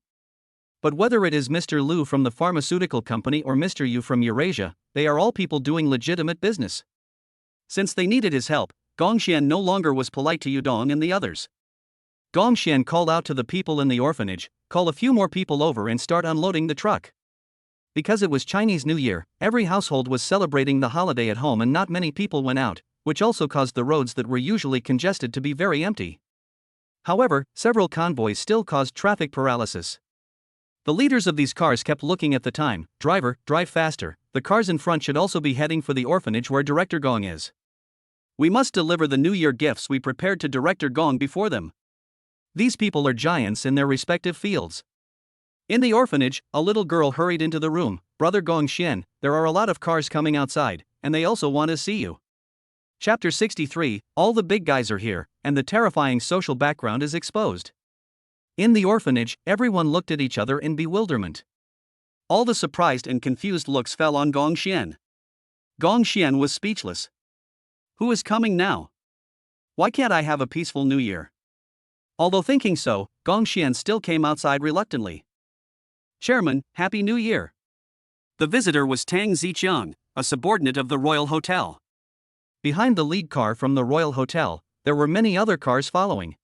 But whether it is Mr. Lu from the pharmaceutical company or Mr. Yu from Eurasia, they are all people doing legitimate business. Since they needed his help, Gong Xian no longer was polite to Yudong and the others. Gong Xian called out to the people in the orphanage, call a few more people over and start unloading the truck. Because it was Chinese New Year, every household was celebrating the holiday at home and not many people went out, which also caused the roads that were usually congested to be very empty. However, several convoys still caused traffic paralysis. The leaders of these cars kept looking at the time. Driver, drive faster. The cars in front should also be heading for the orphanage where Director Gong is. We must deliver the New Year gifts we prepared to Director Gong before them. These people are giants in their respective fields. In the orphanage, a little girl hurried into the room. Brother Gong Xian, there are a lot of cars coming outside, and they also want to see you. Chapter 63, all the big guys are here, and the terrifying social background is exposed. In the orphanage, everyone looked at each other in bewilderment. All the surprised and confused looks fell on Gong Xian. Gong Xian was speechless. Who is coming now? Why can't I have a peaceful New Year? Although thinking so, Gong Xian still came outside reluctantly. Chairman, Happy New Year. The visitor was Tang Ziqiang, a subordinate of the Royal Hotel. Behind the lead car from the Royal Hotel, there were many other cars following.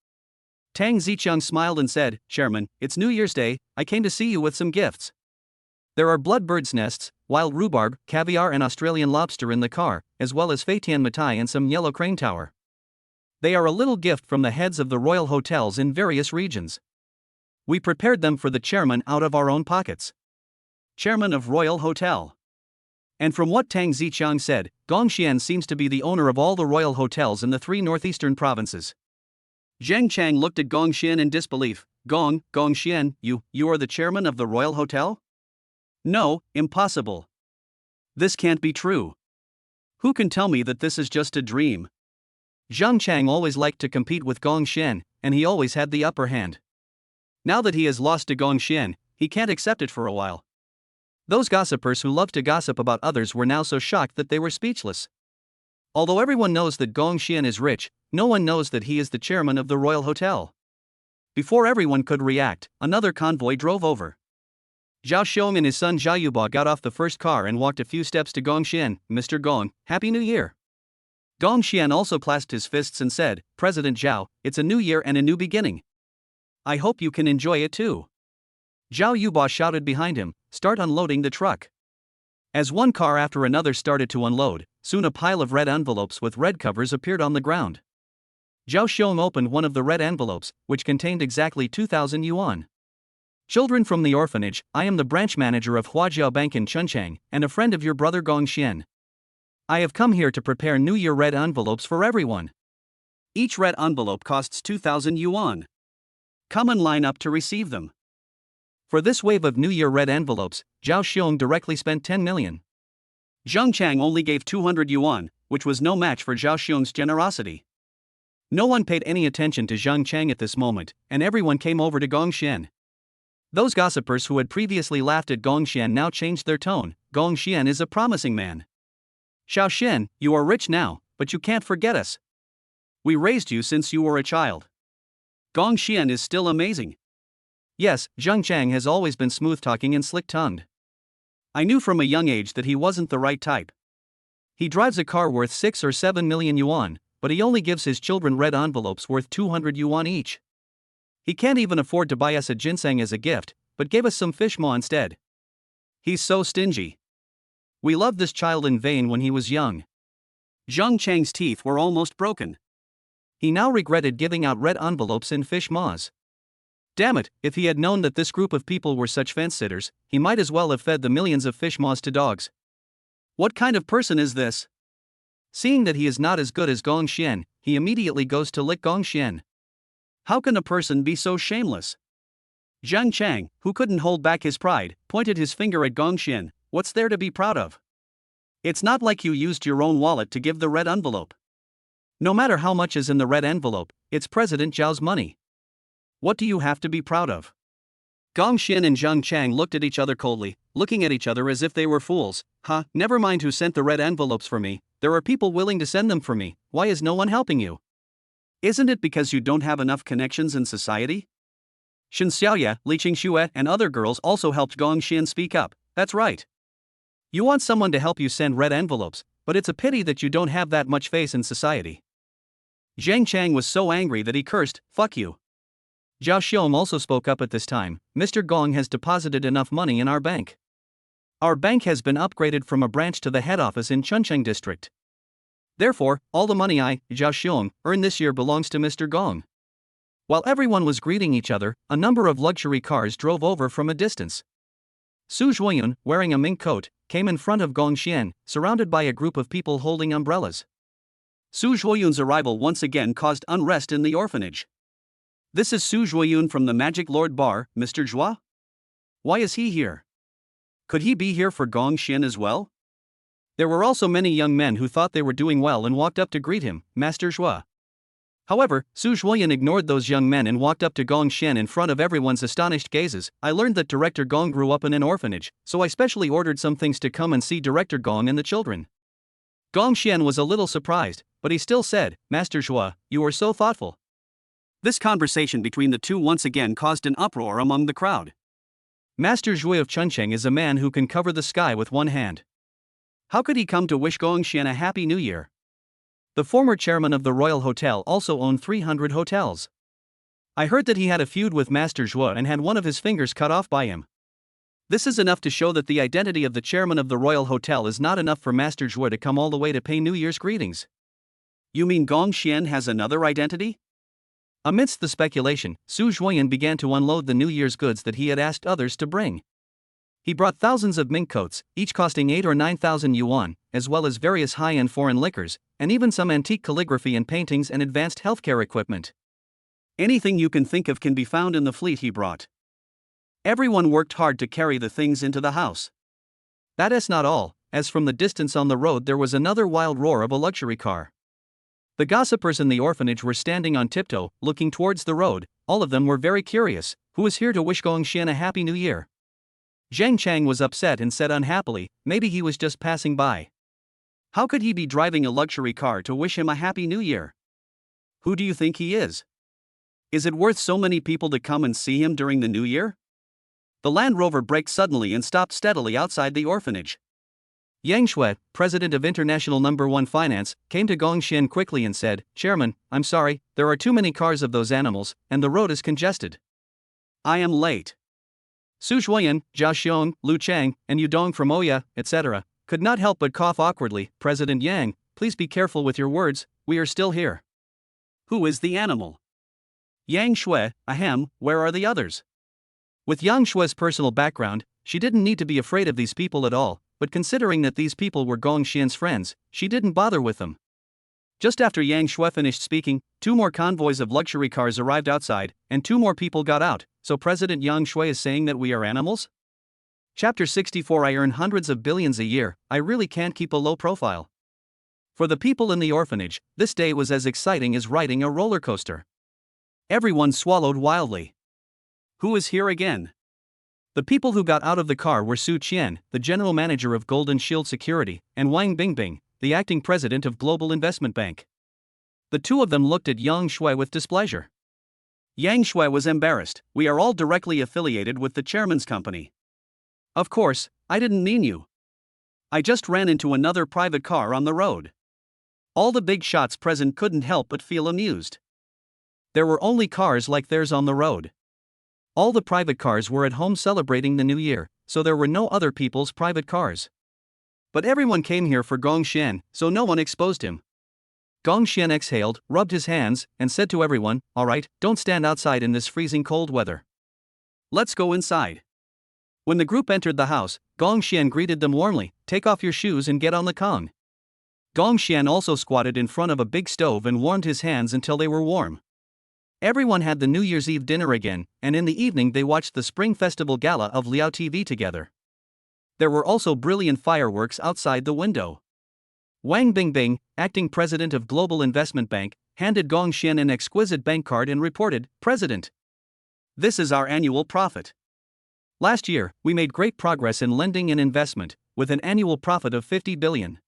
Tang Ziqiang smiled and said, Chairman, it's New Year's Day, I came to see you with some gifts. There are bloodbird's nests, wild rhubarb, caviar and Australian lobster in the car, as well as Feitian Matai and some yellow crane tower. They are a little gift from the heads of the royal hotels in various regions. We prepared them for the chairman out of our own pockets. Chairman of Royal Hotel. And from what Tang Ziqiang said, Gong Xian seems to be the owner of all the royal hotels in the 3 northeastern provinces. Zheng Chang looked at Gong Xian in disbelief. Gong Xian, you are the chairman of the royal hotel? No, impossible. This can't be true. Who can tell me that this is just a dream? Zheng Chang always liked to compete with Gong Xian, and he always had the upper hand. Now that he has lost to Gong Xian, he can't accept it for a while. Those gossipers who love to gossip about others were now so shocked that they were speechless. Although everyone knows that Gong Xian is rich, no one knows that he is the chairman of the Royal Hotel. Before everyone could react, another convoy drove over. Zhao Xiong and his son Zhao Yuba got off the first car and walked a few steps to Gong Xian. Mr. Gong, Happy New Year. Gong Xian also clasped his fists and said, President Zhao, it's a new year and a new beginning. I hope you can enjoy it too. Zhao Yuba shouted behind him, start unloading the truck. As one car after another started to unload, soon a pile of red envelopes with red covers appeared on the ground. Zhao Xiong opened one of the red envelopes, which contained exactly 2,000 yuan. Children from the orphanage, I am the branch manager of Huajiao Bank in Chunchang, and a friend of your brother Gong Xian. I have come here to prepare New Year red envelopes for everyone. Each red envelope costs 2,000 yuan. Come and line up to receive them. For this wave of New Year red envelopes, Zhao Xiong directly spent 10 million. Zheng Chang only gave 200 yuan, which was no match for Zhao Xiong's generosity. No one paid any attention to Zheng Chang at this moment, and everyone came over to Gong Xian. Those gossipers who had previously laughed at Gong Xian now changed their tone. Gong Xian is a promising man. Xiao Xian, you are rich now, but you can't forget us. We raised you since you were a child. Gong Xian is still amazing. Yes, Zheng Chang has always been smooth-talking and slick-tongued. I knew from a young age that he wasn't the right type. He drives a car worth 6 or 7 million yuan, but he only gives his children red envelopes worth 200 yuan each. He can't even afford to buy us a ginseng as a gift, but gave us some fish maw instead. He's so stingy. We loved this child in vain when he was young. Zheng Chang's teeth were almost broken. He now regretted giving out red envelopes and fish maws. Damn it, if he had known that this group of people were such fence-sitters, he might as well have fed the millions of fish maws to dogs. What kind of person is this? Seeing that he is not as good as Gong Xian, he immediately goes to lick Gong Xian. How can a person be so shameless? Zheng Chang, who couldn't hold back his pride, pointed his finger at Gong Xian. What's there to be proud of? It's not like you used your own wallet to give the red envelope. No matter how much is in the red envelope, it's President Zhao's money. What do you have to be proud of? Gong Xian and Zheng Chang looked at each other coldly, looking at each other as if they were fools. Never mind who sent the red envelopes for me, there are people willing to send them for me, why is no one helping you? Isn't it because you don't have enough connections in society? Shen Xiaoya, Li Qingxue, and other girls also helped Gong Xian speak up. That's right. You want someone to help you send red envelopes, but it's a pity that you don't have that much face in society. Zheng Chang was so angry that he cursed, fuck you. Zhao Xiong also spoke up at this time. Mr. Gong has deposited enough money in our bank. Our bank has been upgraded from a branch to the head office in Chuncheng district. Therefore, all the money I, Zhao Xiong, earned this year belongs to Mr. Gong. While everyone was greeting each other, a number of luxury cars drove over from a distance. Su Zhuoyun, wearing a mink coat, came in front of Gong Xian, surrounded by a group of people holding umbrellas. Su Zhuoyun's arrival once again caused unrest in the orphanage. This is Su Zhuoyun from the Magic Lord Bar, Mr. Zhua? Why is he here? Could he be here for Gong Xian as well? There were also many young men who thought they were doing well and walked up to greet him, Master Zhua. However, Su Zhuoyan ignored those young men and walked up to Gong Xian in front of everyone's astonished gazes. I learned that Director Gong grew up in an orphanage, so I specially ordered some things to come and see Director Gong and the children. Gong Xian was a little surprised, but he still said, Master Zhua, you are so thoughtful. This conversation between the two once again caused an uproar among the crowd. Master Zhui of Chuncheng is a man who can cover the sky with one hand. How could he come to wish Gong Xian a happy new year? The former chairman of the Royal Hotel also owned 300 hotels. I heard that he had a feud with Master Zhua and had one of his fingers cut off by him. This is enough to show that the identity of the chairman of the Royal Hotel is not enough for Master Zhua to come all the way to pay New Year's greetings. You mean Gong Xian has another identity? Amidst the speculation, Su Zhuoyan began to unload the New Year's goods that he had asked others to bring. He brought thousands of mink coats, each costing 8 or 9,000 yuan, as well as various high-end foreign liquors, and even some antique calligraphy and paintings and advanced healthcare equipment. Anything you can think of can be found in the fleet he brought. Everyone worked hard to carry the things into the house. That is not all, as from the distance on the road there was another wild roar of a luxury car. The gossipers in the orphanage were standing on tiptoe, looking towards the road. All of them were very curious, who was here to wish Gong Xian a happy new year? Zhang Chang was upset and said unhappily, maybe he was just passing by. How could he be driving a luxury car to wish him a happy new year? Who do you think he is? Is it worth so many people to come and see him during the new year? The Land Rover braked suddenly and stopped steadily outside the orphanage. Yang Shui, president of International No. 1 Finance, came to Gong Xian quickly and said, Chairman, I'm sorry, there are too many cars of those animals, and the road is congested. I am late. Su Zhuoyan, Zhao Xiong, Lu Chang, and Yudong from Oya, etc., could not help but cough awkwardly. President Yang, please be careful with your words, we are still here. Who is the animal? Yang Shui, ahem, where are the others? With Yang Shui's personal background, she didn't need to be afraid of these people at all, but considering that these people were Gong Xian's friends, she didn't bother with them. Just after Yang Shui finished speaking, 2 more convoys of luxury cars arrived outside, and 2 more people got out. So President Yang Shui is saying that we are animals? Chapter 64. I earn hundreds of billions a year, I really can't keep a low profile. For the people in the orphanage, this day was as exciting as riding a roller coaster. Everyone swallowed wildly. Who is here again? The people who got out of the car were Su Qian, the general manager of Golden Shield Security, and Wang Bingbing, the acting president of Global Investment Bank. The two of them looked at Yang Shui with displeasure. Yang Shui was embarrassed. We are all directly affiliated with the chairman's company. Of course, I didn't mean you. I just ran into another private car on the road. All the big shots present couldn't help but feel amused. There were only cars like theirs on the road. All the private cars were at home celebrating the new year, so there were no other people's private cars. But everyone came here for Gong Xian, so no one exposed him. Gong Xian exhaled, rubbed his hands, and said to everyone, all right, don't stand outside in this freezing cold weather. Let's go inside. When the group entered the house, Gong Xian greeted them warmly, take off your shoes and get on the Kong. Gong Xian also squatted in front of a big stove and warmed his hands until they were warm. Everyone had the New Year's Eve dinner again, and in the evening they watched the Spring Festival Gala of Liao TV together. There were also brilliant fireworks outside the window. Wang Bingbing, acting president of Global Investment Bank, handed Gong Xian an exquisite bank card and reported, President, this is our annual profit. Last year, we made great progress in lending and investment, with an annual profit of 50 billion.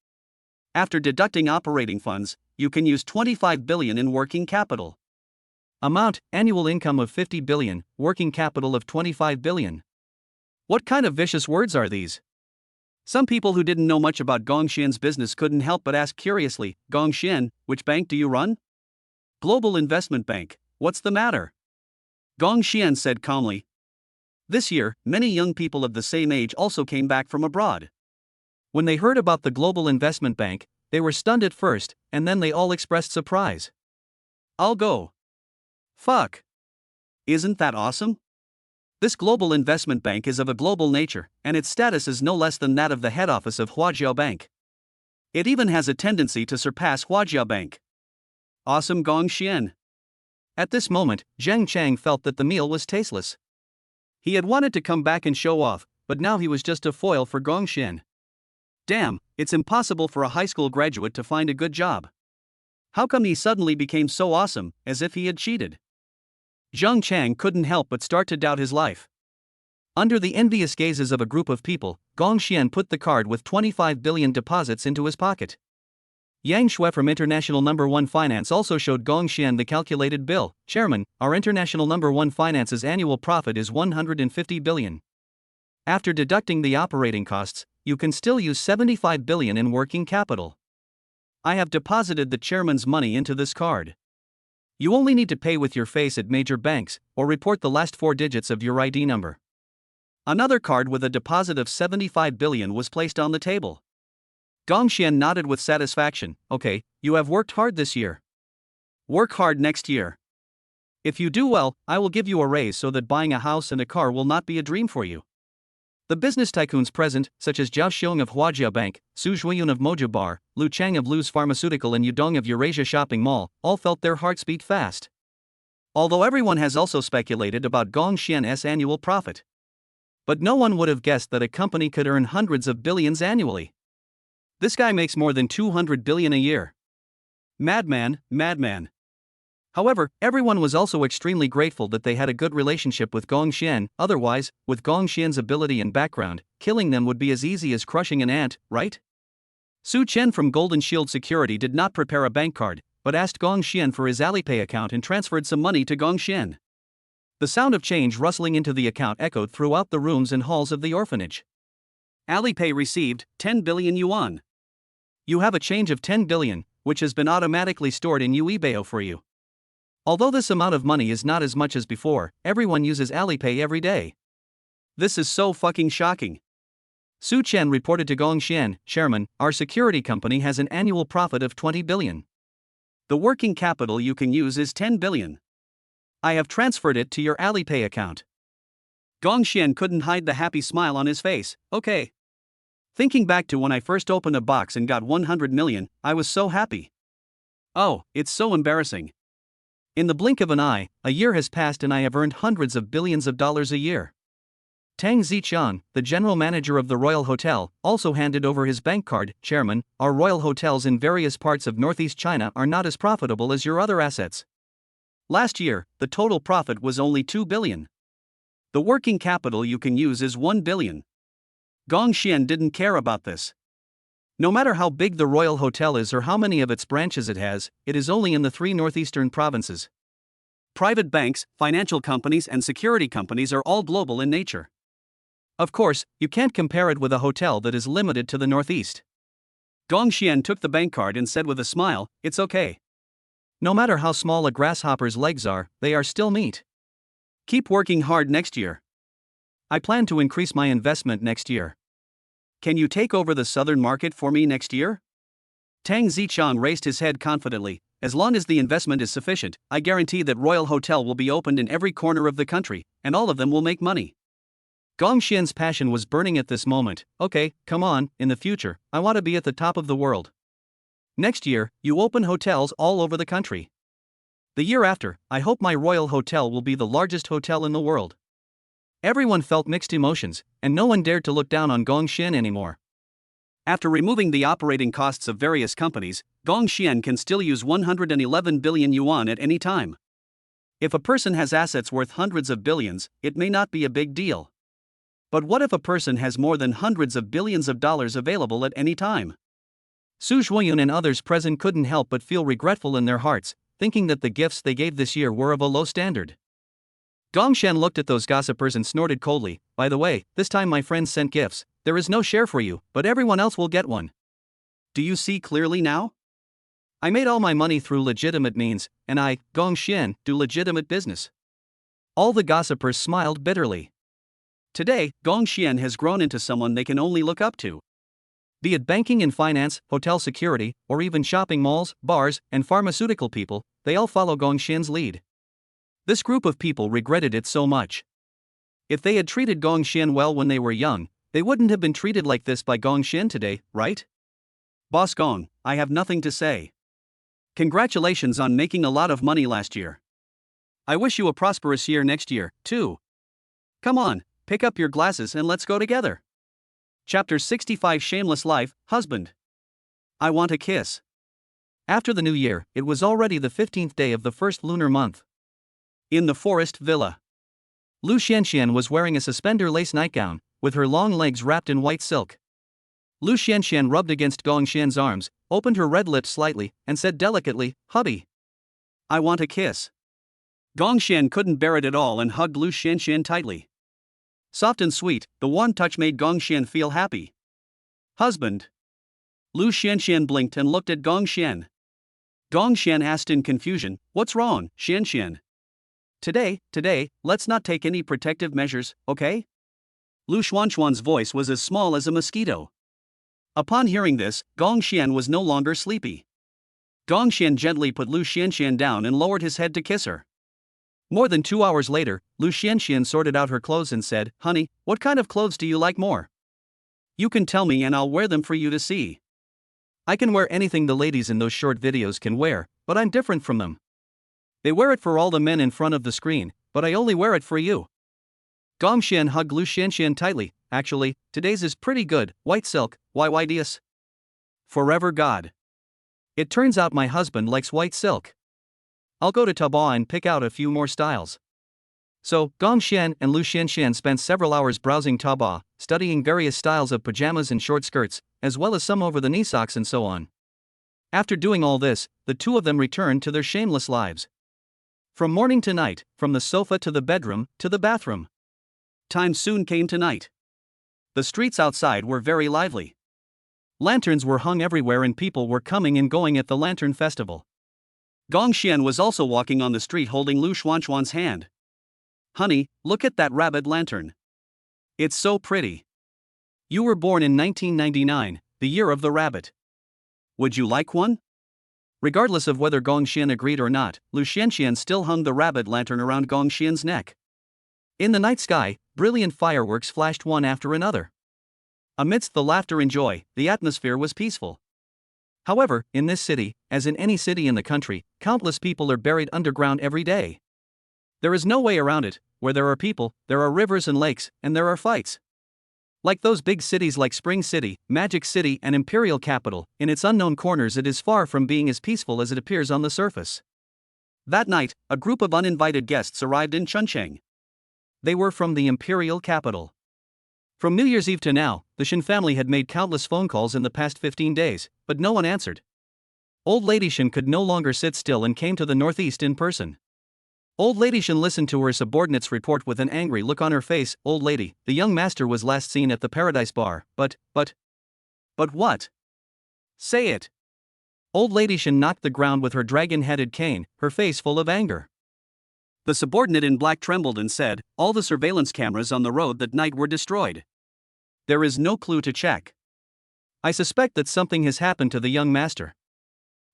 After deducting operating funds, you can use 25 billion in working capital. Amount, annual income of 50 billion, working capital of 25 billion. What kind of vicious words are these? Some people who didn't know much about Gong Xian's business couldn't help but ask curiously, Gong Xian, which bank do you run? Global Investment Bank, what's the matter? Gong Xian said calmly. This year, many young people of the same age also came back from abroad. When they heard about the Global Investment Bank, they were stunned at first, and then they all expressed surprise. I'll go. Fuck. Isn't that awesome? This Global Investment Bank is of a global nature, and its status is no less than that of the head office of Huajiao Bank. It even has a tendency to surpass Huajiao Bank. Awesome Gong Xian. At this moment, Zheng Chang felt that the meal was tasteless. He had wanted to come back and show off, but now he was just a foil for Gong Xian. Damn, It's impossible for a high school graduate to find a good job. How come he suddenly became so awesome, as if he had cheated? Zheng Chang couldn't help but start to doubt his life. Under the envious gazes of a group of people, Gong Xian put the card with 25 billion deposits into his pocket. Yang Shui from International No. 1 Finance also showed Gong Xian the calculated bill. Chairman, our International No. 1 Finance's annual profit is 150 billion. After deducting the operating costs, you can still use 75 billion in working capital. I have deposited the chairman's money into this card. You only need to pay with your face at major banks, or report the last 4 digits of your ID number. Another card with a deposit of 75 billion was placed on the table. Gong Xian nodded with satisfaction. Okay, you have worked hard this year. Work hard next year. If you do well, I will give you a raise so that buying a house and a car will not be a dream for you. The business tycoons present, such as Zhao Xiong of Huajia Bank, Su Zhuiyun of Mojo Bar, Lu Chang of Lu's Pharmaceutical and Yu Dong of Eurasia Shopping Mall, all felt their hearts beat fast. Although everyone has also speculated about Gong Xian's annual profit. But no one would have guessed that a company could earn hundreds of billions annually. This guy makes more than 200 billion a year. Madman, madman. However, everyone was also extremely grateful that they had a good relationship with Gong Xian. Otherwise, with Gong Xian's ability and background, killing them would be as easy as crushing an ant, right? Su Chen from Golden Shield Security did not prepare a bank card, but asked Gong Xian for his Alipay account and transferred some money to Gong Xian. The sound of change rustling into the account echoed throughout the rooms and halls of the orphanage. Alipay received 10 billion yuan. You have a change of 10 billion, which has been automatically stored in Yuebao for you. Although this amount of money is not as much as before, everyone uses Alipay every day. This is so fucking shocking. Su Chen reported to Gong Xian, Chairman, our security company has an annual profit of 20 billion. The working capital you can use is 10 billion. I have transferred it to your Alipay account. Gong Xian couldn't hide the happy smile on his face. Okay. Thinking back to when I first opened a box and got 100 million, I was so happy. Oh, it's so embarrassing. In the blink of an eye, a year has passed and I have earned hundreds of billions of dollars a year. Tang Ziqian, the general manager of the Royal Hotel, also handed over his bank card. Chairman, our royal hotels in various parts of northeast China are not as profitable as your other assets. Last year, the total profit was only 2 billion. The working capital you can use is 1 billion. Gong Xian didn't care about this. No matter how big the Royal Hotel is or how many of its branches it has, it is only in the 3 northeastern provinces. Private banks, financial companies and security companies are all global in nature. Of course, you can't compare it with a hotel that is limited to the northeast. Gong Xian took the bank card and said with a smile, it's okay. No matter how small a grasshopper's legs are, they are still meat. Keep working hard next year. I plan to increase my investment next year. Can you take over the southern market for me next year? Tang Ziqiang raised his head confidently. As long as the investment is sufficient, I guarantee that Royal Hotel will be opened in every corner of the country, and all of them will make money. Gong Xian's passion was burning at this moment. Okay, come on, in the future, I want to be at the top of the world. Next year, you open hotels all over the country. The year after, I hope my Royal Hotel will be the largest hotel in the world. Everyone felt mixed emotions, and no one dared to look down on Gong Xian anymore. After removing the operating costs of various companies, Gong Xian can still use 111 billion yuan at any time. If a person has assets worth hundreds of billions, it may not be a big deal. But what if a person has more than hundreds of billions of dollars available at any time? Su Zhuiyun and others present couldn't help but feel regretful in their hearts, thinking that the gifts they gave this year were of a low standard. Gong Xian looked at those gossipers and snorted coldly. By the way, this time my friends sent gifts. There is no share for you, but everyone else will get one. Do you see clearly now? I made all my money through legitimate means, and I, Gong Xian, do legitimate business. All the gossipers smiled bitterly. Today, Gong Xian has grown into someone they can only look up to. Be it banking and finance, hotel security, or even shopping malls, bars, and pharmaceutical people, they all follow Gong Xian's lead. This group of people regretted it so much. If they had treated Gong Xian well when they were young, they wouldn't have been treated like this by Gong Xian today, right? Boss Gong, I have nothing to say. Congratulations on making a lot of money last year. I wish you a prosperous year next year, too. Come on, pick up your glasses and let's go together. Chapter 65 Shameless Life, Husband. I want a kiss. After the new year, it was already the 15th day of the first lunar month. In the forest villa, Lu Xianxian was wearing a suspender lace nightgown, with her long legs wrapped in white silk. Lu Xianxian rubbed against Gong Xian's arms, opened her red lips slightly, and said delicately, "Hubby, I want a kiss." Gong Xian couldn't bear it at all and hugged Lu Xianxian tightly. Soft and sweet, the warm touch made Gong Xian feel happy. "Husband." Lu Xianxian blinked and looked at Gong Xian. Gong Xian asked in confusion, "What's wrong, Xianxian?" Today, let's not take any protective measures, okay?" Lu Xuanxuan's voice was as small as a mosquito. Upon hearing this, Gong Xian was no longer sleepy. Gong Xian gently put Lu Xianxian down and lowered his head to kiss her. More than 2 hours later, Lu Xianxian sorted out her clothes and said, "Honey, what kind of clothes do you like more? You can tell me and I'll wear them for you to see. I can wear anything the ladies in those short videos can wear, but I'm different from them. They wear it for all the men in front of the screen, but I only wear it for you." Gong Xian hugged Lu Xianxian tightly. "Actually, today's is pretty good, white silk, YYDS. Forever God. It turns out my husband likes white silk. I'll go to Taobao and pick out a few more styles." So, Gong Xian and Lu Xianxian spent several hours browsing Taobao, studying various styles of pajamas and short skirts, as well as some over-the-knee socks and so on. After doing all this, the two of them returned to their shameless lives. From morning to night, from the sofa to the bedroom, to the bathroom. Time soon came to night. The streets outside were very lively. Lanterns were hung everywhere and people were coming and going at the lantern festival. Gong Xian was also walking on the street holding Lu Xuanxuan's hand. "Honey, look at that rabbit lantern. It's so pretty. You were born in 1999, the year of the rabbit. Would you like one?" Regardless of whether Gong Xian agreed or not, Lu Xianxian still hung the rabbit lantern around Gong Xian's neck. In the night sky, brilliant fireworks flashed one after another. Amidst the laughter and joy, the atmosphere was peaceful. However, in this city, as in any city in the country, countless people are buried underground every day. There is no way around it. Where there are people, there are rivers and lakes, and there are fights. Like those big cities like Spring City, Magic City, and Imperial Capital, in its unknown corners it is far from being as peaceful as it appears on the surface. That night, a group of uninvited guests arrived in Chuncheng. They were from the Imperial Capital. From New Year's Eve to now, the Shen family had made countless phone calls in the past 15 days, but no one answered. Old Lady Shen could no longer sit still and came to the northeast in person. Old Lady Shen listened to her subordinate's report with an angry look on her face. "Old lady, the young master was last seen at the Paradise Bar, but what? Say it." Old Lady Shen knocked the ground with her dragon-headed cane, her face full of anger. The subordinate in black trembled and said, "All the surveillance cameras on the road that night were destroyed. There is no clue to check. I suspect that something has happened to the young master."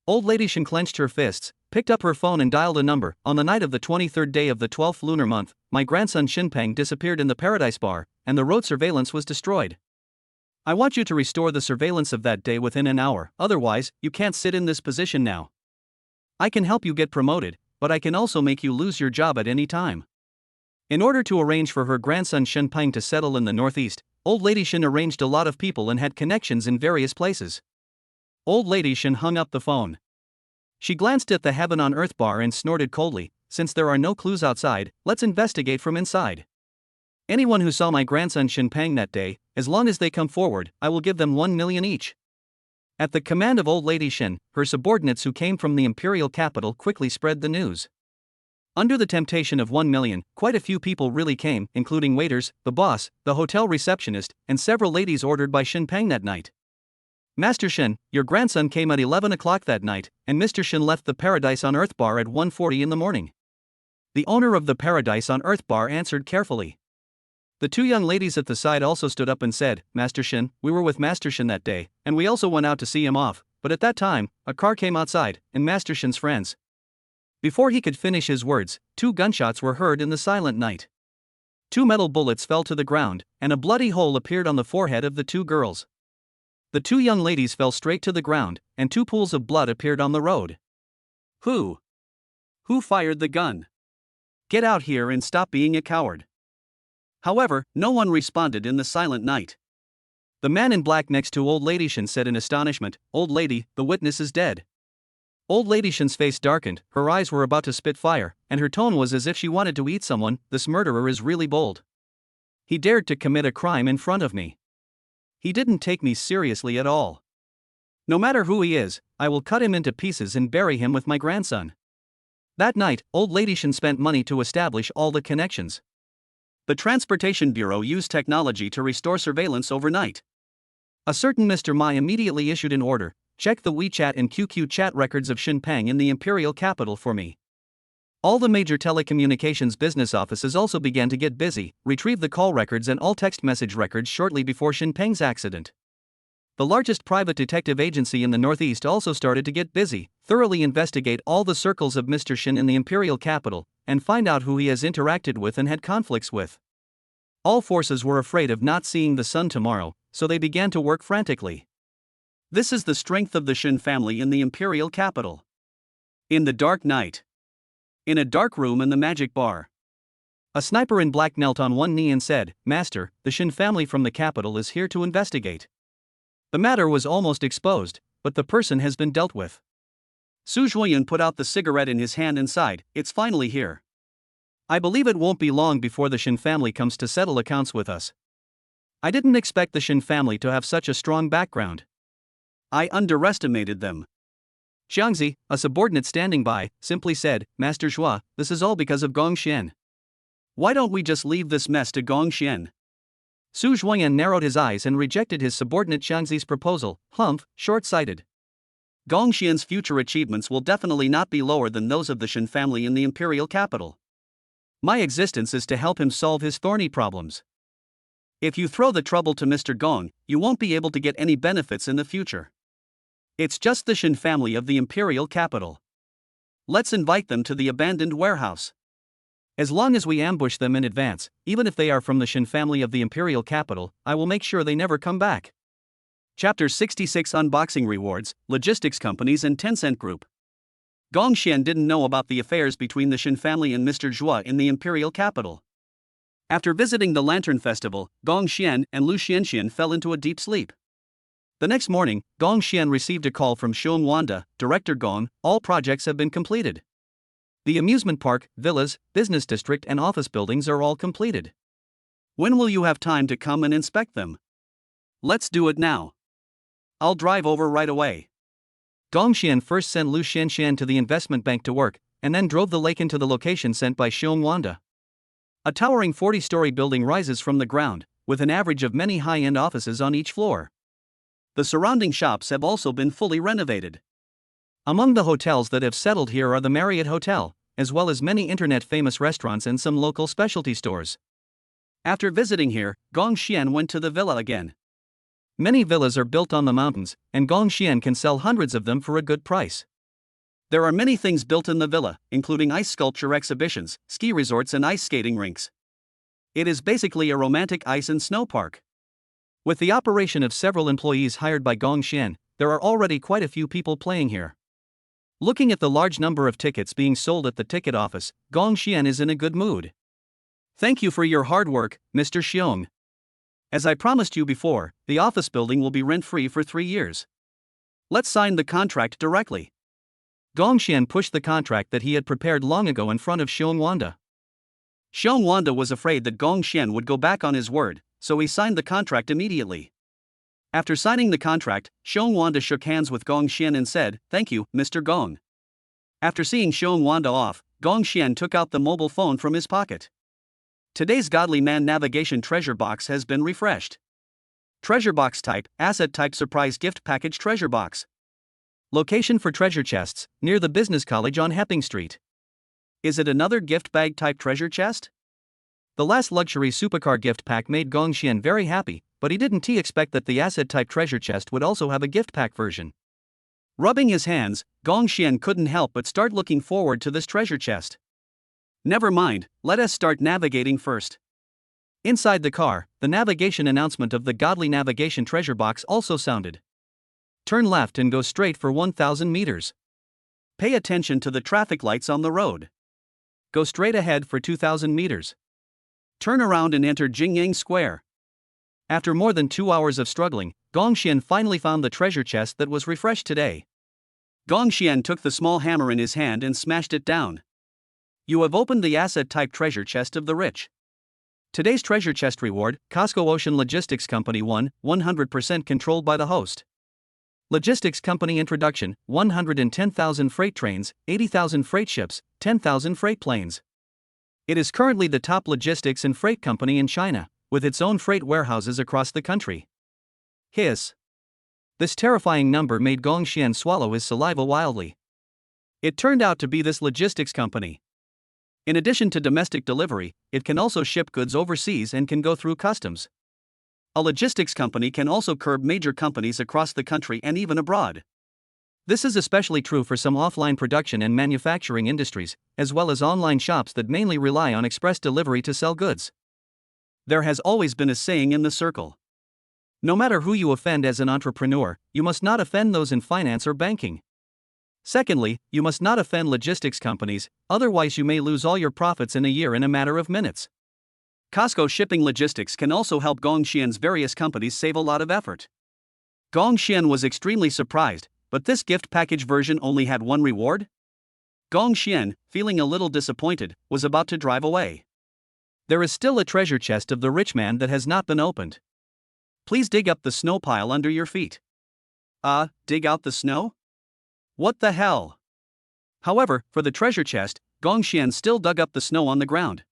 Old Lady Shen clenched her fists, picked up her phone and dialed a number. "On the night of the 23rd day of the 12th lunar month, my grandson Xinpeng disappeared in the Paradise Bar, and the road surveillance was destroyed. I want you to restore the surveillance of that day within an hour, otherwise, you can't sit in this position now. I can help you get promoted, but I can also make you lose your job at any time." In order to arrange for her grandson Xinpeng to settle in the northeast, Old Lady Shen arranged a lot of people and had connections in various places. Old Lady Shen hung up the phone. She glanced at the Heaven on Earth bar and snorted coldly, "Since there are no clues outside, let's investigate from inside. Anyone who saw my grandson Xinpeng that day, as long as they come forward, I will give them 1 million each." At the command of Old Lady Shen, her subordinates who came from the imperial capital quickly spread the news. Under the temptation of 1 million, quite a few people really came, including waiters, the boss, the hotel receptionist, and several ladies ordered by Xinpeng that night. "Master Shen, your grandson came at 11 o'clock that night, and Mr. Shen left the Paradise on Earth bar at 1:40 in the morning." The owner of the Paradise on Earth bar answered carefully. The two young ladies at the side also stood up and said, "Master Shen, we were with Master Shen that day, and we also went out to see him off, but at that time, a car came outside, and Master Shen's friends." Before he could finish his words, 2 gunshots were heard in the silent night. 2 metal bullets fell to the ground, and a bloody hole appeared on the forehead of the 2 girls. The 2 young ladies fell straight to the ground, and 2 pools of blood appeared on the road. Who fired the gun? Get out here and stop being a coward." However, no one responded in the silent night. The man in black next to Old Lady Shen said in astonishment, "Old lady, the witness is dead." Old Lady Shen's face darkened, her eyes were about to spit fire, and her tone was as if she wanted to eat someone. "This murderer is really bold. He dared to commit a crime in front of me. He didn't take me seriously at all. No matter who he is, I will cut him into pieces and bury him with my grandson." That night, Old Lady Shen spent money to establish all the connections. The Transportation Bureau used technology to restore surveillance overnight. A certain Mr. Mai immediately issued an order: "Check the WeChat and QQ chat records of Xinpeng in the imperial capital for me." All the major telecommunications business offices also began to get busy, retrieve the call records and all text message records shortly before Xinpeng's accident. The largest private detective agency in the Northeast also started to get busy, thoroughly investigate all the circles of Mr. Shen in the imperial capital, and find out who he has interacted with and had conflicts with. All forces were afraid of not seeing the sun tomorrow, so they began to work frantically. This is the strength of the Shen family in the imperial capital. In the dark night. In a dark room in the magic bar. A sniper in black knelt on one knee and said, "Master, the Shen family from the capital is here to investigate. The matter was almost exposed, but the person has been dealt with." Su Zhuoyan put out the cigarette in his hand and sighed, "It's finally here. I believe it won't be long before the Shen family comes to settle accounts with us. I didn't expect the Shen family to have such a strong background. I underestimated them." Xiangzi, a subordinate standing by, simply said, "Master Zhua, this is all because of Gong Xian. Why don't we just leave this mess to Gong Xian?" Su Zhuoyan narrowed his eyes and rejected his subordinate Xiangzi's proposal. "Humph, short-sighted. Gong Xian's future achievements will definitely not be lower than those of the Shen family in the imperial capital. My existence is to help him solve his thorny problems. If you throw the trouble to Mr. Gong, you won't be able to get any benefits in the future. It's just the Shen family of the imperial capital. Let's invite them to the abandoned warehouse. As long as we ambush them in advance, even if they are from the Shen family of the imperial capital, I will make sure they never come back." Chapter 66: Unboxing Rewards, Logistics Companies and Tencent Group. Gong Xian didn't know about the affairs between the Shen family and Mr. Zhua in the imperial capital. After visiting the Lantern Festival, Gong Xian and Lu Xianxian fell into a deep sleep. The next morning, Gong Xian received a call from Xiong Wanda, "Director Gong, all projects have been completed. The amusement park, villas, business district and office buildings are all completed. When will you have time to come and inspect them?" "Let's do it now. I'll drive over right away." Gong Xian first sent Lu Xianxian to the investment bank to work, and then drove the lake into the location sent by Xiong Wanda. A towering 40-story building rises from the ground, with an average of many high-end offices on each floor. The surrounding shops have also been fully renovated. Among the hotels that have settled here are the Marriott Hotel, as well as many internet-famous restaurants and some local specialty stores. After visiting here, Gong Xian went to the villa again. Many villas are built on the mountains, and Gong Xian can sell hundreds of them for a good price. There are many things built in the villa, including ice sculpture exhibitions, ski resorts and ice skating rinks. It is basically a romantic ice and snow park. With the operation of several employees hired by Gong Xian, there are already quite a few people playing here. Looking at the large number of tickets being sold at the ticket office, Gong Xian is in a good mood. "Thank you for your hard work, Mr. Xiong. As I promised you before, the office building will be rent-free for 3 years. Let's sign the contract directly." Gong Xian pushed the contract that he had prepared long ago in front of Xiong Wanda. Xiong Wanda was afraid that Gong Xian would go back on his word, so he signed the contract immediately. After signing the contract, Xiong Wanda shook hands with Gong Xian and said, "Thank you, Mr. Gong." After seeing Xiong Wanda off, Gong Xian took out the mobile phone from his pocket. Today's Godly Man Navigation Treasure Box has been refreshed. Treasure Box Type, Asset Type Surprise Gift Package Treasure Box. Location for treasure chests, near the Business College on Hepping Street. Is it another gift bag type treasure chest? The last luxury supercar gift pack made Gong Xian very happy, but he didn't expect that the asset type treasure chest would also have a gift pack version. Rubbing his hands, Gong Xian couldn't help but start looking forward to this treasure chest. Never mind, let us start navigating first. Inside the car, the navigation announcement of the Godly Navigation Treasure Box also sounded. Turn left and go straight for 1,000 meters. Pay attention to the traffic lights on the road. Go straight ahead for 2,000 meters. Turn around and enter Jingyang Square. After more than 2 hours of struggling, Gong Xian finally found the treasure chest that was refreshed today. Gong Xian took the small hammer in his hand and smashed it down. You have opened the asset-type treasure chest of the rich. Today's treasure chest reward, Costco Ocean Logistics Company 1, 100% controlled by the host. Logistics Company Introduction, 110,000 freight trains, 80,000 freight ships, 10,000 freight planes. It is currently the top logistics and freight company in China, with its own freight warehouses across the country. Hiss. This terrifying number made Gong Xian swallow his saliva wildly. It turned out to be this logistics company. In addition to domestic delivery, it can also ship goods overseas and can go through customs. A logistics company can also curb major companies across the country and even abroad. This is especially true for some offline production and manufacturing industries, as well as online shops that mainly rely on express delivery to sell goods. There has always been a saying in the circle. No matter who you offend as an entrepreneur, you must not offend those in finance or banking. Secondly, you must not offend logistics companies, otherwise you may lose all your profits in a year in a matter of minutes. Costco Shipping Logistics can also help Gong Xian's various companies save a lot of effort. Gong Xian was extremely surprised, but this gift package version only had one reward? Gong Xian, feeling a little disappointed, was about to drive away. There is still a treasure chest of the rich man that has not been opened. Please dig up the snow pile under your feet. Dig out the snow? What the hell? However, for the treasure chest, Gong Xian still dug up the snow on the ground.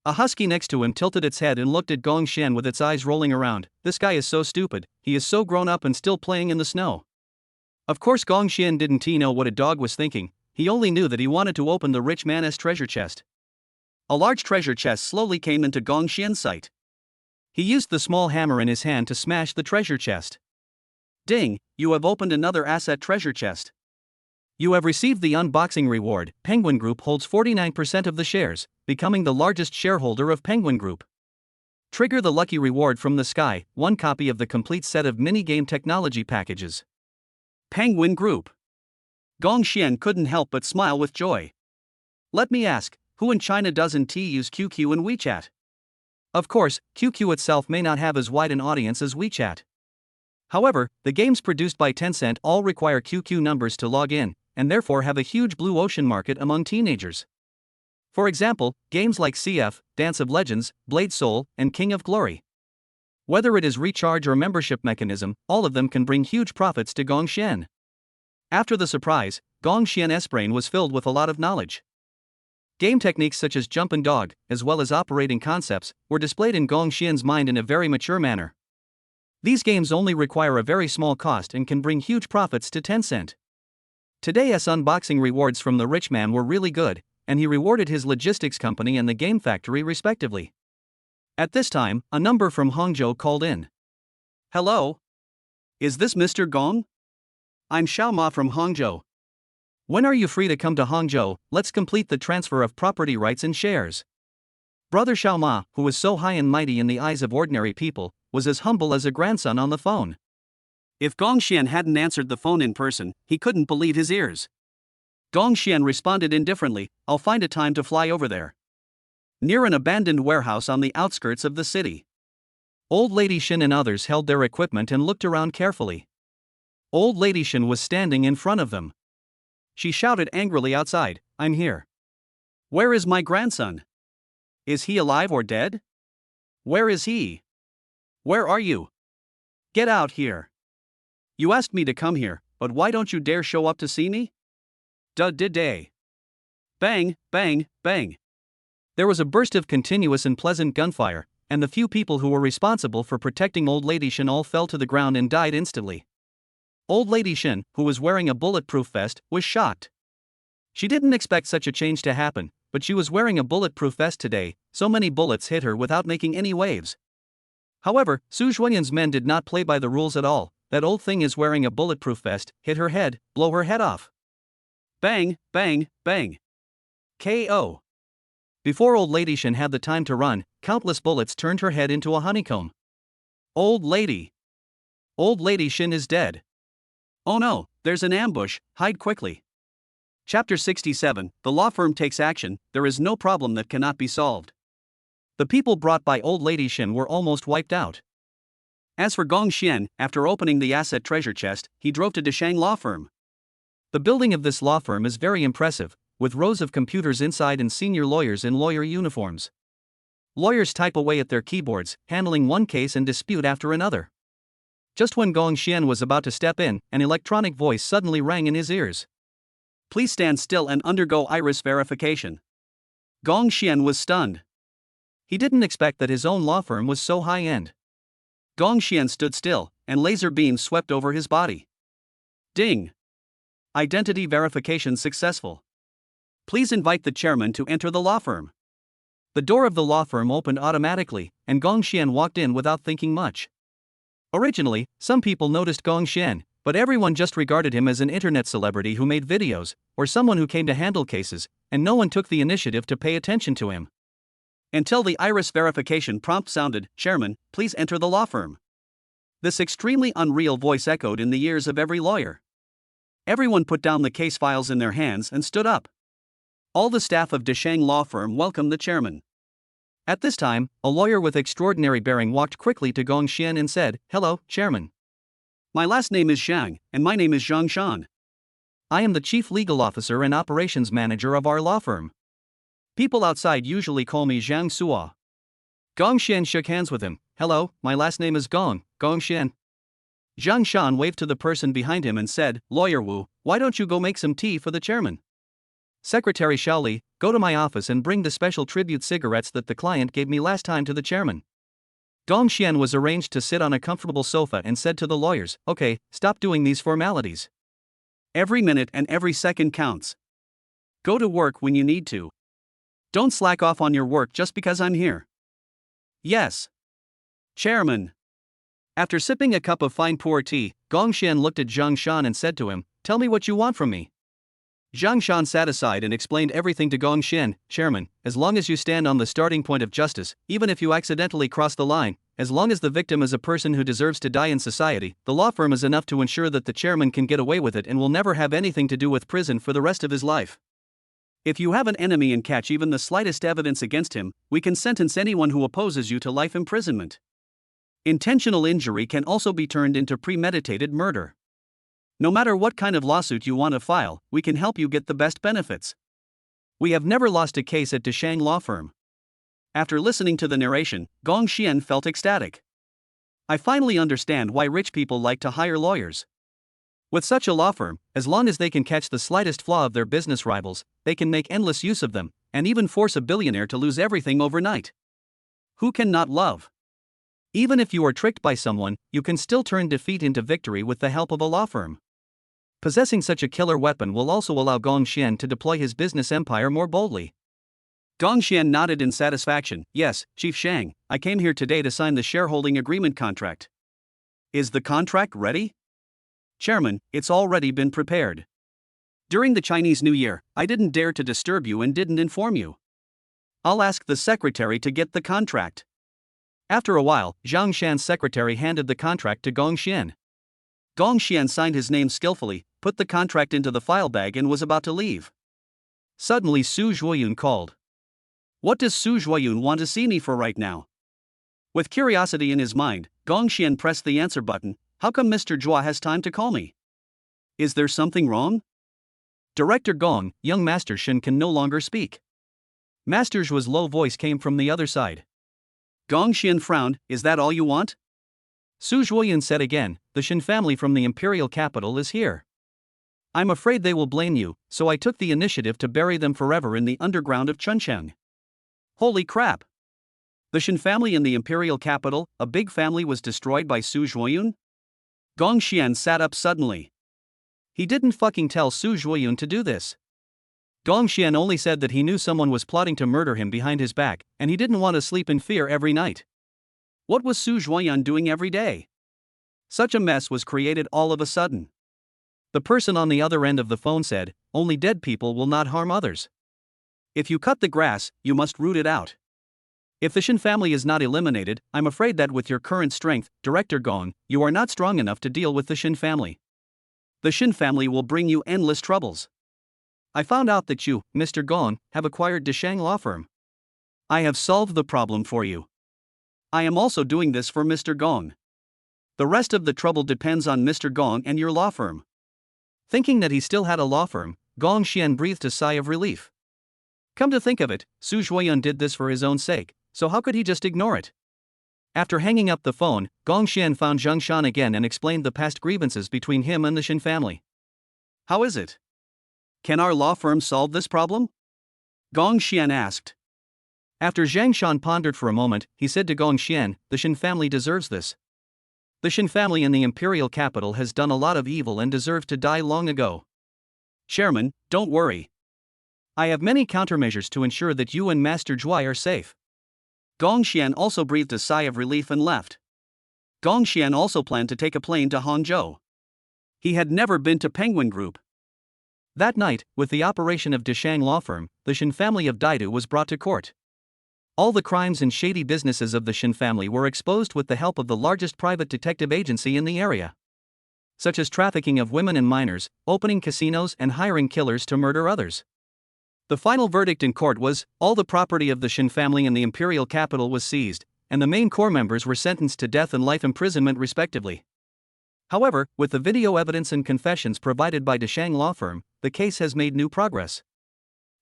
A husky next to him tilted its head and looked at Gong Xian with its eyes rolling around. This guy is so stupid, he is so grown up and still playing in the snow. Of course Gong Xian didn't know what a dog was thinking, he only knew that he wanted to open the rich man's treasure chest. A large treasure chest slowly came into Gong Xian's sight. He used the small hammer in his hand to smash the treasure chest. Ding, you have opened another asset treasure chest. You have received the unboxing reward. Penguin Group holds 49% of the shares, becoming the largest shareholder of Penguin Group. Trigger the lucky reward from the sky, one copy of the complete set of mini-game technology packages. Penguin Group. Gong Xian couldn't help but smile with joy. Let me ask, who in China doesn't use QQ and WeChat? Of course, QQ itself may not have as wide an audience as WeChat. However, the games produced by Tencent all require QQ numbers to log in, and therefore have a huge blue ocean market among teenagers. For example, games like CF, Dance of Legends, Blade Soul, and King of Glory. Whether it is recharge or membership mechanism, all of them can bring huge profits to Gong Xian. After the surprise, Gong Xian's brain was filled with a lot of knowledge. Game techniques such as jump and dog, as well as operating concepts, were displayed in Gong Xian's mind in a very mature manner. These games only require a very small cost and can bring huge profits to Tencent. Today's unboxing rewards from the rich man were really good, and he rewarded his logistics company and the game factory respectively. At this time, a number from Hangzhou called in. Hello? Is this Mr. Gong? I'm Xiao Ma from Hangzhou. When are you free to come to Hangzhou? Let's complete the transfer of property rights and shares. Brother Xiao Ma, who was so high and mighty in the eyes of ordinary people, was as humble as a grandson on the phone. If Gong Xian hadn't answered the phone in person, he couldn't believe his ears. Gong Xian responded indifferently, I'll find a time to fly over there. Near an abandoned warehouse on the outskirts of the city. Old Lady Shin and others held their equipment and looked around carefully. Old Lady Shin was standing in front of them. She shouted angrily outside, I'm here. Where is my grandson? Is he alive or dead? Where is he? Where are you? Get out here. You asked me to come here, but why don't you dare show up to see me? Day. Bang, bang, bang. There was a burst of continuous and pleasant gunfire, and the few people who were responsible for protecting Old Lady Shin all fell to the ground and died instantly. Old Lady Shin, who was wearing a bulletproof vest, was shocked. She didn't expect such a change to happen, but she was wearing a bulletproof vest today, so many bullets hit her without making any waves. However, Su Zhuanyan's men did not play by the rules at all. That old thing is wearing a bulletproof vest, hit her head, blow her head off. Bang, bang, bang. KO. Before Old Lady Shin had the time to run, countless bullets turned her head into a honeycomb. Old Lady. Old Lady Shin is dead. Oh no, there's an ambush, hide quickly. Chapter 67, The law firm takes action, there is no problem that cannot be solved. The people brought by Old Lady Shin were almost wiped out. As for Gong Xian, after opening the asset treasure chest, he drove to Deshang law firm. The building of this law firm is very impressive, with rows of computers inside and senior lawyers in lawyer uniforms. Lawyers type away at their keyboards, handling one case and dispute after another. Just when Gong Xian was about to step in, an electronic voice suddenly rang in his ears. Please stand still and undergo iris verification. Gong Xian was stunned. He didn't expect that his own law firm was so high-end. Gong Xian stood still, and laser beams swept over his body. Ding! Identity verification successful. Please invite the chairman to enter the law firm. The door of the law firm opened automatically, and Gong Xian walked in without thinking much. Originally, some people noticed Gong Xian, but everyone just regarded him as an internet celebrity who made videos, or someone who came to handle cases, and no one took the initiative to pay attention to him. Until the iris verification prompt sounded, "Chairman, please enter the law firm." This extremely unreal voice echoed in the ears of every lawyer. Everyone put down the case files in their hands and stood up. All the staff of Deshang law firm welcomed the chairman. At this time, a lawyer with extraordinary bearing walked quickly to Gong Xian and said, "Hello, chairman. My last name is Zhang, and my name is Zhang Shan. I am the chief legal officer and operations manager of our law firm. People outside usually call me Zhang Suo." Gong Xian shook hands with him. "Hello, my last name is Gong Xian." Zhang Shan waved to the person behind him and said, "Lawyer Wu, why don't you go make some tea for the chairman? Secretary Shaoli, go to my office and bring the special tribute cigarettes that the client gave me last time to the chairman." Gong Xian was arranged to sit on a comfortable sofa and said to the lawyers, "Okay, stop doing these formalities. Every minute and every second counts. Go to work when you need to. Don't slack off on your work just because I'm here." "Yes, Chairman." After sipping a cup of fine pour tea, Gong Xian looked at Zhang Shan and said to him, "Tell me what you want from me." Zhang Shan sat aside and explained everything to Gong Xian. "Chairman, as long as you stand on the starting point of justice, even if you accidentally cross the line, as long as the victim is a person who deserves to die in society, the law firm is enough to ensure that the chairman can get away with it and will never have anything to do with prison for the rest of his life. If you have an enemy and catch even the slightest evidence against him, we can sentence anyone who opposes you to life imprisonment. Intentional injury can also be turned into premeditated murder. No matter what kind of lawsuit you want to file, we can help you get the best benefits. We have never lost a case at Deshang law firm." After listening to the narration, Gong Xian felt ecstatic. "I finally understand why rich people like to hire lawyers. With such a law firm, as long as they can catch the slightest flaw of their business rivals, they can make endless use of them, and even force a billionaire to lose everything overnight. Who can not love? Even if you are tricked by someone, you can still turn defeat into victory with the help of a law firm." Possessing such a killer weapon will also allow Gong Xian to deploy his business empire more boldly. Gong Xian nodded in satisfaction. "Yes, Chief Shang, I came here today to sign the shareholding agreement contract." "Is the contract ready?" "Chairman, it's already been prepared. During the Chinese New Year, I didn't dare to disturb you and didn't inform you. I'll ask the secretary to get the contract." After a while, Zhang Shan's secretary handed the contract to Gong Xian. Gong Xian signed his name skillfully, put the contract into the file bag and was about to leave. Suddenly Su Zhuoyun called. "What does Su Zhuoyun want to see me for right now?" With curiosity in his mind, Gong Xian pressed the answer button. "How come Mr. Zhua has time to call me? Is there something wrong?" Director Gong, young Master Shen can no longer speak. Master Zhua's low voice came from the other side. Gong Xian frowned. "Is that all you want?" Su Zhuoyun said again, "The Shen family from the imperial capital is here. I'm afraid they will blame you, so I took the initiative to bury them forever in the underground of Chuncheng." Holy crap! The Shen family in the imperial capital, a big family, was destroyed by Su Zhuoyun? Gong Xian sat up suddenly. He didn't fucking tell Su Zhuoyun to do this. Gong Xian only said that he knew someone was plotting to murder him behind his back, and he didn't want to sleep in fear every night. What was Su Zhuoyun doing every day? Such a mess was created all of a sudden. The person on the other end of the phone said, "Only dead people will not harm others. If you cut the grass, you must root it out. If the Shen family is not eliminated, I'm afraid that with your current strength, Director Gong, you are not strong enough to deal with the Shen family. The Shen family will bring you endless troubles. I found out that you, Mr. Gong, have acquired Deshang law firm. I have solved the problem for you. I am also doing this for Mr. Gong. The rest of the trouble depends on Mr. Gong and your law firm. Thinking that he still had a law firm, Gong Xian breathed a sigh of relief. Come to think of it, Su Zhuoyun did this for his own sake, so how could he just ignore it? After hanging up the phone, Gong Xian found Zheng Shan again and explained the past grievances between him and the Shin family. How is it? Can our law firm solve this problem? Gong Xian asked. After Zhang Shan pondered for a moment, he said to Gong Xian, the Shin family deserves this. The Shin family in the imperial capital has done a lot of evil and deserves to die long ago. Chairman, don't worry. I have many countermeasures to ensure that you and Master Zhuai are safe. Gong Xian also breathed a sigh of relief and left. Gong Xian also planned to take a plane to Hangzhou. He had never been to Penguin Group. That night, with the operation of Deshang law firm, the Shin family of Daidu was brought to court. All the crimes and shady businesses of the Shin family were exposed with the help of the largest private detective agency in the area, such as trafficking of women and minors, opening casinos and hiring killers to murder others. The final verdict in court was, all the property of the Shin family in the imperial capital was seized, and the main core members were sentenced to death and life imprisonment respectively. However, with the video evidence and confessions provided by Deshang law firm, the case has made new progress.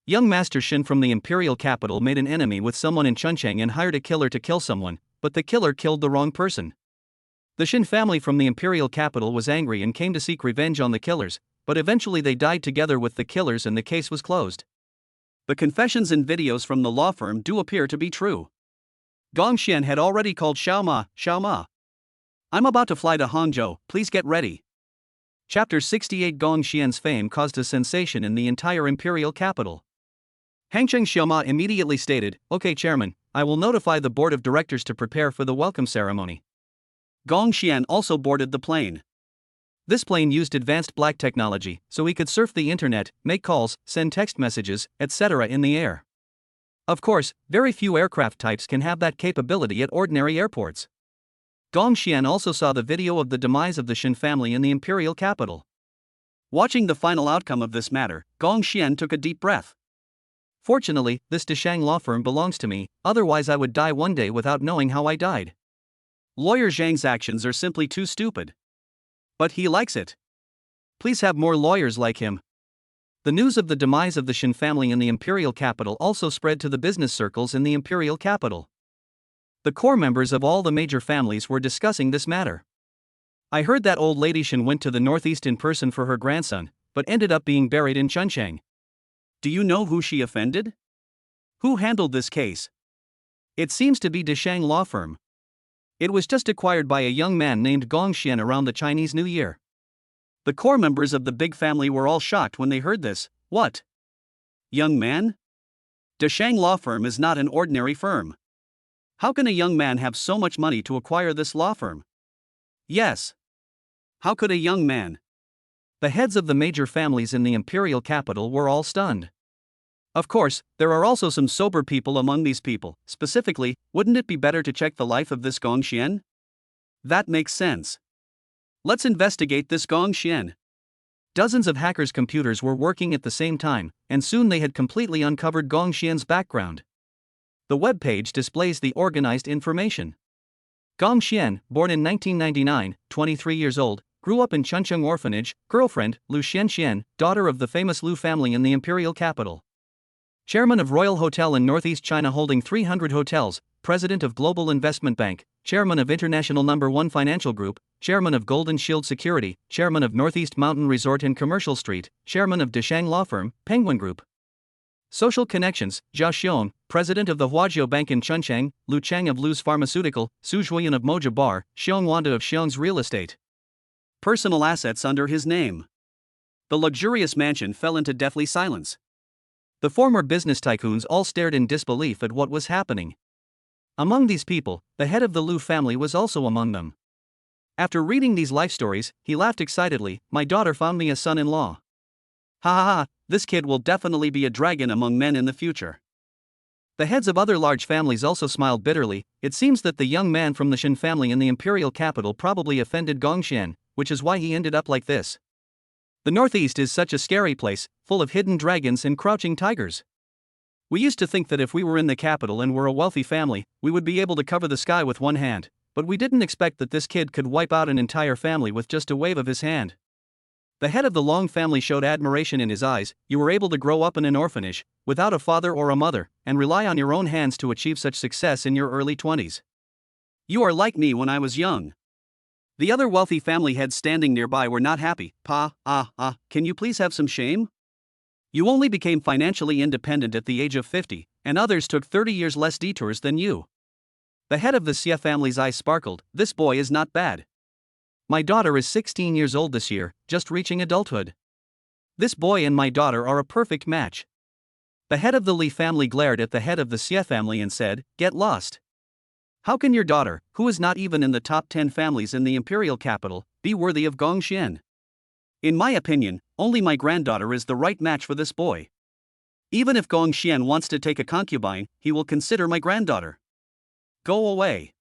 Young Master Shin from the imperial capital made an enemy with someone in Chuncheng and hired a killer to kill someone, but the killer killed the wrong person. The Shin family from the imperial capital was angry and came to seek revenge on the killers, but eventually they died together with the killers and the case was closed. The confessions and videos from the law firm do appear to be true. Gong Xian had already called Xiao Ma. I'm about to fly to Hangzhou, please get ready. Chapter 68. Gong Xian's fame caused a sensation in the entire imperial capital. Hangcheng Xiaoma immediately stated, okay chairman, I will notify the board of directors to prepare for the welcome ceremony. Gong Xian also boarded the plane. This plane used advanced black technology, so he could surf the internet, make calls, send text messages, etc. in the air. Of course, very few aircraft types can have that capability at ordinary airports. Gong Xian also saw the video of the demise of the Shin family in the imperial capital. Watching the final outcome of this matter, Gong Xian took a deep breath. Fortunately, this Deshang law firm belongs to me, otherwise I would die one day without knowing how I died. Lawyer Zhang's actions are simply too stupid. But he likes it. Please have more lawyers like him. The news of the demise of the Shin family in the imperial capital also spread to the business circles in the imperial capital. The core members of all the major families were discussing this matter. I heard that old lady Shin went to the northeast in person for her grandson, but ended up being buried in Chuncheng. Do you know who she offended? Who handled this case? It seems to be Deshang law firm. It was just acquired by a young man named Gong Xian around the Chinese New Year. The core members of the big family were all shocked when they heard this. What? Young man? Deshang law firm is not an ordinary firm. How can a young man have so much money to acquire this law firm? Yes. How could a young man? The heads of the major families in the imperial capital were all stunned. Of course, there are also some sober people among these people. Specifically, wouldn't it be better to check the life of this Gong Xian? That makes sense. Let's investigate this Gong Xian. Dozens of hackers' computers were working at the same time, and soon they had completely uncovered Gong Xian's background. The web page displays the organized information. Gong Xian, born in 1999, 23 years old, grew up in Chuncheng orphanage, girlfriend, Lu Xianxian, daughter of the famous Lu family in the imperial capital. Chairman of Royal Hotel in Northeast China holding 300 hotels, President of Global Investment Bank, Chairman of International No. 1 Financial Group, Chairman of Golden Shield Security, Chairman of Northeast Mountain Resort and Commercial Street, Chairman of Deshang Law Firm, Penguin Group. Social connections, Zhao Xiong, President of the Huajiao Bank in Chuncheng, Lu Cheng of Lu's Pharmaceutical, Su Zhuoyun of Moja Bar, Xiong Wanda of Xiong's Real Estate. Personal assets under his name. The luxurious mansion fell into deathly silence. The former business tycoons all stared in disbelief at what was happening. Among these people, the head of the Lu family was also among them. After reading these life stories, he laughed excitedly, my daughter found me a son-in-law. Ha ha ha, this kid will definitely be a dragon among men in the future. The heads of other large families also smiled bitterly. It seems that the young man from the Shin family in the imperial capital probably offended Gong Xian, which is why he ended up like this. The Northeast is such a scary place, full of hidden dragons and crouching tigers. We used to think that if we were in the capital and were a wealthy family, we would be able to cover the sky with one hand, but we didn't expect that this kid could wipe out an entire family with just a wave of his hand. The head of the Long family showed admiration in his eyes. You were able to grow up in an orphanage, without a father or a mother, and rely on your own hands to achieve such success in your early 20s. You are like me when I was young. The other wealthy family heads standing nearby were not happy. Can you please have some shame? You only became financially independent at the age of 50, and others took 30 years less detours than you. The head of the Xie family's eyes sparkled. This boy is not bad. My daughter is 16 years old this year, just reaching adulthood. This boy and my daughter are a perfect match. The head of the Li family glared at the head of the Xie family and said, "Get lost. How can your daughter, who is not even in the top 10 families in the imperial capital, be worthy of Gongxian? In my opinion, only my granddaughter is the right match for this boy. Even if Gongxian wants to take a concubine, he will consider my granddaughter. Go away.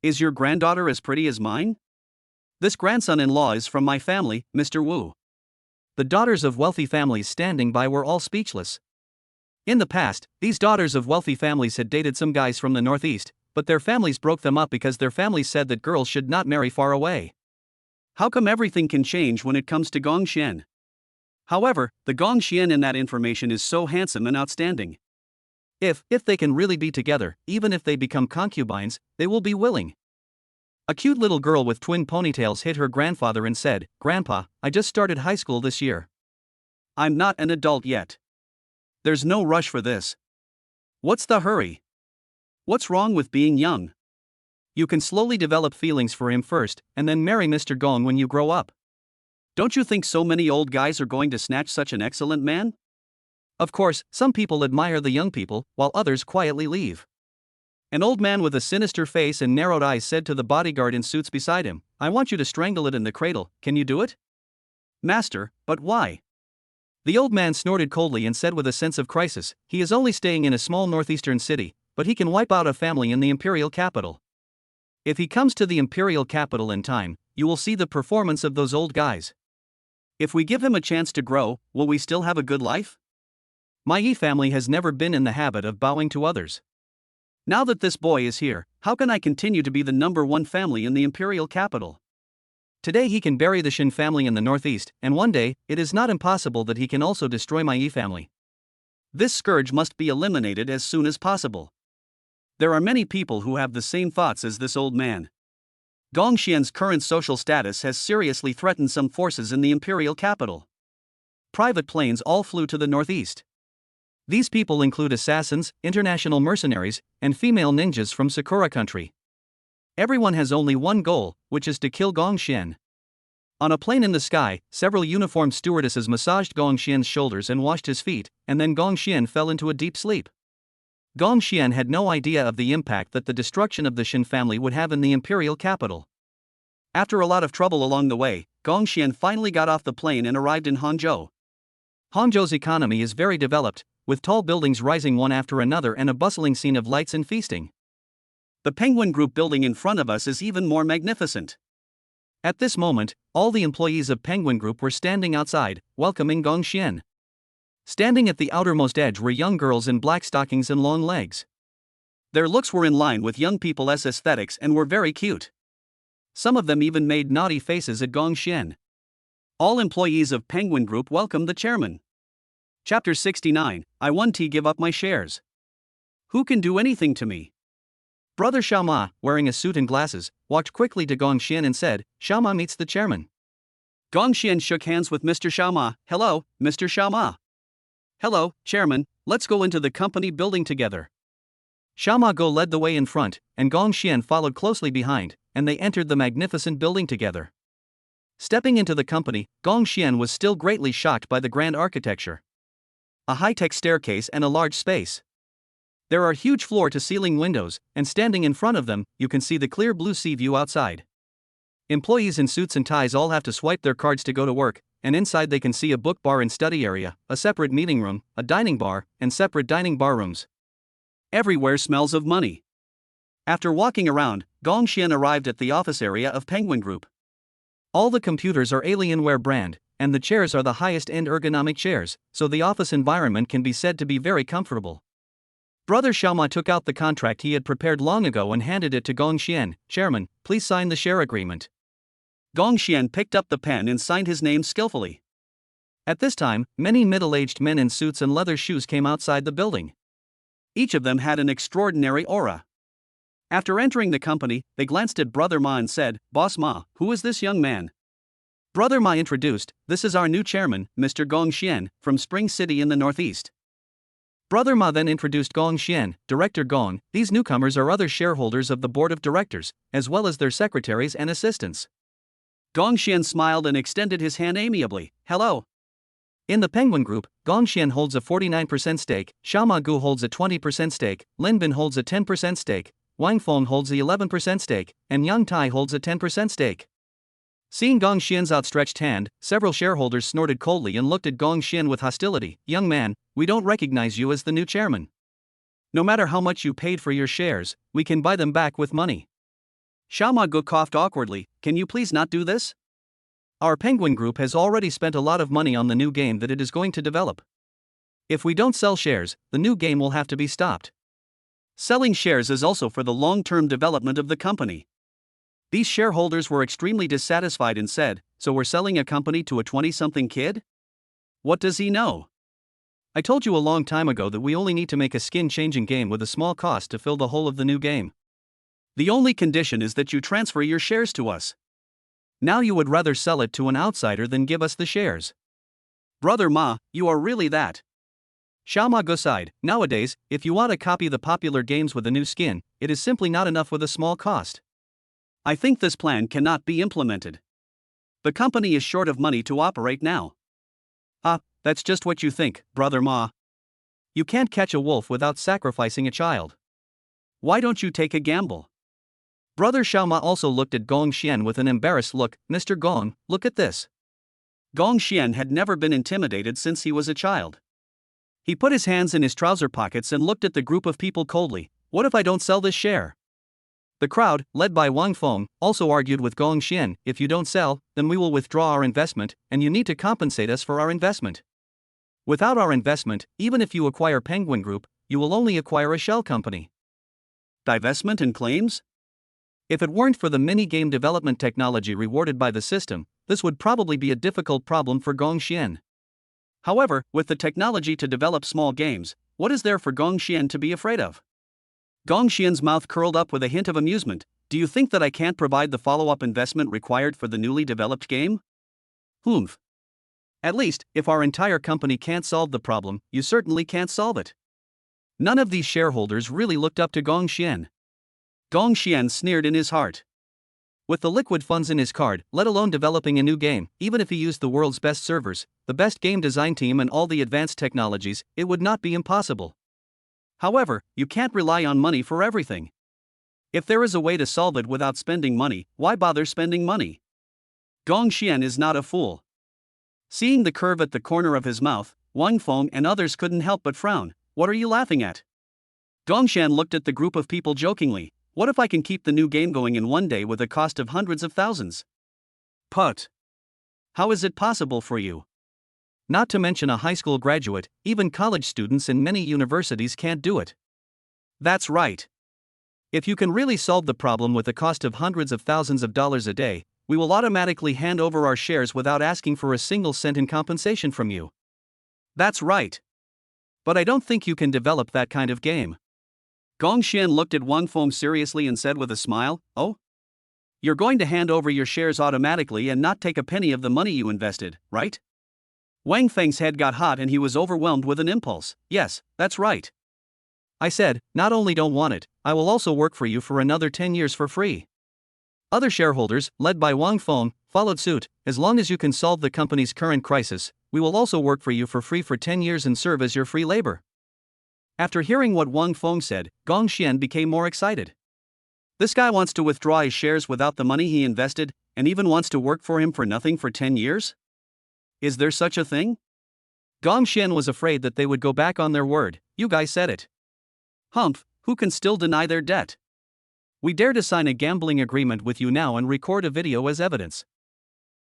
Is your granddaughter as pretty as mine? This grandson-in-law is from my family, Mr. Wu." The daughters of wealthy families standing by were all speechless. In the past, these daughters of wealthy families had dated some guys from the northeast, but their families broke them up because their families said that girls should not marry far away. How come everything can change when it comes to Gongxian? However, the Gongxian in that information is so handsome and outstanding. If they can really be together, even if they become concubines, they will be willing. A cute little girl with twin ponytails hit her grandfather and said, "Grandpa, I just started high school this year. I'm not an adult yet. There's no rush for this. What's the hurry? What's wrong with being young? You can slowly develop feelings for him first, and then marry Mr. Gong when you grow up. Don't you think so many old guys are going to snatch such an excellent man?" Of course, some people admire the young people, while others quietly leave. An old man with a sinister face and narrowed eyes said to the bodyguard in suits beside him, "I want you to strangle it in the cradle, can you do it?" "Master, but why?" The old man snorted coldly and said with a sense of crisis, "He is only staying in a small northeastern city, but he can wipe out a family in the imperial capital. If he comes to the imperial capital in time, you will see the performance of those old guys. If we give him a chance to grow, will we still have a good life? My Yi family has never been in the habit of bowing to others. Now that this boy is here, how can I continue to be the #1 family in the imperial capital? Today he can bury the Shin family in the northeast, and one day, it is not impossible that he can also destroy my Yi family. This scourge must be eliminated as soon as possible." There are many people who have the same thoughts as this old man. Gongxian's current social status has seriously threatened some forces in the imperial capital. Private planes all flew to the northeast. These people include assassins, international mercenaries, and female ninjas from Sakura country. Everyone has only one goal, which is to kill Gongxian. On a plane in the sky, several uniformed stewardesses massaged Gongxian's shoulders and washed his feet, and then Gongxian fell into a deep sleep. Gongxian had no idea of the impact that the destruction of the Shin family would have in the imperial capital. After a lot of trouble along the way, Gongxian finally got off the plane and arrived in Hangzhou. Hangzhou's economy is very developed, with tall buildings rising one after another and a bustling scene of lights and feasting. The Penguin Group building in front of us is even more magnificent. At this moment, all the employees of Penguin Group were standing outside, welcoming Gongxian. Standing at the outermost edge were young girls in black stockings and long legs. Their looks were in line with young people's aesthetics and were very cute. Some of them even made naughty faces at Gongxian. All employees of Penguin Group welcomed the chairman. Chapter 69, I want to give up my shares. Who can do anything to me? Brother Xiaoma, wearing a suit and glasses, walked quickly to Gongxian and said, "Xiaoma meets the chairman." Gongxian shook hands with Mr. Xiaoma. "Hello, Mr. Xiaoma." "Hello, chairman, let's go into the company building together." Xiaoma Go led the way in front, and Gongxian followed closely behind, and they entered the magnificent building together. Stepping into the company, Gongxian was still greatly shocked by the grand architecture. A high-tech staircase and a large space. There are huge floor-to-ceiling windows, and standing in front of them, you can see the clear blue sea view outside. Employees in suits and ties all have to swipe their cards to go to work, and inside they can see a book bar and study area, a separate meeting room, a dining bar, and separate dining bar rooms. Everywhere smells of money. After walking around, Gongxian arrived at the office area of Penguin Group. All the computers are Alienware brand, and the chairs are the highest-end ergonomic chairs, so the office environment can be said to be very comfortable. Brother Xiaoma took out the contract he had prepared long ago and handed it to Gong Xian. Chairman, please sign the share agreement. Gong Xian picked up the pen and signed his name skillfully. At this time, many middle-aged men in suits and leather shoes came outside the building. Each of them had an extraordinary aura. After entering the company, they glanced at Brother Ma and said, "Boss Ma, who is this young man?" Brother Ma introduced, "This is our new chairman, Mr. Gong Xian, from Spring City in the northeast." Brother Ma then introduced Gong Xian, Director Gong. These newcomers are other shareholders of the board of directors, as well as their secretaries and assistants. Gong Xian smiled and extended his hand amiably. "Hello." In the Penguin Group, Gong Xian holds a 49% stake, Xiaoma Gu holds a 20% stake, Lin Bin holds a 10% stake, Wang Feng holds the 11% stake, and Yang Tai holds a 10% stake. Seeing Gong Xian's outstretched hand, several shareholders snorted coldly and looked at Gong Xian with hostility. "Young man, we don't recognize you as the new chairman. No matter how much you paid for your shares, we can buy them back with money." Xiaoma Gu coughed awkwardly. "Can you please not do this? Our Penguin Group has already spent a lot of money on the new game that it is going to develop. If we don't sell shares, the new game will have to be stopped. Selling shares is also for the long-term development of the company." These shareholders were extremely dissatisfied and said, "So we're selling a company to a 20-something kid? What does he know? I told you a long time ago that we only need to make a skin-changing game with a small cost to fill the whole of the new game. The only condition is that you transfer your shares to us. Now you would rather sell it to an outsider than give us the shares. Brother Ma, you are really that." Xiaoma Gu sighed. "Nowadays, if you want to copy the popular games with a new skin, it is simply not enough with a small cost. I think this plan cannot be implemented. The company is short of money to operate now." "Ah, that's just what you think, Brother Ma. You can't catch a wolf without sacrificing a child. Why don't you take a gamble?" Brother Xiaoma also looked at Gong Xian with an embarrassed look. "Mr. Gong, look at this." Gong Xian had never been intimidated since he was a child. He put his hands in his trouser pockets and looked at the group of people coldly. "What if I don't sell this share?" The crowd, led by Wang Feng, also argued with Gong Xian. "If you don't sell, then we will withdraw our investment, and you need to compensate us for our investment. Without our investment, even if you acquire Penguin Group, you will only acquire a shell company." Divestment and claims? If it weren't for the mini-game development technology rewarded by the system, this would probably be a difficult problem for Gong Xian. However, with the technology to develop small games, what is there for Gong Xian to be afraid of? Gong Xian's mouth curled up with a hint of amusement. "Do you think that I can't provide the follow-up investment required for the newly developed game? Humph. At least, if our entire company can't solve the problem, you certainly can't solve it." None of these shareholders really looked up to Gong Xian. Gong Xian sneered in his heart. With the liquid funds in his card, let alone developing a new game, even if he used the world's best servers, the best game design team and all the advanced technologies, it would not be impossible. However, you can't rely on money for everything. If there is a way to solve it without spending money, why bother spending money? Gong Xian is not a fool. Seeing the curve at the corner of his mouth, Wang Feng and others couldn't help but frown. "What are you laughing at?" Gong Xian looked at the group of people jokingly. "What if I can keep the new game going in one day with a cost of hundreds of thousands? But how is it possible for you? Not to mention a high school graduate, even college students in many universities can't do it." That's right. If you can really solve the problem with a cost of hundreds of thousands of dollars a day, we will automatically hand over our shares without asking for a single cent in compensation from you. That's right. But I don't think you can develop that kind of game. Gong Xian looked at Wang Feng seriously and said with a smile, "Oh? You're going to hand over your shares automatically and not take a penny of the money you invested, right?" Wang Feng's head got hot and he was overwhelmed with an impulse. "Yes, that's right. I said, not only don't want it, I will also work for you for another 10 years for free." Other shareholders, led by Wang Feng, followed suit. "As long as you can solve the company's current crisis, we will also work for you for free for 10 years and serve as your free labor." After hearing what Wang Feng said, Gong Xian became more excited. This guy wants to withdraw his shares without the money he invested, and even wants to work for him for nothing for 10 years? Is there such a thing? Gong Xian was afraid that they would go back on their word. "You guys said it. Humph, who can still deny their debt? We dare to sign a gambling agreement with you now and record a video as evidence.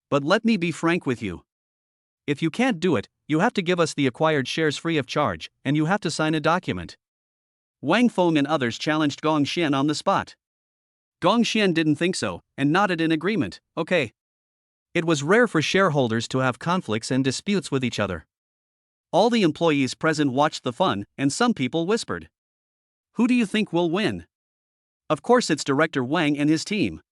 But let me be frank with you. If you can't do it, you have to give us the acquired shares free of charge, and you have to sign a document." Wang Feng and others challenged Gong Xian on the spot. Gong Xian didn't think so, and nodded in agreement. Okay. It was rare for shareholders to have conflicts and disputes with each other. All the employees present watched the fun, and some people whispered, "Who do you think will win?" Of course, it's Director Wang and his team.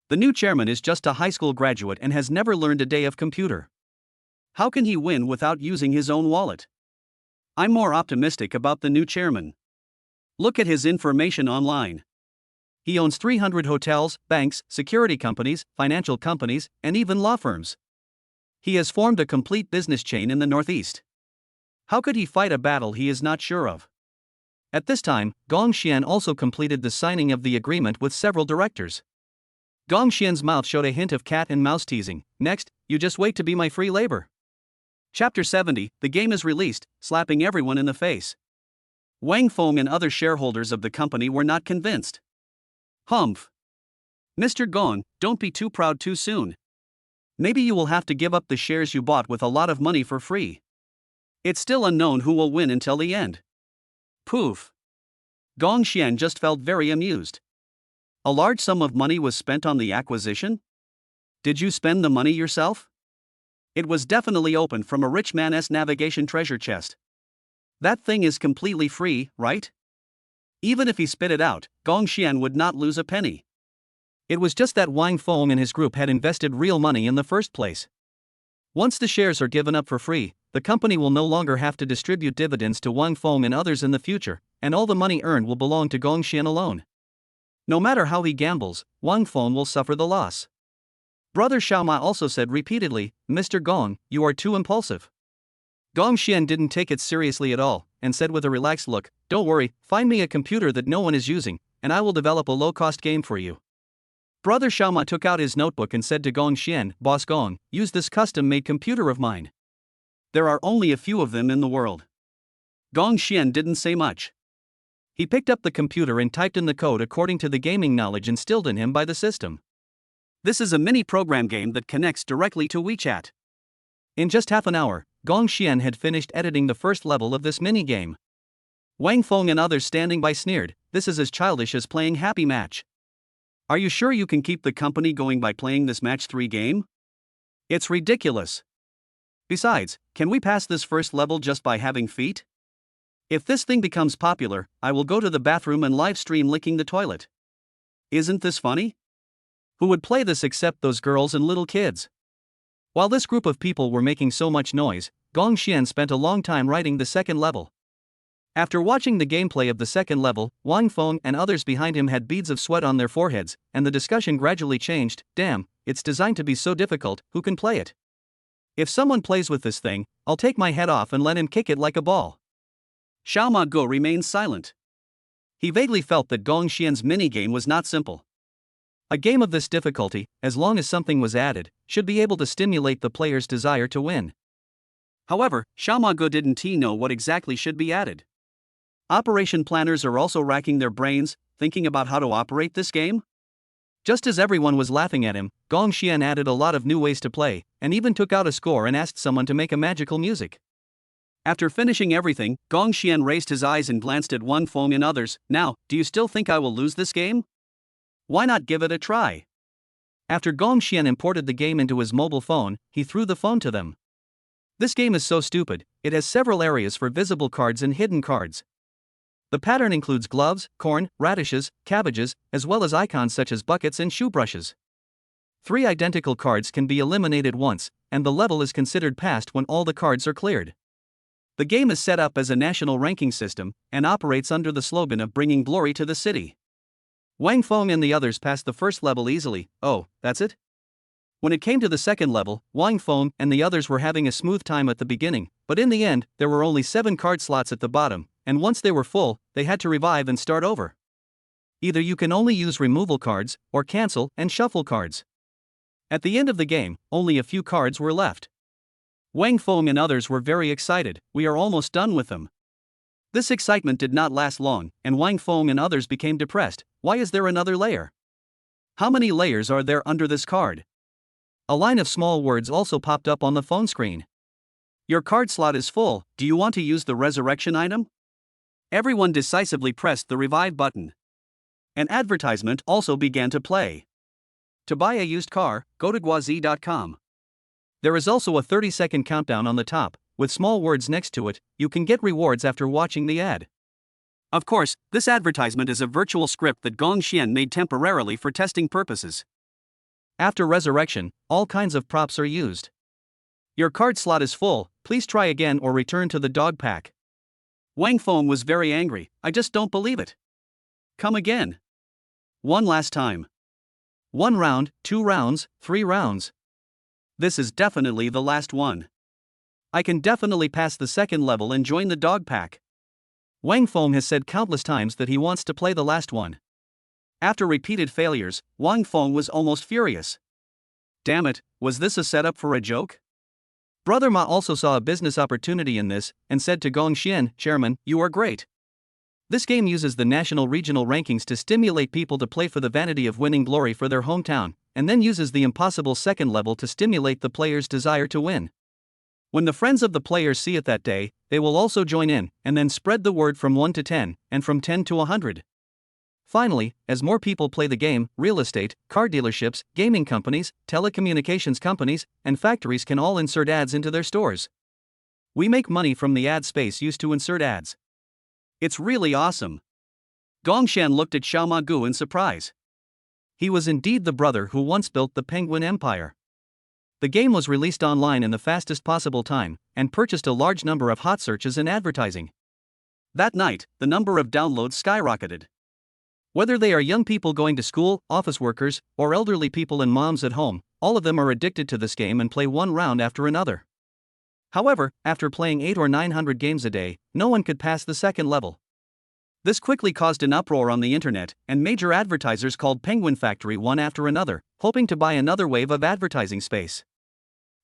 The new chairman is just a high school graduate and has never learned a day of computer. How can he win without using his own wallet? I'm more optimistic about the new chairman. Look at his information online. He owns 300 hotels, banks, security companies, financial companies, and even law firms. He has formed a complete business chain in the Northeast. How could he fight a battle he is not sure of? At this time, Gong Xian also completed the signing of the agreement with several directors. Gong Xian's mouth showed a hint of cat and mouse teasing. Next, you just wait to be my free labor. Chapter 70, the game is released, slapping everyone in the face. Wang Feng and other shareholders of the company were not convinced. Humph. Mr. Gong, don't be too proud too soon. Maybe you will have to give up the shares you bought with a lot of money for free. It's still unknown who will win until the end. Poof. Gong Xian just felt very amused. A large sum of money was spent on the acquisition? Did you spend the money yourself? It was definitely opened from a rich man's navigation treasure chest. That thing is completely free, right? Even if he spit it out, Gong Xian would not lose a penny. It was just that Wang Feng and his group had invested real money in the first place. Once the shares are given up for free, the company will no longer have to distribute dividends to Wang Feng and others in the future, and all the money earned will belong to Gong Xian alone. No matter how he gambles, Wang Feng will suffer the loss. Brother Xiaoma also said repeatedly, "Mr. Gong, you are too impulsive." Gong Xian didn't take it seriously at all, and said with a relaxed look, "Don't worry, find me a computer that no one is using, and I will develop a low-cost game for you." Brother Xiaoma took out his notebook and said to Gong Xian, "Boss Gong, use this custom-made computer of mine. There are only a few of them in the world." Gong Xian didn't say much. He picked up the computer and typed in the code according to the gaming knowledge instilled in him by the system. This is a mini-program game that connects directly to WeChat. In just half an hour, Gong Xian had finished editing the first level of this mini-game. Wang Feng and others standing by sneered, "This is as childish as playing Happy Match. Are you sure you can keep the company going by playing this Match 3 game? It's ridiculous. Besides, can we pass this first level just by having feet? If this thing becomes popular, I will go to the bathroom and live stream licking the toilet. Isn't this funny? Who would play this except those girls and little kids?" While this group of people were making so much noise, Gong Xian spent a long time writing the second level. After watching the gameplay of the second level, Wang Feng and others behind him had beads of sweat on their foreheads, and the discussion gradually changed. "Damn, it's designed to be so difficult, who can play it? If someone plays with this thing, I'll take my head off and let him kick it like a ball." Xiaoma Go remained silent. He vaguely felt that Gong Xian's minigame was not simple. A game of this difficulty, as long as something was added, should be able to stimulate the player's desire to win. However, Xiaoma Go didn't know what exactly should be added. Operation planners are also racking their brains, thinking about how to operate this game. Just as everyone was laughing at him, Gong Xian added a lot of new ways to play, and even took out a score and asked someone to make a magical music. After finishing everything, Gong Xian raised his eyes and glanced at Wang Feng and others. "Now, do you still think I will lose this game? Why not give it a try?" After Gong Xian imported the game into his mobile phone, he threw the phone to them. This game is so stupid, it has several areas for visible cards and hidden cards. The pattern includes gloves, corn, radishes, cabbages, as well as icons such as buckets and shoe brushes. 3 identical cards can be eliminated once, and the level is considered passed when all the cards are cleared. The game is set up as a national ranking system, and operates under the slogan of bringing glory to the city. Wang Feng and the others passed the first level easily. Oh, that's it? When it came to the second level, Wang Feng and the others were having a smooth time at the beginning, but in the end, there were only 7 card slots at the bottom, and once they were full, they had to revive and start over. Either you can only use removal cards, or cancel and shuffle cards. At the end of the game, only a few cards were left. Wang Feng and others were very excited. "We are almost done with them." This excitement did not last long, and Wang Feng and others became depressed. Why is there another layer? How many layers are there under this card? A line of small words also popped up on the phone screen. Your card slot is full. Do you want to use the resurrection item? Everyone decisively pressed the revive button. An advertisement also began to play. To buy a used car, go to guazi.com. There is also a 30-second countdown on the top, with small words next to it. You can get rewards after watching the ad. Of course, this advertisement is a virtual script that Gong Xian made temporarily for testing purposes. After resurrection, all kinds of props are used. Your card slot is full, please try again or return to the dog pack. Wang Feng was very angry. I just don't believe it. Come again. One last time. 1 round, 2 rounds, 3 rounds. This is definitely the last one. I can definitely pass the second level and join the dog pack. Wang Feng has said countless times that he wants to play the last one. After repeated failures, Wang Feng was almost furious. Damn it, was this a setup for a joke? Brother Ma also saw a business opportunity in this, and said to Gong Xian, Chairman, you are great. This game uses the national regional rankings to stimulate people to play for the vanity of winning glory for their hometown, and then uses the impossible second level to stimulate the player's desire to win. When the friends of the players see it that day, they will also join in, and then spread the word from 1 to 10, and from 10 to 100. Finally, as more people play the game, real estate, car dealerships, gaming companies, telecommunications companies, and factories can all insert ads into their stores. We make money from the ad space used to insert ads. It's really awesome. Gong Xian looked at Xiao Ma Gu in surprise. He was indeed the brother who once built the Penguin Empire. The game was released online in the fastest possible time, and purchased a large number of hot searches and advertising. That night, the number of downloads skyrocketed. Whether they are young people going to school, office workers, or elderly people and moms at home, all of them are addicted to this game and play one round after another. However, after playing 800 or 900 games a day, no one could pass the second level. This quickly caused an uproar on the internet, and major advertisers called Penguin Factory one after another, hoping to buy another wave of advertising space.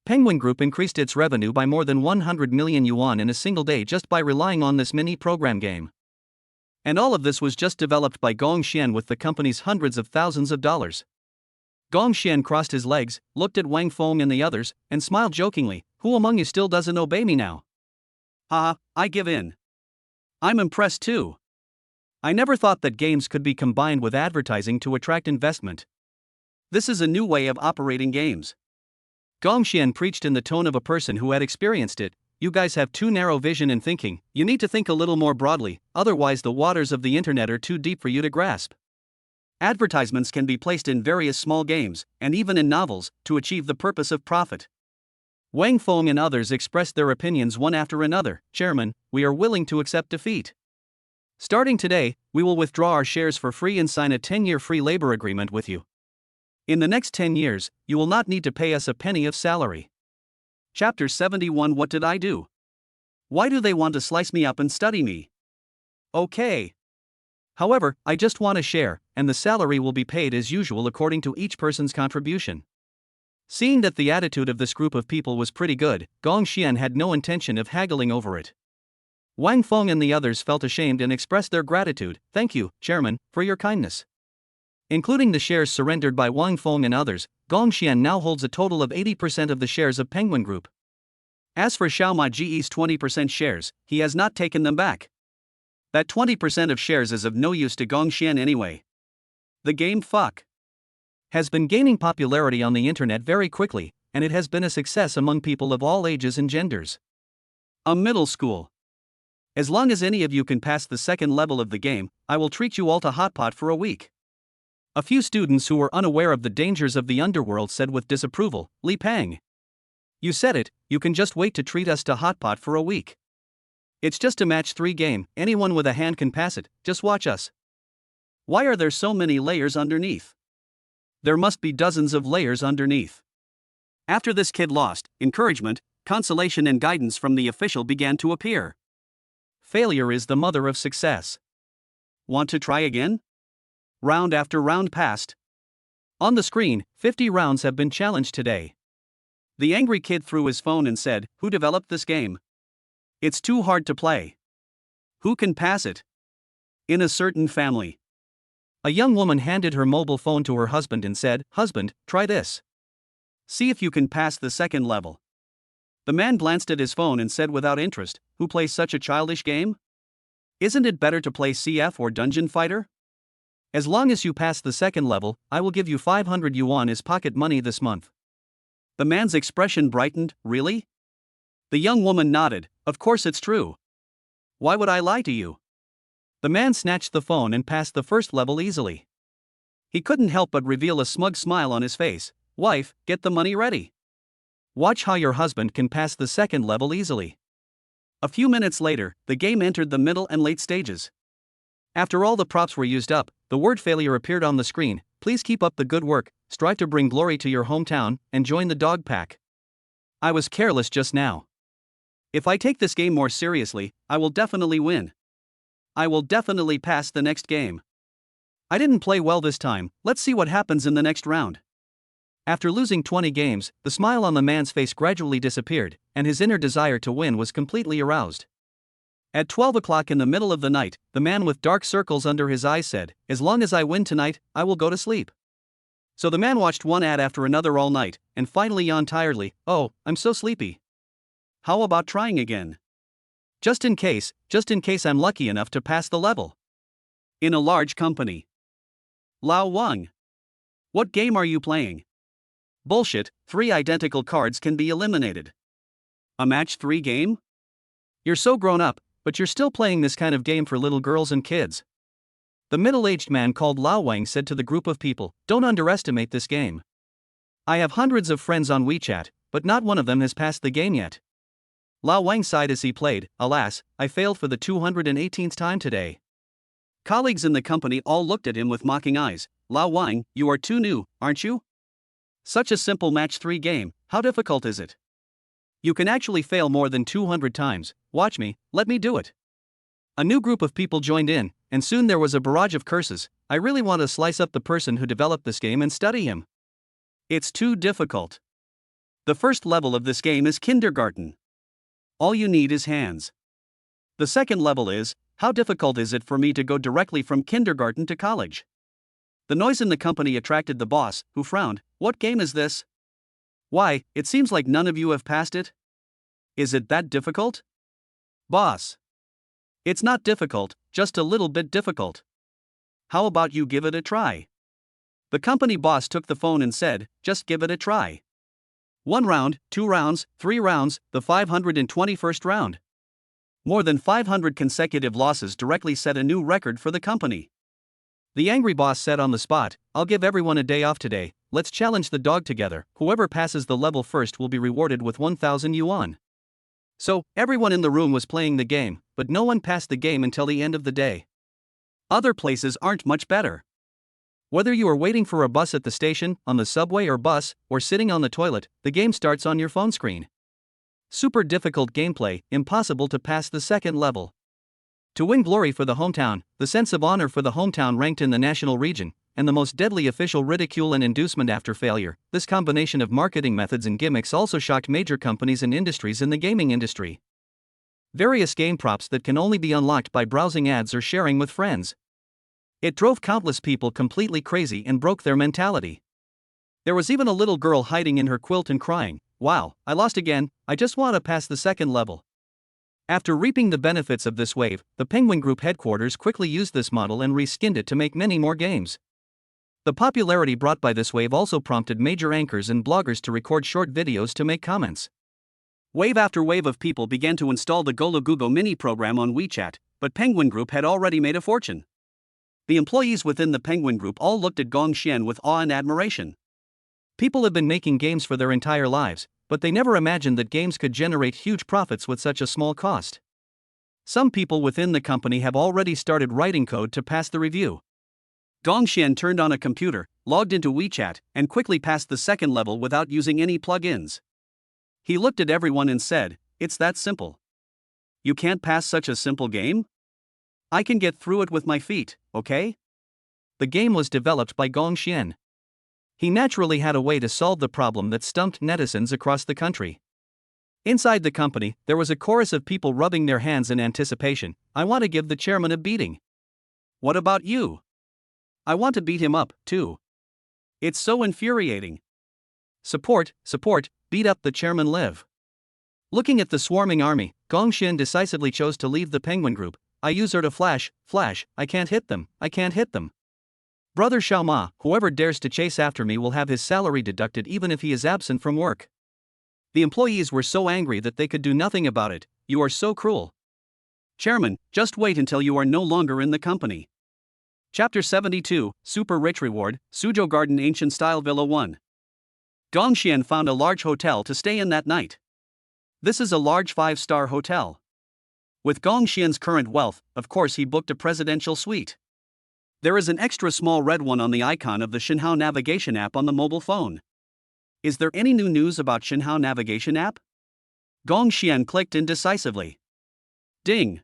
Penguin Group increased its revenue by more than 100 million yuan in a single day just by relying on this mini-program game. And all of this was just developed by Gong Xian with the company's hundreds of thousands of dollars. Gong Xian crossed his legs, looked at Wang Feng and the others, and smiled jokingly, who among you still doesn't obey me now? Haha, I give in. I'm impressed too. I never thought that games could be combined with advertising to attract investment. This is a new way of operating games. Gong Xian preached in the tone of a person who had experienced it. You guys have too narrow vision in thinking, you need to think a little more broadly, otherwise the waters of the internet are too deep for you to grasp. Advertisements can be placed in various small games, and even in novels, to achieve the purpose of profit. Wang Feng and others expressed their opinions one after another. Chairman, we are willing to accept defeat. Starting today, we will withdraw our shares for free and sign a 10-year free labor agreement with you. In the next 10 years, you will not need to pay us a penny of salary. Chapter 71. What did I do? Why do they want to slice me up and study me? Okay. However, I just want a share, and the salary will be paid as usual according to each person's contribution. Seeing that the attitude of this group of people was pretty good, Gong Xian had no intention of haggling over it. Wang Feng and the others felt ashamed and expressed their gratitude. Thank you, Chairman, for your kindness. Including the shares surrendered by Wang Feng and others, Gong Xian now holds a total of 80% of the shares of Penguin Group. As for Xiao Ma Ji's 20% shares, he has not taken them back. That 20% of shares is of no use to Gong Xian anyway. The game fuck has been gaining popularity on the internet very quickly, and it has been a success among people of all ages and genders. A middle school. As long as any of you can pass the second level of the game, I will treat you all to hotpot for a week. A few students who were unaware of the dangers of the underworld said with disapproval, Li Pang. You said it, you can just wait to treat us to hotpot for a week. It's just a match 3 game, anyone with a hand can pass it, just watch us. Why are there so many layers underneath? There must be dozens of layers underneath. After this kid lost, encouragement, consolation and guidance from the official began to appear. Failure is the mother of success. Want to try again? Round after round passed. On the screen, 50 rounds have been challenged today. The angry kid threw his phone and said, who developed this game? It's too hard to play. Who can pass it? In a certain family. A young woman handed her mobile phone to her husband and said, Husband, try this. See if you can pass the second level. The man glanced at his phone and said without interest, Who plays such a childish game? Isn't it better to play CF or Dungeon Fighter? As long as you pass the second level, I will give you 500 yuan as pocket money this month. The man's expression brightened. Really? The young woman nodded. Of course it's true. Why would I lie to you? The man snatched the phone and passed the first level easily. He couldn't help but reveal a smug smile on his face. Wife, get the money ready. Watch how your husband can pass the second level easily. A few minutes later, the game entered the middle and late stages. After all the props were used up, the word failure appeared on the screen. Please keep up the good work, strive to bring glory to your hometown, and join the dog pack. I was careless just now. If I take this game more seriously, I will definitely win. I will definitely pass the next game. I didn't play well this time, let's see what happens in the next round. After losing 20 games, the smile on the man's face gradually disappeared, and his inner desire to win was completely aroused. At 12 o'clock in the middle of the night, the man with dark circles under his eyes said, "As long as I win tonight, I will go to sleep." So the man watched one ad after another all night, and finally yawned tiredly. "Oh, I'm so sleepy. How about trying again? Just in case I'm lucky enough to pass the level." In a large company. Lao Wang. What game are you playing? Bullshit, 3 identical cards can be eliminated. A match 3 game? You're so grown up, but you're still playing this kind of game for little girls and kids. The middle-aged man called Lao Wang said to the group of people, "Don't underestimate this game. I have hundreds of friends on WeChat, but not one of them has passed the game yet." Lao Wang sighed as he played. "Alas, I failed for the 218th time today." Colleagues in the company all looked at him with mocking eyes. "Lao Wang, you are too new, aren't you? Such a simple match 3 game, how difficult is it? You can actually fail more than 200 times, watch me, let me do it." A new group of people joined in, and soon there was a barrage of curses. "I really want to slice up the person who developed this game and study him. It's too difficult. The first level of this game is kindergarten. All you need is hands. The second level is, how difficult is it for me to go directly from kindergarten to college?" The noise in the company attracted the boss, who frowned. "What game is this? Why, it seems like none of you have passed it. Is it that difficult?" "Boss. It's not difficult, just a little bit difficult. How about you give it a try?" The company boss took the phone and said, "Just give it a try. 1 round, 2 rounds, 3 rounds, the 521st round." More than 500 consecutive losses directly set a new record for the company. The angry boss said on the spot, "I'll give everyone a day off today, let's challenge the dog together, whoever passes the level first will be rewarded with 1,000 yuan. So, everyone in the room was playing the game, but no one passed the game until the end of the day. Other places aren't much better. Whether you are waiting for a bus at the station, on the subway or bus, or sitting on the toilet, the game starts on your phone screen. Super difficult gameplay, impossible to pass the second level. To win glory for the hometown, the sense of honor for the hometown ranked in the national region, and the most deadly official ridicule and inducement after failure, this combination of marketing methods and gimmicks also shocked major companies and industries in the gaming industry. Various game props that can only be unlocked by browsing ads or sharing with friends. It drove countless people completely crazy and broke their mentality. There was even a little girl hiding in her quilt and crying, "Wow, I lost again, I just want to pass the second level." After reaping the benefits of this wave, the Penguin Group headquarters quickly used this model and reskinned it to make many more games. The popularity brought by this wave also prompted major anchors and bloggers to record short videos to make comments. Wave after wave of people began to install the Gologugo mini program on WeChat, but Penguin Group had already made a fortune. The employees within the Penguin Group all looked at Gong Xian with awe and admiration. People have been making games for their entire lives, but they never imagined that games could generate huge profits with such a small cost. Some people within the company have already started writing code to pass the review. Gong Xian turned on a computer, logged into WeChat, and quickly passed the second level without using any plugins. He looked at everyone and said, "It's that simple. You can't pass such a simple game? I can get through it with my feet, okay?" The game was developed by Gong Xian. He naturally had a way to solve the problem that stumped netizens across the country. Inside the company, there was a chorus of people rubbing their hands in anticipation. "I want to give the chairman a beating." "What about you?" "I want to beat him up, too. It's so infuriating." Support, beat up the chairman live. Looking at the swarming army, Gong Xian decisively chose to leave the Penguin Group. I use her to flash, I can't hit them, I can't hit them. Brother Xiaoma, whoever dares to chase after me will have his salary deducted even if he is absent from work. The employees were so angry that they could do nothing about it. You are so cruel. Chairman, just wait until you are no longer in the company. Chapter 72, Super Rich Reward, Suzhou Garden Ancient Style Villa 1. Gongxian found a large hotel to stay in that night. This is a large 5-star hotel. With Gongxian's current wealth, of course he booked a presidential suite. There is an extra small red one on the icon of the Xinhao navigation app on the mobile phone. Is there any new news about Xinhao navigation app? Gongxian clicked indecisively. Ding!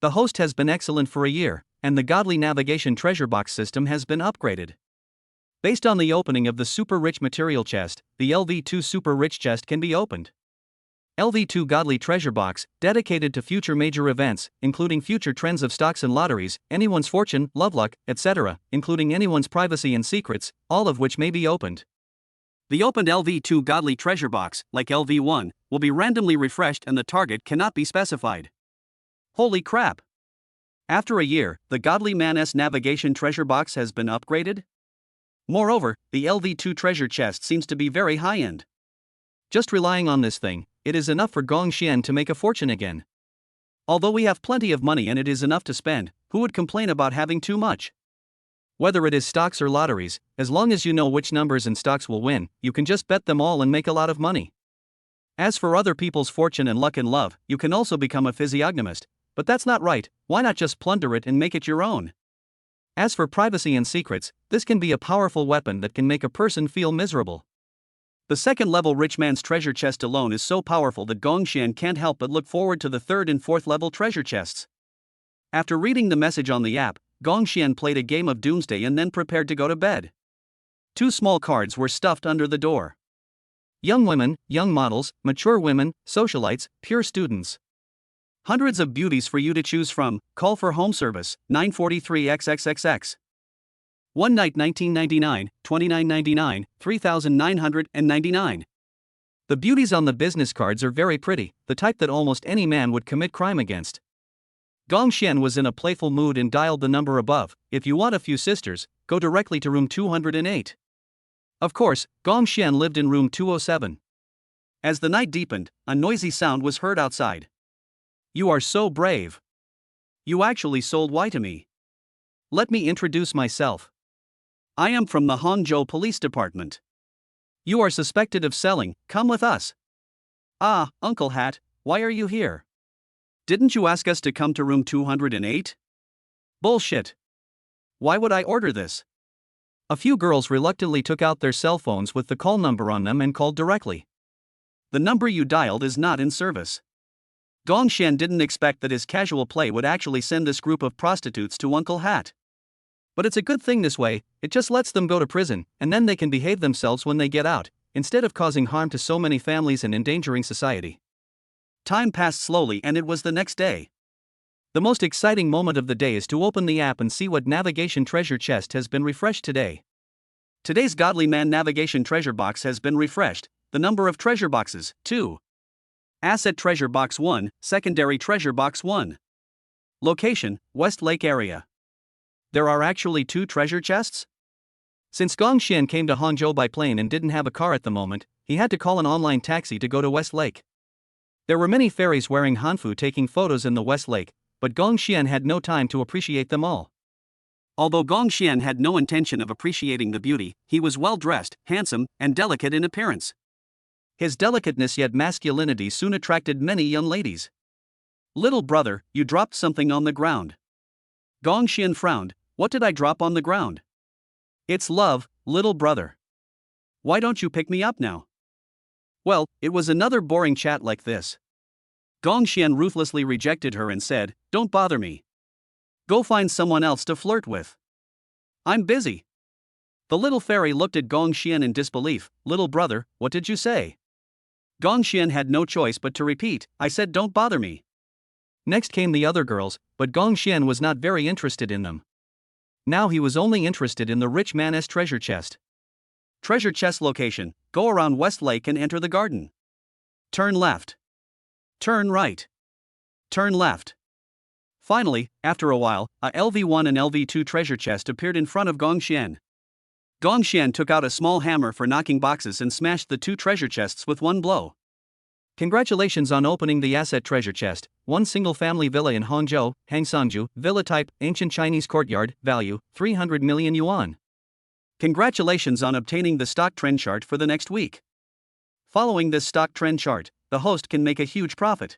The host has been excellent for a year, and the godly navigation treasure box system has been upgraded. Based on the opening of the Super Rich Material Chest, the LV2 Super Rich Chest can be opened. LV2 Godly Treasure Box, dedicated to future major events, including future trends of stocks and lotteries, anyone's fortune, love luck, etc., including anyone's privacy and secrets, all of which may be opened. The opened LV2 Godly Treasure Box, like LV1, will be randomly refreshed and the target cannot be specified. Holy crap! After a year, the Godly Man's Navigation Treasure Box has been upgraded? Moreover, the LV2 treasure chest seems to be very high-end. Just relying on this thing, it is enough for Gongxian to make a fortune again. Although we have plenty of money and it is enough to spend, who would complain about having too much? Whether it is stocks or lotteries, as long as you know which numbers and stocks will win, you can just bet them all and make a lot of money. As for other people's fortune and luck and love, you can also become a physiognomist, but that's not right. Why not just plunder it and make it your own? As for privacy and secrets, this can be a powerful weapon that can make a person feel miserable. The second-level rich man's treasure chest alone is so powerful that Gongxian can't help but look forward to the third and fourth-level treasure chests. After reading the message on the app, Gongxian played a game of Doomsday and then prepared to go to bed. 2 small cards were stuffed under the door. Young women, young models, mature women, socialites, pure students. Hundreds of beauties for you to choose from. Call for home service, 943XXXX. One night $19.99, $29.99, $3,999. The beauties on the business cards are very pretty, the type that almost any man would commit crime against. Gongxian was in a playful mood and dialed the number above. If you want a few sisters, go directly to room 208. Of course, Gongxian lived in room 207. As the night deepened, a noisy sound was heard outside. You are so brave. You actually sold Y to me. Let me introduce myself. I am from the Hangzhou Police Department. You are suspected of selling, come with us. Ah, Uncle Hat, why are you here? Didn't you ask us to come to room 208? Bullshit. Why would I order this? A few girls reluctantly took out their cell phones with the call number on them and called directly. The number you dialed is not in service. Gongxian didn't expect that his casual play would actually send this group of prostitutes to Uncle Hat. But it's a good thing this way, it just lets them go to prison, and then they can behave themselves when they get out, instead of causing harm to so many families and endangering society. Time passed slowly and it was the next day. The most exciting moment of the day is to open the app and see what navigation treasure chest has been refreshed today. Today's Godly Man navigation treasure box has been refreshed, the number of treasure boxes, 2. Asset treasure box 1, secondary treasure box 1. Location, West Lake area. There are actually 2 treasure chests? Since Gongxian came to Hangzhou by plane and didn't have a car at the moment, he had to call an online taxi to go to West Lake. There were many fairies wearing hanfu taking photos in the West Lake, but Gongxian had no time to appreciate them all. Although Gongxian had no intention of appreciating the beauty, he was well-dressed, handsome, and delicate in appearance. His delicateness yet masculinity soon attracted many young ladies. Little brother, you dropped something on the ground. Gongxian frowned. What did I drop on the ground? It's love, little brother. Why don't you pick me up now? Well, it was another boring chat like this. Gongxian ruthlessly rejected her and said, don't bother me. Go find someone else to flirt with. I'm busy. The little fairy looked at Gongxian in disbelief. Little brother, what did you say? Gongxian had no choice but to repeat, I said don't bother me. Next came the other girls, but Gongxian was not very interested in them. Now he was only interested in the rich man's treasure chest. Treasure chest location, go around West Lake and enter the garden. Turn left. Turn right. Turn left. Finally, after a while, a LV1 and LV2 treasure chest appeared in front of Gongxian. Gongxian took out a small hammer for knocking boxes and smashed the two treasure chests with one blow. Congratulations on opening the asset treasure chest, one single-family villa in Hangzhou, Hangsangju, villa type, ancient Chinese courtyard, value, 300 million yuan. Congratulations on obtaining the stock trend chart for the next week. Following this stock trend chart, the host can make a huge profit.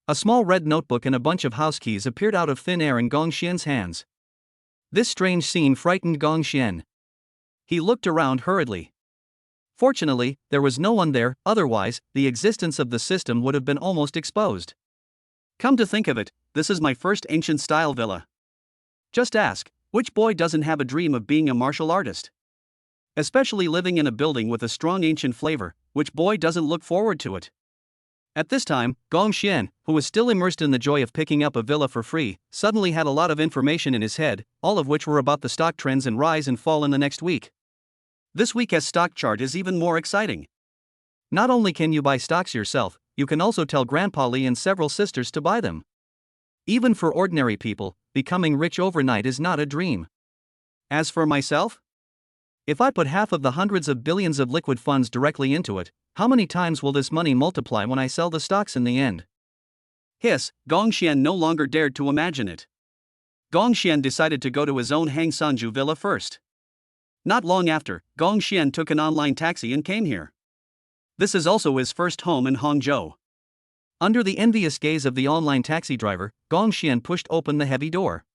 A small red notebook and a bunch of house keys appeared out of thin air in Gongxian's hands. This strange scene frightened Gongxian. He looked around hurriedly. Fortunately, there was no one there, otherwise, the existence of the system would have been almost exposed. Come to think of it, this is my first ancient-style villa. Just ask, which boy doesn't have a dream of being a martial artist? Especially living in a building with a strong ancient flavor, which boy doesn't look forward to it? At this time, Gongxian, who was still immersed in the joy of picking up a villa for free, suddenly had a lot of information in his head, all of which were about the stock trends and rise and fall in the next week. This week's stock chart is even more exciting. Not only can you buy stocks yourself, you can also tell Grandpa Li and several sisters to buy them. Even for ordinary people, becoming rich overnight is not a dream. As for myself, if I put half of the hundreds of billions of liquid funds directly into it, how many times will this money multiply when I sell the stocks in the end? Hiss, Gongxian no longer dared to imagine it. Gongxian decided to go to his own Hangsangju villa first. Not long after, Gongxian took an online taxi and came here. This is also his first home in Hangzhou. Under the envious gaze of the online taxi driver, Gongxian pushed open the heavy door.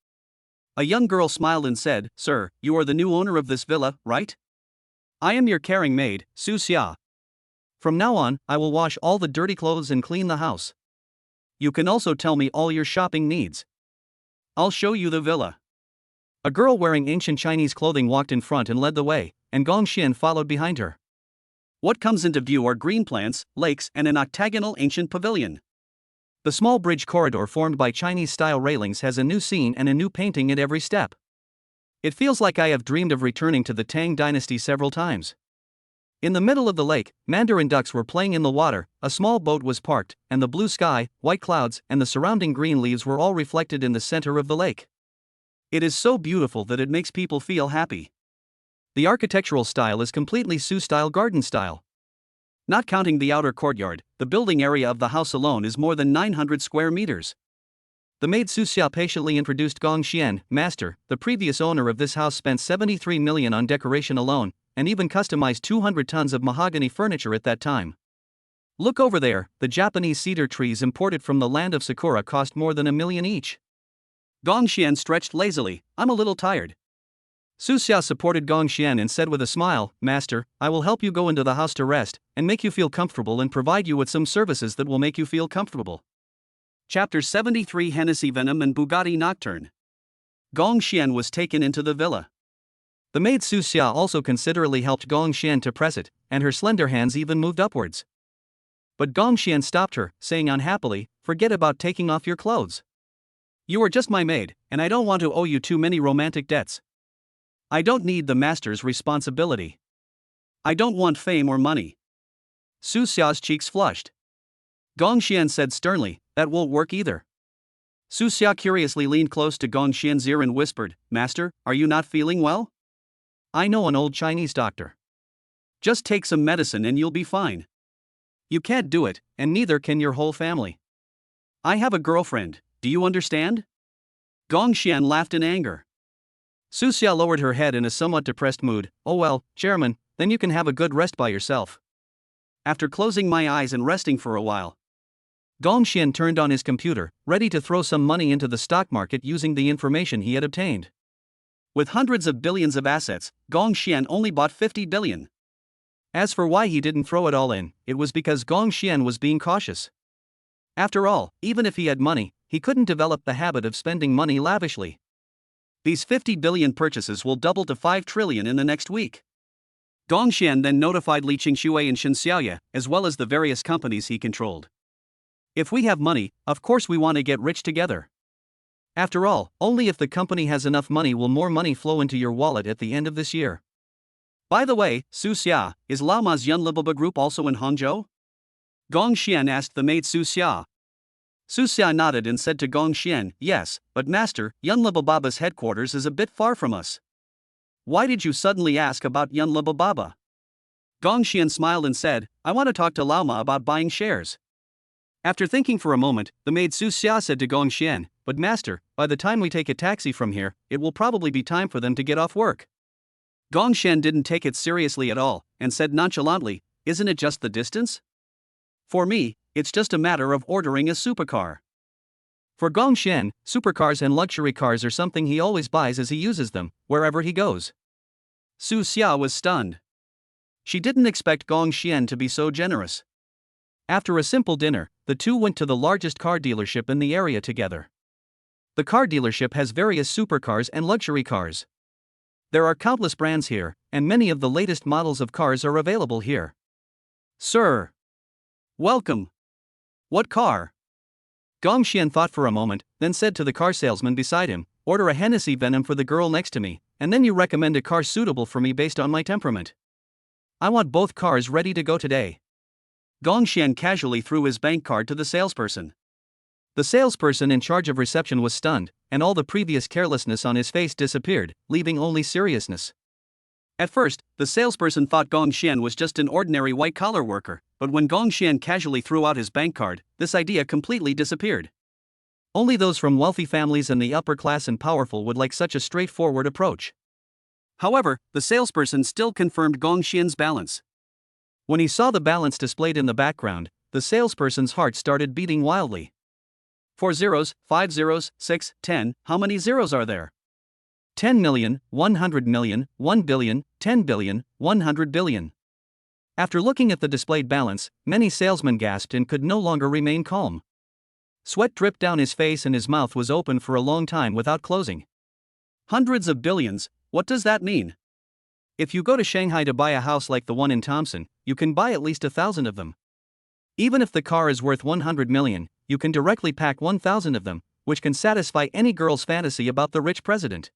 A young girl smiled and said, "Sir, you are the new owner of this villa, right? I am your caring maid, Su Xia. From now on, I will wash all the dirty clothes and clean the house. You can also tell me all your shopping needs. I'll show you the villa." A girl wearing ancient Chinese clothing walked in front and led the way, and Gongxian followed behind her. What comes into view are green plants, lakes, and an octagonal ancient pavilion. The small bridge corridor formed by Chinese-style railings has a new scene and a new painting at every step. It feels like I have dreamed of returning to the Tang dynasty several times. In the middle of the lake, mandarin ducks were playing in the water, a small boat was parked, and the blue sky, white clouds, and the surrounding green leaves were all reflected in the center of the lake. It is so beautiful that it makes people feel happy. The architectural style is completely Su-style garden style. Not counting the outer courtyard, the building area of the house alone is more than 900 square meters. The maid Su Xia patiently introduced Gongxian, "Master, the previous owner of this house spent 73 million on decoration alone, and even customized 200 tons of mahogany furniture at that time. Look over there, the Japanese cedar trees imported from the land of Sakura cost more than 1 million each." Gongxian stretched lazily, "I'm a little tired." Su Xia supported Gongxian and said with a smile, "Master, I will help you go into the house to rest, and make you feel comfortable and provide you with some services that will make you feel comfortable." Chapter 73 Hennessy Venom and Bugatti Nocturne. Gongxian was taken into the villa. The maid Su Xia also considerately helped Gongxian to press it, and her slender hands even moved upwards. But Gongxian stopped her, saying unhappily, "Forget about taking off your clothes. You are just my maid, and I don't want to owe you too many romantic debts. I don't need the master's responsibility. I don't want fame or money." Su Xia's cheeks flushed. Gongxian said sternly, "That won't work either." Su Xia curiously leaned close to Gongxian's ear and whispered, "Master, are you not feeling well? I know an old Chinese doctor. Just take some medicine and you'll be fine. You can't do it, and neither can your whole family. I have a girlfriend, do you understand?" Gongxian laughed in anger. Su Xia lowered her head in a somewhat depressed mood. "Oh well, chairman, then you can have a good rest by yourself." After closing my eyes and resting for a while, Gongxian turned on his computer, ready to throw some money into the stock market using the information he had obtained. With hundreds of billions of assets, Gongxian only bought 50 billion. As for why he didn't throw it all in, it was because Gongxian was being cautious. After all, even if he had money, he couldn't develop the habit of spending money lavishly. These 50 billion purchases will double to 5 trillion in the next week. Gongxian then notified Li Qingshui and Shen Xiaoye, as well as the various companies he controlled. If we have money, of course we want to get rich together. After all, only if the company has enough money will more money flow into your wallet at the end of this year. By the way, Su Xia, is Laoma's Yunlibaba group also in Hangzhou? Gongxian asked the maid Su Xia. Su Xia nodded and said to Gong Xian, "Yes, but master, Yunlibababa headquarters is a bit far from us." "Why did you suddenly ask about Yunlibababa?" Gong Xian smiled and said, "I want to talk to Lao Ma about buying shares." After thinking for a moment, the maid Su Xia said to Gong Xian, "But master, by the time we take a taxi from here, it will probably be time for them to get off work." Gong Xian didn't take it seriously at all, and said nonchalantly, "Isn't it just the distance? For me, it's just a matter of ordering a supercar." For Gong Xian, supercars and luxury cars are something he always buys as he uses them, wherever he goes. Su Xia was stunned. She didn't expect Gong Xian to be so generous. After a simple dinner, the two went to the largest car dealership in the area together. The car dealership has various supercars and luxury cars. There are countless brands here, and many of the latest models of cars are available here. "Sir. Welcome. What car?" Gong Xian thought for a moment, then said to the car salesman beside him, "Order a Hennessy Venom for the girl next to me, and then you recommend a car suitable for me based on my temperament. I want both cars ready to go today." Gong Xian casually threw his bank card to the salesperson. The salesperson in charge of reception was stunned, and all the previous carelessness on his face disappeared, leaving only seriousness. At first, the salesperson thought Gong Xian was just an ordinary white-collar worker, but when Gong Xian casually threw out his bank card, this idea completely disappeared. Only those from wealthy families and the upper class and powerful would like such a straightforward approach. However, the salesperson still confirmed Gong Xian's balance. When he saw the balance displayed in the background, the salesperson's heart started beating wildly. 4 zeros, 5 zeros, 6, 10, how many zeros are there? 10 million, 100 million, 1 billion, 10 billion, 100 billion. After looking at the displayed balance, many salesmen gasped and could no longer remain calm. Sweat dripped down his face and his mouth was open for a long time without closing. Hundreds of billions, what does that mean? If you go to Shanghai to buy a house like the one in Thompson, you can buy at least 1,000 of them. Even if the car is worth 100 million, you can directly pack 1,000 of them, which can satisfy any girl's fantasy about the rich president.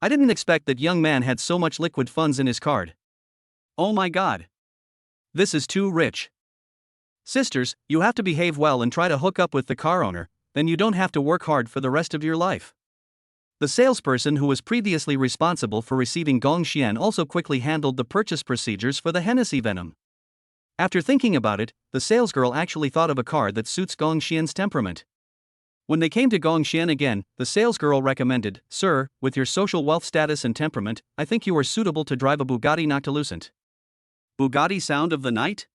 I didn't expect that young man had so much liquid funds in his card. Oh my god. This is too rich. Sisters, you have to behave well and try to hook up with the car owner, then you don't have to work hard for the rest of your life. The salesperson who was previously responsible for receiving Gong Xian also quickly handled the purchase procedures for the Hennessy Venom. After thinking about it, the salesgirl actually thought of a car that suits Gong Xian's temperament. When they came to Gong Xian again, the salesgirl recommended, "Sir, with your social wealth status and temperament, I think you are suitable to drive a Bugatti Noctilucent." Bugatti sound of the night?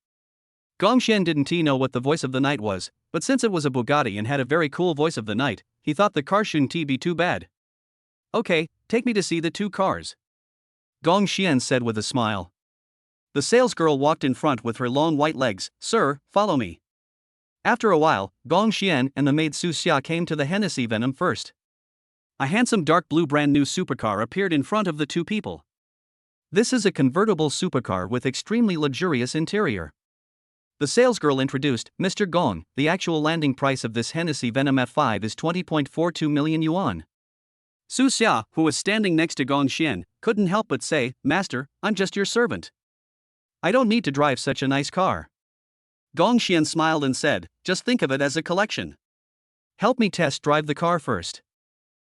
Gong Xian didn't know what the voice of the night was, but since it was a Bugatti and had a very cool voice of the night, he thought the car shouldn't be too bad. "Okay, take me to see the two cars," Gong Xian said with a smile. The salesgirl walked in front with her long white legs. "Sir, follow me." After a while, Gong Xian and the maid Su Xia came to the Hennessy Venom first. A handsome dark blue brand new supercar appeared in front of the two people. This is a convertible supercar with extremely luxurious interior. The salesgirl introduced, "Mr. Gong, the actual landing price of this Hennessy Venom F5 is 20.42 million yuan. Su Xia, who was standing next to Gong Xian, couldn't help but say, "Master, I'm just your servant. I don't need to drive such a nice car." Gong Xian smiled and said, "Just think of it as a collection. Help me test drive the car first."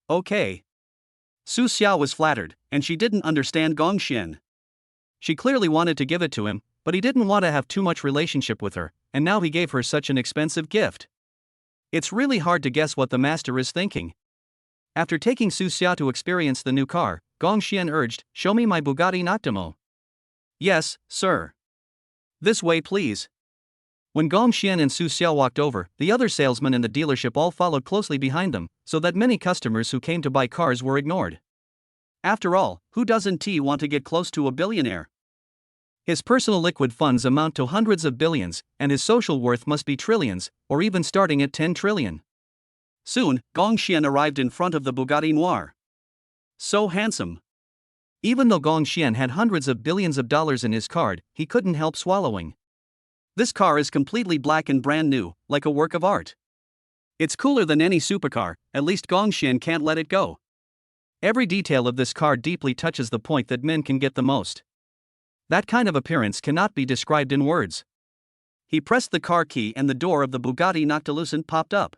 "Okay." Su Xia was flattered, and she didn't understand Gong Xian. She clearly wanted to give it to him, but he didn't want to have too much relationship with her, and now he gave her such an expensive gift. It's really hard to guess what the master is thinking. After taking Su Xia to experience the new car, Gong Xian urged, "Show me my Bugatti Noctimo." "Yes, sir. This way please." When Gong Xian and Su Xia walked over, the other salesmen in the dealership all followed closely behind them, so that many customers who came to buy cars were ignored. After all, who doesn't want to get close to a billionaire? His personal liquid funds amount to hundreds of billions, and his social worth must be trillions, or even starting at 10 trillion. Soon, Gong Xian arrived in front of the Bugatti Noir. So handsome. Even though Gong Xian had hundreds of billions of dollars in his card, he couldn't help swallowing. This car is completely black and brand new, like a work of art. It's cooler than any supercar, at least Gong Xian can't let it go. Every detail of this car deeply touches the point that men can get the most. That kind of appearance cannot be described in words. He pressed the car key and the door of the Bugatti Noctilucent popped up.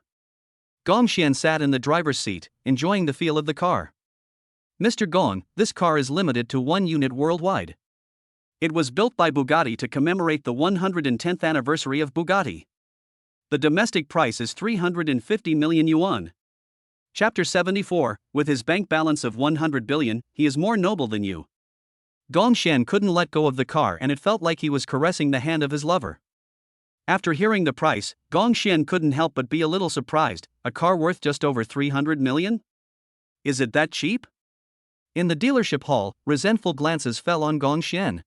Gong Xian sat in the driver's seat, enjoying the feel of the car. Mr. Gong, this car is limited to 1 unit worldwide. It was built by Bugatti to commemorate the 110th anniversary of Bugatti. The domestic price is 350 million yuan. Chapter 74, with his bank balance of 100 billion, he is more noble than you. Gong Xian couldn't let go of the car and it felt like he was caressing the hand of his lover. After hearing the price, Gong Xian couldn't help but be a little surprised. A car worth just over 300 million? Is it that cheap? In the dealership hall, resentful glances fell on Gong Xian.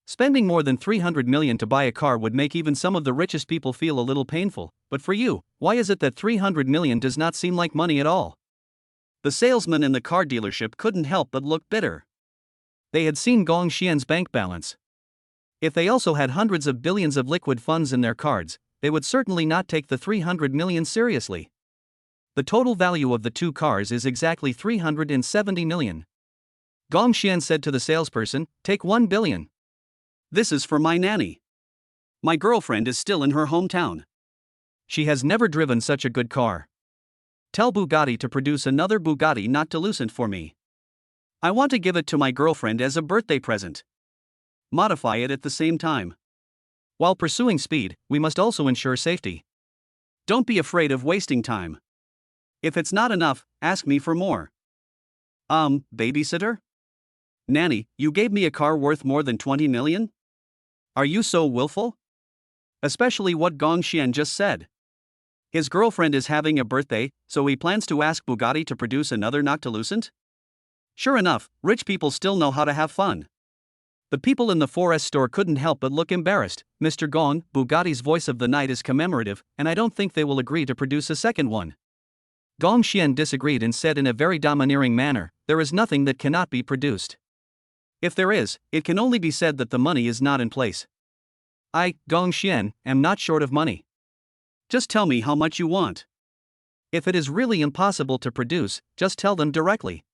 Spending more than 300 million to buy a car would make even some of the richest people feel a little painful, but for you, why is it that 300 million does not seem like money at all? The salesman in the car dealership couldn't help but look bitter. They had seen Gong Xian's bank balance. If they also had hundreds of billions of liquid funds in their cards, they would certainly not take the 300 million seriously. The total value of the two cars is exactly 370 million. Gong Xian said to the salesperson, "Take 1 billion. This is for my nanny. My girlfriend is still in her hometown. She has never driven such a good car. Tell Bugatti to produce another Bugatti Noctilucent for me. I want to give it to my girlfriend as a birthday present. Modify it at the same time. While pursuing speed, we must also ensure safety. Don't be afraid of wasting time. If it's not enough, ask me for more." Babysitter? Nanny, you gave me a car worth more than 20 million? Are you so willful? Especially what Gong Xian just said. His girlfriend is having a birthday, so he plans to ask Bugatti to produce another Noctilucent? Sure enough, rich people still know how to have fun. The people in the 4S store couldn't help but look embarrassed. "Mr. Gong, Bugatti's voice of the night is commemorative, and I don't think they will agree to produce a second one." Gong Xian disagreed and said in a very domineering manner, "There is nothing that cannot be produced. If there is, it can only be said that the money is not in place. I, Gong Xian, am not short of money. Just tell me how much you want. If it is really impossible to produce, just tell them directly.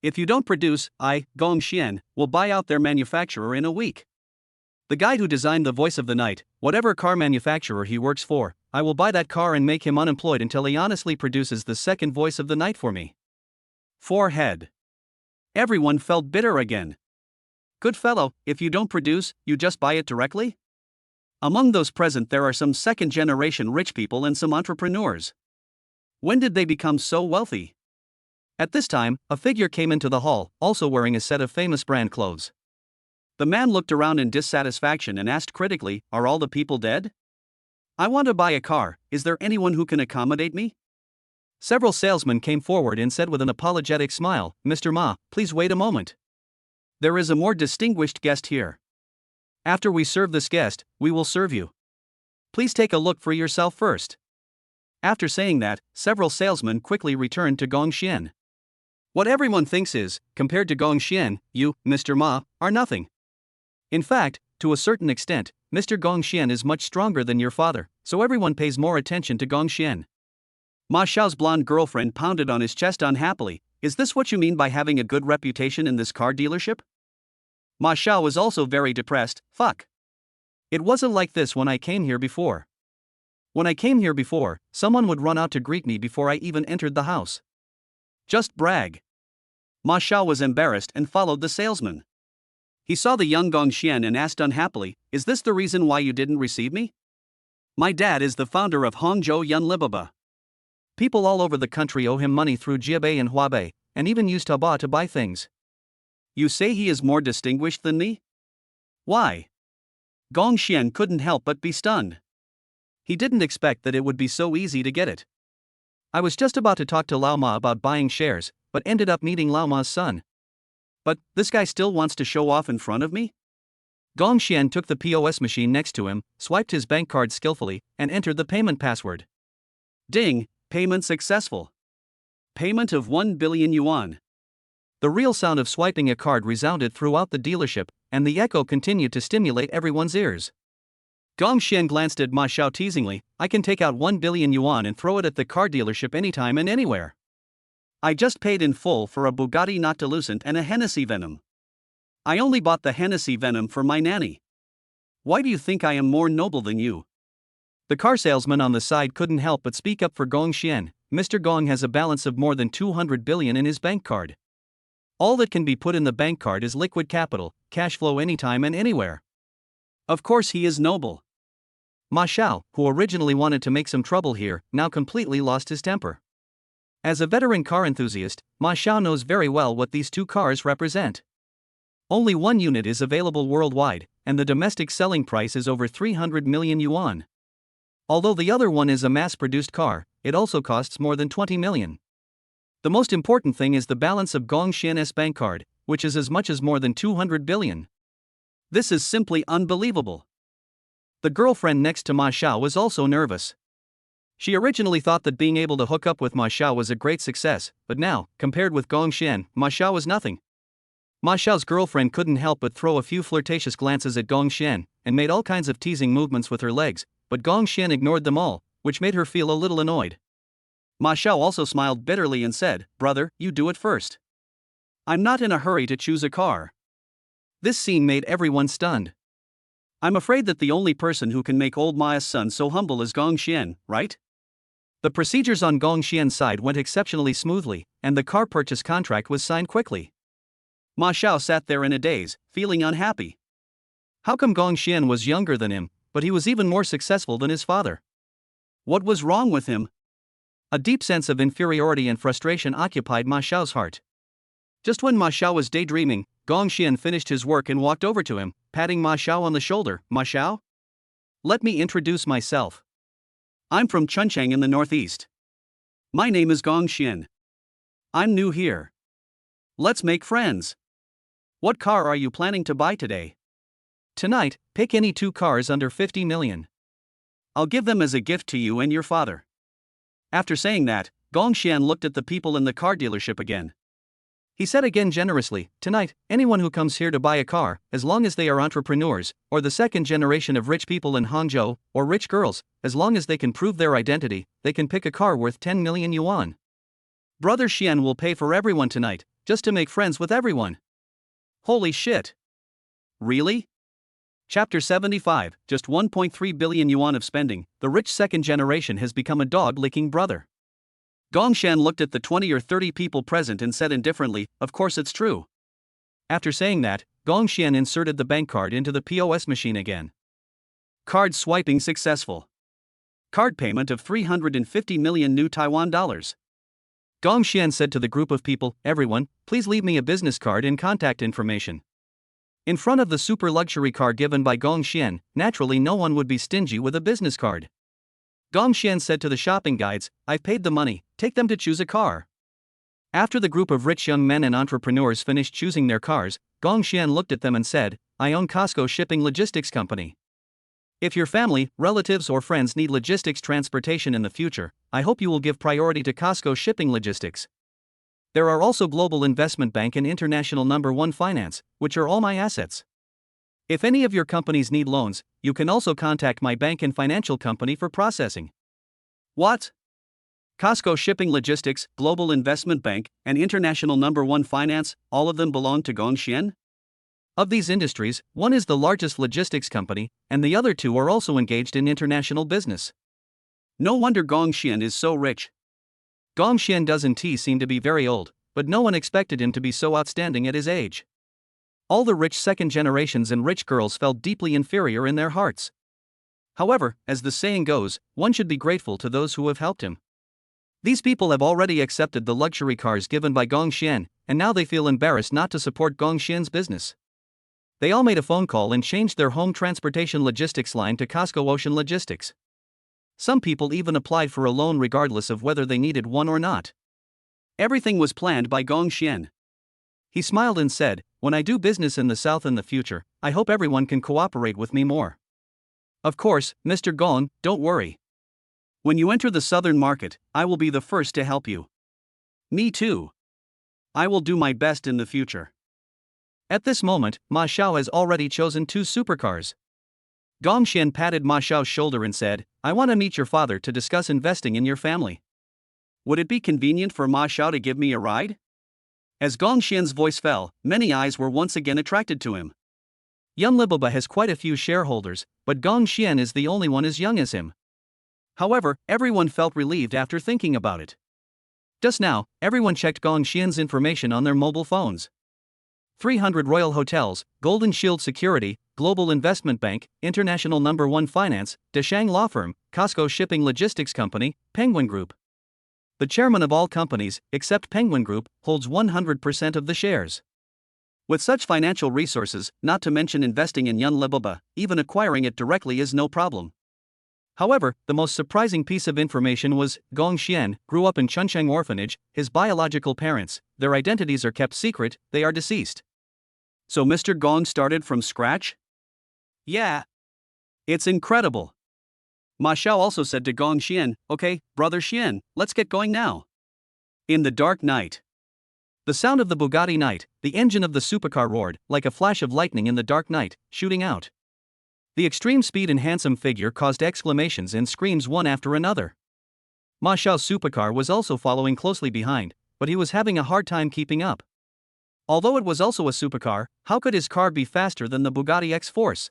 If you don't produce, I, Gong Xian, will buy out their manufacturer in a week. The guy who designed the voice of the night, whatever car manufacturer he works for, I will buy that car and make him unemployed until he honestly produces the second voice of the night for me." Forehead. Everyone felt bitter again. Good fellow, if you don't produce, you just buy it directly? Among those present there are some second-generation rich people and some entrepreneurs. When did they become so wealthy? At this time, a figure came into the hall, also wearing a set of famous brand clothes. The man looked around in dissatisfaction and asked critically, "Are all the people dead? I want to buy a car, is there anyone who can accommodate me?" Several salesmen came forward and said with an apologetic smile, "Mr. Ma, please wait a moment. There is a more distinguished guest here. After we serve this guest, we will serve you. Please take a look for yourself first." After saying that, several salesmen quickly returned to Gong Xian. What everyone thinks is, compared to Gong Xian, you, Mr. Ma, are nothing. In fact, to a certain extent, Mr. Gong Xian is much stronger than your father, so everyone pays more attention to Gong Xian. Ma Xiao's blonde girlfriend pounded on his chest unhappily. "Is this what you mean by having a good reputation in this car dealership?" Ma Xiao was also very depressed. "Fuck. It wasn't like this when I came here before. When I came here before, someone would run out to greet me before I even entered the house. Just brag." Ma Xiao was embarrassed and followed the salesman. He saw the young Gong Xian and asked unhappily, "Is this the reason why you didn't receive me? My dad is the founder of Hangzhou Yunlibaba. People all over the country owe him money through Jiabei and Huabei, and even use Taobao to buy things. You say he is more distinguished than me? Why?" Gong Xian couldn't help but be stunned. He didn't expect that it would be so easy to get it. "I was just about to talk to Lao Ma about buying shares, but ended up meeting Lao Ma's son. But, this guy still wants to show off in front of me?" Gong Xian took the POS machine next to him, swiped his bank card skillfully, and entered the payment password. Ding, payment successful. Payment of 1 billion yuan. The real sound of swiping a card resounded throughout the dealership, and the echo continued to stimulate everyone's ears. Gong Xian glanced at Ma Xiao teasingly, "I can take out 1 billion yuan and throw it at the car dealership anytime and anywhere. I just paid in full for a Bugatti Noctilucent and a Hennessy Venom. I only bought the Hennessy Venom for my nanny. Why do you think I am more noble than you? The car salesman on the side couldn't help but speak up for Gong Xian. Mr. Gong has a balance of more than 200 billion in his bank card. All that can be put in the bank card is liquid capital, cash flow anytime and anywhere. Of course he is noble. Ma Xiao, who originally wanted to make some trouble here, now completely lost his temper. As a veteran car enthusiast, Ma Xiao knows very well what these two cars represent. Only one unit is available worldwide, and the domestic selling price is over 300 million yuan. Although the other one is a mass-produced car, it also costs more than 20 million. The most important thing is the balance of Gong Xian's bank card, which is as much as more than 200 billion. This is simply unbelievable. The girlfriend next to Ma Xiao was also nervous. She originally thought that being able to hook up with Ma Xiao was a great success, but now, compared with Gong Xian, Ma Xiao was nothing. Ma Xiao's girlfriend couldn't help but throw a few flirtatious glances at Gong Xian, and made all kinds of teasing movements with her legs, but Gong Xian ignored them all, which made her feel a little annoyed. Ma Xiao also smiled bitterly and said, "Brother, you do it first. I'm not in a hurry to choose a car." This scene made everyone stunned. I'm afraid that the only person who can make old Ma's son so humble is Gong Xian, right? The procedures on Gong Xian's side went exceptionally smoothly, and the car purchase contract was signed quickly. Ma Xiao sat there in a daze, feeling unhappy. How come Gong Xian was younger than him, but he was even more successful than his father? What was wrong with him? A deep sense of inferiority and frustration occupied Ma Xiao's heart. Just when Ma Xiao was daydreaming, Gong Xian finished his work and walked over to him, patting Ma Xiao on the shoulder. "Ma Xiao? Let me introduce myself. I'm from Chuncheng in the northeast. My name is Gong Xian. I'm new here. Let's make friends. What car are you planning to buy today?" "Tonight, pick any two cars under 50 million. I'll give them as a gift to you and your father." After saying that, Gong Xian looked at the people in the car dealership again. He said again generously, "Tonight, anyone who comes here to buy a car, as long as they are entrepreneurs, or the second generation of rich people in Hangzhou, or rich girls, as long as they can prove their identity, they can pick a car worth 10 million yuan. Brother Xian will pay for everyone tonight, just to make friends with everyone." Holy shit. Really? Chapter 75, just 1.3 billion yuan of spending, the rich second generation has become a dog-licking brother. Gong Xian looked at the 20 or 30 people present and said indifferently, "Of course it's true." After saying that, Gong Xian inserted the bank card into the POS machine again. Card swiping successful. Card payment of 350 million new Taiwan dollars. Gong Xian said to the group of people, "Everyone, please leave me a business card and contact information." In front of the super luxury car given by Gong Xian, naturally no one would be stingy with a business card. Gong Xian said to the shopping guides, "I've paid the money, take them to choose a car." After the group of rich young men and entrepreneurs finished choosing their cars, Gong Xian looked at them and said, "I own Costco Shipping Logistics Company. If your family, relatives or friends need logistics transportation in the future, I hope you will give priority to Costco Shipping Logistics. There are also Global Investment Bank and International Number 1 Finance, which are all my assets. If any of your companies need loans, you can also contact my bank and financial company for processing." What? Costco Shipping Logistics, Global Investment Bank, and International Number 1 Finance, all of them belong to Gong Xian? Of these industries, one is the largest logistics company, and the other two are also engaged in international business. No wonder Gong Xian is so rich. Gong Xian doesn't seem to be very old, but no one expected him to be so outstanding at his age. All the rich second generations and rich girls felt deeply inferior in their hearts. However, as the saying goes, one should be grateful to those who have helped him. These people have already accepted the luxury cars given by Gong Xian, and now they feel embarrassed not to support Gong Xian's business. They all made a phone call and changed their home transportation logistics line to Costco Ocean Logistics. Some people even applied for a loan regardless of whether they needed one or not. Everything was planned by Gong Xian. He smiled and said, "When I do business in the south in the future, I hope everyone can cooperate with me more. Of course, Mr. Gong, don't worry. When you enter the southern market, I will be the first to help you." Me too. I will do my best in the future. At this moment, Ma Xiao has already chosen two supercars. Gong Xian patted Ma Xiao's shoulder and said, "I want to meet your father to discuss investing in your family. Would it be convenient for Ma Xiao to give me a ride?" As Gong Xian's voice fell, many eyes were once again attracted to him. Yunlibaba has quite a few shareholders, but Gong Xian is the only one as young as him. However, everyone felt relieved after thinking about it. Just now, everyone checked Gong Xian's information on their mobile phones. 300 Royal Hotels, Golden Shield Security, Global Investment Bank, International No. 1 Finance, Deshang Law Firm, Costco Shipping Logistics Company, Penguin Group. The chairman of all companies, except Penguin Group, holds 100% of the shares. With such financial resources, not to mention investing in Yunlibaba, even acquiring it directly is no problem. However, the most surprising piece of information was, Gong Xian grew up in Chuncheng Orphanage, his biological parents, their identities are kept secret, they are deceased. So Mr. Gong started from scratch? Yeah. It's incredible. Ma Xiao also said to Gong Xian, okay, brother Xian, let's get going now. In the dark night. The sound of the Bugatti night, the engine of the supercar roared, like a flash of lightning in the dark night, shooting out. The extreme speed and handsome figure caused exclamations and screams one after another. Ma Xiao's supercar was also following closely behind, but he was having a hard time keeping up. Although it was also a supercar, how could his car be faster than the Bugatti X-Force?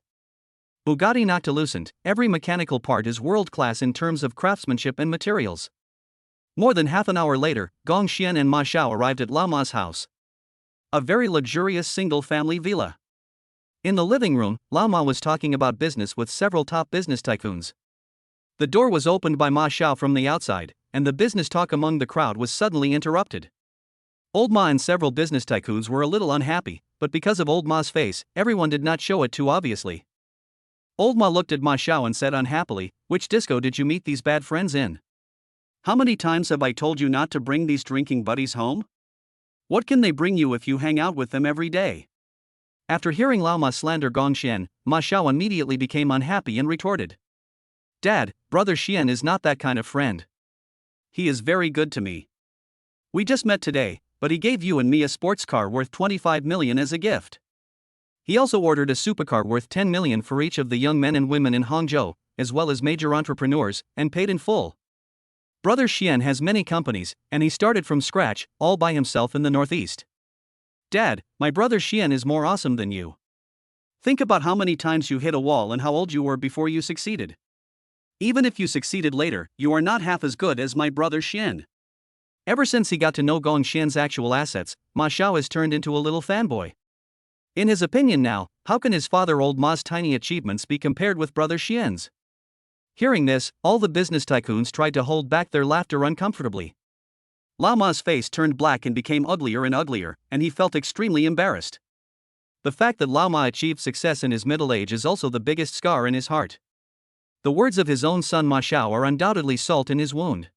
Bugatti Noctilucent, every mechanical part is world-class in terms of craftsmanship and materials. More than half an hour later, Gong Xian and Ma Xiao arrived at Lama's house. A very luxurious single-family villa. In the living room, Lama was talking about business with several top business tycoons. The door was opened by Ma Xiao from the outside, and the business talk among the crowd was suddenly interrupted. Old Ma and several business tycoons were a little unhappy, but because of Old Ma's face, everyone did not show it too obviously. Old Ma looked at Ma Xiao and said unhappily, which disco did you meet these bad friends in? How many times have I told you not to bring these drinking buddies home? What can they bring you if you hang out with them every day? After hearing Lao Ma slander Gong Xian, Ma Xiao immediately became unhappy and retorted. Dad, brother Xian is not that kind of friend. He is very good to me. We just met today, but he gave you and me a sports car worth 25 million as a gift. He also ordered a supercar worth 10 million for each of the young men and women in Hangzhou, as well as major entrepreneurs, and paid in full. Brother Xian has many companies, and he started from scratch, all by himself in the Northeast. Dad, my brother Xian is more awesome than you. Think about how many times you hit a wall and how old you were before you succeeded. Even if you succeeded later, you are not half as good as my brother Xian. Ever since he got to know Gong Xian's actual assets, Ma Xiao has turned into a little fanboy. In his opinion now, how can his father Old Ma's tiny achievements be compared with brother Xian's? Hearing this, all the business tycoons tried to hold back their laughter uncomfortably. Lao Ma's face turned black and became uglier and uglier, and he felt extremely embarrassed. The fact that Lao Ma achieved success in his middle age is also the biggest scar in his heart. The words of his own son Ma Xiao are undoubtedly salt in his wound.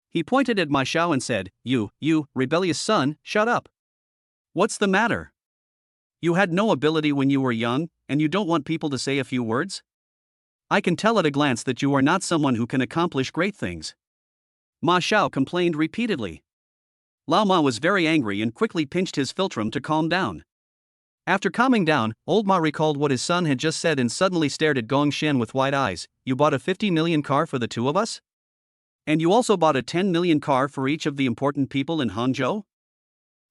He pointed at Ma Xiao and said, You, rebellious son, shut up. What's the matter? You had no ability when you were young, and you don't want people to say a few words? I can tell at a glance that you are not someone who can accomplish great things. Ma Xiao complained repeatedly. Lao Ma was very angry and quickly pinched his philtrum to calm down. After calming down, Old Ma recalled what his son had just said and suddenly stared at Gong Xian with wide eyes. You bought a 50 million car for the two of us? And you also bought a 10 million car for each of the important people in Hangzhou?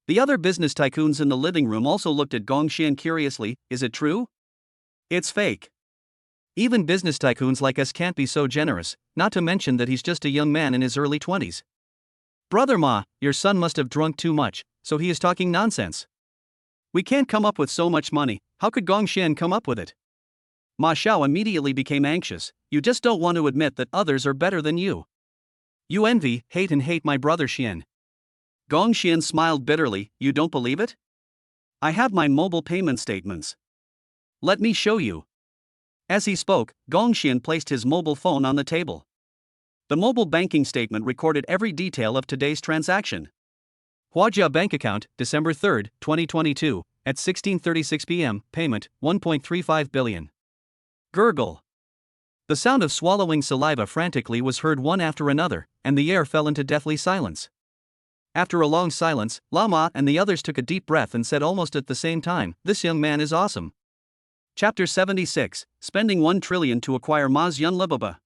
The other business tycoons in the living room also looked at Gong Xian curiously. Is it true? It's fake. Even business tycoons like us can't be so generous, not to mention that he's just a young man in his early 20s. Brother Ma, your son must have drunk too much, so he is talking nonsense. We can't come up with so much money, how could Gong Xian come up with it? Ma Xiao immediately became anxious. You just don't want to admit that others are better than you. You envy, hate my brother Xian. Gong Xian smiled bitterly. You don't believe it? I have my mobile payment statements. Let me show you. As he spoke, Gong Xian placed his mobile phone on the table. The mobile banking statement recorded every detail of today's transaction. Huajia bank account, December 3, 2022, at 16:36 p.m., payment, 1.35 billion. Gurgle. The sound of swallowing saliva frantically was heard one after another, and the air fell into deathly silence. After a long silence, Lao Ma and the others took a deep breath and said almost at the same time, this young man is awesome. Chapter 76, Spending 1 trillion to acquire Ma's Yunlibaba.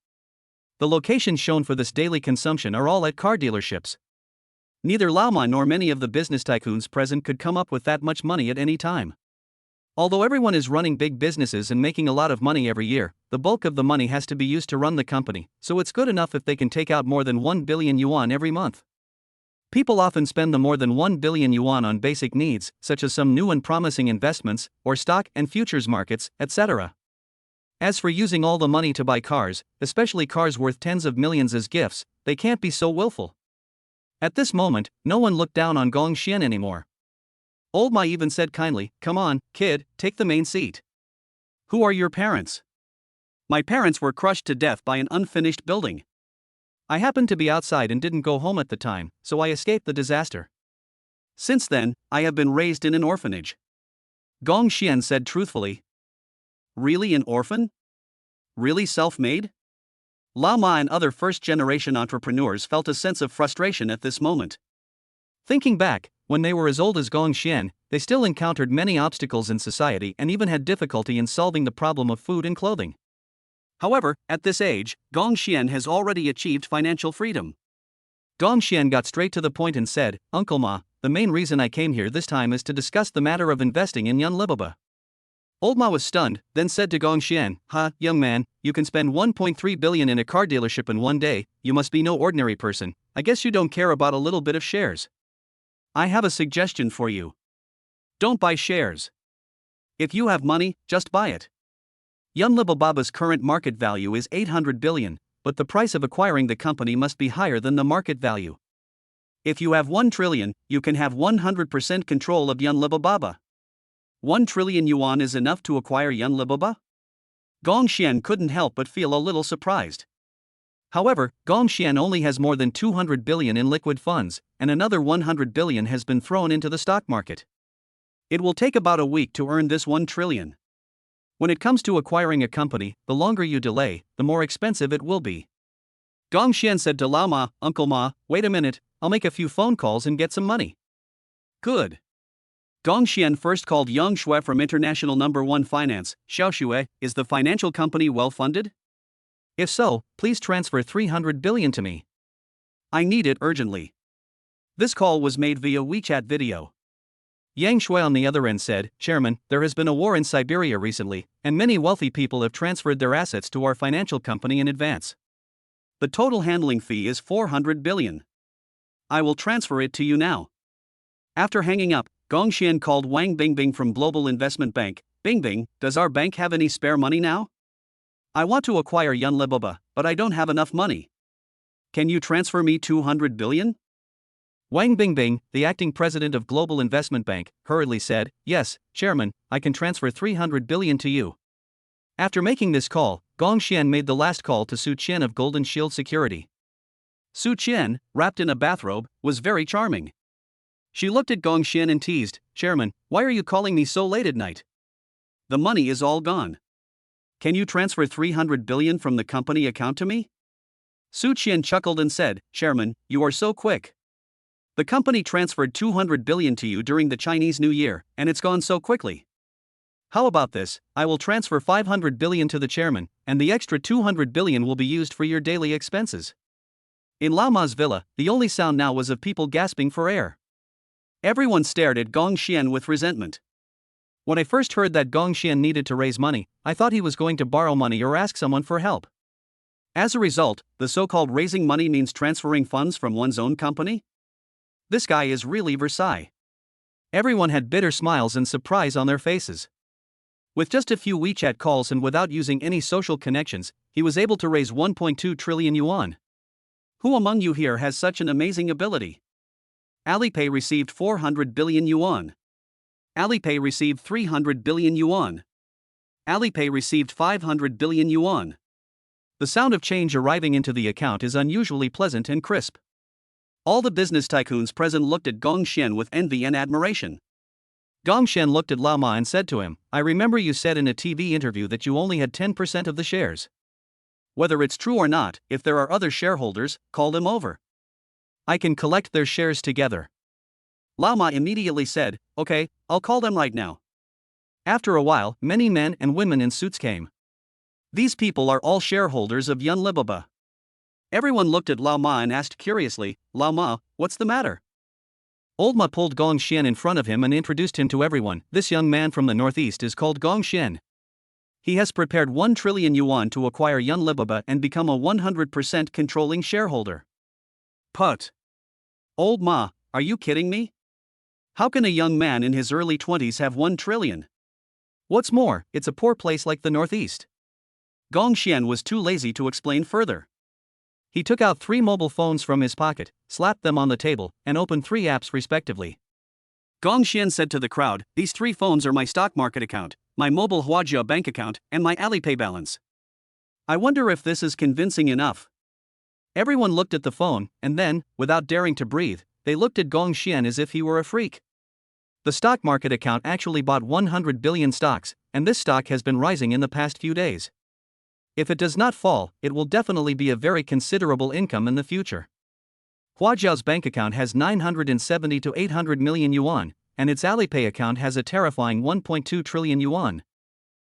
The locations shown for this daily consumption are all at car dealerships. Neither Lao Ma nor many of the business tycoons present could come up with that much money at any time. Although everyone is running big businesses and making a lot of money every year, the bulk of the money has to be used to run the company, so it's good enough if they can take out more than 1 billion yuan every month. People often spend the more than 1 billion yuan on basic needs, such as some new and promising investments, or stock and futures markets, etc. As for using all the money to buy cars, especially cars worth tens of millions as gifts, they can't be so willful. At this moment, no one looked down on Gong Xian anymore. Old Ma even said kindly, "Come on, kid, take the main seat." "Who are your parents?" "My parents were crushed to death by an unfinished building. I happened to be outside and didn't go home at the time, so I escaped the disaster. Since then, I have been raised in an orphanage." Gong Xian said truthfully. "Really an orphan? Really self-made?" Lao Ma and other first-generation entrepreneurs felt a sense of frustration at this moment. Thinking back, when they were as old as Gong Xian, they still encountered many obstacles in society and even had difficulty in solving the problem of food and clothing. However, at this age, Gong Xian has already achieved financial freedom. Gong Xian got straight to the point and said, "Uncle Ma, the main reason I came here this time is to discuss the matter of investing in Yunlibaba." Old Ma was stunned, then said to Gong Xian, "Ha, young man, you can spend 1.3 billion in a car dealership in one day, you must be no ordinary person, I guess you don't care about a little bit of shares. I have a suggestion for you. Don't buy shares. If you have money, just buy it. Yunlibaba's current market value is 800 billion, but the price of acquiring the company must be higher than the market value. If you have 1 trillion, you can have 100% control of Yunlibaba. 1 trillion yuan is enough to acquire Yunlibaba?" Gong Xian couldn't help but feel a little surprised. However, Gong Xian only has more than 200 billion in liquid funds, and another 100 billion has been thrown into the stock market. It will take about a week to earn this 1 trillion. When it comes to acquiring a company, the longer you delay, the more expensive it will be. Gong Xian said to Lao Ma, "Uncle Ma, wait a minute, I'll make a few phone calls and get some money." Good. Gong Xian first called Yang Shui from International No. 1 Finance. "Xiao Shui, is the financial company well funded? If so, please transfer 300 billion to me. I need it urgently." This call was made via WeChat video. Yang Shui on the other end said, "Chairman, there has been a war in Siberia recently, and many wealthy people have transferred their assets to our financial company in advance. The total handling fee is 400 billion. I will transfer it to you now." After hanging up, Gong Xian called Wang Bingbing from Global Investment Bank. "Bingbing, does our bank have any spare money now? I want to acquire Yunlibaba, but I don't have enough money. Can you transfer me 200 billion? Wang Bingbing, the acting president of Global Investment Bank, hurriedly said, "Yes, Chairman, I can transfer 300 billion to you." After making this call, Gong Xian made the last call to Su Qian of Golden Shield Security. Su Qian, wrapped in a bathrobe, was very charming. She looked at Gong Xian and teased, "Chairman, why are you calling me so late at night? The money is all gone. Can you transfer 300 billion from the company account to me?" Su Qian chuckled and said, "Chairman, you are so quick. The company transferred 200 billion to you during the Chinese New Year, and it's gone so quickly. How about this? I will transfer 500 billion to the chairman, and the extra 200 billion will be used for your daily expenses." In Lao Ma's villa, the only sound now was of people gasping for air. Everyone stared at Gong Xian with resentment. When I first heard that Gong Xian needed to raise money, I thought he was going to borrow money or ask someone for help. As a result, the so-called raising money means transferring funds from one's own company? This guy is really Versailles. Everyone had bitter smiles and surprise on their faces. With just a few WeChat calls and without using any social connections, he was able to raise 1.2 trillion yuan. Who among you here has such an amazing ability? Alipay received 400 billion yuan. Alipay received 300 billion yuan. Alipay received 500 billion yuan. The sound of change arriving into the account is unusually pleasant and crisp. All the business tycoons present looked at Gong Xian with envy and admiration. Gong Xian looked at Lao Ma and said to him, "I remember you said in a TV interview that you only had 10% of the shares. Whether it's true or not, if there are other shareholders, call them over. I can collect their shares together." Lao Ma immediately said, "Okay, I'll call them right now." After a while, many men and women in suits came. These people are all shareholders of Yunlibaba. Everyone looked at Lao Ma and asked curiously, "Lao Ma, what's the matter?" Old Ma pulled Gong Xian in front of him and introduced him to everyone. This young man from the northeast is called Gong Xian. He has prepared 1 trillion yuan to acquire Yunlibaba and become a 100% controlling shareholder. Put. Old Ma, are you kidding me? How can a young man in his early 20s have 1 trillion? What's more, it's a poor place like the northeast. Gong Xian was too lazy to explain further. He took out 3 mobile phones from his pocket, slapped them on the table, and opened 3 apps respectively. Gong Xian said to the crowd, "These 3 phones are my stock market account, my mobile Huajia bank account, and my Alipay balance. I wonder if this is convincing enough." Everyone looked at the phone, and then, without daring to breathe, they looked at Gong Xian as if he were a freak. The stock market account actually bought 100 billion stocks, and this stock has been rising in the past few days. If it does not fall, it will definitely be a very considerable income in the future. Huajiao's bank account has 970 to 800 million yuan, and its Alipay account has a terrifying 1.2 trillion yuan.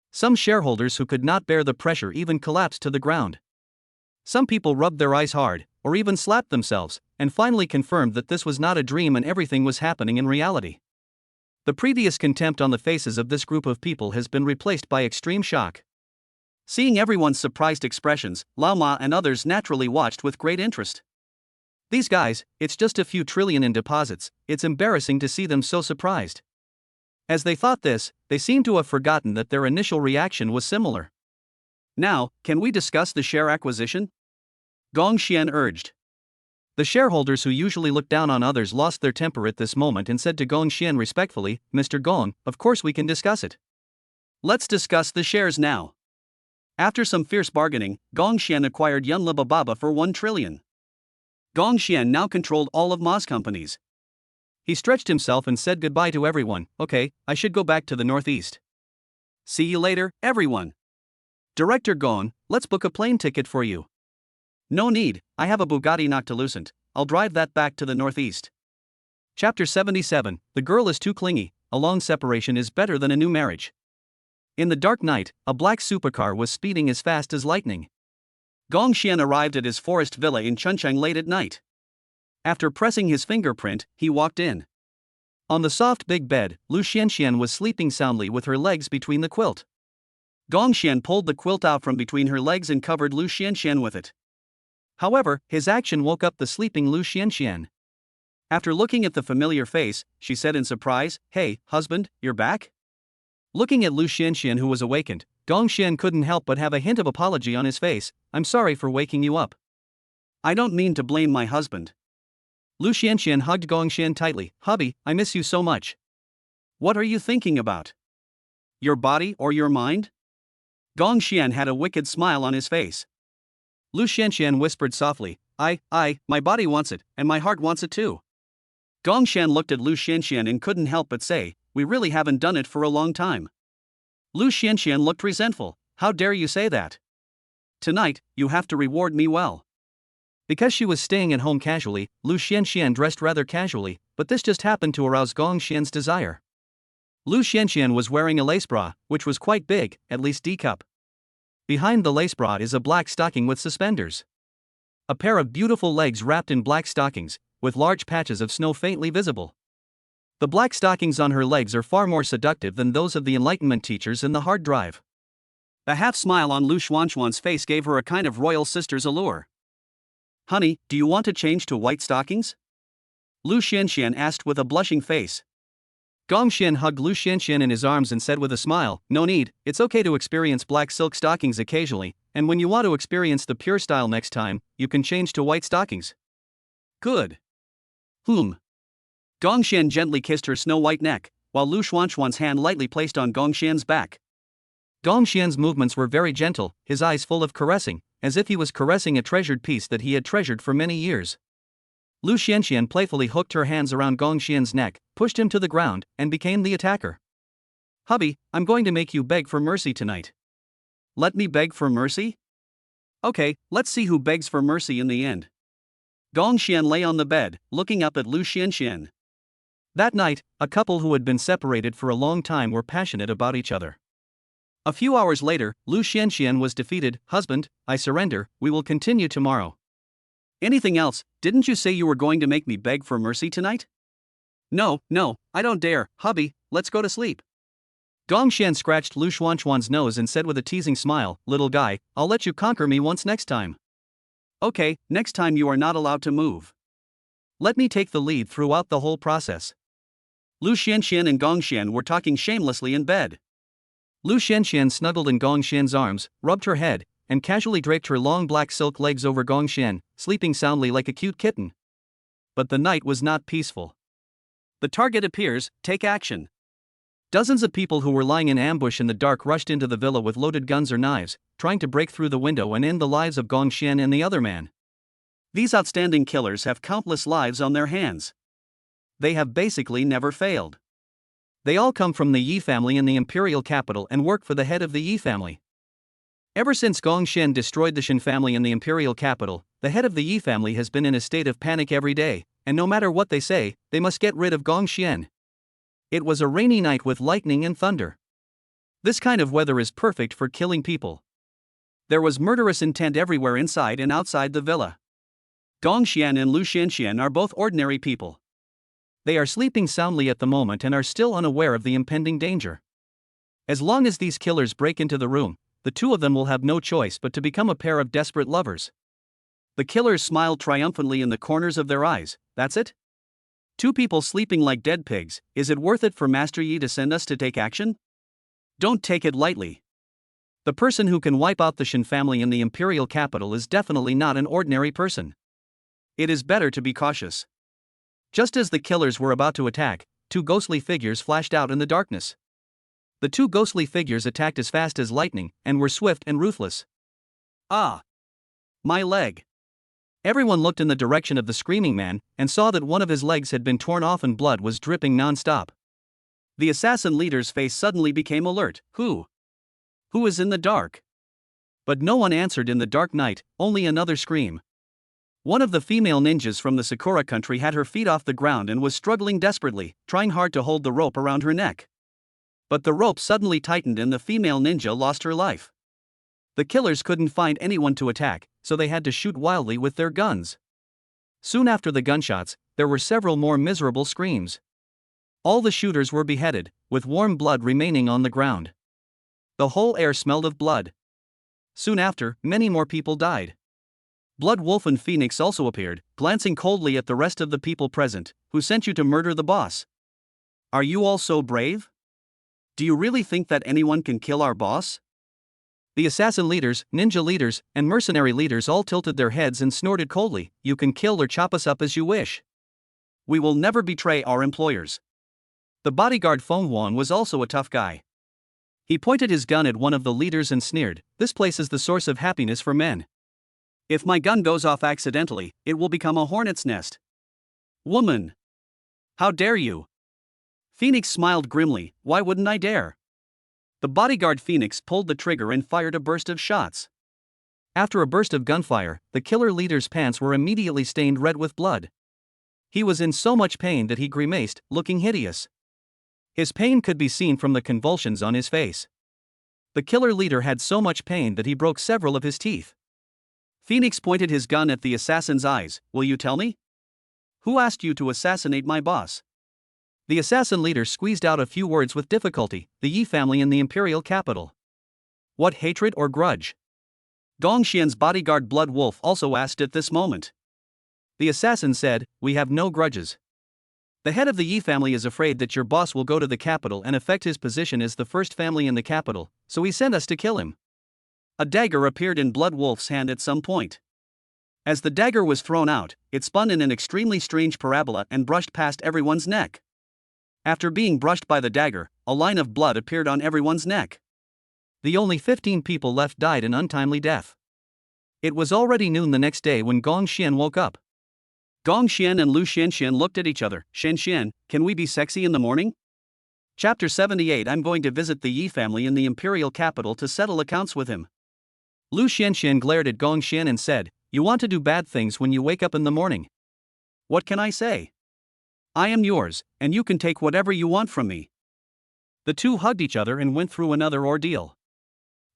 Some shareholders who could not bear the pressure even collapsed to the ground. Some people rubbed their eyes hard, or even slapped themselves, and finally confirmed that this was not a dream and everything was happening in reality. The previous contempt on the faces of this group of people has been replaced by extreme shock. Seeing everyone's surprised expressions, Lao Ma and others naturally watched with great interest. These guys, it's just a few trillion in deposits, it's embarrassing to see them so surprised. As they thought this, they seemed to have forgotten that their initial reaction was similar. "Now, can we discuss the share acquisition?" Gong Xian urged. The shareholders who usually look down on others lost their temper at this moment and said to Gong Xian respectfully, "Mr. Gong, of course we can discuss it. Let's discuss the shares now." After some fierce bargaining, Gong Xian acquired Yunlibaba for 1 trillion. Gong Xian now controlled all of Ma's companies. He stretched himself and said goodbye to everyone. "Okay, I should go back to the northeast. See you later, everyone. Director Gong, let's book a plane ticket for you." "No need, I have a Bugatti Noctilucent, I'll drive that back to the northeast." Chapter 77, The Girl is Too Clingy, A Long Separation is Better Than a New Marriage. In the dark night, a black supercar was speeding as fast as lightning. Gong Xian arrived at his forest villa in Chuncheng late at night. After pressing his fingerprint, he walked in. On the soft big bed, Lu Xianxian was sleeping soundly with her legs between the quilt. Gong Xian pulled the quilt out from between her legs and covered Lu Xianxian with it. However, his action woke up the sleeping Lu Xianxian. After looking at the familiar face, she said in surprise, "Hey, husband, you're back?" Looking at Lu Xianxian, who was awakened, Gong Xian couldn't help but have a hint of apology on his face. "I'm sorry for waking you up. I don't mean to blame my husband." Lu Xianxian hugged Gong Xian tightly. "Hubby, I miss you so much." "What are you thinking about? Your body or your mind?" Gong Xian had a wicked smile on his face. Lu Xianxian whispered softly, My body wants it, and my heart wants it too." Gong Xian looked at Lu Xianxian and couldn't help but say, "We really haven't done it for a long time." Lu Xianxian looked resentful. "How dare you say that? Tonight, you have to reward me well." Because she was staying at home casually, Lu Xianxian dressed rather casually, but this just happened to arouse Gong Xian's desire. Lu Xianxian was wearing a lace bra, which was quite big, at least D-cup. Behind the lace bra is a black stocking with suspenders. A pair of beautiful legs wrapped in black stockings, with large patches of snow faintly visible. The black stockings on her legs are far more seductive than those of the Enlightenment teachers in the hard drive. A half smile on Lu Xuanxuan's face gave her a kind of royal sister's allure. "Honey, do you want to change to white stockings?" Lu Xianxian asked with a blushing face. Gong Xian hugged Lu Xianxian in his arms and said with a smile, "No need, it's okay to experience black silk stockings occasionally, and when you want to experience the pure style next time, you can change to white stockings." "Good. Gong Xian gently kissed her snow-white neck, while Lu Xuanxuan's hand lightly placed on Gong Xian's back. Gong Xian's movements were very gentle, his eyes full of caressing, as if he was caressing a treasured piece that he had treasured for many years. Lu Xianxian playfully hooked her hands around Gong Xian's neck, pushed him to the ground, and became the attacker. "Hubby, I'm going to make you beg for mercy tonight." "Let me beg for mercy?" "Okay, let's see who begs for mercy in the end." Gong Xian lay on the bed, looking up at Lu Xianxian. That night, a couple who had been separated for a long time were passionate about each other. A few hours later, Lu Xianxian was defeated. "Husband, I surrender, we will continue tomorrow." "Anything else? Didn't you say you were going to make me beg for mercy tonight?" No, I don't dare, hubby, let's go to sleep. Gongxian scratched Lu Xuanchuan's nose and said with a teasing smile, little guy, I'll let you conquer me once next time. Okay, next time you are not allowed to move. Let me take the lead throughout the whole process. Lu Xianxian and Gongxian were talking shamelessly in bed. Lu Xianxian snuggled in Gongxian's arms, rubbed her head, and casually draped her long black silk legs over Gongxian, sleeping soundly like a cute kitten. But the night was not peaceful. The target appears, take action. Dozens of people who were lying in ambush in the dark rushed into the villa with loaded guns or knives, trying to break through the window and end the lives of Gongxian and the other man. These outstanding killers have countless lives on their hands. They have basically never failed. They all come from the Yi family in the imperial capital and work for the head of the Yi family. Ever since Gongxian destroyed the Shen family in the imperial capital, the head of the Yi family has been in a state of panic every day, and no matter what they say, they must get rid of Gongxian. It was a rainy night with lightning and thunder. This kind of weather is perfect for killing people. There was murderous intent everywhere inside and outside the villa. Gongxian and Lu Xianxian are both ordinary people. They are sleeping soundly at the moment and are still unaware of the impending danger. As long as these killers break into the room, the two of them will have no choice but to become a pair of desperate lovers. The killers smiled triumphantly in the corners of their eyes. That's it? Two people sleeping like dead pigs, is it worth it for Master Yi to send us to take action? Don't take it lightly. The person who can wipe out the Shen family in the imperial capital is definitely not an ordinary person. It is better to be cautious. Just as the killers were about to attack, two ghostly figures flashed out in the darkness. The two ghostly figures attacked as fast as lightning, and were swift and ruthless. Ah! My leg! Everyone looked in the direction of the screaming man, and saw that one of his legs had been torn off and blood was dripping non-stop. The assassin leader's face suddenly became alert. Who? Who is in the dark? But no one answered in the dark night, only another scream. One of the female ninjas from the Sakura country had her feet off the ground and was struggling desperately, trying hard to hold the rope around her neck. But the rope suddenly tightened and the female ninja lost her life. The killers couldn't find anyone to attack, so they had to shoot wildly with their guns. Soon after the gunshots, there were several more miserable screams. All the shooters were beheaded, with warm blood remaining on the ground. The whole air smelled of blood. Soon after, many more people died. Blood Wolf and Phoenix also appeared, glancing coldly at the rest of the people present. Who sent you to murder the boss? Are you all so brave? Do you really think that anyone can kill our boss? The assassin leaders, ninja leaders, and mercenary leaders all tilted their heads and snorted coldly. You can kill or chop us up as you wish. We will never betray our employers. The bodyguard Feng Huan was also a tough guy. He pointed his gun at one of the leaders and sneered, this place is the source of happiness for men. If my gun goes off accidentally, it will become a hornet's nest. Woman! How dare you? Phoenix smiled grimly, why wouldn't I dare? The bodyguard Phoenix pulled the trigger and fired a burst of shots. After a burst of gunfire, the killer leader's pants were immediately stained red with blood. He was in so much pain that he grimaced, looking hideous. His pain could be seen from the convulsions on his face. The killer leader had so much pain that he broke several of his teeth. Phoenix pointed his gun at the assassin's eyes. Will you tell me? Who asked you to assassinate my boss? The assassin leader squeezed out a few words with difficulty. The Yi family in the imperial capital. What hatred or grudge? Gongxian's bodyguard Blood Wolf also asked at this moment. The assassin said, we have no grudges. The head of the Yi family is afraid that your boss will go to the capital and affect his position as the first family in the capital, so he sent us to kill him. A dagger appeared in Blood Wolf's hand at some point. As the dagger was thrown out, it spun in an extremely strange parabola and brushed past everyone's neck. After being brushed by the dagger, a line of blood appeared on everyone's neck. The only 15 people left died an untimely death. It was already noon the next day when Gongxian woke up. Gongxian and Lu Xianxian looked at each other. Xianxian, can we be sexy in the morning? Chapter 78 I'm going to visit the Yi family in the imperial capital to settle accounts with him. Lu Xianxian glared at Gongxian and said, you want to do bad things when you wake up in the morning. What can I say? I am yours, and you can take whatever you want from me. The two hugged each other and went through another ordeal.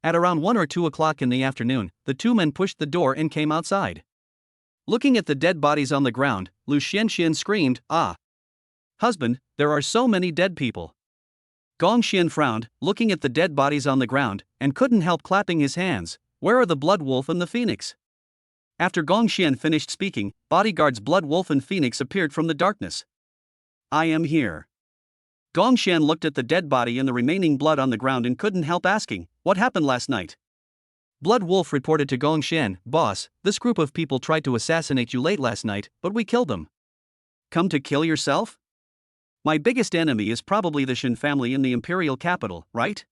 At around 1 or 2 o'clock in the afternoon, the two men pushed the door and came outside. Looking at the dead bodies on the ground, Lu Xianxian screamed, ah! Husband, there are so many dead people. Gong Xian frowned, looking at the dead bodies on the ground, and couldn't help clapping his hands. Where are the Blood Wolf and the Phoenix? After Gong Xian finished speaking, bodyguards Blood Wolf and Phoenix appeared from the darkness. I am here. Gong Xian looked at the dead body and the remaining blood on the ground and couldn't help asking, what happened last night? Blood Wolf reported to Gong Xian, boss, this group of people tried to assassinate you late last night, but we killed them. Come to kill yourself? My biggest enemy is probably the Shen family in the imperial capital, right?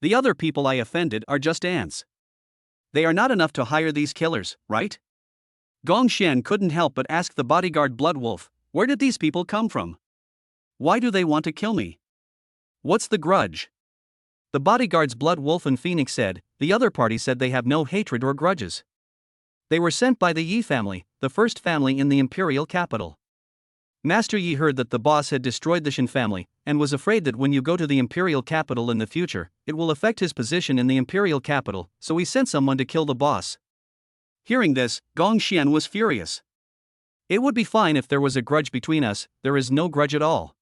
The other people I offended are just ants. They are not enough to hire these killers, right? Gong Xian couldn't help but ask the bodyguard Blood Wolf, where did these people come from? Why do they want to kill me? What's the grudge? The bodyguards Blood Wolf and Phoenix said, the other party said they have no hatred or grudges. They were sent by the Yi family, the first family in the imperial capital. Master Yi heard that the boss had destroyed the Shen family, and was afraid that when you go to the imperial capital in the future, it will affect his position in the imperial capital, so he sent someone to kill the boss. Hearing this, Gong Xian was furious. It would be fine if there was a grudge between us, there is no grudge at all.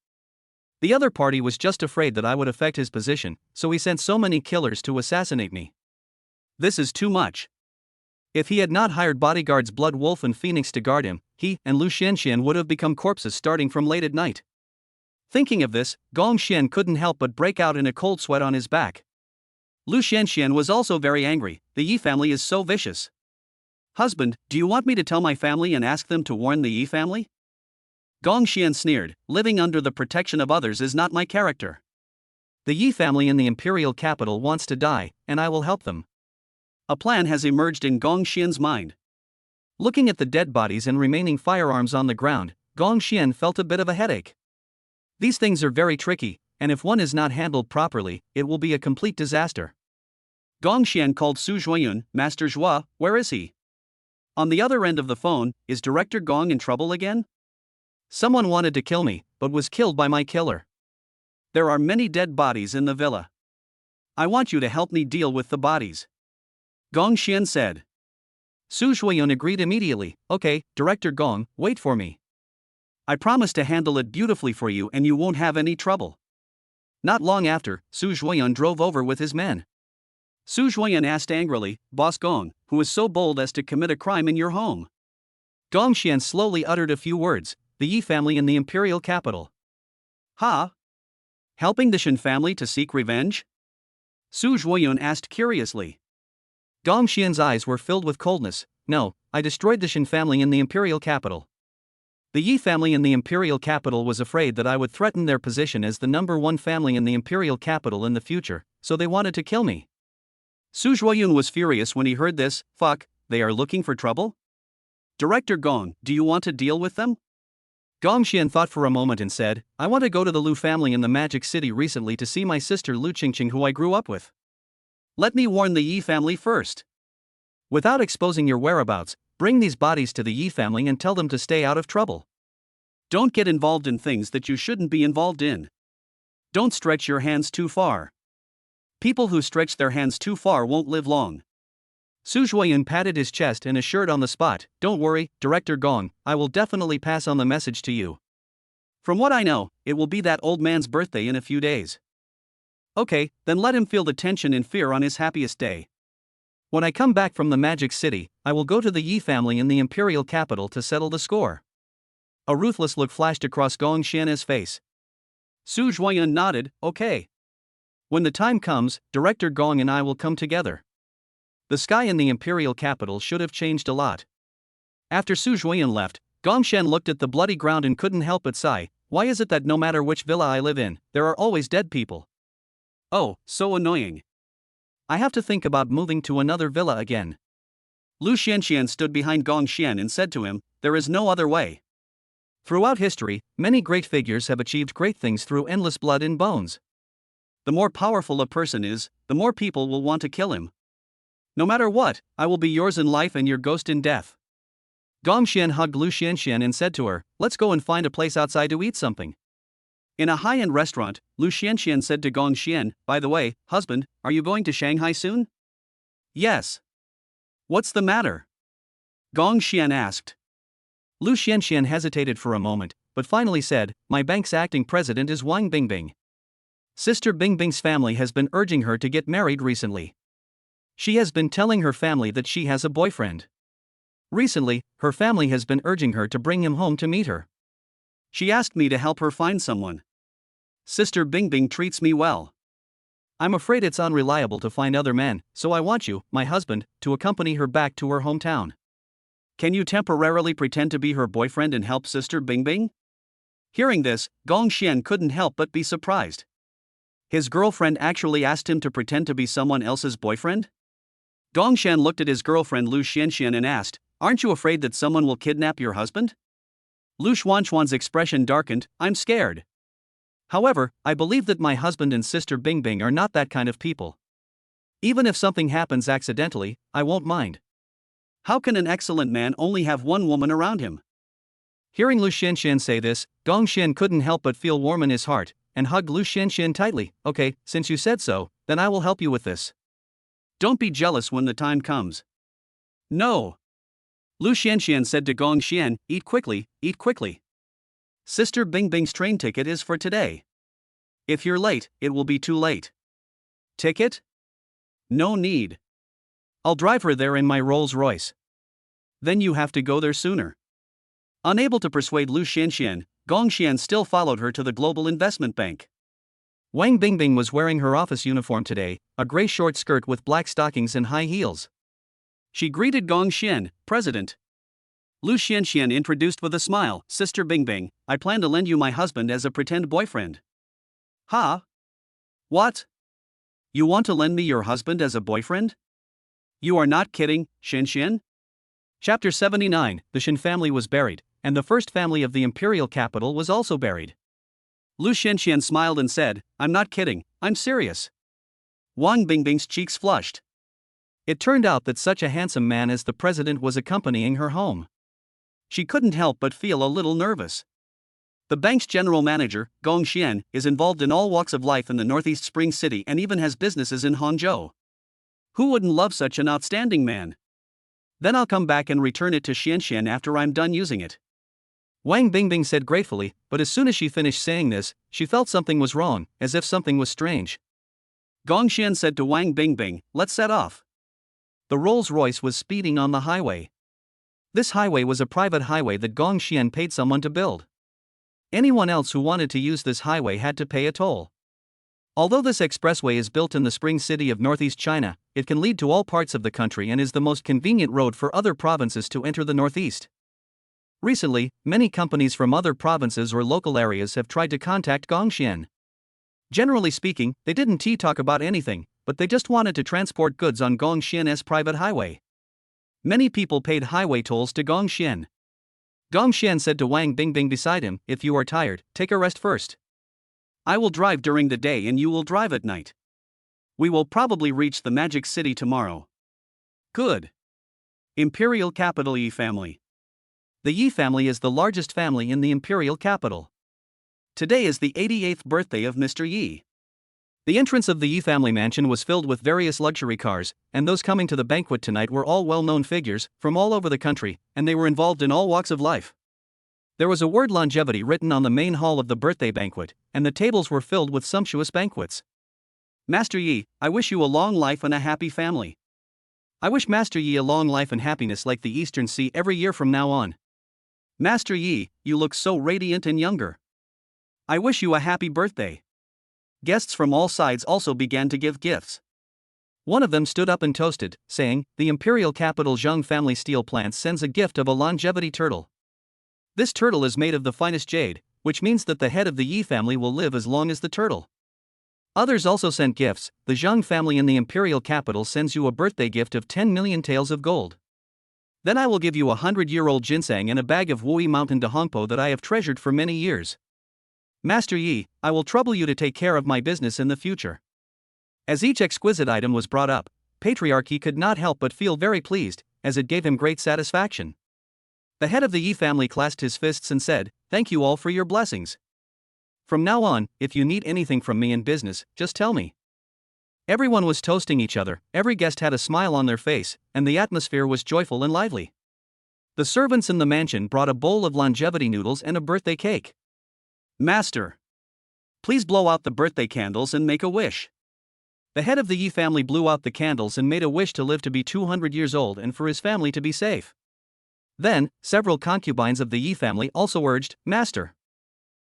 The other party was just afraid that I would affect his position, so he sent so many killers to assassinate me. This is too much. If he had not hired bodyguards Blood Wolf and Phoenix to guard him, he and Lu Xianxian would have become corpses starting from late at night. Thinking of this, Gong Xian couldn't help but break out in a cold sweat on his back. Lu Xianxian was also very angry, the Yi family is so vicious. Husband, do you want me to tell my family and ask them to warn the Yi family? Gong Xian sneered, living under the protection of others is not my character. The Yi family in the imperial capital wants to die, and I will help them. A plan has emerged in Gong Xian's mind. Looking at the dead bodies and remaining firearms on the ground, Gong Xian felt a bit of a headache. These things are very tricky, and if one is not handled properly, it will be a complete disaster. Gong Xian called Su Zhuoyun, Master Zhua, where is he? On the other end of the phone, is Director Gong in trouble again? Someone wanted to kill me, but was killed by my killer. There are many dead bodies in the villa. I want you to help me deal with the bodies. Gong Xian said. Su Zhuoyun agreed immediately, okay, Director Gong, wait for me. I promise to handle it beautifully for you and you won't have any trouble. Not long after, Su Zhuoyun drove over with his men. Su Zhuoyun asked angrily, Boss Gong, who is so bold as to commit a crime in your home? Gong Xian slowly uttered a few words, the Yi family in the imperial capital. Ha? Helping the Shen family to seek revenge? Su Zhuoyun asked curiously. Gong Xian's eyes were filled with coldness. No, I destroyed the Shen family in the imperial capital. The Yi family in the imperial capital was afraid that I would threaten their position as the #1 family in the imperial capital in the future, so they wanted to kill me. Su Zhuoyun was furious when he heard this. Fuck, they are looking for trouble? Director Gong, do you want to deal with them? Gong Xian thought for a moment and said, I want to go to the Lu family in the Magic City recently to see my sister Lu Qingqing who I grew up with. Let me warn the Yi family first. Without exposing your whereabouts, bring these bodies to the Yi family and tell them to stay out of trouble. Don't get involved in things that you shouldn't be involved in. Don't stretch your hands too far. People who stretch their hands too far won't live long. Su Zhuoyun patted his chest and assured on the spot, don't worry, Director Gong, I will definitely pass on the message to you. From what I know, it will be that old man's birthday in a few days. Okay, then let him feel the tension and fear on his happiest day. When I come back from the Magic City, I will go to the Yi family in the imperial capital to settle the score. A ruthless look flashed across Gong Xian's face. Su Zhuoyun nodded, okay. When the time comes, Director Gong and I will come together. The sky in the imperial capital should have changed a lot. After Su Zhuoyun left, Gong Xian looked at the bloody ground and couldn't help but sigh. Why is it that no matter which villa I live in, there are always dead people? Oh, so annoying. I have to think about moving to another villa again. Lu Xianxian stood behind Gong Xian and said to him, there is no other way. Throughout history, many great figures have achieved great things through endless blood and bones. The more powerful a person is, the more people will want to kill him. No matter what, I will be yours in life and your ghost in death. Gong Xian hugged Lu Xianxian and said to her, let's go and find a place outside to eat something. In a high-end restaurant, Lu Xianxian said to Gong Xian, by the way, husband, are you going to Shanghai soon? Yes. What's the matter? Gong Xian asked. Lu Xianxian hesitated for a moment, but finally said, "My bank's acting president is Wang Bingbing. Sister Bingbing's family has been urging her to get married recently. She has been telling her family that she has a boyfriend. Recently, her family has been urging her to bring him home to meet her. She asked me to help her find someone. Sister Bingbing treats me well. I'm afraid it's unreliable to find other men, so I want you, my husband, to accompany her back to her hometown. Can you temporarily pretend to be her boyfriend and help Sister Bingbing?" Hearing this, Gong Xian couldn't help but be surprised. His girlfriend actually asked him to pretend to be someone else's boyfriend? Gong Xian looked at his girlfriend Lu Xianxian and asked, "Aren't you afraid that someone will kidnap your husband?" Lu Xuanchuan's expression darkened, "I'm scared. However, I believe that my husband and Sister Bingbing are not that kind of people. Even if something happens accidentally, I won't mind. How can an excellent man only have one woman around him?" Hearing Lu Xianxian say this, Gong Xian couldn't help but feel warm in his heart, and hugged Lu Xianxian tightly. "Okay, since you said so, then I will help you with this. Don't be jealous when the time comes." "No." Lu Xianxian said to Gong Xian, "Eat quickly, eat quickly. Sister Bingbing's train ticket is for today. If you're late, it will be too late." "Ticket? No need. I'll drive her there in my Rolls Royce." "Then you have to go there sooner." Unable to persuade Lu Xianxian, Gong Xian still followed her to the Global Investment Bank. Wang Bingbing was wearing her office uniform today, a gray short skirt with black stockings and high heels. She greeted Gong Xian, "President." Lu Xianxian introduced with a smile, "Sister Bingbing, I plan to lend you my husband as a pretend boyfriend." "Huh? What? You want to lend me your husband as a boyfriend? You are not kidding, Xianxian?" Chapter 79, the Shen family was buried, and the first family of the imperial capital was also buried. Lu Xianxian smiled and said, "I'm not kidding, I'm serious." Wang Bingbing's cheeks flushed. It turned out that such a handsome man as the president was accompanying her home. She couldn't help but feel a little nervous. The bank's general manager, Gong Xian, is involved in all walks of life in the northeast Spring City and even has businesses in Hangzhou. Who wouldn't love such an outstanding man? Then I'll come back and return it to Xianxian after I'm done using it. Wang Bingbing said gratefully, but as soon as she finished saying this, she felt something was wrong, as if something was strange. Gong Xian said to Wang Bingbing, "Let's set off." The Rolls-Royce was speeding on the highway. This highway was a private highway that Gong Xian paid someone to build. Anyone else who wanted to use this highway had to pay a toll. Although this expressway is built in the spring city of northeast China, it can lead to all parts of the country and is the most convenient road for other provinces to enter the northeast. Recently, many companies from other provinces or local areas have tried to contact Gong Xian. Generally speaking, they didn't talk about anything, but they just wanted to transport goods on Gong Xian's private highway. Many people paid highway tolls to Gong Xian. Gong Xian said to Wang Bingbing beside him, "If you are tired, take a rest first. I will drive during the day and you will drive at night. We will probably reach the Magic City tomorrow." Good. Imperial Capital Yi family. The Yi family is the largest family in the imperial capital. Today is the 88th birthday of Mr. Yi. The entrance of the Yi family mansion was filled with various luxury cars, and those coming to the banquet tonight were all well-known figures from all over the country, and they were involved in all walks of life. There was a word longevity written on the main hall of the birthday banquet, and the tables were filled with sumptuous banquets. "Master Yi, I wish you a long life and a happy family. I wish Master Yi a long life and happiness like the Eastern Sea every year from now on. Master Yi, you look so radiant and younger. I wish you a happy birthday." Guests from all sides also began to give gifts. One of them stood up and toasted, saying, "The imperial capital Zheng family steel plant sends a gift of a longevity turtle. This turtle is made of the finest jade, which means that the head of the Yi family will live as long as the turtle." Others also sent gifts. "The Zheng family in the imperial capital sends you a birthday gift of 10 million taels of gold. Then I will give you a 100-year-old ginseng and a bag of Wui Mountain Dahongpo that I have treasured for many years. Master Yi, I will trouble you to take care of my business in the future." As each exquisite item was brought up, Patriarch Yi could not help but feel very pleased, as it gave him great satisfaction. The head of the Yi family clasped his fists and said, "Thank you all for your blessings. From now on, if you need anything from me in business, just tell me." Everyone was toasting each other, every guest had a smile on their face, and the atmosphere was joyful and lively. The servants in the mansion brought a bowl of longevity noodles and a birthday cake. Master, please blow out the birthday candles and make a wish. The head of the Yi family blew out the candles and made a wish to live to be 200 years old and for his family to be safe. Then, several concubines of the Yi family also urged, Master,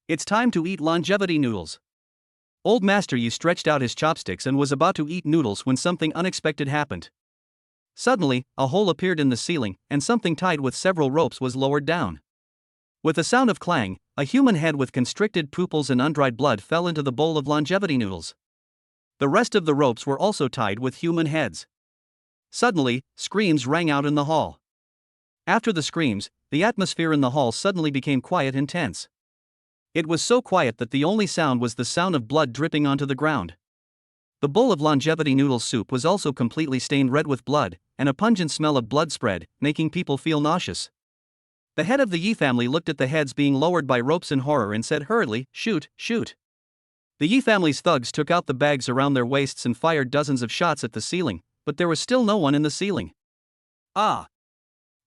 it's time to eat longevity noodles. Old Master Yi stretched out his chopsticks and was about to eat noodles when something unexpected happened. Suddenly, a hole appeared in the ceiling, and something tied with several ropes was lowered down. With a sound of clang, a human head with constricted pupils and undried blood fell into the bowl of longevity noodles. The rest of the ropes were also tied with human heads. Suddenly, screams rang out in the hall. After the screams, the atmosphere in the hall suddenly became quiet and tense. It was so quiet that the only sound was the sound of blood dripping onto the ground. The bowl of longevity noodle soup was also completely stained red with blood, and a pungent smell of blood spread, making people feel nauseous. The head of the Yi family looked at the heads being lowered by ropes in horror and said hurriedly, Shoot, shoot. The Yi family's thugs took out the bags around their waists and fired dozens of shots at the ceiling, but there was still no one in the ceiling. Ah!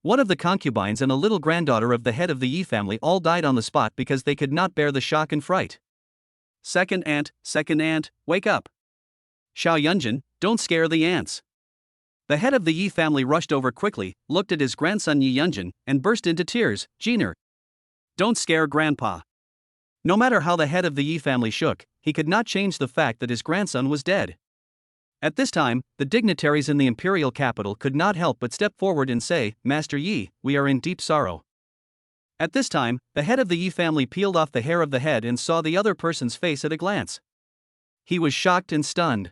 One of the concubines and a little granddaughter of the head of the Yi family all died on the spot because they could not bear the shock and fright. Second aunt, wake up. Xiao Yunjin, don't scare the ants. The head of the Yi family rushed over quickly, looked at his grandson Yi Yunjin, and burst into tears. Jiner, don't scare grandpa. No matter how the head of the Yi family shook, he could not change the fact that his grandson was dead. At this time, the dignitaries in the imperial capital could not help but step forward and say, Master Yi, we are in deep sorrow. At this time, the head of the Yi family peeled off the hair of the head and saw the other person's face at a glance. He was shocked and stunned.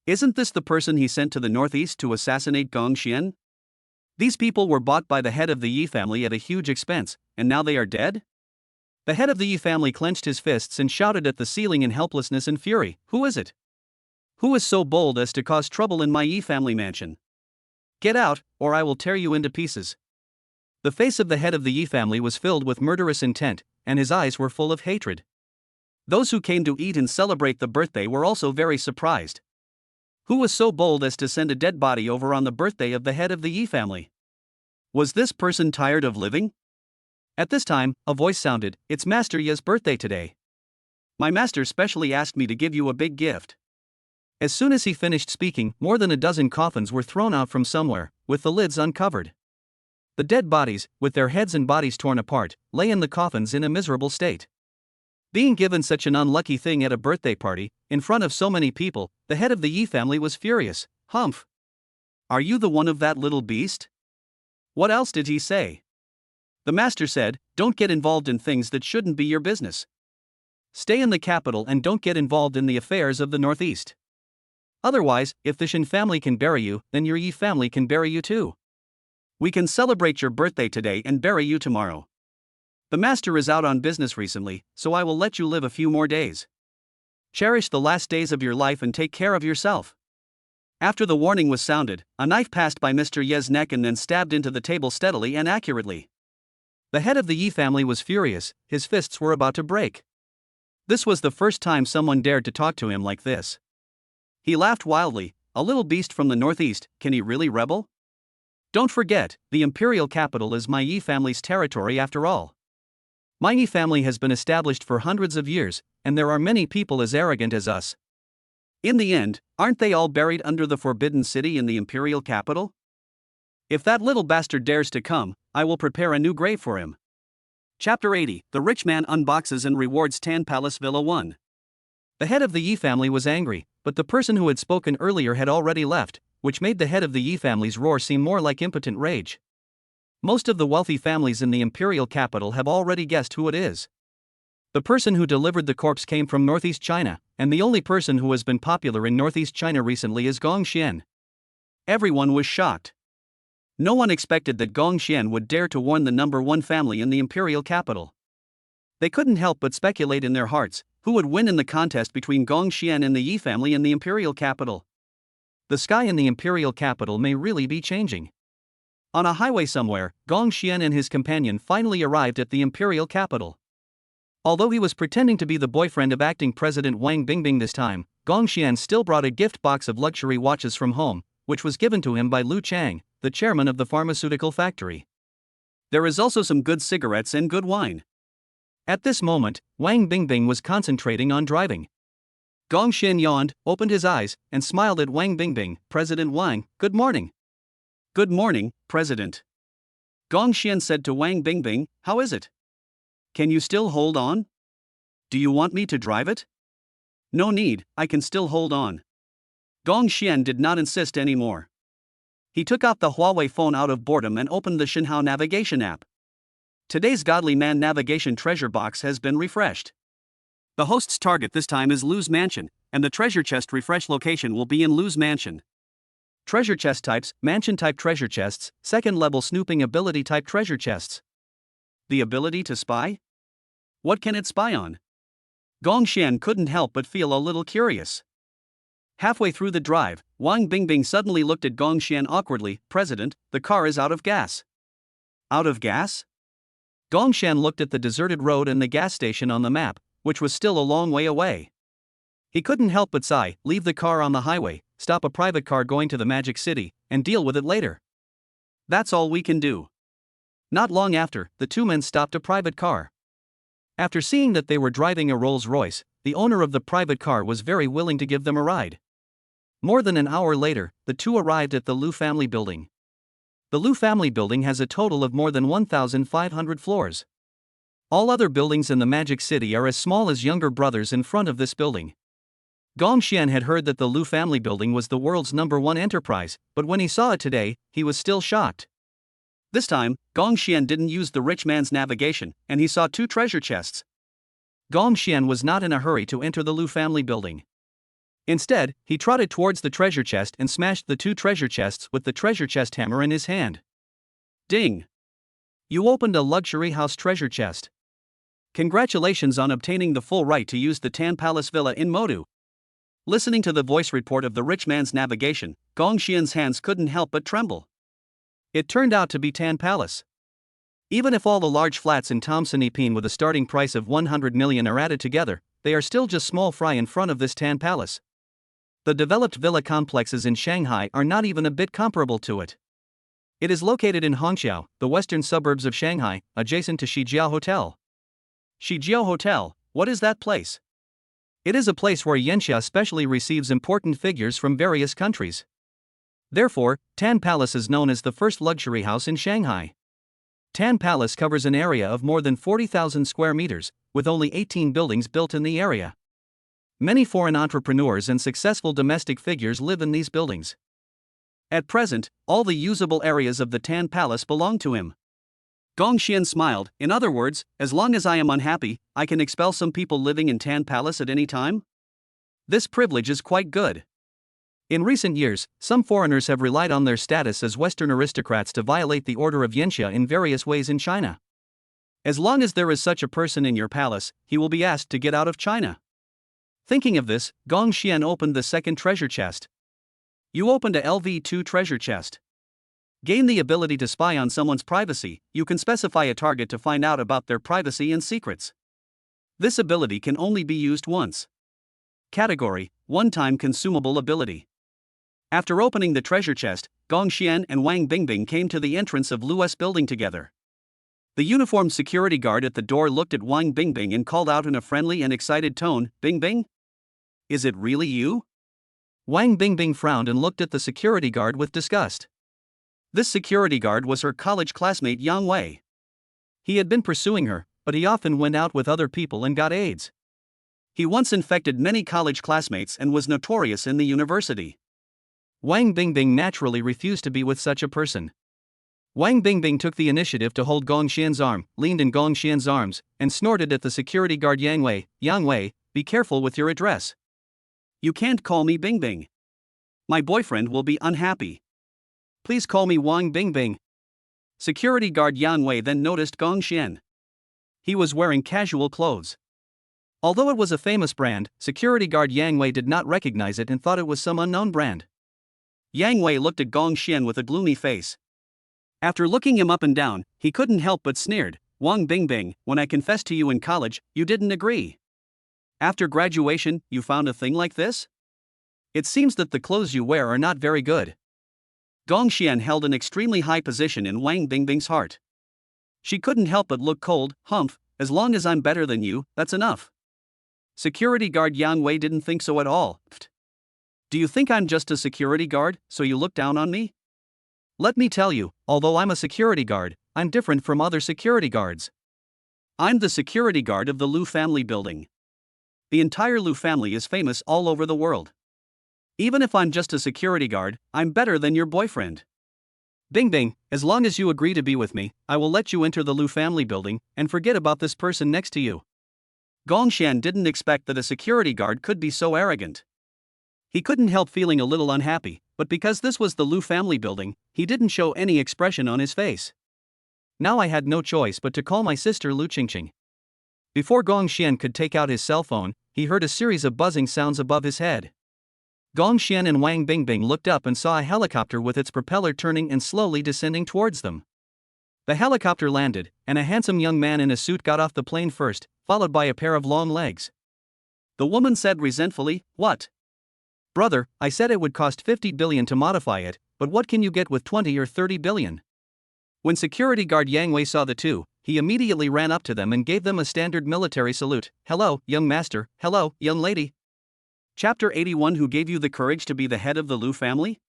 Isn't this the person he sent to the northeast to assassinate Gong Xian? These people were bought by the head of the Yi family at a huge expense, and now they are dead? The head of the Yi family clenched his fists and shouted at the ceiling in helplessness and fury, Who is it? Who is so bold as to cause trouble in my Yi family mansion? Get out, or I will tear you into pieces. The face of the head of the Yi family was filled with murderous intent, and his eyes were full of hatred. Those who came to eat and celebrate the birthday were also very surprised. Who was so bold as to send a dead body over on the birthday of the head of the Yi family? Was this person tired of living? At this time, a voice sounded, It's Master Yi's birthday today. My master specially asked me to give you a big gift. As soon as he finished speaking, more than a dozen coffins were thrown out from somewhere, with the lids uncovered. The dead bodies, with their heads and bodies torn apart, lay in the coffins in a miserable state. Being given such an unlucky thing at a birthday party, in front of so many people, the head of the Yi family was furious. Humph! Are you the one of that little beast? What else did he say? The master said, Don't get involved in things that shouldn't be your business. Stay in the capital and don't get involved in the affairs of the northeast. Otherwise, if the Shin family can bury you, then your Yi family can bury you too. We can celebrate your birthday today and bury you tomorrow. The master is out on business recently, so I will let you live a few more days. Cherish the last days of your life and take care of yourself. After the warning was sounded, a knife passed by Mr. Ye's neck and then stabbed into the table steadily and accurately. The head of the Yi family was furious, his fists were about to break. This was the first time someone dared to talk to him like this. He laughed wildly, A little beast from the northeast, can he really rebel? Don't forget, the imperial capital is my Yi family's territory after all. My Yi family has been established for hundreds of years, and there are many people as arrogant as us. In the end, aren't they all buried under the forbidden city in the imperial capital? If that little bastard dares to come, I will prepare a new grave for him. Chapter 80, The Rich Man Unboxes and Rewards Tan Palace Villa 1. The head of the Yi family was angry, but the person who had spoken earlier had already left, which made the head of the Yi family's roar seem more like impotent rage. Most of the wealthy families in the imperial capital have already guessed who it is. The person who delivered the corpse came from northeast China, and the only person who has been popular in northeast China recently is Gong Xian. Everyone was shocked. No one expected that Gong Xian would dare to warn the number one family in the imperial capital. They couldn't help but speculate in their hearts, who would win in the contest between Gong Xian and the Yi family in the imperial capital. The sky in the imperial capital may really be changing. On a highway somewhere, Gong Xian and his companion finally arrived at the imperial capital. Although he was pretending to be the boyfriend of acting President Wang Bingbing this time, Gong Xian still brought a gift box of luxury watches from home, which was given to him by Lu Chang, the chairman of the pharmaceutical factory. There is also some good cigarettes and good wine. At this moment, Wang Bingbing was concentrating on driving. Gong Xian yawned, opened his eyes, and smiled at Wang Bingbing. President Wang, good morning. Good morning, President. Gong Xian said to Wang Bingbing, how is it? Can you still hold on? Do you want me to drive it? No need, I can still hold on. Gong Xian did not insist anymore. He took out the Huawei phone out of boredom and opened the Xinhao navigation app. Today's Godly Man navigation treasure box has been refreshed. The host's target this time is Lu's Mansion, and the treasure chest refresh location will be in Lu's Mansion. Treasure chest types: mansion type treasure chests, second level snooping ability type treasure chests. The ability to spy? What can it spy on? Gong Xian couldn't help but feel a little curious. Halfway through the drive, Wang Bingbing suddenly looked at Gong Xian awkwardly. President, the car is out of gas. Out of gas? Gong Xian looked at the deserted road and the gas station on the map, which was still a long way away. He couldn't help but sigh, leave the car on the highway, stop a private car going to the Magic City, and deal with it later. That's all we can do. Not long after, the two men stopped a private car. After seeing that they were driving a Rolls-Royce, the owner of the private car was very willing to give them a ride. More than an hour later, the two arrived at the Lu family building. The Lu family building has a total of more than 1,500 floors. All other buildings in the Magic City are as small as younger brothers in front of this building. Gong Xian had heard that the Lu family building was the world's #1 enterprise, but when he saw it today, he was still shocked. This time, Gong Xian didn't use the rich man's navigation, and he saw two treasure chests. Gong Xian was not in a hurry to enter the Lu family building. Instead, he trotted towards the treasure chest and smashed the two treasure chests with the treasure chest hammer in his hand. Ding! You opened a luxury house treasure chest. Congratulations on obtaining the full right to use the Tan Palace Villa in Modu. Listening to the voice report of the rich man's navigation, Gong Xian's hands couldn't help but tremble. It turned out to be Tan Palace. Even if all the large flats in Tomsonipine with a starting price of 100 million are added together, they are still just small fry in front of this Tan Palace. The developed villa complexes in Shanghai are not even a bit comparable to it. It is located in Hongqiao, the western suburbs of Shanghai, adjacent to Shijiao Hotel. Shijiao Hotel, what is that place? It is a place where Yanxia specially receives important figures from various countries. Therefore, Tan Palace is known as the first luxury house in Shanghai. Tan Palace covers an area of more than 40,000 square meters, with only 18 buildings built in the area. Many foreign entrepreneurs and successful domestic figures live in these buildings. At present, all the usable areas of the Tan Palace belong to him. Gong Xian smiled. In other words, as long as I am unhappy, I can expel some people living in Tan Palace at any time? This privilege is quite good. In recent years, some foreigners have relied on their status as Western aristocrats to violate the order of Yanxia in various ways in China. As long as there is such a person in your palace, he will be asked to get out of China. Thinking of this, Gong Xian opened the second treasure chest. You opened a LV2 treasure chest. Gain the ability to spy on someone's privacy. You can specify a target to find out about their privacy and secrets. This ability can only be used once. Category: one-time consumable ability. After opening the treasure chest, Gong Xian and Wang Bingbing came to the entrance of Lu's building together. The uniformed security guard at the door looked at Wang Bingbing and called out in a friendly and excited tone, "Bingbing? Is it really you?" Wang Bingbing frowned and looked at the security guard with disgust. This security guard was her college classmate Yang Wei. He had been pursuing her, but he often went out with other people and got AIDS. He once infected many college classmates and was notorious in the university. Wang Bingbing naturally refused to be with such a person. Wang Bingbing took the initiative to hold Gong Xian's arm, leaned in Gong Xian's arms, and snorted at the security guard Yang Wei. "Yang Wei, be careful with your address. You can't call me Bingbing. My boyfriend will be unhappy. Please call me Wang Bingbing." Security guard Yang Wei then noticed Gong Xian. He was wearing casual clothes. Although it was a famous brand, security guard Yang Wei did not recognize it and thought it was some unknown brand. Yang Wei looked at Gong Xian with a gloomy face. After looking him up and down, he couldn't help but sneered. "Wang Bingbing, when I confessed to you in college, you didn't agree. After graduation, you found a thing like this? It seems that the clothes you wear are not very good." Gong Xian held an extremely high position in Wang Bingbing's heart. She couldn't help but look cold. Humph, as long as I'm better than you, that's enough. Security guard Yang Wei didn't think so at all. Pfft. Do you think I'm just a security guard, so you look down on me? Let me tell you, although I'm a security guard, I'm different from other security guards. I'm the security guard of the Liu family building. The entire Liu family is famous all over the world. Even if I'm just a security guard, I'm better than your boyfriend. Bing bing, as long as you agree to be with me, I will let you enter the Liu family building and forget about this person next to you. Gongshan didn't expect that a security guard could be so arrogant. He couldn't help feeling a little unhappy, but because this was the Liu family building, he didn't show any expression on his face. Now I had no choice but to call my sister Lu Qingqing. Before Gongshan could take out his cell phone, he heard a series of buzzing sounds above his head. Gongshan and Wang Bingbing looked up and saw a helicopter with its propeller turning and slowly descending towards them. The helicopter landed, and a handsome young man in a suit got off the plane first, followed by a pair of long legs. The woman said resentfully, "What? Brother, I said it would cost 50 billion to modify it, but what can you get with 20 or 30 billion? When security guard Yang Wei saw the two, he immediately ran up to them and gave them a standard military salute. "Hello, young master, hello, young lady." Chapter 81. Who gave you the courage to be the head of the Liu family?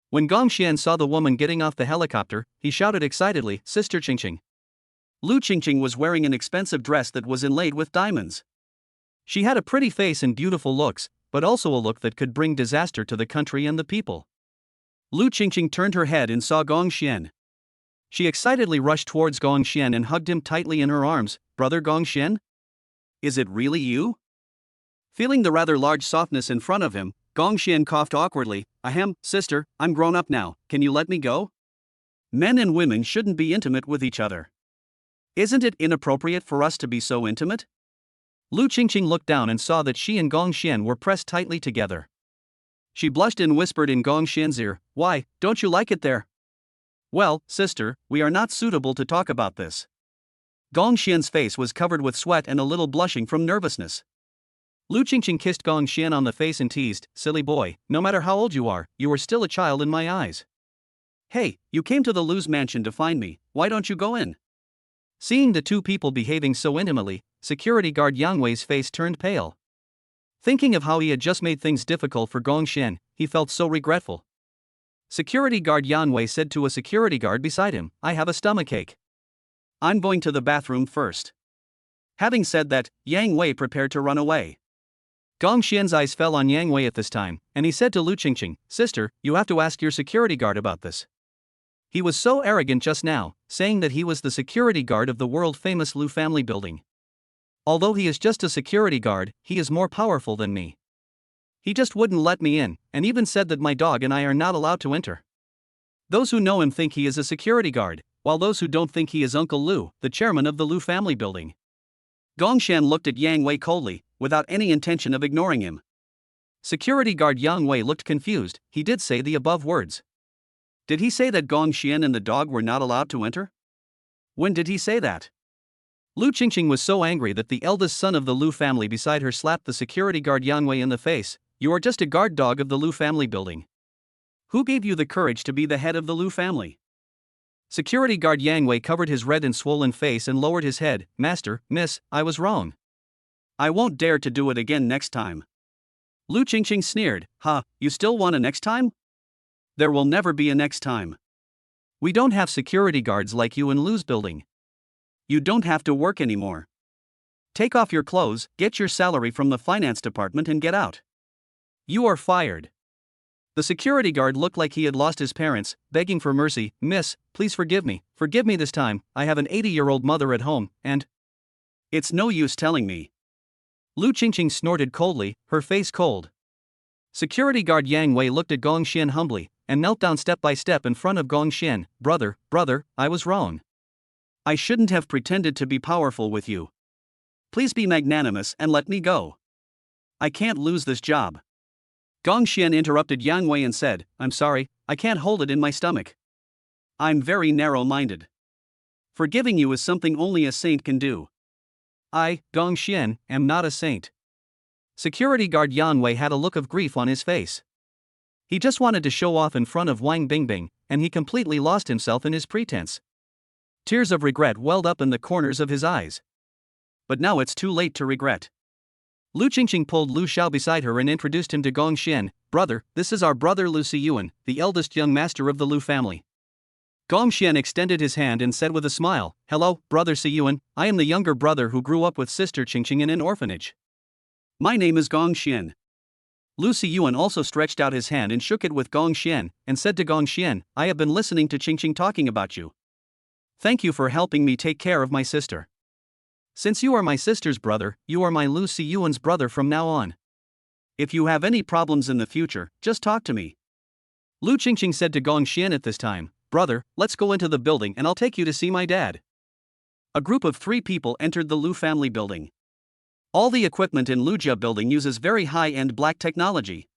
When Gongshan saw the woman getting off the helicopter, he shouted excitedly, "Sister Qingqing." Lu Qingqing was wearing an expensive dress that was inlaid with diamonds. She had a pretty face and beautiful looks, but also a look that could bring disaster to the country and the people. Lu Qingqing turned her head and saw Gongshan. She excitedly rushed towards Gongshan and hugged him tightly in her arms. "Brother Gongshan? Is it really you?" Feeling the rather large softness in front of him, Gongshan coughed awkwardly. "Ahem, sister, I'm grown up now, can you let me go? Men and women shouldn't be intimate with each other. Isn't it inappropriate for us to be so intimate?" Lu Qingqing looked down and saw that she and Gongshan were pressed tightly together. She blushed and whispered in Gongshan's ear, "Why, don't you like it there?" "Well, sister, we are not suitable to talk about this." Gongshan's face was covered with sweat and a little blushing from nervousness. Lu Qingqing kissed Gongshan on the face and teased, "Silly boy, no matter how old you are still a child in my eyes. Hey, you came to the Lu's mansion to find me, why don't you go in?" Seeing the two people behaving so intimately, security guard Yang Wei's face turned pale. Thinking of how he had just made things difficult for Gongshan, he felt so regretful. Security guard Yang Wei said to a security guard beside him, "I have a stomachache. I'm going to the bathroom first." Having said that, Yang Wei prepared to run away. Gongshan's eyes fell on Yang Wei at this time, and he said to Lu Qingqing, "Sister, you have to ask your security guard about this. He was so arrogant just now, saying that he was the security guard of the world-famous Liu family building. Although he is just a security guard, he is more powerful than me. He just wouldn't let me in, and even said that my dog and I are not allowed to enter. Those who know him think he is a security guard, while those who don't think he is Uncle Liu, the chairman of the Liu family building." Gongshan looked at Yang Wei coldly, without any intention of ignoring him. Security guard Yang Wei looked confused. He did say the above words. Did he say that Gongshan and the dog were not allowed to enter? When did he say that? Lu Qingqing was so angry that the eldest son of the Liu family beside her slapped the security guard Yang Wei in the face. "You are just a guard dog of the Liu family building. Who gave you the courage to be the head of the Liu family?" Security guard Yang Wei covered his red and swollen face and lowered his head. "Master, miss, I was wrong. I won't dare to do it again next time." Lu Qingqing sneered. "Ha, you still want a next time? There will never be a next time. We don't have security guards like you in Lu's building. You don't have to work anymore. Take off your clothes, get your salary from the finance department and get out. You are fired." The security guard looked like he had lost his parents, begging for mercy. "Miss, please forgive me this time, I have an 80-year-old mother at home, and..." "It's no use telling me." Lu Qingqing snorted coldly, her face cold. Security guard Yang Wei looked at Gongshan humbly, and knelt down step by step in front of Gongshan. Brother, I was wrong. I shouldn't have pretended to be powerful with you. Please be magnanimous and let me go. I can't lose this job." Gongshan interrupted Yang Wei and said, "I'm sorry, I can't hold it in my stomach. I'm very narrow-minded. Forgiving you is something only a saint can do. I, Gongshan, am not a saint." Security guard Yang Wei had a look of grief on his face. He just wanted to show off in front of Wang Bingbing, and he completely lost himself in his pretense. Tears of regret welled up in the corners of his eyes. But now it's too late to regret. Lu Qingqing pulled Lu Xiao beside her and introduced him to Gong Xian. Brother, this is our brother Lu Siyuan, the eldest young master of the Lu family. Gong Xian extended his hand and said with a smile, Hello, brother Siyuan, I am the younger brother who grew up with sister Qingqing in an orphanage. My name is Gong Xian. Lu Siyuan also stretched out his hand and shook it with Gong Xian, and said to Gong Xian, I have been listening to Qingqing talking about you. Thank you for helping me take care of my sister. Since you are my sister's brother, you are my Lu Siyuan's brother from now on. If you have any problems in the future, just talk to me. Lu Qingqing said to Gong Xian at this time, Brother, let's go into the building and I'll take you to see my dad. A group of 3 people entered the Lu family building. All the equipment in Lujia building uses very high-end black technology.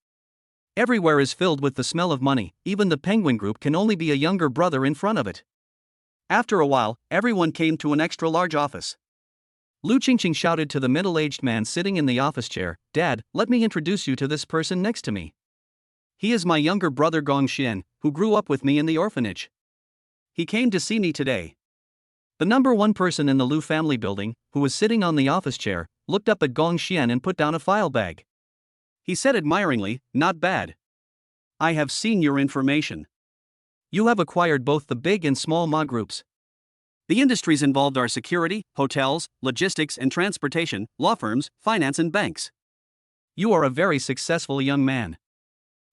Everywhere is filled with the smell of money, even the penguin group can only be a younger brother in front of it. After a while, everyone came to an extra-large office. Lu Qingqing shouted to the middle-aged man sitting in the office chair, Dad, let me introduce you to this person next to me. He is my younger brother Gong Xian, who grew up with me in the orphanage. He came to see me today. The number 1 person in the Lu family building, who was sitting on the office chair, looked up at Gong Xian and put down a file bag. He said admiringly, Not bad. I have seen your information. You have acquired both the big and small Ma groups. The industries involved are security, hotels, logistics and transportation, law firms, finance and banks. You are a very successful young man.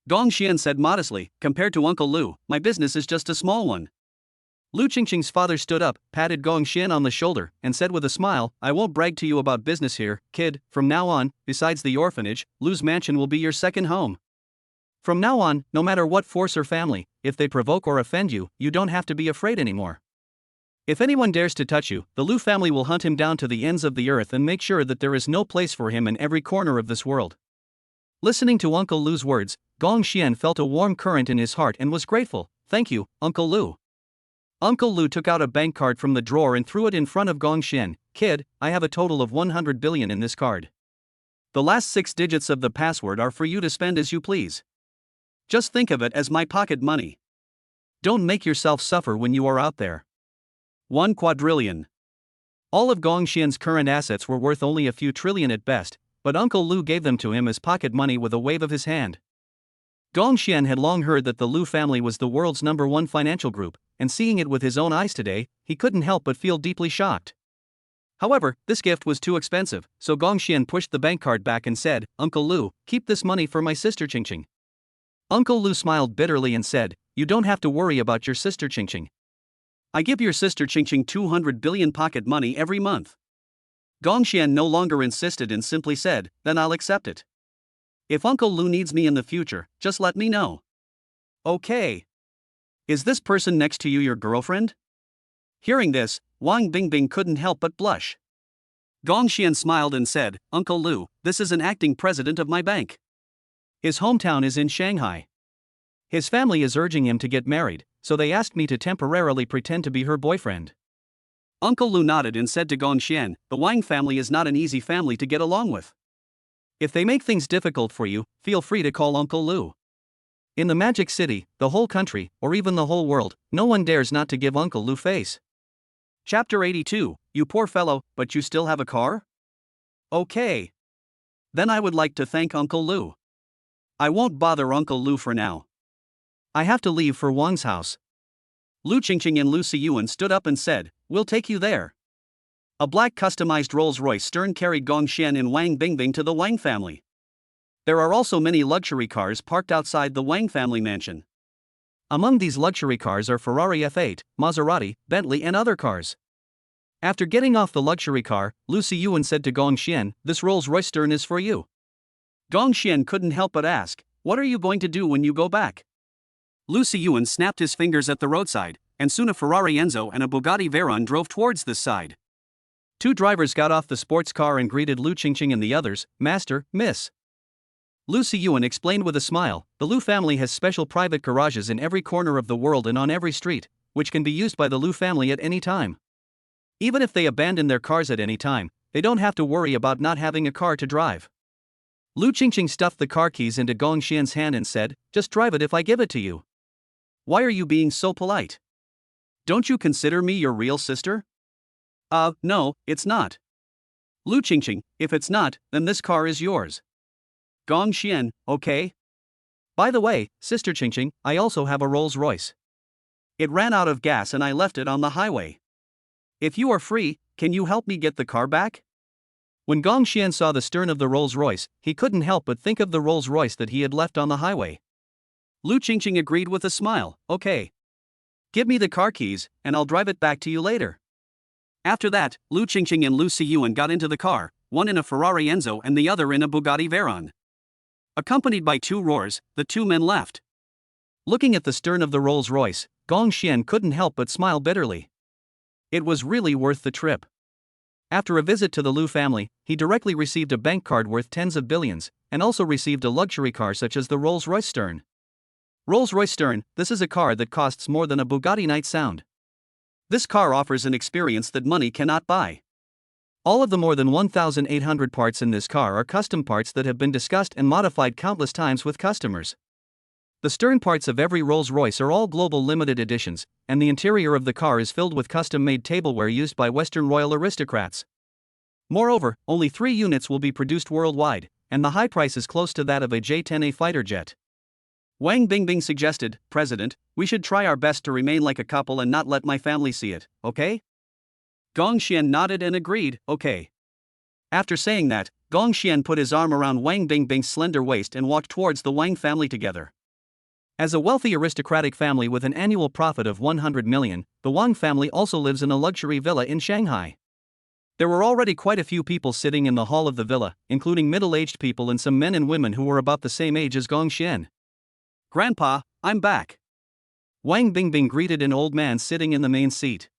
Gong Xian said modestly, compared to Uncle Lu, my business is just a small one. Lu Qingqing's father stood up, patted Gong Xian on the shoulder, and said with a smile, I won't brag to you about business here, kid, from now on, besides the orphanage, Lu's mansion will be your second home. From now on, no matter what force or family, if they provoke or offend you, you don't have to be afraid anymore. If anyone dares to touch you, the Lu family will hunt him down to the ends of the earth and make sure that there is no place for him in every corner of this world. Listening to Uncle Lu's words, Gong Xian felt a warm current in his heart and was grateful. Thank you, Uncle Lu. Uncle Lu took out a bank card from the drawer and threw it in front of Gong Xian. Kid, I have a total of 100 billion in this card. The last 6 digits of the password are for you to spend as you please. Just think of it as my pocket money. Don't make yourself suffer when you are out there. 1 quadrillion. All of Gong Xian's current assets were worth only a few trillion at best, but Uncle Lu gave them to him as pocket money with a wave of his hand. Gong Xian had long heard that the Lu family was the world's number 1 financial group, and seeing it with his own eyes today, he couldn't help but feel deeply shocked. However, this gift was too expensive, so Gong Xian pushed the bank card back and said, Uncle Lu, keep this money for my sister Qingqing. Uncle Lu smiled bitterly and said, You don't have to worry about your sister Qingqing. I give your sister Qingqing 200 billion pocket money every month. Gong Xian no longer insisted and simply said, Then I'll accept it. If Uncle Lu needs me in the future, just let me know. Okay. Is this person next to you your girlfriend? Hearing this, Wang Bingbing couldn't help but blush. Gong Xian smiled and said, Uncle Lu, this is an acting president of my bank. His hometown is in Shanghai. His family is urging him to get married, so they asked me to temporarily pretend to be her boyfriend. Uncle Lu nodded and said to Gong Xian, The Wang family is not an easy family to get along with. If they make things difficult for you, feel free to call Uncle Lu. In the Magic City, the whole country, or even the whole world, no one dares not to give Uncle Lu face. Chapter 82, You poor fellow, but you still have a car? Okay. Then I would like to thank Uncle Lu. I won't bother Uncle Lu for now. I have to leave for Wang's house. Lu Qingqing and Lu Siyuan stood up and said, We'll take you there. A black customized Rolls-Royce Stern carried Gong Xian and Wang Bingbing to the Wang family. There are also many luxury cars parked outside the Wang family mansion. Among these luxury cars are Ferrari F8, Maserati, Bentley and other cars. After getting off the luxury car, Lu Siyuan said to Gong Xian, This Rolls-Royce Stern is for you. Gong Xian couldn't help but ask, What are you going to do when you go back? Lu Siyuan snapped his fingers at the roadside, and soon a Ferrari Enzo and a Bugatti Veyron drove towards this side. 2 drivers got off the sports car and greeted Lu Qingqing and the others, Master, Miss. Lu Siyuan explained with a smile, The Lu family has special private garages in every corner of the world and on every street, which can be used by the Lu family at any time. Even if they abandon their cars at any time, they don't have to worry about not having a car to drive. Lu Qingqing stuffed the car keys into Gong Xian's hand and said, Just drive it if I give it to you. Why are you being so polite? Don't you consider me your real sister? No, it's not. Lu Qingqing, if it's not, then this car is yours. Gong Xian, okay? By the way, Sister Qingqing, I also have a Rolls Royce. It ran out of gas and I left it on the highway. If you are free, can you help me get the car back? When Gong Xian saw the stern of the Rolls Royce, he couldn't help but think of the Rolls Royce that he had left on the highway. Lu Qingqing agreed with a smile, okay. Give me the car keys, and I'll drive it back to you later. After that, Lu Qingqing and Lu Siyuan got into the car, one in a Ferrari Enzo and the other in a Bugatti Veyron. Accompanied by two roars, the two men left. Looking at the stern of the Rolls Royce, Gong Xian couldn't help but smile bitterly. It was really worth the trip. After a visit to the Lu family, he directly received a bank card worth tens of billions, and also received a luxury car such as the Rolls-Royce Stern. Rolls-Royce Stern, this is a car that costs more than a Bugatti Night Sound. This car offers an experience that money cannot buy. All of the more than 1,800 parts in this car are custom parts that have been discussed and modified countless times with customers. The stern parts of every Rolls-Royce are all global limited editions, and the interior of the car is filled with custom-made tableware used by Western royal aristocrats. Moreover, only 3 units will be produced worldwide, and the high price is close to that of a J-10A fighter jet. Wang Bingbing suggested, President, we should try our best to remain like a couple and not let my family see it, okay? Gong Xian nodded and agreed, okay. After saying that, Gong Xian put his arm around Wang Bingbing's slender waist and walked towards the Wang family together. As a wealthy aristocratic family with an annual profit of 100 million, the Wang family also lives in a luxury villa in Shanghai. There were already quite a few people sitting in the hall of the villa, including middle-aged people and some men and women who were about the same age as Gong Xian. Grandpa, I'm back. Wang Bingbing greeted an old man sitting in the main seat.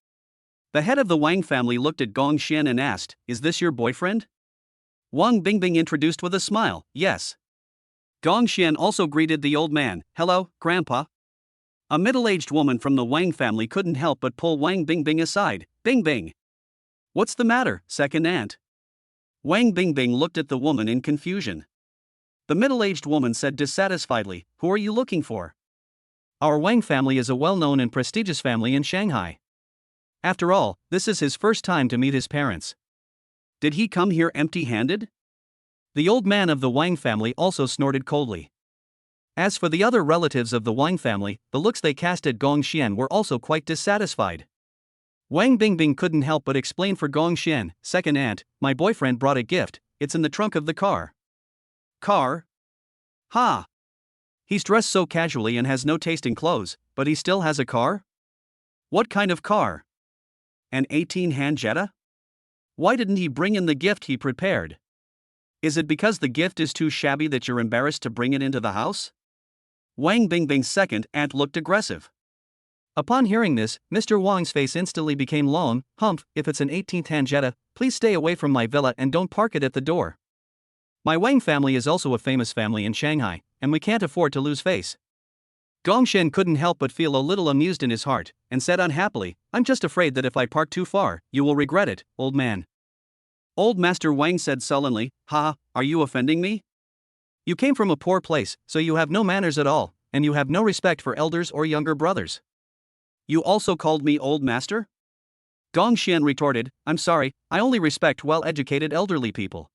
The head of the Wang family looked at Gong Xian and asked, Is this your boyfriend? Wang Bingbing introduced with a smile, yes. Gong Xian also greeted the old man, Hello, Grandpa. A middle-aged woman from the Wang family couldn't help but pull Wang Bingbing aside, Bingbing. What's the matter, second aunt? Wang Bingbing looked at the woman in confusion. The middle-aged woman said dissatisfiedly, Who are you looking for? Our Wang family is a well-known and prestigious family in Shanghai. After all, this is his first time to meet his parents. Did he come here empty-handed? The old man of the Wang family also snorted coldly. As for the other relatives of the Wang family, the looks they cast at Gong Xian were also quite dissatisfied. Wang Bingbing couldn't help but explain for Gong Xian, second aunt, my boyfriend brought a gift, it's in the trunk of the car. Car? Ha! He's dressed so casually and has no taste in clothes, but he still has a car? What kind of car? An 18-hand Jetta? Why didn't he bring in the gift he prepared? Is it because the gift is too shabby that you're embarrassed to bring it into the house? Wang Bingbing's second aunt looked aggressive. Upon hearing this, Mr. Wang's face instantly became long. Humph, if it's an 18th-hand Jetta, please stay away from my villa and don't park it at the door. My Wang family is also a famous family in Shanghai, and we can't afford to lose face. Gong Xian couldn't help but feel a little amused in his heart, and said unhappily, I'm just afraid that if I park too far, you will regret it, old man. Old Master Wang said sullenly, Ha, are you offending me? You came from a poor place, so you have no manners at all, and you have no respect for elders or younger brothers. You also called me old master? Gong Xian retorted, I'm sorry, I only respect well-educated elderly people.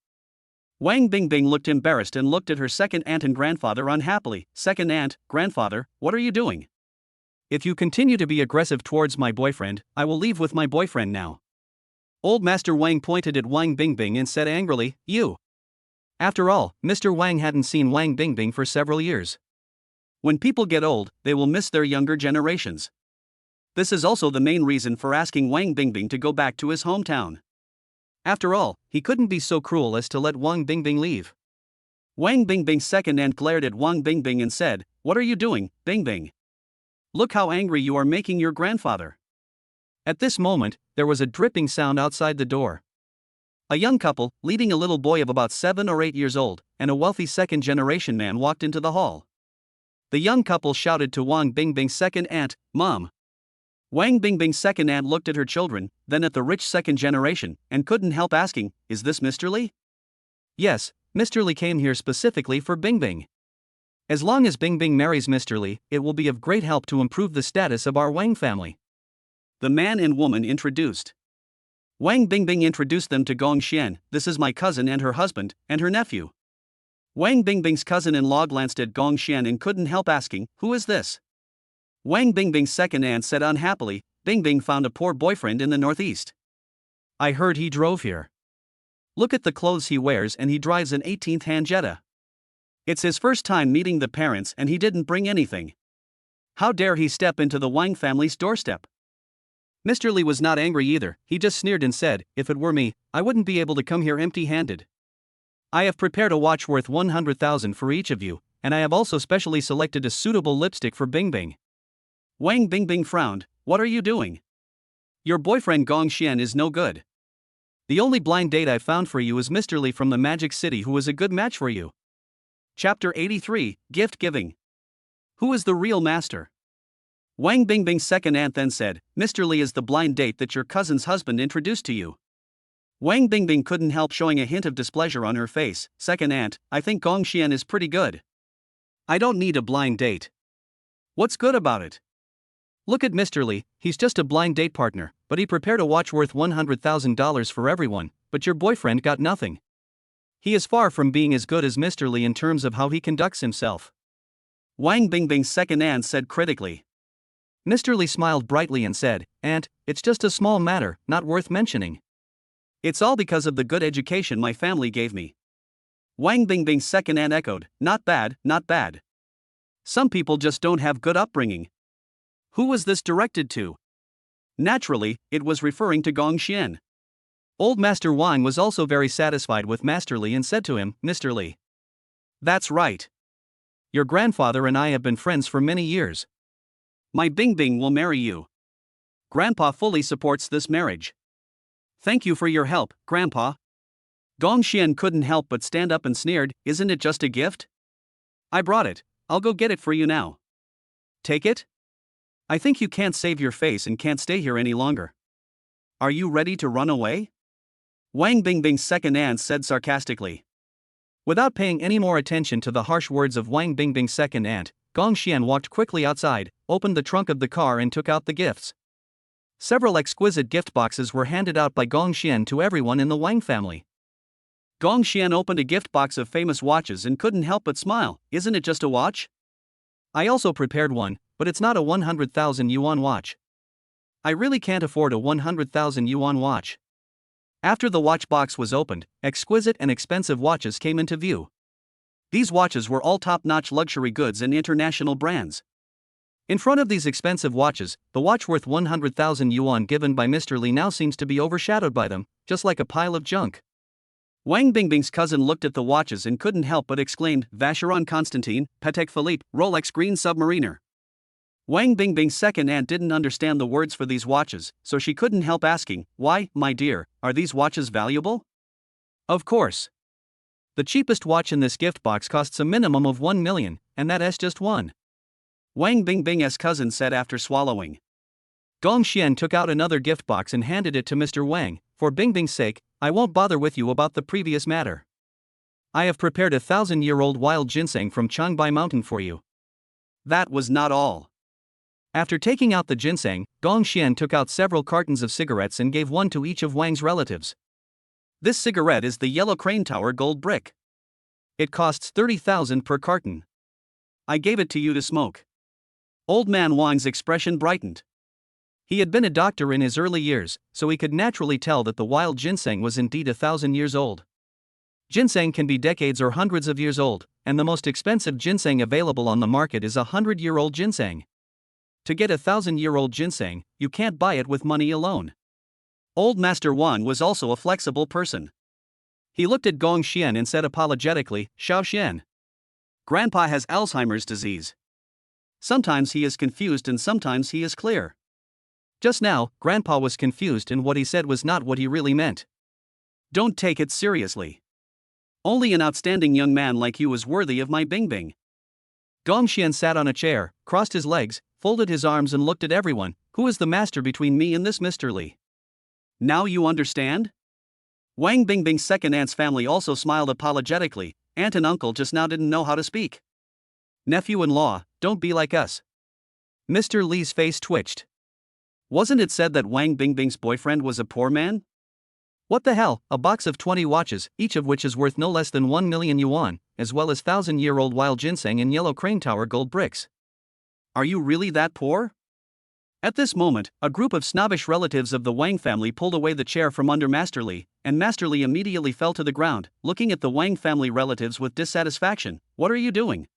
Wang Bingbing looked embarrassed and looked at her second aunt and grandfather unhappily. Second aunt, grandfather, what are you doing? If you continue to be aggressive towards my boyfriend, I will leave with my boyfriend now. Old Master Wang pointed at Wang Bingbing and said angrily, You. After all, Mr. Wang hadn't seen Wang Bingbing for several years. When people get old, they will miss their younger generations. This is also the main reason for asking Wang Bingbing to go back to his hometown. After all, he couldn't be so cruel as to let Wang Bingbing leave. Wang Bingbing's second aunt glared at Wang Bingbing and said, What are you doing, Bingbing? Look how angry you are making your grandfather. At this moment, there was a dripping sound outside the door. A young couple, leading a little boy of about 7 or 8 years old, and a wealthy second-generation man walked into the hall. The young couple shouted to Wang Bingbing's second aunt, Mom. Wang Bingbing's second aunt looked at her children, then at the rich second generation, and couldn't help asking, Is this Mr. Li? Yes, Mr. Li came here specifically for Bingbing. As long as Bingbing marries Mr. Li, it will be of great help to improve the status of our Wang family. The man and woman introduced. Wang Bingbing introduced them to Gong Xian. This is my cousin and her husband, and her nephew. Wang Bingbing's cousin-in-law glanced at Gong Xian and couldn't help asking, who is this? Wang Bingbing's second aunt said unhappily, Bingbing found a poor boyfriend in the northeast. I heard he drove here. Look at the clothes he wears, and he drives an 18th-hand Jetta. It's his first time meeting the parents and he didn't bring anything. How dare he step into the Wang family's doorstep? Mr. Li was not angry either, he just sneered and said, if it were me, I wouldn't be able to come here empty-handed. I have prepared a watch worth 100,000 for each of you, and I have also specially selected a suitable lipstick for Bingbing. Wang Bingbing frowned, what are you doing? Your boyfriend Gong Xian is no good. The only blind date I found for you is Mr. Li from the Magic City, who is a good match for you. Chapter 83, Gift Giving. Who is the real master? Wang Bingbing's second aunt then said, Mr. Li is the blind date that your cousin's husband introduced to you. Wang Bingbing couldn't help showing a hint of displeasure on her face. Second aunt, I think Gong Xian is pretty good. I don't need a blind date. What's good about it? Look at Mr. Li, he's just a blind date partner, but he prepared a watch worth $100,000 for everyone, but your boyfriend got nothing. He is far from being as good as Mr. Li in terms of how he conducts himself. Wang Bingbing's second aunt said critically. Mr. Li smiled brightly and said, Aunt, it's just a small matter, not worth mentioning. It's all because of the good education my family gave me. Wang Bingbing's second aunt echoed, not bad, not bad. Some people just don't have good upbringing. Who was this directed to? Naturally, it was referring to Gong Xian. Old Master Wang was also very satisfied with Master Li and said to him, Mr. Li. That's right. Your grandfather and I have been friends for many years. My Bingbing will marry you. Grandpa fully supports this marriage. Thank you for your help, Grandpa. Gong Xian couldn't help but stand up and sneered, isn't it just a gift? I brought it, I'll go get it for you now. Take it? I think you can't save your face and can't stay here any longer. Are you ready to run away? Wang Bingbing's second aunt said sarcastically. Without paying any more attention to the harsh words of Wang Bingbing's second aunt, Gong Xian walked quickly outside, opened the trunk of the car and took out the gifts. Several exquisite gift boxes were handed out by Gong Xian to everyone in the Wang family. Gong Xian opened a gift box of famous watches and couldn't help but smile, isn't it just a watch? I also prepared one, but it's not a 100,000 yuan watch. I really can't afford a 100,000 yuan watch. After the watch box was opened, exquisite and expensive watches came into view. These watches were all top-notch luxury goods and international brands. In front of these expensive watches, the watch worth 100,000 yuan given by Mr. Li now seems to be overshadowed by them, just like a pile of junk. Wang Bingbing's cousin looked at the watches and couldn't help but exclaimed, Vacheron Constantin, Patek Philippe, Rolex Green Submariner. Wang Bingbing's second aunt didn't understand the words for these watches, so she couldn't help asking, why, my dear, are these watches valuable? Of course. The cheapest watch in this gift box costs a minimum of 1 million, and that's just one. Wang Bingbing's cousin said after swallowing. Gong Xian took out another gift box and handed it to Mr. Wang. For Bingbing's sake, I won't bother with you about the previous matter. I have prepared a 1,000-year-old wild ginseng from Changbai Mountain for you. That was not all. After taking out the ginseng, Gong Xian took out several cartons of cigarettes and gave one to each of Wang's relatives. This cigarette is the Yellow Crane Tower Gold Brick. It costs 30,000 per carton. I gave it to you to smoke. Old man Wang's expression brightened. He had been a doctor in his early years, so he could naturally tell that the wild ginseng was indeed 1,000 years old. Ginseng can be decades or hundreds of years old, and the most expensive ginseng available on the market is 100-year-old ginseng. To get 1,000-year-old ginseng, you can't buy it with money alone. Old Master Wang was also a flexible person. He looked at Gong Xian and said apologetically, Xiao Xian. Grandpa has Alzheimer's disease. Sometimes he is confused and sometimes he is clear. Just now, Grandpa was confused and what he said was not what he really meant. Don't take it seriously. Only an outstanding young man like you is worthy of my Bingbing. Gong Xian sat on a chair, crossed his legs, folded his arms and looked at everyone. Who is the master between me and this Mr. Li? Now you understand? Wang Bingbing's second aunt's family also smiled apologetically. Aunt and uncle just now didn't know how to speak. Nephew-in-law, don't be like us. Mr. Li's face twitched. Wasn't it said that Wang Bingbing's boyfriend was a poor man? What the hell, a box of 20 watches, each of which is worth no less than 1 million yuan, as well as 1,000-year-old wild ginseng and yellow crane tower gold bricks. Are you really that poor? At this moment, a group of snobbish relatives of the Wang family pulled away the chair from under Master Li, and Master Li immediately fell to the ground, looking at the Wang family relatives with dissatisfaction. What are you doing?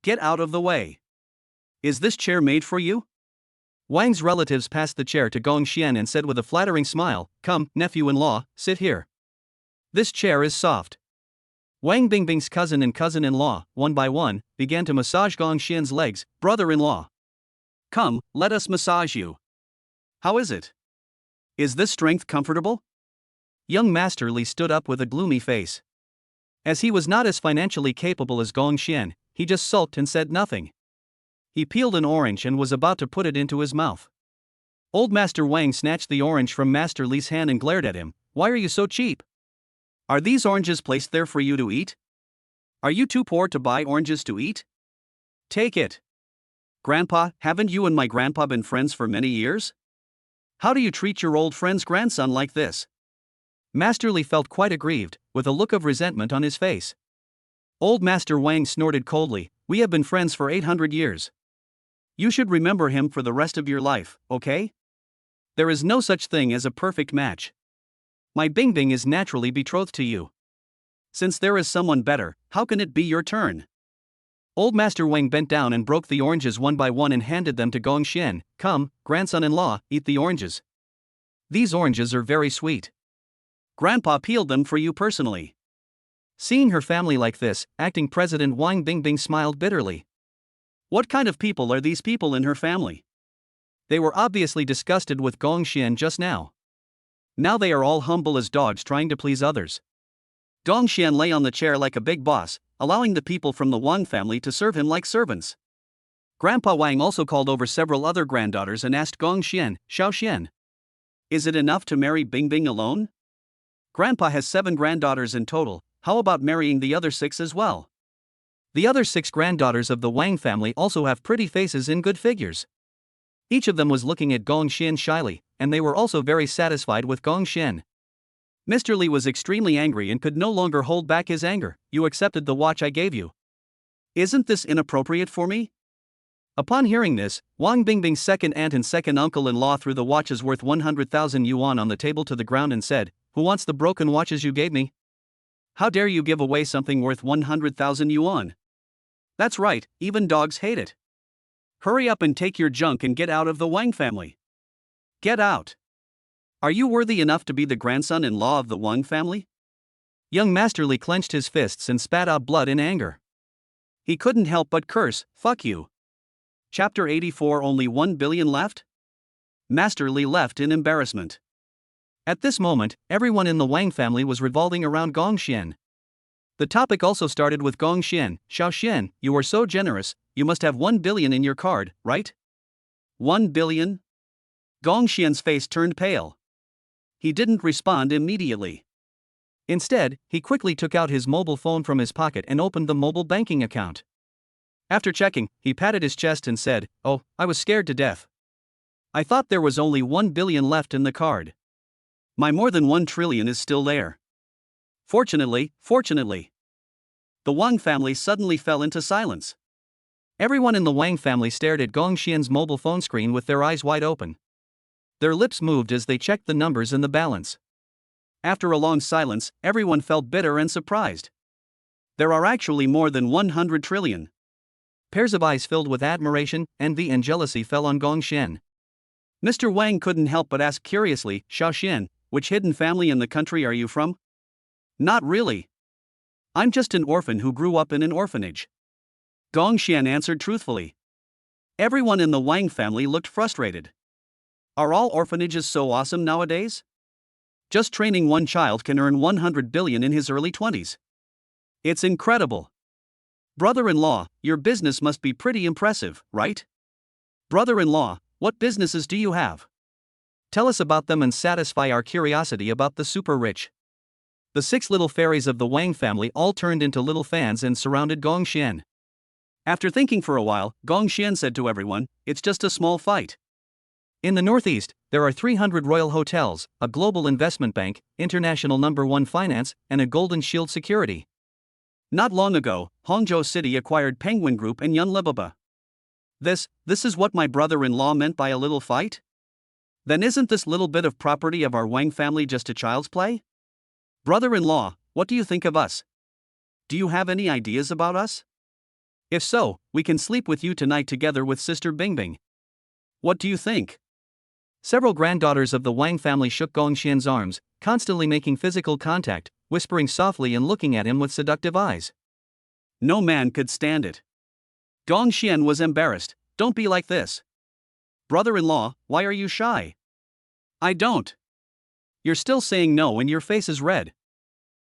Get out of the way. Is this chair made for you? Wang's relatives passed the chair to Gong Xian and said with a flattering smile, "Come, nephew-in-law, sit here. This chair is soft." Wang Bingbing's cousin and cousin-in-law, one by one, began to massage Gong Xian's legs. "Brother-in-law. Come, let us massage you. How is it? Is this strength comfortable?" Young Master Li stood up with a gloomy face. As he was not as financially capable as Gong Xian, he just sulked and said nothing. He peeled an orange and was about to put it into his mouth. Old Master Wang snatched the orange from Master Li's hand and glared at him. "Why are you so cheap? Are these oranges placed there for you to eat? Are you too poor to buy oranges to eat? Take it. Grandpa, haven't you and my grandpa been friends for many years? How do you treat your old friend's grandson like this?" Master Li felt quite aggrieved, with a look of resentment on his face. Old Master Wang snorted coldly. "We have been friends for 800 years. You should remember him for the rest of your life, okay? There is no such thing as a perfect match. My Bingbing is naturally betrothed to you. Since there is someone better, how can it be your turn?" Old Master Wang bent down and broke the oranges one by one and handed them to Gong Xian. "Come, grandson-in-law, eat the oranges. These oranges are very sweet. Grandpa peeled them for you personally." Seeing her family like this, acting President Wang Bingbing smiled bitterly. What kind of people are these people in her family? They were obviously disgusted with Gong Xian just now. Now they are all humble as dogs trying to please others. Gong Xian lay on the chair like a big boss, allowing the people from the Wang family to serve him like servants. Grandpa Wang also called over several other granddaughters and asked Gong Xian, "Xiao Xian, is it enough to marry Bingbing alone? Grandpa has 7 granddaughters in total, how about marrying the other 6 as well?" The other 6 granddaughters of the Wang family also have pretty faces and good figures. Each of them was looking at Gong Xian shyly, and they were also very satisfied with Gong Xian. Mr. Li was extremely angry and could no longer hold back his anger. "You accepted the watch I gave you. Isn't this inappropriate for me?" Upon hearing this, Wang Bingbing's second aunt and second uncle-in-law threw the watches worth 100,000 yuan on the table to the ground and said, "Who wants the broken watches you gave me? How dare you give away something worth 100,000 yuan? That's right, even dogs hate it. Hurry up and take your junk and get out of the Wang family. Get out. Are you worthy enough to be the grandson-in-law of the Wang family?" Young Master Li clenched his fists and spat out blood in anger. He couldn't help but curse, "Fuck you." Chapter 84. Only 1 billion left? Master Li left in embarrassment. At this moment, everyone in the Wang family was revolving around Gong Xian. The topic also started with Gong Xian. "Xiao Xian, you are so generous, you must have 1 billion in your card, right?" 1 billion? Gong Xian's face turned pale. He didn't respond immediately. Instead, he quickly took out his mobile phone from his pocket and opened the mobile banking account. After checking, he patted his chest and said, "Oh, I was scared to death. I thought there was only 1 billion left in the card. My more than 1 trillion is still there." Fortunately. The Wang family suddenly fell into silence. Everyone in the Wang family stared at Gong Xian's mobile phone screen with their eyes wide open. Their lips moved as they checked the numbers in the balance. After a long silence, everyone felt bitter and surprised. There are actually more than 100 trillion. Pairs of eyes filled with admiration, envy and jealousy fell on Gong Xian. Mr. Wang couldn't help but ask curiously, "Xiao Xian, which hidden family in the country are you from?" "Not really. I'm just an orphan who grew up in an orphanage," Gong Xian answered truthfully. Everyone in the Wang family looked frustrated. Are all orphanages so awesome nowadays? Just training one child can earn 100 billion in his early 20s. It's incredible. Brother-in-law, your business must be pretty impressive, right? Brother-in-law, what businesses do you have? Tell us about them and satisfy our curiosity about the super rich. The 6 little fairies of the Wang family all turned into little fans and surrounded Gong Xian. After thinking for a while, Gong Xian said to everyone, "It's just a small fight. In the Northeast, there are 300 royal hotels, a global investment bank, international #1 finance, and a Golden Shield security. Not long ago, Hangzhou City acquired Penguin Group and Yunlibaba. This is what my brother-in-law meant by a little fight? Then isn't this little bit of property of our Wang family just a child's play? Brother-in-law, what do you think of us? Do you have any ideas about us? If so, we can sleep with you tonight together with Sister Bingbing. What do you think? Several granddaughters of the Wang family shook Gongxian's arms, constantly making physical contact, whispering softly and looking at him with seductive eyes. No man could stand it. Gongxian was embarrassed. Don't be like this. Brother-in-law, why are you shy? I don't. You're still saying no and your face is red.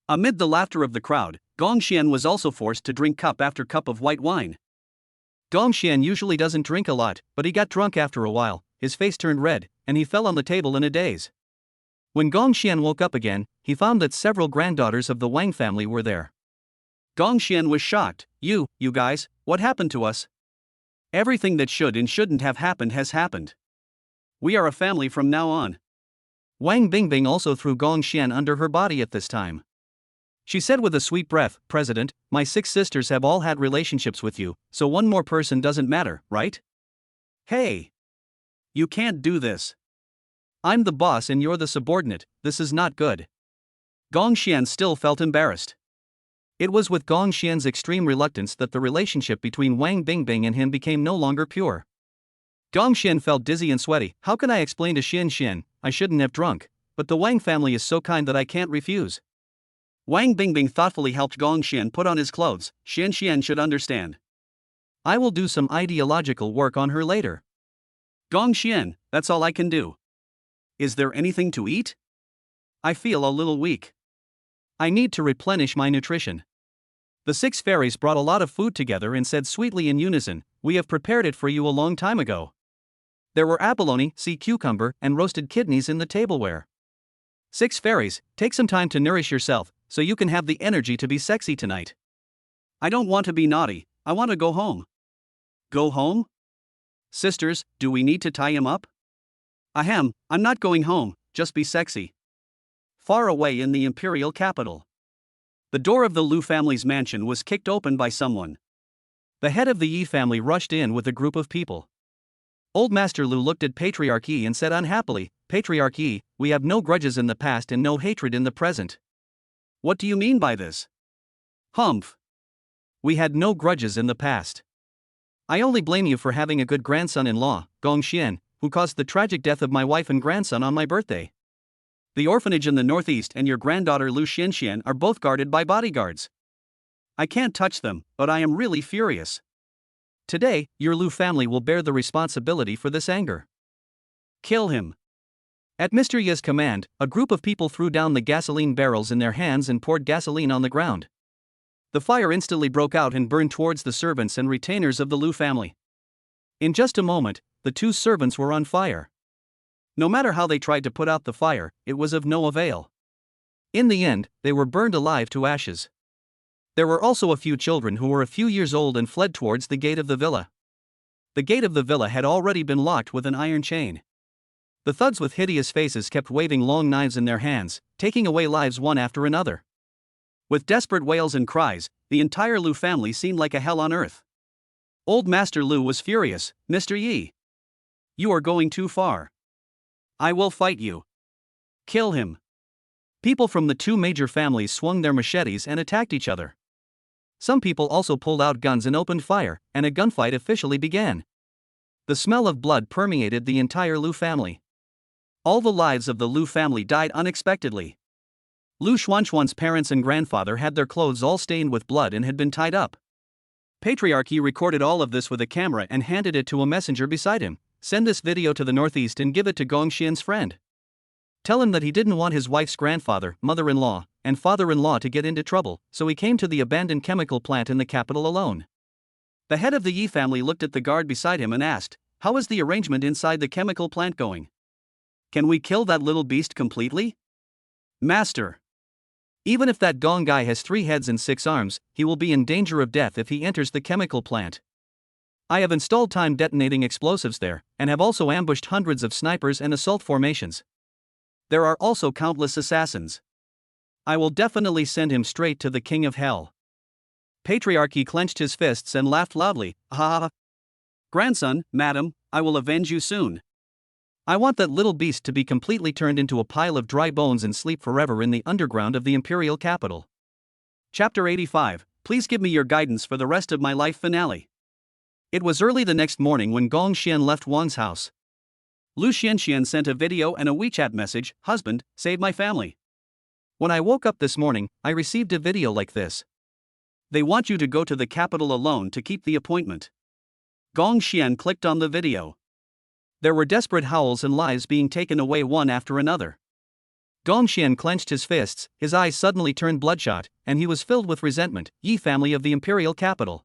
Amid the laughter of the crowd, Gongxian was also forced to drink cup after cup of white wine. Gongxian usually doesn't drink a lot, but he got drunk after a while, his face turned red, and he fell on the table in a daze. When Gongxian woke up again, he found that several granddaughters of the Wang family were there. Gongxian was shocked. You guys, what happened to us? Everything that should and shouldn't have happened has happened. We are a family from now on. Wang Bingbing also threw Gongxian under her body at this time. She said with a sweet breath, President, my 6 sisters have all had relationships with you, so one more person doesn't matter, right? Hey! You can't do this. I'm the boss and you're the subordinate, this is not good. Gongxian still felt embarrassed. It was with Gongxian's extreme reluctance that the relationship between Wang Bingbing and him became no longer pure. Gongxian felt dizzy and sweaty. How can I explain to Xian, I shouldn't have drunk, but the Wang family is so kind that I can't refuse. Wang Bingbing thoughtfully helped Gongxian put on his clothes. Xian should understand. I will do some ideological work on her later. Gongxian, that's all I can do. Is there anything to eat? I feel a little weak. I need to replenish my nutrition. The 6 fairies brought a lot of food together and said sweetly in unison, we have prepared it for you a long time ago. There were abalone, sea cucumber, and roasted kidneys in the tableware. 6 fairies, take some time to nourish yourself, so you can have the energy to be sexy tonight. I don't want to be naughty, I want to go home. Go home? Sisters, do we need to tie him up? Ahem, I'm not going home, just be sexy. Far away in the imperial capital. The door of the Lu family's mansion was kicked open by someone. The head of the Yi family rushed in with a group of people. Old Master Lu looked at Patriarch Yi and said unhappily, Patriarch Yi, we have no grudges in the past and no hatred in the present. What do you mean by this? Humph. We had no grudges in the past. I only blame you for having a good grandson-in-law, Gongxian, who caused the tragic death of my wife and grandson on my birthday. The orphanage in the Northeast and your granddaughter Lu Xian are both guarded by bodyguards. I can't touch them, but I am really furious. Today, your Lu family will bear the responsibility for this anger. Kill him. At Mr. Ye's command, a group of people threw down the gasoline barrels in their hands and poured gasoline on the ground. The fire instantly broke out and burned towards the servants and retainers of the Lu family. In just a moment, the 2 servants were on fire. No matter how they tried to put out the fire, it was of no avail. In the end, they were burned alive to ashes. There were also a few children who were a few years old and fled towards the gate of the villa. The gate of the villa had already been locked with an iron chain. The thugs with hideous faces kept waving long knives in their hands, taking away lives one after another. With desperate wails and cries, the entire Lu family seemed like a hell on earth. Old Master Lu was furious. Mr. Yi, you are going too far. I will fight you. Kill him. People from the 2 major families swung their machetes and attacked each other. Some people also pulled out guns and opened fire, and a gunfight officially began. The smell of blood permeated the entire Lu family. All the lives of the Lu family died unexpectedly. Lu Xuanxuan's parents and grandfather had their clothes all stained with blood and had been tied up. Patriarch Yi recorded all of this with a camera and handed it to a messenger beside him. Send this video to the Northeast and give it to Gongxian's friend. Tell him that he didn't want his wife's grandfather, mother-in-law, and father-in-law to get into trouble, so he came to the abandoned chemical plant in the capital alone. The head of the Yi family looked at the guard beside him and asked, how is the arrangement inside the chemical plant going? Can we kill that little beast completely? Master. Even if that Gong guy has 3 heads and 6 arms, he will be in danger of death if he enters the chemical plant. I have installed time detonating explosives there, and have also ambushed hundreds of snipers and assault formations. There are also countless assassins. I will definitely send him straight to the king of hell. Patriarchy clenched his fists and laughed loudly. Ha ha ha. Grandson, madam, I will avenge you soon. I want that little beast to be completely turned into a pile of dry bones and sleep forever in the underground of the imperial capital. Chapter 85, Please give me your guidance for the rest of my life finale. It was early the next morning when Gong Xian left Wan's house. Lu Xianxian sent a video and a WeChat message, "Husband, save my family." When I woke up this morning, I received a video like this. They want you to go to the capital alone to keep the appointment. Gong Xian clicked on the video. There were desperate howls and lives being taken away one after another. Gong Xian clenched his fists, his eyes suddenly turned bloodshot, and he was filled with resentment. Ye family of the imperial capital.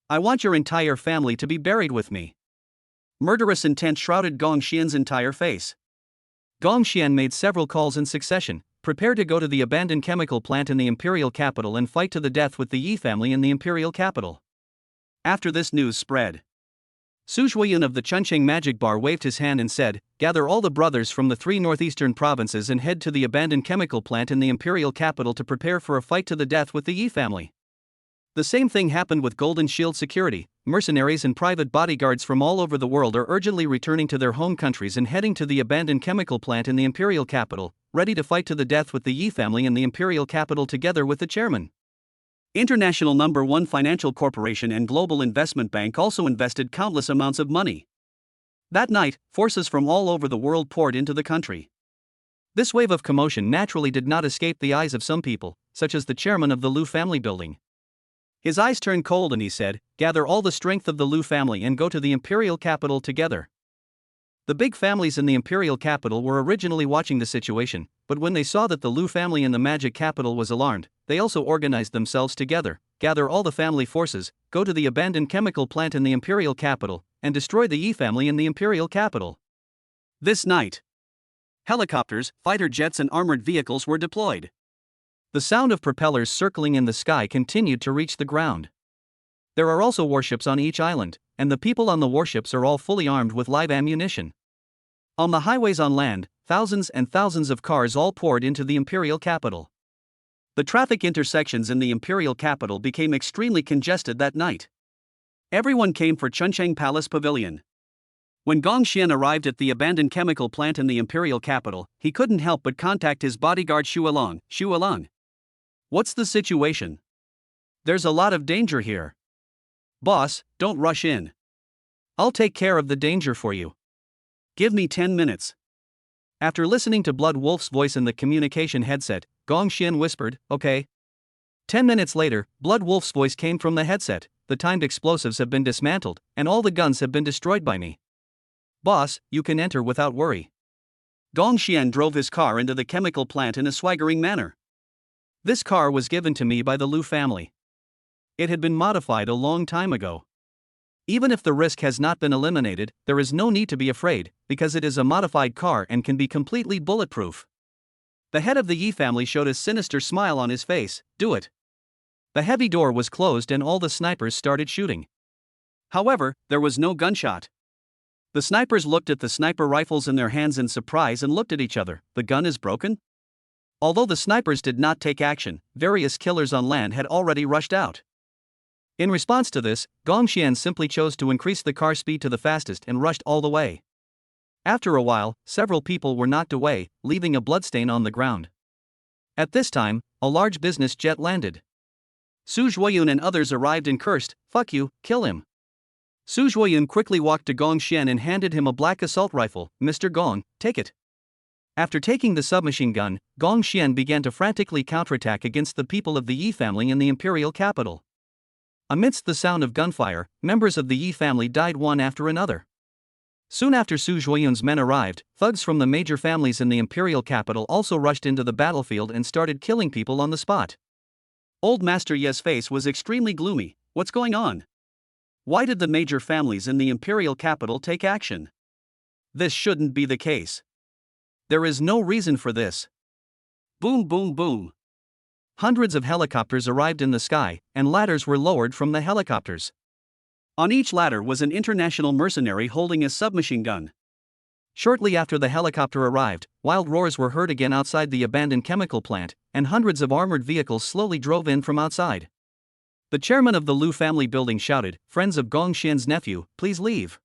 I want your entire family to be buried with me. Murderous intent shrouded Gong Xian's entire face. Gong Xian made several calls in succession, prepare to go to the abandoned chemical plant in the imperial capital and fight to the death with the Yi family in the imperial capital. After this news spread, Su Zhuoyun of the Chuncheng Magic Bar waved his hand and said, "Gather all the brothers from the 3 northeastern provinces and head to the abandoned chemical plant in the imperial capital to prepare for a fight to the death with the Yi family." The same thing happened with Golden Shield Security. Mercenaries and private bodyguards from all over the world are urgently returning to their home countries and heading to the abandoned chemical plant in the imperial capital, ready to fight to the death with the Yi family in the imperial capital together with the chairman. International #1 financial corporation and global investment bank also invested countless amounts of money. That night, forces from all over the world poured into the country. This wave of commotion naturally did not escape the eyes of some people, such as the chairman of the Lu family building. His eyes turned cold and he said, "Gather all the strength of the Lu family and go to the imperial capital together." The big families in the imperial capital were originally watching the situation, but when they saw that the Lu family in the magic capital was alarmed, they also organized themselves together, gather all the family forces, go to the abandoned chemical plant in the imperial capital, and destroy the Yi family in the imperial capital. This night, helicopters, fighter jets and armored vehicles were deployed. The sound of propellers circling in the sky continued to reach the ground. There are also warships on each island, and the people on the warships are all fully armed with live ammunition. On the highways on land, thousands and thousands of cars all poured into the imperial capital. The traffic intersections in the imperial capital became extremely congested that night. Everyone came for Chuncheng Palace Pavilion. When Gong Xian arrived at the abandoned chemical plant in the imperial capital, he couldn't help but contact his bodyguard Xu Along. "Xu Along, what's the situation? There's a lot of danger here." "Boss, don't rush in. I'll take care of the danger for you. Give me 10 minutes. After listening to Blood Wolf's voice in the communication headset, Gong Xian whispered, "Okay." 10 minutes later, Blood Wolf's voice came from the headset. "The timed explosives have been dismantled, and all the guns have been destroyed by me. Boss, you can enter without worry." Gong Xian drove his car into the chemical plant in a swaggering manner. This car was given to me by the Lu family. It had been modified a long time ago. Even if the risk has not been eliminated, there is no need to be afraid, because it is a modified car and can be completely bulletproof. The head of the Yi family showed a sinister smile on his face. "Do it." The heavy door was closed and all the snipers started shooting. However, there was no gunshot. The snipers looked at the sniper rifles in their hands in surprise and looked at each other. "The gun is broken?" Although the snipers did not take action, various killers on land had already rushed out. In response to this, Gong Xian simply chose to increase the car speed to the fastest and rushed all the way. After a while, several people were knocked away, leaving a bloodstain on the ground. At this time, a large business jet landed. Su Zhuoyun and others arrived and cursed, "Fuck you, kill him." Su Zhuoyun quickly walked to Gong Xian and handed him a black assault rifle. "Mr. Gong, take it." After taking the submachine gun, Gong Xian began to frantically counterattack against the people of the Yi family in the imperial capital. Amidst the sound of gunfire, members of the Yi family died one after another. Soon after Su Zhuoyun's men arrived, thugs from the major families in the imperial capital also rushed into the battlefield and started killing people on the spot. Old Master Ye's face was extremely gloomy. "What's going on? Why did the major families in the imperial capital take action? This shouldn't be the case. There is no reason for this." Boom, boom, boom. Hundreds of helicopters arrived in the sky, and ladders were lowered from the helicopters. On each ladder was an international mercenary holding a submachine gun. Shortly after the helicopter arrived, wild roars were heard again outside the abandoned chemical plant, and hundreds of armored vehicles slowly drove in from outside. The chairman of the Liu family building shouted, "Friends of Gong Xian's nephew, please leave.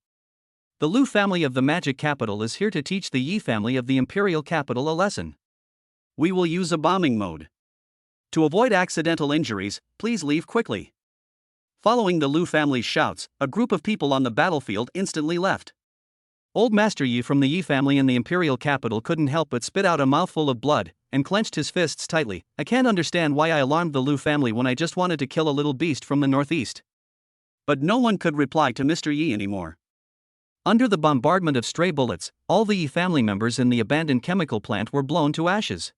The Liu family of the magic capital is here to teach the Yi family of the imperial capital a lesson. We will use a bombing mode. To avoid accidental injuries, please leave quickly." Following the Liu family's shouts, a group of people on the battlefield instantly left. Old Master Yi from the Yi family in the imperial capital couldn't help but spit out a mouthful of blood, and clenched his fists tightly. "I can't understand why I alarmed the Liu family when I just wanted to kill a little beast from the northeast." But no one could reply to Mr. Yi anymore. Under the bombardment of stray bullets, all the Yi family members in the abandoned chemical plant were blown to ashes.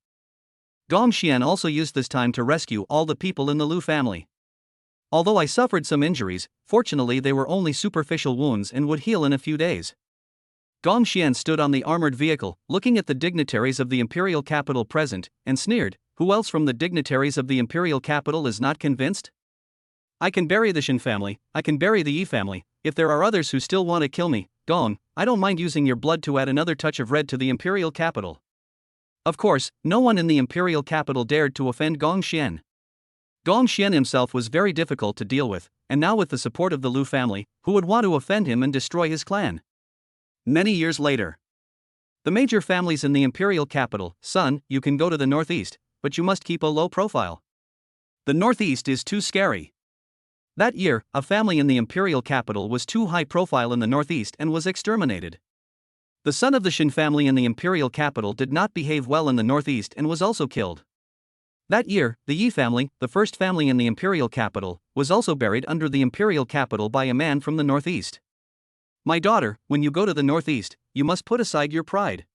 Gong Xian also used this time to rescue all the people in the Liu family. Although I suffered some injuries, fortunately they were only superficial wounds and would heal in a few days. Gong Xian stood on the armored vehicle, looking at the dignitaries of the imperial capital present, and sneered, "Who else from the dignitaries of the imperial capital is not convinced? I can bury the Shin family, I can bury the Yi family. If there are others who still want to kill me, Gong, I don't mind using your blood to add another touch of red to the imperial capital." Of course, no one in the imperial capital dared to offend Gong Xian. Gong Xian himself was very difficult to deal with, and now with the support of the Liu family, who would want to offend him and destroy his clan? Many years later. The major families in the imperial capital, "Son, you can go to the northeast, but you must keep a low profile. The northeast is too scary." That year, a family in the imperial capital was too high profile in the northeast and was exterminated. The son of the Shin family in the imperial capital did not behave well in the northeast and was also killed. That year, the Yi family, the first family in the imperial capital, was also buried under the imperial capital by a man from the northeast. "My daughter, when you go to the northeast, you must put aside your pride.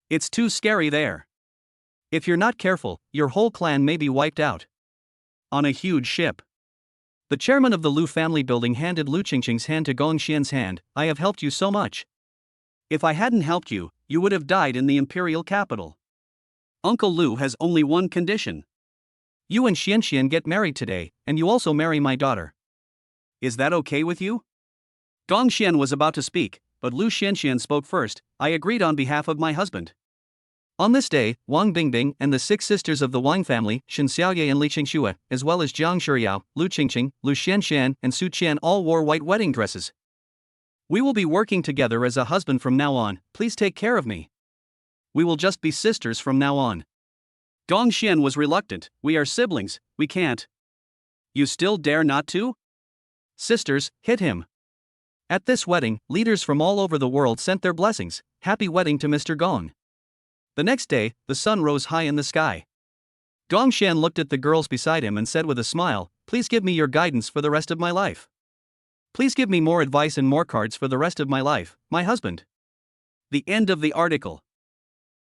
It's too scary there. If you're not careful, your whole clan may be wiped out." On a huge ship. The chairman of the Liu family building handed Liu Qingqing's hand to Gong Xian's hand. "I have helped you so much. If I hadn't helped you, you would have died in the imperial capital. Uncle Liu has only one condition. You and Xian get married today, and you also marry my daughter. Is that okay with you?" Gong Xian was about to speak, but Liu Xian spoke first. "I agreed on behalf of my husband." On this day, Wang Bingbing and the 6 sisters of the Wang family, Shen Xiaoye and Li Qingxue, as well as Jiang Shiyao, Liu Qingqing, Liu Xianshan, and Su Qian all wore white wedding dresses. "We will be working together as a husband from now on, please take care of me. We will just be sisters from now on." Gong Xian was reluctant. "We are siblings, we can't." "You still dare not to? Sisters, hit him." At this wedding, leaders from all over the world sent their blessings. "Happy wedding to Mr. Gong." The next day, the sun rose high in the sky. Gong Xian looked at the girls beside him and said with a smile, "Please give me your guidance for the rest of my life. Please give me more advice and more cards for the rest of my life, my husband." The end of the article.